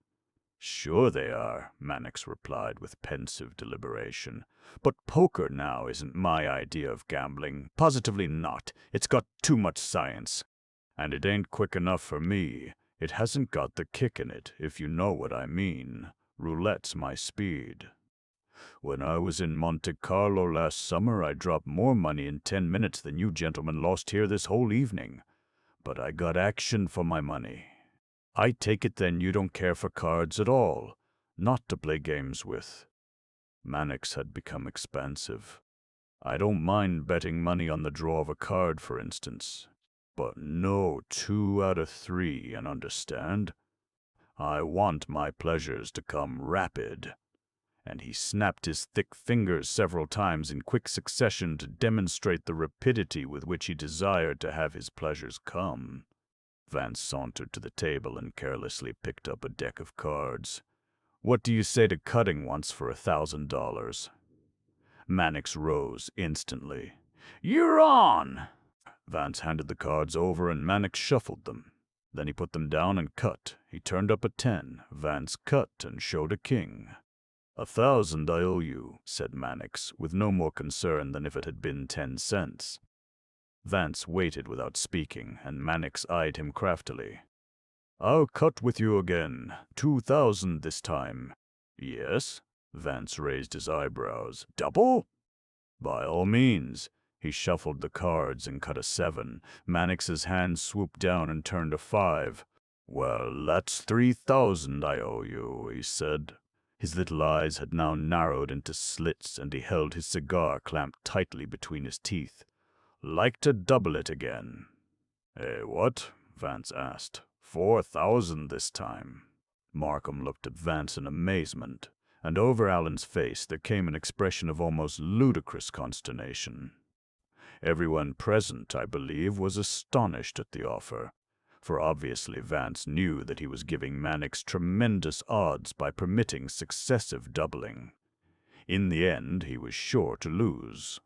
"Sure they are," Mannix replied with pensive deliberation. "But poker now isn't my idea of gambling. Positively not. It's got too much science. And it ain't quick enough for me. It hasn't got the kick in it, if you know what I mean. Roulette's my speed. When I was in Monte Carlo last summer, I dropped more money in 10 minutes than you gentlemen lost here this whole evening. But I got action for my money. I take it then you don't care for cards at all, not to play games with." Mannix had become expansive. "I don't mind betting money on the draw of a card, for instance. But no 2 out of 3, and understand? I want my pleasures to come rapid." And he snapped his thick fingers several times in quick succession to demonstrate the rapidity with which he desired to have his pleasures come. Vance sauntered to the table and carelessly picked up a deck of cards. "What do you say to cutting once for $1,000? Mannix rose instantly. "You're on!" Vance handed the cards over and Mannix shuffled them. Then he put them down and cut. He turned up a 10. Vance cut and showed a king. "1,000 I owe you," said Mannix, with no more concern than if it had been 10 cents. Vance waited without speaking, and Mannix eyed him craftily. I'll cut with you again. 2,000 this time. Yes? Vance raised his eyebrows. Double? By all means. He shuffled the cards and cut a 7. Mannix's hand swooped down and turned a 5. Well, that's 3,000 I owe you, he said. His little eyes had now narrowed into slits, and he held his cigar clamped tightly between his teeth. Like to double it again. Eh, what? Vance asked. 4,000 this time. Markham looked at Vance in amazement, and over Allen's face there came an expression of almost ludicrous consternation. Everyone present, I believe, was astonished at the offer, for obviously Vance knew that he was giving Mannix tremendous odds by permitting successive doubling. In the end, he was sure to lose.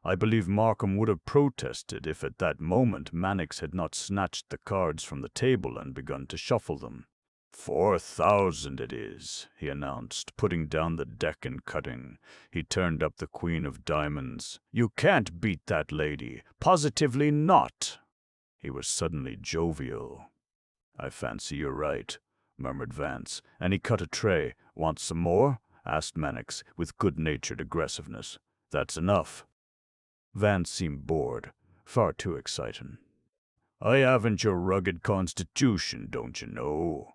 I believe Markham would have protested if at that moment Mannix had not snatched the cards from the table and begun to shuffle them. 4,000 it is, he announced, putting down the deck and cutting. He turned up the queen of diamonds. You can't beat that lady. Positively not. He was suddenly jovial. I fancy you're right, murmured Vance, and he cut a tray. Want some more? Asked Mannix, with good-natured aggressiveness. That's enough. Vance seemed bored, far too excited. I haven't your rugged constitution, don't you know?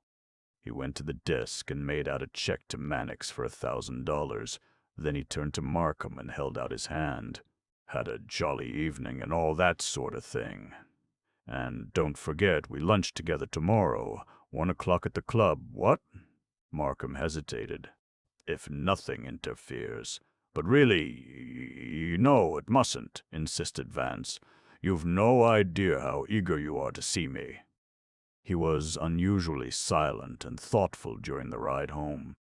He went to the desk and made out a check to Mannix for $1,000. Then he turned to Markham and held out his hand. Had a jolly evening and all that sort of thing. And don't forget, we lunch together tomorrow, 1 o'clock at the club. What? Markham hesitated. If nothing interferes. But really, you know it mustn't, insisted Vance. You've no idea how eager you are to see me. He was unusually silent and thoughtful during the ride home.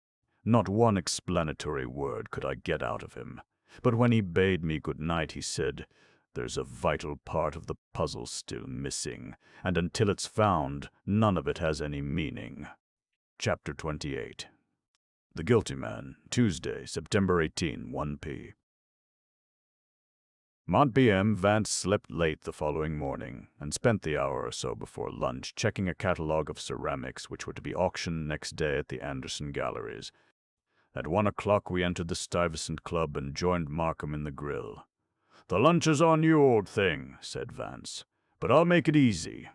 Not one explanatory word could I get out of him. But when he bade me good night, he said, There's a vital part of the puzzle still missing, and until it's found, none of it has any meaning. Chapter 28. The Guilty Man, Tuesday, September 18, 1 p. Mont PM, Vance slept late the following morning, and spent the hour or so before lunch checking a catalogue of ceramics which were to be auctioned next day at the Anderson Galleries. At 1 o'clock we entered the Stuyvesant Club and joined Markham in the grill. The lunch is on you, old thing, said Vance, but I'll make it easy.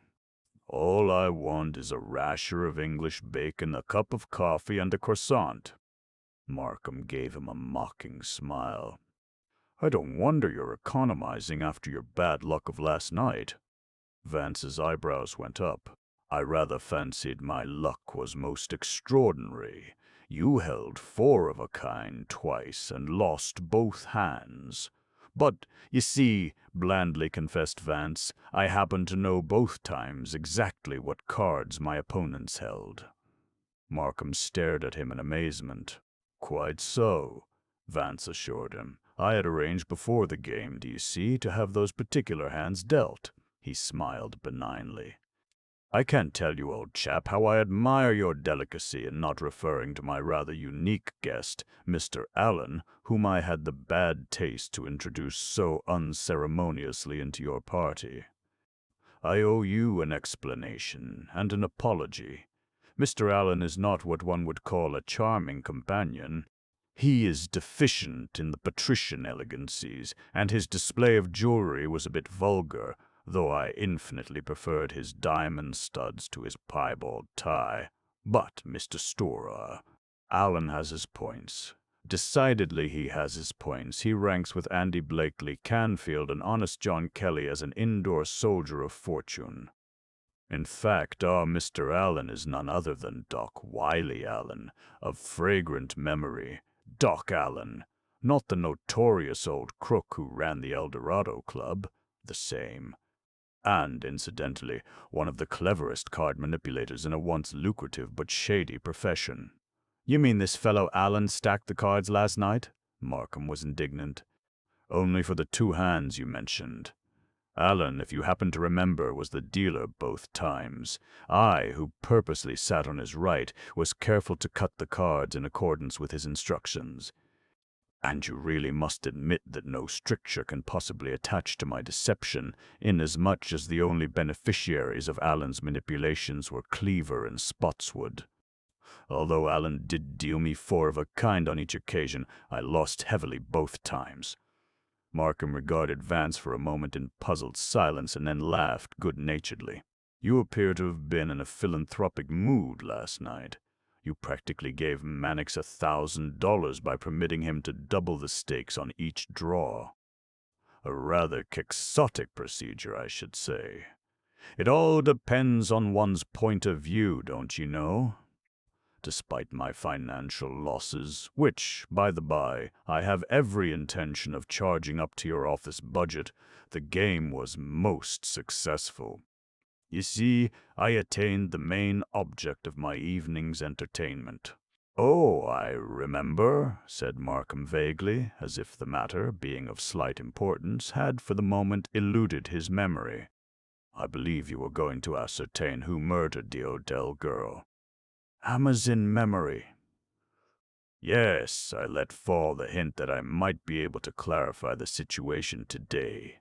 All I want is a rasher of English bacon, a cup of coffee, and a croissant. Markham gave him a mocking smile. I don't wonder you're economizing after your bad luck of last night. Vance's eyebrows went up. I rather fancied my luck was most extraordinary. You held 4 of a kind twice and lost both hands. But, you see, blandly confessed Vance, I happen to know both times exactly what cards my opponents held. Markham stared at him in amazement. Quite so, Vance assured him. I had arranged before the game, do you see, to have those particular hands dealt. He smiled benignly. I can't tell you, old chap, how I admire your delicacy in not referring to my rather unique guest, Mr. Allen, whom I had the bad taste to introduce so unceremoniously into your party. I owe you an explanation and an apology. Mr. Allen is not what one would call a charming companion. He is deficient in the patrician elegancies, and his display of jewelry was a bit vulgar, though I infinitely preferred his diamond studs to his piebald tie. But, Mr. Storer, Allen has his points. Decidedly he has his points. He ranks with Andy Blakely, Canfield, and honest John Kelly as an indoor soldier of fortune. In fact, our Mr. Allen is none other than Doc Wiley Allen, of fragrant memory. Doc Allen, not the notorious old crook who ran the El Dorado Club, the same. And, incidentally, one of the cleverest card manipulators in a once lucrative but shady profession. You mean this fellow Allen stacked the cards last night? Markham was indignant. Only for the 2 hands you mentioned. Allen, if you happen to remember, was the dealer both times. I, who purposely sat on his right, was careful to cut the cards in accordance with his instructions. And you really must admit that no stricture can possibly attach to my deception, inasmuch as the only beneficiaries of Alan's manipulations were Cleaver and Spotswood. Although Alan did deal me four of a kind on each occasion, I lost heavily both times. Markham regarded Vance for a moment in puzzled silence and then laughed good-naturedly. You appear to have been in a philanthropic mood last night. You practically gave Mannix $1,000 by permitting him to double the stakes on each draw. A rather quixotic procedure, I should say. It all depends on one's point of view, don't you know? Despite my financial losses, which, by the by, I have every intention of charging up to your office budget, the game was most successful. You see, I attained the main object of my evening's entertainment. "Oh, I remember," said Markham vaguely, as if the matter, being of slight importance, had for the moment eluded his memory. "I believe you were going to ascertain who murdered the Odell girl." "Hammers in memory." "Yes, I let fall the hint that I might be able to clarify the situation today."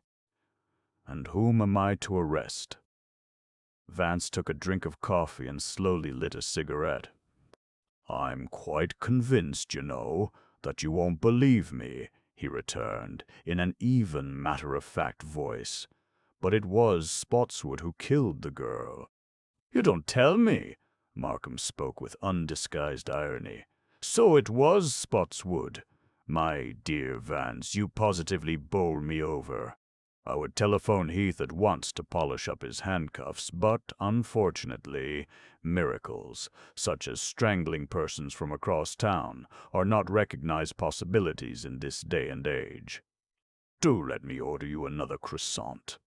"And whom am I to arrest?" Vance took a drink of coffee and slowly lit a cigarette. "I'm quite convinced, you know, that you won't believe me," he returned, in an even, matter-of-fact voice. "But it was Spotswood who killed the girl." "You don't tell me!" Markham spoke with undisguised irony. "So it was Spotswood? My dear Vance, you positively bowl me over. I would telephone Heath at once to polish up his handcuffs, but, unfortunately, miracles, such as strangling persons from across town, are not recognized possibilities in this day and age. Do let me order you another croissant."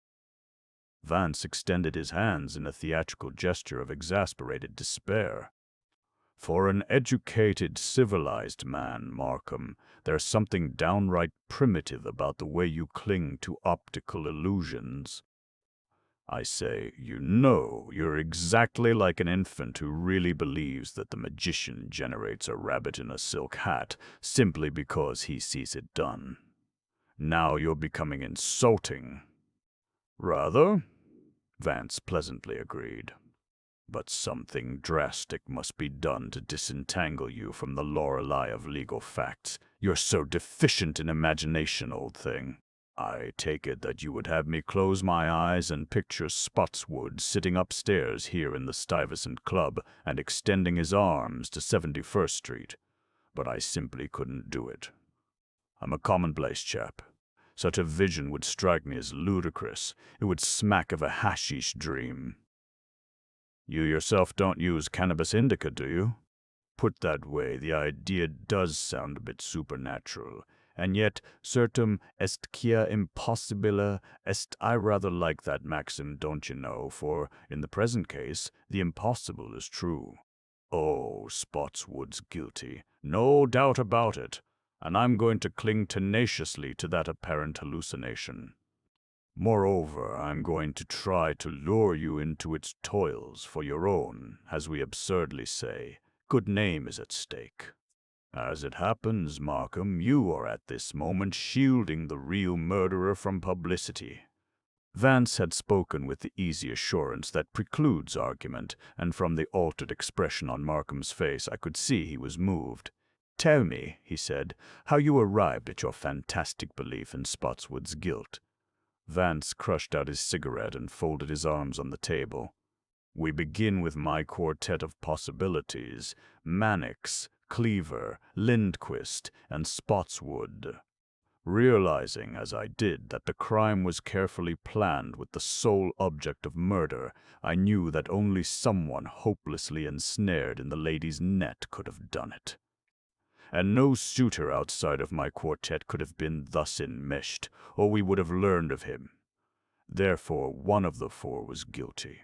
Vance extended his hands in a theatrical gesture of exasperated despair. "For an educated, civilized man, Markham, there's something downright primitive about the way you cling to optical illusions. I say, you know, you're exactly like an infant who really believes that the magician generates a rabbit in a silk hat simply because he sees it done. Now you're becoming insulting." "Rather," Vance pleasantly agreed. "But something drastic must be done to disentangle you from the Lorelei of legal facts. You're so deficient in imagination, old thing. I take it that you would have me close my eyes and picture Spotswood sitting upstairs here in the Stuyvesant Club and extending his arms to 71st Street. But I simply couldn't do it. I'm a commonplace chap. Such a vision would strike me as ludicrous. It would smack of a hashish dream." "You yourself don't use cannabis indica, do you?" "Put that way, the idea does sound a bit supernatural. And yet, certum est quia impossibile est. I rather like that maxim, don't you know, for, in the present case, the impossible is true. Oh, Spotswood's guilty, no doubt about it, and I'm going to cling tenaciously to that apparent hallucination. Moreover, I'm going to try to lure you into its toils for your own, as we absurdly say, good name is at stake. As it happens, Markham, you are at this moment shielding the real murderer from publicity." Vance had spoken with the easy assurance that precludes argument, and from the altered expression on Markham's face I could see he was moved. "Tell me," he said, "how you arrived at your fantastic belief in Spotswood's guilt." Vance crushed out his cigarette and folded his arms on the table. "We begin with my quartet of possibilities: Mannix, Cleaver, Lindquist, and Spotswood. Realizing, as I did, that the crime was carefully planned with the sole object of murder, I knew that only someone hopelessly ensnared in the lady's net could have done it. And no suitor outside of my quartet could have been thus enmeshed, or we would have learned of him. Therefore, one of the four was guilty.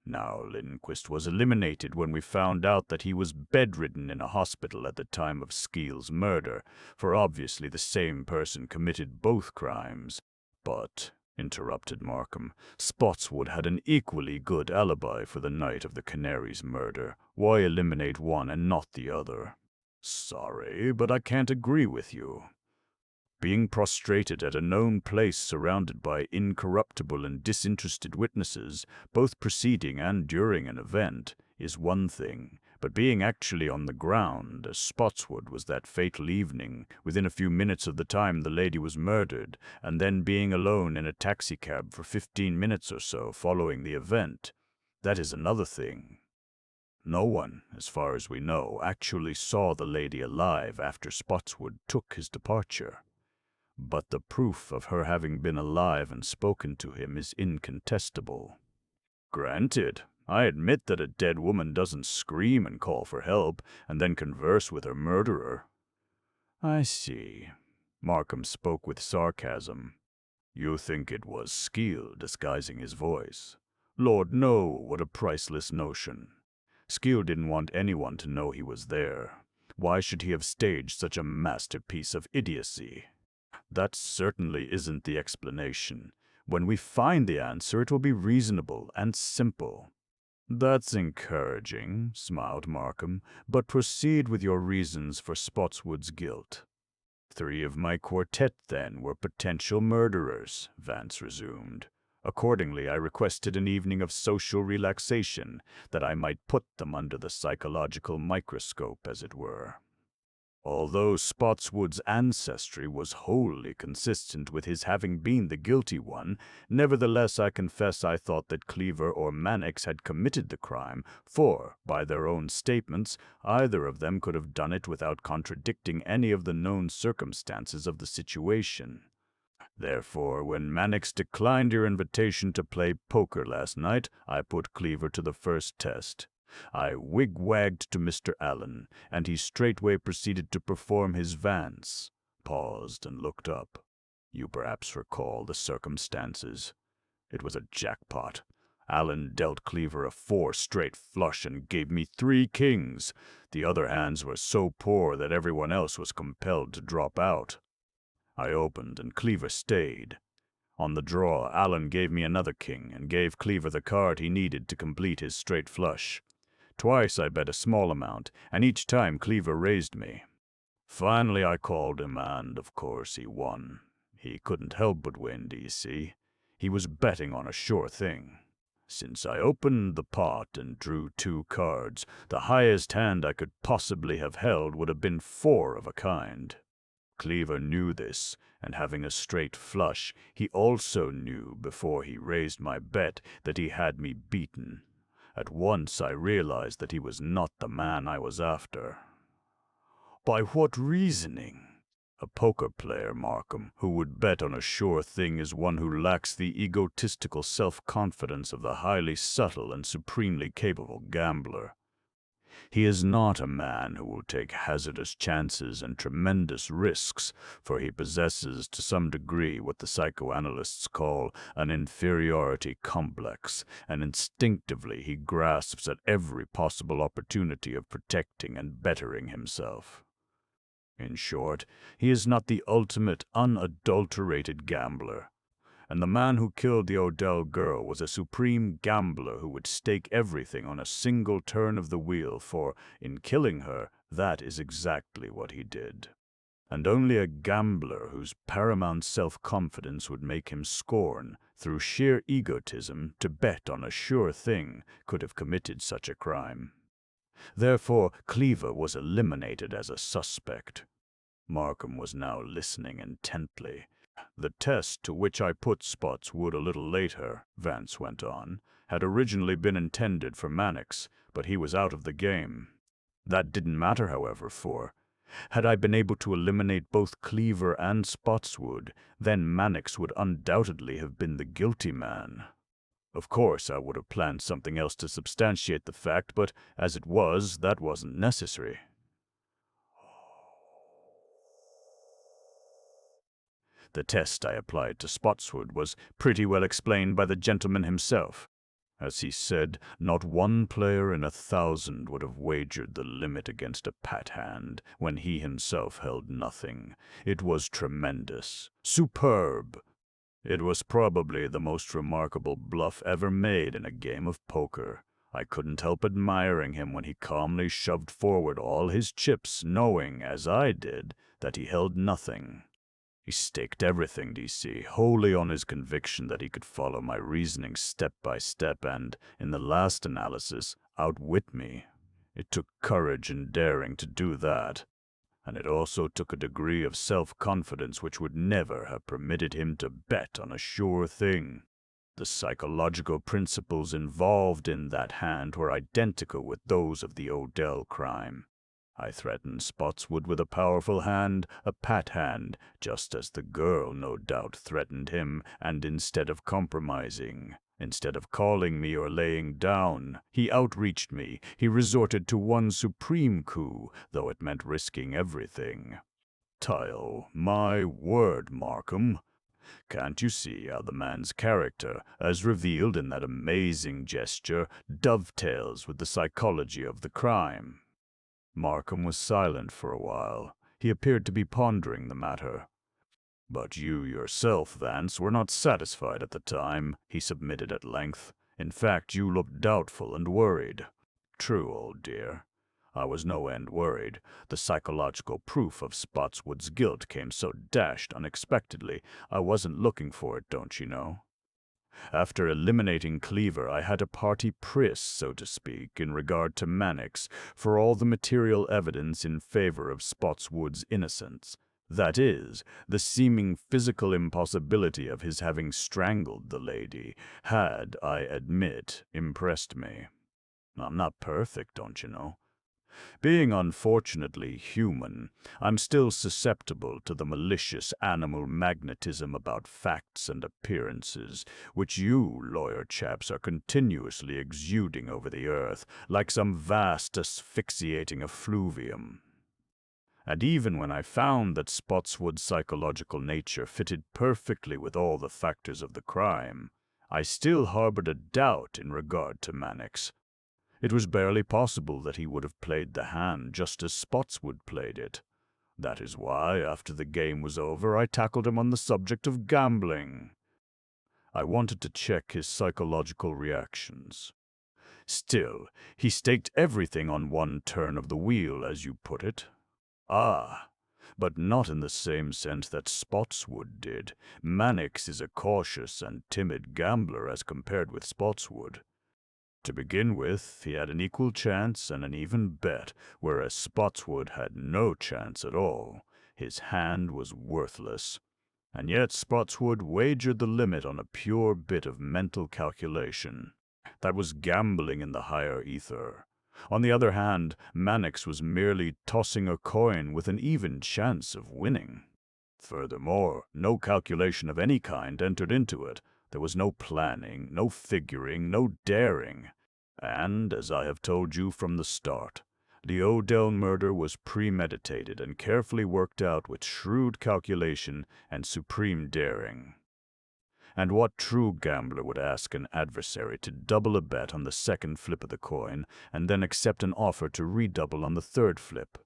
Now, Lindquist was eliminated when we found out that he was bedridden in a hospital at the time of Skeel's murder, for obviously the same person committed both crimes. But, interrupted Markham, Spotswood had an equally good alibi for the night of the Canary's murder. Why eliminate one and not the other?" Sorry, but I can't agree with you. Being prostrated at a known place surrounded by incorruptible and disinterested witnesses, both preceding and during an event, is one thing, but being actually on the ground, as Spotswood was that fatal evening, within a few minutes of the time the lady was murdered, and then being alone in a taxicab for 15 minutes or so following the event, that is another thing. No one, as far as we know, actually saw the lady alive after Spotswood took his departure. But the proof of her having been alive and spoken to him is incontestable. Granted, I admit that a dead woman doesn't scream and call for help, and then converse with her murderer. I see. Markham spoke with sarcasm. You think it was skill disguising his voice? Lord, no, what a priceless notion. Skill didn't want anyone to know he was there. Why should he have staged such a masterpiece of idiocy? That certainly isn't the explanation. When we find the answer, it will be reasonable and simple. That's encouraging, smiled Markham, but proceed with your reasons for Spotswood's guilt. 3 of my quartet, then, were potential murderers, Vance resumed. Accordingly, I requested an evening of social relaxation, that I might put them under the psychological microscope, as it were. Although Spotswood's ancestry was wholly consistent with his having been the guilty one, nevertheless I confess I thought that Cleaver or Mannix had committed the crime, for, by their own statements, either of them could have done it without contradicting any of the known circumstances of the situation. Therefore, when Mannix declined your invitation to play poker last night, I put Cleaver to the first test. I wig-wagged to Mr. Allen, and he straightway proceeded to perform his Vance, paused and looked up. You perhaps recall the circumstances. It was a jackpot. Allen dealt Cleaver a 4 straight flush and gave me 3 kings. The other hands were so poor that everyone else was compelled to drop out. I opened, and Cleaver stayed. On the draw, Allen gave me another king, and gave Cleaver the card he needed to complete his straight flush. Twice I bet a small amount, and each time Cleaver raised me. Finally I called him, and of course he won. He couldn't help but win, do you see? He was betting on a sure thing. Since I opened the pot and drew 2 cards, the highest hand I could possibly have held would have been 4 of a kind. Cleaver knew this, and having a straight flush, he also knew, before he raised my bet, that he had me beaten. At once I realized that he was not the man I was after. By what reasoning? A poker player, Markham, who would bet on a sure thing is one who lacks the egotistical self-confidence of the highly subtle and supremely capable gambler. He is not a man who will take hazardous chances and tremendous risks, for he possesses to some degree what the psychoanalysts call an inferiority complex, and instinctively he grasps at every possible opportunity of protecting and bettering himself. In short, he is not the ultimate, unadulterated gambler. And the man who killed the Odell girl was a supreme gambler who would stake everything on a single turn of the wheel, for, in killing her, that is exactly what he did. And only a gambler whose paramount self-confidence would make him scorn, through sheer egotism, to bet on a sure thing, could have committed such a crime. Therefore, Cleaver was eliminated as a suspect. Markham was now listening intently. The test to which I put Spotswood a little later, Vance went on, had originally been intended for Mannix, but he was out of the game. That didn't matter, however, for, had I been able to eliminate both Cleaver and Spotswood, then Mannix would undoubtedly have been the guilty man. Of course, I would have planned something else to substantiate the fact, but as it was, that wasn't necessary. The test I applied to Spotswood was pretty well explained by the gentleman himself. As he said, not one player in 1,000 would have wagered the limit against a pat hand when he himself held nothing. It was tremendous, superb. It was probably the most remarkable bluff ever made in a game of poker. I couldn't help admiring him when he calmly shoved forward all his chips, knowing, as I did, that he held nothing. He staked everything, DC, wholly on his conviction that he could follow my reasoning step by step and, in the last analysis, outwit me. It took courage and daring to do that, and it also took a degree of self-confidence which would never have permitted him to bet on a sure thing. The psychological principles involved in that hand were identical with those of the Odell crime. I threatened Spotswood with a powerful hand, a pat hand, just as the girl no doubt threatened him, and instead of compromising, instead of calling me or laying down, he outreached me. He resorted to one supreme coup, though it meant risking everything. Tile, my word, Markham. Can't you see how the man's character, as revealed in that amazing gesture, dovetails with the psychology of the crime? Markham was silent for a while. He appeared to be pondering the matter. "But you yourself, Vance, were not satisfied at the time," he submitted at length. "In fact, you looked doubtful and worried." "True, old dear. I was no end worried. The psychological proof of Spotswood's guilt came so dashed unexpectedly. I wasn't looking for it, don't you know? After eliminating Cleaver, I had a party pris, so to speak, in regard to Mannix, for all the material evidence in favor of Spotswood's innocence. That is, the seeming physical impossibility of his having strangled the lady had, I admit, impressed me. I'm not perfect, don't you know? Being unfortunately human, I'm still susceptible to the malicious animal magnetism about facts and appearances, which you lawyer chaps are continuously exuding over the earth, like some vast asphyxiating effluvium. And even when I found that Spotswood's psychological nature fitted perfectly with all the factors of the crime, I still harbored a doubt in regard to Mannix. It was barely possible that he would have played the hand just as Spotswood played it. That is why, after the game was over, I tackled him on the subject of gambling. I wanted to check his psychological reactions. Still, he staked everything on one turn of the wheel, as you put it. Ah, but not in the same sense that Spotswood did. Mannix is a cautious and timid gambler as compared with Spotswood. To begin with, he had an equal chance and an even bet, whereas Spotswood had no chance at all. His hand was worthless. And yet Spotswood wagered the limit on a pure bit of mental calculation. That was gambling in the higher ether. On the other hand, Mannix was merely tossing a coin with an even chance of winning. Furthermore, no calculation of any kind entered into it. There was no planning, no figuring, no daring. And, as I have told you from the start, the Odell murder was premeditated and carefully worked out with shrewd calculation and supreme daring. And what true gambler would ask an adversary to double a bet on the second flip of the coin and then accept an offer to redouble on the third flip?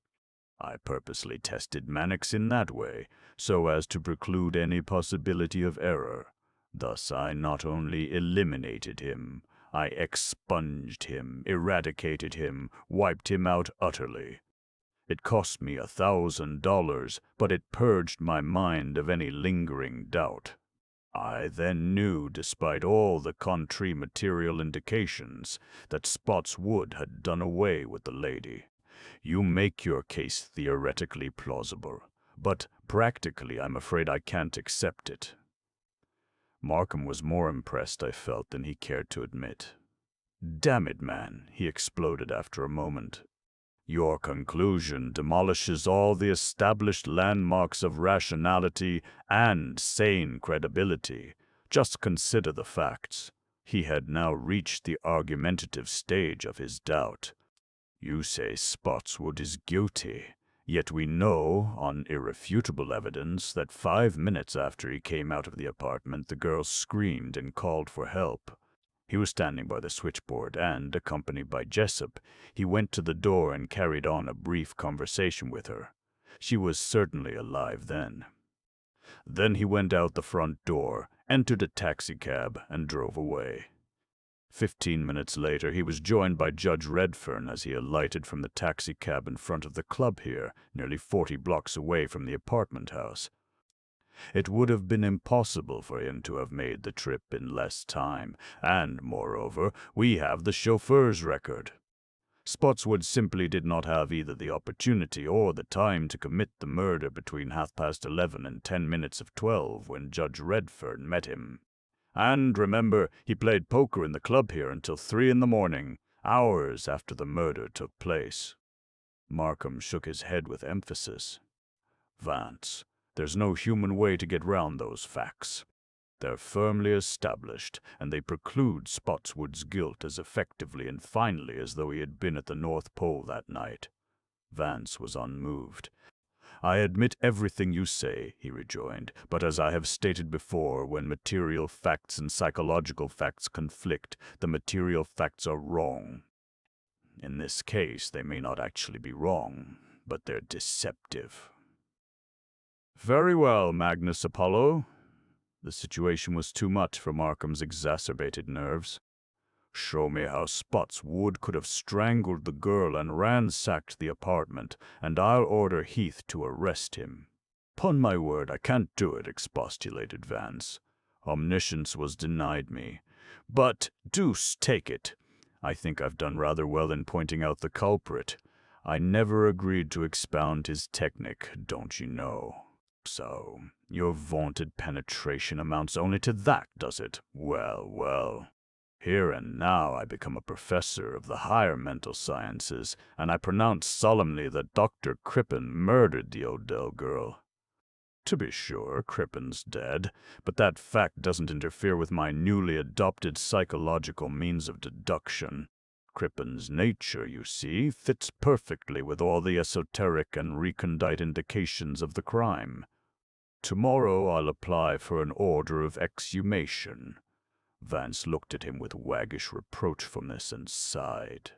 I purposely tested Mannix in that way, so as to preclude any possibility of error. Thus I not only eliminated him, I expunged him, eradicated him, wiped him out utterly. It cost me $1,000, but it purged my mind of any lingering doubt. I then knew, despite all the contrary material indications, that Spotswood had done away with the lady. You make your case theoretically plausible, but practically I'm afraid I can't accept it. Markham was more impressed, I felt, than he cared to admit. "Damn it, man," he exploded after a moment. "Your conclusion demolishes all the established landmarks of rationality and sane credibility. Just consider the facts." He had now reached the argumentative stage of his doubt. "You say Spotswood is guilty. Yet we know, on irrefutable evidence, that 5 minutes after he came out of the apartment, the girl screamed and called for help. He was standing by the switchboard and, accompanied by Jessup, he went to the door and carried on a brief conversation with her. She was certainly alive then. Then he went out the front door, entered a taxicab, and drove away. 15 minutes later, he was joined by Judge Redfern as he alighted from the taxicab in front of the club here, nearly 40 blocks away from the apartment house. It would have been impossible for him to have made the trip in less time, and, moreover, we have the chauffeur's record. Spotswood simply did not have either the opportunity or the time to commit the murder between 11:30 and 10 minutes of 12 when Judge Redfern met him. And remember, he played poker in the club here until 3 in the morning, hours after the murder took place. Markham shook his head with emphasis. Vance, there's no human way to get round those facts. They're firmly established, and they preclude Spotswood's guilt as effectively and finally as though he had been at the North Pole that night. Vance was unmoved. I admit everything you say, he rejoined, but as I have stated before, when material facts and psychological facts conflict, the material facts are wrong. In this case, they may not actually be wrong, but they're deceptive. Very well, Magnus Apollo. The situation was too much for Markham's exacerbated nerves. Show me how Spotswood could have strangled the girl and ransacked the apartment, and I'll order Heath to arrest him. "'Pon my word, I can't do it," expostulated Vance. "Omniscience was denied me. But, deuce take it, I think I've done rather well in pointing out the culprit. I never agreed to expound his technique, don't you know? So, your vaunted penetration amounts only to that, does it? Well, well. Here and now I become a professor of the higher mental sciences, and I pronounce solemnly that Dr. Crippen murdered the Odell girl. To be sure, Crippen's dead, but that fact doesn't interfere with my newly adopted psychological means of deduction. Crippen's nature, you see, fits perfectly with all the esoteric and recondite indications of the crime. Tomorrow I'll apply for an order of exhumation." Vance looked at him with waggish reproachfulness and sighed.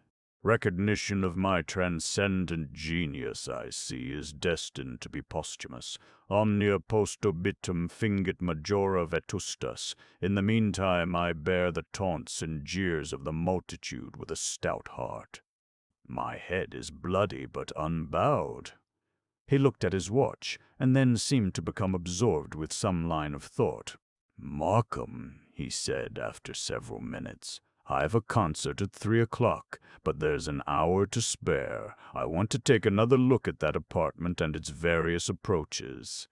"Recognition of my transcendent genius, I see, is destined to be posthumous. Omnia post obitum fingit majora vetustas. In the meantime I bear the taunts and jeers of the multitude with a stout heart. My head is bloody but unbowed." He looked at his watch, and then seemed to become absorbed with some line of thought. "Markham," he said after several minutes, "I've a concert at 3 o'clock, but there's an hour to spare. I want to take another look at that apartment and its various approaches.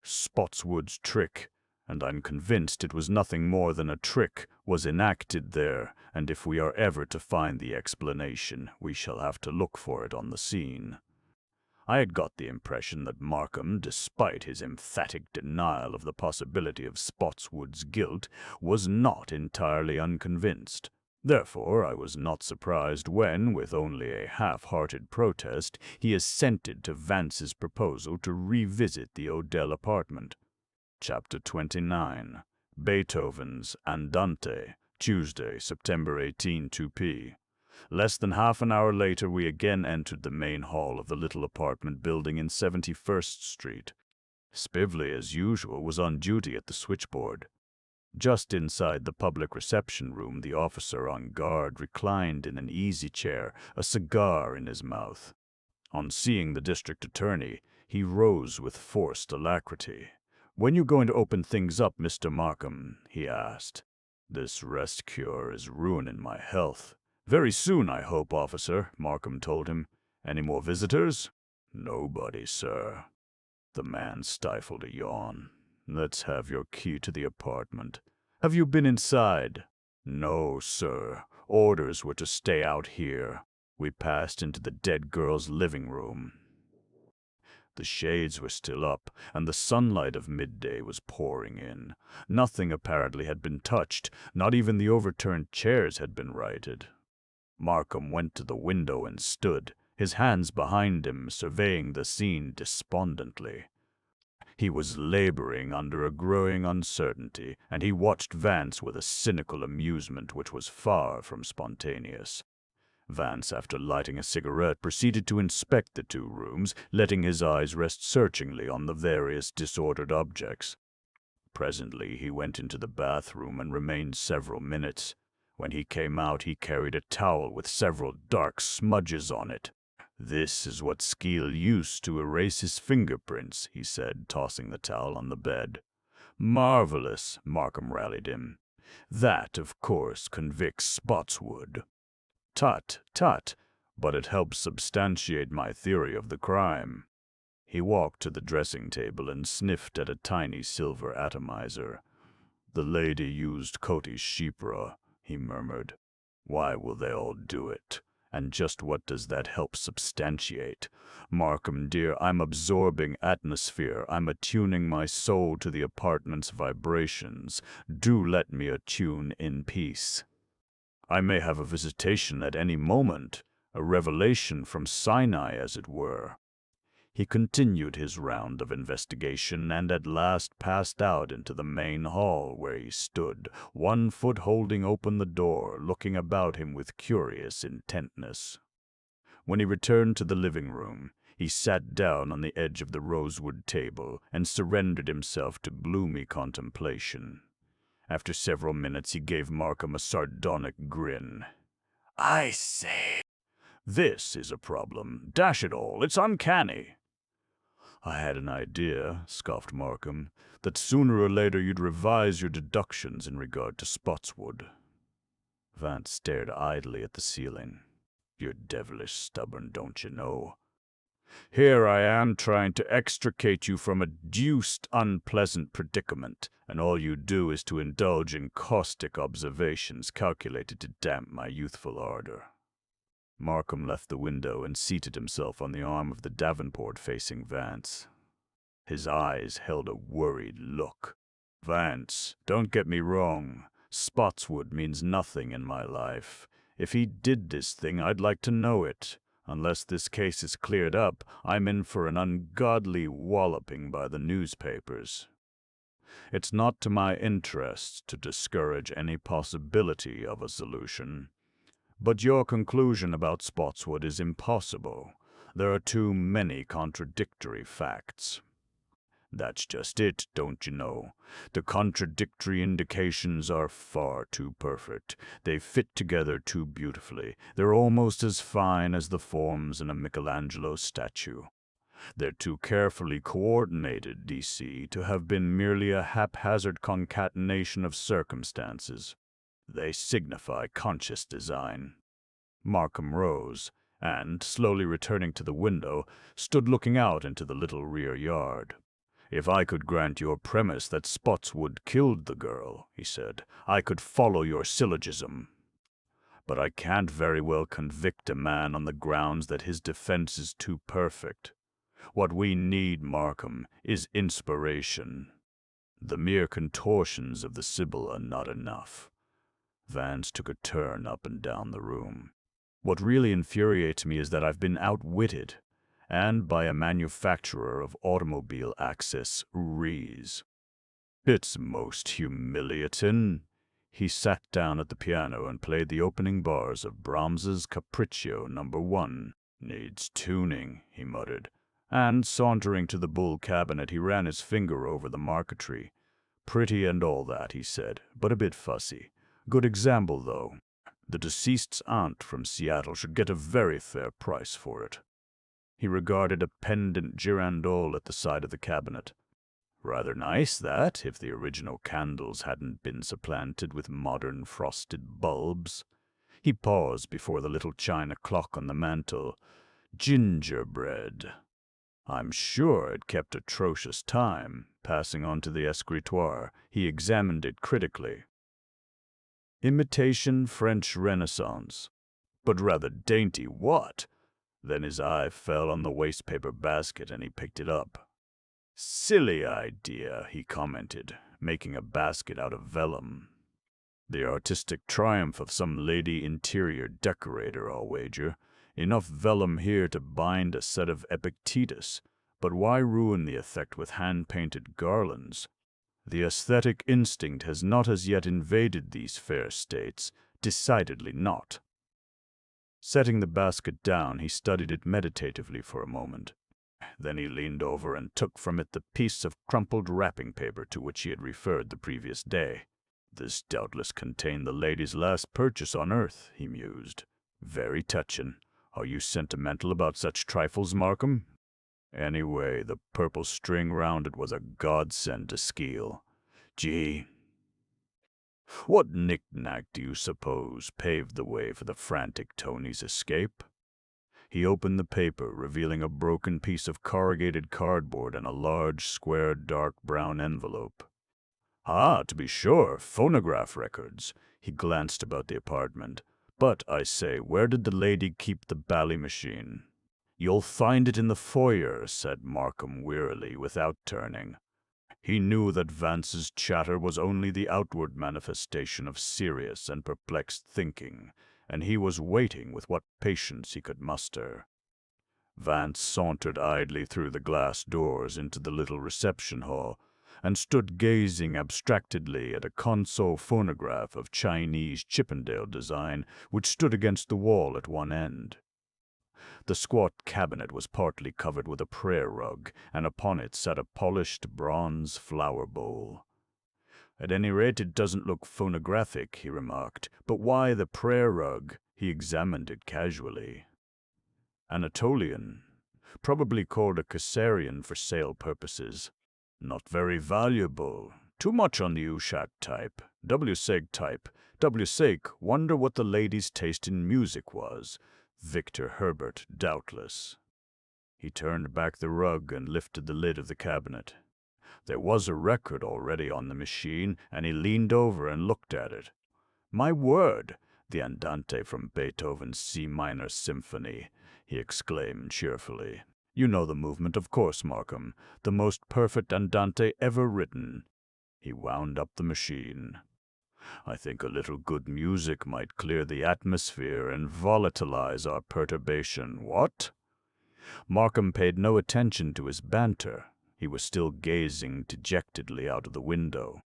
Spotswood's trick, and I'm convinced it was nothing more than a trick, was enacted there, and if we are ever to find the explanation, we shall have to look for it on the scene." I had got the impression that Markham, despite his emphatic denial of the possibility of Spotswood's guilt, was not entirely unconvinced. Therefore, I was not surprised when, with only a half-hearted protest, he assented to Vance's proposal to revisit the Odell apartment. Chapter 29. Beethoven's Andante, Tuesday, September 18, 2p. Less than half an hour later, we again entered the main hall of the little apartment building in 71st Street. Spively, as usual, was on duty at the switchboard. Just inside the public reception room, the officer on guard reclined in an easy chair, a cigar in his mouth. On seeing the district attorney, he rose with forced alacrity. "When you going to open things up, Mr. Markham?" he asked. "This rest cure is ruining my health." "Very soon, I hope, officer," Markham told him. "Any more visitors?" "Nobody, sir." The man stifled a yawn. "Let's have your key to the apartment." "Have you been inside?" "No, sir. Orders were to stay out here." We passed into the dead girl's living room. The shades were still up, and the sunlight of midday was pouring in. Nothing apparently had been touched, not even the overturned chairs had been righted. Markham went to the window and stood, his hands behind him, surveying the scene despondently. He was laboring under a growing uncertainty, and he watched Vance with a cynical amusement which was far from spontaneous. Vance, after lighting a cigarette, proceeded to inspect the two rooms, letting his eyes rest searchingly on the various disordered objects. Presently he went into the bathroom and remained several minutes. When he came out, he carried a towel with several dark smudges on it. "This is what Skeel used to erase his fingerprints," he said, tossing the towel on the bed. "Marvelous," Markham rallied him. "That, of course, convicts Spotswood." "Tut, tut, but it helps substantiate my theory of the crime." He walked to the dressing table and sniffed at a tiny silver atomizer. "The lady used Cody's chypre," he murmured. "Why will they all do it? And just what does that help substantiate? Markham, dear, I'm absorbing atmosphere. I'm attuning my soul to the apartment's vibrations. Do let me attune in peace. I may have a visitation at any moment, a revelation from Sinai, as it were." He continued his round of investigation and at last passed out into the main hall, where he stood, one foot holding open the door, looking about him with curious intentness. When he returned to the living room, he sat down on the edge of the rosewood table and surrendered himself to gloomy contemplation. After several minutes, he gave Markham a sardonic grin. "I say, this is a problem. Dash it all, it's uncanny." "I had an idea," scoffed Markham, "that sooner or later you'd revise your deductions in regard to Spotswood." Vance stared idly at the ceiling. "You're devilish stubborn, don't you know? Here I am trying to extricate you from a deuced unpleasant predicament, and all you do is to indulge in caustic observations calculated to damp my youthful ardor." Markham left the window and seated himself on the arm of the davenport facing Vance. His eyes held a worried look. "Vance, don't get me wrong. Spotswood means nothing in my life. If he did this thing, I'd like to know it. Unless this case is cleared up, I'm in for an ungodly walloping by the newspapers. It's not to my interest to discourage any possibility of a solution. But your conclusion about Spotswood is impossible. There are too many contradictory facts." "That's just it, don't you know? The contradictory indications are far too perfect. They fit together too beautifully. They're almost as fine as the forms in a Michelangelo statue. They're too carefully coordinated, DC, to have been merely a haphazard concatenation of circumstances. They signify conscious design." Markham rose, and, slowly returning to the window, stood looking out into the little rear yard. "If I could grant your premise that Spotswood killed the girl," he said, "I could follow your syllogism. But I can't very well convict a man on the grounds that his defense is too perfect. What we need, Markham, is inspiration. The mere contortions of the Sibyl are not enough." Vance took a turn up and down the room. "What really infuriates me is that I've been outwitted, and by a manufacturer of automobile access Rees. It's most humiliating." He sat down at the piano and played the opening bars of Brahms's Capriccio No. 1. "Needs tuning," he muttered, and sauntering to the buhl cabinet, he ran his finger over the marquetry. "Pretty and all that," he said, "but a bit fussy. Good example, though. The deceased's aunt from Seattle should get a very fair price for it." He regarded a pendant girandole at the side of the cabinet. "Rather nice, that, if the original candles hadn't been supplanted with modern frosted bulbs." He paused before the little china clock on the mantel. "Gingerbread. I'm sure it kept atrocious time." Passing on to the escritoire, he examined it critically. "Imitation French Renaissance. But rather dainty, what?" Then his eye fell on the wastepaper basket and he picked it up. "Silly idea," he commented, making a basket out of vellum. "The artistic triumph of some lady interior decorator, I'll wager. Enough vellum here to bind a set of Epictetus, but why ruin the effect with hand-painted garlands? The aesthetic instinct has not as yet invaded these fair states, decidedly not." Setting the basket down, he studied it meditatively for a moment. Then he leaned over and took from it the piece of crumpled wrapping paper to which he had referred the previous day. This doubtless contained the lady's last purchase on earth, he mused. Very touching. Are you sentimental about such trifles, Markham? Anyway, the purple string round it was a godsend to Skeel. Gee, what knick-knack do you suppose paved the way for the frantic Tony's escape? He opened the paper, revealing a broken piece of corrugated cardboard and a large, square, dark brown envelope. Ah, to be sure, phonograph records. He glanced about the apartment. But, I say, where did the lady keep the bally machine? You'll find it in the foyer, said Markham wearily, without turning. He knew that Vance's chatter was only the outward manifestation of serious and perplexed thinking, and he was waiting with what patience he could muster. Vance sauntered idly through the glass doors into the little reception hall, and stood gazing abstractedly at a console phonograph of Chinese Chippendale design which stood against the wall at one end. The squat cabinet was partly covered with a prayer rug, and upon it sat a polished bronze flower bowl. At any rate, it doesn't look phonographic, he remarked. But why the prayer rug? He examined it casually. Anatolian, probably called a Caesarian for sale purposes. Not very valuable. Too much on the Ushat type. W-seg type. W-seg, wonder what the lady's taste in music was. Victor Herbert, doubtless. He turned back the rug and lifted the lid of the cabinet. There was a record already on the machine, and he leaned over and looked at it. My word! The Andante from Beethoven's C minor symphony, he exclaimed cheerfully. You know the movement, of course, Markham. The most perfect Andante ever written. He wound up the machine. I think a little good music might clear the atmosphere and volatilize our perturbation. What? Markham paid no attention to his banter. He was still gazing dejectedly out of the window.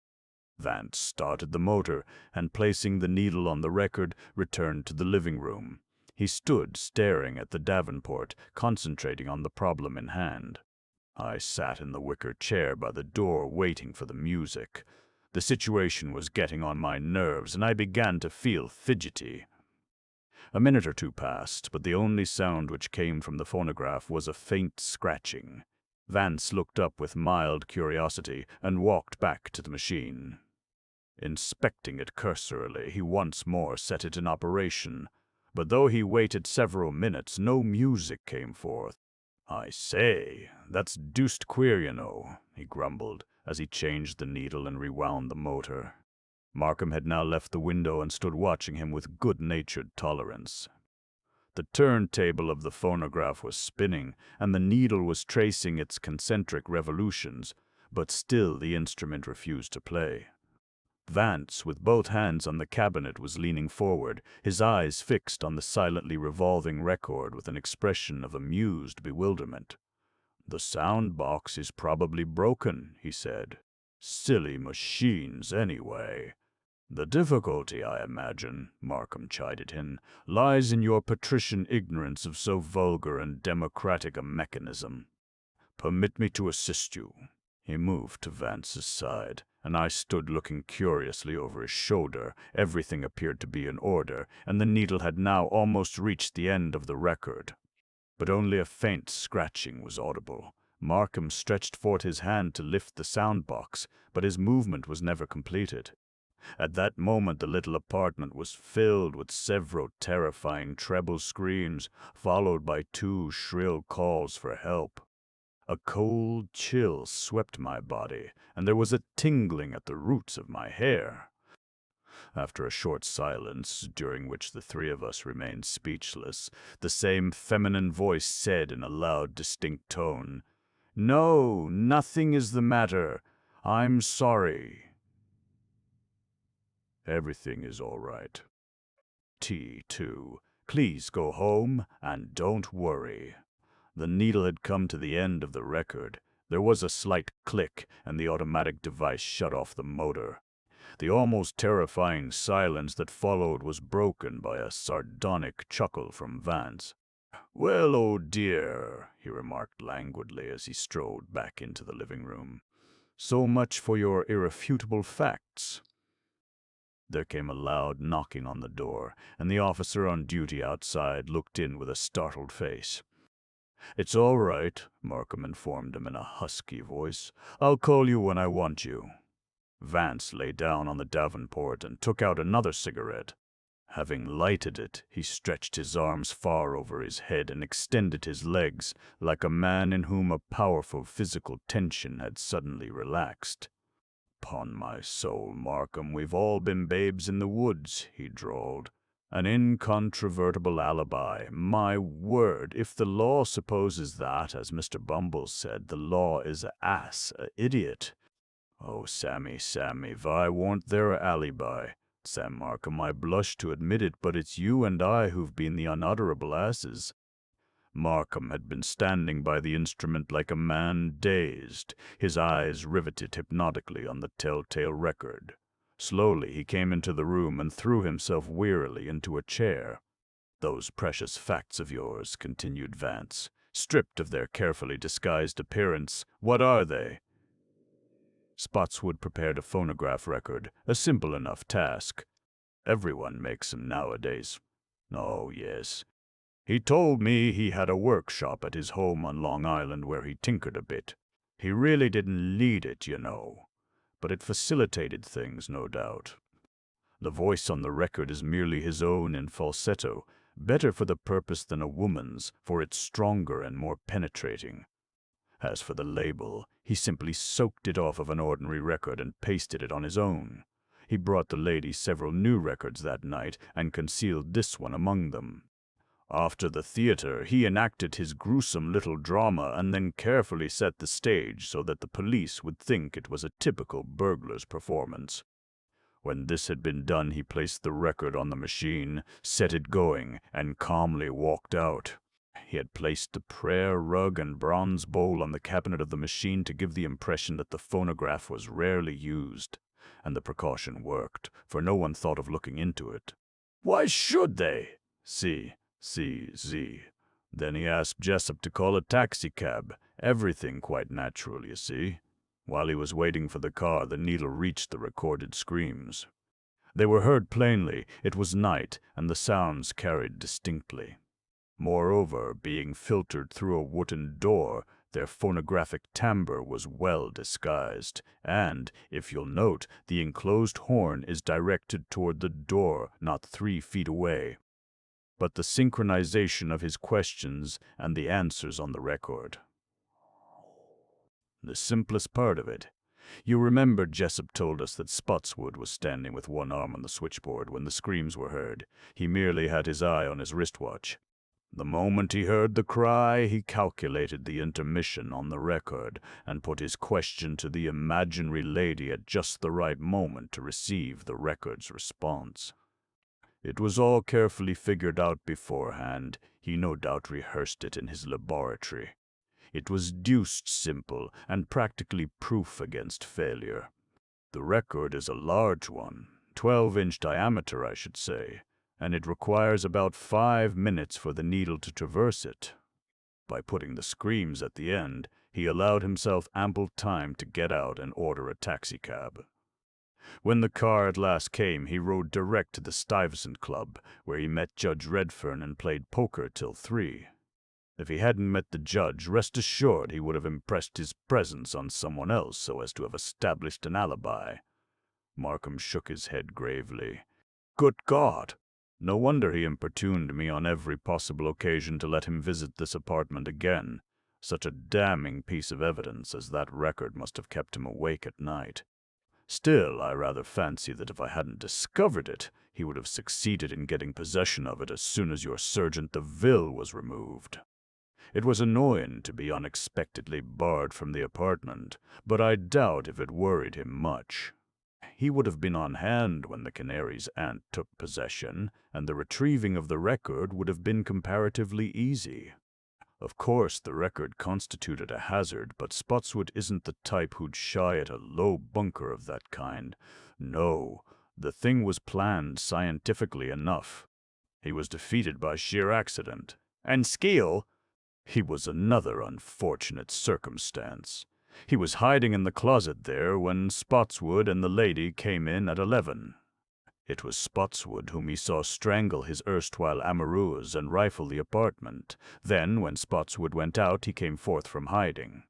Vance started the motor, and placing the needle on the record, returned to the living room. He stood staring at the davenport, concentrating on the problem in hand. I sat in the wicker chair by the door, waiting for the music. The situation was getting on my nerves, and I began to feel fidgety. A minute or two passed, but the only sound which came from the phonograph was a faint scratching. Vance looked up with mild curiosity and walked back to the machine. Inspecting it cursorily, he once more set it in operation, but though he waited several minutes, no music came forth. I say, that's deuced queer, you know, he grumbled, as he changed the needle and rewound the motor. Markham had now left the window and stood watching him with good-natured tolerance. The turntable of the phonograph was spinning, and the needle was tracing its concentric revolutions, but still the instrument refused to play. Vance, with both hands on the cabinet, was leaning forward, his eyes fixed on the silently revolving record with an expression of amused bewilderment. The sound box is probably broken, he said. Silly machines, anyway. The difficulty, I imagine, Markham chided him, lies in your patrician ignorance of so vulgar and democratic a mechanism. Permit me to assist you. He moved to Vance's side, and I stood looking curiously over his shoulder. Everything appeared to be in order, and the needle had now almost reached the end of the record. But only a faint scratching was audible. Markham stretched forth his hand to lift the sound box, but his movement was never completed. At that moment the little apartment was filled with several terrifying treble screams, followed by 2 shrill calls for help. A cold chill swept my body, and there was a tingling at the roots of my hair. After a short silence, during which the 3 of us remained speechless, the same feminine voice said in a loud, distinct tone, "No, nothing is the matter. I'm sorry." Everything is all right. T2. Please go home and don't worry. The needle had come to the end of the record. There was a slight click, and the automatic device shut off the motor. The almost terrifying silence that followed was broken by a sardonic chuckle from Vance. "Well, oh dear," he remarked languidly as he strode back into the living room. "So much for your irrefutable facts. There came a loud knocking on the door, and the officer on duty outside looked in with a startled face. "It's all right," Markham informed him in a husky voice. "I'll call you when I want you." Vance lay down on the davenport and took out another cigarette. Having lighted it, he stretched his arms far over his head and extended his legs like a man in whom a powerful physical tension had suddenly relaxed. "'Pon my soul, Markham, we've all been babes in the woods," he drawled. "An incontrovertible alibi. My word, if the law supposes that, as Mr. Bumble said, the law is a ass, a idiot. Oh, Sammy, why warn't there a alibi? Sam Markham, I blush to admit it, but it's you and I who've been the unutterable asses." Markham had been standing by the instrument like a man dazed, his eyes riveted hypnotically on the telltale record. Slowly he came into the room and threw himself wearily into a chair. "Those precious facts of yours," continued Vance, "stripped of their carefully disguised appearance, what are they?" Spotswood prepared a phonograph record, a simple enough task. Everyone makes them nowadays. Oh, yes. He told me he had a workshop at his home on Long Island where he tinkered a bit. He really didn't lead it, you know, but it facilitated things, no doubt. The voice on the record is merely his own in falsetto, better for the purpose than a woman's, for it's stronger and more penetrating. As for the label, he simply soaked it off of an ordinary record and pasted it on his own. He brought the lady several new records that night and concealed this one among them. After the theater, he enacted his gruesome little drama and then carefully set the stage so that the police would think it was a typical burglar's performance. When this had been done, he placed the record on the machine, set it going, and calmly walked out. He had placed the prayer rug and bronze bowl on the cabinet of the machine to give the impression that the phonograph was rarely used. And the precaution worked, for no one thought of looking into it. Why should they? See. Then he asked Jessup to call a taxicab. Everything quite natural, you see. While he was waiting for the car, the needle reached the recorded screams. They were heard plainly. It was night, and the sounds carried distinctly. Moreover, being filtered through a wooden door, their phonographic timbre was well disguised, and, if you'll note, the enclosed horn is directed toward the door, not 3 feet away. But the synchronization of his questions and the answers on the record. The simplest part of it. You remember Jessup told us that Spotswood was standing with one arm on the switchboard when the screams were heard. He merely had his eye on his wristwatch. The moment he heard the cry, he calculated the intermission on the record and put his question to the imaginary lady at just the right moment to receive the record's response. It was all carefully figured out beforehand. He no doubt rehearsed it in his laboratory. It was deuced simple and practically proof against failure. The record is a large one, 12-inch diameter, I should say, and it requires about 5 minutes for the needle to traverse it. By putting the screams at the end, he allowed himself ample time to get out and order a taxicab. When the car at last came, he rode direct to the Stuyvesant Club, where he met Judge Redfern and played poker till 3. If he hadn't met the judge, rest assured he would have impressed his presence on someone else so as to have established an alibi. Markham shook his head gravely. Good God! No wonder he importuned me on every possible occasion to let him visit this apartment again. Such a damning piece of evidence as that record must have kept him awake at night. Still, I rather fancy that if I hadn't discovered it, he would have succeeded in getting possession of it as soon as your Sergeant de Ville was removed. It was annoying to be unexpectedly barred from the apartment, but I doubt if it worried him much. He would have been on hand when the Canary's aunt took possession, and the retrieving of the record would have been comparatively easy. Of course, the record constituted a hazard, but Spotswood isn't the type who'd shy at a low bunker of that kind. No, the thing was planned scientifically enough. He was defeated by sheer accident. And skill? He was another unfortunate circumstance. He was hiding in the closet there when Spotswood and the lady came in at 11. It was Spotswood whom he saw strangle his erstwhile amoureuses and rifle the apartment. Then, when Spotswood went out, he came forth from hiding.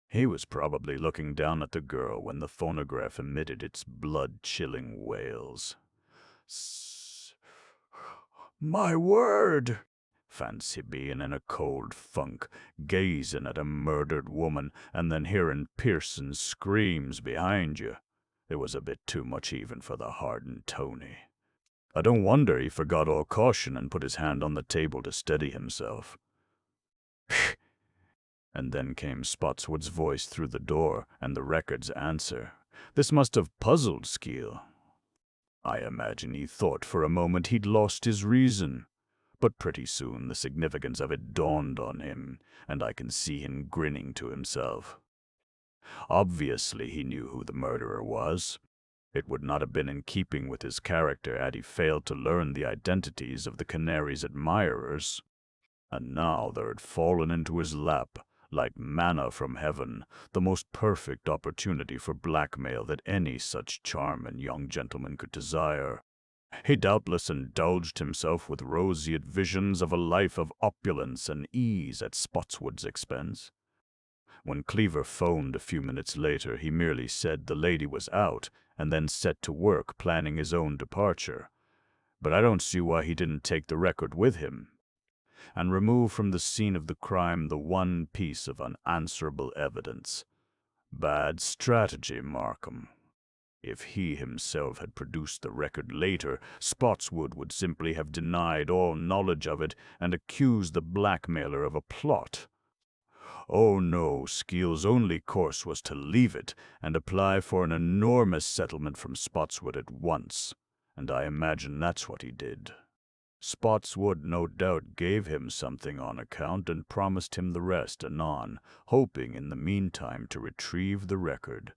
He was probably looking down at the girl when the phonograph emitted its blood-chilling wails. My word! Fancy being in a cold funk, gazing at a murdered woman, and then hearing piercing screams behind you. It was a bit too much even for the hardened Tony. I don't wonder he forgot all caution and put his hand on the table to steady himself. And then came Spotswood's voice through the door, and the record's answer. This must have puzzled Skeel. I imagine he thought for a moment he'd lost his reason. But pretty soon the significance of it dawned on him, and I can see him grinning to himself. Obviously he knew who the murderer was. It would not have been in keeping with his character had he failed to learn the identities of the Canary's admirers. And now there had fallen into his lap, like manna from heaven, the most perfect opportunity for blackmail that any such charming young gentleman could desire. He doubtless indulged himself with roseate visions of a life of opulence and ease at Spotswood's expense. When Cleaver phoned a few minutes later, he merely said the lady was out, and then set to work planning his own departure. But I don't see why he didn't take the record with him, and remove from the scene of the crime the one piece of unanswerable evidence. Bad strategy, Markham. If he himself had produced the record later, Spotswood would simply have denied all knowledge of it and accused the blackmailer of a plot. Oh no, Skeel's only course was to leave it and apply for an enormous settlement from Spotswood at once, and I imagine that's what he did. Spotswood no doubt gave him something on account and promised him the rest anon, hoping in the meantime to retrieve the record.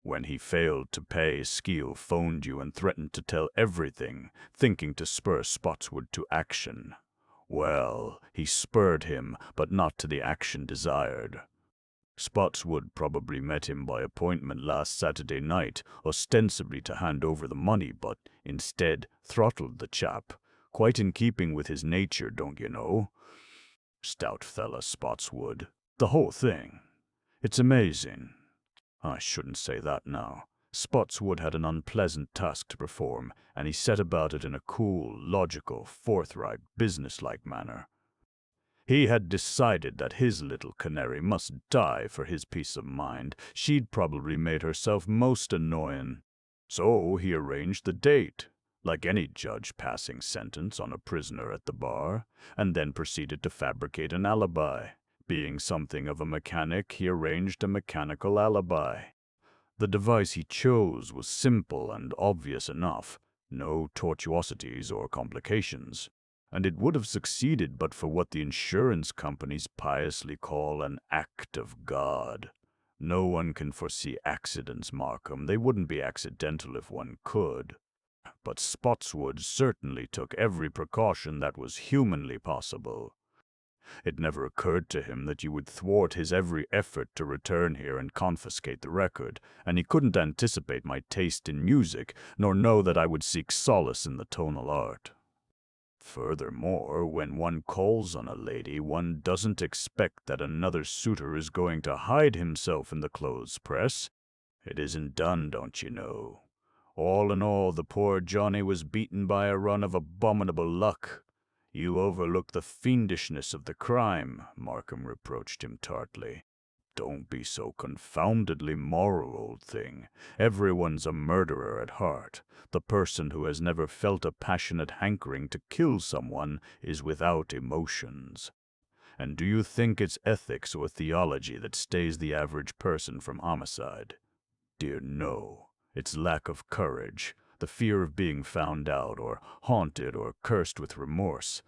When he failed to pay, Skeel phoned you and threatened to tell everything, thinking to spur Spotswood to action. Well, he spurred him, but not to the action desired. Spotswood probably met him by appointment last Saturday night, ostensibly to hand over the money, but instead throttled the chap. Quite in keeping with his nature, don't you know? Stout fella, Spotswood. The whole thing. It's amazing. I shouldn't say that now. Spotswood had an unpleasant task to perform, and he set about it in a cool, logical, forthright, businesslike manner. He had decided that his little Canary must die for his peace of mind. She'd probably made herself most annoying. So he arranged the date, like any judge passing sentence on a prisoner at the bar, and then proceeded to fabricate an alibi. Being something of a mechanic, he arranged a mechanical alibi. The device he chose was simple and obvious enough, no tortuosities or complications, and it would have succeeded but for what the insurance companies piously call an act of God. No one can foresee accidents, Markham. They wouldn't be accidental if one could. But Spotswood certainly took every precaution that was humanly possible. It never occurred to him that you would thwart his every effort to return here and confiscate the record, and he couldn't anticipate my taste in music, nor know that I would seek solace in the tonal art. Furthermore, when one calls on a lady, one doesn't expect that another suitor is going to hide himself in the clothes press. It isn't done, don't you know. All in all, the poor Johnny was beaten by a run of abominable luck. You overlook the fiendishness of the crime, Markham reproached him tartly. Don't be so confoundedly moral, old thing. Everyone's a murderer at heart. The person who has never felt a passionate hankering to kill someone is without emotions. And do you think it's ethics or theology that stays the average person from homicide? Dear no. It's lack of courage, the fear of being found out, or haunted or cursed with remorse.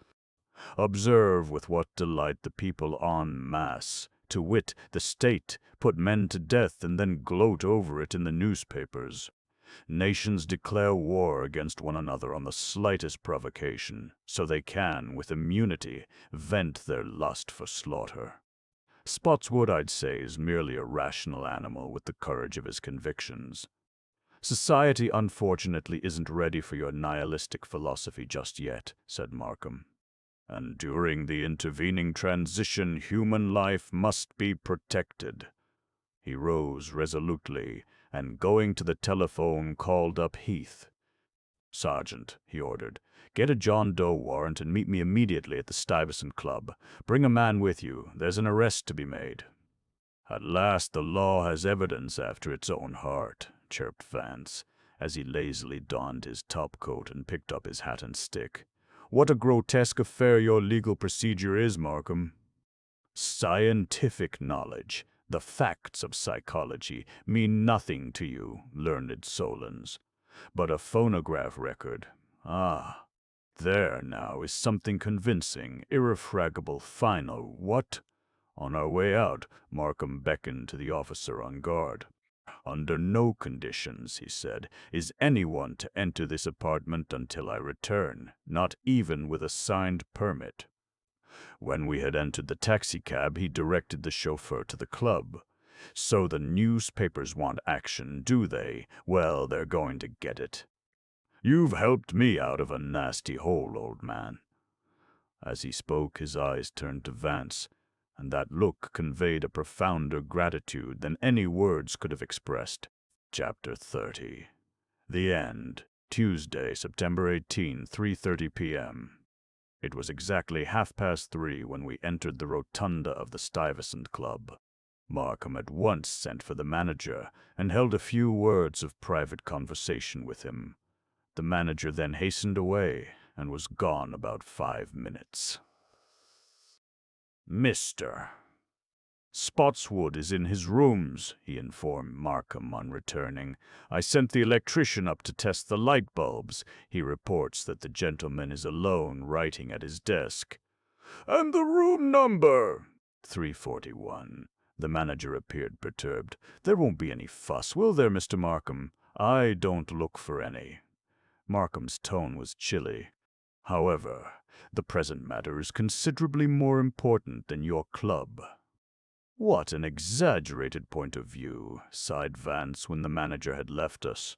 Observe with what delight the people en masse, to wit, the state, put men to death and then gloat over it in the newspapers. Nations declare war against one another on the slightest provocation, so they can, with immunity, vent their lust for slaughter. Spotswood, I'd say, is merely a rational animal with the courage of his convictions. Society, unfortunately, isn't ready for your nihilistic philosophy just yet, said Markham. And during the intervening transition, human life must be protected. He rose resolutely, and going to the telephone, called up Heath. Sergeant, he ordered, get a John Doe warrant and meet me immediately at the Stuyvesant Club. Bring a man with you. There's an arrest to be made. At last the law has evidence after its own heart, chirped Vance, as he lazily donned his topcoat and picked up his hat and stick. What a grotesque affair your legal procedure is, Markham. Scientific knowledge, the facts of psychology, mean nothing to you, learned Solons. But a phonograph record, there now is something convincing, irrefragable, final. What? On our way out, Markham beckoned to the officer on guard. Under no conditions, he said, is anyone to enter this apartment until I return, not even with a signed permit. When we had entered the taxicab, he directed the chauffeur to the club. So the newspapers want action, do they? Well, they're going to get it. You've helped me out of a nasty hole, old man. As he spoke, his eyes turned to Vance, and that look conveyed a profounder gratitude than any words could have expressed. Chapter 30. The End. Tuesday, September 18, 3:30 p.m. It was exactly 3:30 when we entered the rotunda of the Stuyvesant Club. Markham at once sent for the manager and held a few words of private conversation with him. The manager then hastened away and was gone about 5 minutes. Mr. Spotswood is in his rooms, he informed Markham on returning. I sent the electrician up to test the light bulbs. He reports that the gentleman is alone writing at his desk. And the room number? 341. The manager appeared perturbed. There won't be any fuss, will there, Mr. Markham? I don't look for any. Markham's tone was chilly. However, the present matter is considerably more important than your club. What an exaggerated point of view, sighed Vance when the manager had left us.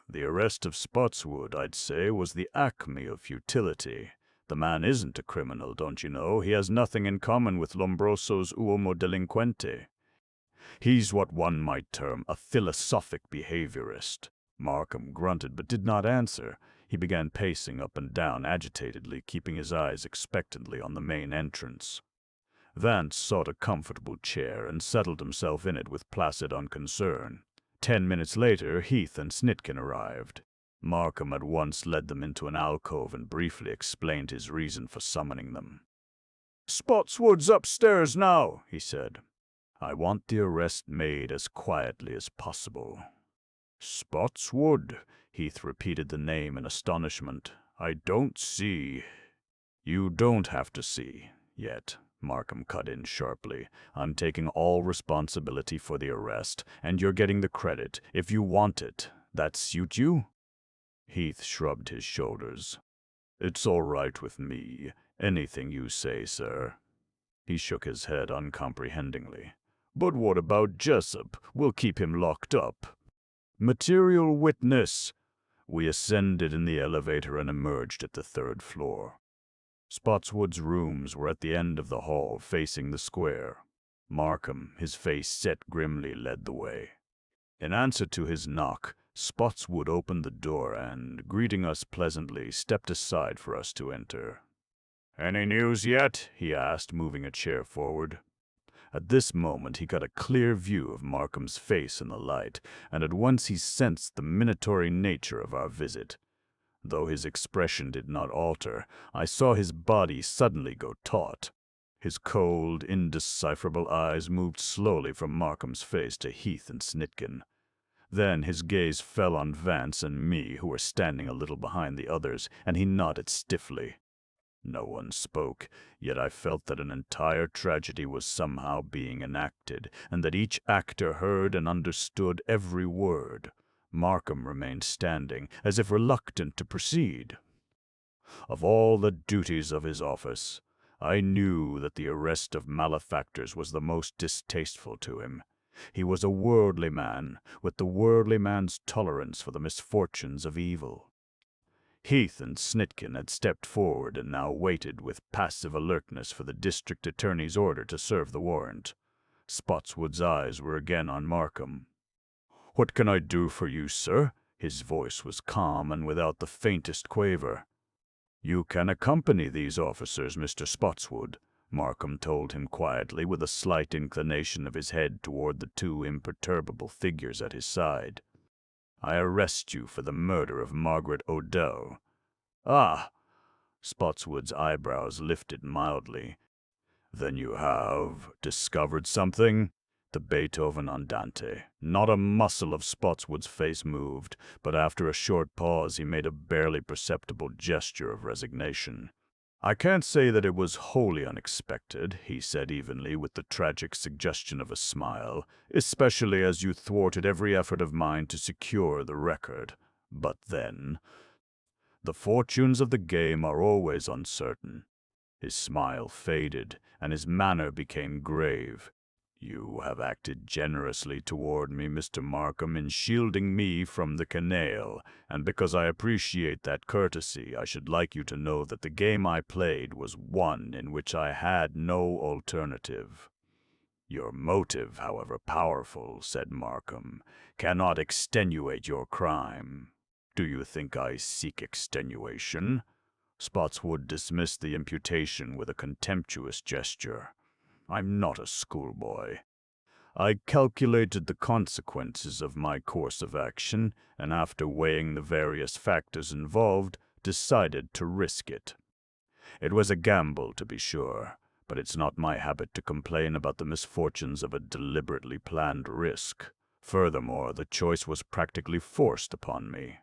The arrest of Spotswood, I'd say, was the acme of futility. The man isn't a criminal, don't you know? He has nothing in common with Lombroso's uomo delinquente. He's what one might term a philosophic behaviorist. Markham grunted but did not answer. He began pacing up and down agitatedly, keeping his eyes expectantly on the main entrance. Vance sought a comfortable chair and settled himself in it with placid unconcern. 10 minutes later, Heath and Snitkin arrived. Markham at once led them into an alcove and briefly explained his reason for summoning them. "Spotswood's upstairs now," he said. "I want the arrest made as quietly as possible." "Spotswood?" Heath repeated the name in astonishment. "I don't see." "You don't have to see, yet," Markham cut in sharply. "I'm taking all responsibility for the arrest, and you're getting the credit, if you want it. That suit you?" Heath shrugged his shoulders. "It's all right with me. Anything you say, sir." He shook his head uncomprehendingly. "But what about Jessup? We'll keep him locked up." "Material witness." We ascended in the elevator and emerged at the 3rd floor. Spotswood's rooms were at the end of the hall, facing the square. Markham, his face set grimly, led the way. In answer to his knock, Spotswood opened the door and, greeting us pleasantly, stepped aside for us to enter. "Any news yet?" he asked, moving a chair forward. At this moment he got a clear view of Markham's face in the light, and at once he sensed the minatory nature of our visit. Though his expression did not alter, I saw his body suddenly go taut. His cold, indecipherable eyes moved slowly from Markham's face to Heath and Snitkin. Then his gaze fell on Vance and me, who were standing a little behind the others, and he nodded stiffly. No one spoke, yet I felt that an entire tragedy was somehow being enacted, and that each actor heard and understood every word. Markham remained standing, as if reluctant to proceed. Of all the duties of his office, I knew that the arrest of malefactors was the most distasteful to him. He was a worldly man, with the worldly man's tolerance for the misfortunes of evil. Heath and Snitkin had stepped forward and now waited with passive alertness for the district attorney's order to serve the warrant. Spotswood's eyes were again on Markham. "What can I do for you, sir?" His voice was calm and without the faintest quaver. "You can accompany these officers, Mr. Spotswood," Markham told him quietly, with a slight inclination of his head toward the two imperturbable figures at his side. "I arrest you for the murder of Margaret Odell." "Ah!" Spotswood's eyebrows lifted mildly. "Then you have discovered something?" The Beethoven andante. Not a muscle of Spotswood's face moved, but after a short pause he made a barely perceptible gesture of resignation. "I can't say that it was wholly unexpected," he said evenly, with the tragic suggestion of a smile, "especially as you thwarted every effort of mine to secure the record. But then, the fortunes of the game are always uncertain." His smile faded, and his manner became grave. "You have acted generously toward me, Mr. Markham, in shielding me from the canaille, and because I appreciate that courtesy, I should like you to know that the game I played was one in which I had no alternative." "Your motive, however powerful," said Markham, "cannot extenuate your crime. Do you think I seek extenuation?" Spotswood dismissed the imputation with a contemptuous gesture. "I'm not a schoolboy. I calculated the consequences of my course of action, and after weighing the various factors involved, decided to risk it. It was a gamble, to be sure, but it's not my habit to complain about the misfortunes of a deliberately planned risk. Furthermore, the choice was practically forced upon me.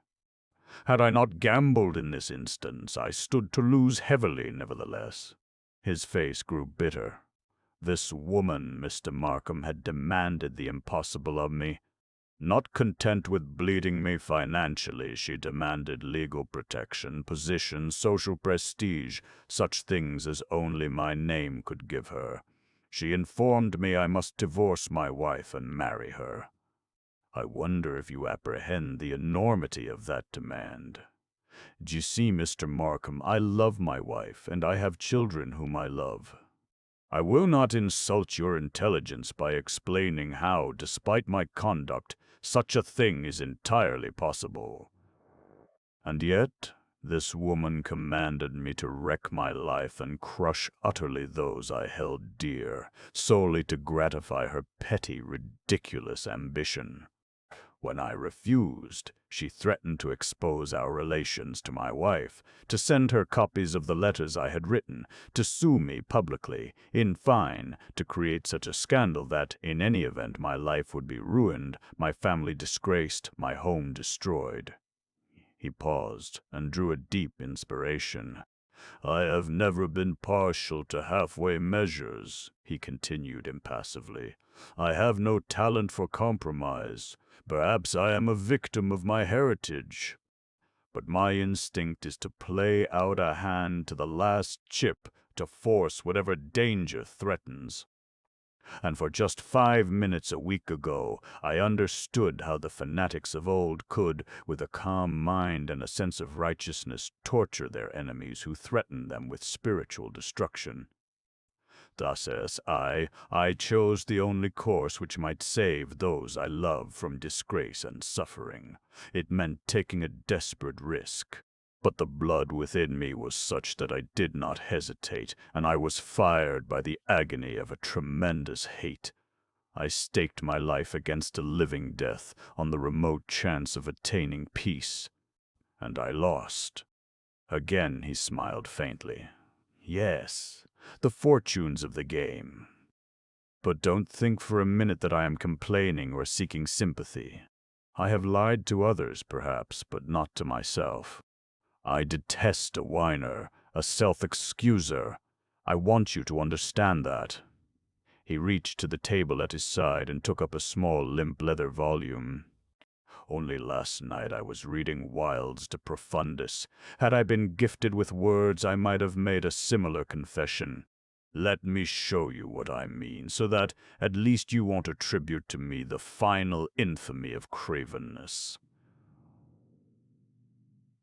Had I not gambled in this instance, I stood to lose heavily, nevertheless." His face grew bitter. "This woman, Mr. Markham, had demanded the impossible of me. Not content with bleeding me financially, she demanded legal protection, position, social prestige, such things as only my name could give her. She informed me I must divorce my wife and marry her. I wonder if you apprehend the enormity of that demand. D'you see, Mr. Markham, I love my wife, and I have children whom I love. I will not insult your intelligence by explaining how, despite my conduct, such a thing is entirely possible. And yet, this woman commanded me to wreck my life and crush utterly those I held dear, solely to gratify her petty, ridiculous ambition. When I refused, she threatened to expose our relations to my wife, to send her copies of the letters I had written, to sue me publicly, in fine, to create such a scandal that, in any event, my life would be ruined, my family disgraced, my home destroyed." He paused and drew a deep inspiration. "I have never been partial to halfway measures," he continued impassively. "I have no talent for compromise. Perhaps I am a victim of my heritage. But my instinct is to play out a hand to the last chip, to force whatever danger threatens. And for just 5 minutes a week ago, I understood how the fanatics of old could, with a calm mind and a sense of righteousness, torture their enemies who threatened them with spiritual destruction. Thus, as I chose the only course which might save those I love from disgrace and suffering. It meant taking a desperate risk. But the blood within me was such that I did not hesitate, and I was fired by the agony of a tremendous hate. I staked my life against a living death on the remote chance of attaining peace. And I lost." Again he smiled faintly. "Yes, the fortunes of the game. But don't think for a minute that I am complaining or seeking sympathy. I have lied to others, perhaps, but not to myself. I detest a whiner, a self-excuser. I want you to understand that." He reached to the table at his side and took up a small limp leather volume. "Only last night I was reading Wilde's De Profundis. Had I been gifted with words, I might have made a similar confession. Let me show you what I mean, so that at least you won't attribute to me the final infamy of cravenness."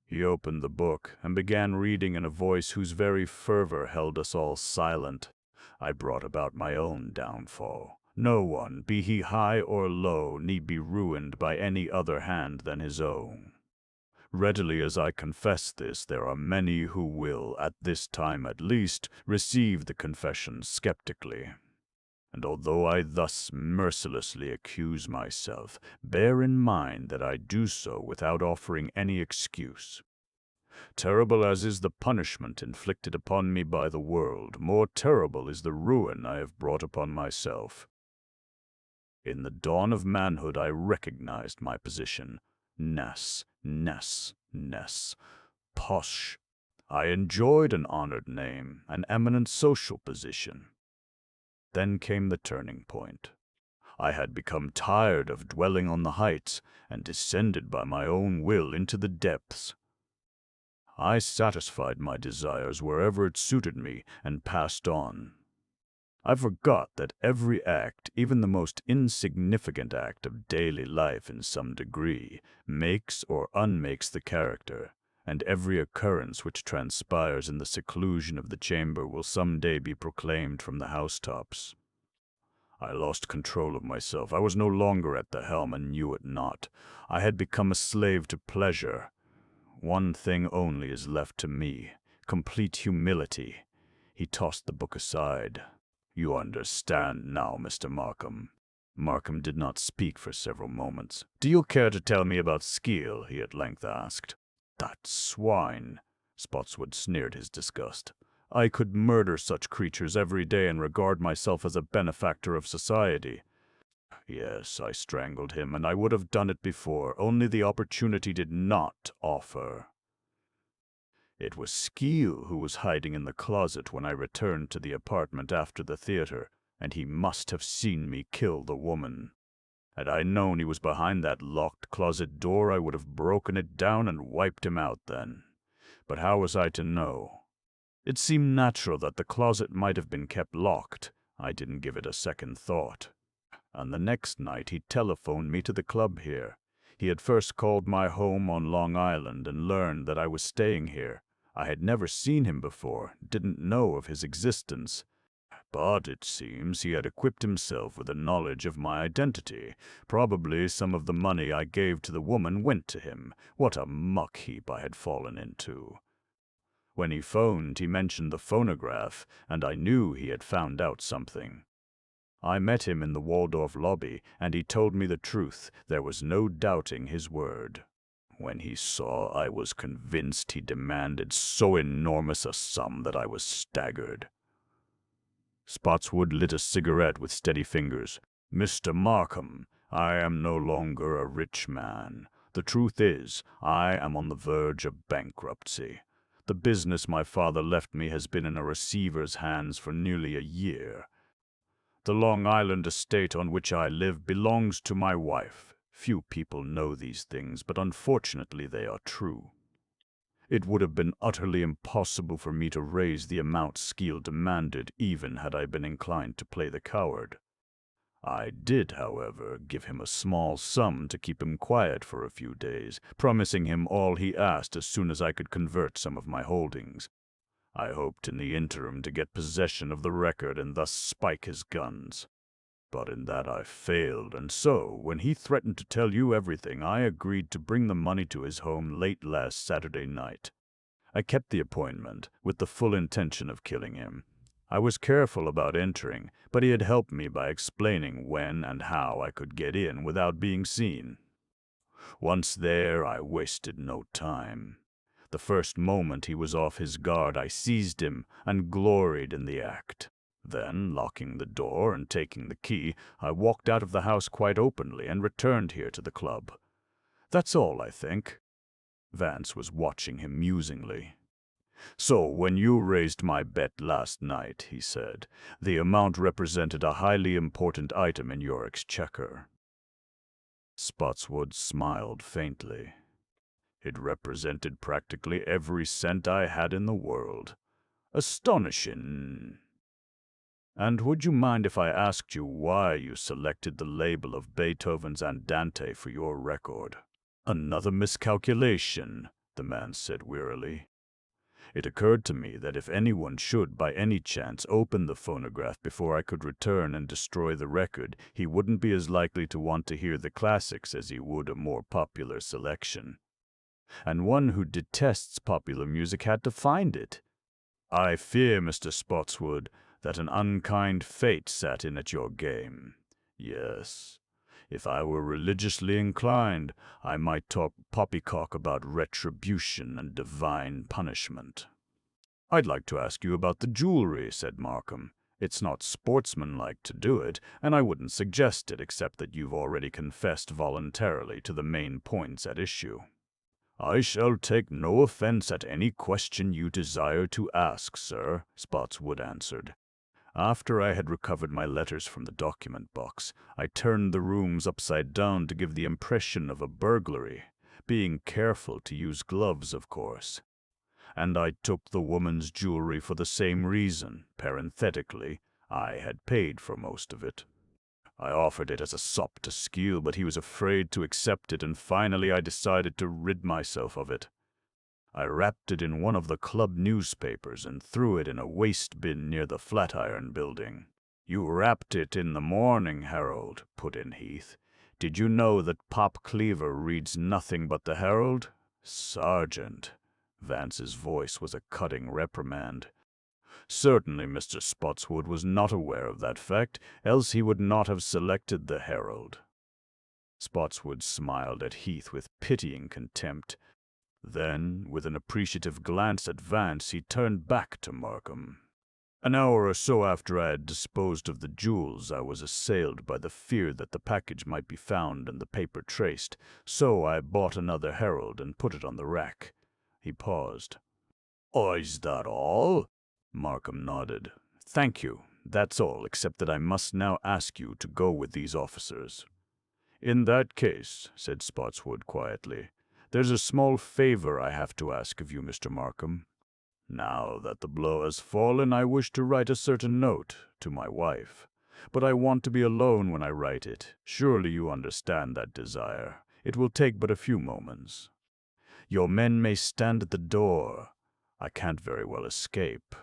He opened the book and began reading in a voice whose very fervor held us all silent. I brought about my own downfall. No one, be he high or low, need be ruined by any other hand than his own. Readily as I confess this, there are many who will, at this time at least, receive the confession skeptically. And although I thus mercilessly accuse myself, bear in mind that I do so without offering any excuse. Terrible as is the punishment inflicted upon me by the world, more terrible is the ruin I have brought upon myself. In the dawn of manhood I recognized my position. Ness. Posh. I enjoyed an honored name, an eminent social position. Then came the turning point. I had become tired of dwelling on the heights and descended by my own will into the depths. I satisfied my desires wherever it suited me and passed on. I forgot that every act, even the most insignificant act of daily life in some degree, makes or unmakes the character, and every occurrence which transpires in the seclusion of the chamber will some day be proclaimed from the housetops. I lost control of myself. I was no longer at the helm and knew it not. I had become a slave to pleasure. One thing only is left to me, complete humility. He tossed the book aside. "You understand now, Mr. Markham." Markham did not speak for several moments. "Do you care to tell me about Skeel?" he at length asked. "That swine!" Spotswood sneered his disgust. "I could murder such creatures every day and regard myself as a benefactor of society. Yes, I strangled him, and I would have done it before, only the opportunity did not offer. It was Skeel who was hiding in the closet when I returned to the apartment after the theater, and he must have seen me kill the woman. Had I known he was behind that locked closet door, I would have broken it down and wiped him out then. But how was I to know? It seemed natural that the closet might have been kept locked. I didn't give it a second thought. And the next night he telephoned me to the club here. He had first called my home on Long Island and learned that I was staying here. I had never seen him before, didn't know of his existence. But it seems he had equipped himself with a knowledge of my identity. Probably some of the money I gave to the woman went to him. What a muck heap I had fallen into. When he phoned, he mentioned the phonograph, and I knew he had found out something. I met him in the Waldorf lobby, and he told me the truth. There was no doubting his word. When he saw I was convinced, he demanded so enormous a sum that I was staggered. Spotswood lit a cigarette with steady fingers. "Mr. Markham, I am no longer a rich man. The truth is, I am on the verge of bankruptcy. The business my father left me has been in a receiver's hands for nearly a year. The Long Island estate on which I live belongs to my wife. Few people know these things, but unfortunately they are true. It would have been utterly impossible for me to raise the amount Skeel demanded, even had I been inclined to play the coward. I did, however, give him a small sum to keep him quiet for a few days, promising him all he asked as soon as I could convert some of my holdings. I hoped in the interim to get possession of the record and thus spike his guns. But in that I failed, and so, when he threatened to tell you everything, I agreed to bring the money to his home late last Saturday night. I kept the appointment, with the full intention of killing him. I was careful about entering, but he had helped me by explaining when and how I could get in without being seen. Once there, I wasted no time. The first moment he was off his guard, I seized him and gloried in the act. Then, locking the door and taking the key, I walked out of the house quite openly and returned here to the club. That's all, I think." Vance was watching him musingly. "So, when you raised my bet last night," he said, "the amount represented a highly important item in your exchequer." Spotswood smiled faintly. "It represented practically every cent I had in the world. Astonishing." And would you mind if I asked you why you selected the label of Beethoven's Andante for your record? Another miscalculation, the man said wearily. It occurred to me that if anyone should, by any chance, open the phonograph before I could return and destroy the record, he wouldn't be as likely to want to hear the classics as he would a more popular selection. And one who detests popular music had to find it. I fear, Mr. Spotswood, that an unkind fate sat in at your game. Yes, if I were religiously inclined, I might talk poppycock about retribution and divine punishment. I'd like to ask you about the jewelry, said Markham. It's not sportsmanlike to do it, and I wouldn't suggest it except that you've already confessed voluntarily to the main points at issue. I shall take no offense at any question you desire to ask, sir, Spotswood answered. After I had recovered my letters from the document box, I turned the rooms upside down to give the impression of a burglary, being careful to use gloves, of course. And I took the woman's jewelry for the same reason. Parenthetically, I had paid for most of it. I offered it as a sop to Skeel, but he was afraid to accept it, and finally I decided to rid myself of it. I wrapped it in one of the club newspapers and threw it in a waste bin near the Flatiron Building. You wrapped it in the Morning Herald, put in Heath. Did you know that Pop Cleaver reads nothing but the Herald? Sergeant. Vance's voice was a cutting reprimand. Certainly Mr. Spotswood was not aware of that fact, else he would not have selected the Herald. Spotswood smiled at Heath with pitying contempt. Then, with an appreciative glance at Vance, he turned back to Markham. An hour or so after I had disposed of the jewels, I was assailed by the fear that the package might be found and the paper traced, so I bought another Herald and put it on the rack. He paused. Is that all? Markham nodded. Thank you. That's all, except that I must now ask you to go with these officers. In that case, said Spotswood quietly, there's a small favor I have to ask of you, Mr. Markham. Now that the blow has fallen, I wish to write a certain note to my wife. But I want to be alone when I write it. Surely you understand that desire. It will take but a few moments. Your men may stand at the door. I can't very well escape.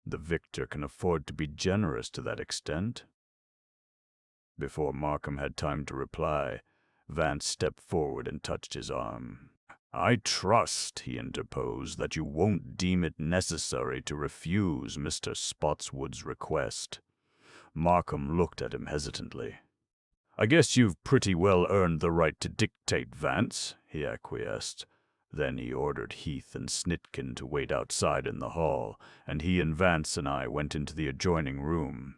The victor can afford to be generous to that extent. Before Markham had time to reply, Vance stepped forward and touched his arm. I trust, he interposed, that you won't deem it necessary to refuse Mr. Spotswood's request. Markham looked at him hesitantly. I guess you've pretty well earned the right to dictate, Vance, he acquiesced. Then he ordered Heath and Snitkin to wait outside in the hall, and he and Vance and I went into the adjoining room.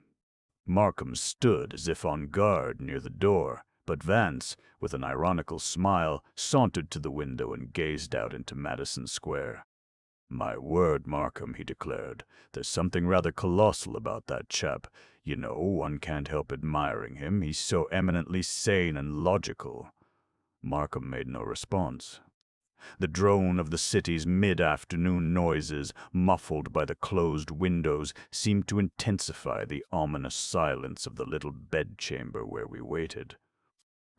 Markham stood as if on guard near the door, but Vance, with an ironical smile, sauntered to the window and gazed out into Madison Square. My word, Markham, he declared, there's something rather colossal about that chap. You know, one can't help admiring him. He's so eminently sane and logical. Markham made no response. The drone of the city's mid-afternoon noises, muffled by the closed windows, seemed to intensify the ominous silence of the little bedchamber where we waited.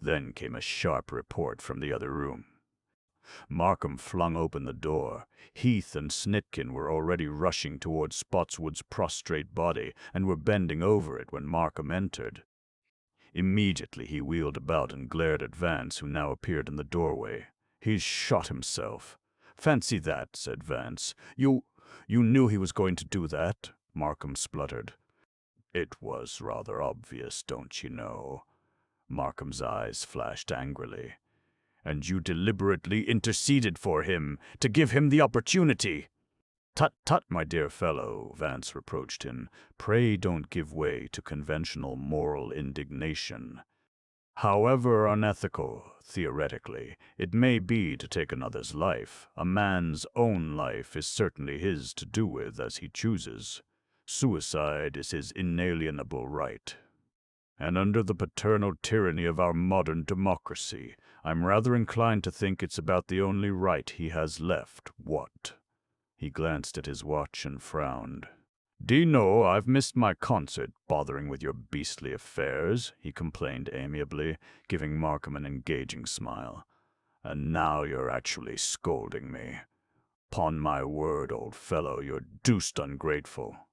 Then came a sharp report from the other room. Markham flung open the door. Heath and Snitkin were already rushing toward Spotswood's prostrate body and were bending over it when Markham entered. Immediately he wheeled about and glared at Vance, who now appeared in the doorway. He's shot himself. Fancy that, said Vance. You knew he was going to do that? Markham spluttered. It was rather obvious, don't you know? Markham's eyes flashed angrily. And you deliberately interceded for him, to give him the opportunity. Tut, tut, my dear fellow, Vance reproached him. Pray don't give way to conventional moral indignation. However unethical, theoretically, it may be to take another's life, a man's own life is certainly his to do with as he chooses. Suicide is his inalienable right. And under the paternal tyranny of our modern democracy, I'm rather inclined to think it's about the only right he has left. What? He glanced at his watch and frowned. "Do you know, I've missed my concert, bothering with your beastly affairs," he complained amiably, giving Markham an engaging smile. "And now you're actually scolding me. 'Pon my word, old fellow, you're deuced ungrateful."